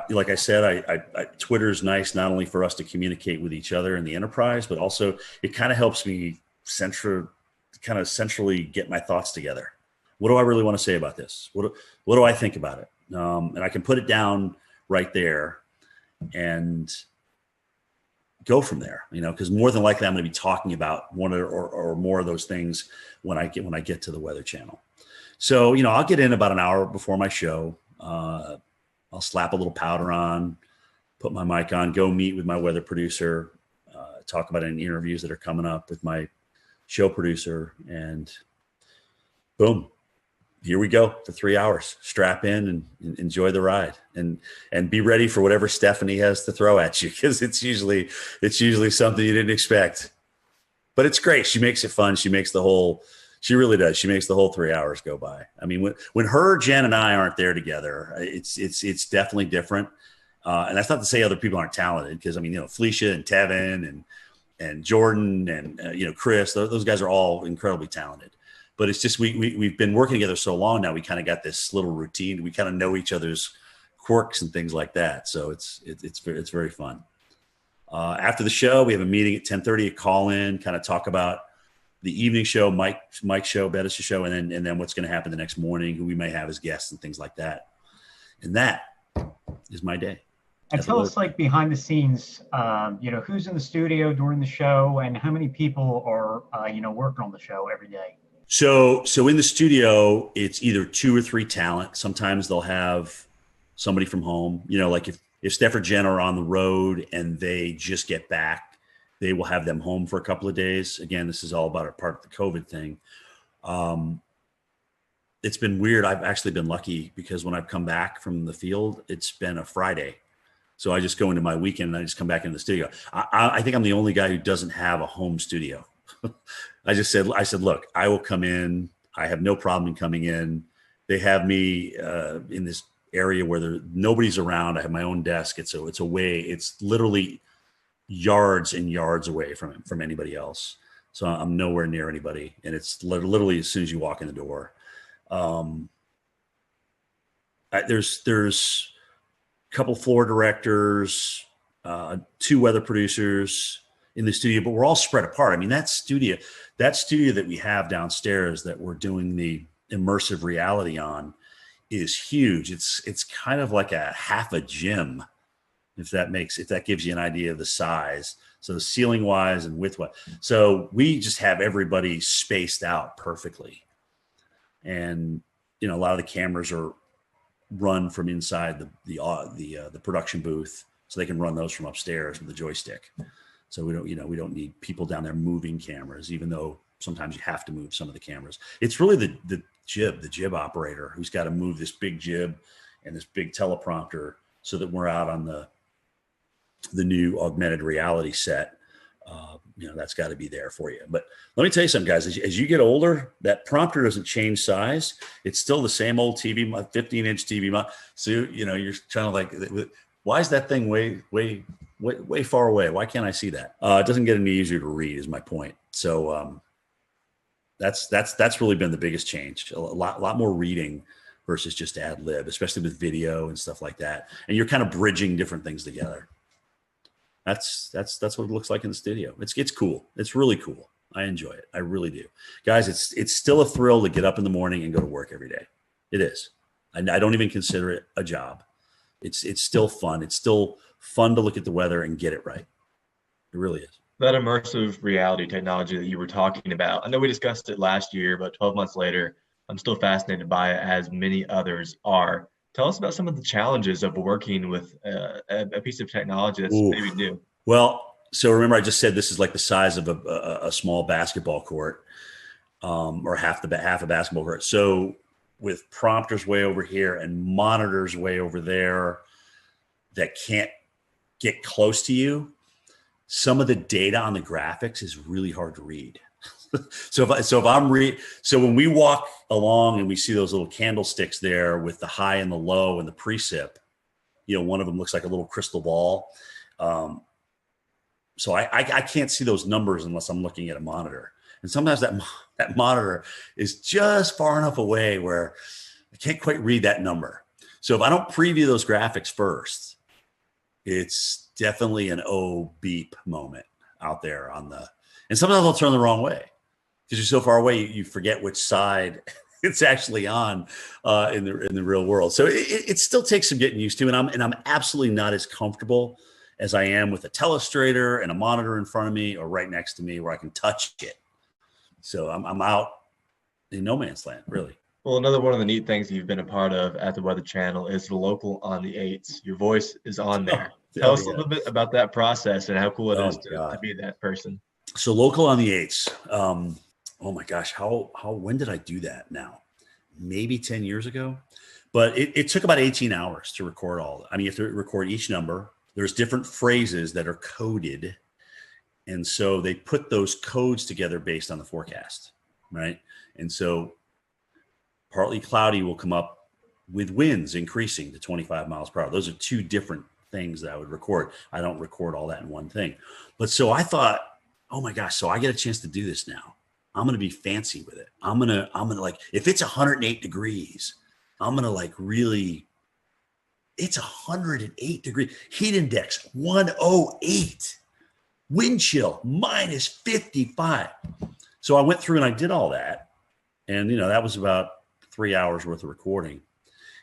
Like I said, Twitter is nice not only for us to communicate with each other in the enterprise, but also it kind of helps me centrally get my thoughts together. What do I really want to say about this? What do I think about it? And I can put it down right there and go from there, because more than likely I'm going to be talking about one or more of those things when I get to the Weather Channel. So, I'll get in about an hour before my show. I'll slap a little powder on, put my mic on, go meet with my weather producer, talk about any interviews that are coming up with my show producer, and boom, here we go for 3 hours. Strap in and enjoy the ride, and be ready for whatever Stephanie has to throw at you, because it's usually something you didn't expect. But it's great. She makes it fun. She really does. She makes the whole 3 hours go by. I mean, when her, Jen, and I aren't there together, it's definitely different. And that's not to say other people aren't talented, because Felicia and Tevin and Jordan and Chris, those guys are all incredibly talented. But it's just we've been working together so long now. We kind of got this little routine. We kind of know each other's quirks and things like that. So it's very fun. After the show, we have a meeting at 10:30. A call in, kind of talk about the evening show, Mike's show, Bettis' show, and then what's going to happen the next morning, who we may have as guests and things like that. And that is my day. And tell us, like, behind the scenes, who's in the studio during the show, and how many people are, working on the show every day? So in the studio, it's either 2 or 3 talent. Sometimes they'll have somebody from home. Like if Steph or Jen are on the road and they just get back, they will have them home for a couple of days. Again, this is all about a part of the COVID thing. It's been weird. I've actually been lucky, because when I've come back from the field, it's been a Friday. So I just go into my weekend and I just come back into the studio. I think I'm the only guy who doesn't have a home studio. I said, look, I will come in. I have no problem in coming in. They have me in this area where nobody's around. I have my own desk. It's literally yards and yards away from anybody else. So I'm nowhere near anybody. And it's literally as soon as you walk in the door. There's a couple floor directors, 2 weather producers in the studio, but we're all spread apart. I mean, that studio that we have downstairs that we're doing the immersive reality on is huge. It's kind of like a half a gym, if that gives you an idea of the size. So ceiling wise and width wise. So we just have everybody spaced out perfectly. And, a lot of the cameras are run from inside the production booth, so they can run those from upstairs with the joystick. So we don't need people down there moving cameras, even though sometimes you have to move some of the cameras. It's really the jib operator who's got to move this big jib and this big teleprompter so that we're out on the new augmented reality set. That's got to be there for you. But let me tell you something, guys. As you get older, that prompter doesn't change size. It's still the same old TV, 15-inch TV. So you're trying to like, why is that thing way far away? Why can't I see that? It doesn't get any easier to read, is my point. So that's really been the biggest change. A lot more reading versus just ad lib, especially with video and stuff like that. And you're kind of bridging different things together. That's what it looks like in the studio. It's cool. It's really cool. I enjoy it. I really do. Guys, it's still a thrill to get up in the morning and go to work every day. It is. I don't even consider it a job. It's still fun. It's still fun to look at the weather and get it right. It really is. That immersive reality technology that you were talking about, I know we discussed it last year, but 12 months later, I'm still fascinated by it, as many others are. Tell us about some of the challenges of working with a piece of technology that's Ooh. maybe new. Well, so remember, I just said this is like the size of a small basketball court, or half a basketball court. So with prompters way over here and monitors way over there that can't get close to you, some of the data on the graphics is really hard to read. So when we walk along and we see those little candlesticks there with the high and the low and the precip, one of them looks like a little crystal ball. So I can't see those numbers unless I'm looking at a monitor. And sometimes that monitor is just far enough away where I can't quite read that number. So if I don't preview those graphics first, it's definitely an beep moment out there and sometimes I'll turn the wrong way because you're so far away, you forget which side it's actually on in the real world. So it still takes some getting used to, and I'm absolutely not as comfortable as I am with a telestrator and a monitor in front of me or right next to me where I can touch it. So I'm out in no man's land, really. Well, another one of the neat things you've been a part of at the Weather Channel is the local on the 8s. Your voice is on there. Tell us a little bit about that process and how cool it is to be that person. So local on the 8s. Oh my gosh, when did I do that now? Maybe 10 years ago. But it took about 18 hours to record all that. I mean, you have to record each number. There's different phrases that are coded. And so they put those codes together based on the forecast, right? And so partly cloudy will come up with winds increasing to 25 miles per hour. Those are two different things that I would record. I don't record all that in one thing. But so I thought, oh my gosh, so I get a chance to do this now. I'm going to be fancy with it. I'm going to like, if it's 108 degrees, I'm going to like really, it's 108 degrees, heat index 108, wind chill minus 55. So I went through and I did all that. And, that was about 3 hours worth of recording.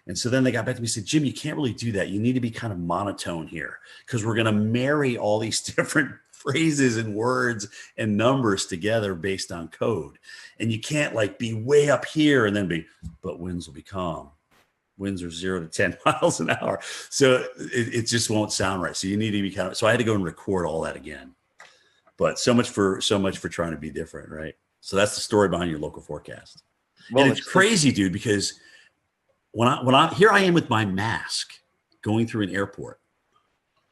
And so then they got back to me and said, Jim, you can't really do that. You need to be kind of monotone here because we're going to marry all these different phrases and words and numbers together based on code. And you can't like be way up here and then but winds will be calm. Winds are 0 to 10 miles an hour. So it just won't sound right. So you need to be so I had to go and record all that again. But so much for trying to be different, right? So that's the story behind your local forecast. Well, and it's crazy, dude, because when I here I am with my mask going through an airport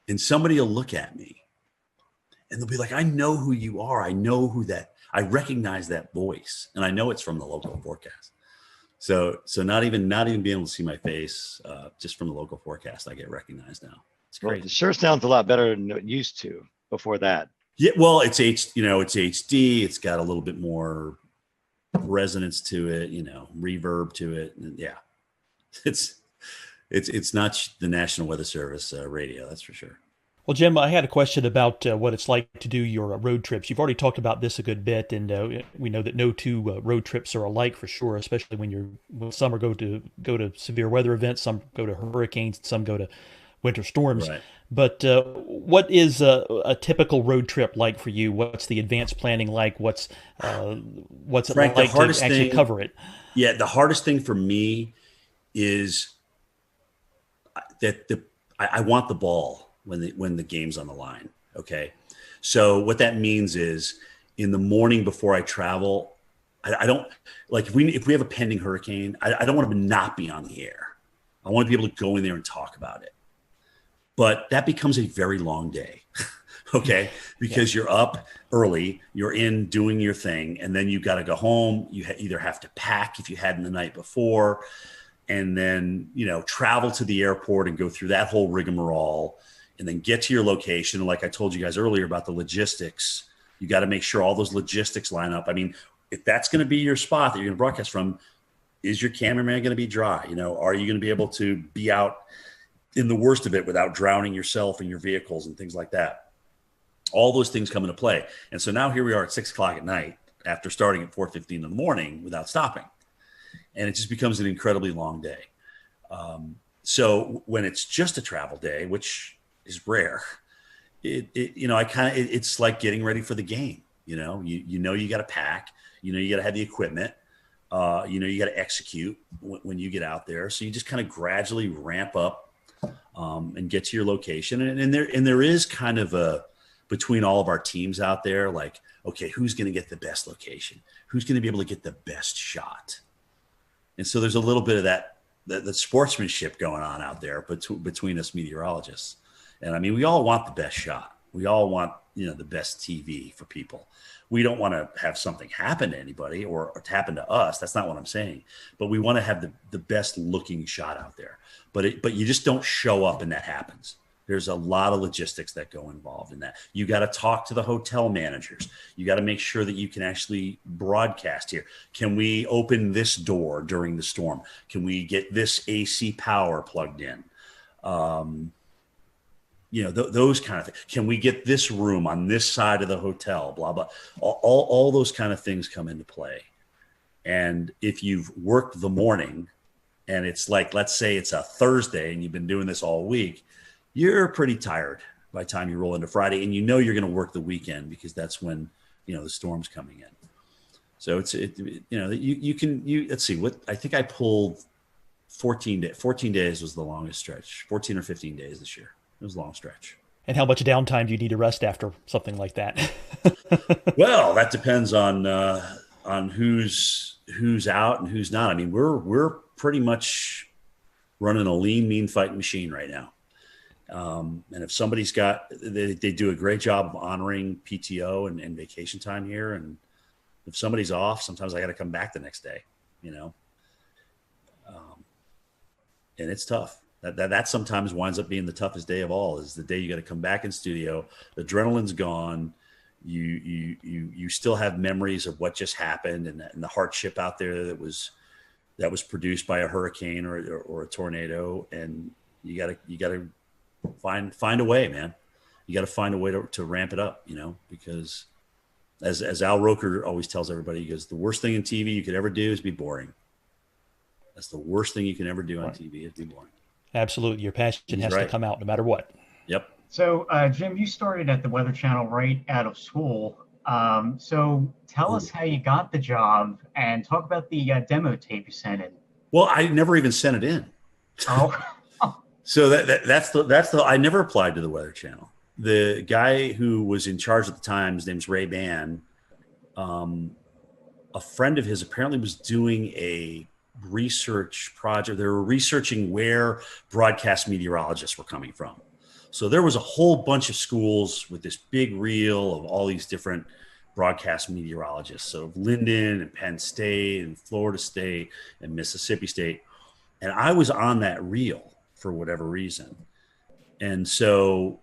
and somebody will look at me and they'll be like, I know who you are. I recognize that voice and I know it's from the local forecast. So not even being able to see my face, just from the local forecast, I get recognized now. It's great. Well, it sure sounds a lot better than it used to before that. Yeah. Well, it's HD. It's got a little bit more resonance to it, reverb to it. And yeah, it's not the National Weather Service radio. That's for sure. Well, Jim, I had a question about what it's like to do your road trips. You've already talked about this a good bit, and we know that no two road trips are alike for sure, especially when some are go to severe weather events, some go to hurricanes, some go to winter storms. Right. But what is a typical road trip like for you? What's the advanced planning like? What's it Frank, like to actually cover it? Yeah, the hardest thing for me is that I want the ball when the game's on the line. Okay. So what that means is in the morning before I travel, I don't like if we have a pending hurricane, I don't want to not be on the air. I want to be able to go in there and talk about it. But that becomes a very long day. Okay. Because you're up early, you're in doing your thing, and then you got to go home. You either have to pack if you hadn't the night before, and then, travel to the airport and go through that whole rigmarole, and then get to your location. And like I told you guys earlier about the logistics, you got to make sure all those logistics line up. I mean, if that's going to be your spot that you're going to broadcast from, is your cameraman going to be dry? Are you going to be able to be out in the worst of it without drowning yourself and your vehicles and things like that? All those things come into play. And so now here we are at 6:00 at night after starting at 4:15 in the morning without stopping. And it just becomes an incredibly long day. So when it's just a travel day, which is rare, it's like getting ready for the game. You know, you got to pack, you got to have the equipment, you got to execute when you get out there. So you just kind of gradually ramp up and get to your location. And there is kind of between all of our teams out there, like, okay, who's going to get the best location? Who's going to be able to get the best shot? And so there's a little bit of that sportsmanship going on out there between us meteorologists. And I mean, we all want the best shot. We all want, the best TV for people. We don't want to have something happen to anybody or to happen to us. That's not what I'm saying. But we want to have the best looking shot out there. But you just don't show up and that happens. There's a lot of logistics that go involved in that. You got to talk to the hotel managers. You got to make sure that you can actually broadcast here. Can we open this door during the storm? Can we get this AC power plugged in? Those kind of things. Can we get this room on this side of the hotel? Blah, blah. All those kind of things come into play. And if you've worked the morning and it's like, let's say it's a Thursday and you've been doing this all week, you're pretty tired by the time you roll into Friday, and you're going to work the weekend because that's when, the storm's coming in. So let's see what, I think I pulled 14 days was the longest stretch, 14 or 15 days this year. It was a long stretch. And how much downtime do you need to rest after something like that? Well, that depends on who's out and who's not. I mean, we're pretty much running a lean, mean fighting machine right now. And if somebody's they do a great job of honoring PTO and vacation time here. And if somebody's off, sometimes I got to come back the next day, and it's tough. That sometimes winds up being the toughest day of all, is the day you got to come back in studio. The adrenaline's gone. You still have memories of what just happened and the hardship out there that was produced by a hurricane or a tornado. And you gotta find a way, man. You got to find a way to ramp it up, because as Al Roker always tells everybody, he goes, the worst thing in TV you could ever do is be boring. That's the worst thing you can ever do on TV is be boring. Absolutely. Your passion has to come out no matter what. Yep. So, Jim, you started at the Weather Channel right out of school. So tell us how you got the job and talk about the demo tape you sent in. Well, I never even sent it in. Oh. So that's I never applied to the Weather Channel. The guy who was in charge at the time, his name's Ray Ban. A friend of his apparently was doing a research project. They were researching where broadcast meteorologists were coming from. So there was a whole bunch of schools with this big reel of all these different broadcast meteorologists. So Linden and Penn State and Florida State and Mississippi State. And I was on that reel for whatever reason. And so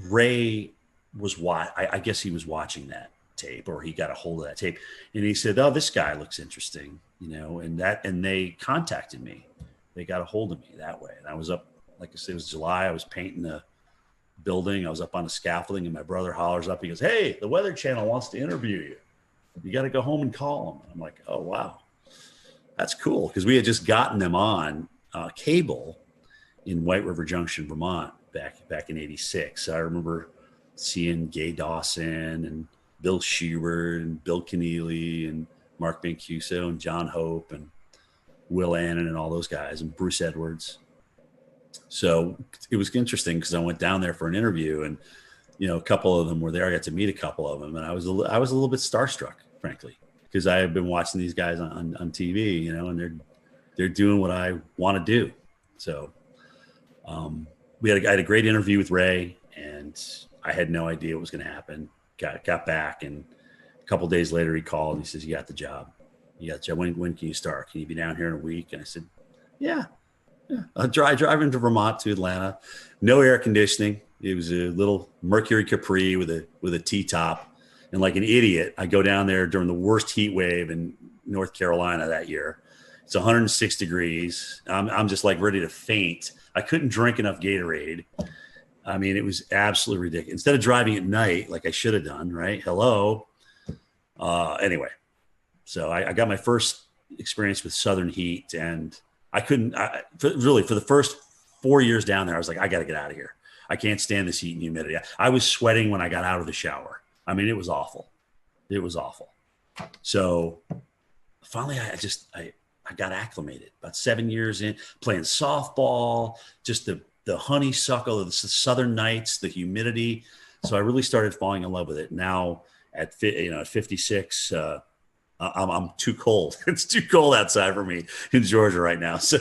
Ray I guess he was watching that tape, or he got a hold of that tape, and he said, oh, this guy looks interesting, and they contacted me. They got a hold of me that way. And I was up, like I said, it was July. I was painting the building. I was up on the scaffolding, and my brother hollers up. He goes, hey, the Weather Channel wants to interview you. You got to go home and call them. I'm like, oh, wow. That's cool. Because we had just gotten them on cable in White River Junction, Vermont, back in '86. So I remember seeing Gay Dawson and Bill Schubert and Bill Keneally and Mark Mancuso and John Hope and Will Annan and all those guys and Bruce Edwards. So it was interesting because I went down there for an interview, and a couple of them were there. I got to meet a couple of them, and I was a little bit starstruck, frankly, because I had been watching these guys on TV, and they're doing what I want to do. So I had a great interview with Ray, and I had no idea what was going to happen. Got back, and a couple of days later he called and he says, you got the job. When can you start? Can you be down here in a week? And I said, yeah. I'll drive into Vermont to Atlanta. No air conditioning. It was a little Mercury Capri with a T-top. And like an idiot, I go down there during the worst heat wave in North Carolina that year. It's 106 degrees. I'm just like ready to faint. I couldn't drink enough Gatorade. I mean, it was absolutely ridiculous. Instead of driving at night, like I should have done, right? Hello. Anyway, so I got my first experience with Southern heat, and I couldn't, for the first 4 years down there, I was like, I got to get out of here. I can't stand this heat and humidity. I was sweating when I got out of the shower. I mean, it was awful. It was awful. So finally, I got acclimated. About 7 years in, playing softball, just the honeysuckle, the southern nights, the humidity. So I really started falling in love with it. Now at 56, I'm too cold. It's too cold outside for me in Georgia right now. So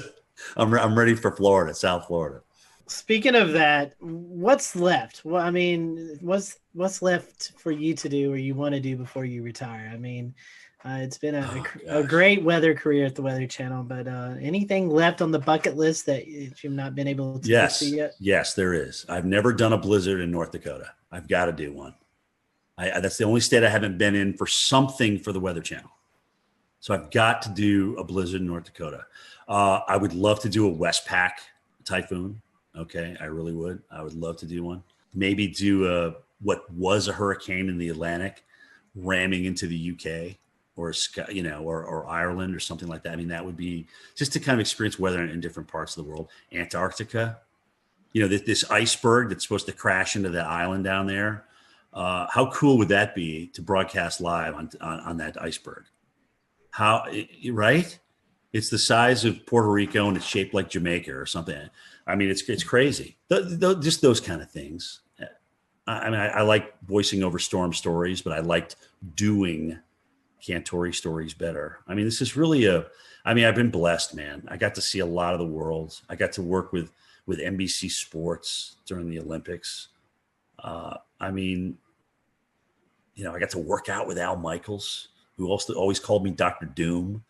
I'm ready for Florida, South Florida. Speaking of that, what's left? Well, I mean, what's left for you to do or you want to do before you retire? I mean, it's been a great weather career at the Weather Channel, but anything left on the bucket list that you've not been able to pursue yet? Yes, there is. I've never done a blizzard in North Dakota. I've got to do one. That's the only state I haven't been in for something for the Weather Channel. So I've got to do a blizzard in North Dakota. I would love to do a Westpac typhoon. Okay, I really would. I would love to do one. Maybe do what was a hurricane in the Atlantic ramming into the UK or Ireland or something like that. I mean, that would be just to kind of experience weather in different parts of the world. Antarctica, this iceberg that's supposed to crash into that island down there. How cool would that be to broadcast live on that iceberg? Right? It's the size of Puerto Rico and it's shaped like Jamaica or something. I mean, it's crazy. Just those kind of things. I mean, I like voicing over storm stories, but I liked doing Cantori stories better. I mean, this is really I've been blessed, man. I got to see a lot of the world. I got to work with NBC Sports during the Olympics. I got to work out with Al Michaels, who also always called me Dr. Doom.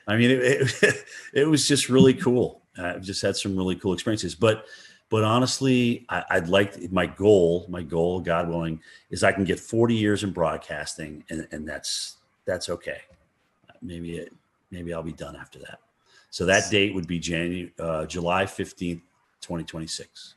I mean, it was just really cool. I've just had some really cool experiences, but honestly, I'd like my goal, God willing, is I can get 40 years in broadcasting, and that's okay. Maybe I'll be done after that. So that date would be July 15th, 2026.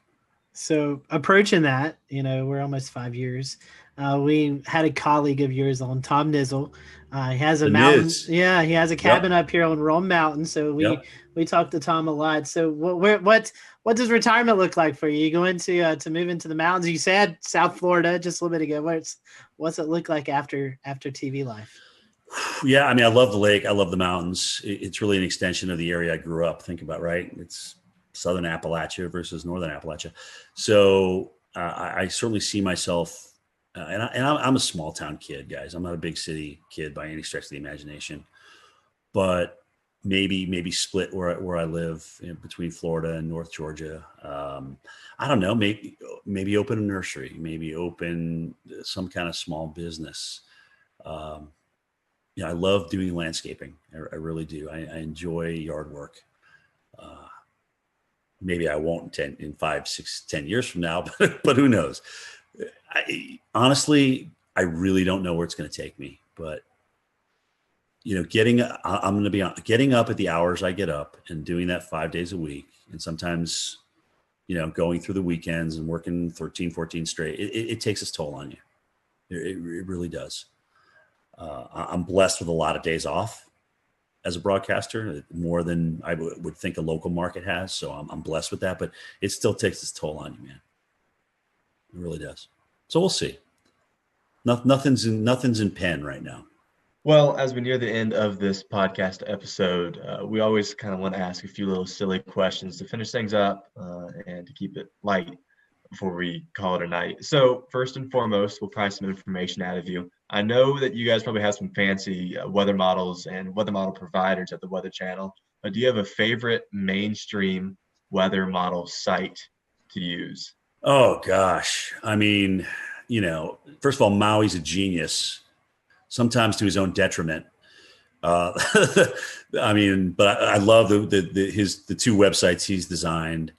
So approaching that, we're almost 5 years. We had a colleague of yours on, Tom Nizzle. He has a mountain. Yeah, he has a cabin up here on Rome Mountain. So we talked to Tom a lot. So what does retirement look like for you? You going to move into the mountains? You said South Florida just a little bit ago. What's it look like after TV life? Yeah, I mean, I love the lake. I love the mountains. It's really an extension of the area I grew up. Think about, right? It's Southern Appalachia versus Northern Appalachia. So I certainly see myself, and I'm a small town kid, guys. I'm not a big city kid by any stretch of the imagination, but maybe split where I live between Florida and North Georgia. I don't know, maybe open a nursery, maybe open some kind of small business. I love doing landscaping. I really do. I enjoy yard work. Maybe I won't in 5, 6, 10 years from now, but who knows? Honestly, I really don't know where it's going to take me. But getting up at the hours I get up and doing that 5 days a week, and sometimes, going through the weekends and working 13, 14 straight, it takes its toll on you. It really does. I'm blessed with a lot of days off as a broadcaster, more than I would think a local market has. So I'm blessed with that, but it still takes its toll on you, man. It really does. So we'll see. Nothing's in pen right now. Well, as we near the end of this podcast episode, we always kind of want to ask a few little silly questions to finish things up and to keep it light before we call it a night. So first and foremost, we'll pry some information out of you. I know that you guys probably have some fancy weather models and weather model providers at the Weather Channel, but do you have a favorite mainstream weather model site to use? Oh, gosh. I mean, first of all, Maui's a genius, sometimes to his own detriment. I mean, but I love the two websites he's designed.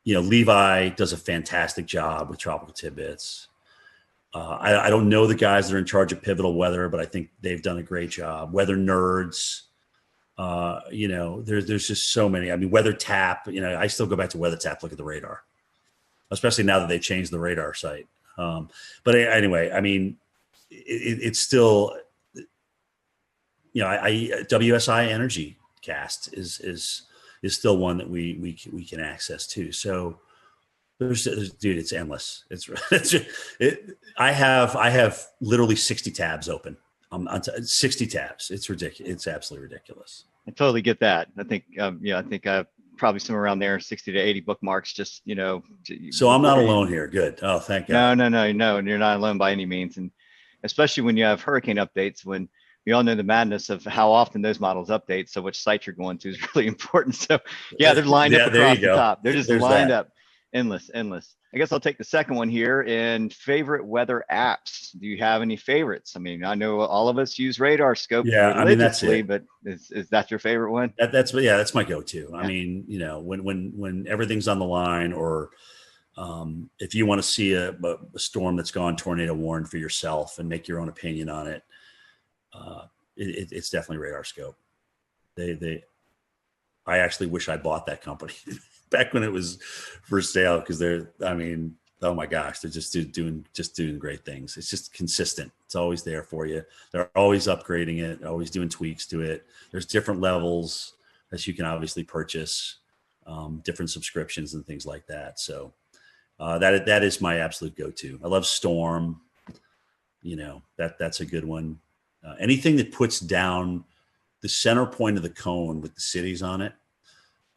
Levi does a fantastic job with Tropical Tidbits. I don't know the guys that are in charge of Pivotal Weather, but I think they've done a great job. Weather Nerds, there's just so many. I mean, Weather Tap, I still go back to Weather Tap, look at the radar, especially now that they changed the radar site. But anyway, I mean, it's still, WSI Energy Cast is still one that we can access too. So, Dude, it's endless. I have literally 60 tabs open. 60 tabs. It's ridiculous. It's absolutely ridiculous. I totally get that. I think, I think I've probably somewhere around there, 60 to 80 bookmarks, just, So I'm not alone here. Good. Oh, thank God. No. And you're not alone by any means. And especially when you have hurricane updates, when we all know the madness of how often those models update. So which site you're going to is really important. So yeah, they're lined up across the top. They're just lined up. Endless. I guess I'll take the second one here. And favorite weather apps. Do you have any favorites? I mean, I know all of us use Radar Scope religiously, but is that your favorite one? That's my go-to. Yeah. I mean, when everything's on the line, or if you want to see a storm that's gone tornado warned for yourself and make your own opinion on it, it's definitely Radar Scope. I actually wish I bought that company back when it was for sale, because oh my gosh, they're just doing great things. It's just consistent. It's always there for you. They're always upgrading it, always doing tweaks to it. There's different levels that you can obviously purchase, different subscriptions and things like that. So that is my absolute go-to. I love Storm. That's a good one. Anything that puts down the center point of the cone with the cities on it,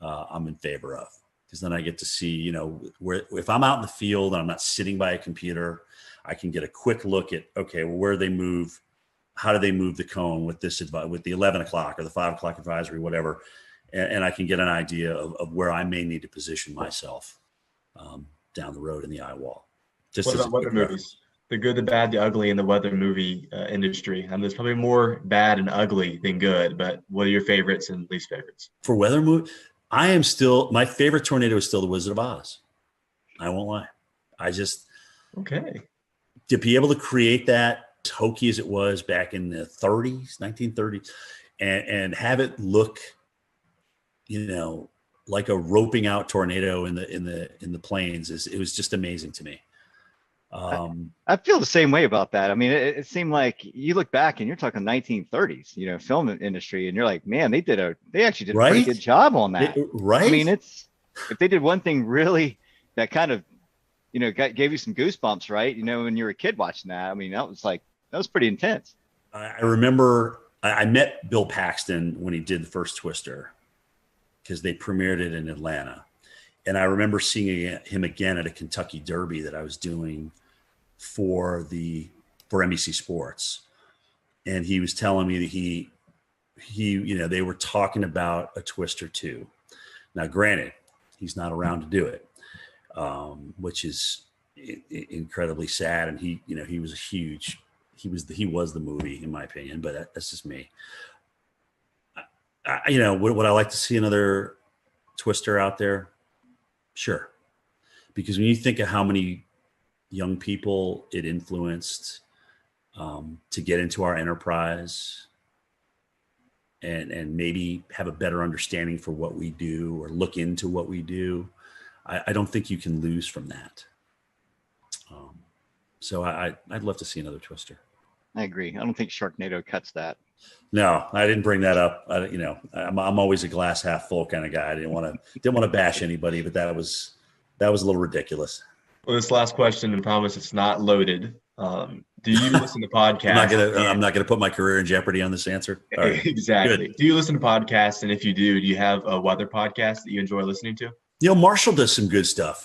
I'm in favor of, because then I get to see, where, if I'm out in the field and I'm not sitting by a computer, I can get a quick look at, okay, well, where they move, how do they move the cone with with the 11 o'clock or the 5 o'clock advisory, whatever. And I can get an idea of where I may need to position myself down the road in the eye wall. What about weather movies? The good, the bad, the ugly in the weather movie industry. There's probably more bad and ugly than good, but what are your favorites and least favorites? For weather movie, my favorite tornado is still The Wizard of Oz. I won't lie. To be able to create that, as hokey as it was back in the 1930s, and have it look, like a roping out tornado in the plains, it was just amazing to me. I feel the same way about that. I mean, it seemed like you look back and you're talking 1930s, film industry, and you're like, man, they actually did a pretty good job on that. Right. I mean, if they did one thing really that kind of, gave you some goosebumps, right? When you were a kid watching that, I mean, that was pretty intense. I remember I met Bill Paxton when he did the first Twister, because they premiered it in Atlanta. And I remember seeing him again at a Kentucky Derby that I was doing for NBC Sports. And he was telling me that they were talking about a Twister 2. Now, granted, he's not around to do it, which is incredibly sad. And he was the movie, in my opinion, but that's just me. Would I like to see another Twister out there? Sure. Because when you think of how many young people it influenced to get into our enterprise and maybe have a better understanding for what we do or look into what we do, I don't think you can lose from that. So I'd love to see another Twister. I agree. I don't think Sharknado cuts that. No, I didn't bring that up. I'm always a glass half full kind of guy. I didn't want to bash anybody, but that was a little ridiculous. Well, this last question, and promise it's not loaded. Do you listen to podcasts? I'm not gonna put my career in jeopardy on this anser. Right. Exactly. Good. Do you listen to podcasts? And if you do you have a weather podcast that you enjoy listening to? Marshall does some good stuff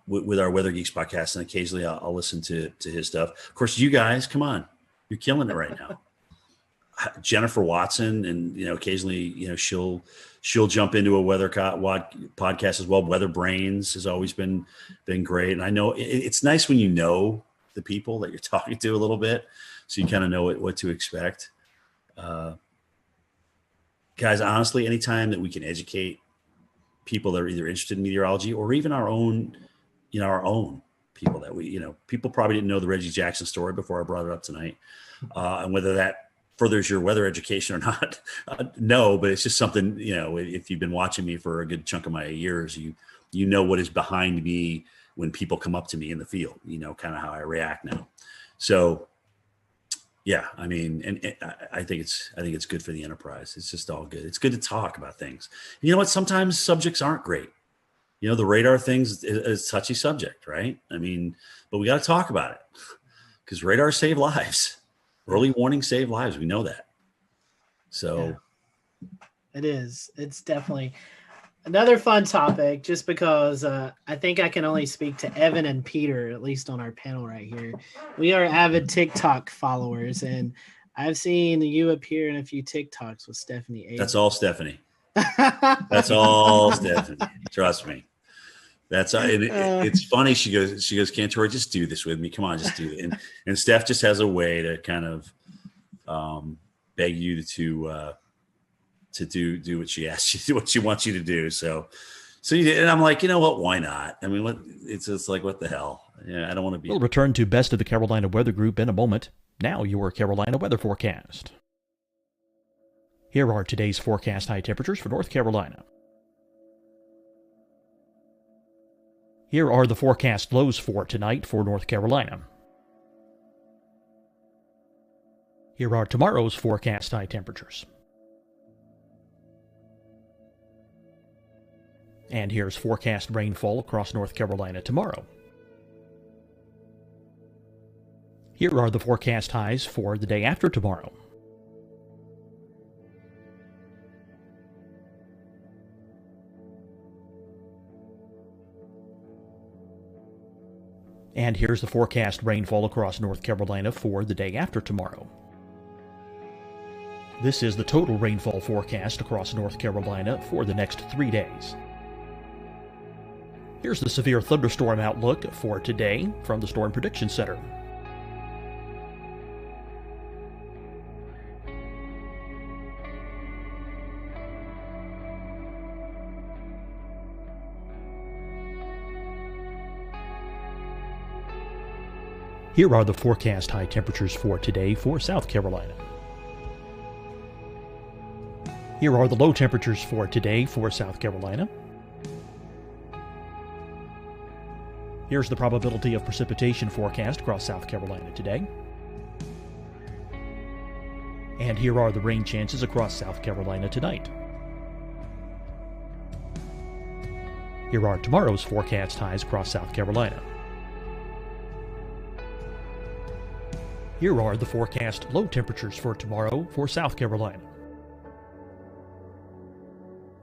with our Weather Geeks podcast, and occasionally I'll listen to his stuff. Of course, you guys, come on, you're killing it right now. Jennifer Watson, and occasionally she'll jump into a weather podcast as well. Weather Brains has always been great, and I know it's nice when you know the people that you're talking to a little bit, so you kind of know what to expect. Guys, honestly, anytime that we can educate people that are either interested in meteorology or even our own people that people probably didn't know the Reggie Jackson story before I brought it up tonight, and whether that furthers your weather education or not, no, but it's just something, if you've been watching me for a good chunk of my years, you know what is behind me when people come up to me in the field, kind of how I react now. So yeah, I mean, and I think it's good for the enterprise. It's just all good. It's good to talk about things. You know what? Sometimes subjects aren't great. You know, the radar thing's is a touchy subject, right? I mean, but we got to talk about it because radar save lives. Early warning save lives. We know that. So it is. It's definitely another fun topic just because I think I can only speak to Evan and Peter, at least on our panel right here. We are avid TikTok followers, and I've seen you appear in a few TikToks with Stephanie Abel. That's all Stephanie. That's all Stephanie. Trust me. That's it's funny. She goes, Cantor, just do this with me. Come on, just do it. And Steph just has a way to kind of beg you to do what she asks you to do, what she wants you to do. So you did, and I'm like, you know what? Why not? I mean, what? It's just like, what the hell? Yeah, I don't want to be. We'll return to Best of the Carolina Weather Group in a moment. Now your Carolina weather forecast. Here are today's forecast high temperatures for North Carolina. Here are the forecast lows for tonight for North Carolina. Here are tomorrow's forecast high temperatures. And here's forecast rainfall across North Carolina tomorrow. Here are the forecast highs for the day after tomorrow. And here's the forecast rainfall across North Carolina for the day after tomorrow. This is the total rainfall forecast across North Carolina for the next 3 days. Here's the severe thunderstorm outlook for today from the Storm Prediction Center. Here are the forecast high temperatures for today for South Carolina. Here are the low temperatures for today for South Carolina. Here's the probability of precipitation forecast across South Carolina today. And here are the rain chances across South Carolina tonight. Here are tomorrow's forecast highs across South Carolina. Here are the forecast low temperatures for tomorrow for South Carolina.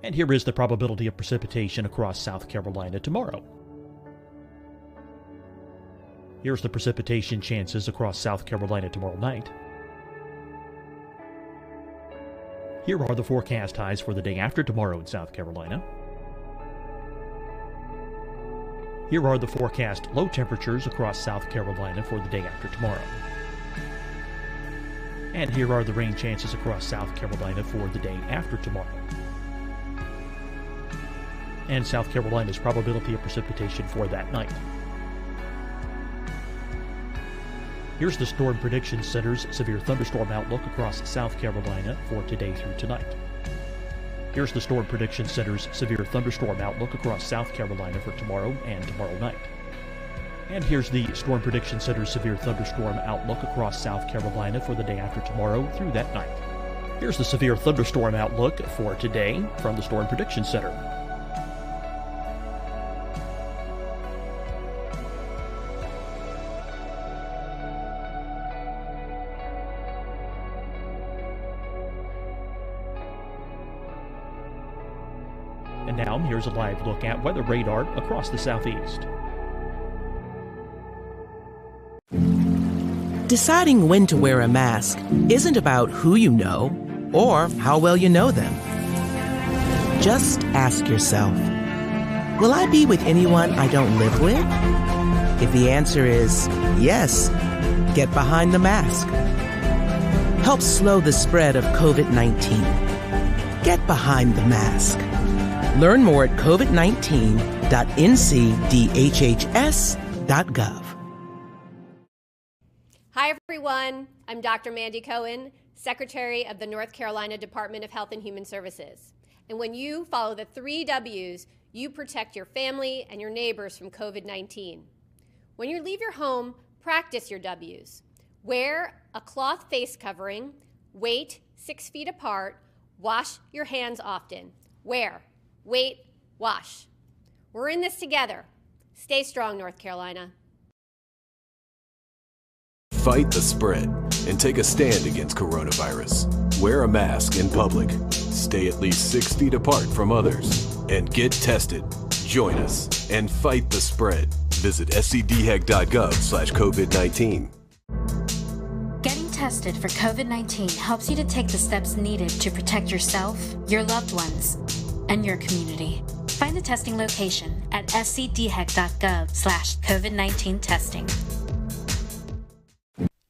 And here is the probability of precipitation across South Carolina tomorrow. Here's the precipitation chances across South Carolina tomorrow night. Here are the forecast highs for the day after tomorrow in South Carolina. Here are the forecast low temperatures across South Carolina for the day after tomorrow. And here are the rain chances across South Carolina for the day after tomorrow. And South Carolina's probability of precipitation for that night. Here's the Storm Prediction Center's severe thunderstorm outlook across South Carolina for today through tonight. Here's the Storm Prediction Center's severe thunderstorm outlook across South Carolina for tomorrow and tomorrow night. And here's the Storm Prediction Center's severe thunderstorm outlook across South Carolina for the day after tomorrow through that night. Here's the severe thunderstorm outlook for today from the Storm Prediction Center. And now here's a live look at weather radar across the southeast. Deciding when to wear a mask isn't about who you know or how well you know them. Just ask yourself, will I be with anyone I don't live with? If the answer is yes, get behind the mask. Help slow the spread of COVID-19. Get behind the mask. Learn more at covid19.ncdhhs.gov. Hi, everyone. I'm Dr. Mandy Cohen, Secretary of the North Carolina Department of Health and Human Services. And when you follow the 3 W's, you protect your family and your neighbors from COVID-19. When you leave your home, practice your W's. Wear a cloth face covering, wait 6 feet apart, wash your hands often. Wear, wait, wash. We're in this together. Stay strong, North Carolina. Fight the spread and take a stand against coronavirus. Wear a mask in public. Stay at least 6 feet apart from others. And get tested. Join us and fight the spread. Visit scdhec.gov/COVID-19. Getting tested for COVID-19 helps you to take the steps needed to protect yourself, your loved ones, and your community. Find the testing location at scdhec.gov/COVID-19 testing.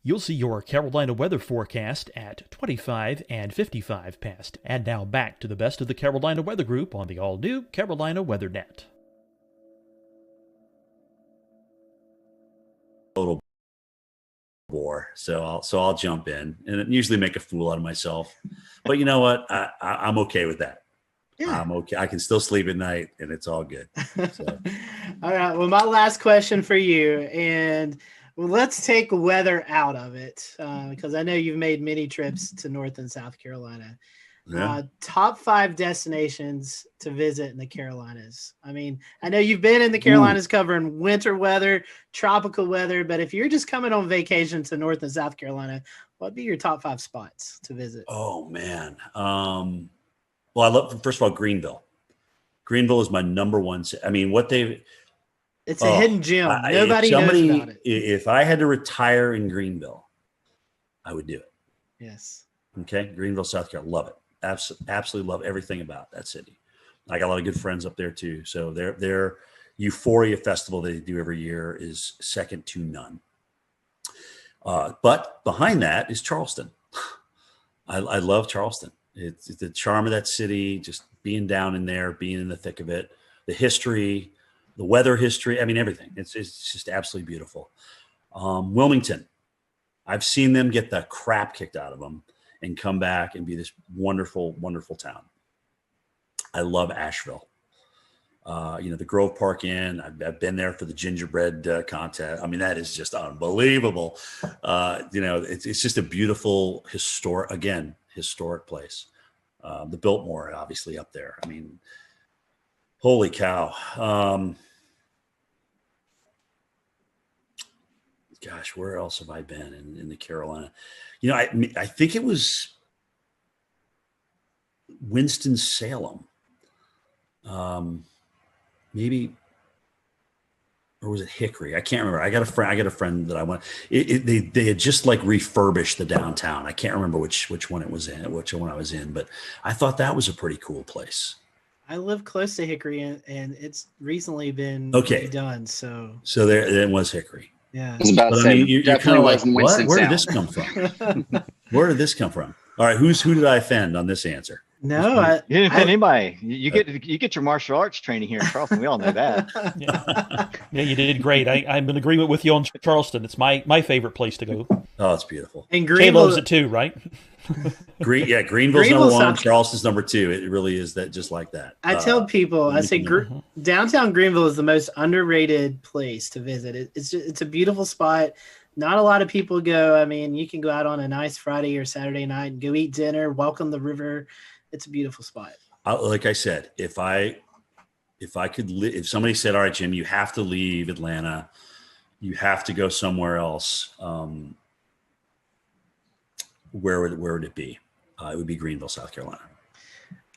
You'll see your Carolina weather forecast at 25 and 55 past. And now back to the best of the Carolina Weather Group on the all-new Carolina WeatherNet. Total bore, so I'll jump in and usually make a fool out of myself. But you know what? I'm okay with that. Yeah. I'm okay. I can still sleep at night, and it's all good. So. All right. Well, my last question for you, and let's take weather out of it because I know you've made many trips to North and South Carolina. Yeah. Top 5 destinations to visit in the Carolinas. I mean, I know you've been in the Carolinas covering winter weather, tropical weather, but if you're just coming on vacation to North and South Carolina, what'd be your top 5 spots to visit? Oh, man. Well, I love, first of all, Greenville. Greenville is my number one. I mean, it's a hidden gem. Nobody knows about it. If I had to retire in Greenville, I would do it. Yes. Okay. Greenville, South Carolina. Love it. Absolutely love everything about that city. I got a lot of good friends up there too. So their Euphoria Festival they do every year is second to none. But behind that is Charleston. I love Charleston. It's the charm of that city, just being down in there, being in the thick of it, the history, the weather history. I mean, everything. It's just absolutely beautiful. Wilmington. I've seen them get the crap kicked out of them and come back and be this wonderful, wonderful town. I love Asheville. The Grove Park Inn. I've been there for the gingerbread contest. I mean, that is just unbelievable. It's just a beautiful historic place. The Biltmore, obviously, up there. I mean, holy cow. Gosh, where else have I been in the Carolina? I think it was Winston-Salem. Maybe, or was it Hickory? I can't remember. I got a friend that I went. They had just like refurbished the downtown. I can't remember which one it was in, which one I was in, but I thought that was a pretty cool place. I live close to Hickory, and it's recently been redone. So there it was Hickory. Yeah, I was about to say, you're kind of like, what? Where did this come from? Where did this come from? All right, who did I offend on this answer? No, you didn't offend anybody. You get your martial arts training here in Charleston. We all know that. Yeah, you did great. I'm in agreement with you on Charleston. It's my favorite place to go. Oh, it's beautiful. And Greenville loves it too, right? Greenville's number 1. Charleston's number 2. It really is that, just like that. I tell people, I say downtown Greenville is the most underrated place to visit. It's a beautiful spot. Not a lot of people go. I mean, you can go out on a nice Friday or Saturday night and go eat dinner, welcome the river. It's a beautiful spot. Like I said, if somebody said, all right, Jim, you have to leave Atlanta, you have to go somewhere else, where would it be? It would be Greenville, South Carolina.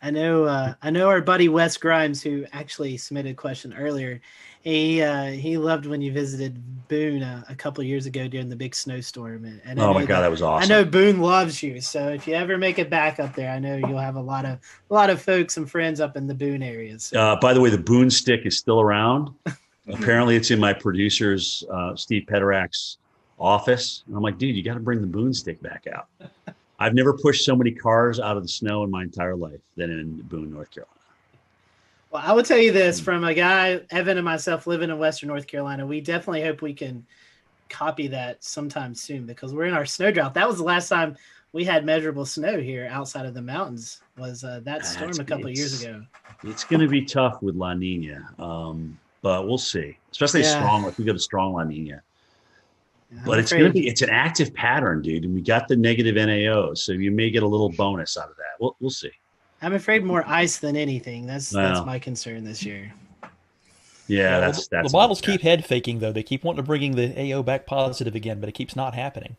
I know our buddy Wes Grimes, who actually submitted a question earlier. He loved when you visited Boone a couple of years ago during the big snowstorm. And oh my God, that was awesome! I know Boone loves you, so if you ever make it back up there, I know you'll have a lot of folks and friends up in the Boone area. So. By the way, the Boone stick is still around. Apparently, it's in my producer's Steve Pederak's office. And I'm like, dude, you got to bring the Boone stick back out. I've never pushed so many cars out of the snow in my entire life than in Boone, North Carolina. Well, I will tell you this from a guy, Evan and myself living in Western North Carolina, we definitely hope we can copy that sometime soon because we're in our snow drought. That was the last time we had measurable snow here outside of the mountains was that storm a couple of years ago. It's going to be tough with La Nina, but we'll see, especially strong. If we go to strong La Nina. But it's an active pattern, dude. And we got the negative NAOs. So you may get a little bonus out of that. We'll see. I'm afraid more ice than anything. That's my concern this year. Yeah, Well, that's the models keep head faking though. They keep wanting to bring the AO back positive again, but it keeps not happening.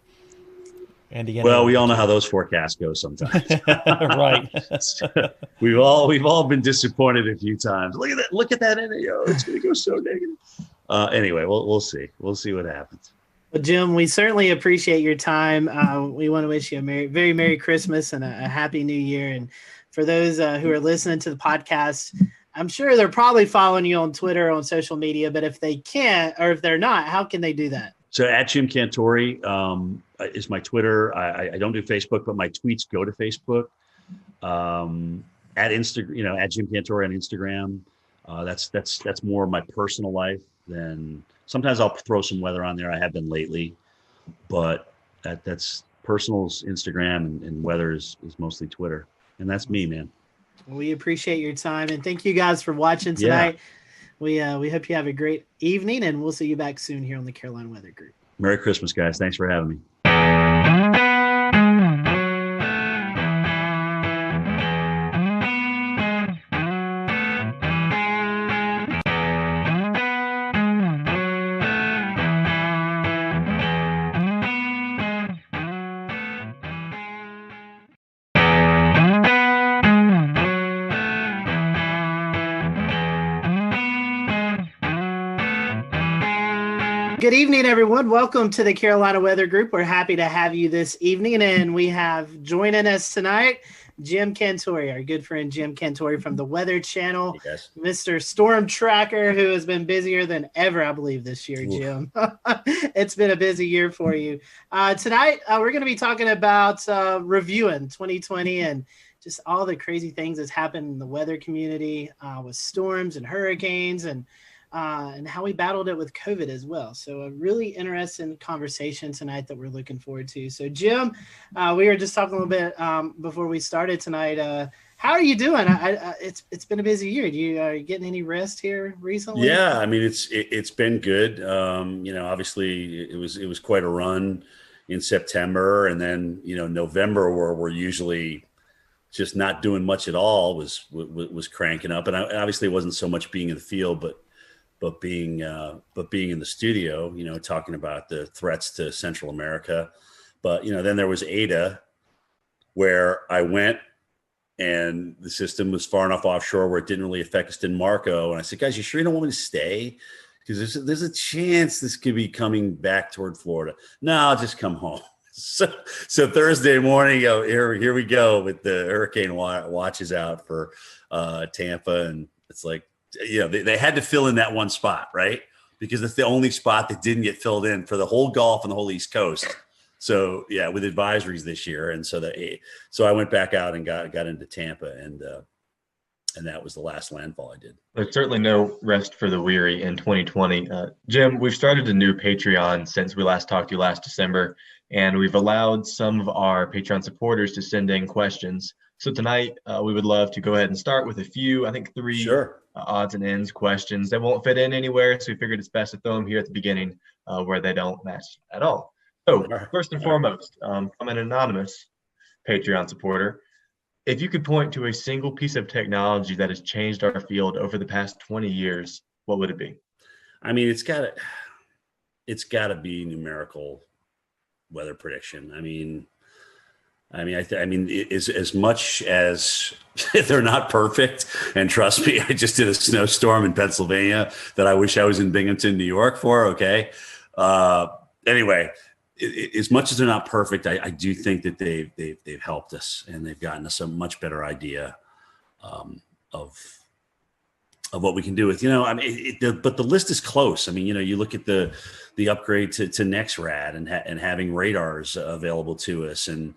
And the well, we all know how those forecasts go sometimes. Right. we've all been disappointed a few times. Look at that NAO. It's going to go so negative. Anyway, we'll see. We'll see what happens. Well, Jim, we certainly appreciate your time. We want to wish you a very Merry Christmas and a Happy New Year. And for those who are listening to the podcast, I'm sure they're probably following you on Twitter, on social media, but if they can't, or if they're not, how can they do that? So at Jim Cantori is my Twitter. I don't do Facebook, but my tweets go to Facebook. At Instagram, at Jim Cantori on Instagram. That's more of my personal life than sometimes I'll throw some weather on there. I have been lately, but that's personal's Instagram and weather is mostly Twitter. And that's me, man. We appreciate your time and thank you guys for watching tonight. Yeah. We hope you have a great evening and we'll see you back soon here on the Carolina Weather Group. Merry Christmas, guys. Thanks for having me. Good evening, everyone. Welcome to the Carolina Weather Group. We're happy to have you this evening, and we have joining us tonight Jim Cantori, our good friend Jim Cantori from the Weather Channel, Mr. Storm Tracker, who has been busier than ever, I believe, this year, Jim. It's been a busy year for you. Tonight, we're going to be talking about reviewing 2020 and just all the crazy things that's happened in the weather community with storms and hurricanes and how we battled it with COVID as well. So a really interesting conversation tonight that we're looking forward to. So Jim, we were just talking a little bit before we started tonight. How are you doing? It's been a busy year. Are you getting any rest here recently? Yeah, I mean it's been good. Obviously it was quite a run in September, and then November, where we're usually just not doing much at all, was cranking up. And obviously it wasn't so much being in the field, but being in the studio, talking about the threats to Central America. But, then there was Ada, where I went and the system was far enough offshore where it didn't really affect us in Marco. And I said, guys, you sure you don't want me to stay? Because there's a chance this could be coming back toward Florida. No, I'll just come home. So Thursday morning, here we go with the hurricane watches out for Tampa. And it's like, they had to fill in that one spot, right? Because it's the only spot that didn't get filled in for the whole Gulf and the whole East Coast. So with advisories this year, and so I went back out and got into Tampa, and that was the last landfall I did. There's certainly no rest for the weary in 2020. Jim, we've started a new Patreon since we last talked to you last December, and we've allowed some of our Patreon supporters to send in questions. So tonight, we would love to go ahead and start with a few, I think 3 odds and ends questions that won't fit in anywhere. So we figured it's best to throw them here at the beginning where they don't match at all. So first and foremost, from an anonymous Patreon supporter, if you could point to a single piece of technology that has changed our field over the past 20 years, what would it be? I mean, it's got to be numerical weather prediction. I mean, as much as they're not perfect, and trust me, I just did a snowstorm in Pennsylvania that I wish I was in Binghamton, New York for. Okay. Anyway, as much as they're not perfect, I do think that they've helped us, and they've gotten us a much better idea of what we can do with, but the list is close. I mean, you look at the upgrade to NexRad and having radars available to us, and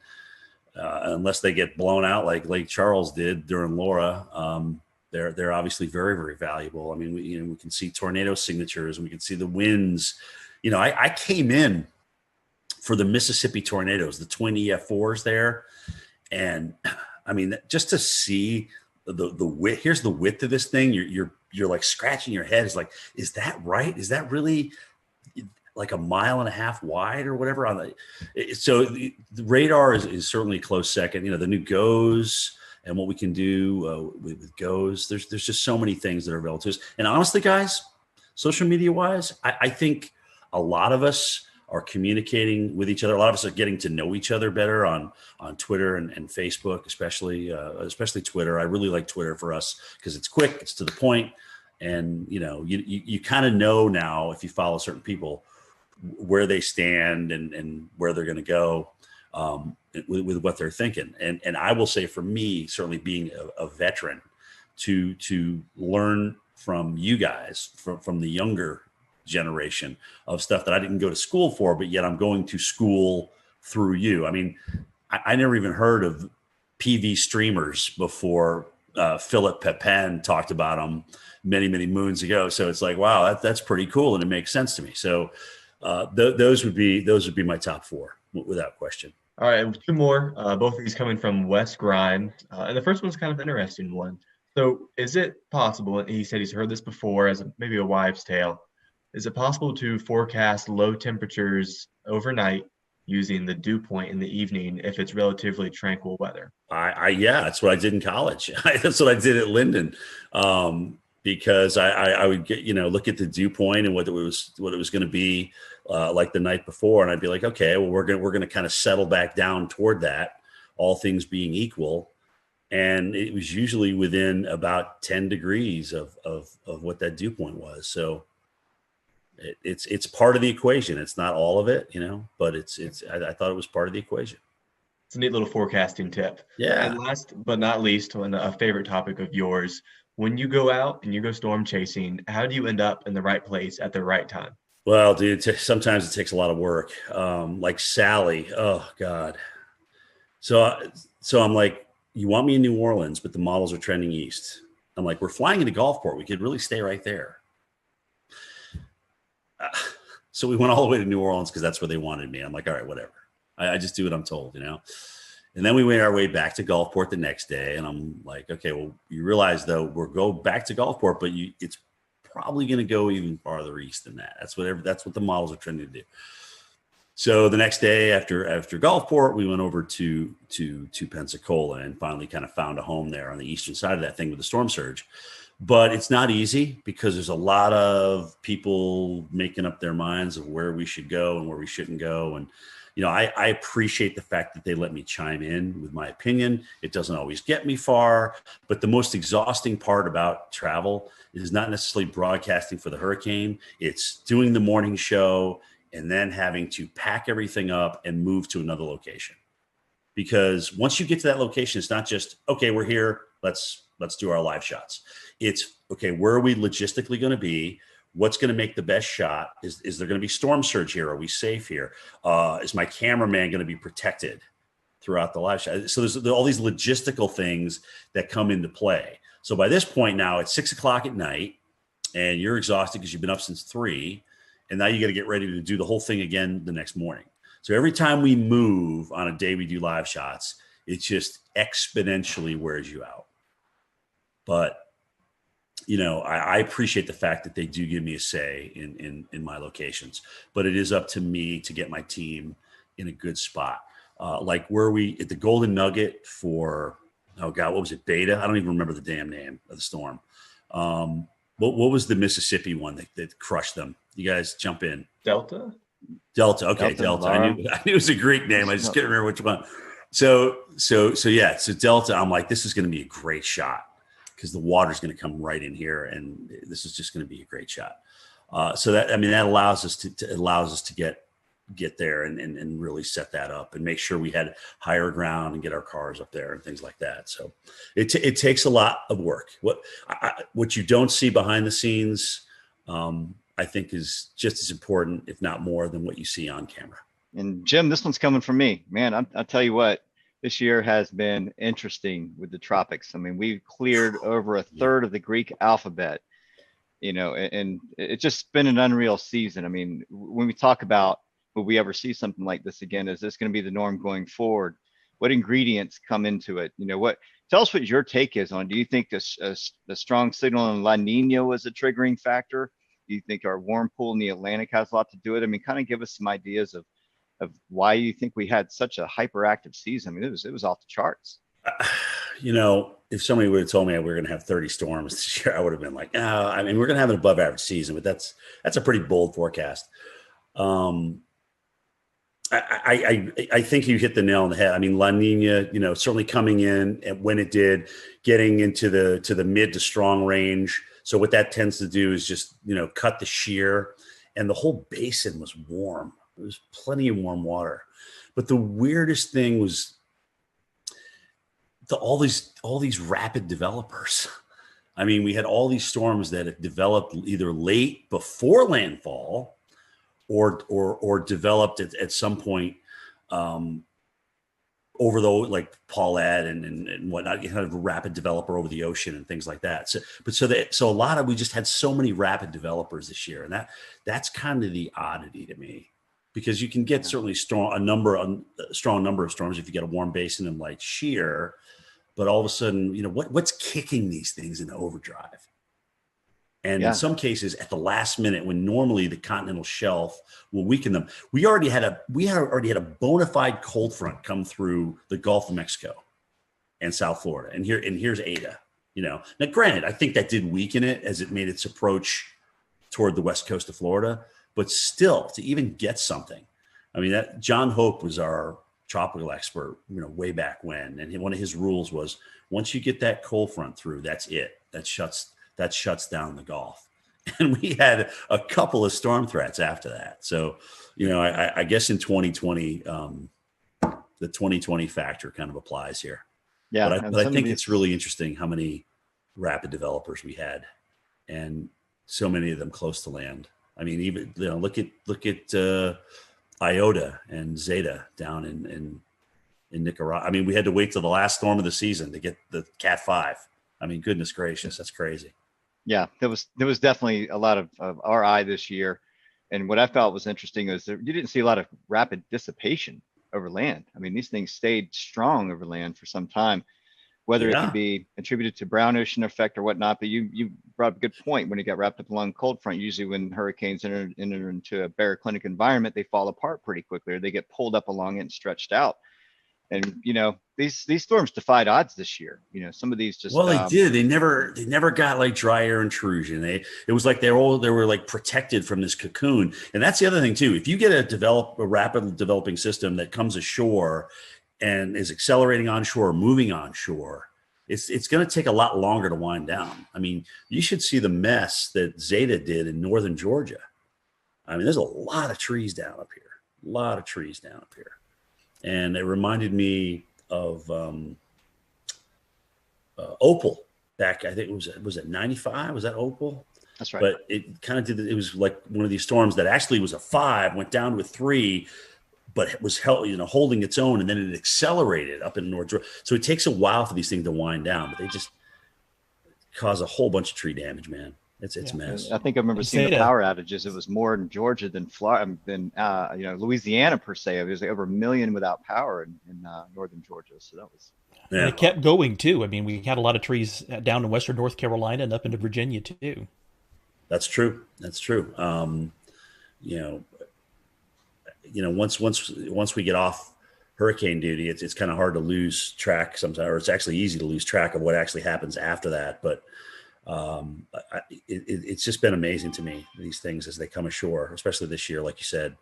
unless they get blown out like Lake Charles did during Laura, they're obviously very, very valuable. I mean, we can see tornado signatures, and we can see the winds. I came in for the Mississippi tornadoes, the twin EF4s there, and I mean, just to see the width. Here's the width of this thing. You're like scratching your head. It's like, is that right? Is that really like 1.5 miles wide or whatever? So the radar is certainly a close second. The new GOES and what we can do with GOES. There's just so many things that are available to us. And honestly, guys, social media wise. I think a lot of us are communicating with each other. A lot of us are getting to know each other better on Twitter and Facebook, especially Twitter. I really like Twitter for us because it's quick, it's to the point, and you kind of know now if you follow certain people where they stand and where they're going to go with what they're thinking. And I will say, for me, certainly being a veteran, to learn from you guys, from the younger generation of stuff that I didn't go to school for, but yet I'm going to school through you. I mean, I never even heard of PV streamers before Philip Pepin talked about them many, many moons ago. So it's like, wow, that's pretty cool. And it makes sense to me. So those would be my top four without question. All right, two more, both of these coming from Wes Grind. And the first one's kind of an interesting one. So is it possible, and he said he's heard this before as maybe a wives' tale, is it possible to forecast low temperatures overnight using the dew point in the evening if it's relatively tranquil weather? Yeah, that's what I did in college. That's what I did at Linden, because I would get look at the dew point and what it was going to be like the night before, and I'd be like, okay, well we're going to kind of settle back down toward that, all things being equal. And it was usually within about 10 degrees of what that dew point was. So it's part of the equation. It's not all of it, but I thought it was part of the equation. It's a neat little forecasting tip. Yeah. And last but not least, on a favorite topic of yours, when you go out and you go storm chasing, how do you end up in the right place at the right time? Well, dude, sometimes it takes a lot of work. Like Sally, oh God. So I'm like, you want me in New Orleans, but the models are trending east. I'm like, we're flying into Gulfport. We could really stay right there. So we went all the way to New Orleans because that's where they wanted me. I'm like, all right, whatever. I just do what I'm told, And then we made our way back to Gulfport the next day. And I'm like, okay, well, you realize though, we'll go back to Gulfport, but it's probably going to go even farther east than that. That's what the models are trending to do. So the next day after Gulfport, we went over to Pensacola and finally kind of found a home there on the eastern side of that thing with the storm surge. But it's not easy because there's a lot of people making up their minds of where we should go and where we shouldn't go. And, I appreciate the fact that they let me chime in with my opinion. It doesn't always get me far, but the most exhausting part about travel is not necessarily broadcasting for the hurricane. It's doing the morning show and then having to pack everything up and move to another location. Because once you get to that location, it's not just, okay, we're here, let's do our live shots. It's, okay, where are we logistically going to be? What's going to make the best shot? Is there going to be storm surge here? Are we safe here? Is my cameraman going to be protected throughout the live shot? So there's all these logistical things that come into play. So by this point now, it's 6:00 at night and you're exhausted because you've been up since 3. And now you got to get ready to do the whole thing again the next morning. So every time we move on a day we do live shots, it just exponentially wears you out. But, I appreciate the fact that they do give me a say in my locations. But it is up to me to get my team in a good spot. Like where we at the Golden Nugget for, oh God, what was it? Beta? I don't even remember the damn name of the storm. What was the Mississippi one that crushed them? You guys jump in. Delta. Okay, Delta. I knew it was a Greek name. I just can't remember which one. So Delta. I'm like, this is going to be a great shot because the water's going to come right in here, and this is just going to be a great shot. So that allows us to get there and really set that up and make sure we had higher ground and get our cars up there and things like that. So it takes a lot of work. What you don't see behind the scenes, I think is just as important, if not more, than what you see on camera. And Jim, this one's coming from me, man. I'll tell you what, this year has been interesting with the tropics. I mean, we've cleared over a third of the Greek alphabet, and it's just been an unreal season. I mean, when we talk about, will we ever see something like this again? Is this going to be the norm going forward? What ingredients come into it? Tell us what your take is on. Do you think the strong signal in La Nina was a triggering factor? Do you think our warm pool in the Atlantic has a lot to do with it? I mean, kind of give us some ideas of why you think we had such a hyperactive season. I mean, it was off the charts. You know, if somebody would have told me we were going to have 30 storms this year, I would have been like, oh, I mean, we're going to have an above average season, but that's a pretty bold forecast. I think you hit the nail on the head. I mean, La Nina, you know, certainly coming in and when it did, getting into the mid to strong range. So what that tends to do is just, you know, cut the shear, and the whole basin was warm. There was plenty of warm water. But the weirdest thing was all these rapid developers. I mean, we had all these storms that had developed either late before landfall or developed at some point over the, like Paulette and whatnot, you kind of a rapid developer over the ocean and things like that. So we just had so many rapid developers this year, and that's kind of the oddity to me, because you can get certainly a strong number of storms if you get a warm basin and light shear, but all of a sudden, you know, what's kicking these things into overdrive? And in some cases, at the last minute, when normally the continental shelf will weaken them, we already had a bona fide cold front come through the Gulf of Mexico and South Florida, and here's Ada. You know, now granted, I think that did weaken it as it made its approach toward the west coast of Florida, but still, to even get something, I mean, that John Hope was our tropical expert, you know, way back when, and one of his rules was once you get that cold front through, that's it. That shuts down the Gulf. And we had a couple of storm threats after that. So, you know, I guess in 2020, the 2020 factor kind of applies here. Yeah. But I think it's really interesting how many rapid developers we had, and so many of them close to land. I mean, even, you know, look at Iota and Zeta down in Nicaragua. I mean, we had to wait till the last storm of the season to get the Cat 5. I mean, goodness gracious, that's crazy. Yeah, there was definitely a lot of our eye this year. And what I felt was interesting is that you didn't see a lot of rapid dissipation over land. I mean, these things stayed strong over land for some time, whether it could be attributed to brown ocean effect or whatnot. But you brought up a good point. When it got wrapped up along cold front, usually when hurricanes enter into a baroclinic environment, they fall apart pretty quickly, or they get pulled up along it and stretched out. And, you know, these storms defied odds this year. You know, some of these just they did. They never got like dry air intrusion. It was like they were like protected from this cocoon. And that's the other thing too. If you get a rapid developing system that comes ashore and is accelerating onshore or moving onshore, it's going to take a lot longer to wind down. I mean, you should see the mess that Zeta did in northern Georgia. I mean, there's a lot of trees down up here. And it reminded me of Opal back, I think was it 95? Was that Opal? That's right. But it kind of did. It was like one of these storms that actually was a 5, went down to a 3, but it was holding its own, and then it accelerated up in North Georgia. So it takes a while for these things to wind down, but they just cause a whole bunch of tree damage, man. It's a mess. I think I remember seeing the power outages. It was more in Georgia than Florida, than Louisiana per se. It was like over 1 million without power in northern Georgia. So that was. Yeah. And it kept going too. I mean, we had a lot of trees down in western North Carolina and up into Virginia too. That's true. Once we get off hurricane duty, it's kind of hard to lose track sometimes, or it's actually easy to lose track of what actually happens after that. But it's just been amazing to me, these things as they come ashore, especially this year. Like you said,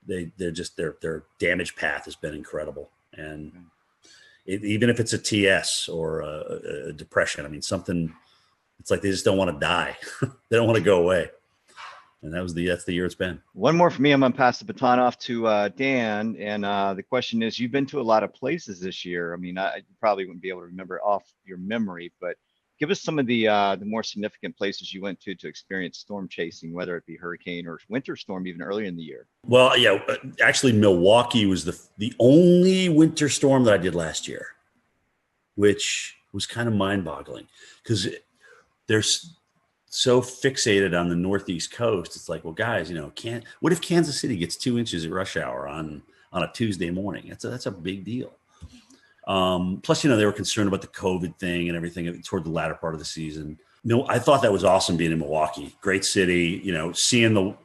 their damage path has been incredible. And even if it's a TS or a depression, I mean, it's like they just don't want to die. They don't want to go away. And that's the year it's been. One more for me. I'm going to pass the baton off to Dan. And the question is, you've been to a lot of places this year. I mean, you probably wouldn't be able to remember off your memory, but give us some of the more significant places you went to experience storm chasing, whether it be hurricane or winter storm, even earlier in the year. Well, yeah, actually Milwaukee was the only winter storm that I did last year, which was kind of mind-boggling because they're so fixated on the Northeast coast. It's like, well, guys, what if Kansas City gets 2 inches at rush hour on a Tuesday morning? That's a big deal. Plus, they were concerned about the COVID thing and everything toward the latter part of the season. I thought that was awesome being in Milwaukee. Great city, seeing the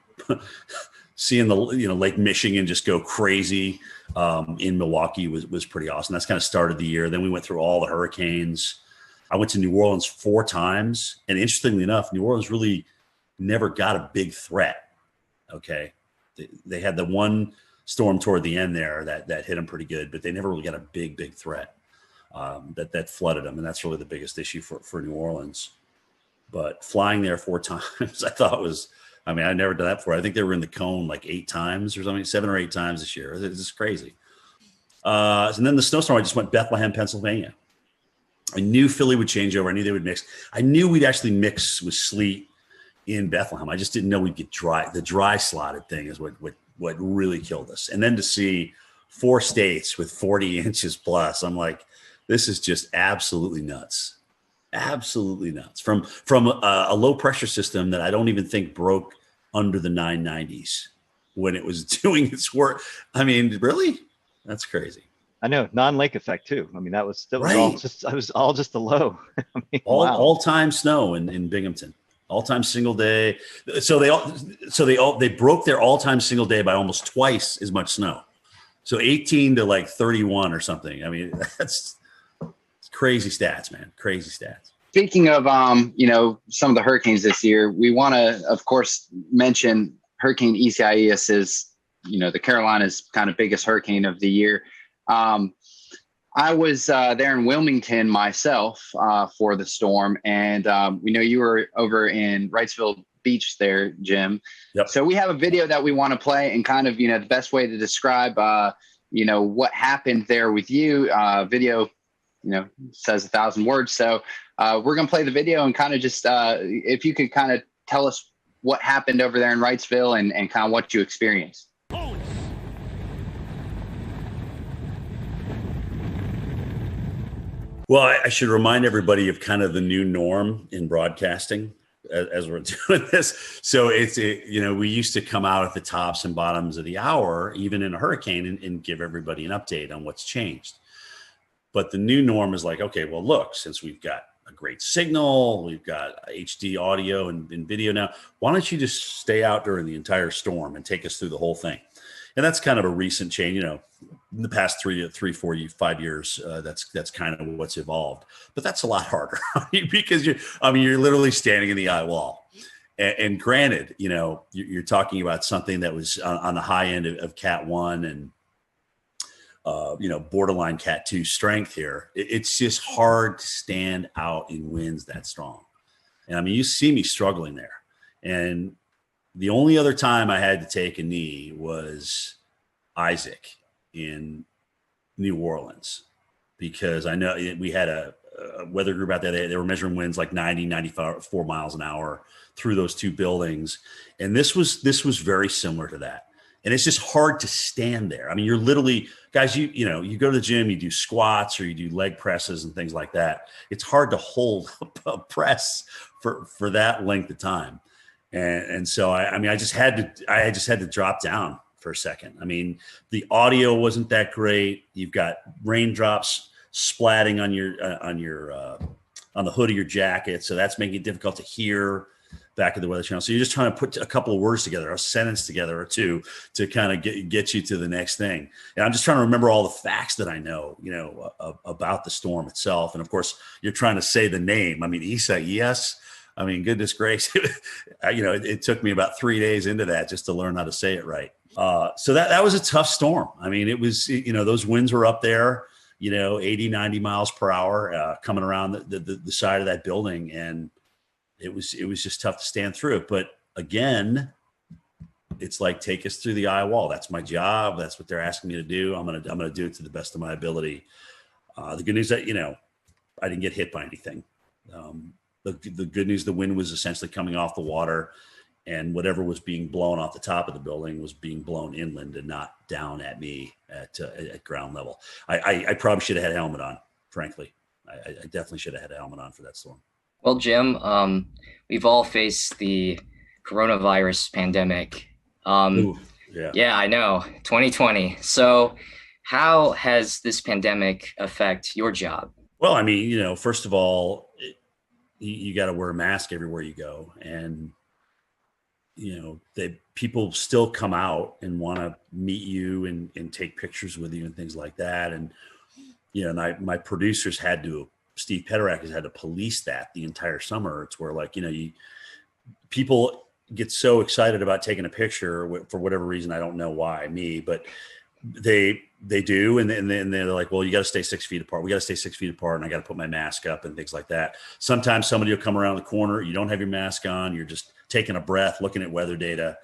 Lake Michigan just go crazy. in Milwaukee was pretty awesome. That's kind of started the year. Then we went through all the hurricanes. I went to New Orleans 4 times. And interestingly enough, New Orleans really never got a big threat. Okay. They had the one storm toward the end there that hit them pretty good, but they never really got a big threat that flooded them. And that's really the biggest issue for New Orleans. But flying there 4 times, I thought I'd never done that before. I think they were in the cone like 8 times or something, 7 or 8 times this year. It's just crazy. And then the snowstorm, I just went Bethlehem, Pennsylvania. I knew Philly would change over. I knew they would mix. I knew we'd actually mix with sleet in Bethlehem. I just didn't know we'd get dry. The dry slotted thing is what really killed us. And then to see 4 states with 40 inches plus, I'm like, this is just absolutely nuts. Absolutely nuts. From a low pressure system that I don't even think broke under the 990s when it was doing its work. I mean, really? That's crazy. I know, non-lake effect too. I mean, that was right. all just a low. I mean, all-time snow in Binghamton, all-time single day. So they broke their all-time single day by almost twice as much snow. So 18 to like 31 or something. I mean, that's crazy stats, man. Crazy stats. Speaking of, some of the hurricanes this year, we want to, of course, mention Hurricane Isaias is, the Carolinas' kind of biggest hurricane of the year. I was there in Wilmington myself for the storm, and we know you were over in Wrightsville Beach there, Jim. Yep. So we have a video that we want to play, and kind of the best way to describe what happened there with you. Video says 1,000 words. So we're gonna play the video and kind of just if you could kind of tell us what happened over there in Wrightsville and kind of what you experienced. Well, I should remind everybody of kind of the new norm in broadcasting as we're doing this. So we used to come out at the tops and bottoms of the hour, even in a hurricane, and give everybody an update on what's changed. But the new norm is like, okay, well, look, since we've got a great signal, we've got HD audio and video now, why don't you just stay out during the entire storm and take us through the whole thing? And that's kind of a recent change, in the past 3, 4, 5 years, that's kind of what's evolved. But that's a lot harder because you're literally standing in the eye wall. And granted, you're talking about something that was on the high end of Cat 1 and borderline Cat 2 strength here. It's just hard to stand out in winds that strong. And you see me struggling there. And the only other time I had to take a knee was Isaac in New Orleans, because I know we had a weather group out there. They were measuring winds like 90, 94 miles an hour through those 2 buildings. And this was very similar to that. And it's just hard to stand there. You're literally, guys, you go to the gym, you do squats or you do leg presses and things like that. It's hard to hold a press for that length of time. And so I just had to drop down for a second. The audio wasn't that great. You've got raindrops splatting on the hood of your jacket, so that's making it difficult to hear back at the Weather Channel. So you're just trying to put a couple of words together, a sentence together or 2 to kind of get you to the next thing. And I'm just trying to remember all the facts that I know, about the storm itself. And of course, you're trying to say the name. Isaias. Goodness gracious, it took me about 3 days into that just to learn how to say it right. So that was a tough storm. It was, those winds were up there, 80, 90 miles per hour coming around the side of that building. And it was just tough to stand through it. But again, it's like, take us through the eye wall. That's my job. That's what they're asking me to do. I'm going to do it to the best of my ability. The good news that, I didn't get hit by anything. The good news, the wind was essentially coming off the water, and whatever was being blown off the top of the building was being blown inland and not down at me at ground level. I probably should have had a helmet on, frankly. I definitely should have had a helmet on for that storm. Well, Jim, we've all faced the coronavirus pandemic. Yeah, I know, 2020. So how has this pandemic affect your job? Well, first of all, you got to wear a mask everywhere you go. And, people still come out and want to meet you and take pictures with you and things like that. And, and my producers Steve Peterak has had to police that the entire summer. It's where people get so excited about taking a picture for whatever reason. I don't know why but they do. And then they're like, well, you got to stay 6 feet apart. We got to stay 6 feet apart. And I got to put my mask up and things like that. Sometimes somebody will come around the corner. You don't have your mask on. You're just taking a breath, looking at weather data,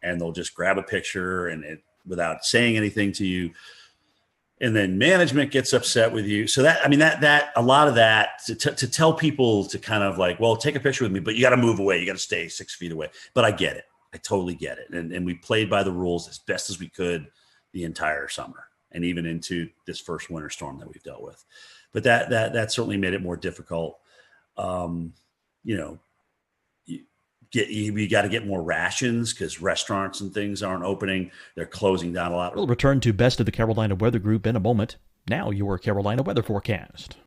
and they'll just grab a picture without saying anything to you. And then management gets upset with you. So that a lot of that to tell people to kind of like, well, take a picture with me, but you got to move away. You got to stay 6 feet away. But I get it. I totally get it. And we played by the rules as best as we could the entire summer and even into this first winter storm that we've dealt with. But that certainly made it more difficult. We got to get more rations because restaurants and things aren't opening. They're closing down a lot. We'll return to Best of the Carolina Weather Group in a moment. Now your Carolina weather forecast.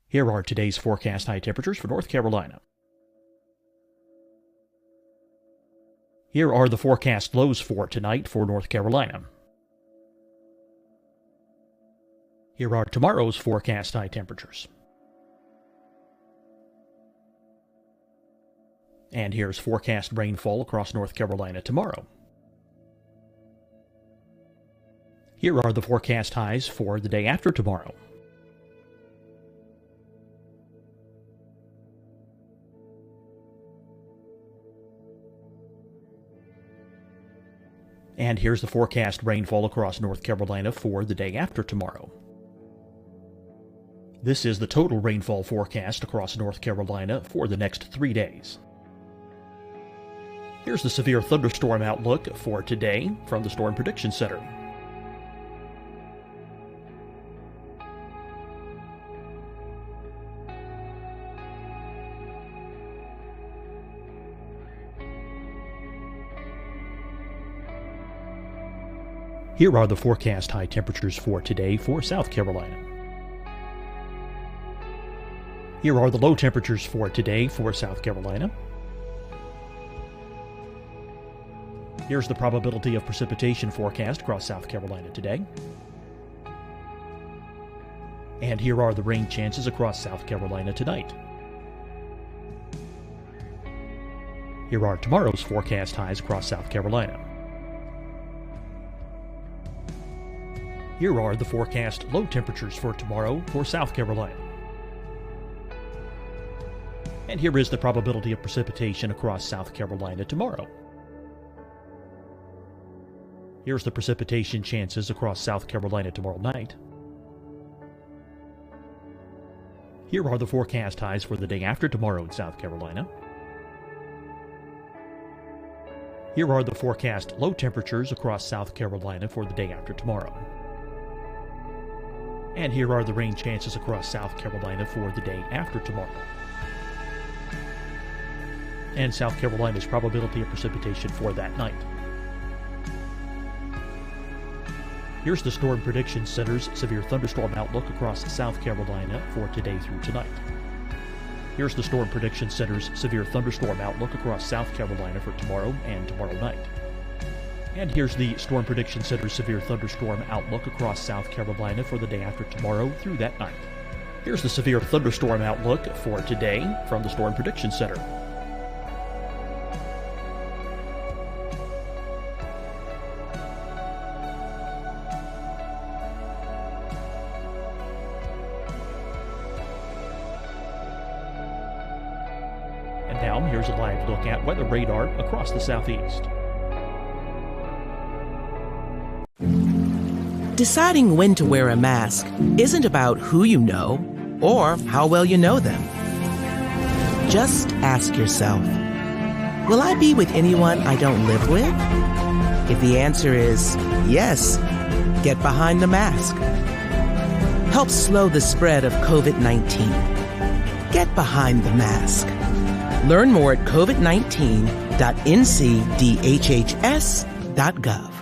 Here are today's forecast high temperatures for North Carolina. Here are the forecast lows for tonight for North Carolina. Here are tomorrow's forecast high temperatures. And here's forecast rainfall across North Carolina tomorrow. Here are the forecast highs for the day after tomorrow. And here's the forecast rainfall across North Carolina for the day after tomorrow. This is the total rainfall forecast across North Carolina for the next 3 days. Here's the severe thunderstorm outlook for today from the Storm Prediction Center. Here are the forecast high temperatures for today for South Carolina. Here are the low temperatures for today for South Carolina. Here's the probability of precipitation forecast across South Carolina today. And here are the rain chances across South Carolina tonight. Here are tomorrow's forecast highs across South Carolina. Here are the forecast low temperatures for tomorrow for South Carolina. And here is the probability of precipitation across South Carolina tomorrow. Here's the precipitation chances across South Carolina tomorrow night. Here are the forecast highs for the day after tomorrow in South Carolina. Here are the forecast low temperatures across South Carolina for the day after tomorrow. And here are the rain chances across South Carolina for the day after tomorrow. And South Carolina's probability of precipitation for that night. Here's the Storm Prediction Center's severe thunderstorm outlook across South Carolina for today through tonight. Here's the Storm Prediction Center's severe thunderstorm outlook across South Carolina for tomorrow and tomorrow night. And here's the Storm Prediction Center's severe thunderstorm outlook across South Carolina for the day after tomorrow through that night. Here's the severe thunderstorm outlook for today from the Storm Prediction Center. And now here's a live look at weather radar across the southeast. Deciding when to wear a mask isn't about who you know or how well you know them. Just ask yourself, will I be with anyone I don't live with? If the answer is yes, get behind the mask. Help slow the spread of COVID-19. Get behind the mask. Learn more at covid19.ncdhhs.gov.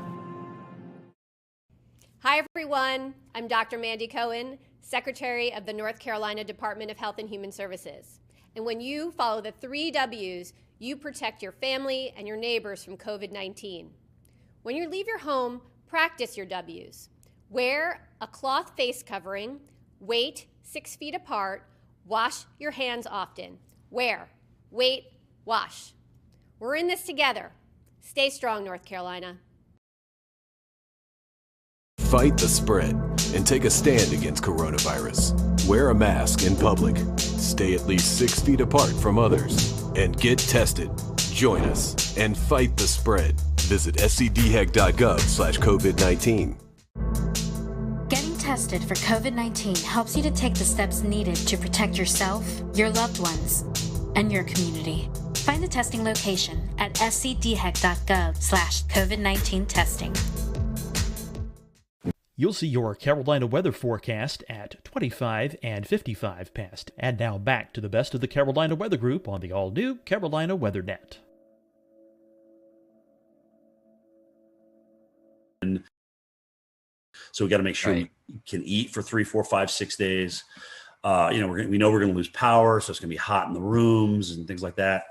Hi, everyone. I'm Dr. Mandy Cohen, Secretary of the North Carolina Department of Health and Human Services. And when you follow the 3 W's, you protect your family and your neighbors from COVID-19. When you leave your home, practice your W's. Wear a cloth face covering, wait 6 feet apart, wash your hands often. Wear, wait, wash. We're in this together. Stay strong, North Carolina. Fight the spread and take a stand against coronavirus. Wear a mask in public. Stay at least 6 feet apart from others. And get tested. Join us and fight the spread. Visit scdhec.gov/COVID-19. Getting tested for COVID-19 helps you to take the steps needed to protect yourself, your loved ones, and your community. Find the testing location at scdhec.gov/COVID-19 testing. You'll see your Carolina weather forecast at 25 and 55 past. And now back to the best of the Carolina Weather Group on the all-new Carolina Weather Net. So we got to make sure we can eat for 3, 4, 5, 6 days. We know we're going to lose power, so it's going to be hot in the rooms and things like that.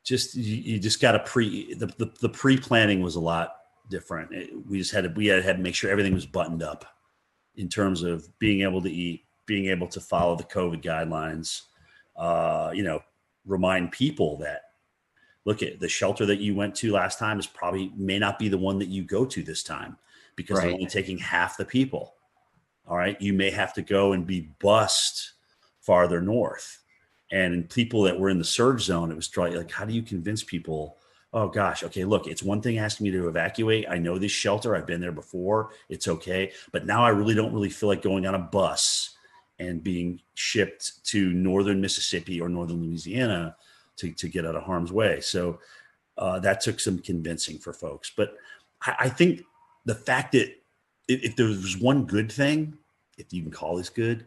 You just got to the pre-planning was a lot different. We had to make sure everything was buttoned up in terms of being able to eat, being able to follow the COVID guidelines. Remind people that, look, at the shelter that you went to last time may not be the one that you go to this time, because they're only taking half the people. All right. You may have to go and be bused farther north. And people that were in the surge zone, it was like, how do you convince people? Oh gosh, okay, look, it's one thing asking me to evacuate. I know this shelter, I've been there before, it's okay. But now I don't feel like going on a bus and being shipped to northern Mississippi or northern Louisiana to get out of harm's way. So that took some convincing for folks. But I think the fact that if there was one good thing, if you can call this good,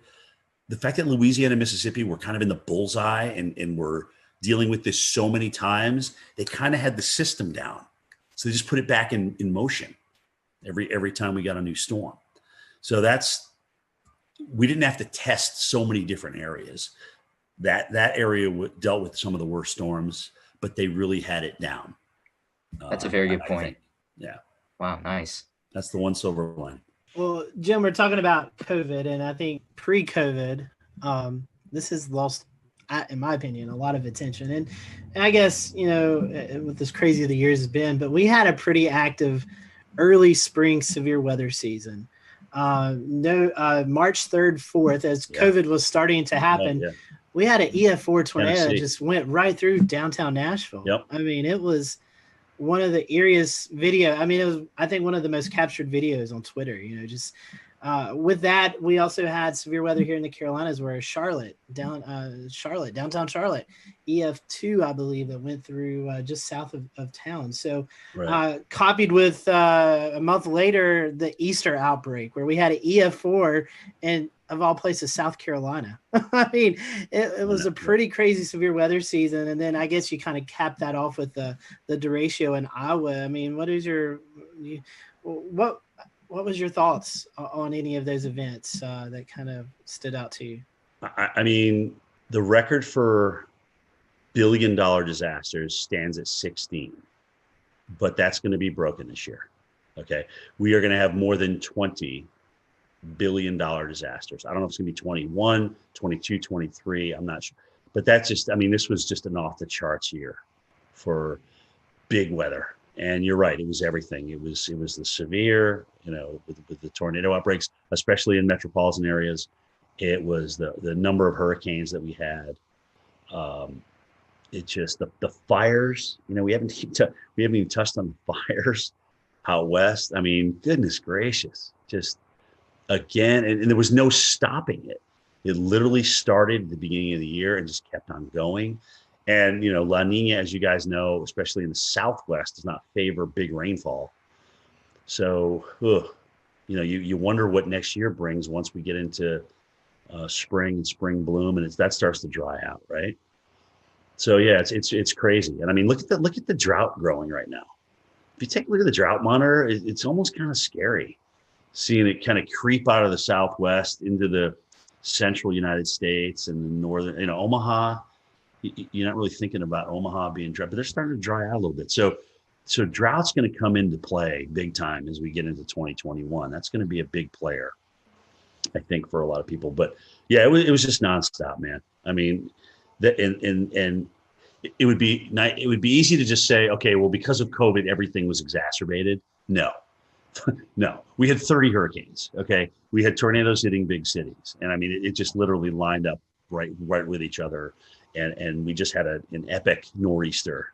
the fact that Louisiana and Mississippi were kind of in the bullseye and were dealing with this so many times, they kind of had the system down. So they just put it back in motion every time we got a new storm. So we didn't have to test so many different areas. That area dealt with some of the worst storms, but they really had it down. That's a very good point. Yeah. Wow, nice. That's the one silver lining. Well, Jim, we're talking about COVID, and I think pre-COVID, this has lost, in my opinion, a lot of attention. And I guess, with as crazy the years has been, but we had a pretty active early spring severe weather season. March 3rd, 4th, as COVID was starting to happen, we had an EF4 tornado that just went right through downtown Nashville. Yep. I mean, it was one of the eeriest video. I mean, it was, I think, one of the most captured videos on Twitter, with that, we also had severe weather here in the Carolinas where downtown Charlotte, EF2, I believe, that went through just south of town. So copied with a month later, the Easter outbreak where we had an EF4 and of all places, South Carolina. I mean, it was a pretty crazy severe weather season. And then I guess you kind of cap that off with the derecho in Iowa. I mean, what was your thoughts on any of those events that kind of stood out to you? I mean, the record for billion-dollar disasters stands at 16, but that's going to be broken this year. Okay. We are going to have more than 20 billion-dollar disasters. I don't know if it's going to be 21, 22, 23. I'm not sure. But that's just, I mean, this was just an off-the-charts year for big weather. And you're right, it was everything. It was the severe, with the tornado outbreaks, especially in metropolitan areas. It was the number of hurricanes that we had. It just the fires. We haven't even touched on the fires out west. I mean, goodness gracious, just again, and there was no stopping it. It literally started at the beginning of the year and just kept on going. And, La Nina, as you guys know, especially in the Southwest, does not favor big rainfall. So, you wonder what next year brings once we get into spring and spring bloom, and that starts to dry out, right? So, yeah, it's crazy. And I mean, look at the drought growing right now. If you take a look at the drought monitor, it's almost kind of scary seeing it kind of creep out of the Southwest into the central United States and the northern, Omaha, you're not really thinking about Omaha being dry, but they're starting to dry out a little bit. So drought's going to come into play big time as we get into 2021. That's going to be a big player, I think, for a lot of people. But yeah, it was just nonstop, man. I mean, and it would be easy to just say, okay, well, because of COVID, everything was exacerbated. No, no, we had 30 hurricanes. Okay. We had tornadoes hitting big cities. And I mean, it just literally lined up right with each other. And we just had an epic nor'easter.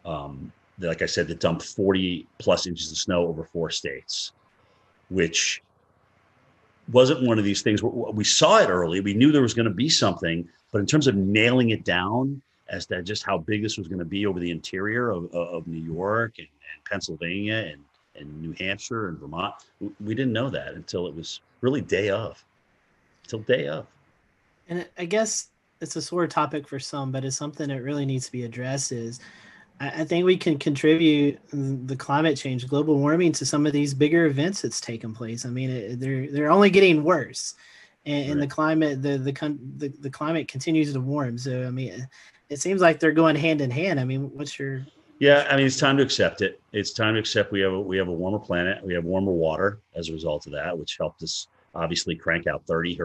Like I said, that dumped 40 plus inches of snow over 4 states, which wasn't one of these things where we saw it early. We knew there was going to be something, but in terms of nailing it down as to just how big this was going to be over the interior of New York and Pennsylvania and New Hampshire and Vermont, we didn't know that until it was really day of. And I guess it's a sore topic for some, but it's something that really needs to be addressed. Is I think we can contribute the climate change, global warming, to some of these bigger events that's taken place. I mean, they're only getting worse, and the climate the climate continues to warm. So I mean, it seems like they're going hand in hand. I mean, what's your? Yeah, I mean, it's time to accept it. It's time to accept we have a warmer planet. We have warmer water as a result of that, which helped us obviously crank out 30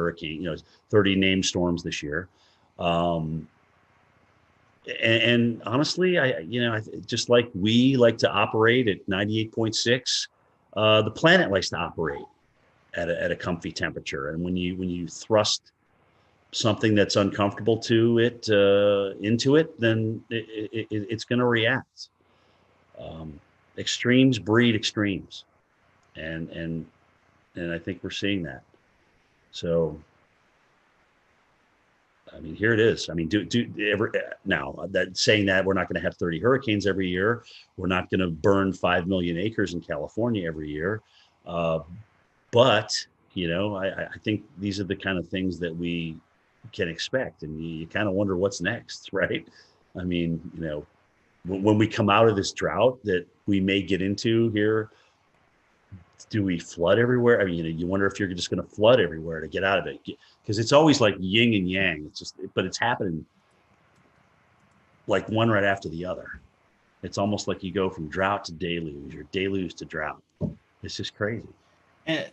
named storms this year. And honestly, I just like we like to operate at 98.6, the planet likes to operate at a comfy temperature. And when you thrust something that's uncomfortable to it into it, then it's going to react. Extremes breed extremes, and I think we're seeing that. So. I mean, here it is. I mean, now that saying that we're not going to have 30 hurricanes every year, we're not going to burn 5 million acres in California every year. But, I think these are the kind of things that we can expect. And you kind of wonder what's next, right? I mean, when we come out of this drought that we may get into here, do we flood everywhere? I mean, you wonder if you're just going to flood everywhere to get out of it, because it's always like yin and yang. But it's happening like one right after the other. It's almost like you go from drought to deluge or deluge to drought. It's just crazy.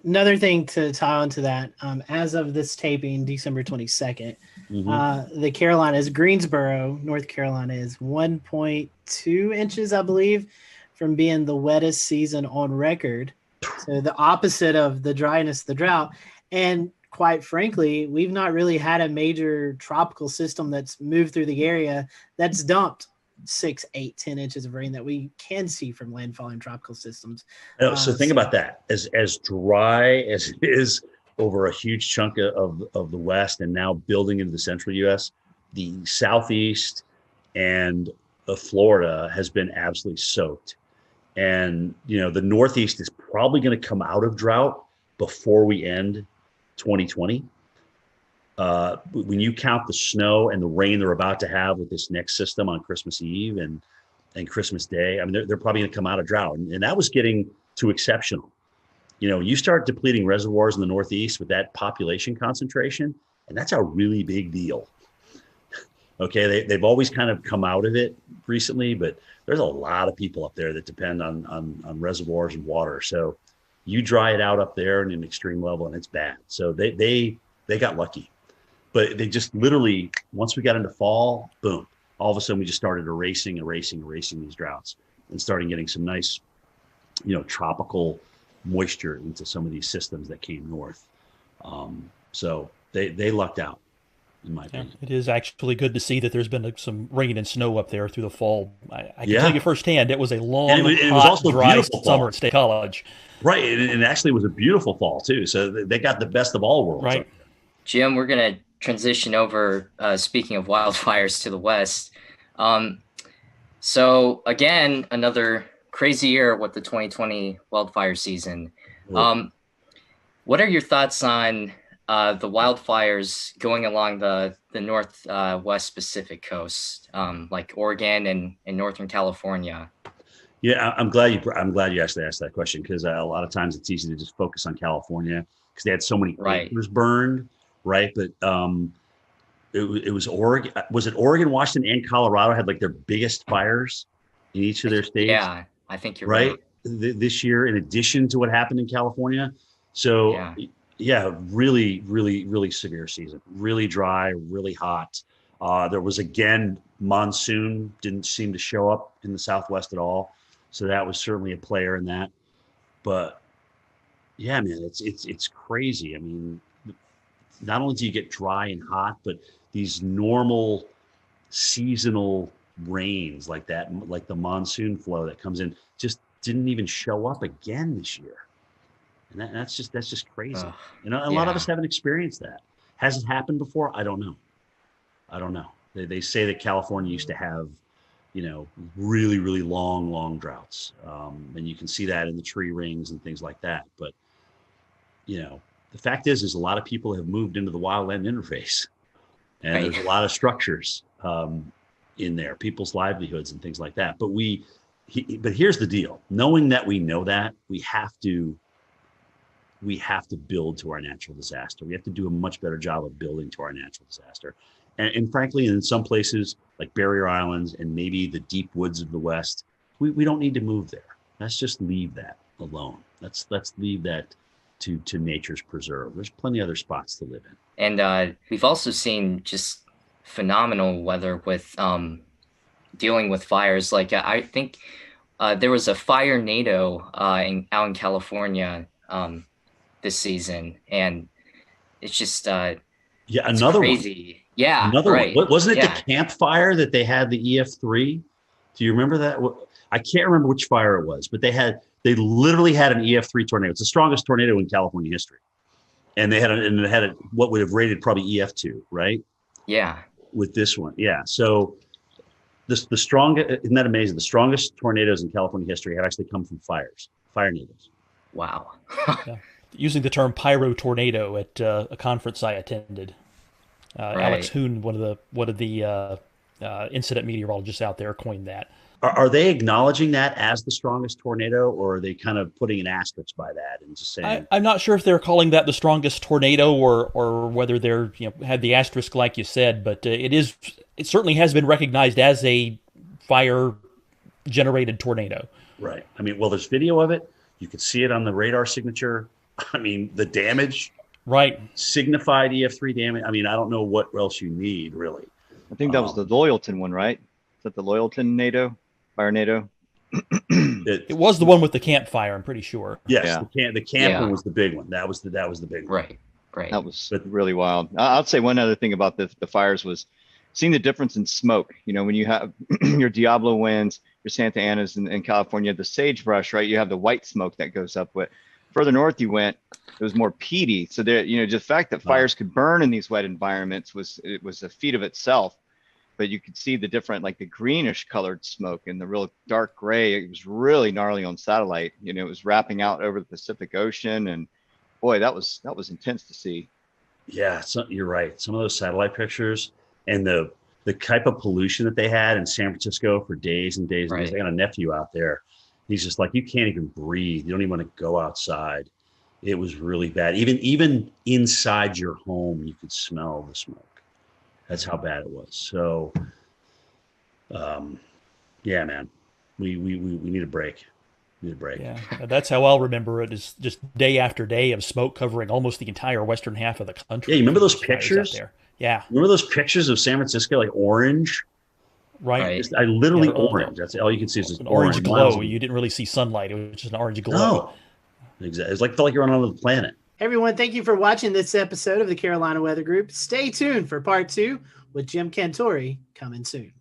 Another thing to tie onto that, as of this taping, December 22nd, the Carolinas, Greensboro, North Carolina, is 1.2 inches, I believe, from being the wettest season on record. So the opposite of the dryness, the drought. And quite frankly, we've not really had a major tropical system that's moved through the area that's dumped 6, 8, 10 inches of rain that we can see from landfalling tropical systems. So think about that. As dry as it is over a huge chunk of the West and now building into the central U.S., the Southeast and Florida has been absolutely soaked. And, the Northeast is probably going to come out of drought before we end 2020. When you count the snow and the rain they're about to have with this next system on Christmas Eve and Christmas Day, I mean, they're probably going to come out of drought. And that was getting to exceptional. You start depleting reservoirs in the Northeast with that population concentration, and that's a really big deal. Okay, they've always kind of come out of it recently, but there's a lot of people up there that depend on reservoirs and water. So you dry it out up there in an extreme level, and it's bad. So they got lucky, but they just literally, once we got into fall, boom, all of a sudden we just started erasing these droughts and starting getting some nice, tropical moisture into some of these systems that came north. So they lucked out. In my opinion. It is actually good to see that there's been some rain and snow up there through the fall. I can tell you firsthand, it was a long, it was also dry summer at State College. Right, and actually it was a beautiful fall too. So they got the best of all worlds. Right, Jim, we're going to transition over. Speaking of wildfires to the west, so again, another crazy year with the 2020 wildfire season. What are your thoughts on the wildfires going along the northwest Pacific coast, like Oregon and Northern California? Yeah, I'm glad you actually asked that question, because a lot of times it's easy to just focus on California because they had so many acres burned, right? But it was Oregon. Was it Oregon, Washington, and Colorado had like their biggest fires in each of their states? Yeah, I think you're right. This year, in addition to what happened in California. So yeah, really, really, really severe season. Really dry, really hot. There was again monsoon didn't seem to show up in the Southwest at all, so that was certainly a player in that. But yeah, man, it's crazy. I mean, not only do you get dry and hot, but these normal seasonal rains like that, like the monsoon flow that comes in, just didn't even show up again this year. And that's just crazy. A lot of us haven't experienced that. Has it happened before? I don't know. They say that California used to have, really, really long droughts. And you can see that in the tree rings and things like that. But, the fact is a lot of people have moved into the wildland interface, and there's a lot of structures in there, people's livelihoods and things like that. But but here's the deal. Knowing that we know that, we have to build to our natural disaster. We have to do a much better job of building to our natural disaster. And frankly, in some places like Barrier Islands and maybe the deep woods of the West, we don't need to move there. Let's just leave that alone. Let's leave that to nature's preserve. There's plenty of other spots to live in. And we've also seen just phenomenal weather with dealing with fires. Like I think there was a fire NATO out in California this season, and it's just another crazy. One. Yeah, another right. one. Wasn't it the campfire that they had the EF3? Do you remember that? I can't remember which fire it was, but they literally had an EF3 tornado. It's the strongest tornado in California history, and it had what would have rated probably EF2, right? Yeah. With this one, yeah. So the strongest, isn't that amazing? The strongest tornadoes in California history have actually come from fire nados. Wow. Yeah. Using the term pyro tornado at a conference I attended. Alex Hoon, one of the incident meteorologists out there, coined that. Are they acknowledging that as the strongest tornado, or are they kind of putting an asterisk by that and just saying? I'm not sure if they're calling that the strongest tornado or whether they're had the asterisk like you said, but it certainly has been recognized as a fire generated tornado. Right. I mean, well, there's video of it. You can see it on the radar signature. I mean, the damage. Right. Signified EF3 damage. I mean, I don't know what else you need, really. I think that was the Loyalton one, right? Is that the Loyalton NATO? Fire NATO? It was the one with the campfire, I'm pretty sure. Yes, the camp one was the big one. That was the big one. Right. That was really wild. I'd say one other thing about the fires was seeing the difference in smoke. When you have your Diablo winds, your Santa Anas in California, the sagebrush, right? You have the white smoke that goes up. But further north you went, it was more peaty. So there, just the fact that fires could burn in these wet environments was a feat of itself. But you could see the different, like the greenish colored smoke and the real dark gray. It was really gnarly on satellite. It was wrapping out over the Pacific Ocean, and boy, that was intense to see. Yeah, you're right. Some of those satellite pictures and the type of pollution that they had in San Francisco for days and days and days. I got a nephew out there. He's just like, you can't even breathe. You don't even want to go outside. It was really bad. Even inside your home, you could smell the smoke. That's how bad it was. So, yeah, man, we need a break. Yeah, that's how I'll remember it. Is just day after day of smoke covering almost the entire western half of the country. Yeah, you remember those pictures? There. Yeah, remember those pictures of San Francisco, like orange? Right. I literally orange. That's all you can see is an orange glow. You didn't really see sunlight. It was just an orange glow. No, exactly. It's felt like you're on another planet. Everyone, thank you for watching this episode of the Carolina Weather Group. Stay tuned for part 2 with Jim Cantori coming soon.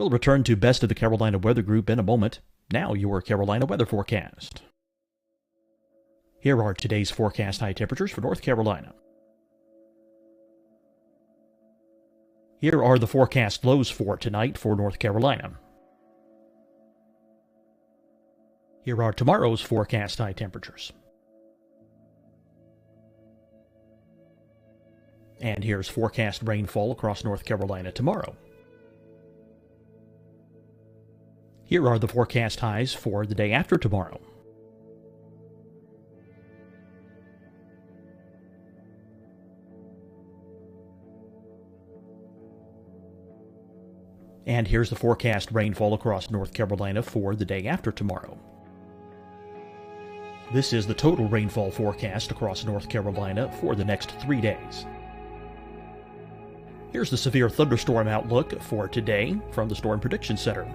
We'll return to Best of the Carolina Weather Group in a moment. Now your Carolina weather forecast. Here are today's forecast high temperatures for North Carolina. Here are the forecast lows for tonight for North Carolina. Here are tomorrow's forecast high temperatures. And here's forecast rainfall across North Carolina tomorrow. Here are the forecast highs for the day after tomorrow. And here's the forecast rainfall across North Carolina for the day after tomorrow. This is the total rainfall forecast across North Carolina for the next 3 days. Here's the severe thunderstorm outlook for today from the Storm Prediction Center.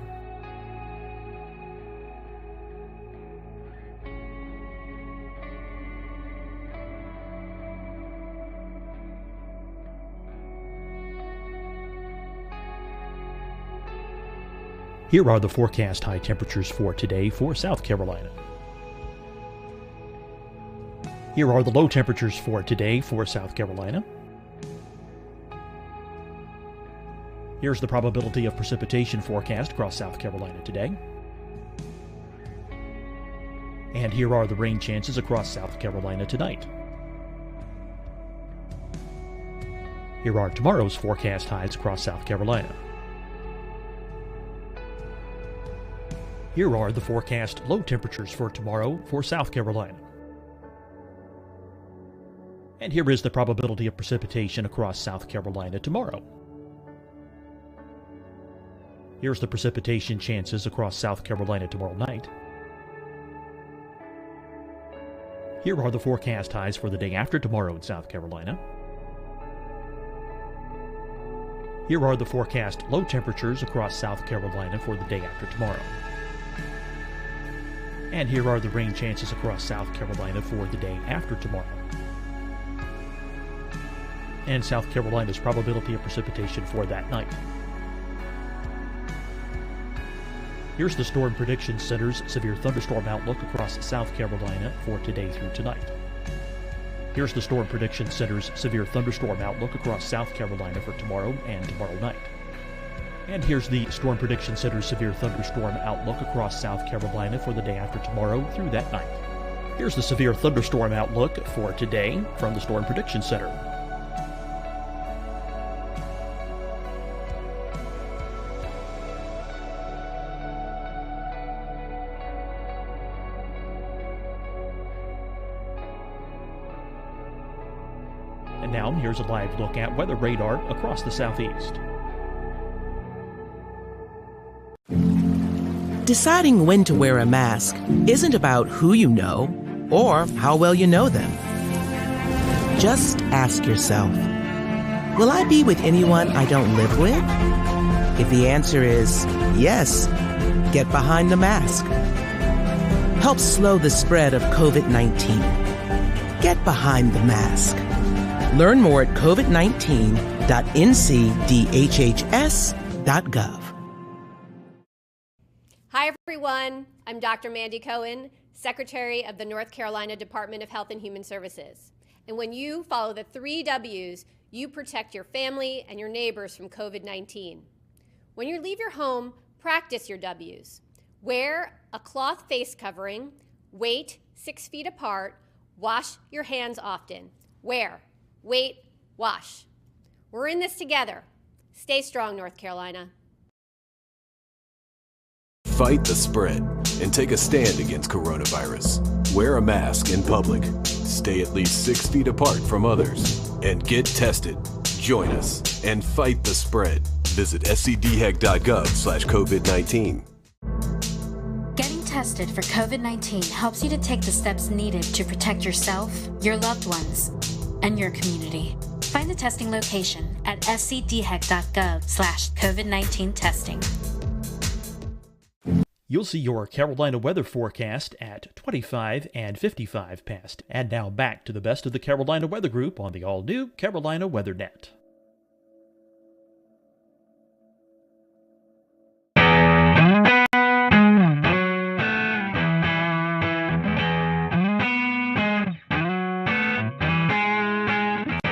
Here are the forecast high temperatures for today for South Carolina. Here are the low temperatures for today for South Carolina. Here's the probability of precipitation forecast across South Carolina today. And here are the rain chances across South Carolina tonight. Here are tomorrow's forecast highs across South Carolina. Here are the forecast low temperatures for tomorrow for South Carolina. And here is the probability of precipitation across South Carolina tomorrow. Here's the precipitation chances across South Carolina tomorrow night. Here are the forecast highs for the day after tomorrow in South Carolina. Here are the forecast low temperatures across South Carolina for the day after tomorrow. And here are the rain chances across South Carolina for the day after tomorrow. And South Carolina's probability of precipitation for that night. Here's the Storm Prediction Center's severe thunderstorm outlook across South Carolina for today through tonight. Here's the Storm Prediction Center's severe thunderstorm outlook across South Carolina for tomorrow and tomorrow night. And here's the Storm Prediction Center's severe thunderstorm outlook across South Carolina for the day after tomorrow through that night. Here's the severe thunderstorm outlook for today from the Storm Prediction Center. And now here's a live look at weather radar across the southeast. Deciding when to wear a mask isn't about who you know or how well you know them. Just ask yourself, will I be with anyone I don't live with? If the answer is yes, get behind the mask. Help slow the spread of COVID-19. Get behind the mask. Learn more at covid19.ncdhhs.gov. Hi, everyone. I'm Dr. Mandy Cohen, Secretary of the North Carolina Department of Health and Human Services. And when you follow the 3 W's, you protect your family and your neighbors from COVID-19. When you leave your home, practice your W's. Wear a cloth face covering, wait 6 feet apart, wash your hands often. Wear, wait, wash. We're in this together. Stay strong, North Carolina. Fight the spread and take a stand against coronavirus. Wear a mask in public. Stay at least 6 feet apart from others. And get tested. Join us and fight the spread. Visit scdhec.gov/COVID-19. Getting tested for COVID-19 helps you to take the steps needed to protect yourself, your loved ones, and your community. Find the testing location at scdhec.gov/COVID-19 testing. You'll see your Carolina weather forecast at 25 and 55 past. And now back to the best of the Carolina Weather Group on the all-new Carolina WeatherNet.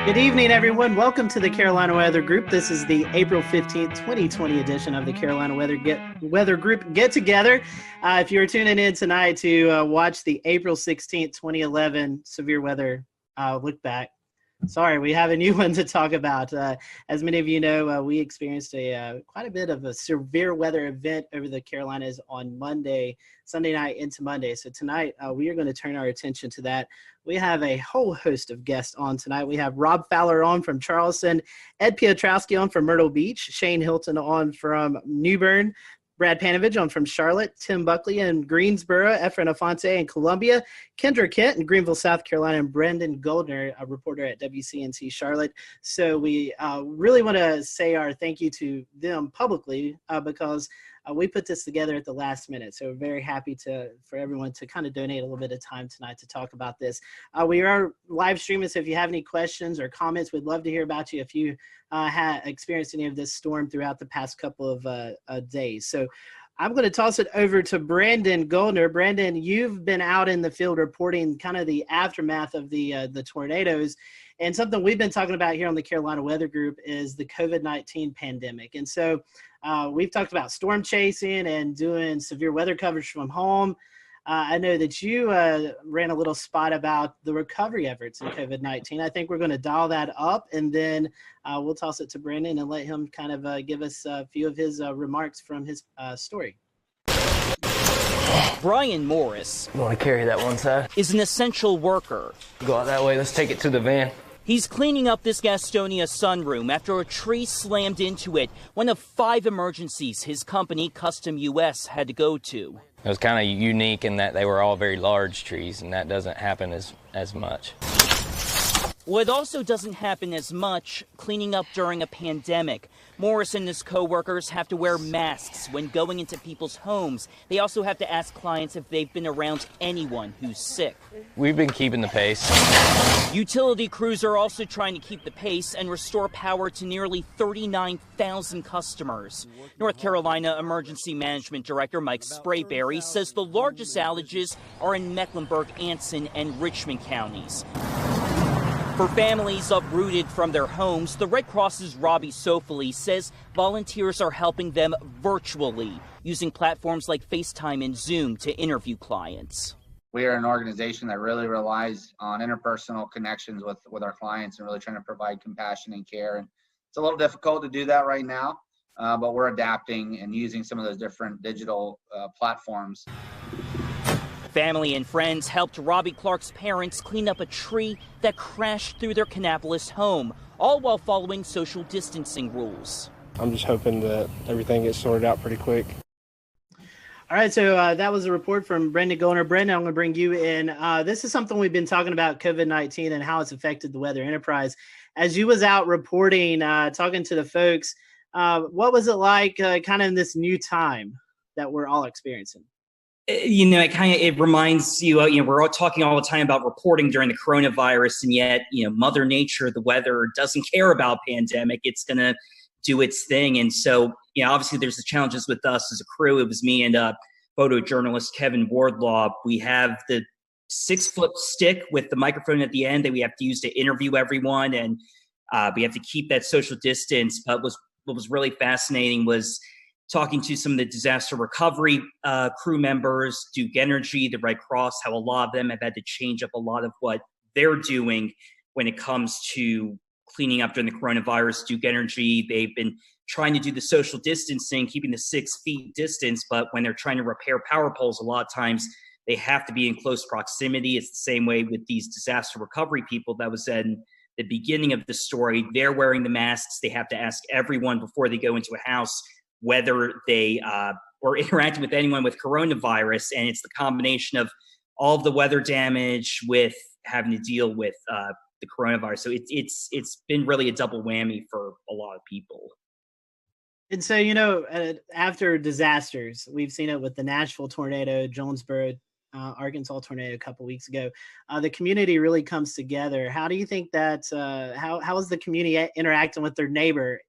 Good evening, everyone. Welcome to the Carolina Weather Group. This is the April 15th, 2020 edition of the Carolina Weather Group Get Together. If you're tuning in tonight to watch the April 16th, 2011 severe weather look back, sorry, we have a new one to talk about. As many of you know, we experienced quite a bit of a severe weather event over the Carolinas on Sunday night into Monday. So tonight, we are going to turn our attention to that. We have a whole host of guests on tonight. We have Rob Fowler on from Charleston, Ed Piotrowski on from Myrtle Beach, Shane Hilton on from New Bern, Brad Panovich on from Charlotte, Tim Buckley in Greensboro, Efren Afonte in Columbia, Kendra Kent in Greenville, South Carolina, and Brendan Goldner, a reporter at WCNC Charlotte. So we really want to say our thank you to them publicly because we put this together at the last minute. So we're very happy for everyone to kind of donate a little bit of time tonight to talk about this. We are live streaming, so if you have any questions or comments, we'd love to hear about you if you had experienced any of this storm throughout the past couple of days. So I'm going to toss it over to Brandon Goldner. Brandon, you've been out in the field reporting kind of the aftermath of the tornadoes. And something we've been talking about here on the Carolina Weather Group is the COVID-19 pandemic. And so we've talked about storm chasing and doing severe weather coverage from home. I know that you ran a little spot about the recovery efforts in COVID-19. I think we're going to dial that up, and then we'll toss it to Brandon and let him kind of give us a few of his remarks from his story. Brian Morris, you want to carry that one side, is an essential worker. Go out that way. Let's take it to the van. He's cleaning up this Gastonia sunroom after a tree slammed into it, one of 5 emergencies his company, Custom US, had to go to. It was kind of unique in that they were all very large trees, and that doesn't happen as much. Well, it also doesn't happen as much cleaning up during a pandemic. Morris and his co-workers have to wear masks when going into people's homes. They also have to ask clients if they've been around anyone who's sick. We've been keeping the pace. Utility crews are also trying to keep the pace and restore power to nearly 39,000 customers. North Carolina Emergency Management Director Mike Sprayberry says the largest outages are in Mecklenburg, Anson, and Richmond counties. For families uprooted from their homes, the Red Cross's Robbie Sofoli says volunteers are helping them virtually, using platforms like FaceTime and Zoom to interview clients. We are an organization that really relies on interpersonal connections with our clients and really trying to provide compassion and care. And it's a little difficult to do that right now, but we're adapting and using some of those different digital platforms. Family and friends helped Robbie Clark's parents clean up a tree that crashed through their Kannapolis home, all while following social distancing rules. I'm just hoping that everything gets sorted out pretty quick. All right, so that was a report from Brendan Goldner. Brendan, I'm going to bring you in. This is something we've been talking about, COVID-19 and how it's affected the weather enterprise. As you was out reporting, talking to the folks, what was it like kind of in this new time that we're all experiencing? You know, it reminds you, we're all talking all the time about reporting during the coronavirus, and yet, Mother Nature, the weather, doesn't care about pandemic. It's going to do its thing. And so, obviously there's the challenges with us as a crew. It was me and photojournalist Kevin Wardlaw. We have the 6-foot stick with the microphone at the end that we have to use to interview everyone. And we have to keep that social distance. But what was really fascinating was talking to some of the disaster recovery crew members, Duke Energy, the Red Cross, how a lot of them have had to change up a lot of what they're doing when it comes to cleaning up during the coronavirus. Duke Energy, they've been trying to do the social distancing, keeping the 6 feet distance, but when they're trying to repair power poles, a lot of times they have to be in close proximity. It's the same way with these disaster recovery people that was in the beginning of the story. They're wearing the masks. They have to ask everyone before they go into a house whether they were interacting with anyone with coronavirus. And it's the combination of all of the weather damage with having to deal with the coronavirus. So it's been really a double whammy for a lot of people. And so, after disasters, we've seen it with the Nashville tornado, Jonesboro, Arkansas tornado a couple weeks ago. The community really comes together. How do you think that, how is the community interacting with their neighbor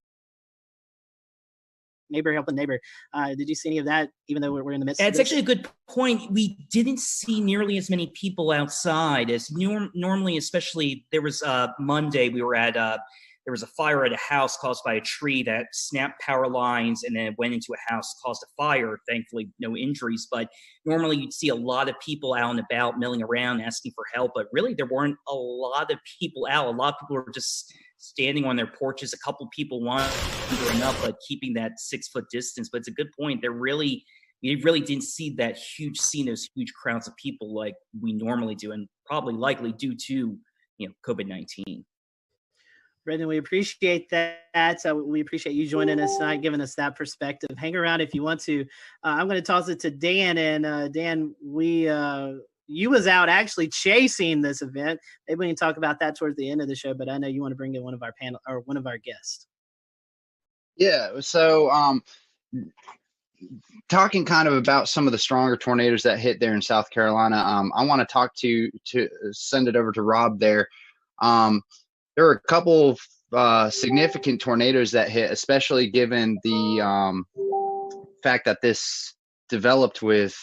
neighbor helping neighbor. Did you see any of that, even though we're in the midst of It's actually a good point. We didn't see nearly as many people outside as normally, especially there was Monday, we were at there was a fire at a house caused by a tree that snapped power lines and then it went into a house, caused a fire. Thankfully, no injuries. But normally you'd see a lot of people out and about milling around asking for help. But really, there weren't a lot of people out. A lot of people were just standing on their porches. A couple people wandering up, but keeping that 6-foot distance. But it's a good point. We really didn't see those huge crowds of people like we normally do, and probably likely due to COVID-19. Brendan, we appreciate that. We appreciate you joining us tonight, giving us that perspective. Hang around if you want to. I'm going to toss it to Dan. And Dan, you was out actually chasing this event. Maybe we can talk about that towards the end of the show, but I know you want to bring in one of our panel or one of our guests. Yeah. So talking kind of about some of the stronger tornadoes that hit there in South Carolina, I want to talk to send it over to Rob there. There were a couple of significant tornadoes that hit, especially given the fact that this developed with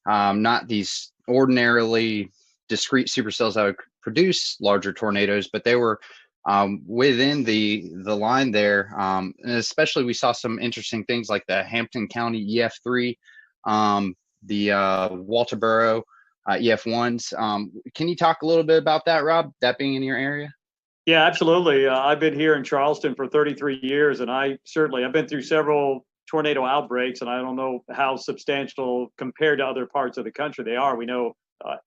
not these ordinarily discrete supercells that would produce larger tornadoes, but they were within the line there. And especially we saw some interesting things like the Hampton County EF3, the Walterboro EF1s. Can you talk a little bit about that, Rob, that being in your area? Yeah, absolutely. I've been here in Charleston for 33 years, and I've been through several tornado outbreaks, and I don't know how substantial compared to other parts of the country they are. We know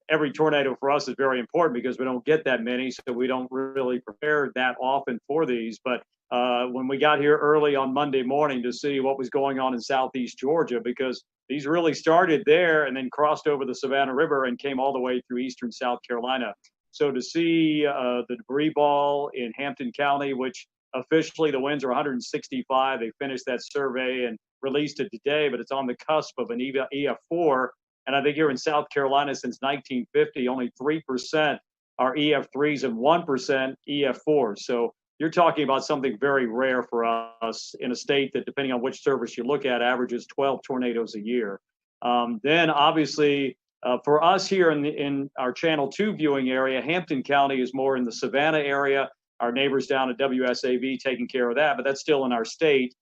every tornado for us is very important because we don't get that many, so we don't really prepare that often for these. But when we got here early on Monday morning to see what was going on in southeast Georgia, because these really started there and then crossed over the Savannah River and came all the way through eastern South Carolina. So to see the debris ball in Hampton County, which officially the winds are 165, they finished that survey and released it today, but it's on the cusp of an EF4. And I think here in South Carolina since 1950, only 3% are EF3s and 1% EF4s. So you're talking about something very rare for us in a state that, depending on which service you look at, averages 12 tornadoes a year. Then obviously, for us here in our Channel 2 viewing area, Hampton County is more in the Savannah area. Our neighbors down at WSAV taking care of that, but that's still in our state.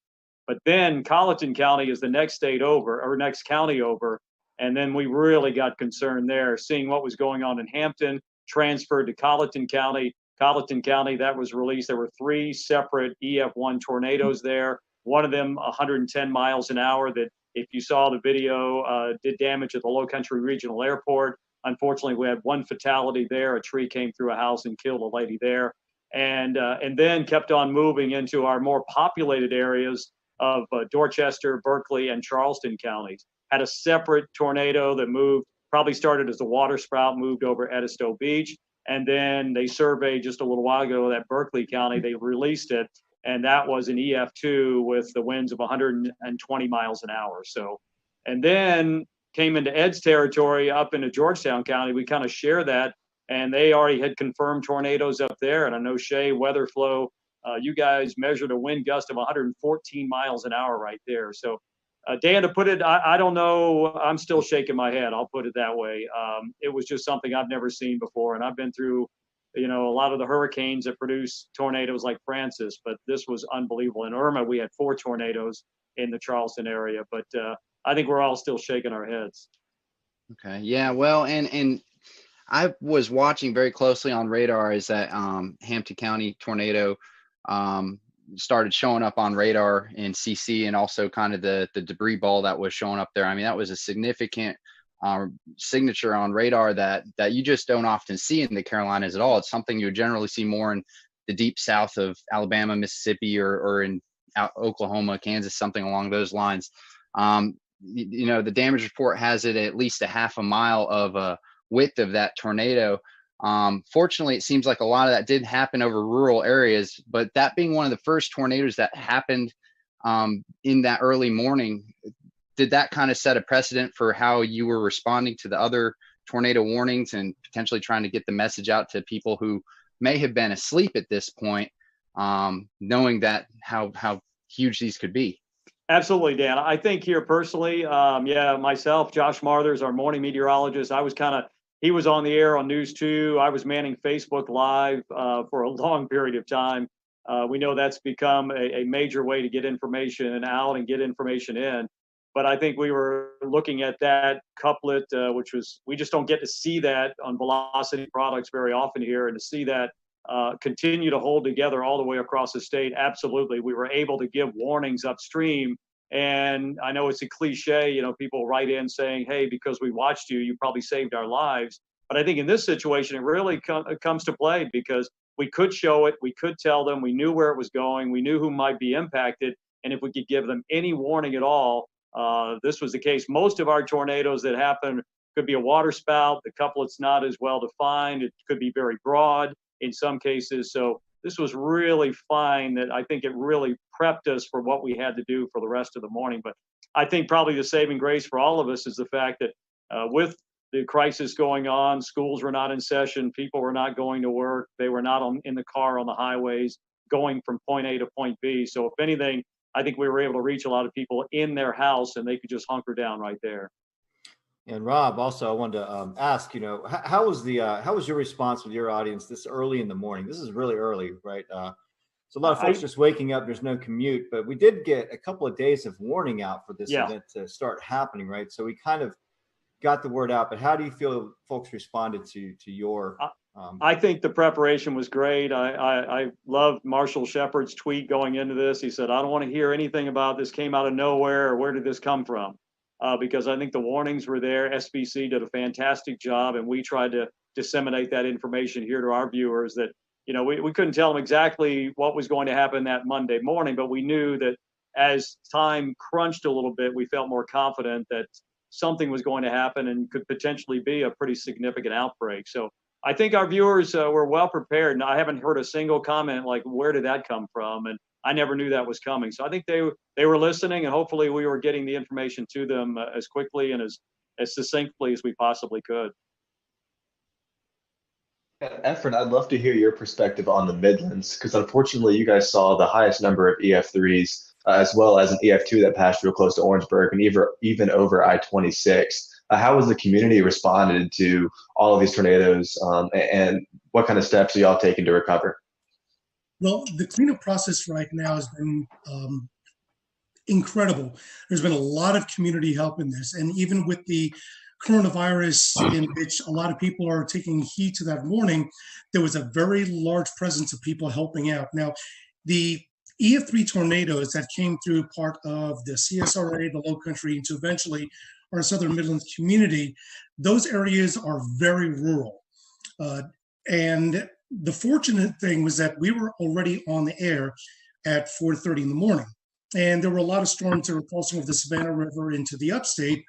But then Colleton County is the next state over, or next county over. And then we really got concerned there, seeing what was going on in Hampton, transferred to Colleton County. Colleton County, that was released. There were 3 separate EF1 tornadoes there. One of them 110 miles an hour that, if you saw the video, did damage at the Low Country Regional Airport. Unfortunately, we had 1 fatality there. A tree came through a house and killed a lady there. And then kept on moving into our more populated areas of Dorchester, Berkeley, and Charleston counties. Had a separate tornado that moved, probably started as a water spout, moved over Edisto Beach. And then they surveyed just a little while ago that Berkeley County, they released it. And that was an EF2 with the winds of 120 miles an hour. So, and then came into Ed's territory up into Georgetown County. We kind of share that. And they already had confirmed tornadoes up there. And I know Shay, WeatherFlow, you guys measured a wind gust of 114 miles an hour right there. So, Dan, to put it, I don't know. I'm still shaking my head. I'll put it that way. It was just something I've never seen before. And I've been through, a lot of the hurricanes that produce tornadoes like Francis, but this was unbelievable. In Irma, we had 4 tornadoes in the Charleston area, but I think we're all still shaking our heads. Okay. Yeah. Well, and I was watching very closely on radar as that Hampton County tornado started showing up on radar in CC, and also kind of the debris ball that was showing up there. I mean, that was a significant signature on radar that you just don't often see in the Carolinas at all. It's something you generally see more in the deep south of Alabama, Mississippi, or in Oklahoma, Kansas, something along those lines. The damage report has it at least a half a mile of a width of that tornado. Fortunately, it seems like a lot of that did happen over rural areas, but that being one of the first tornadoes that happened in that early morning, did that kind of set a precedent for how you were responding to the other tornado warnings and potentially trying to get the message out to people who may have been asleep at this point, knowing that how huge these could be? Absolutely, Dan. I think here personally, myself, Josh Marthers, our morning meteorologist, he was on the air on News 2. I was manning Facebook Live for a long period of time. We know that's become a major way to get information out and get information in. But I think we were looking at that couplet, which was, we just don't get to see that on Velocity products very often here, and to see that continue to hold together all the way across the state. Absolutely. We were able to give warnings upstream. And I know it's a cliche, people write in saying, hey, because we watched you, you probably saved our lives. But I think in this situation, it really comes to play because we could show it, we could tell them, we knew where it was going, we knew who might be impacted. And if we could give them any warning at all, this was the case. Most of our tornadoes that happen could be a water spout. The couplet's not as well defined. It could be very broad in some cases. So this was really fine. That I think it really prepped us for what we had to do for the rest of the morning. But I think probably the saving grace for all of us is the fact that with the crisis going on, schools were not in session, people were not going to work, they were not in the car on the highways going from point A to point B. So if anything, I think we were able to reach a lot of people in their house and they could just hunker down right there. And Rob, also, I wanted to ask, how was your response with your audience this early in the morning? This is really early, right? So a lot of folks just waking up, there's no commute, but we did get a couple of days of warning out for this event to start happening, right? So we kind of got the word out, but how do you feel folks responded to your? I think the preparation was great. I loved Marshall Shepard's tweet going into this. He said, I don't want to hear anything about this came out of nowhere or where did this come from? Because I think the warnings were there. SBC did a fantastic job, and we tried to disseminate that information here to our viewers that, we couldn't tell them exactly what was going to happen that Monday morning, but we knew that as time crunched a little bit, we felt more confident that something was going to happen and could potentially be a pretty significant outbreak. So I think our viewers were well prepared, and I haven't heard a single comment like, where did that come from? And I never knew that was coming. So I think they were listening, and hopefully we were getting the information to them as quickly and as succinctly as we possibly could. Efren, I'd love to hear your perspective on the Midlands, because unfortunately you guys saw the highest number of EF3s as well as an EF2 that passed real close to Orangeburg and even over I-26. How has the community responded to all of these tornadoes, and what kind of steps are y'all taking to recover? Well, the cleanup process right now has been incredible. There's been a lot of community help in this, and even with the coronavirus, in which a lot of people are taking heed to that warning, there was a very large presence of people helping out. Now, the EF3 tornadoes that came through part of the CSRA, the Low Country, into eventually our Southern Midlands community, those areas are very rural. And the fortunate thing was that we were already on the air at 4:30 in the morning. And there were a lot of storms that were crossing over the Savannah River into the upstate,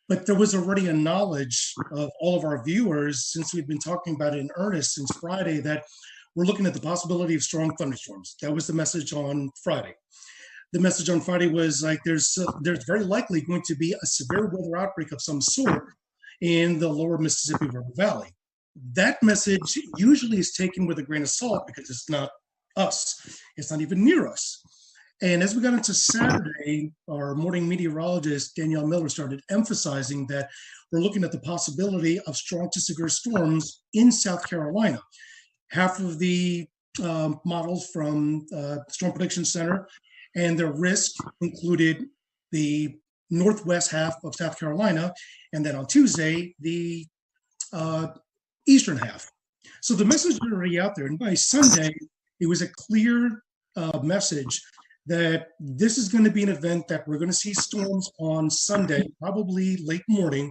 but there was already a knowledge of all of our viewers, since we've been talking about it in earnest since Friday, that we're looking at the possibility of strong thunderstorms. That was the message on Friday. The message on Friday was like, there's very likely going to be a severe weather outbreak of some sort in the lower Mississippi River Valley. That message usually is taken with a grain of salt because it's not us. It's not even near us. And as we got into Saturday, our morning meteorologist, Danielle Miller, started emphasizing that we're looking at the possibility of strong to severe storms in South Carolina. Half of the models from Storm Prediction Center and their risk included the northwest half of South Carolina, and then on Tuesday, the eastern half. So the message was already out there, and by Sunday, it was a clear message that this is going to be an event that we're going to see storms on Sunday, probably late morning,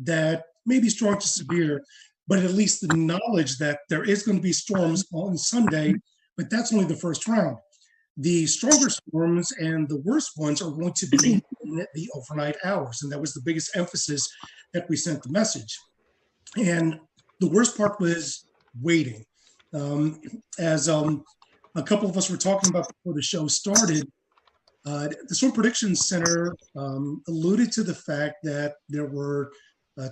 that may be strong to severe, but at least the knowledge that there is going to be storms on Sunday, but that's only the first round. The stronger storms and the worst ones are going to be in the overnight hours, and that was the biggest emphasis that we sent the message. And the worst part was waiting. As a couple of us were talking about before the show started, the Storm Prediction Center alluded to the fact that there were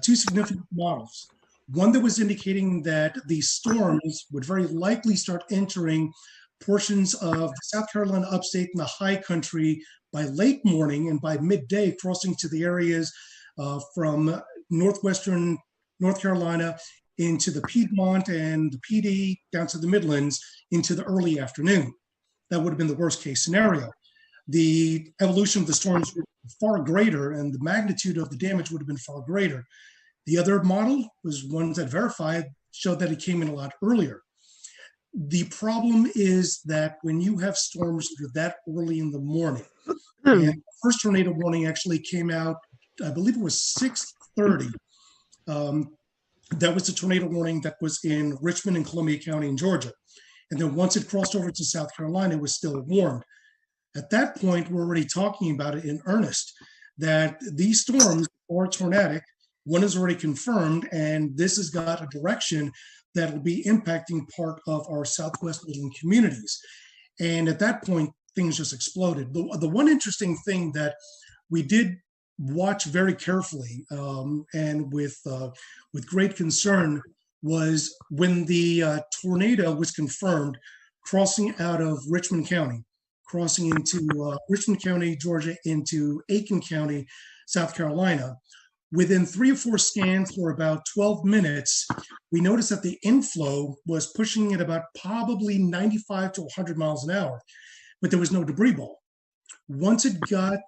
two significant models. One that was indicating that these storms would very likely start entering portions of the South Carolina upstate and the high country by late morning and by midday crossing to the areas from northwestern North Carolina into the Piedmont and the PD down to the Midlands into the early afternoon. That would have been the worst case scenario. The evolution of the storms were far greater and the magnitude of the damage would have been far greater. The other model was one that verified, showed that it came in a lot earlier. The problem is that when you have storms that are that early in the morning, and the first tornado warning actually came out, I believe it was 6:30. That was the tornado warning that was in Richmond and Columbia County in Georgia. And then once it crossed over to South Carolina, it was still warned. At that point, we're already talking about it in earnest, that these storms are tornadic. One is already confirmed, and this has got a direction that will be impacting part of our Southwest Midland communities. And at that point, things just exploded. The one interesting thing that we did watch very carefully and with great concern was when the tornado was confirmed crossing out of Richmond County, crossing into Richmond County, Georgia, into Aiken County, South Carolina. Within 3 or 4 scans for about 12 minutes, we noticed that the inflow was pushing at about probably 95 to 100 miles an hour, but there was no debris ball. Once it got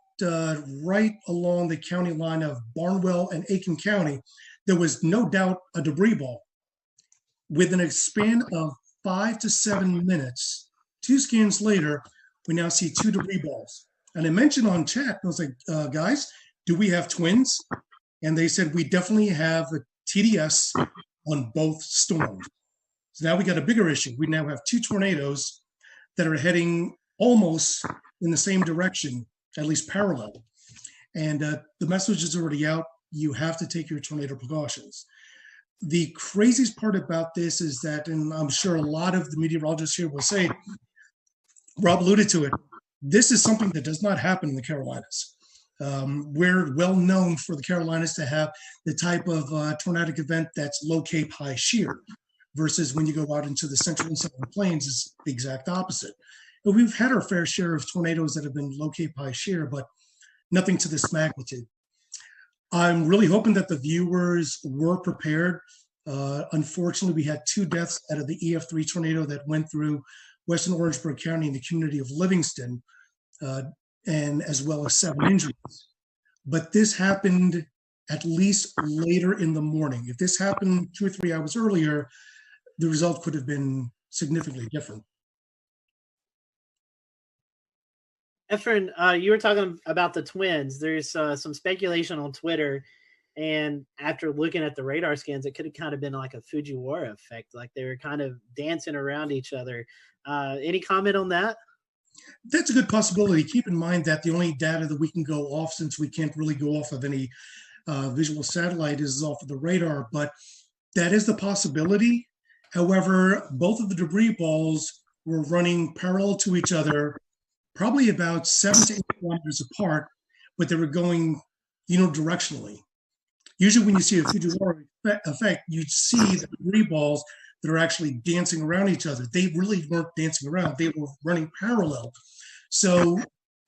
right along the county line of Barnwell and Aiken County, there was no doubt a debris ball. Within a span of 5 to 7 minutes, 2 scans later, we now see 2 debris balls. And I mentioned on chat, I was like, guys, do we have twins? And they said, we definitely have a TDS on both storms. So now we got a bigger issue. We now have 2 tornadoes that are heading almost in the same direction, at least parallel. And the message is already out. You have to take your tornado precautions. The craziest part about this is that, and I'm sure a lot of the meteorologists here will say, Rob alluded to it, this is something that does not happen in the Carolinas. We're well known for the Carolinas to have the type of tornadic event that's low cape, high shear, versus when you go out into the central and southern plains, is the exact opposite. And we've had our fair share of tornadoes that have been low cape, high shear, but nothing to this magnitude. I'm really hoping that the viewers were prepared. Unfortunately, we had 2 deaths out of the EF3 tornado that went through Western Orangeburg County in the community of Livingston, and as well as 7 injuries. But this happened at least later in the morning. If this happened 2 or 3 hours earlier, the result could have been significantly different. Efren, you were talking about the twins. There's some speculation on Twitter, and after looking at the radar scans, it could have kind of been like a Fujiwara effect, like they were kind of dancing around each other. Any comment on that? That's a good possibility. Keep in mind that the only data that we can go off, since we can't really go off of any visual satellite, is off of the radar, but that is the possibility. However, both of the debris balls were running parallel to each other, probably about 7 to 8 kilometers apart, but they were going unidirectionally. Usually when you see a Fujiwara effect, you see the debris balls that are actually dancing around each other. They really weren't dancing around. They were running parallel. So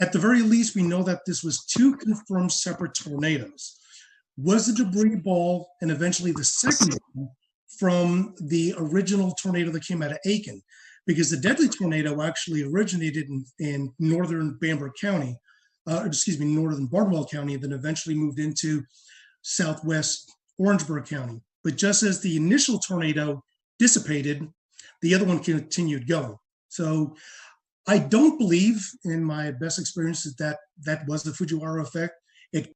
at the very least, we know that this was 2 confirmed separate tornadoes. Was the debris ball and eventually the second one from the original tornado that came out of Aiken? Because the deadly tornado actually originated in northern Bamberg County, northern Barnwell County, and then eventually moved into southwest Orangeburg County. But just as the initial tornado dissipated, the other one continued going. So I don't believe, in my best experience, that was the Fujiwara effect. It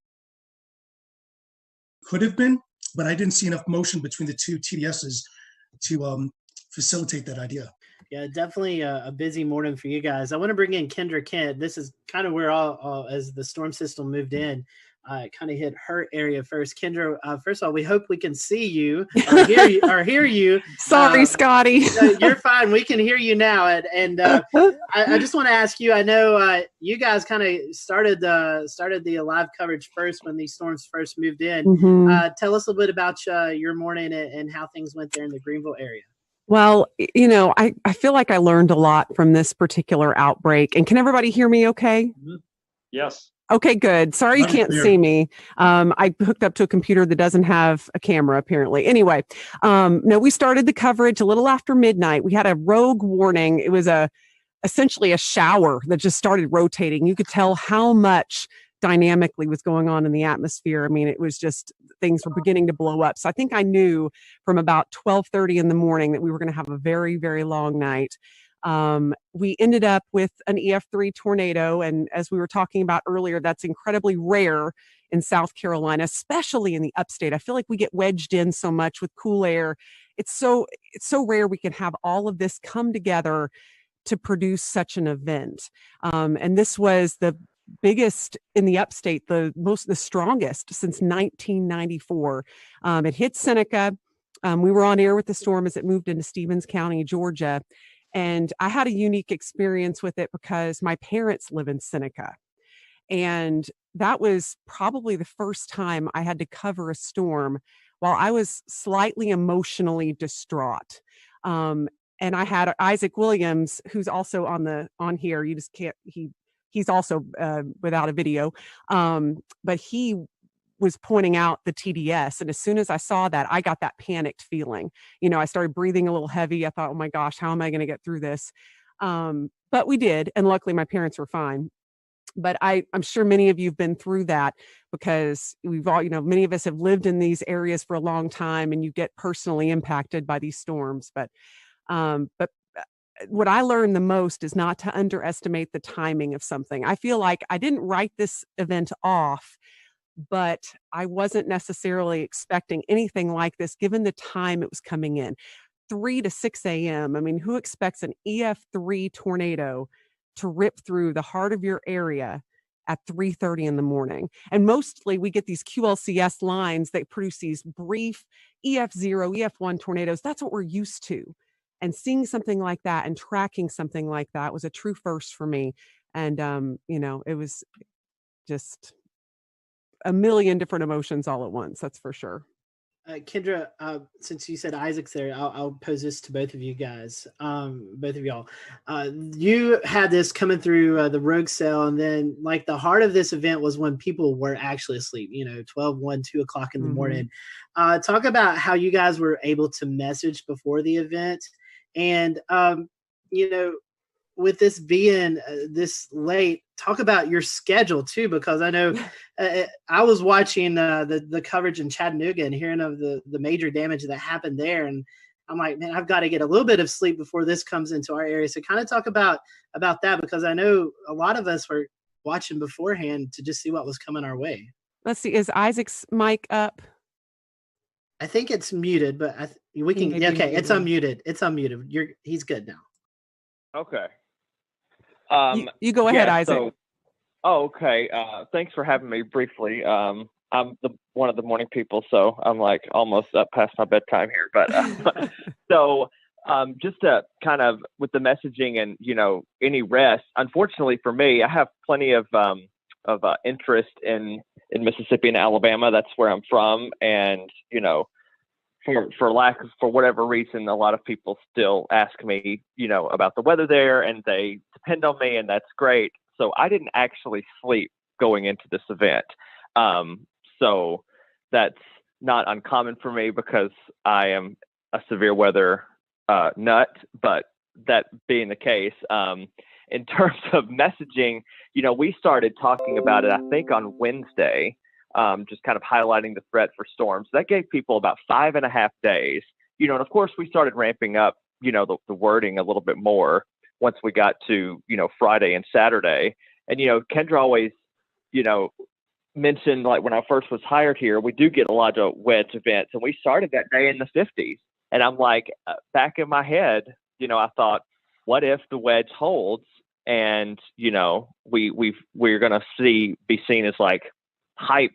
could have been, but I didn't see enough motion between the 2 TDSs to facilitate that idea. Yeah, definitely a busy morning for you guys. I want to bring in Kendra Kent. This is kind of where as the storm system moved in, it kind of hit her area first. Kendra, first of all, we hope we can see you or hear you. Sorry, Scotty. You're fine. We can hear you now. And I just want to ask you, I know you guys kind of started the live coverage first when these storms first moved in. Mm-hmm. Tell us a little bit about your morning and how things went there in the Greenville area. Well, I feel like I learned a lot from this particular outbreak. And can everybody hear me okay? Mm-hmm. Yes. Okay, good. Sorry you can't see me. I hooked up to a computer that doesn't have a camera, apparently. Anyway, no, we started the coverage a little after midnight. We had a rogue warning. It was essentially a shower that just started rotating. You could tell how much dynamically was going on in the atmosphere. I mean, it was just things were beginning to blow up. So I think I knew from about 12:30 in the morning that we were going to have a very, very long night. We ended up with an EF3 tornado. And as we were talking about earlier, that's incredibly rare in South Carolina, especially in the upstate. I feel like we get wedged in so much with cool air. It's so rare we can have all of this come together to produce such an event. And this was the biggest in the upstate, the strongest since 1994. It hit Seneca. We were on air with the storm as it moved into Stevens County, Georgia. And I had a unique experience with it because my parents live in Seneca. And that was probably the first time I had to cover a storm while I was slightly emotionally distraught. And I had Isaac Williams, who's also on here. You just can't, he's also without a video. But he was pointing out the TDS. And as soon as I saw that, I got that panicked feeling. You know, I started breathing a little heavy. I thought, oh my gosh, how am I going to get through this? But we did. And luckily my parents were fine. But I'm sure many of you have been through that because we've all, many of us have lived in these areas for a long time and you get personally impacted by these storms. But what I learned the most is not to underestimate the timing of something. I feel like I didn't write this event off, but I wasn't necessarily expecting anything like this given the time it was coming in. 3 to 6 a.m. I mean, who expects an EF3 tornado to rip through the heart of your area at 3:30 in the morning? And mostly we get these QLCS lines that produce these brief EF0, EF1 tornadoes. That's what we're used to. And seeing something like that and tracking something like that was a true first for me. And, it was just a million different emotions all at once. That's for sure. Kendra, since you said Isaac's there, I'll pose this to both of you guys, both of y'all. You had this coming through the rogue cell, and then like the heart of this event was when people were actually asleep, 12, 1, 2 o'clock in the morning. Talk about how you guys were able to message before the event. And, with this being this late, talk about your schedule too, because I know I was watching the coverage in Chattanooga and hearing of the major damage that happened there. And I'm like, man, I've got to get a little bit of sleep before this comes into our area. So kind of talk about that, because I know a lot of us were watching beforehand to just see what was coming our way. Let's see. Is Isaac's mic up? I think it's muted, but we can. Okay, it's unmuted. It's unmuted. He's good now. Okay. You go ahead, Isaac. Okay. Thanks for having me briefly. I'm one of the morning people, so I'm like almost up past my bedtime here. But so just to kind of with the messaging and any rest. Unfortunately for me, I have plenty of interest in Mississippi and Alabama. That's where I'm from, and for whatever reason, a lot of people still ask me, about the weather there, and they depend on me, and that's great. So I didn't actually sleep going into this event. So that's not uncommon for me because I am a severe weather nut. But that being the case, in terms of messaging, we started talking about it, I think, on Wednesday. Just kind of highlighting the threat for storms. That gave people about 5.5 days, and of course we started ramping up, the wording a little bit more once we got to, Friday and Saturday. And, Kendra always, mentioned, like when I first was hired here, we do get a lot of wedge events, and we started that day in the 50s. And I'm like, back in my head, I thought, what if the wedge holds and, we're going to be seen as like hype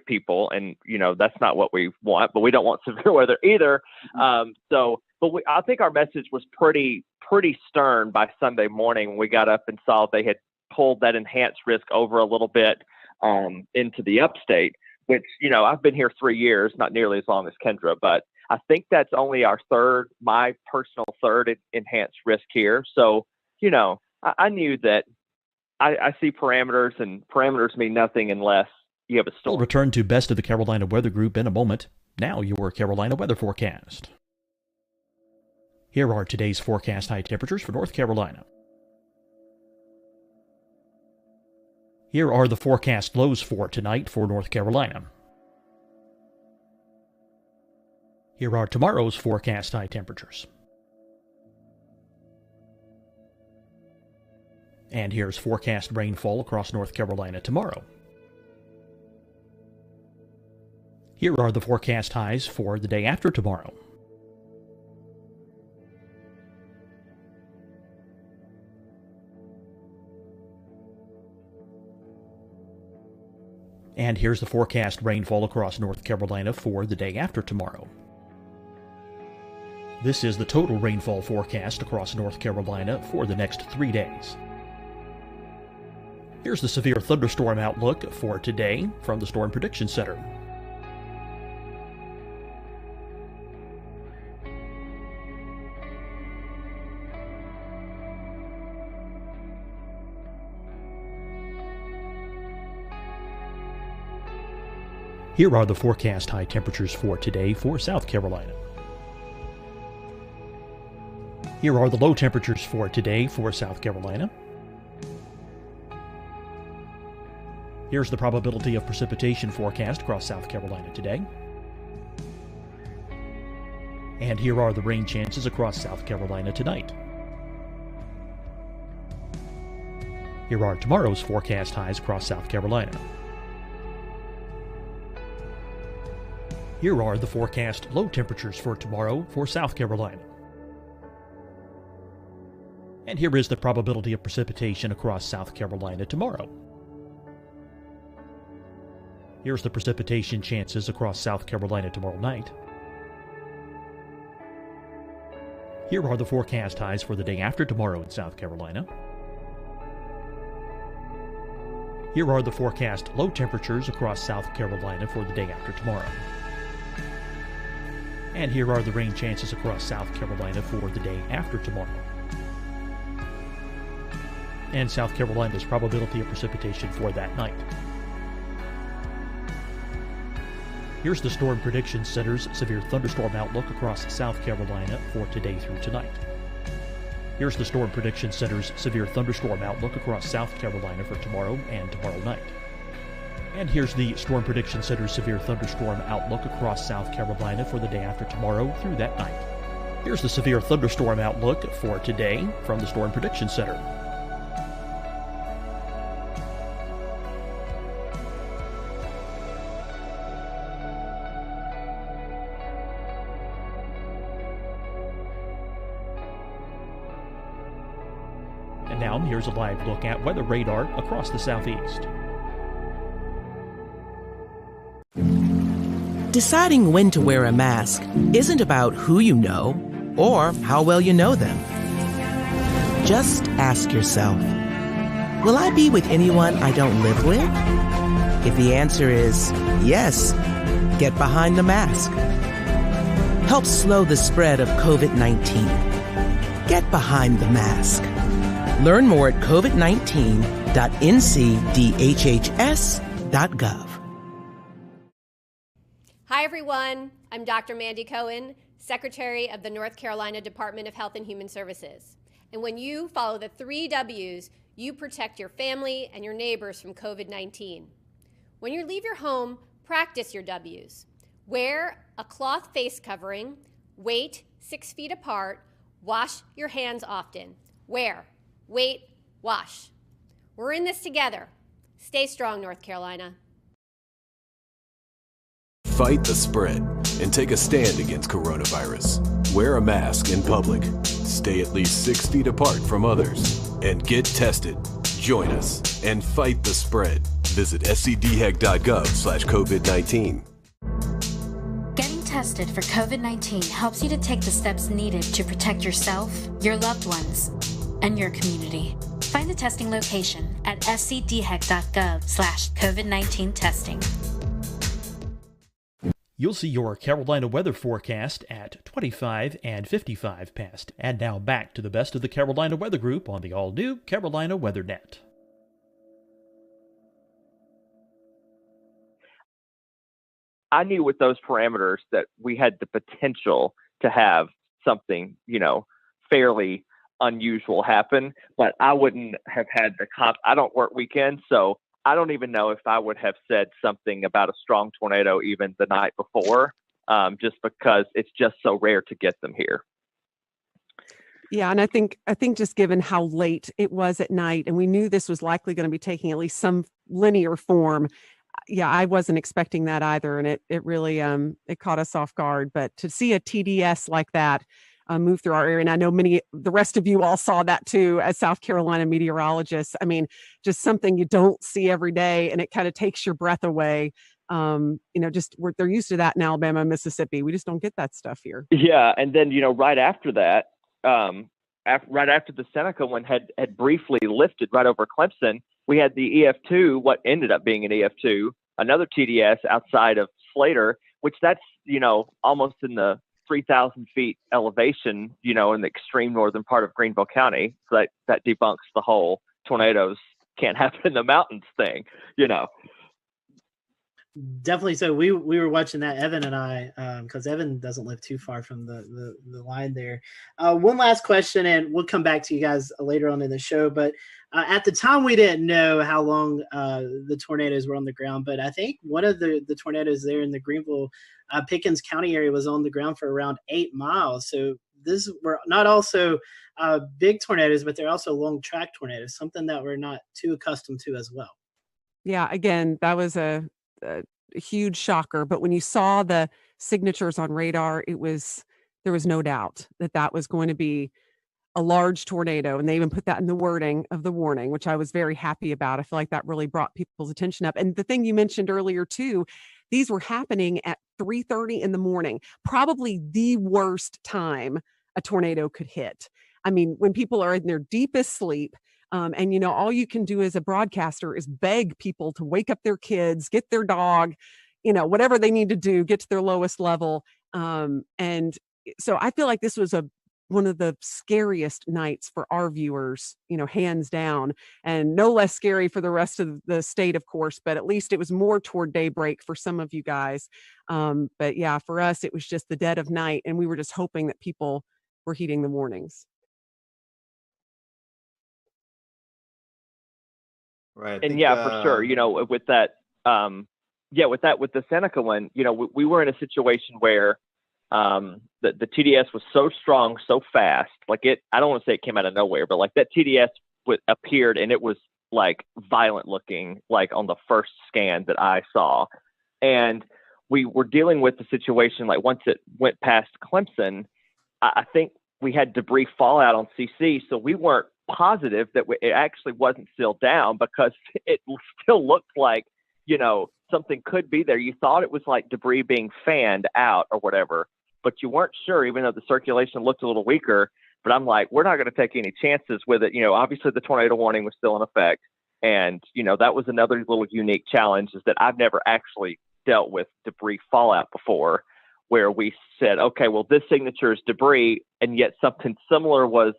people, and that's not what we want, but we don't want severe weather either. I think our message was pretty stern by Sunday morning when we got up and saw they had pulled that enhanced risk over a little bit into the upstate, which I've been here 3 years, not nearly as long as Kendra, but I think that's only my personal third enhanced risk here. So I knew that I see parameters, and parameters mean nothing unless you have a storm. We'll return to Best of the Carolina Weather Group in a moment. Now your Carolina weather forecast. Here are today's forecast high temperatures for North Carolina. Here are the forecast lows for tonight for North Carolina. Here are tomorrow's forecast high temperatures. And here's forecast rainfall across North Carolina tomorrow. Here are the forecast highs for the day after tomorrow. And here's the forecast rainfall across North Carolina for the day after tomorrow. This is the total rainfall forecast across North Carolina for the next 3 days. Here's the severe thunderstorm outlook for today from the Storm Prediction Center. Here are the forecast high temperatures for today for South Carolina. Here are the low temperatures for today for South Carolina. Here's the probability of precipitation forecast across South Carolina today. And here are the rain chances across South Carolina tonight. Here are tomorrow's forecast highs across South Carolina. Here are the forecast low temperatures for tomorrow for South Carolina. And here is the probability of precipitation across South Carolina tomorrow. Here's the precipitation chances across South Carolina tomorrow night. Here are the forecast highs for the day after tomorrow in South Carolina. Here are the forecast low temperatures across South Carolina for the day after tomorrow. And here are the rain chances across South Carolina for the day after tomorrow. And South Carolina's probability of precipitation for that night. Here's the Storm Prediction Center's severe thunderstorm outlook across South Carolina for today through tonight. Here's the Storm Prediction Center's severe thunderstorm outlook across South Carolina for tomorrow and tomorrow night. And here's the Storm Prediction Center's severe thunderstorm outlook across South Carolina for the day after tomorrow through that night. Here's the severe thunderstorm outlook for today from the Storm Prediction Center. And now here's a live look at weather radar across the southeast. Deciding when to wear a mask isn't about who you know or how well you know them. Just ask yourself, will I be with anyone I don't live with? If the answer is yes, get behind the mask. Help slow the spread of COVID-19. Get behind the mask. Learn more at covid19.ncdhhs.gov. Hi, everyone. I'm Dr. Mandy Cohen, Secretary of the North Carolina Department of Health and Human Services. And when you follow the 3 W's, you protect your family and your neighbors from COVID-19. When you leave your home, practice your W's. Wear a cloth face covering, wait 6 feet apart, wash your hands often. Wear, wait, wash. We're in this together. Stay strong, North Carolina. Fight the spread and take a stand against coronavirus. Wear a mask in public. Stay at least 6 feet apart from others. And get tested. Join us and fight the spread. Visit scdhec.gov/COVID-19. Getting tested for COVID-19 helps you to take the steps needed to protect yourself, your loved ones, and your community. Find the testing location at scdhec.gov/COVID-19 testing. You'll see your Carolina weather forecast at 25 and 55 past. And now back to the Best of the Carolina Weather Group on the all-new Carolina WeatherNet. I knew with those parameters that we had the potential to have something, fairly unusual happen, but I wouldn't have had I don't work weekends, so I don't even know if I would have said something about a strong tornado even the night before, just because it's just so rare to get them here. Yeah, and I think just given how late it was at night, and we knew this was likely going to be taking at least some linear form. Yeah, I wasn't expecting that either, and it really it caught us off guard. But to see a TDS like that move through our area, and I know the rest of you all saw that too as South Carolina meteorologists. I mean, just something you don't see every day, and it kind of takes your breath away. They're used to that in Alabama and Mississippi. We just don't get that stuff here. Yeah, and then right after that, right after the Seneca one had briefly lifted right over Clemson, we had the EF2, what ended up being an EF2, another TDS outside of Slater, which that's, almost in the 3,000 feet elevation, in the extreme northern part of Greenville County. So that debunks the whole tornadoes can't happen in the mountains thing, Definitely. So we were watching that, Evan and I, because Evan doesn't live too far from the line there. One last question, and we'll come back to you guys later on in the show. But at the time, we didn't know how long the tornadoes were on the ground. But I think one of the tornadoes there in the Greenville, Pickens County area was on the ground for around 8 miles. So this were not also big tornadoes, but they're also long track tornadoes, something that we're not too accustomed to as well. Yeah, again, that was a huge shocker. But when you saw the signatures on radar, there was no doubt that was going to be a large tornado. And they even put that in the wording of the warning, which I was very happy about. I feel like that really brought people's attention up. And the thing you mentioned earlier too, these were happening at 3:30 in the morning, probably the worst time a tornado could hit. I mean, when people are in their deepest sleep, and all you can do as a broadcaster is beg people to wake up their kids, get their dog, whatever they need to do, get to their lowest level. And so I feel like this was one of the scariest nights for our viewers, hands down, and no less scary for the rest of the state, of course, but at least it was more toward daybreak for some of you guys. But yeah, for us, it was just the dead of night, and we were just hoping that people were heeding the warnings. Right. And for sure, with that, with the Seneca one, we were in a situation where the TDS was so strong, so fast, I don't want to say it came out of nowhere, but that TDS appeared and it was violent looking, on the first scan that I saw. And we were dealing with the situation, once it went past Clemson, I think we had debris fallout on CC. So we weren't positive that it actually wasn't still down, because it still looked like, something could be there. You thought it was debris being fanned out or whatever, but you weren't sure, even though the circulation looked a little weaker. But I'm we're not going to take any chances with it. Obviously the tornado warning was still in effect. And, that was another little unique challenge, is that I've never actually dealt with debris fallout before, where we said, okay, well, this signature is debris, and yet something similar was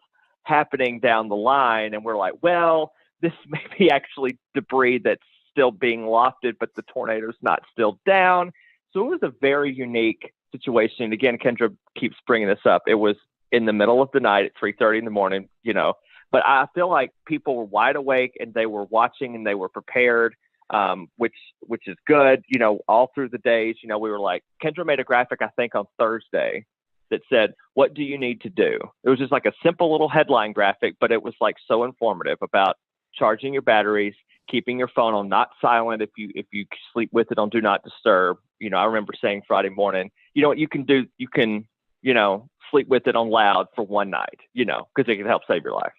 happening down the line. And we're well, this may be actually debris that's still being lofted, but the tornado's not still down. So it was a very unique situation. Again, Kendra keeps bringing this up. It was in the middle of the night at 3:30 in the morning, but I feel like people were wide awake and they were watching and they were prepared, which is good. All through the days, we were Kendra made a graphic, I think on Thursday, that said, what do you need to do? It was just a simple little headline graphic, but it was so informative about charging your batteries, keeping your phone on not silent if you sleep with it on do not disturb. I remember saying Friday morning, what you can do, you can, sleep with it on loud for one night, because it can help save your life.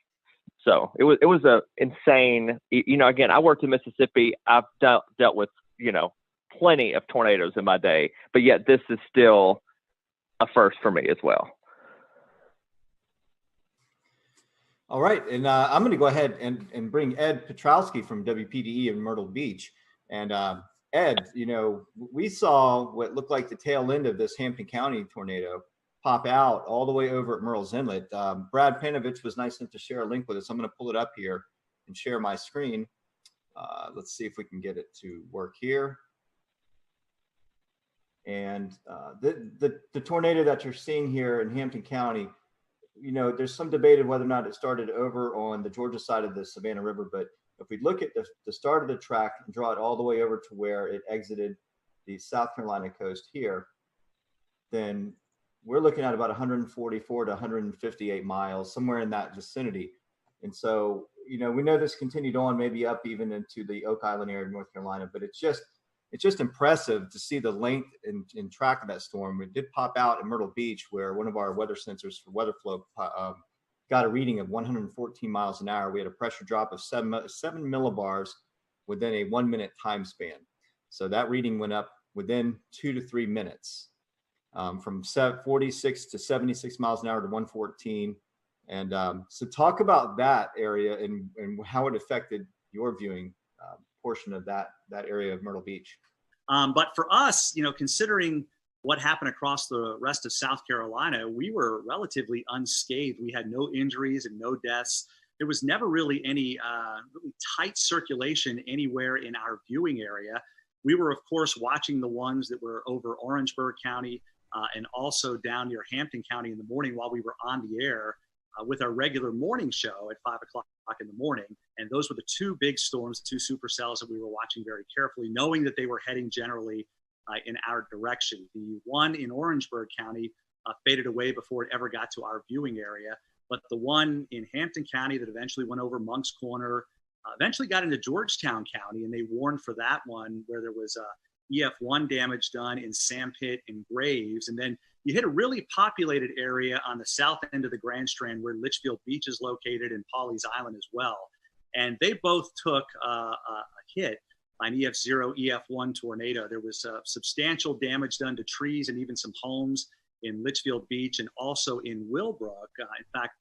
So it was a insane, again, I worked in Mississippi. I've dealt with, plenty of tornadoes in my day, but yet this is still a first for me as well. All right. And I'm going to go ahead and bring Ed Petrowski from WPDE in Myrtle Beach. And Ed, we saw what looked like the tail end of this Hampton County tornado pop out all the way over at Murrells Inlet. Brad Panovich was nice enough to share a link with us. I'm going to pull it up here and share my screen. Let's see if we can get it to work here. And the tornado that you're seeing here in Hampton County, there's some debate of whether or not it started over on the Georgia side of the Savannah River. But if we look at the start of the track and draw it all the way over to where it exited the South Carolina coast here, then we're looking at about 144 to 158 miles, somewhere in that vicinity. And so, we know this continued on, maybe up even into the Oak Island area of North Carolina, but it's just impressive to see the length and track of that storm. It did pop out in Myrtle Beach, where one of our weather sensors for weather flow got a reading of 114 miles an hour. We had a pressure drop of 7 millibars within a 1 minute time span. So that reading went up within 2 to 3 minutes, from 46 to 76 miles an hour to 114. And so talk about that area and how it affected your viewing portion of that area of Myrtle Beach. But for us, considering what happened across the rest of South Carolina, we were relatively unscathed. We had no injuries and no deaths. There was never really any really tight circulation anywhere in our viewing area. We were, of course, watching the ones that were over Orangeburg County and also down near Hampton County in the morning while we were on the air with our regular morning show at 5 o'clock in the morning. And those were the two big storms, two supercells that we were watching very carefully, knowing that they were heading generally in our direction. The one in Orangeburg County faded away before it ever got to our viewing area. But the one in Hampton County that eventually went over Monk's Corner, eventually got into Georgetown County, and they warned for that one where there was EF1 damage done in Sandpit and Graves. And then you hit a really populated area on the south end of the Grand Strand where Litchfield Beach is located and Pawleys Island as well. And they both took a hit by an EF0, EF1 tornado. There was substantial damage done to trees and even some homes in Litchfield Beach and also in Willbrook. In fact,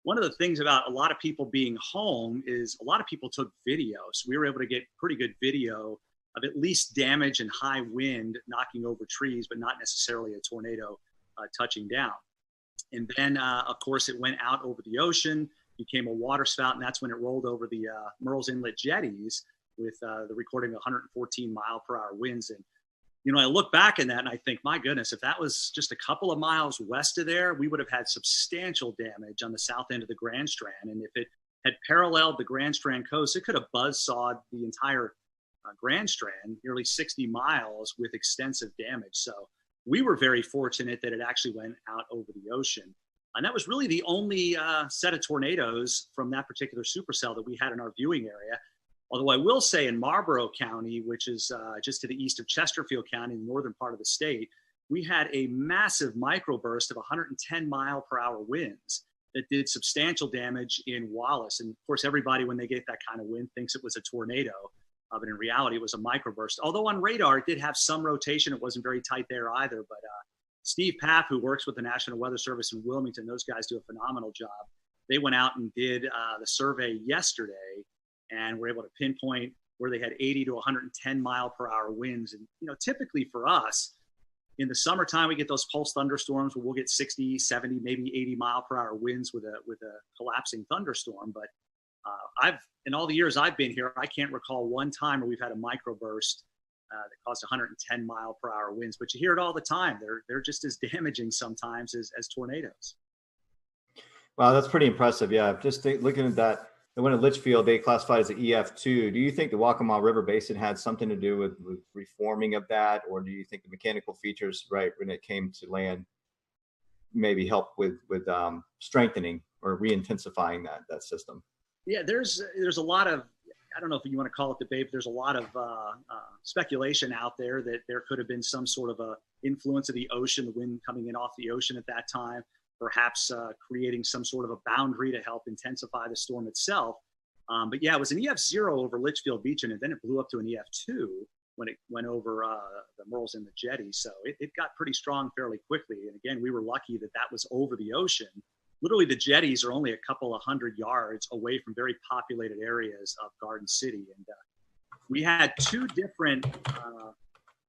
one of the things about a lot of people being home is a lot of people took video. So we were able to get pretty good video of at least damage and high wind knocking over trees, but not necessarily a tornado touching down. And then, of course, it went out over the ocean, became a water spout, and that's when it rolled over the Murrells Inlet jetties with the recording of 114 mile per hour winds. And, I look back in that and I think, my goodness, if that was just a couple of miles west of there, we would have had substantial damage on the south end of the Grand Strand. And if it had paralleled the Grand Strand coast, it could have buzzsawed the entire Grand Strand, nearly 60 miles with extensive damage. So we were very fortunate that it actually went out over the ocean. And that was really the only set of tornadoes from that particular supercell that we had in our viewing area. Although I will say in Marlborough County, which is just to the east of Chesterfield County in the northern part of the state, we had a massive microburst of 110 mile per hour winds that did substantial damage in Wallace. And of course, everybody, when they get that kind of wind, thinks it was a tornado. But in reality, it was a microburst. Although on radar, it did have some rotation. It wasn't very tight there either. But Steve Paff, who works with the National Weather Service in Wilmington, those guys do a phenomenal job. They went out and did the survey yesterday and were able to pinpoint where they had 80 to 110 mile per hour winds. And, typically for us, in the summertime, we get those pulse thunderstorms where we'll get 60, 70, maybe 80 mile per hour winds with a collapsing thunderstorm. But in all the years I've been here, I can't recall one time where we've had a microburst that caused 110 mile per hour winds, but you hear it all the time. They're just as damaging sometimes as tornadoes. Wow, that's pretty impressive. Yeah, just looking at that, the one at Litchfield, they classified as an EF2. Do you think the Waccamaw River Basin had something to do with reforming of that, or do you think the mechanical features, right, when it came to land, maybe help with strengthening or re-intensifying that system? Yeah, there's a lot of, I don't know if you want to call it debate, but there's a lot of speculation out there that there could have been some sort of a influence of the ocean, the wind coming in off the ocean at that time, perhaps creating some sort of a boundary to help intensify the storm itself. But yeah, it was an EF0 over Litchfield Beach, and then it blew up to an EF2 when it went over the Murrells Inlet jetty. So it got pretty strong fairly quickly. And again, we were lucky that was over the ocean. Literally, the jetties are only a couple of 100 yards away from very populated areas of Garden City. And we had two different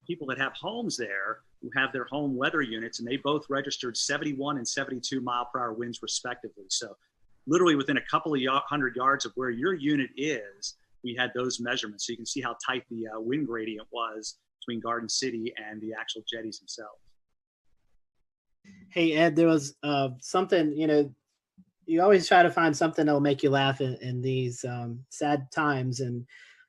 people that have homes there who have their home weather units, and they both registered 71 and 72 mile per hour winds respectively. So literally within a couple of 100 yards of where your unit is, we had those measurements. So you can see how tight the wind gradient was between Garden City and the actual jetties themselves. Hey, Ed, there was something, you always try to find something that'll make you laugh in these sad times. And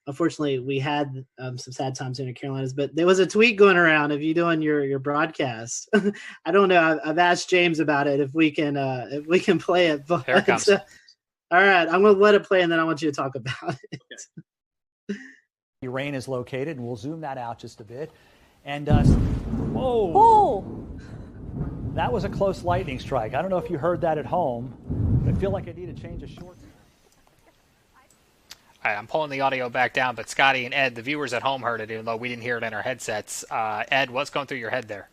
unfortunately, we had some sad times in the Carolinas, but there was a tweet going around of you doing your broadcast. I don't know. I've asked James about it if we can play it. But, Here it comes. all right, I'm going to let it play, and then I want you to talk about it. Okay. Rain is located, and we'll zoom that out just a bit. And whoa! Oh. That was a close lightning strike. I don't know if you heard that at home. I feel like I need to change a short. All right, I'm pulling the audio back down, but Scotty and Ed, the viewers at home heard it, even though we didn't hear it in our headsets. Ed, what's going through your head there?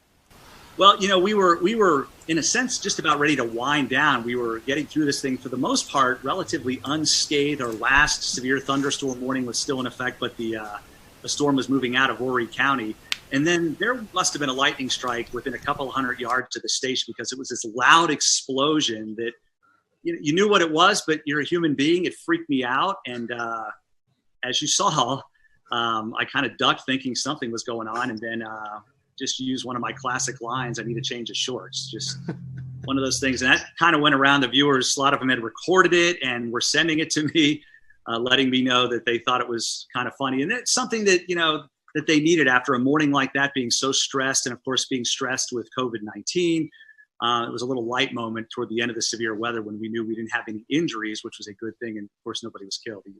Well, we were in a sense just about ready to wind down. We were getting through this thing for the most part relatively unscathed. Our last severe thunderstorm warning was still in effect, but the storm was moving out of Horry County. And then there must have been a lightning strike within a couple hundred yards of the station, because it was this loud explosion that you knew what it was, but you're a human being. It freaked me out. And as you saw, I kind of ducked thinking something was going on, and then just used one of my classic lines, I need to change of shorts. Just one of those things. And that kind of went around the viewers. A lot of them had recorded it and were sending it to me, letting me know that they thought it was kind of funny. And it's something that, that they needed after a morning like that, being so stressed, and of course being stressed with COVID-19. It was a little light moment toward the end of the severe weather when we knew we didn't have any injuries, which was a good thing. And of course, nobody was killed either.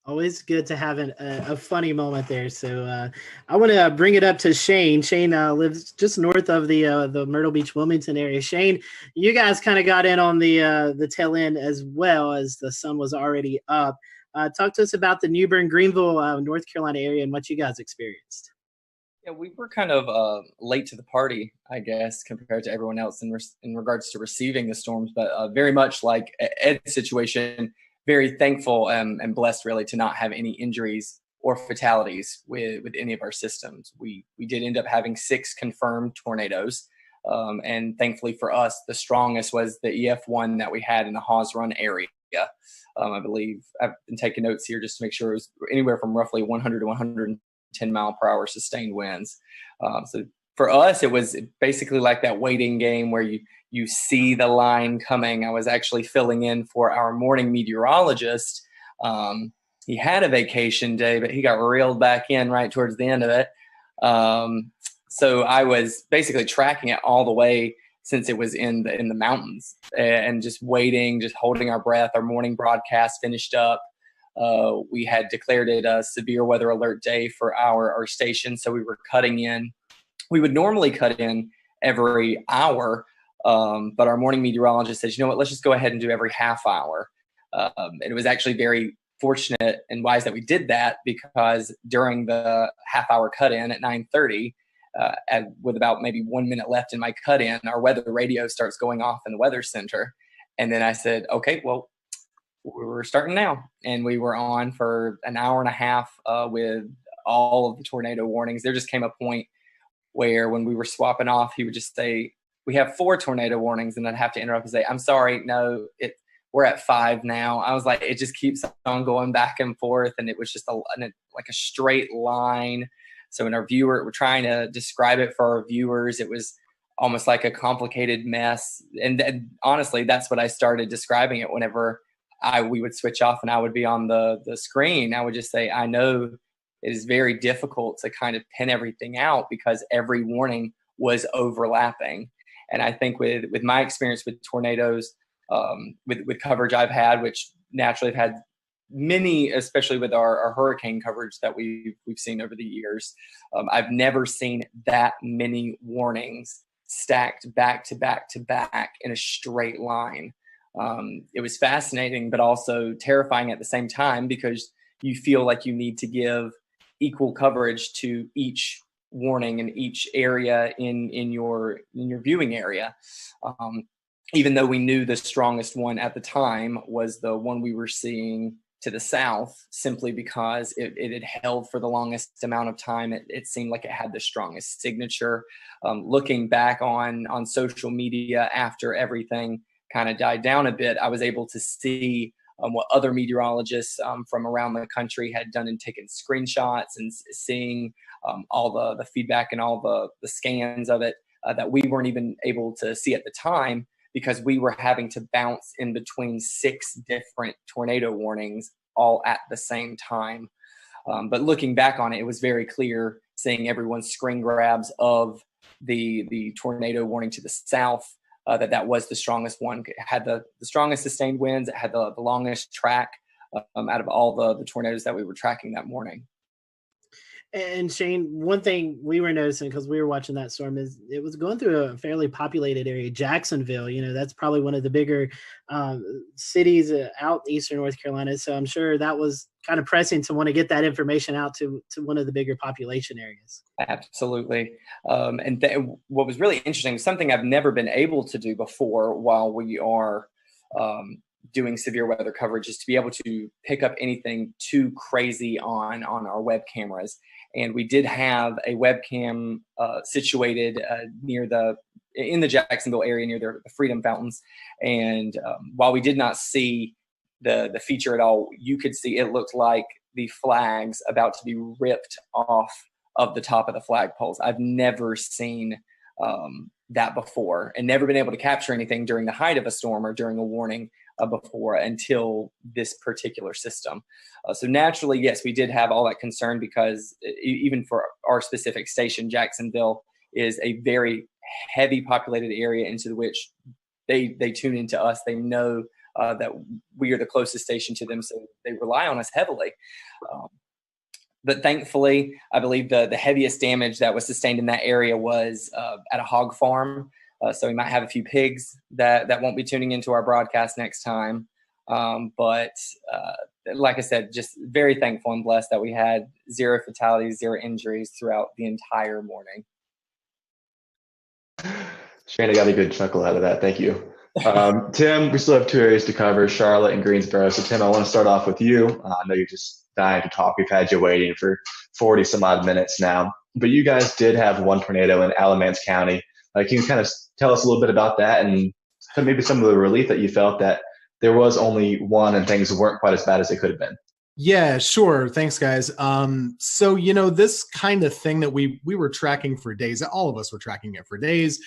Always good to have a funny moment there. So I want to bring it up to Shane. Shane lives just north of the Myrtle Beach, Wilmington area. Shane, you guys kind of got in on the tail end as well, as the sun was already up. Talk to us about the New Bern, Greenville, North Carolina area and what you guys experienced. Yeah, we were kind of late to the party, I guess, compared to everyone else in regards to receiving the storms, but very much like Ed's situation, very thankful and blessed really to not have any injuries or fatalities with any of our systems. We did end up having 6 confirmed tornadoes. And thankfully for us, the strongest was the EF1 that we had in the Hawes Run area. I believe I've been taking notes here just to make sure it was anywhere from roughly 100 to 110 mile per hour sustained winds. So for us, it was basically like that waiting game where you see the line coming. I was actually filling in for our morning meteorologist. He had a vacation day, but he got reeled back in right towards the end of it. So I was basically tracking it all the way since it was in the mountains, and just waiting, just holding our breath. Our morning broadcast finished up. We had declared it a severe weather alert day for our station, so we were cutting in. We would normally cut in every hour, but our morning meteorologist says, you know what, let's just go ahead and do every half hour. And it was actually very fortunate and wise that we did that, because during the half hour cut in at 9:30, with about maybe 1 minute left in my cut in, our weather radio starts going off in the weather center. And then I said, okay, well, we're starting now. And we were on for an hour and a half with all of the tornado warnings. There just came a point where when we were swapping off, he would just say, we have 4 tornado warnings. And I'd have to interrupt and say, I'm sorry, no, we're at 5 now. I was like, it just keeps on going back and forth. And it was just like a straight line. So when we're trying to describe it for our viewers, it was almost like a complicated mess. And honestly, that's what I started describing it whenever we would switch off and I would be on the screen. I would just say, I know it is very difficult to kind of pin everything out because every warning was overlapping. And I think with my experience with tornadoes, with coverage I've had, which naturally have had many, especially with our hurricane coverage that we've seen over the years, I've never seen that many warnings stacked back to back to back in a straight line. It was fascinating, but also terrifying at the same time, because you feel like you need to give equal coverage to each warning in each area in your viewing area. Even though we knew the strongest one at the time was the one we were seeing to the south, simply because it had held for the longest amount of time. It seemed like it had the strongest signature. Looking back on social media after everything kind of died down a bit, I was able to see what other meteorologists from around the country had done and taken screenshots and seeing all the feedback and all the scans of it that we weren't even able to see at the time because we were having to bounce in between 6 different tornado warnings all at the same time. But looking back on it, it was very clear seeing everyone's screen grabs of the tornado warning to the south, that was the strongest one. It had the strongest sustained winds. It had the longest track out of all the tornadoes that we were tracking that morning. And Shane, one thing we were noticing because we were watching that storm is it was going through a fairly populated area. Jacksonville, that's probably one of the bigger cities out eastern North Carolina. So I'm sure that was kind of pressing to want to get that information out to one of the bigger population areas. Absolutely. And what was really interesting, something I've never been able to do before while we are doing severe weather coverage, is to be able to pick up anything too crazy on our web cameras. And we did have a webcam situated in the Jacksonville area near the Freedom Fountains. And while we did not see the feature at all, you could see it looked like the flags about to be ripped off of the top of the flagpoles. I've never seen that before, and never been able to capture anything during the height of a storm or during a warning before until this particular system. So naturally, yes, we did have all that concern because even for our specific station, Jacksonville is a very heavy populated area into which they tune into us. They know that we are the closest station to them, so they rely on us heavily. But thankfully, I believe the heaviest damage that was sustained in that area was at a hog farm. So we might have a few pigs that won't be tuning into our broadcast next time. But like I said, just very thankful and blessed that we had 0 fatalities, 0 injuries throughout the entire morning. Shane, I got a good chuckle out of that. Thank you. Tim, we still have 2 areas to cover, Charlotte and Greensboro. So Tim, I want to start off with you. I know you're just dying to talk. We've had you waiting for 40 some odd minutes now, but you guys did have 1 tornado in Alamance County. Can you kind of tell us a little bit about that and maybe some of the relief that you felt that there was only 1 and things weren't quite as bad as they could have been? Yeah, sure. Thanks, guys. So, this kind of thing that we were tracking for days, all of us were tracking it for days.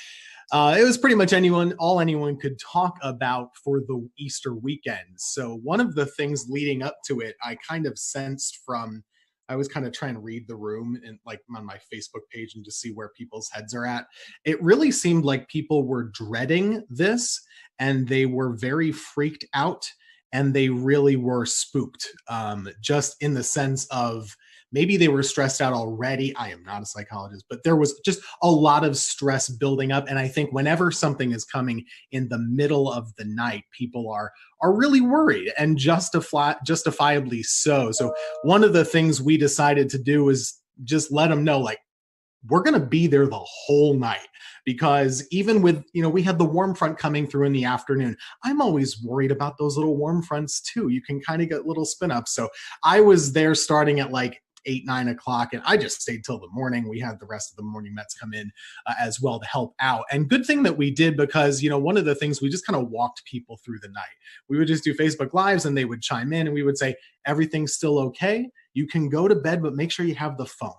It was pretty much all anyone could talk about for the Easter weekend. So one of the things leading up to it, I kind of sensed I was kind of trying to read the room and on my Facebook page and just see where people's heads are at. It really seemed like people were dreading this and they were very freaked out and they really were spooked, just in the sense of maybe they were stressed out already. I am not a psychologist, but there was just a lot of stress building up. And I think whenever something is coming in the middle of the night, people are really worried, and justifiably so. So one of the things we decided to do is just let them know, we're going to be there the whole night, because even with, we had the warm front coming through in the afternoon. I'm always worried about those little warm fronts too. You can kind of get little spin ups. So I was there starting at 8, 9 o'clock, and I just stayed till the morning. We had the rest of the morning Mets come in as well to help out. And good thing that we did, because, one of the things, we just kind of walked people through the night. We would just do Facebook Lives and they would chime in and we would say, everything's still okay. You can go to bed, but make sure you have the phone.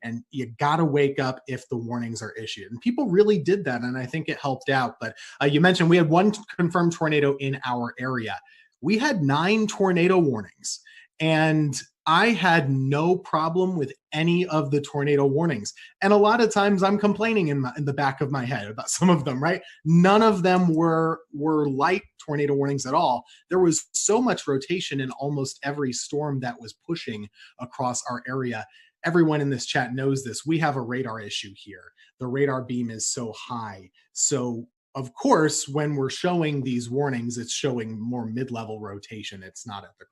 And you got to wake up if the warnings are issued. And people really did that, and I think it helped out. But you mentioned we had 1 confirmed tornado in our area. We had 9 tornado warnings, and I had no problem with any of the tornado warnings. And a lot of times I'm complaining in the back of my head about some of them, right? None of them were light tornado warnings at all. There was so much rotation in almost every storm that was pushing across our area. Everyone in this chat knows this. We have a radar issue here. The radar beam is so high. So of course, when we're showing these warnings, it's showing more mid-level rotation. It's not at the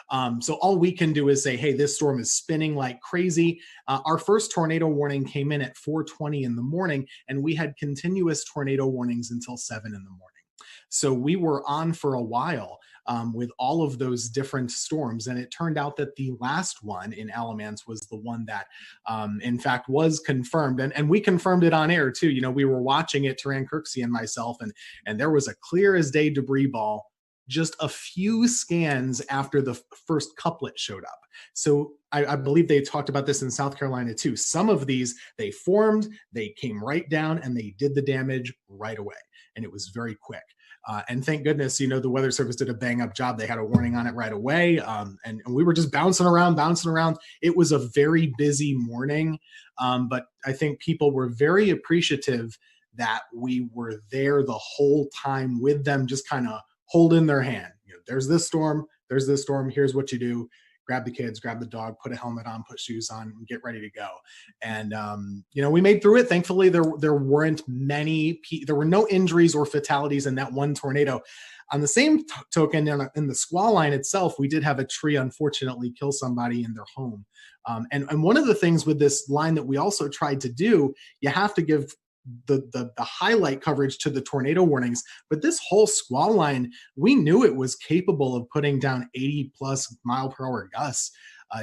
ground. So all we can do is say, hey, this storm is spinning like crazy. Our first tornado warning came in at 4:20 in the morning, and we had continuous tornado warnings until 7 in the morning. So we were on for a while with all of those different storms. And it turned out that the last one in Alamance was the one that, in fact, was confirmed. And we confirmed it on air, too. We were watching it, Taran Kirksey and myself, and there was a clear as day debris ball just a few scans after the first couplet showed up. So I believe they talked about this in South Carolina too. Some of these, they formed, they came right down, and they did the damage right away. And it was very quick. And thank goodness, the Weather Service did a bang up job. They had a warning on it right away. And we were just bouncing around. It was a very busy morning. But I think people were very appreciative that we were there the whole time with them, just kind of holding their hand. There's this storm, here's what you do. Grab the kids, grab the dog, put a helmet on, put shoes on, and get ready to go. And, we made through it. Thankfully, there weren't there were no injuries or fatalities in that one tornado. On the same token, in the squall line itself, we did have a tree, unfortunately, kill somebody in their home. And one of the things with this line that we also tried to do, you have to give the highlight coverage to the tornado warnings, but this whole squall line, we knew it was capable of putting down 80 plus mile per hour gusts,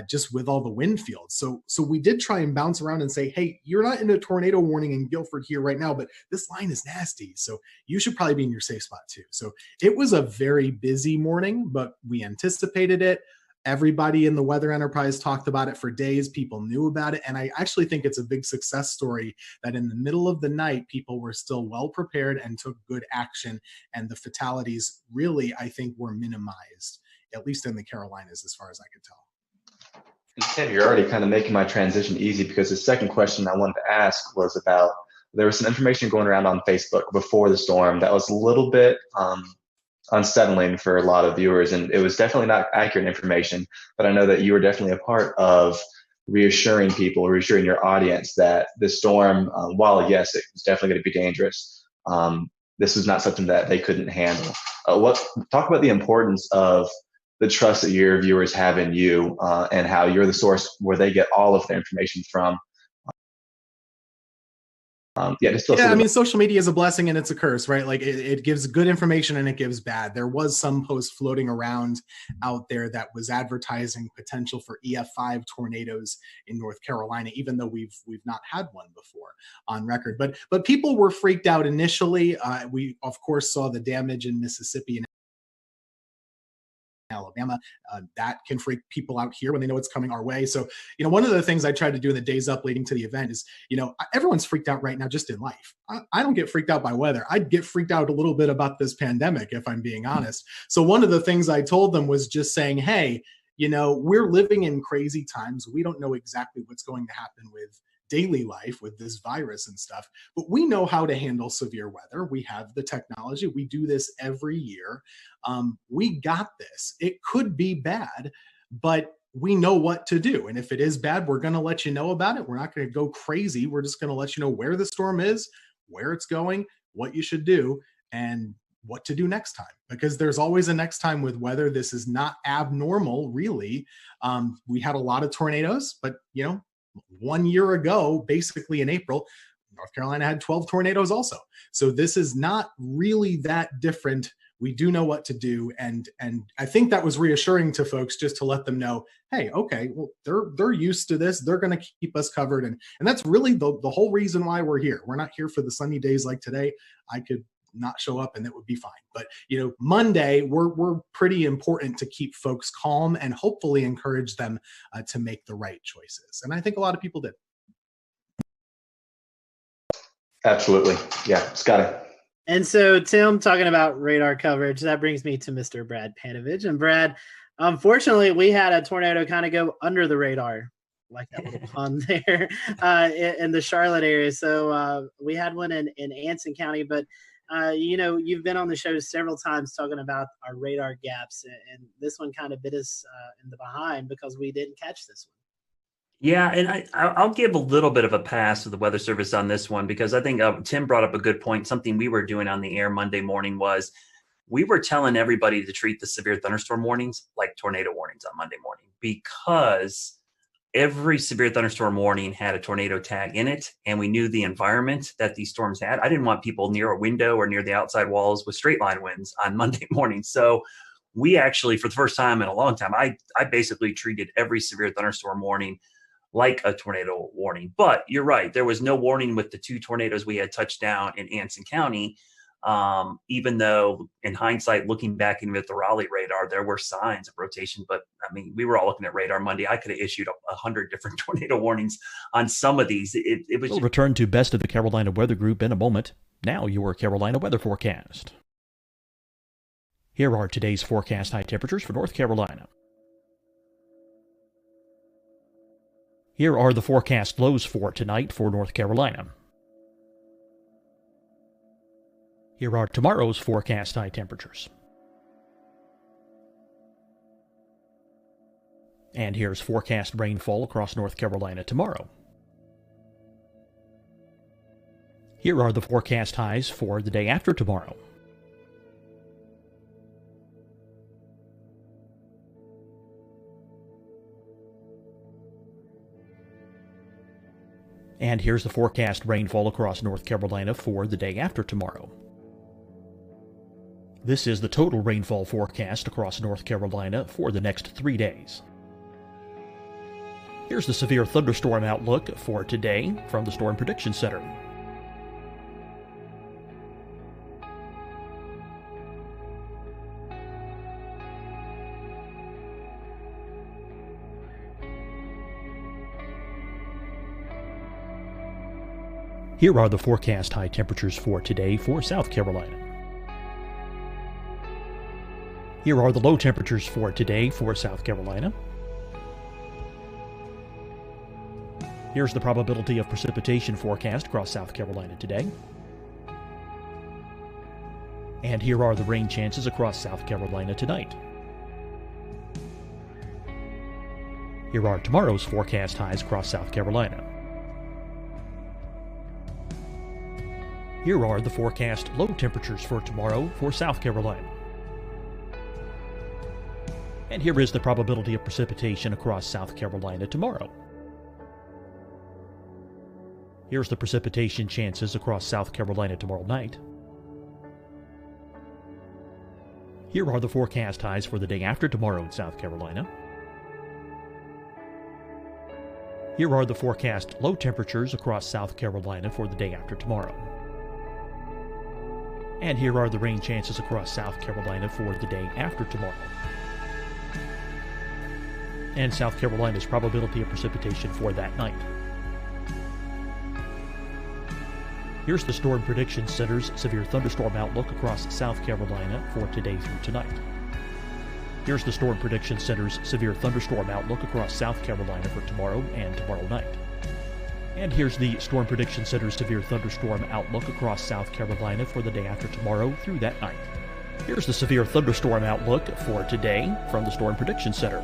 just with all the wind fields. So we did try and bounce around and say, hey, you're not in a tornado warning in Guilford here right now, but this line is nasty, so you should probably be in your safe spot too. So it was a very busy morning, but we anticipated it. Everybody in the weather enterprise talked about it for days. People knew about it. And I actually think it's a big success story that in the middle of the night, people were still well prepared and took good action. And the fatalities really, I think, were minimized, at least in the Carolinas, as far as I could tell. Tim, you're already kind of making my transition easy, because the second question I wanted to ask was about, there was some information going around on Facebook before the storm that was a little bit unsettling for a lot of viewers, and it was definitely not accurate information, but I know that you were definitely a part of reassuring your audience that the storm, while yes, it was definitely going to be dangerous, this was not something that they couldn't handle. Talk about the importance of the trust that your viewers have in you, and how you're the source where they get all of their information from. Social media is a blessing and it's a curse, right? Like it gives good information and it gives bad. There was some post floating around out there that was advertising potential for EF5 tornadoes in North Carolina, even though we've not had one before on record. But people were freaked out initially. We of course saw the damage in Mississippi and Alabama. That can freak people out here when they know it's coming our way. So, one of the things I tried to do in the days up leading to the event is, everyone's freaked out right now just in life. I don't get freaked out by weather. I'd get freaked out a little bit about this pandemic, if I'm being honest. So one of the things I told them was just saying, hey, we're living in crazy times. We don't know exactly what's going to happen with daily life with this virus and stuff, but we know how to handle severe weather. We have the technology. We do this every year. We got this. It could be bad, but we know what to do. And if it is bad, we're going to let you know about it. We're not going to go crazy. We're just going to let you know where the storm is, where it's going, what you should do, and what to do next time, because there's always a next time with weather. This is not abnormal, really. We had a lot of tornadoes, but 1 year ago, basically in April, North Carolina had 12 tornadoes also. So this is not really that different. We do know what to do. And I think that was reassuring to folks, just to let them know, hey, okay, well, they're used to this. They're going to keep us covered. And that's really the whole reason why we're here. We're not here for the sunny days like today. I could not show up and that would be fine. But Monday, we're pretty important to keep folks calm and hopefully encourage them to make the right choices. And I think a lot of people did. Absolutely. Yeah, Scotty. And so, Tim, talking about radar coverage, that brings me to Mr. Brad Panovich. And Brad, unfortunately, we had a tornado kind of go under the radar, like that little pun there, in the Charlotte area. So we had one in Anson County, but you've been on the show several times talking about our radar gaps, and this one kind of bit us in the behind because we didn't catch this one. Yeah, and I'll give a little bit of a pass to the Weather Service on this one, because I think Tim brought up a good point. Something we were doing on the air Monday morning was we were telling everybody to treat the severe thunderstorm warnings like tornado warnings on Monday morning, because every severe thunderstorm warning had a tornado tag in it, and we knew the environment that these storms had. I didn't want people near a window or near the outside walls with straight line winds on Monday morning. So we actually, for the first time in a long time, I basically treated every severe thunderstorm warning like a tornado warning. But you're right, there was no warning with the two tornadoes we had touched down in Anson County. Even though in hindsight, looking back even at the Raleigh radar, there were signs of rotation, but I mean, we were all looking at radar Monday. I could have issued 100 different tornado warnings on some of these. It was. We'll return to Best of the Carolina Weather Group in a moment. Now your Carolina weather forecast. Here are today's forecast high temperatures for North Carolina. Here are the forecast lows for tonight for North Carolina. Here are tomorrow's forecast high temperatures. And here's forecast rainfall across North Carolina tomorrow. Here are the forecast highs for the day after tomorrow. And here's the forecast rainfall across North Carolina for the day after tomorrow. This is the total rainfall forecast across North Carolina for the next 3 days. Here's the severe thunderstorm outlook for today from the Storm Prediction Center. Here are the forecast high temperatures for today for South Carolina. Here are the low temperatures for today for South Carolina. Here's the probability of precipitation forecast across South Carolina today. And here are the rain chances across South Carolina tonight. Here are tomorrow's forecast highs across South Carolina. Here are the forecast low temperatures for tomorrow for South Carolina. And here is the probability of precipitation across South Carolina tomorrow. Here's the precipitation chances across South Carolina tomorrow night. Here are the forecast highs for the day after tomorrow in South Carolina. Here are the forecast low temperatures across South Carolina for the day after tomorrow. And here are the rain chances across South Carolina for the day after tomorrow. And South Carolina's probability of precipitation for that night. Here's the Storm Prediction Center's severe thunderstorm outlook across South Carolina for today through tonight. Here's the Storm Prediction Center's severe thunderstorm outlook across South Carolina for tomorrow and tomorrow night. And here's the Storm Prediction Center's severe thunderstorm outlook across South Carolina for the day after tomorrow through that night. Here's the severe thunderstorm outlook for today from the Storm Prediction Center.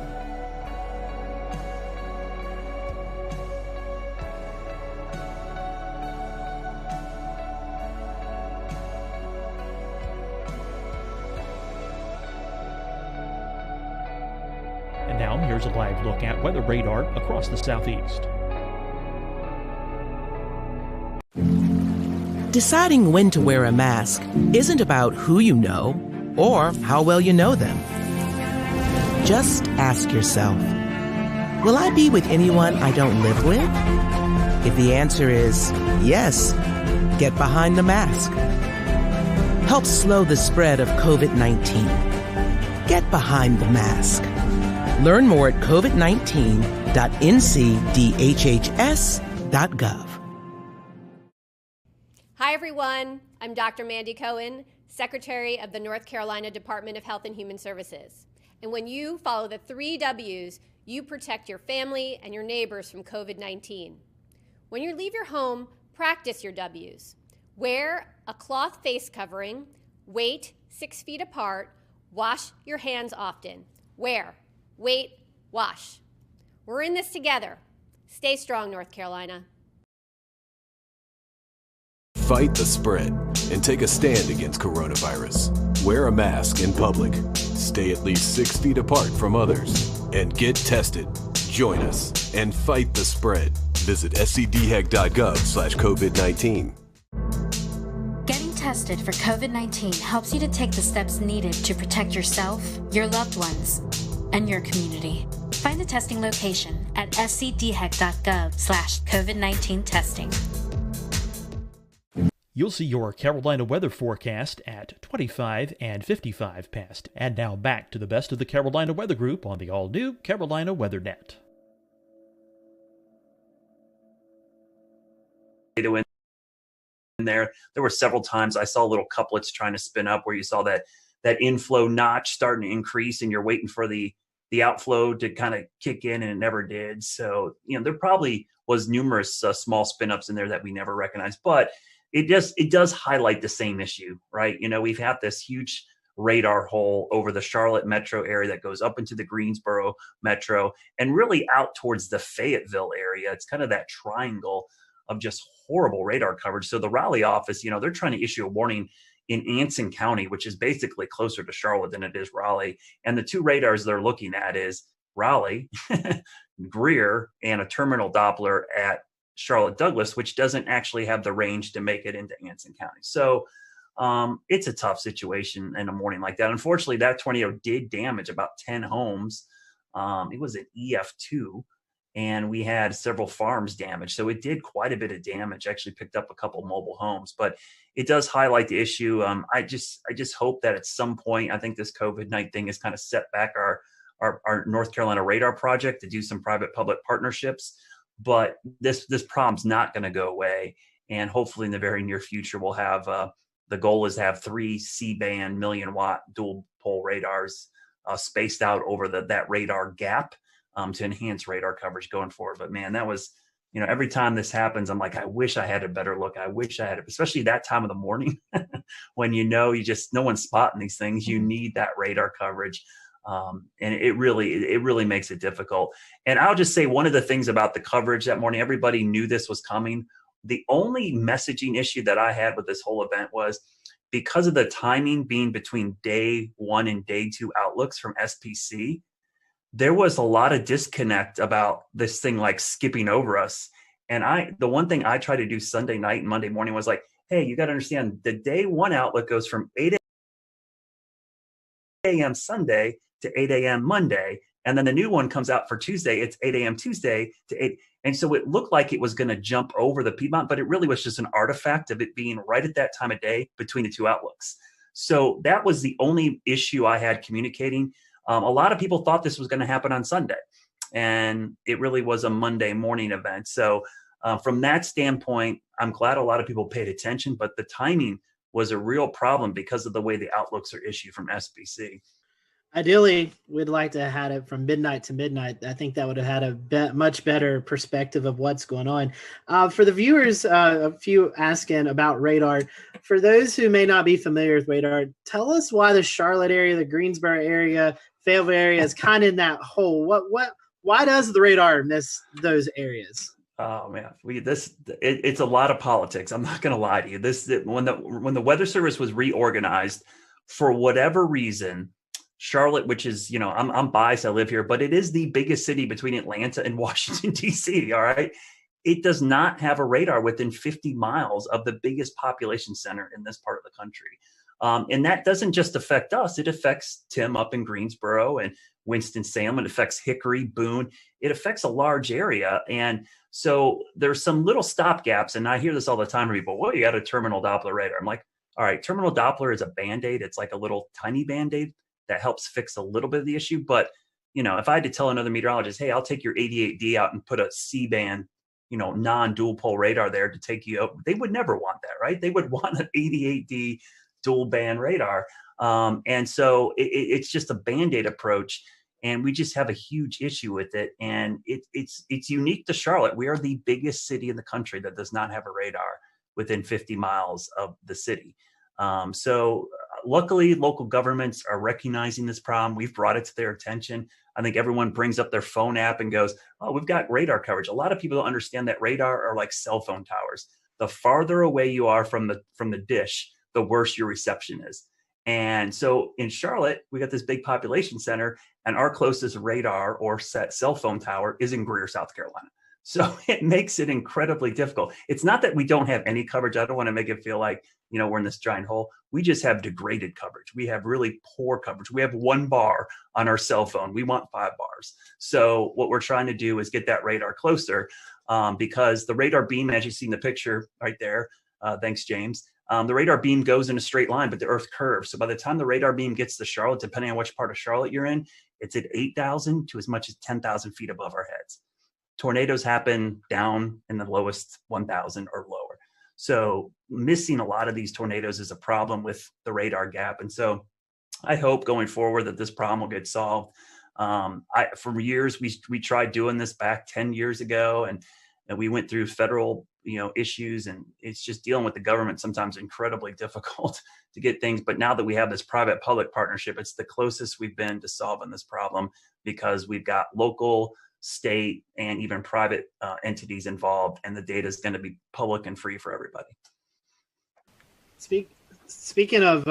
And now here's a live look at weather radar across the southeast. Deciding when to wear a mask isn't about who you know or how well you know them. Just ask yourself, will I be with anyone I don't live with? If the answer is yes, get behind the mask. Help slow the spread of COVID-19. Get behind the mask. Learn more at covid19.ncdhhs.gov. Hi, everyone. I'm Dr. Mandy Cohen, Secretary of the North Carolina Department of Health and Human Services. And when you follow the 3 W's, you protect your family and your neighbors from COVID-19. When you leave your home, practice your W's. Wear a cloth face covering, wait 6 feet apart, wash your hands often. Wear, wait, wash. We're in this together. Stay strong, North Carolina. Fight the spread and take a stand against coronavirus. Wear a mask in public. Stay at least 6 feet apart from others. And get tested. Join us and fight the spread. Visit scdhec.gov/COVID-19. Getting tested for COVID-19 helps you to take the steps needed to protect yourself, your loved ones, and your community. Find the testing location at scdhec.gov/COVID-19 testing. You'll see your Carolina weather forecast at 25 and 55 past. And now back to the best of the Carolina Weather Group on the all-new Carolina WeatherNet. In there were several times I saw little couplets trying to spin up where you saw that inflow notch starting to increase, and you're waiting for the outflow to kind of kick in, and it never did. So, there probably was numerous small spin ups in there that we never recognized, but it does highlight the same issue, right? We've had this huge radar hole over the Charlotte metro area that goes up into the Greensboro metro and really out towards the Fayetteville area. It's kind of that triangle of just horrible radar coverage. So the Raleigh office, they're trying to issue a warning in Anson County, which is basically closer to Charlotte than it is Raleigh. And the two radars they're looking at is Raleigh, Greer, and a terminal Doppler at Charlotte Douglas, which doesn't actually have the range to make it into Anson County. So it's a tough situation in a morning like that. Unfortunately, that tornado did damage about 10 homes. It was an EF2, and we had several farms damaged. So it did quite a bit of damage, actually picked up a couple mobile homes, but it does highlight the issue. I just hope that at some point, I think this COVID night thing has kind of set back our North Carolina radar project to do some private-public partnerships. But this problem's not going to go away. And hopefully in the very near future, we'll have, the goal is to have 3 C-band 1,000,000-watt dual pole radars spaced out over that radar gap to enhance radar coverage going forward. But man, that was, every time this happens, I'm like, I wish I had a better look. I wish I had it, especially that time of the morning when no one's spotting these things. You need that radar coverage. And it really makes it difficult. And I'll just say one of the things about the coverage that morning, everybody knew this was coming. The only messaging issue that I had with this whole event was because of the timing being between day 1 and day 2 outlooks from SPC, there was a lot of disconnect about this thing like skipping over us. And the one thing I tried to do Sunday night and Monday morning was like, hey, you got to understand the day 1 outlook goes from 8 a.m. Sunday to 8 a.m. Monday. And then the new one comes out for Tuesday. It's 8 a.m. Tuesday to 8. And so it looked like it was going to jump over the Piedmont, but it really was just an artifact of it being right at that time of day between the two outlooks. So that was the only issue I had communicating. A lot of people thought this was going to happen on Sunday, and it really was a Monday morning event. So from that standpoint, I'm glad a lot of people paid attention, but the timing was a real problem because of the way the outlooks are issued from SPC. Ideally, we'd like to have had it from midnight to midnight. I think that would have had a much better perspective of what's going on. For the viewers, a few asking about radar. For those who may not be familiar with radar, tell us why the Charlotte area, the Greensboro area, Fayetteville area is kind of in that hole. Why does the radar miss those areas? Oh man, it's a lot of politics. I'm not going to lie to you. When the Weather Service was reorganized, for whatever reason, Charlotte, which is, I'm biased, I live here, but it is the biggest city between Atlanta and Washington, D.C., all right? It does not have a radar within 50 miles of the biggest population center in this part of the country. And that doesn't just affect us. It affects Tim up in Greensboro and Winston-Salem. It affects Hickory, Boone. It affects a large area. And so there's some little stopgaps. And I hear this all the time from people, well, you got a terminal Doppler radar. I'm like, all right, terminal Doppler is a Band-Aid. It's like a little tiny Band-Aid that helps fix a little bit of the issue. But, if I had to tell another meteorologist, hey, I'll take your 88D out and put a C-band, non-dual pole radar there to take you up, they would never want that, right? They would want an 88D dual band radar. And so it's just a Band-Aid approach. And we just have a huge issue with it. And it's unique to Charlotte. We are the biggest city in the country that does not have a radar within 50 miles of the city. So luckily, local governments are recognizing this problem. We've brought it to their attention. I think everyone brings up their phone app and goes, oh, we've got radar coverage. A lot of people don't understand that radar are like cell phone towers. The farther away you are from the dish, the worse your reception is. And so in Charlotte, we got this big population center, and our closest radar or cell phone tower is in Greer, South Carolina. So it makes it incredibly difficult. It's not that we don't have any coverage. I don't want to make it feel like, we're in this giant hole. We just have degraded coverage. We have really poor coverage. We have 1 bar on our cell phone. We want 5 bars. So what we're trying to do is get that radar closer because the radar beam, as you see in the picture right there, Thanks, James. The radar beam goes in a straight line, but the Earth curves. So by the time the radar beam gets to Charlotte, depending on which part of Charlotte you're in, it's at 8,000 to as much as 10,000 feet above our heads. Tornadoes happen down in the lowest 1,000 or lower. So missing a lot of these tornadoes is a problem with the radar gap. And so I hope going forward that this problem will get solved. For years, we tried doing this back 10 years ago, and we went through federal issues, and it's just dealing with the government sometimes incredibly difficult to get things. But now that we have this private-public partnership, it's the closest we've been to solving this problem, because we've got local, state, and even private entities involved, and the data is going to be public and free for everybody. Speaking of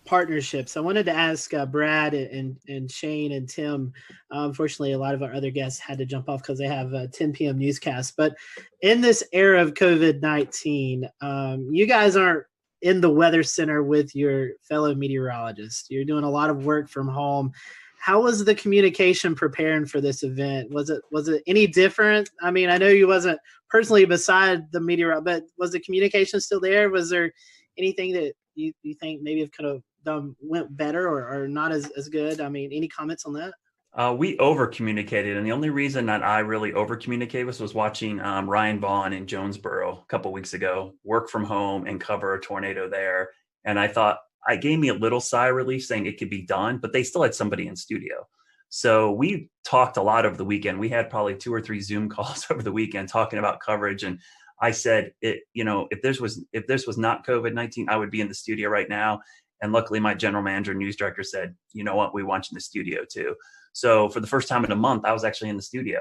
partnerships, I wanted to ask Brad and Shane and Tim. Unfortunately, a lot of our other guests had to jump off because they have a 10 p.m. newscast. But in this era of COVID-19, you guys aren't in the weather center with your fellow meteorologists. You're doing a lot of work from home. How was the communication preparing for this event? Was it any different? I mean, I know you wasn't personally beside the meteorologist, but was the communication still there? Was there anything that you think maybe it could have went better or not as good? I mean, any comments on that? We over communicated, and the only reason that I really over communicated was watching Ryan Vaughn in Jonesboro a couple weeks ago work from home and cover a tornado there. And I thought, it gave me a little sigh of relief saying it could be done, but they still had somebody in studio. So we talked a lot over the weekend. We had probably 2 or 3 Zoom calls over the weekend talking about coverage. And I said, if this was not COVID-19, I would be in the studio right now. And luckily my general manager and news director said, you know what, we want you in the studio too. So for the first time in a month, I was actually in the studio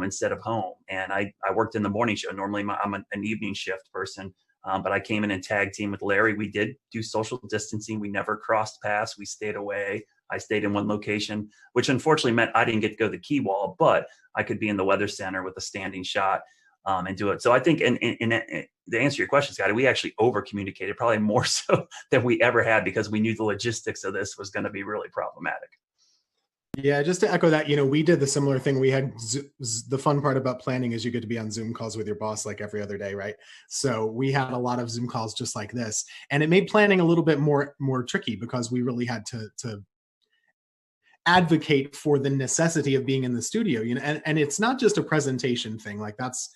instead of home. And I worked in the morning show. Normally I'm an evening shift person. But I came in and tag team with Larry. We did do social distancing. We never crossed paths. We stayed away. I stayed in one location, which unfortunately meant I didn't get to go to the key wall, but I could be in the weather center with a standing shot and do it. So I think, and to answer your question, Scotty, we actually over communicated, probably more so than we ever had, because we knew the logistics of this was going to be really problematic. Yeah, just to echo that, we did the similar thing. We had the fun part about planning is you get to be on Zoom calls with your boss like every other day, right? So we had a lot of Zoom calls just like this, and it made planning a little bit more tricky because we really had to advocate for the necessity of being in the studio. And it's not just a presentation thing, like that's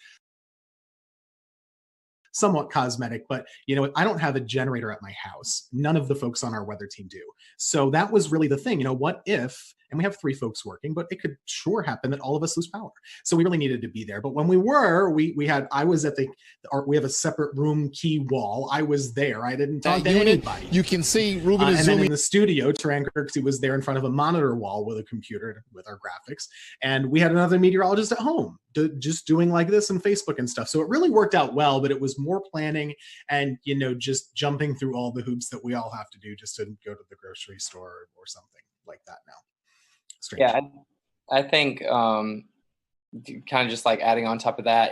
somewhat cosmetic, but I don't have a generator at my house. None of the folks on our weather team do. So that was really the thing. What if, and we have 3 folks working, but it could sure happen that all of us lose power. So we really needed to be there. But when we were, I was at we have a separate room key wall. I was there. I didn't talk to anybody. You can see Ruben is and zooming. then in the studio, Taran Kirksey was there in front of a monitor wall with a computer with our graphics. And we had another meteorologist at home just doing like this on Facebook and stuff. So it really worked out well, but it was more planning and, just jumping through all the hoops that we all have to do just to go to the grocery store or something like that now. Strange. Yeah, I think kind of just like adding on top of that,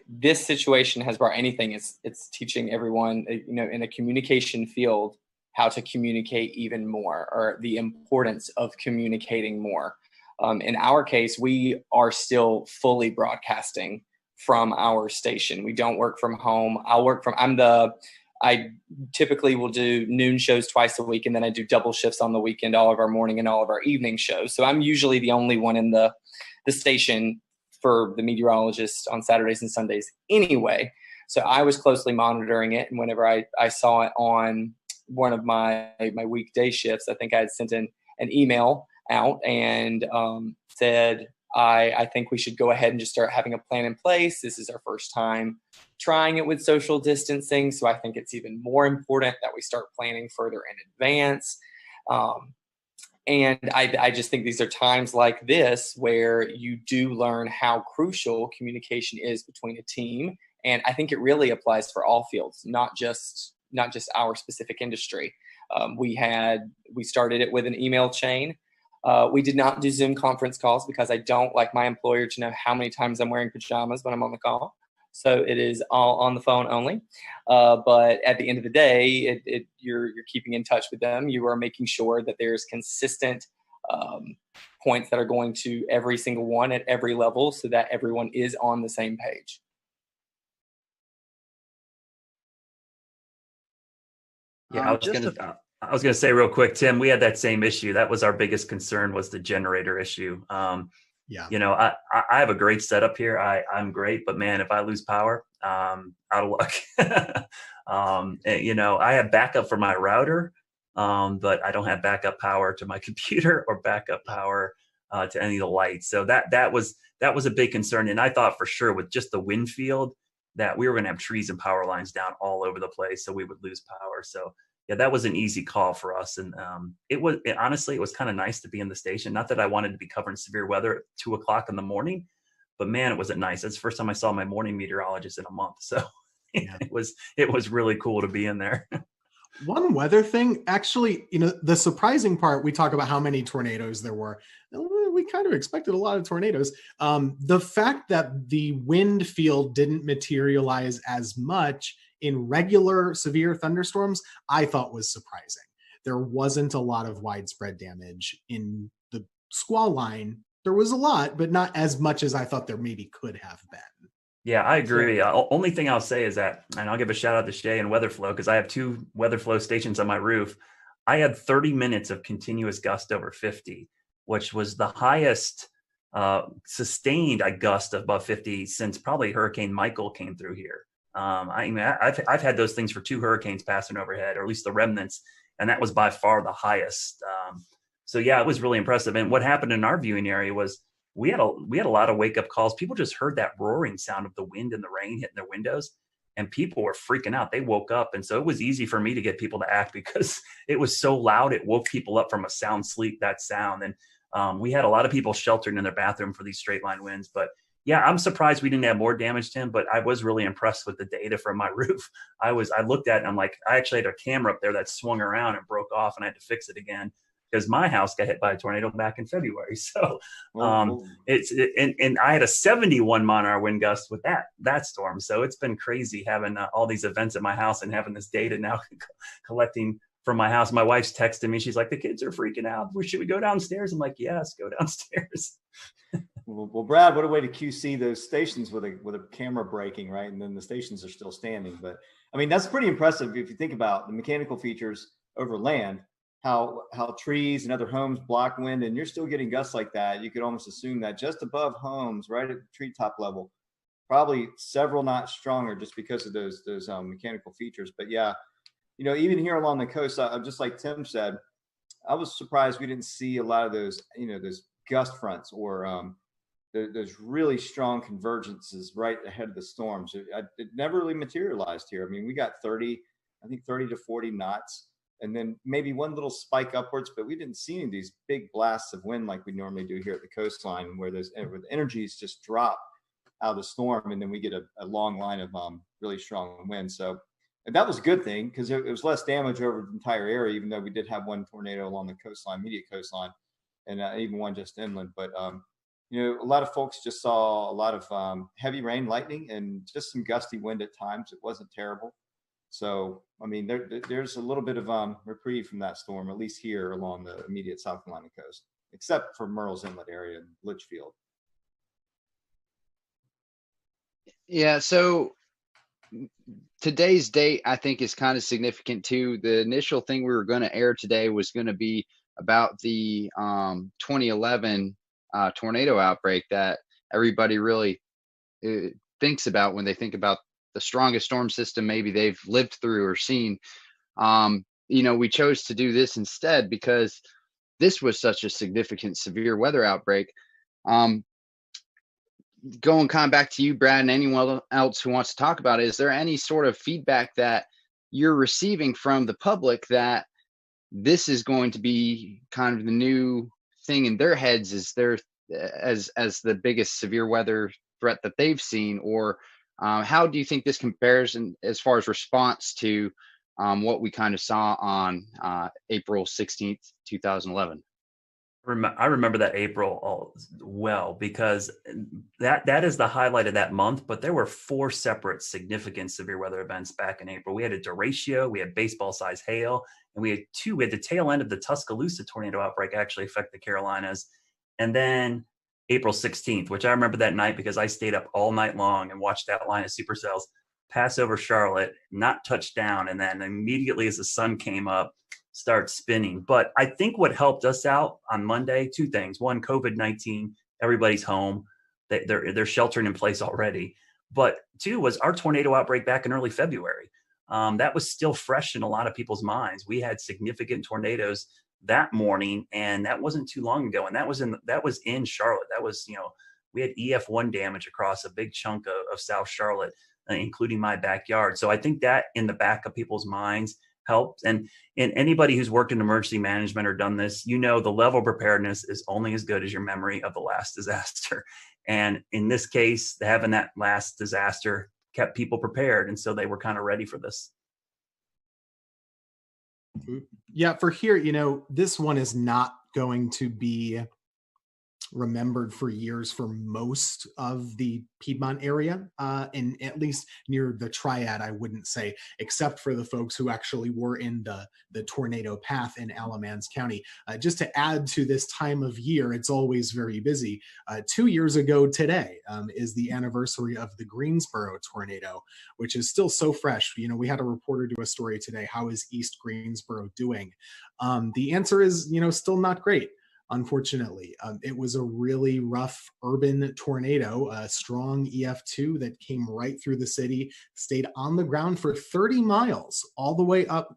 this situation has brought anything, it's teaching everyone, in a communication field how to communicate even more, or the importance of communicating more. In our case, we are still fully broadcasting from our station. We don't work from home. I typically will do noon shows twice a week, and then I do double shifts on the weekend, all of our morning and all of our evening shows. So I'm usually the only one in the station for the meteorologist on Saturdays and Sundays anyway. So I was closely monitoring it. And whenever I saw it on one of my weekday shifts, I think I had sent an email out and said, I think we should go ahead and just start having a plan in place. This is our first time trying it with social distancing. So I think it's even more important that we start planning further in advance. And I just think these are times like this where you do learn how crucial communication is between a team. And I think it really applies for all fields, not just our specific industry. We started it with an email chain. We did not do Zoom conference calls because I don't like my employer to know how many times I'm wearing pajamas when I'm on the call. So it is all on the phone only. But at the end of the day, you're keeping in touch with them. You are making sure that there's consistent points that are going to every single one at every level so that everyone is on the same page. Yeah, I was going to say real quick, Tim, we had that same issue. That was our biggest concern, was the generator issue. Yeah. You know, I have a great setup here. I'm great, but man, if I lose power, out of luck. You know, I have backup for my router, but I don't have backup power to my computer or backup power to any of the lights. So that was a big concern. And I thought for sure with just the wind field that we were going to have trees and power lines down all over the place, so we would lose power. So yeah, that was an easy call for us. And honestly, it was kind of nice to be in the station. Not that I wanted to be covering severe weather at 2:00 in the morning, but man, it wasn't nice. That's the first time I saw my morning meteorologist in a month. So yeah. it was really cool to be in there. One weather thing, actually, you know, the surprising part, we talk about how many tornadoes there were. We kind of expected a lot of tornadoes. The fact that the wind field didn't materialize as much in regular severe thunderstorms, I thought was surprising. There wasn't a lot of widespread damage in the squall line. There was a lot, but not as much as I thought there maybe could have been. Yeah, I agree. Only thing I'll say is that, and I'll give a shout out to Shay and Weatherflow, because I have 2 Weatherflow stations on my roof. I had 30 minutes of continuous gust over 50, which was the highest sustained gust above 50 since probably Hurricane Michael came through here. I mean, I've had those things for 2 hurricanes passing overhead, or at least the remnants, and that was by far the highest. So yeah, it was really impressive. And what happened in our viewing area was we had a lot of wake up calls. People just heard that roaring sound of the wind and the rain hitting their windows, and people were freaking out. They woke up, and so it was easy for me to get people to act because it was so loud. It woke people up from a sound sleep. That sound, and we had a lot of people sheltered in their bathroom for these straight line winds. But yeah, I'm surprised we didn't have more damage, Tim, but I was really impressed with the data from my roof. I looked at it and I'm like, I actually had a camera up there that swung around and broke off, and I had to fix it again because my house got hit by a tornado back in February. So and I had a 71 mile-an-hour wind gust with that storm. So it's been crazy having all these events at my house and having this data now collecting from my house. My wife's texting me. She's like, the kids are freaking out. Should we go downstairs? I'm like, yes, go downstairs. Well, Brad, what a way to QC those stations with a camera breaking, right? And then the stations are still standing. But I mean, that's pretty impressive if you think about the mechanical features over land, how trees and other homes block wind, and you're still getting gusts like that. You could almost assume that just above homes, right at the treetop level, probably several notch stronger just because of those mechanical features. But yeah, you know, even here along the coast, just like Tim said, I was surprised we didn't see a lot of those, you know, those gust fronts or there's really strong convergences right ahead of the storms. It never really materialized here. I mean, we got 30 to 40 knots, and then maybe one little spike upwards, but we didn't see any of these big blasts of wind like we normally do here at the coastline, where the energies just drop out of the storm, and then we get a long line of really strong wind. So and that was a good thing because it was less damage over the entire area, even though we did have one tornado along the coastline, immediate coastline, and even one just inland. But you know, a lot of folks just saw a lot of heavy rain, lightning, and just some gusty wind at times. It wasn't terrible. So, I mean, there's a little bit of reprieve from that storm, at least here along the immediate South Carolina coast, except for Murrells Inlet area and Litchfield. Yeah, so today's date, I think, is kind of significant too. The initial thing we were going to air today was going to be about the 2011 tornado outbreak that everybody really thinks about when they think about the strongest storm system maybe they've lived through or seen. You know, we chose to do this instead because this was such a significant severe weather outbreak. Going kind of back to you, Brad, and anyone else who wants to talk about it, is there any sort of feedback that you're receiving from the public that this is going to be kind of the new thing in their heads as the biggest severe weather threat that they've seen? Or how do you think this compares as far as response to what we kind of saw on April 16th, 2011? I remember that April well, because that is the highlight of that month. But there were 4 separate significant severe weather events back in April. We had a derecho, we had baseball-sized hail, and we had the tail end of the Tuscaloosa tornado outbreak actually affect the Carolinas. And then April 16th, which I remember that night because I stayed up all night long and watched that line of supercells. pass over Charlotte, not touch down, and then immediately as the sun came up, start spinning. But I think what helped us out on Monday, two things. One, COVID-19, everybody's home. They're sheltering in place already. But two was our tornado outbreak back in early February. That was still fresh in a lot of people's minds. We had significant tornadoes that morning, and that wasn't too long ago. And that was in Charlotte. That was, we had EF1 damage across a big chunk of South Charlotte, including my backyard. So I think that in the back of people's minds helped. And anybody who's worked in emergency management or done this, the level of preparedness is only as good as your memory of the last disaster. And in this case, having that last disaster kept people prepared. And so they were kind of ready for this. Yeah, for here, this one is not going to be remembered for years for most of the Piedmont area, and at least near the Triad, I wouldn't say, except for the folks who actually were in the tornado path in Alamance County. Just to add to this time of year, it's always very busy. 2 years ago today is the anniversary of the Greensboro tornado, which is still so fresh. We had a reporter do a story today. How is East Greensboro doing? The answer is, still not great. Unfortunately, it was a really rough urban tornado, a strong EF2 that came right through the city, stayed on the ground for 30 miles, all the way up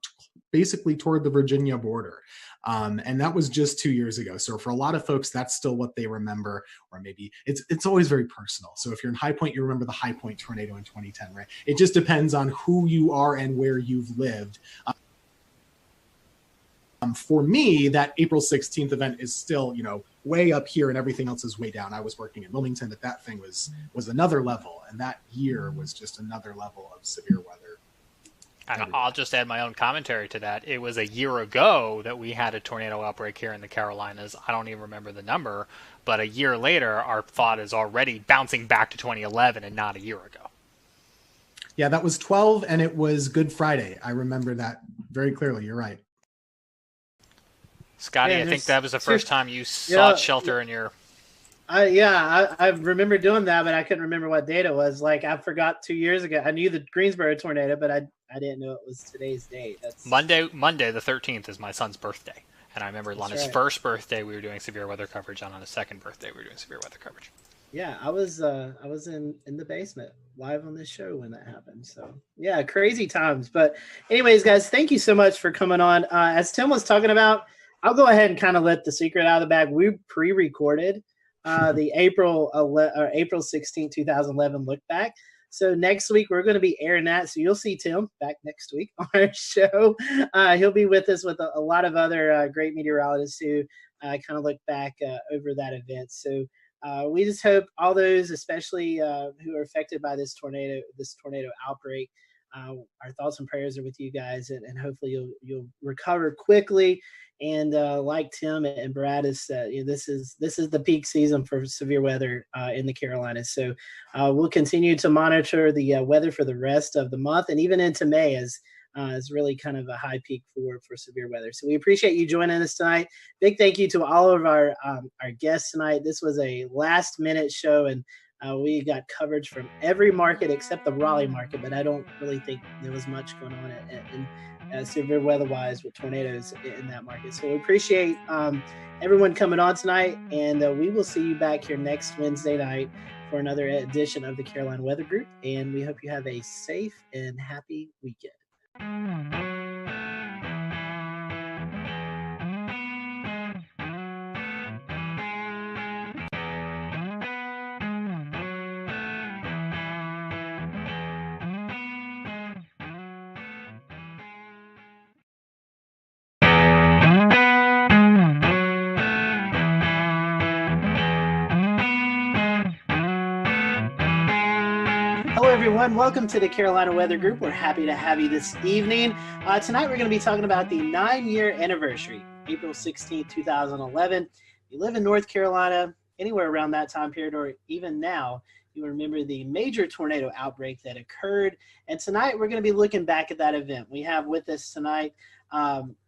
basically toward the Virginia border. And that was just 2 years ago. So for a lot of folks, that's still what they remember, or maybe it's always very personal. So if you're in High Point, you remember the High Point tornado in 2010, right? It just depends on who you are and where you've lived. For me, that April 16th event is still, way up here and everything else is way down. I was working in Wilmington, but that thing was another level. And that year was just another level of severe weather. And I'll just add my own commentary to that. It was a year ago that we had a tornado outbreak here in the Carolinas. I don't even remember the number, but a year later, our thought is already bouncing back to 2011 and not a year ago. Yeah, that was 12 and it was Good Friday. I remember that very clearly. You're right. Scotty, I think that was the first time you sought shelter in your... I remember doing that, but I couldn't remember what date it was. Like, I forgot 2 years ago. I knew the Greensboro tornado, but I didn't know it was today's date. That's Monday the 13th is my son's birthday. And I remember on his first birthday, we were doing severe weather coverage, and on his second birthday, we were doing severe weather coverage. Yeah, I was in the basement live on this show when that happened. So yeah, crazy times. But anyways, guys, thank you so much for coming on. As Tim was talking about, I'll go ahead and kind of let the secret out of the bag. We pre-recorded the April 16, 2011 look back. So next week we're going to be airing that. So you'll see Tim back next week on our show. He'll be with us with a lot of other great meteorologists who kind of look back over that event. So we just hope all those, especially who are affected by this tornado outbreak, our thoughts and prayers are with you guys, and hopefully you'll recover quickly. And like Tim and Brad has said, this is the peak season for severe weather in the Carolinas. So we'll continue to monitor the weather for the rest of the month and even into May as is really kind of a high peak for severe weather. So we appreciate you joining us tonight. Big thank you to all of our guests tonight. This was a last minute show, and we got coverage from every market except the Raleigh market, but I don't really think there was much going on in severe weather-wise with tornadoes in that market. So we appreciate everyone coming on tonight, and we will see you back here next Wednesday night for another edition of the Carolina Weather Group, and we hope you have a safe and happy weekend. Hello, everyone. Welcome to the Carolina Weather Group. We're happy to have you this evening. Tonight, we're going to be talking about the 9-year anniversary, April 16, 2011. If you live in North Carolina, anywhere around that time period, or even now, you remember the major tornado outbreak that occurred. And tonight, we're going to be looking back at that event. We have with us tonight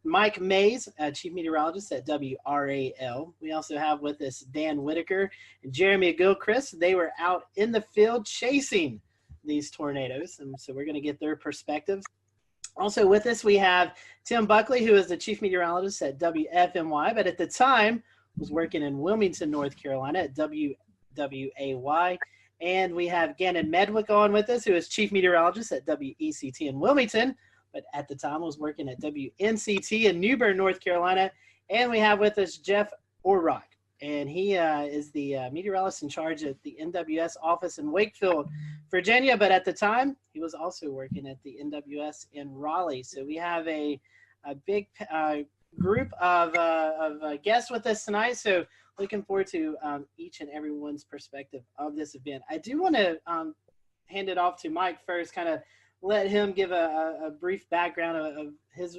Mike Mays, Chief Meteorologist at WRAL. We also have with us Dan Whitaker and Jeremy Gilchrist. They were out in the field chasing these tornadoes, and so we're going to get their perspectives. Also with us, we have Tim Buckley, who is the chief meteorologist at WFMY, but at the time was working in Wilmington, North Carolina at WWAY. And we have Gannon Medwick on with us, who is chief meteorologist at WECT in Wilmington, but at the time was working at WNCT in New Bern, North Carolina. And we have with us Jeff Orrock, and he is the meteorologist in charge at the NWS office in Wakefield, Virginia. But at the time, he was also working at the NWS in Raleigh. So we have a big group of guests with us tonight. So looking forward to each and everyone's perspective of this event. I do want to hand it off to Mike first, kind of let him give a brief background of his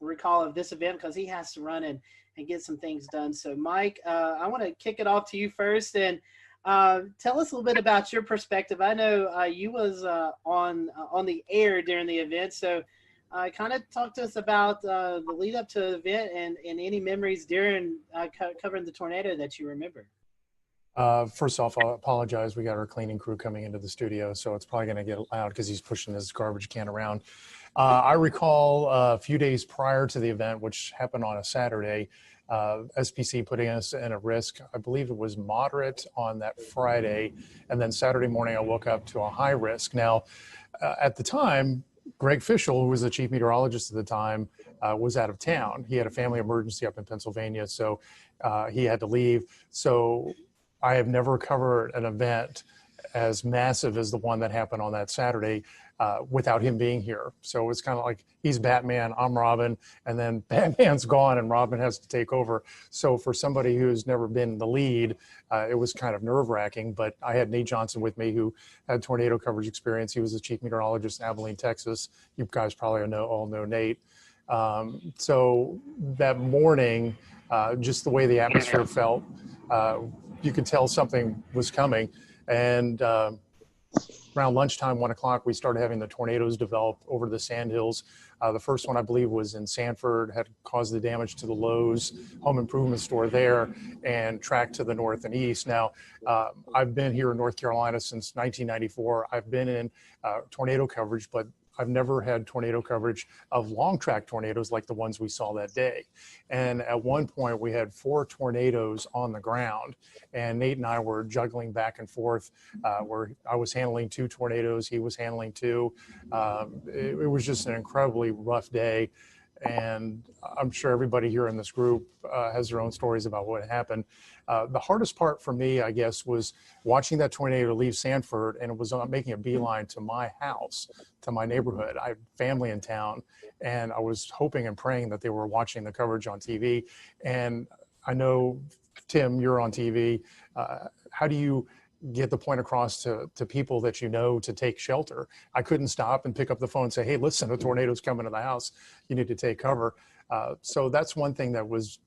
recall of this event, because he has to run and get some things done. So Mike, I want to kick it off to you first, and tell us a little bit about your perspective. I know you was on the air during the event, so kind of talk to us about the lead up to the event and any memories during covering the tornado that you remember. First off, I'll apologize. We got our cleaning crew coming into the studio, so it's probably going to get loud because he's pushing his garbage can around. I recall a few days prior to the event, which happened on a Saturday, SPC putting us in a risk. I believe it was moderate on that Friday, and then Saturday morning I woke up to a high risk. Now, at the time, Greg Fischel, who was the chief meteorologist at the time, was out of town. He had a family emergency up in Pennsylvania, so he had to leave. So I have never covered an event as massive as the one that happened on that Saturday without him being here. So it's kind of like he's Batman, I'm Robin, and then Batman's gone and Robin has to take over. So for somebody who's never been the lead, it was kind of nerve-wracking. But I had Nate Johnson with me, who had tornado coverage experience. He was the chief meteorologist in Abilene, Texas. You guys probably all know Nate. So that morning, just the way the atmosphere felt, you could tell something was coming. And around lunchtime, 1 o'clock, we started having the tornadoes develop over the Sandhills. The first one, I believe, was in Sanford, had caused the damage to the Lowe's home improvement store there and tracked to the north and east. Now, I've been here in North Carolina since 1994. I've been in tornado coverage, but I've never had tornado coverage of long track tornadoes like the ones we saw that day. And at one point we had 4 tornadoes on the ground, and Nate and I were juggling back and forth where I was handling 2 tornadoes, he was handling 2. It was just an incredibly rough day. And I'm sure everybody here in this group has their own stories about what happened. The hardest part for me, I guess, was watching that tornado leave Sanford, and it was making a beeline to my house, to my neighborhood. I have family in town, and I was hoping and praying that they were watching the coverage on TV. And I know, Tim, you're on TV. How do you get the point across to people that you know to take shelter? I couldn't stop and pick up the phone and say, hey, listen, a tornado's coming to the house. You need to take cover. So that's one thing that was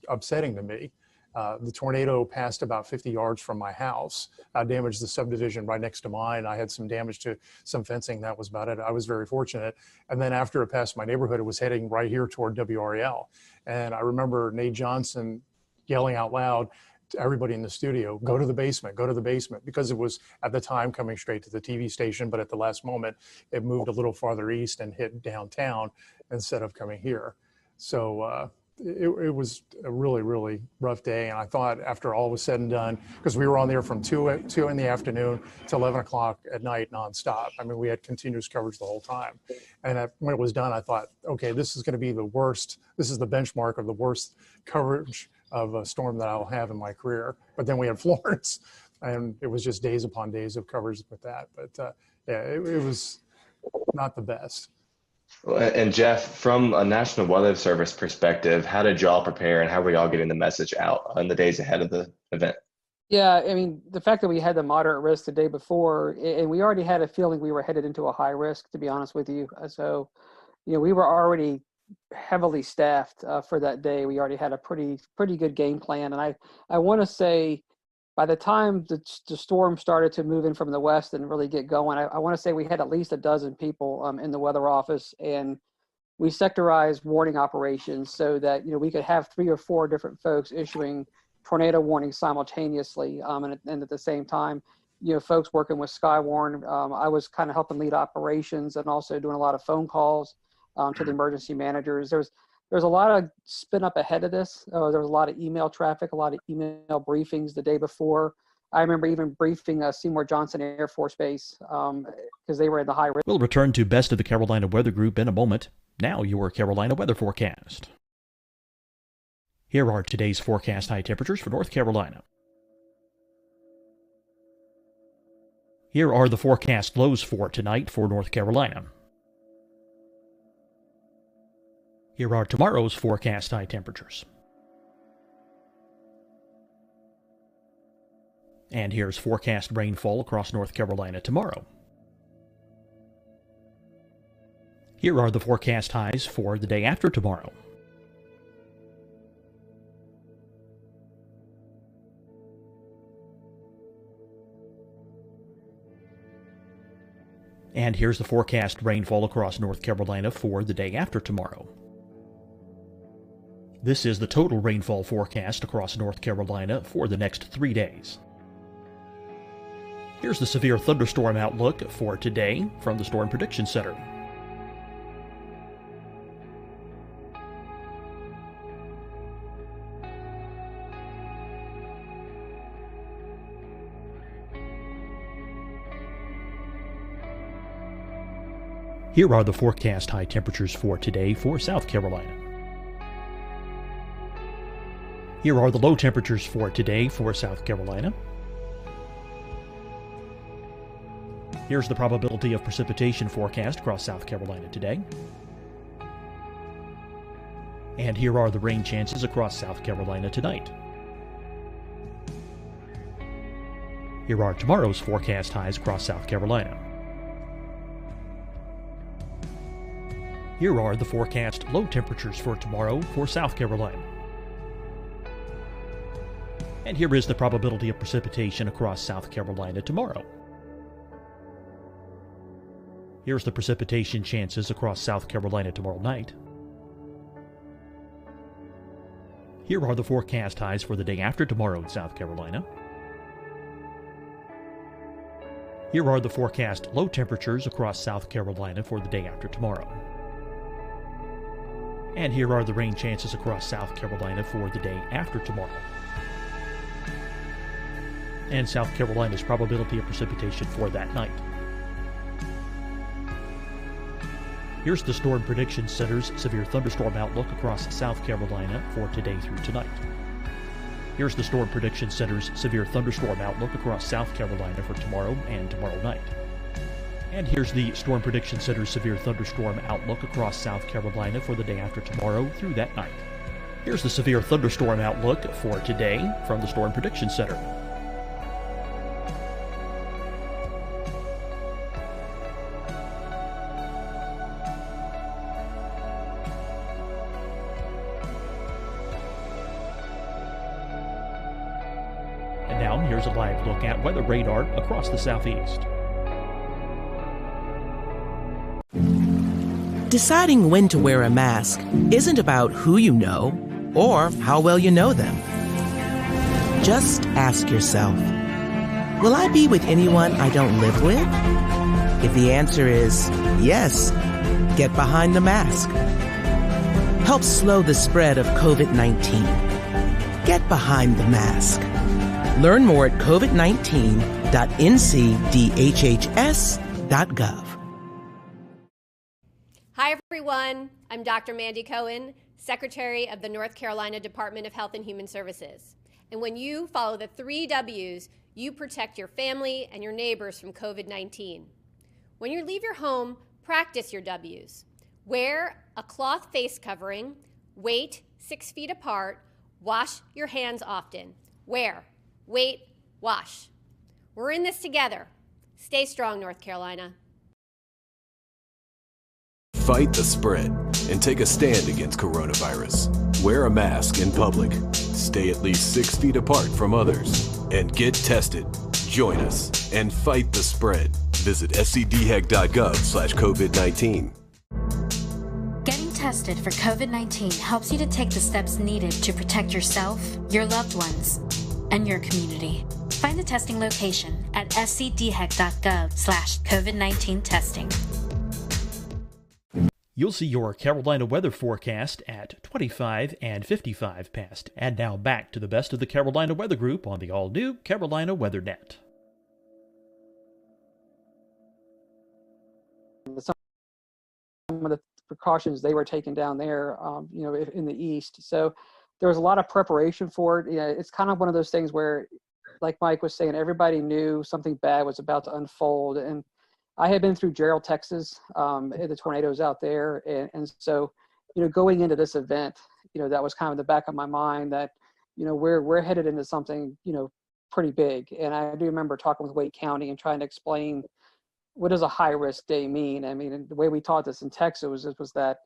upsetting to me. The tornado passed about 50 yards from my house, damaged the subdivision right next to mine. I had some damage to some fencing. That was about it. I was very fortunate. And then after it passed my neighborhood, it was heading right here toward WREL. And I remember Nate Johnson yelling out loud to everybody in the studio, go to the basement, because it was at the time coming straight to the TV station, but at the last moment, it moved a little farther east and hit downtown instead of coming here. So it was a really, really rough day. And I thought after all was said and done, because we were on there from 2 in the afternoon to 11 o'clock at night nonstop. I mean, we had continuous coverage the whole time. And when it was done, I thought, okay, this is going to be the worst. This is the benchmark of the worst coverage of a storm that I'll have in my career. But then we had Florence, and it was just days upon days of coverage with that. But yeah, it was not the best. And Jeff, from a National Weather Service perspective, how did y'all prepare, and how were y'all getting the message out in the days ahead of the event? Yeah, I mean, the fact that we had the moderate risk the day before, and we already had a feeling we were headed into a high risk, to be honest with you. So, you know, we were already heavily staffed for that day. We already had a pretty good game plan. And I want to say by the time the storm started to move in from the west and really get going, I want to say we had at least a dozen people in the weather office, and we sectorized warning operations so that, you know, we could have 3 or 4 different folks issuing tornado warnings simultaneously and at the same time. folks working with Skywarn. I was kind of helping lead operations and also doing a lot of phone calls to the emergency managers. There's a lot of spin up ahead of this. There was a lot of email traffic, a lot of email briefings the day before. I remember even briefing Seymour Johnson Air Force Base because they were in the high risk. We'll return to Best of the Carolina Weather Group in a moment. Now your Carolina weather forecast. Here are today's forecast high temperatures for North Carolina. Here are the forecast lows for tonight for North Carolina. Here are tomorrow's forecast high temperatures. And here's forecast rainfall across North Carolina tomorrow. Here are the forecast highs for the day after tomorrow. And here's the forecast rainfall across North Carolina for the day after tomorrow. This is the total rainfall forecast across North Carolina for the next 3 days. Here's the severe thunderstorm outlook for today from the Storm Prediction Center. Here are the forecast high temperatures for today for South Carolina. Here are the low temperatures for today for South Carolina. Here's the probability of precipitation forecast across South Carolina today. And here are the rain chances across South Carolina tonight. Here are tomorrow's forecast highs across South Carolina. Here are the forecast low temperatures for tomorrow for South Carolina. And here is the probability of precipitation across South Carolina tomorrow. Here's the precipitation chances across South Carolina tomorrow night. Here are the forecast highs for the day after tomorrow in South Carolina. Here are the forecast low temperatures across South Carolina for the day after tomorrow. And here are the rain chances across South Carolina for the day after tomorrow. And South Carolina's probability of precipitation for that night. Here's the Storm Prediction Center's severe thunderstorm outlook across South Carolina for today through tonight. Here's the Storm Prediction Center's severe thunderstorm outlook across South Carolina for tomorrow and tomorrow night. And here's the Storm Prediction Center's severe thunderstorm outlook across South Carolina for the day after tomorrow through that night. Here's the severe thunderstorm outlook for today from the Storm Prediction Center. And now here's a live look at weather radar across the southeast. Deciding when to wear a mask isn't about who you know or how well you know them. Just ask yourself, will I be with anyone I don't live with? If the answer is yes, get behind the mask. Help slow the spread of COVID-19. Get behind the mask. Learn more at covid19.ncdhhs.gov. Hi, everyone. I'm Dr. Mandy Cohen, Secretary of the North Carolina Department of Health and Human Services. And when you follow the 3 W's, you protect your family and your neighbors from COVID-19. When you leave your home, practice your W's. Wear a cloth face covering, wait 6 feet apart, wash your hands often. Wear, wait, wash. We're in this together. Stay strong, North Carolina. Fight the spread and take a stand against coronavirus. Wear a mask in public. Stay at least 6 feet apart from others. And get tested. Join us and fight the spread. Visit scdhec.gov/COVID-19. Getting tested for COVID-19 helps you to take the steps needed to protect yourself, your loved ones, and your community. Find the testing location at scdhec.gov/COVID-19 testing. You'll see your Carolina weather forecast at 25 and 55 past. And now back to the best of the Carolina Weather Group on the all-new Carolina WeatherNet. Some of the precautions they were taking down there, in the east. So there was a lot of preparation for it. It's kind of one of those things where, like Mike was saying, everybody knew something bad was about to unfold. And I had been through Gerald, Texas, the tornadoes out there. And so, going into this event, that was kind of in the back of my mind that, we're headed into something, pretty big. And I do remember talking with Wake County and trying to explain, what does a high risk day mean? I mean, the way we taught this in Texas was that,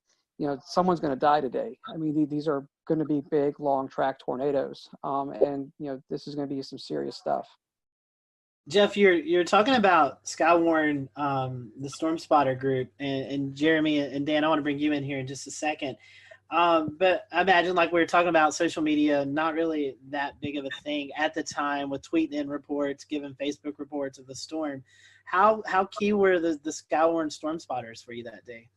someone's going to die today. I mean, these are going to be big, long track tornadoes. And this is going to be some serious stuff. Jeff, you're talking about Skywarn, the Storm Spotter group, and Jeremy and Dan. I want to bring you in here in just a second. But I imagine, like we were talking about, social media not really that big of a thing at the time, with tweeting in reports, giving Facebook reports of the storm. How key were the Skywarn Storm Spotters for you that day?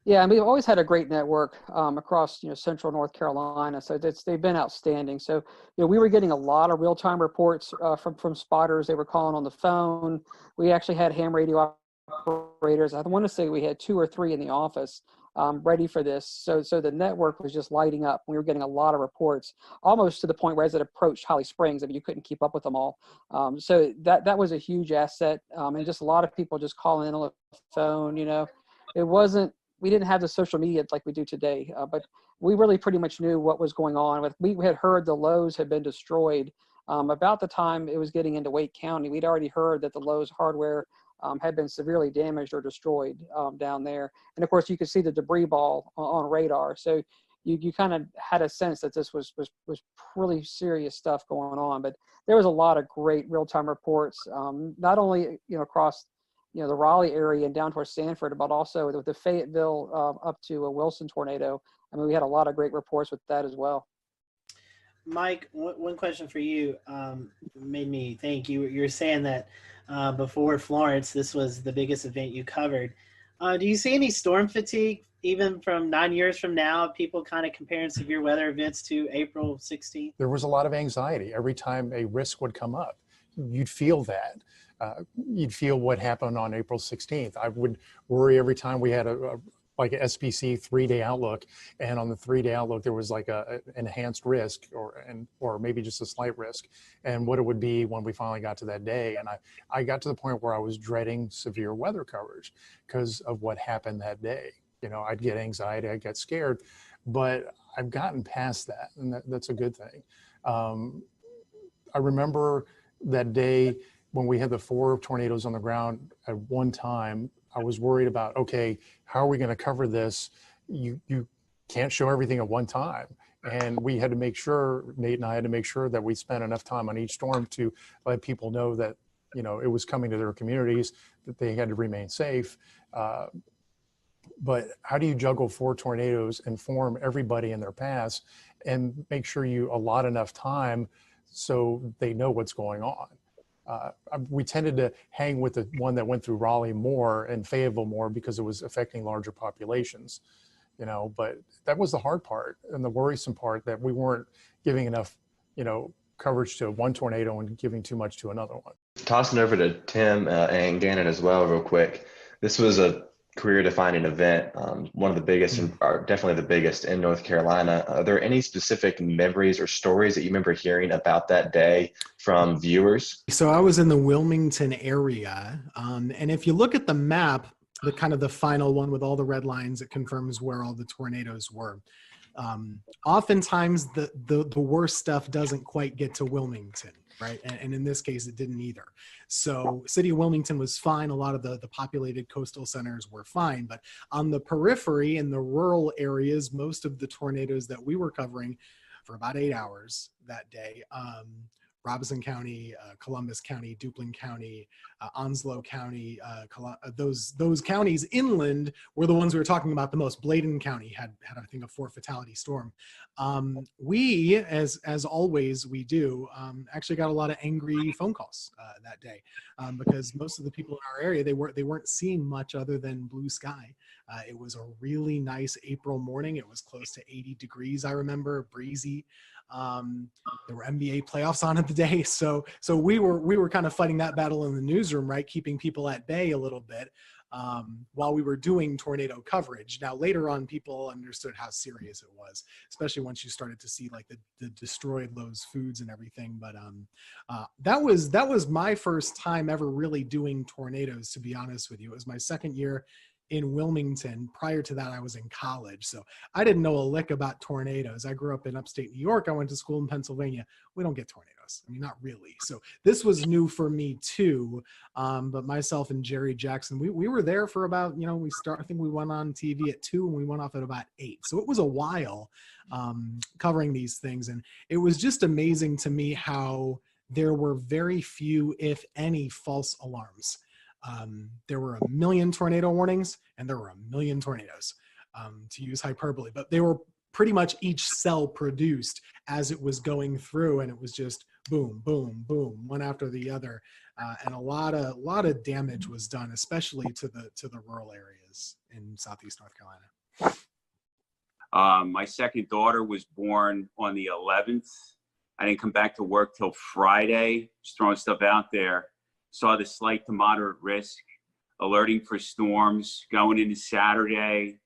Yeah, I mean, we've always had a great network across central North Carolina, so they've been outstanding. So we were getting a lot of real-time reports from spotters. They were calling on the phone. We actually had ham radio operators. I want to say we had 2 or 3 in the office ready for this. So the network was just lighting up. We were getting a lot of reports, almost to the point where as it approached Holly Springs, I mean, you couldn't keep up with them all. So that was a huge asset, and just a lot of people just calling in on the phone. It wasn't. We didn't have the social media like we do today, but we really pretty much knew what was going on. We had heard the Lowe's had been destroyed. About the time it was getting into Wake County, we'd already heard that the Lowe's hardware had been severely damaged or destroyed down there. And of course, you could see the debris ball on radar. So you kind of had a sense that this was really serious stuff going on. But there was a lot of great real-time reports, not only across the Raleigh area and down towards Sanford, but also with the Fayetteville up to a Wilson tornado. I mean, we had a lot of great reports with that as well. Mike, one question for you made me think. You're saying that before Florence, this was the biggest event you covered. Do you see any storm fatigue, even from 9 years from now, people kind of comparing severe weather events to April 16th? There was a lot of anxiety every time a risk would come up. You'd feel that. You'd feel what happened on April 16th. I would worry every time we had like an SPC 3-day outlook, and on the 3-day outlook there was like a enhanced risk or maybe just a slight risk, and what it would be when we finally got to that day. And I got to the point where I was dreading severe weather coverage because of what happened that day. I'd get anxiety, I'd get scared, but I've gotten past that, and that's a good thing. I remember that day when we had the 4 tornadoes on the ground at one time. I was worried about, okay, how are we going to cover this? You can't show everything at one time. And we had to make sure, Nate and I had to make sure that we spent enough time on each storm to let people know that, it was coming to their communities, that they had to remain safe. But how do you juggle 4 tornadoes, inform everybody in their paths, and make sure you allot enough time so they know what's going on? We tended to hang with the one that went through Raleigh more and Fayetteville more because it was affecting larger populations, but that was the hard part and the worrisome part, that we weren't giving enough, coverage to one tornado and giving too much to another one. Tossing over to Tim and Gannon as well real quick. This was a career-defining event, one of the biggest, or definitely the biggest in North Carolina. Are there any specific memories or stories that you remember hearing about that day from viewers? So I was in the Wilmington area, and if you look at the map, the kind of the final one with all the red lines, it confirms where all the tornadoes were. Oftentimes the worst stuff doesn't quite get to Wilmington, right? And in this case, it didn't either. So city of Wilmington was fine. A lot of the populated coastal centers were fine, but on the periphery in the rural areas, most of the tornadoes that we were covering for about 8 hours that day, Robeson County, Columbus County, Duplin County, Onslow County, those counties inland were the ones we were talking about the most. Bladen County had I think a 4 fatality storm. We, as always we do, actually got a lot of angry phone calls that day because most of the people in our area, they weren't seeing much other than blue sky. It was a really nice April morning. It was close to 80 degrees, I remember, breezy. There were NBA playoffs on at the day, so we were kind of fighting that battle in the newsroom, right, keeping people at bay a little bit while we were doing tornado coverage. Now later on, people understood how serious it was, especially once you started to see like the destroyed Lowe's foods and everything. But that was my first time ever really doing tornadoes, to be honest with you. It was my second year in Wilmington. Prior to that, I was in college, so I didn't know a lick about tornadoes. I grew up in upstate New York. I went to school in Pennsylvania. We don't get tornadoes. I mean, not really. So this was new for me too. But myself and Jerry Jackson, we were there for about, I think we went on TV at 2 and we went off at about 8. So it was a while covering these things. And it was just amazing to me how there were very few, if any, false alarms. There were a million tornado warnings and there were a million tornadoes, to use hyperbole, but they were pretty much each cell produced as it was going through, and it was just boom, boom, boom, one after the other, and a lot of damage was done, especially to the rural areas in Southeast North Carolina. My second daughter was born on the 11th. I didn't come back to work till Friday, just throwing stuff out there. Saw the slight to moderate risk, alerting for storms going into Saturday.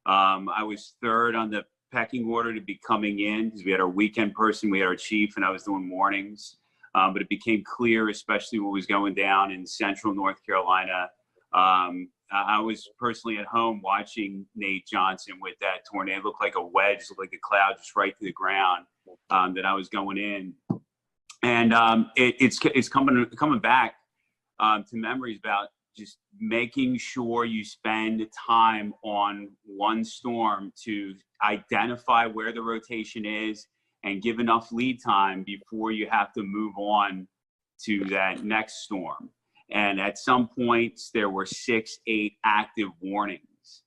I was third on the pecking order to be coming in because we had our weekend person, we had our chief, and I was doing mornings. But it became clear, especially what was going down in central North Carolina. I was personally at home watching Nate Johnson with that tornado. It looked like a wedge, looked like a cloud just right to the ground that I was going in. And it's coming back to memories about just making sure you spend time on one storm to identify where the rotation is and give enough lead time before you have to move on to that next storm. And at some points there were 6, 8 active warnings.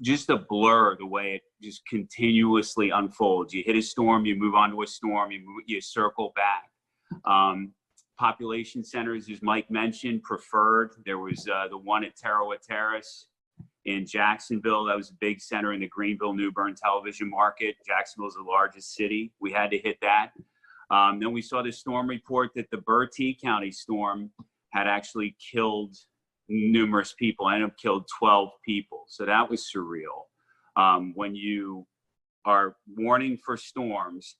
Just a blur the way it just continuously unfolds. You hit a storm, you move on to a storm, you circle back. Population centers, as Mike mentioned, preferred. There was the one at Tarawa Terrace in Jacksonville. That was a big center in the Greenville-New Bern television market. Jacksonville is the largest city. We had to hit that. Then we saw the storm report that the Bertie County storm had actually killed numerous people. Ended up killed 12 people. So that was surreal. When you are warning for storms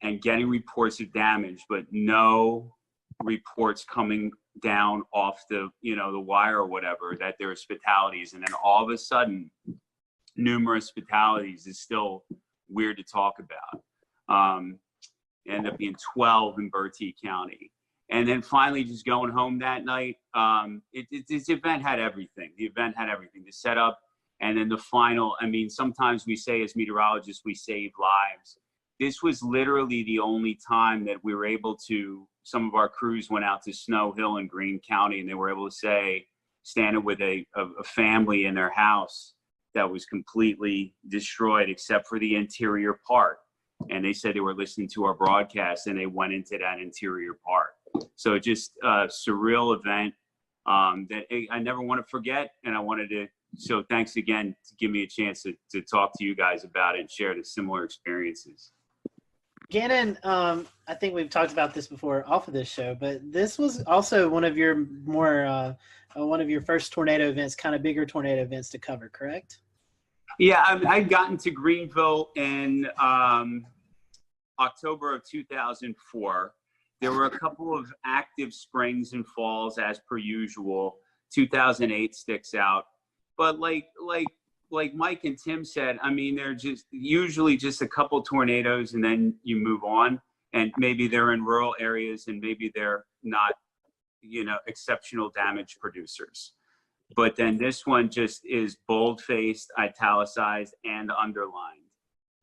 and getting reports of damage, but no reports coming down off the wire or whatever that there's fatalities, and then all of a sudden numerous fatalities is still weird to talk about. Ended up being 12 in Bertie County. And then finally just going home that night, this event had everything. The event had everything, the setup, and then the final. I mean, sometimes we say as meteorologists we save lives. This was literally the only time that we were able to, some of our crews went out to Snow Hill in Greene County, and they were able to say, standing with a family in their house that was completely destroyed except for the interior part. And they said they were listening to our broadcast and they went into that interior part. So just a surreal event that I never want to forget. And I wanted to, so thanks again to give me a chance to talk to you guys about it and share the similar experiences. Gannon, I think we've talked about this before off of this show, but this was also one of your one of your first tornado events, kind of bigger tornado events to cover, correct? Yeah, I'd gotten to Greenville in October of 2004. There were a couple of active springs and falls as per usual. 2008 sticks out, but like Mike and Tim said, I mean, they're just usually just a couple tornadoes and then you move on, and maybe they're in rural areas and maybe they're not, exceptional damage producers. But then this one just is bold-faced, italicized, and underlined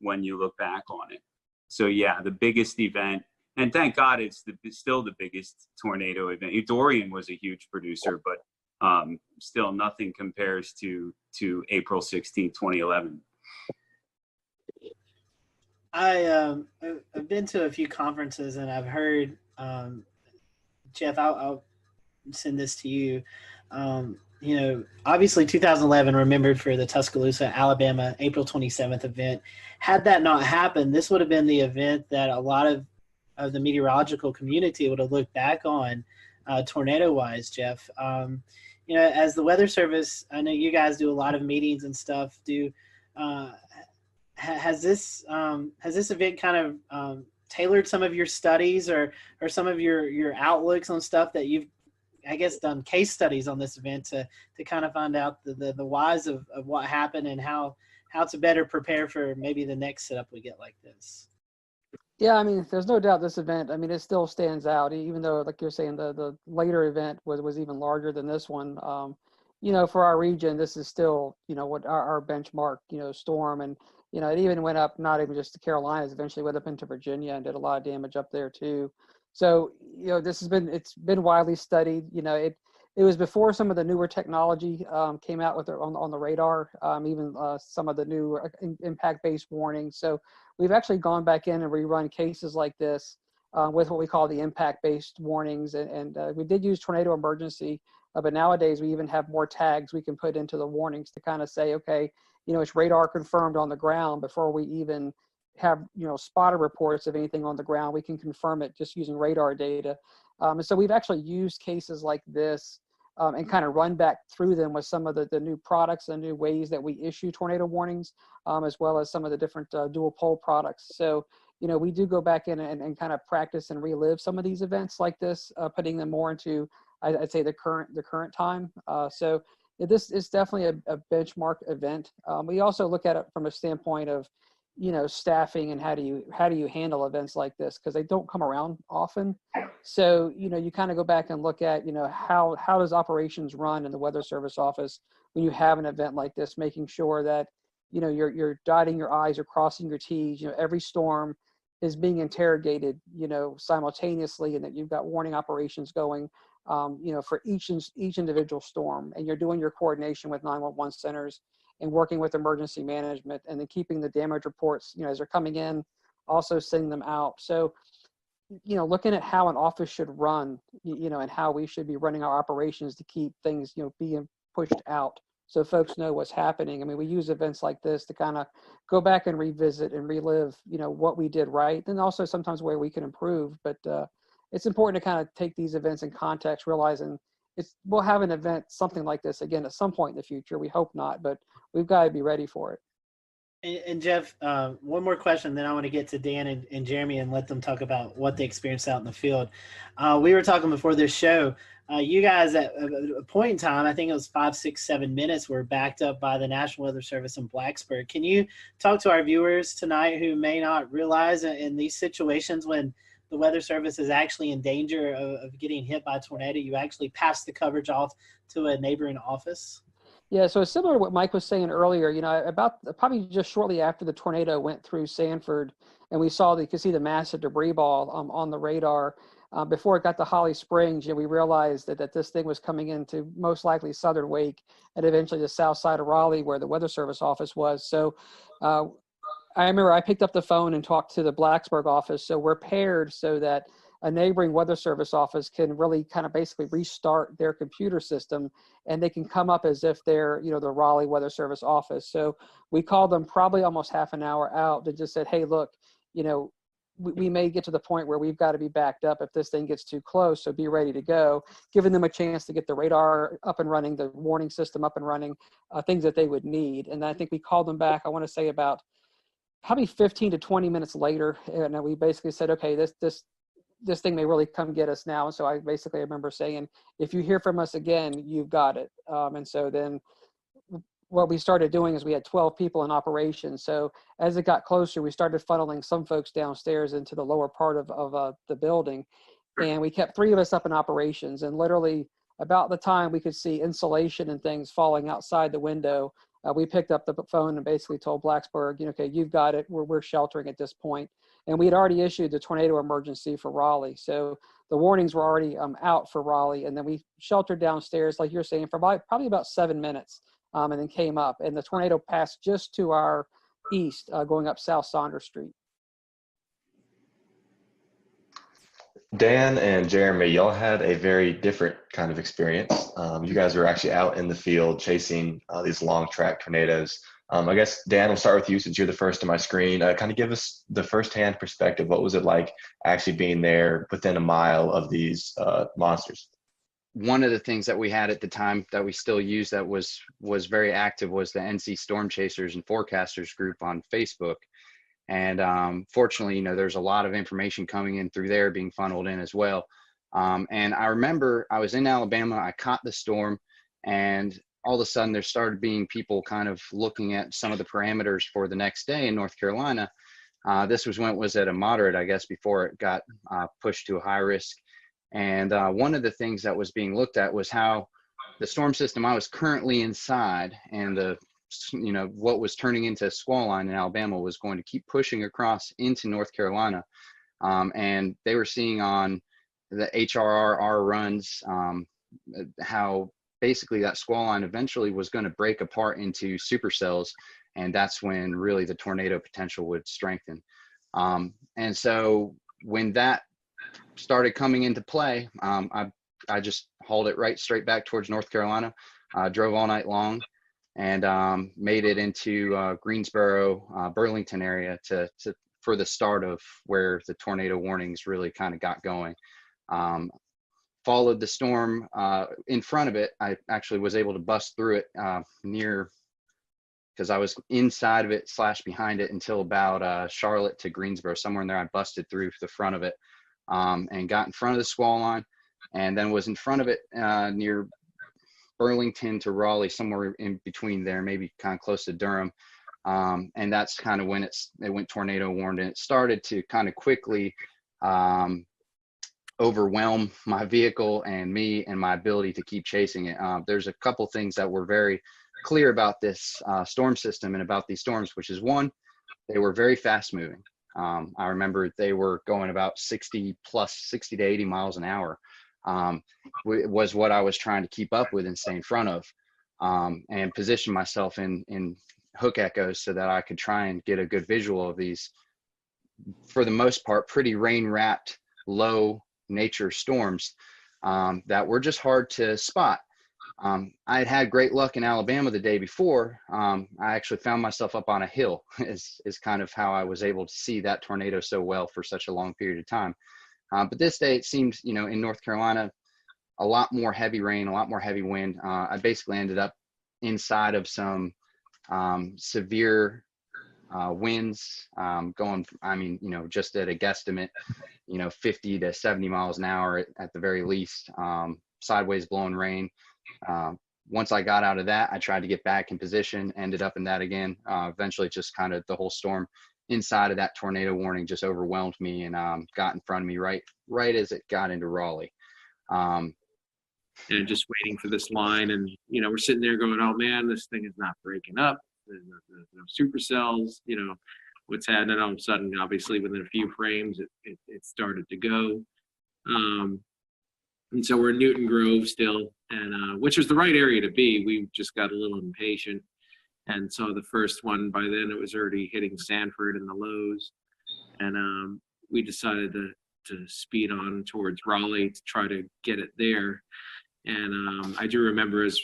when you look back on it. So yeah, the biggest event, And thank God it's still the biggest tornado event. Dorian was a huge producer, but still nothing compares to April 16, 2011. I've been to a few conferences and I've heard, Jeff, I'll send this to you. Obviously 2011 remembered for the Tuscaloosa, Alabama, April 27th event. Had that not happened, this would have been the event that a lot of the meteorological community would have looked back on tornado-wise, Jeff. As the Weather Service, I know you guys do a lot of meetings and stuff. Has this event kind of tailored some of your studies or some of your outlooks on stuff that you've, I guess, done case studies on this event to kind of find out the whys of what happened and how to better prepare for maybe the next setup we get like this? Yeah, I mean, there's no doubt this event, I mean, it still stands out, even though, like you're saying, the later event was even larger than this one. For our region, this is still, what our benchmark, storm. And, it even went up, not even just the Carolinas, eventually went up into Virginia and did a lot of damage up there too. So, it's been widely studied. It was before some of the newer technology came out with on the radar, even some of the new impact-based warnings. So we've actually gone back in and rerun cases like this with what we call the impact-based warnings. And we did use tornado emergency, but nowadays we even have more tags we can put into the warnings to kind of say, okay, it's radar confirmed on the ground before we even have, spotter reports of anything on the ground. We can confirm it just using radar data. And so we've actually used cases like this and kind of run back through them with some of the new products and new ways that we issue tornado warnings, as well as some of the different dual pole products. So, we do go back in and kind of practice and relive some of these events like this, putting them more into, I'd say, the current time. So this is definitely a benchmark event. We also look at it from a standpoint of, staffing and how do you handle events like this, because they don't come around often. So you kind of go back and look at how does operations run in the Weather Service office when you have an event like this, making sure that you're dotting your I's, you're crossing your T's. Every storm is being interrogated simultaneously, and that you've got warning operations going for each individual storm, and you're doing your coordination with 911 centers and working with emergency management, and then keeping the damage reports, as they're coming in, also sending them out. So, looking at how an office should run, and how we should be running our operations to keep things, being pushed out so folks know what's happening. I mean, we use events like this to kind of go back and revisit and relive, what we did right, and also sometimes where we can improve. But it's important to kind of take these events in context, realizing we'll have an event, something like this again at some point in the future. We hope not, but we've got to be ready for it. And Jeff, one more question, then I want to get to Dan and Jeremy and let them talk about what they experienced out in the field. We were talking before this show. You guys, at a point in time, I think it was 5, 6, 7 minutes, were backed up by the National Weather Service in Blacksburg. Can you talk to our viewers tonight who may not realize in these situations when the Weather Service is actually in danger of getting hit by a tornado, you actually pass the coverage off to a neighboring office? Yeah, so it's similar to what Mike was saying earlier. About probably just shortly after the tornado went through Sanford, and you could see the massive debris ball on the radar. Before it got to Holly Springs, we realized that this thing was coming into most likely Southern Wake and eventually the south side of Raleigh, where the Weather Service office was. So I remember I picked up the phone and talked to the Blacksburg office. So we're paired so that a neighboring Weather Service office can really kind of basically restart their computer system, and they can come up as if they're, the Raleigh Weather Service office. So we called them probably almost half an hour out and just said, hey, look, we may get to the point where we've got to be backed up if this thing gets too close, so be ready to go, giving them a chance to get the radar up and running, the warning system up and running, things that they would need. And I think we called them back, I want to say about probably 15 to 20 minutes later, and we basically said, okay, this thing may really come get us now. And so I basically remember saying, if you hear from us again, you've got it. And so then what we started doing is we had 12 people in operation. So as it got closer, we started funneling some folks downstairs into the lower part of the building. And we kept 3 of us up in operations. And literally about the time we could see insulation and things falling outside the window, we picked up the phone and basically told Blacksburg, okay, you've got it. We're sheltering at this point. And we had already issued the tornado emergency for Raleigh. So the warnings were already out for Raleigh. And then we sheltered downstairs, like you're saying, for probably about 7 minutes, and then came up. And the tornado passed just to our east, going up South Saunders Street. Dan and Jeremy, y'all had a very different kind of experience. You guys were actually out in the field chasing these long track tornadoes. I guess, Dan, we'll start with you since you're the first on my screen. Kind of give us the firsthand perspective. What was it like actually being there within a mile of these monsters? One of the things that we had at the time that we still use that was very active was the NC Storm Chasers and Forecasters group on Facebook. And fortunately, there's a lot of information coming in through there being funneled in as well. And I remember I was in Alabama, I caught the storm, and all of a sudden there started being people kind of looking at some of the parameters for the next day in North Carolina. This was when it was at a moderate, I guess, before it got pushed to a high risk. And one of the things that was being looked at was how the storm system I was currently inside and what was turning into a squall line in Alabama was going to keep pushing across into North Carolina. And they were seeing on the HRR runs how basically that squall line eventually was going to break apart into supercells. And that's when really the tornado potential would strengthen. And so when that started coming into play, I just hauled it right straight back towards North Carolina, drove all night long, and made it into Greensboro, Burlington area for the start of where the tornado warnings really kind of got going. Followed the storm in front of it. I actually was able to bust through it because I was inside of it / behind it until about Charlotte to Greensboro, somewhere in there. I busted through the front of it and got in front of the squall line, and then was in front of it near Burlington to Raleigh, somewhere in between there, maybe kind of close to Durham. And that's kind of when it went tornado warned, and it started to kind of quickly overwhelm my vehicle and me and my ability to keep chasing it. There's a couple things that were very clear about this storm system and about these storms, which is one, they were very fast moving. I remember they were going about 60 to 80 miles an hour. Was what I was trying to keep up with and stay in front of, and position myself in hook echoes so that I could try and get a good visual of these, for the most part, pretty rain-wrapped, low nature storms that were just hard to spot. I had great luck in Alabama the day before. I actually found myself up on a hill is kind of how I was able to see that tornado so well for such a long period of time. But this day it seemed, in North Carolina, a lot more heavy rain, a lot more heavy wind. I basically ended up inside of some severe winds going, just at a guesstimate, 50 to 70 miles an hour at the very least, sideways blowing rain. Once I got out of that, I tried to get back in position, ended up in that again. Eventually just kind of the whole storm inside of that tornado warning just overwhelmed me and got in front of me right as it got into Raleigh. And just waiting for this line, and we're sitting there going, oh man, this thing is not breaking up. There's no supercells, what's happening. All of a sudden, obviously within a few frames it started to go. And so we're in Newton Grove still, and which was the right area to be. We just got a little impatient. And so the first one, by then it was already hitting Sanford and the lows. And we decided to speed on towards Raleigh to try to get it there. And I do remember, as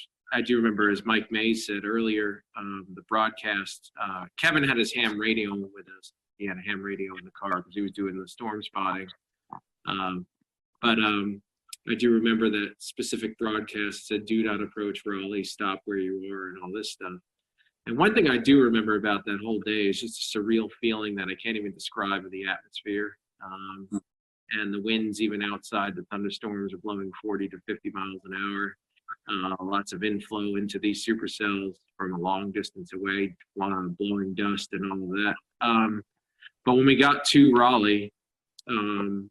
Mike Mays said earlier, the broadcast, Kevin had his ham radio with us. He had a ham radio in the car because he was doing the storm spotting. But I do remember that specific broadcast said, do not approach Raleigh, stop where you are, and all this stuff. And one thing I do remember about that whole day is just a surreal feeling that I can't even describe of the atmosphere. And the winds, even outside the thunderstorms, are blowing 40 to 50 miles an hour. Lots of inflow into these supercells from a long distance away, blowing dust and all of that. But when we got to Raleigh, it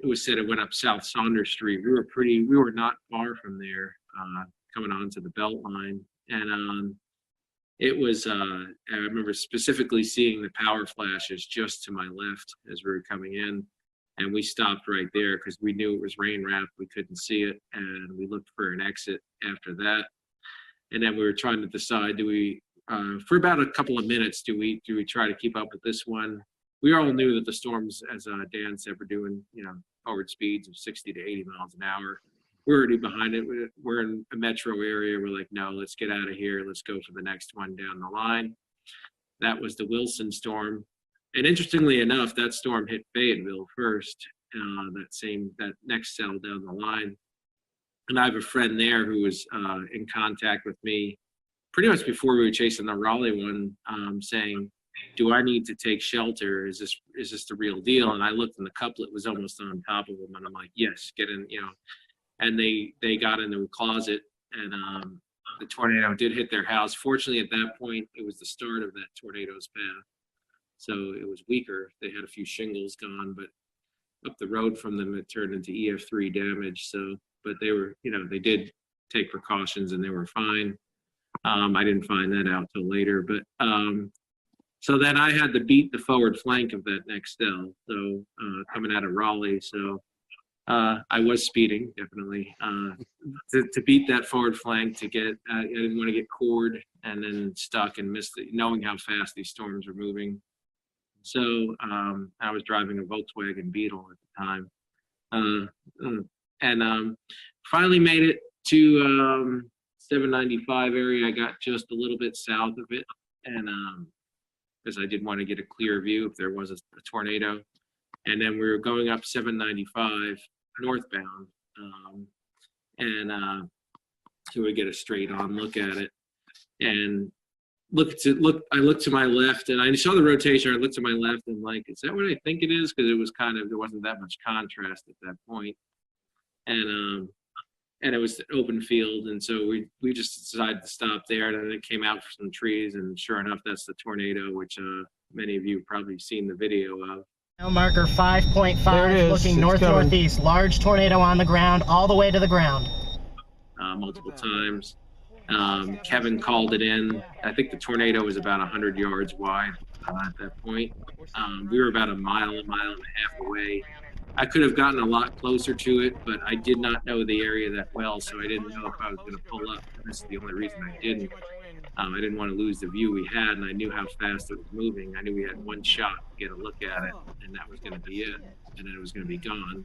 was said, it went up South Saunders Street. We were not far from there, coming onto the Belt Line. And it was, I remember specifically seeing the power flashes just to my left as we were coming in. And we stopped right there because we knew it was rain wrapped. We couldn't see it. And we looked for an exit after that. And then we were trying to decide, do we, for about a couple of minutes, do we try to keep up with this one? We all knew that the storms, as Dan said, were doing, forward speeds of 60 to 80 miles an hour. We're already behind it. We're in a metro area. We're like, no, let's get out of here. Let's go for the next one down the line. That was the Wilson storm. And interestingly enough, that storm hit Fayetteville first, that next cell down the line. And I have a friend there who was in contact with me pretty much before we were chasing the Raleigh one, saying, do I need to take shelter? Is this the real deal? And I looked, and the couplet was almost on top of them. And I'm like, yes, get in, And they got into a closet, and the tornado did hit their house. Fortunately, at that point, it was the start of that tornado's path. So it was weaker. They had a few shingles gone, but up the road from them, it turned into EF3 damage. So, but they were, they did take precautions and they were fine. I didn't find that out till later, but so then I had to beat the forward flank of that next cell. So coming out of Raleigh, so I was speeding definitely to beat that forward flank to get. I didn't want to get cored and then stuck and miss knowing how fast these storms were moving. So I was driving a Volkswagen Beetle at the time, and finally made it to 795 area. I got just a little bit south of it, and because I did want to get a clear view if there was a tornado. And then we were going up 795 northbound, so we get a straight on look at it, and I looked to my left, and I saw the rotation. I looked to my left and like, is that what I think it is? Because it was there wasn't that much contrast at that point, and it was an open field, and so we just decided to stop there. And then it came out for some trees, and sure enough, that's the tornado, which many of you have probably seen the video of. Marker 5.5, looking north-northeast. Large tornado on the ground, all the way to the ground. Multiple times. Kevin called it in. I think the tornado was about 100 yards wide at that point. We were about a mile and a half away. I could have gotten a lot closer to it, but I did not know the area that well, so I didn't know if I was going to pull up. And this is the only reason I didn't. I didn't want to lose the view we had, and I knew how fast it was moving. I knew we had one shot to get a look at it, and that was going to be it, and then it was going to be gone.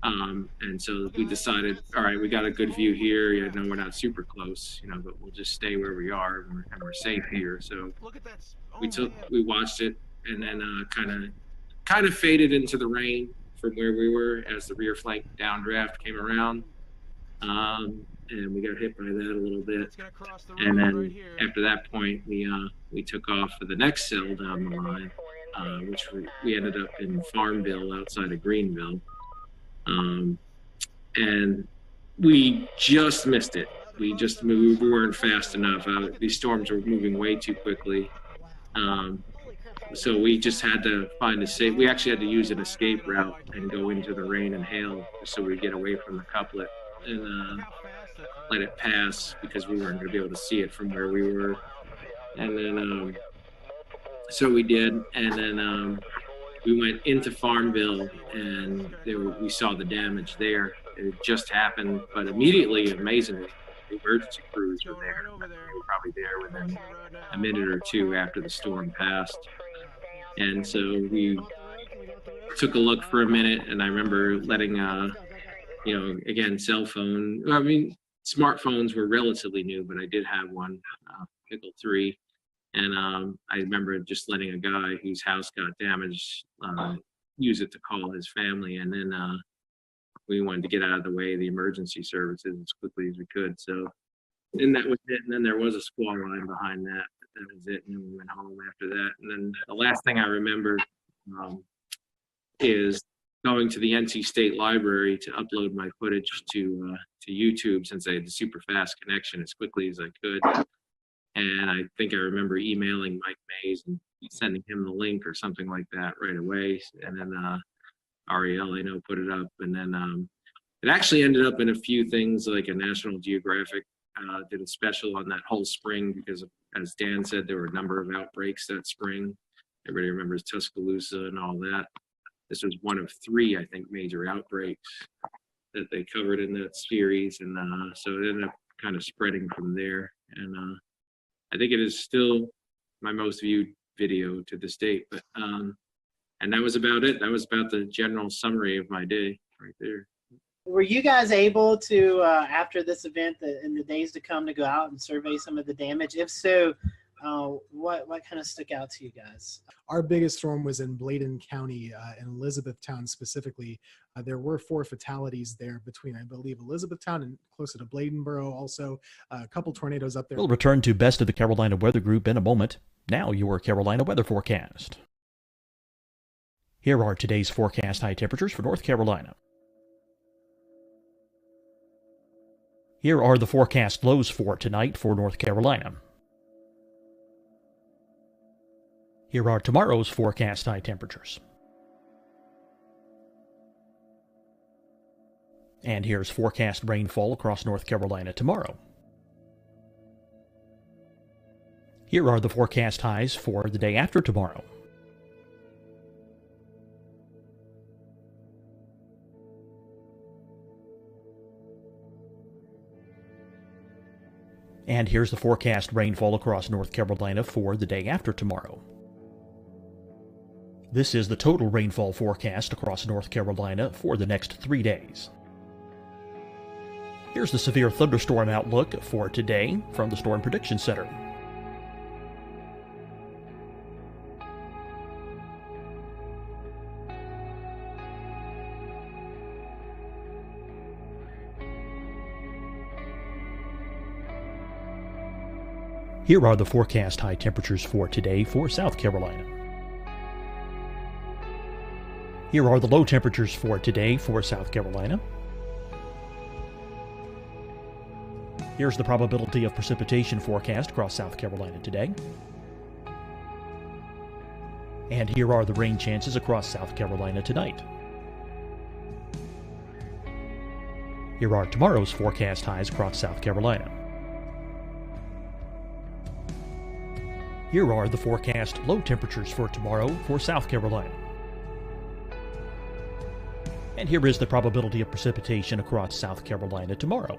And so we decided, all right, we got a good view here. We're not super close, but we'll just stay where we are, and we're safe here. So we watched it, and then kind of faded into the rain from where we were as the rear flank downdraft came around. And we got hit by that a little bit. And then after that point, we took off for the next cell down the line, which we ended up in Farmville outside of Greenville. And we just missed it. We weren't fast enough. These storms were moving way too quickly. So we just had to find we actually had to use an escape route and go into the rain and hail so we get away from the couplet and let it pass because we weren't going to be able to see it from where we were. And then, so we did. And then we went into Farmville, and we saw the damage there. It just happened, but immediately, amazingly, the emergency crews were there. They were probably there within a minute or two after the storm passed. And so we took a look for a minute, and I remember letting, again, cell phone. I mean, smartphones were relatively new, but I did have one, Pickle 3. And I remember just letting a guy whose house got damaged use it to call his family. And then we wanted to get out of the way of the emergency services as quickly as we could. So then that was it. And then there was a squall line behind that. But that was it. And then we went home after that. And then the last thing I remember is going to the NC State Library to upload my footage to YouTube, since I had the super fast connection, as quickly as I could. And I think I remember emailing Mike Mays and sending him the link or something like that right away. And then Ariel, I know, put it up. And then it actually ended up in a few things, like a National Geographic did a special on that whole spring because As Dan said, there were a number of outbreaks that spring. Everybody remembers Tuscaloosa and all that. This was one of 3, I think, major outbreaks that they covered in that series. And so it ended up kind of spreading from there. And I think it is still my most viewed video to this date. But and that was about it. That was about the general summary of my day right there. Were you guys able to, after this event, in the days to come, to go out and survey some of the damage? If so, what kind of stuck out to you guys? Our biggest storm was in Bladen County, in Elizabethtown specifically. There were 4 fatalities there between, I believe, Elizabethtown and closer to Bladenboro. Also, a couple tornadoes up there. We'll return to Best of the Carolina Weather Group in a moment. Now your Carolina weather forecast. Here are today's forecast high temperatures for North Carolina. Here are the forecast lows for tonight for North Carolina. Here are tomorrow's forecast high temperatures. And here's forecast rainfall across North Carolina tomorrow. Here are the forecast highs for the day after tomorrow. And here's the forecast rainfall across North Carolina for the day after tomorrow. This is the total rainfall forecast across North Carolina for the next 3 days. Here's the severe thunderstorm outlook for today from the Storm Prediction Center. Here are the forecast high temperatures for today for South Carolina. Here are the low temperatures for today for South Carolina. Here's the probability of precipitation forecast across South Carolina today. And here are the rain chances across South Carolina tonight. Here are tomorrow's forecast highs across South Carolina. Here are the forecast low temperatures for tomorrow for South Carolina. And here is the probability of precipitation across South Carolina tomorrow.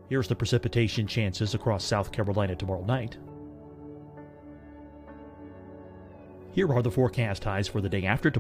Here's the precipitation chances across South Carolina tomorrow night. Here are the forecast highs for the day after tomorrow.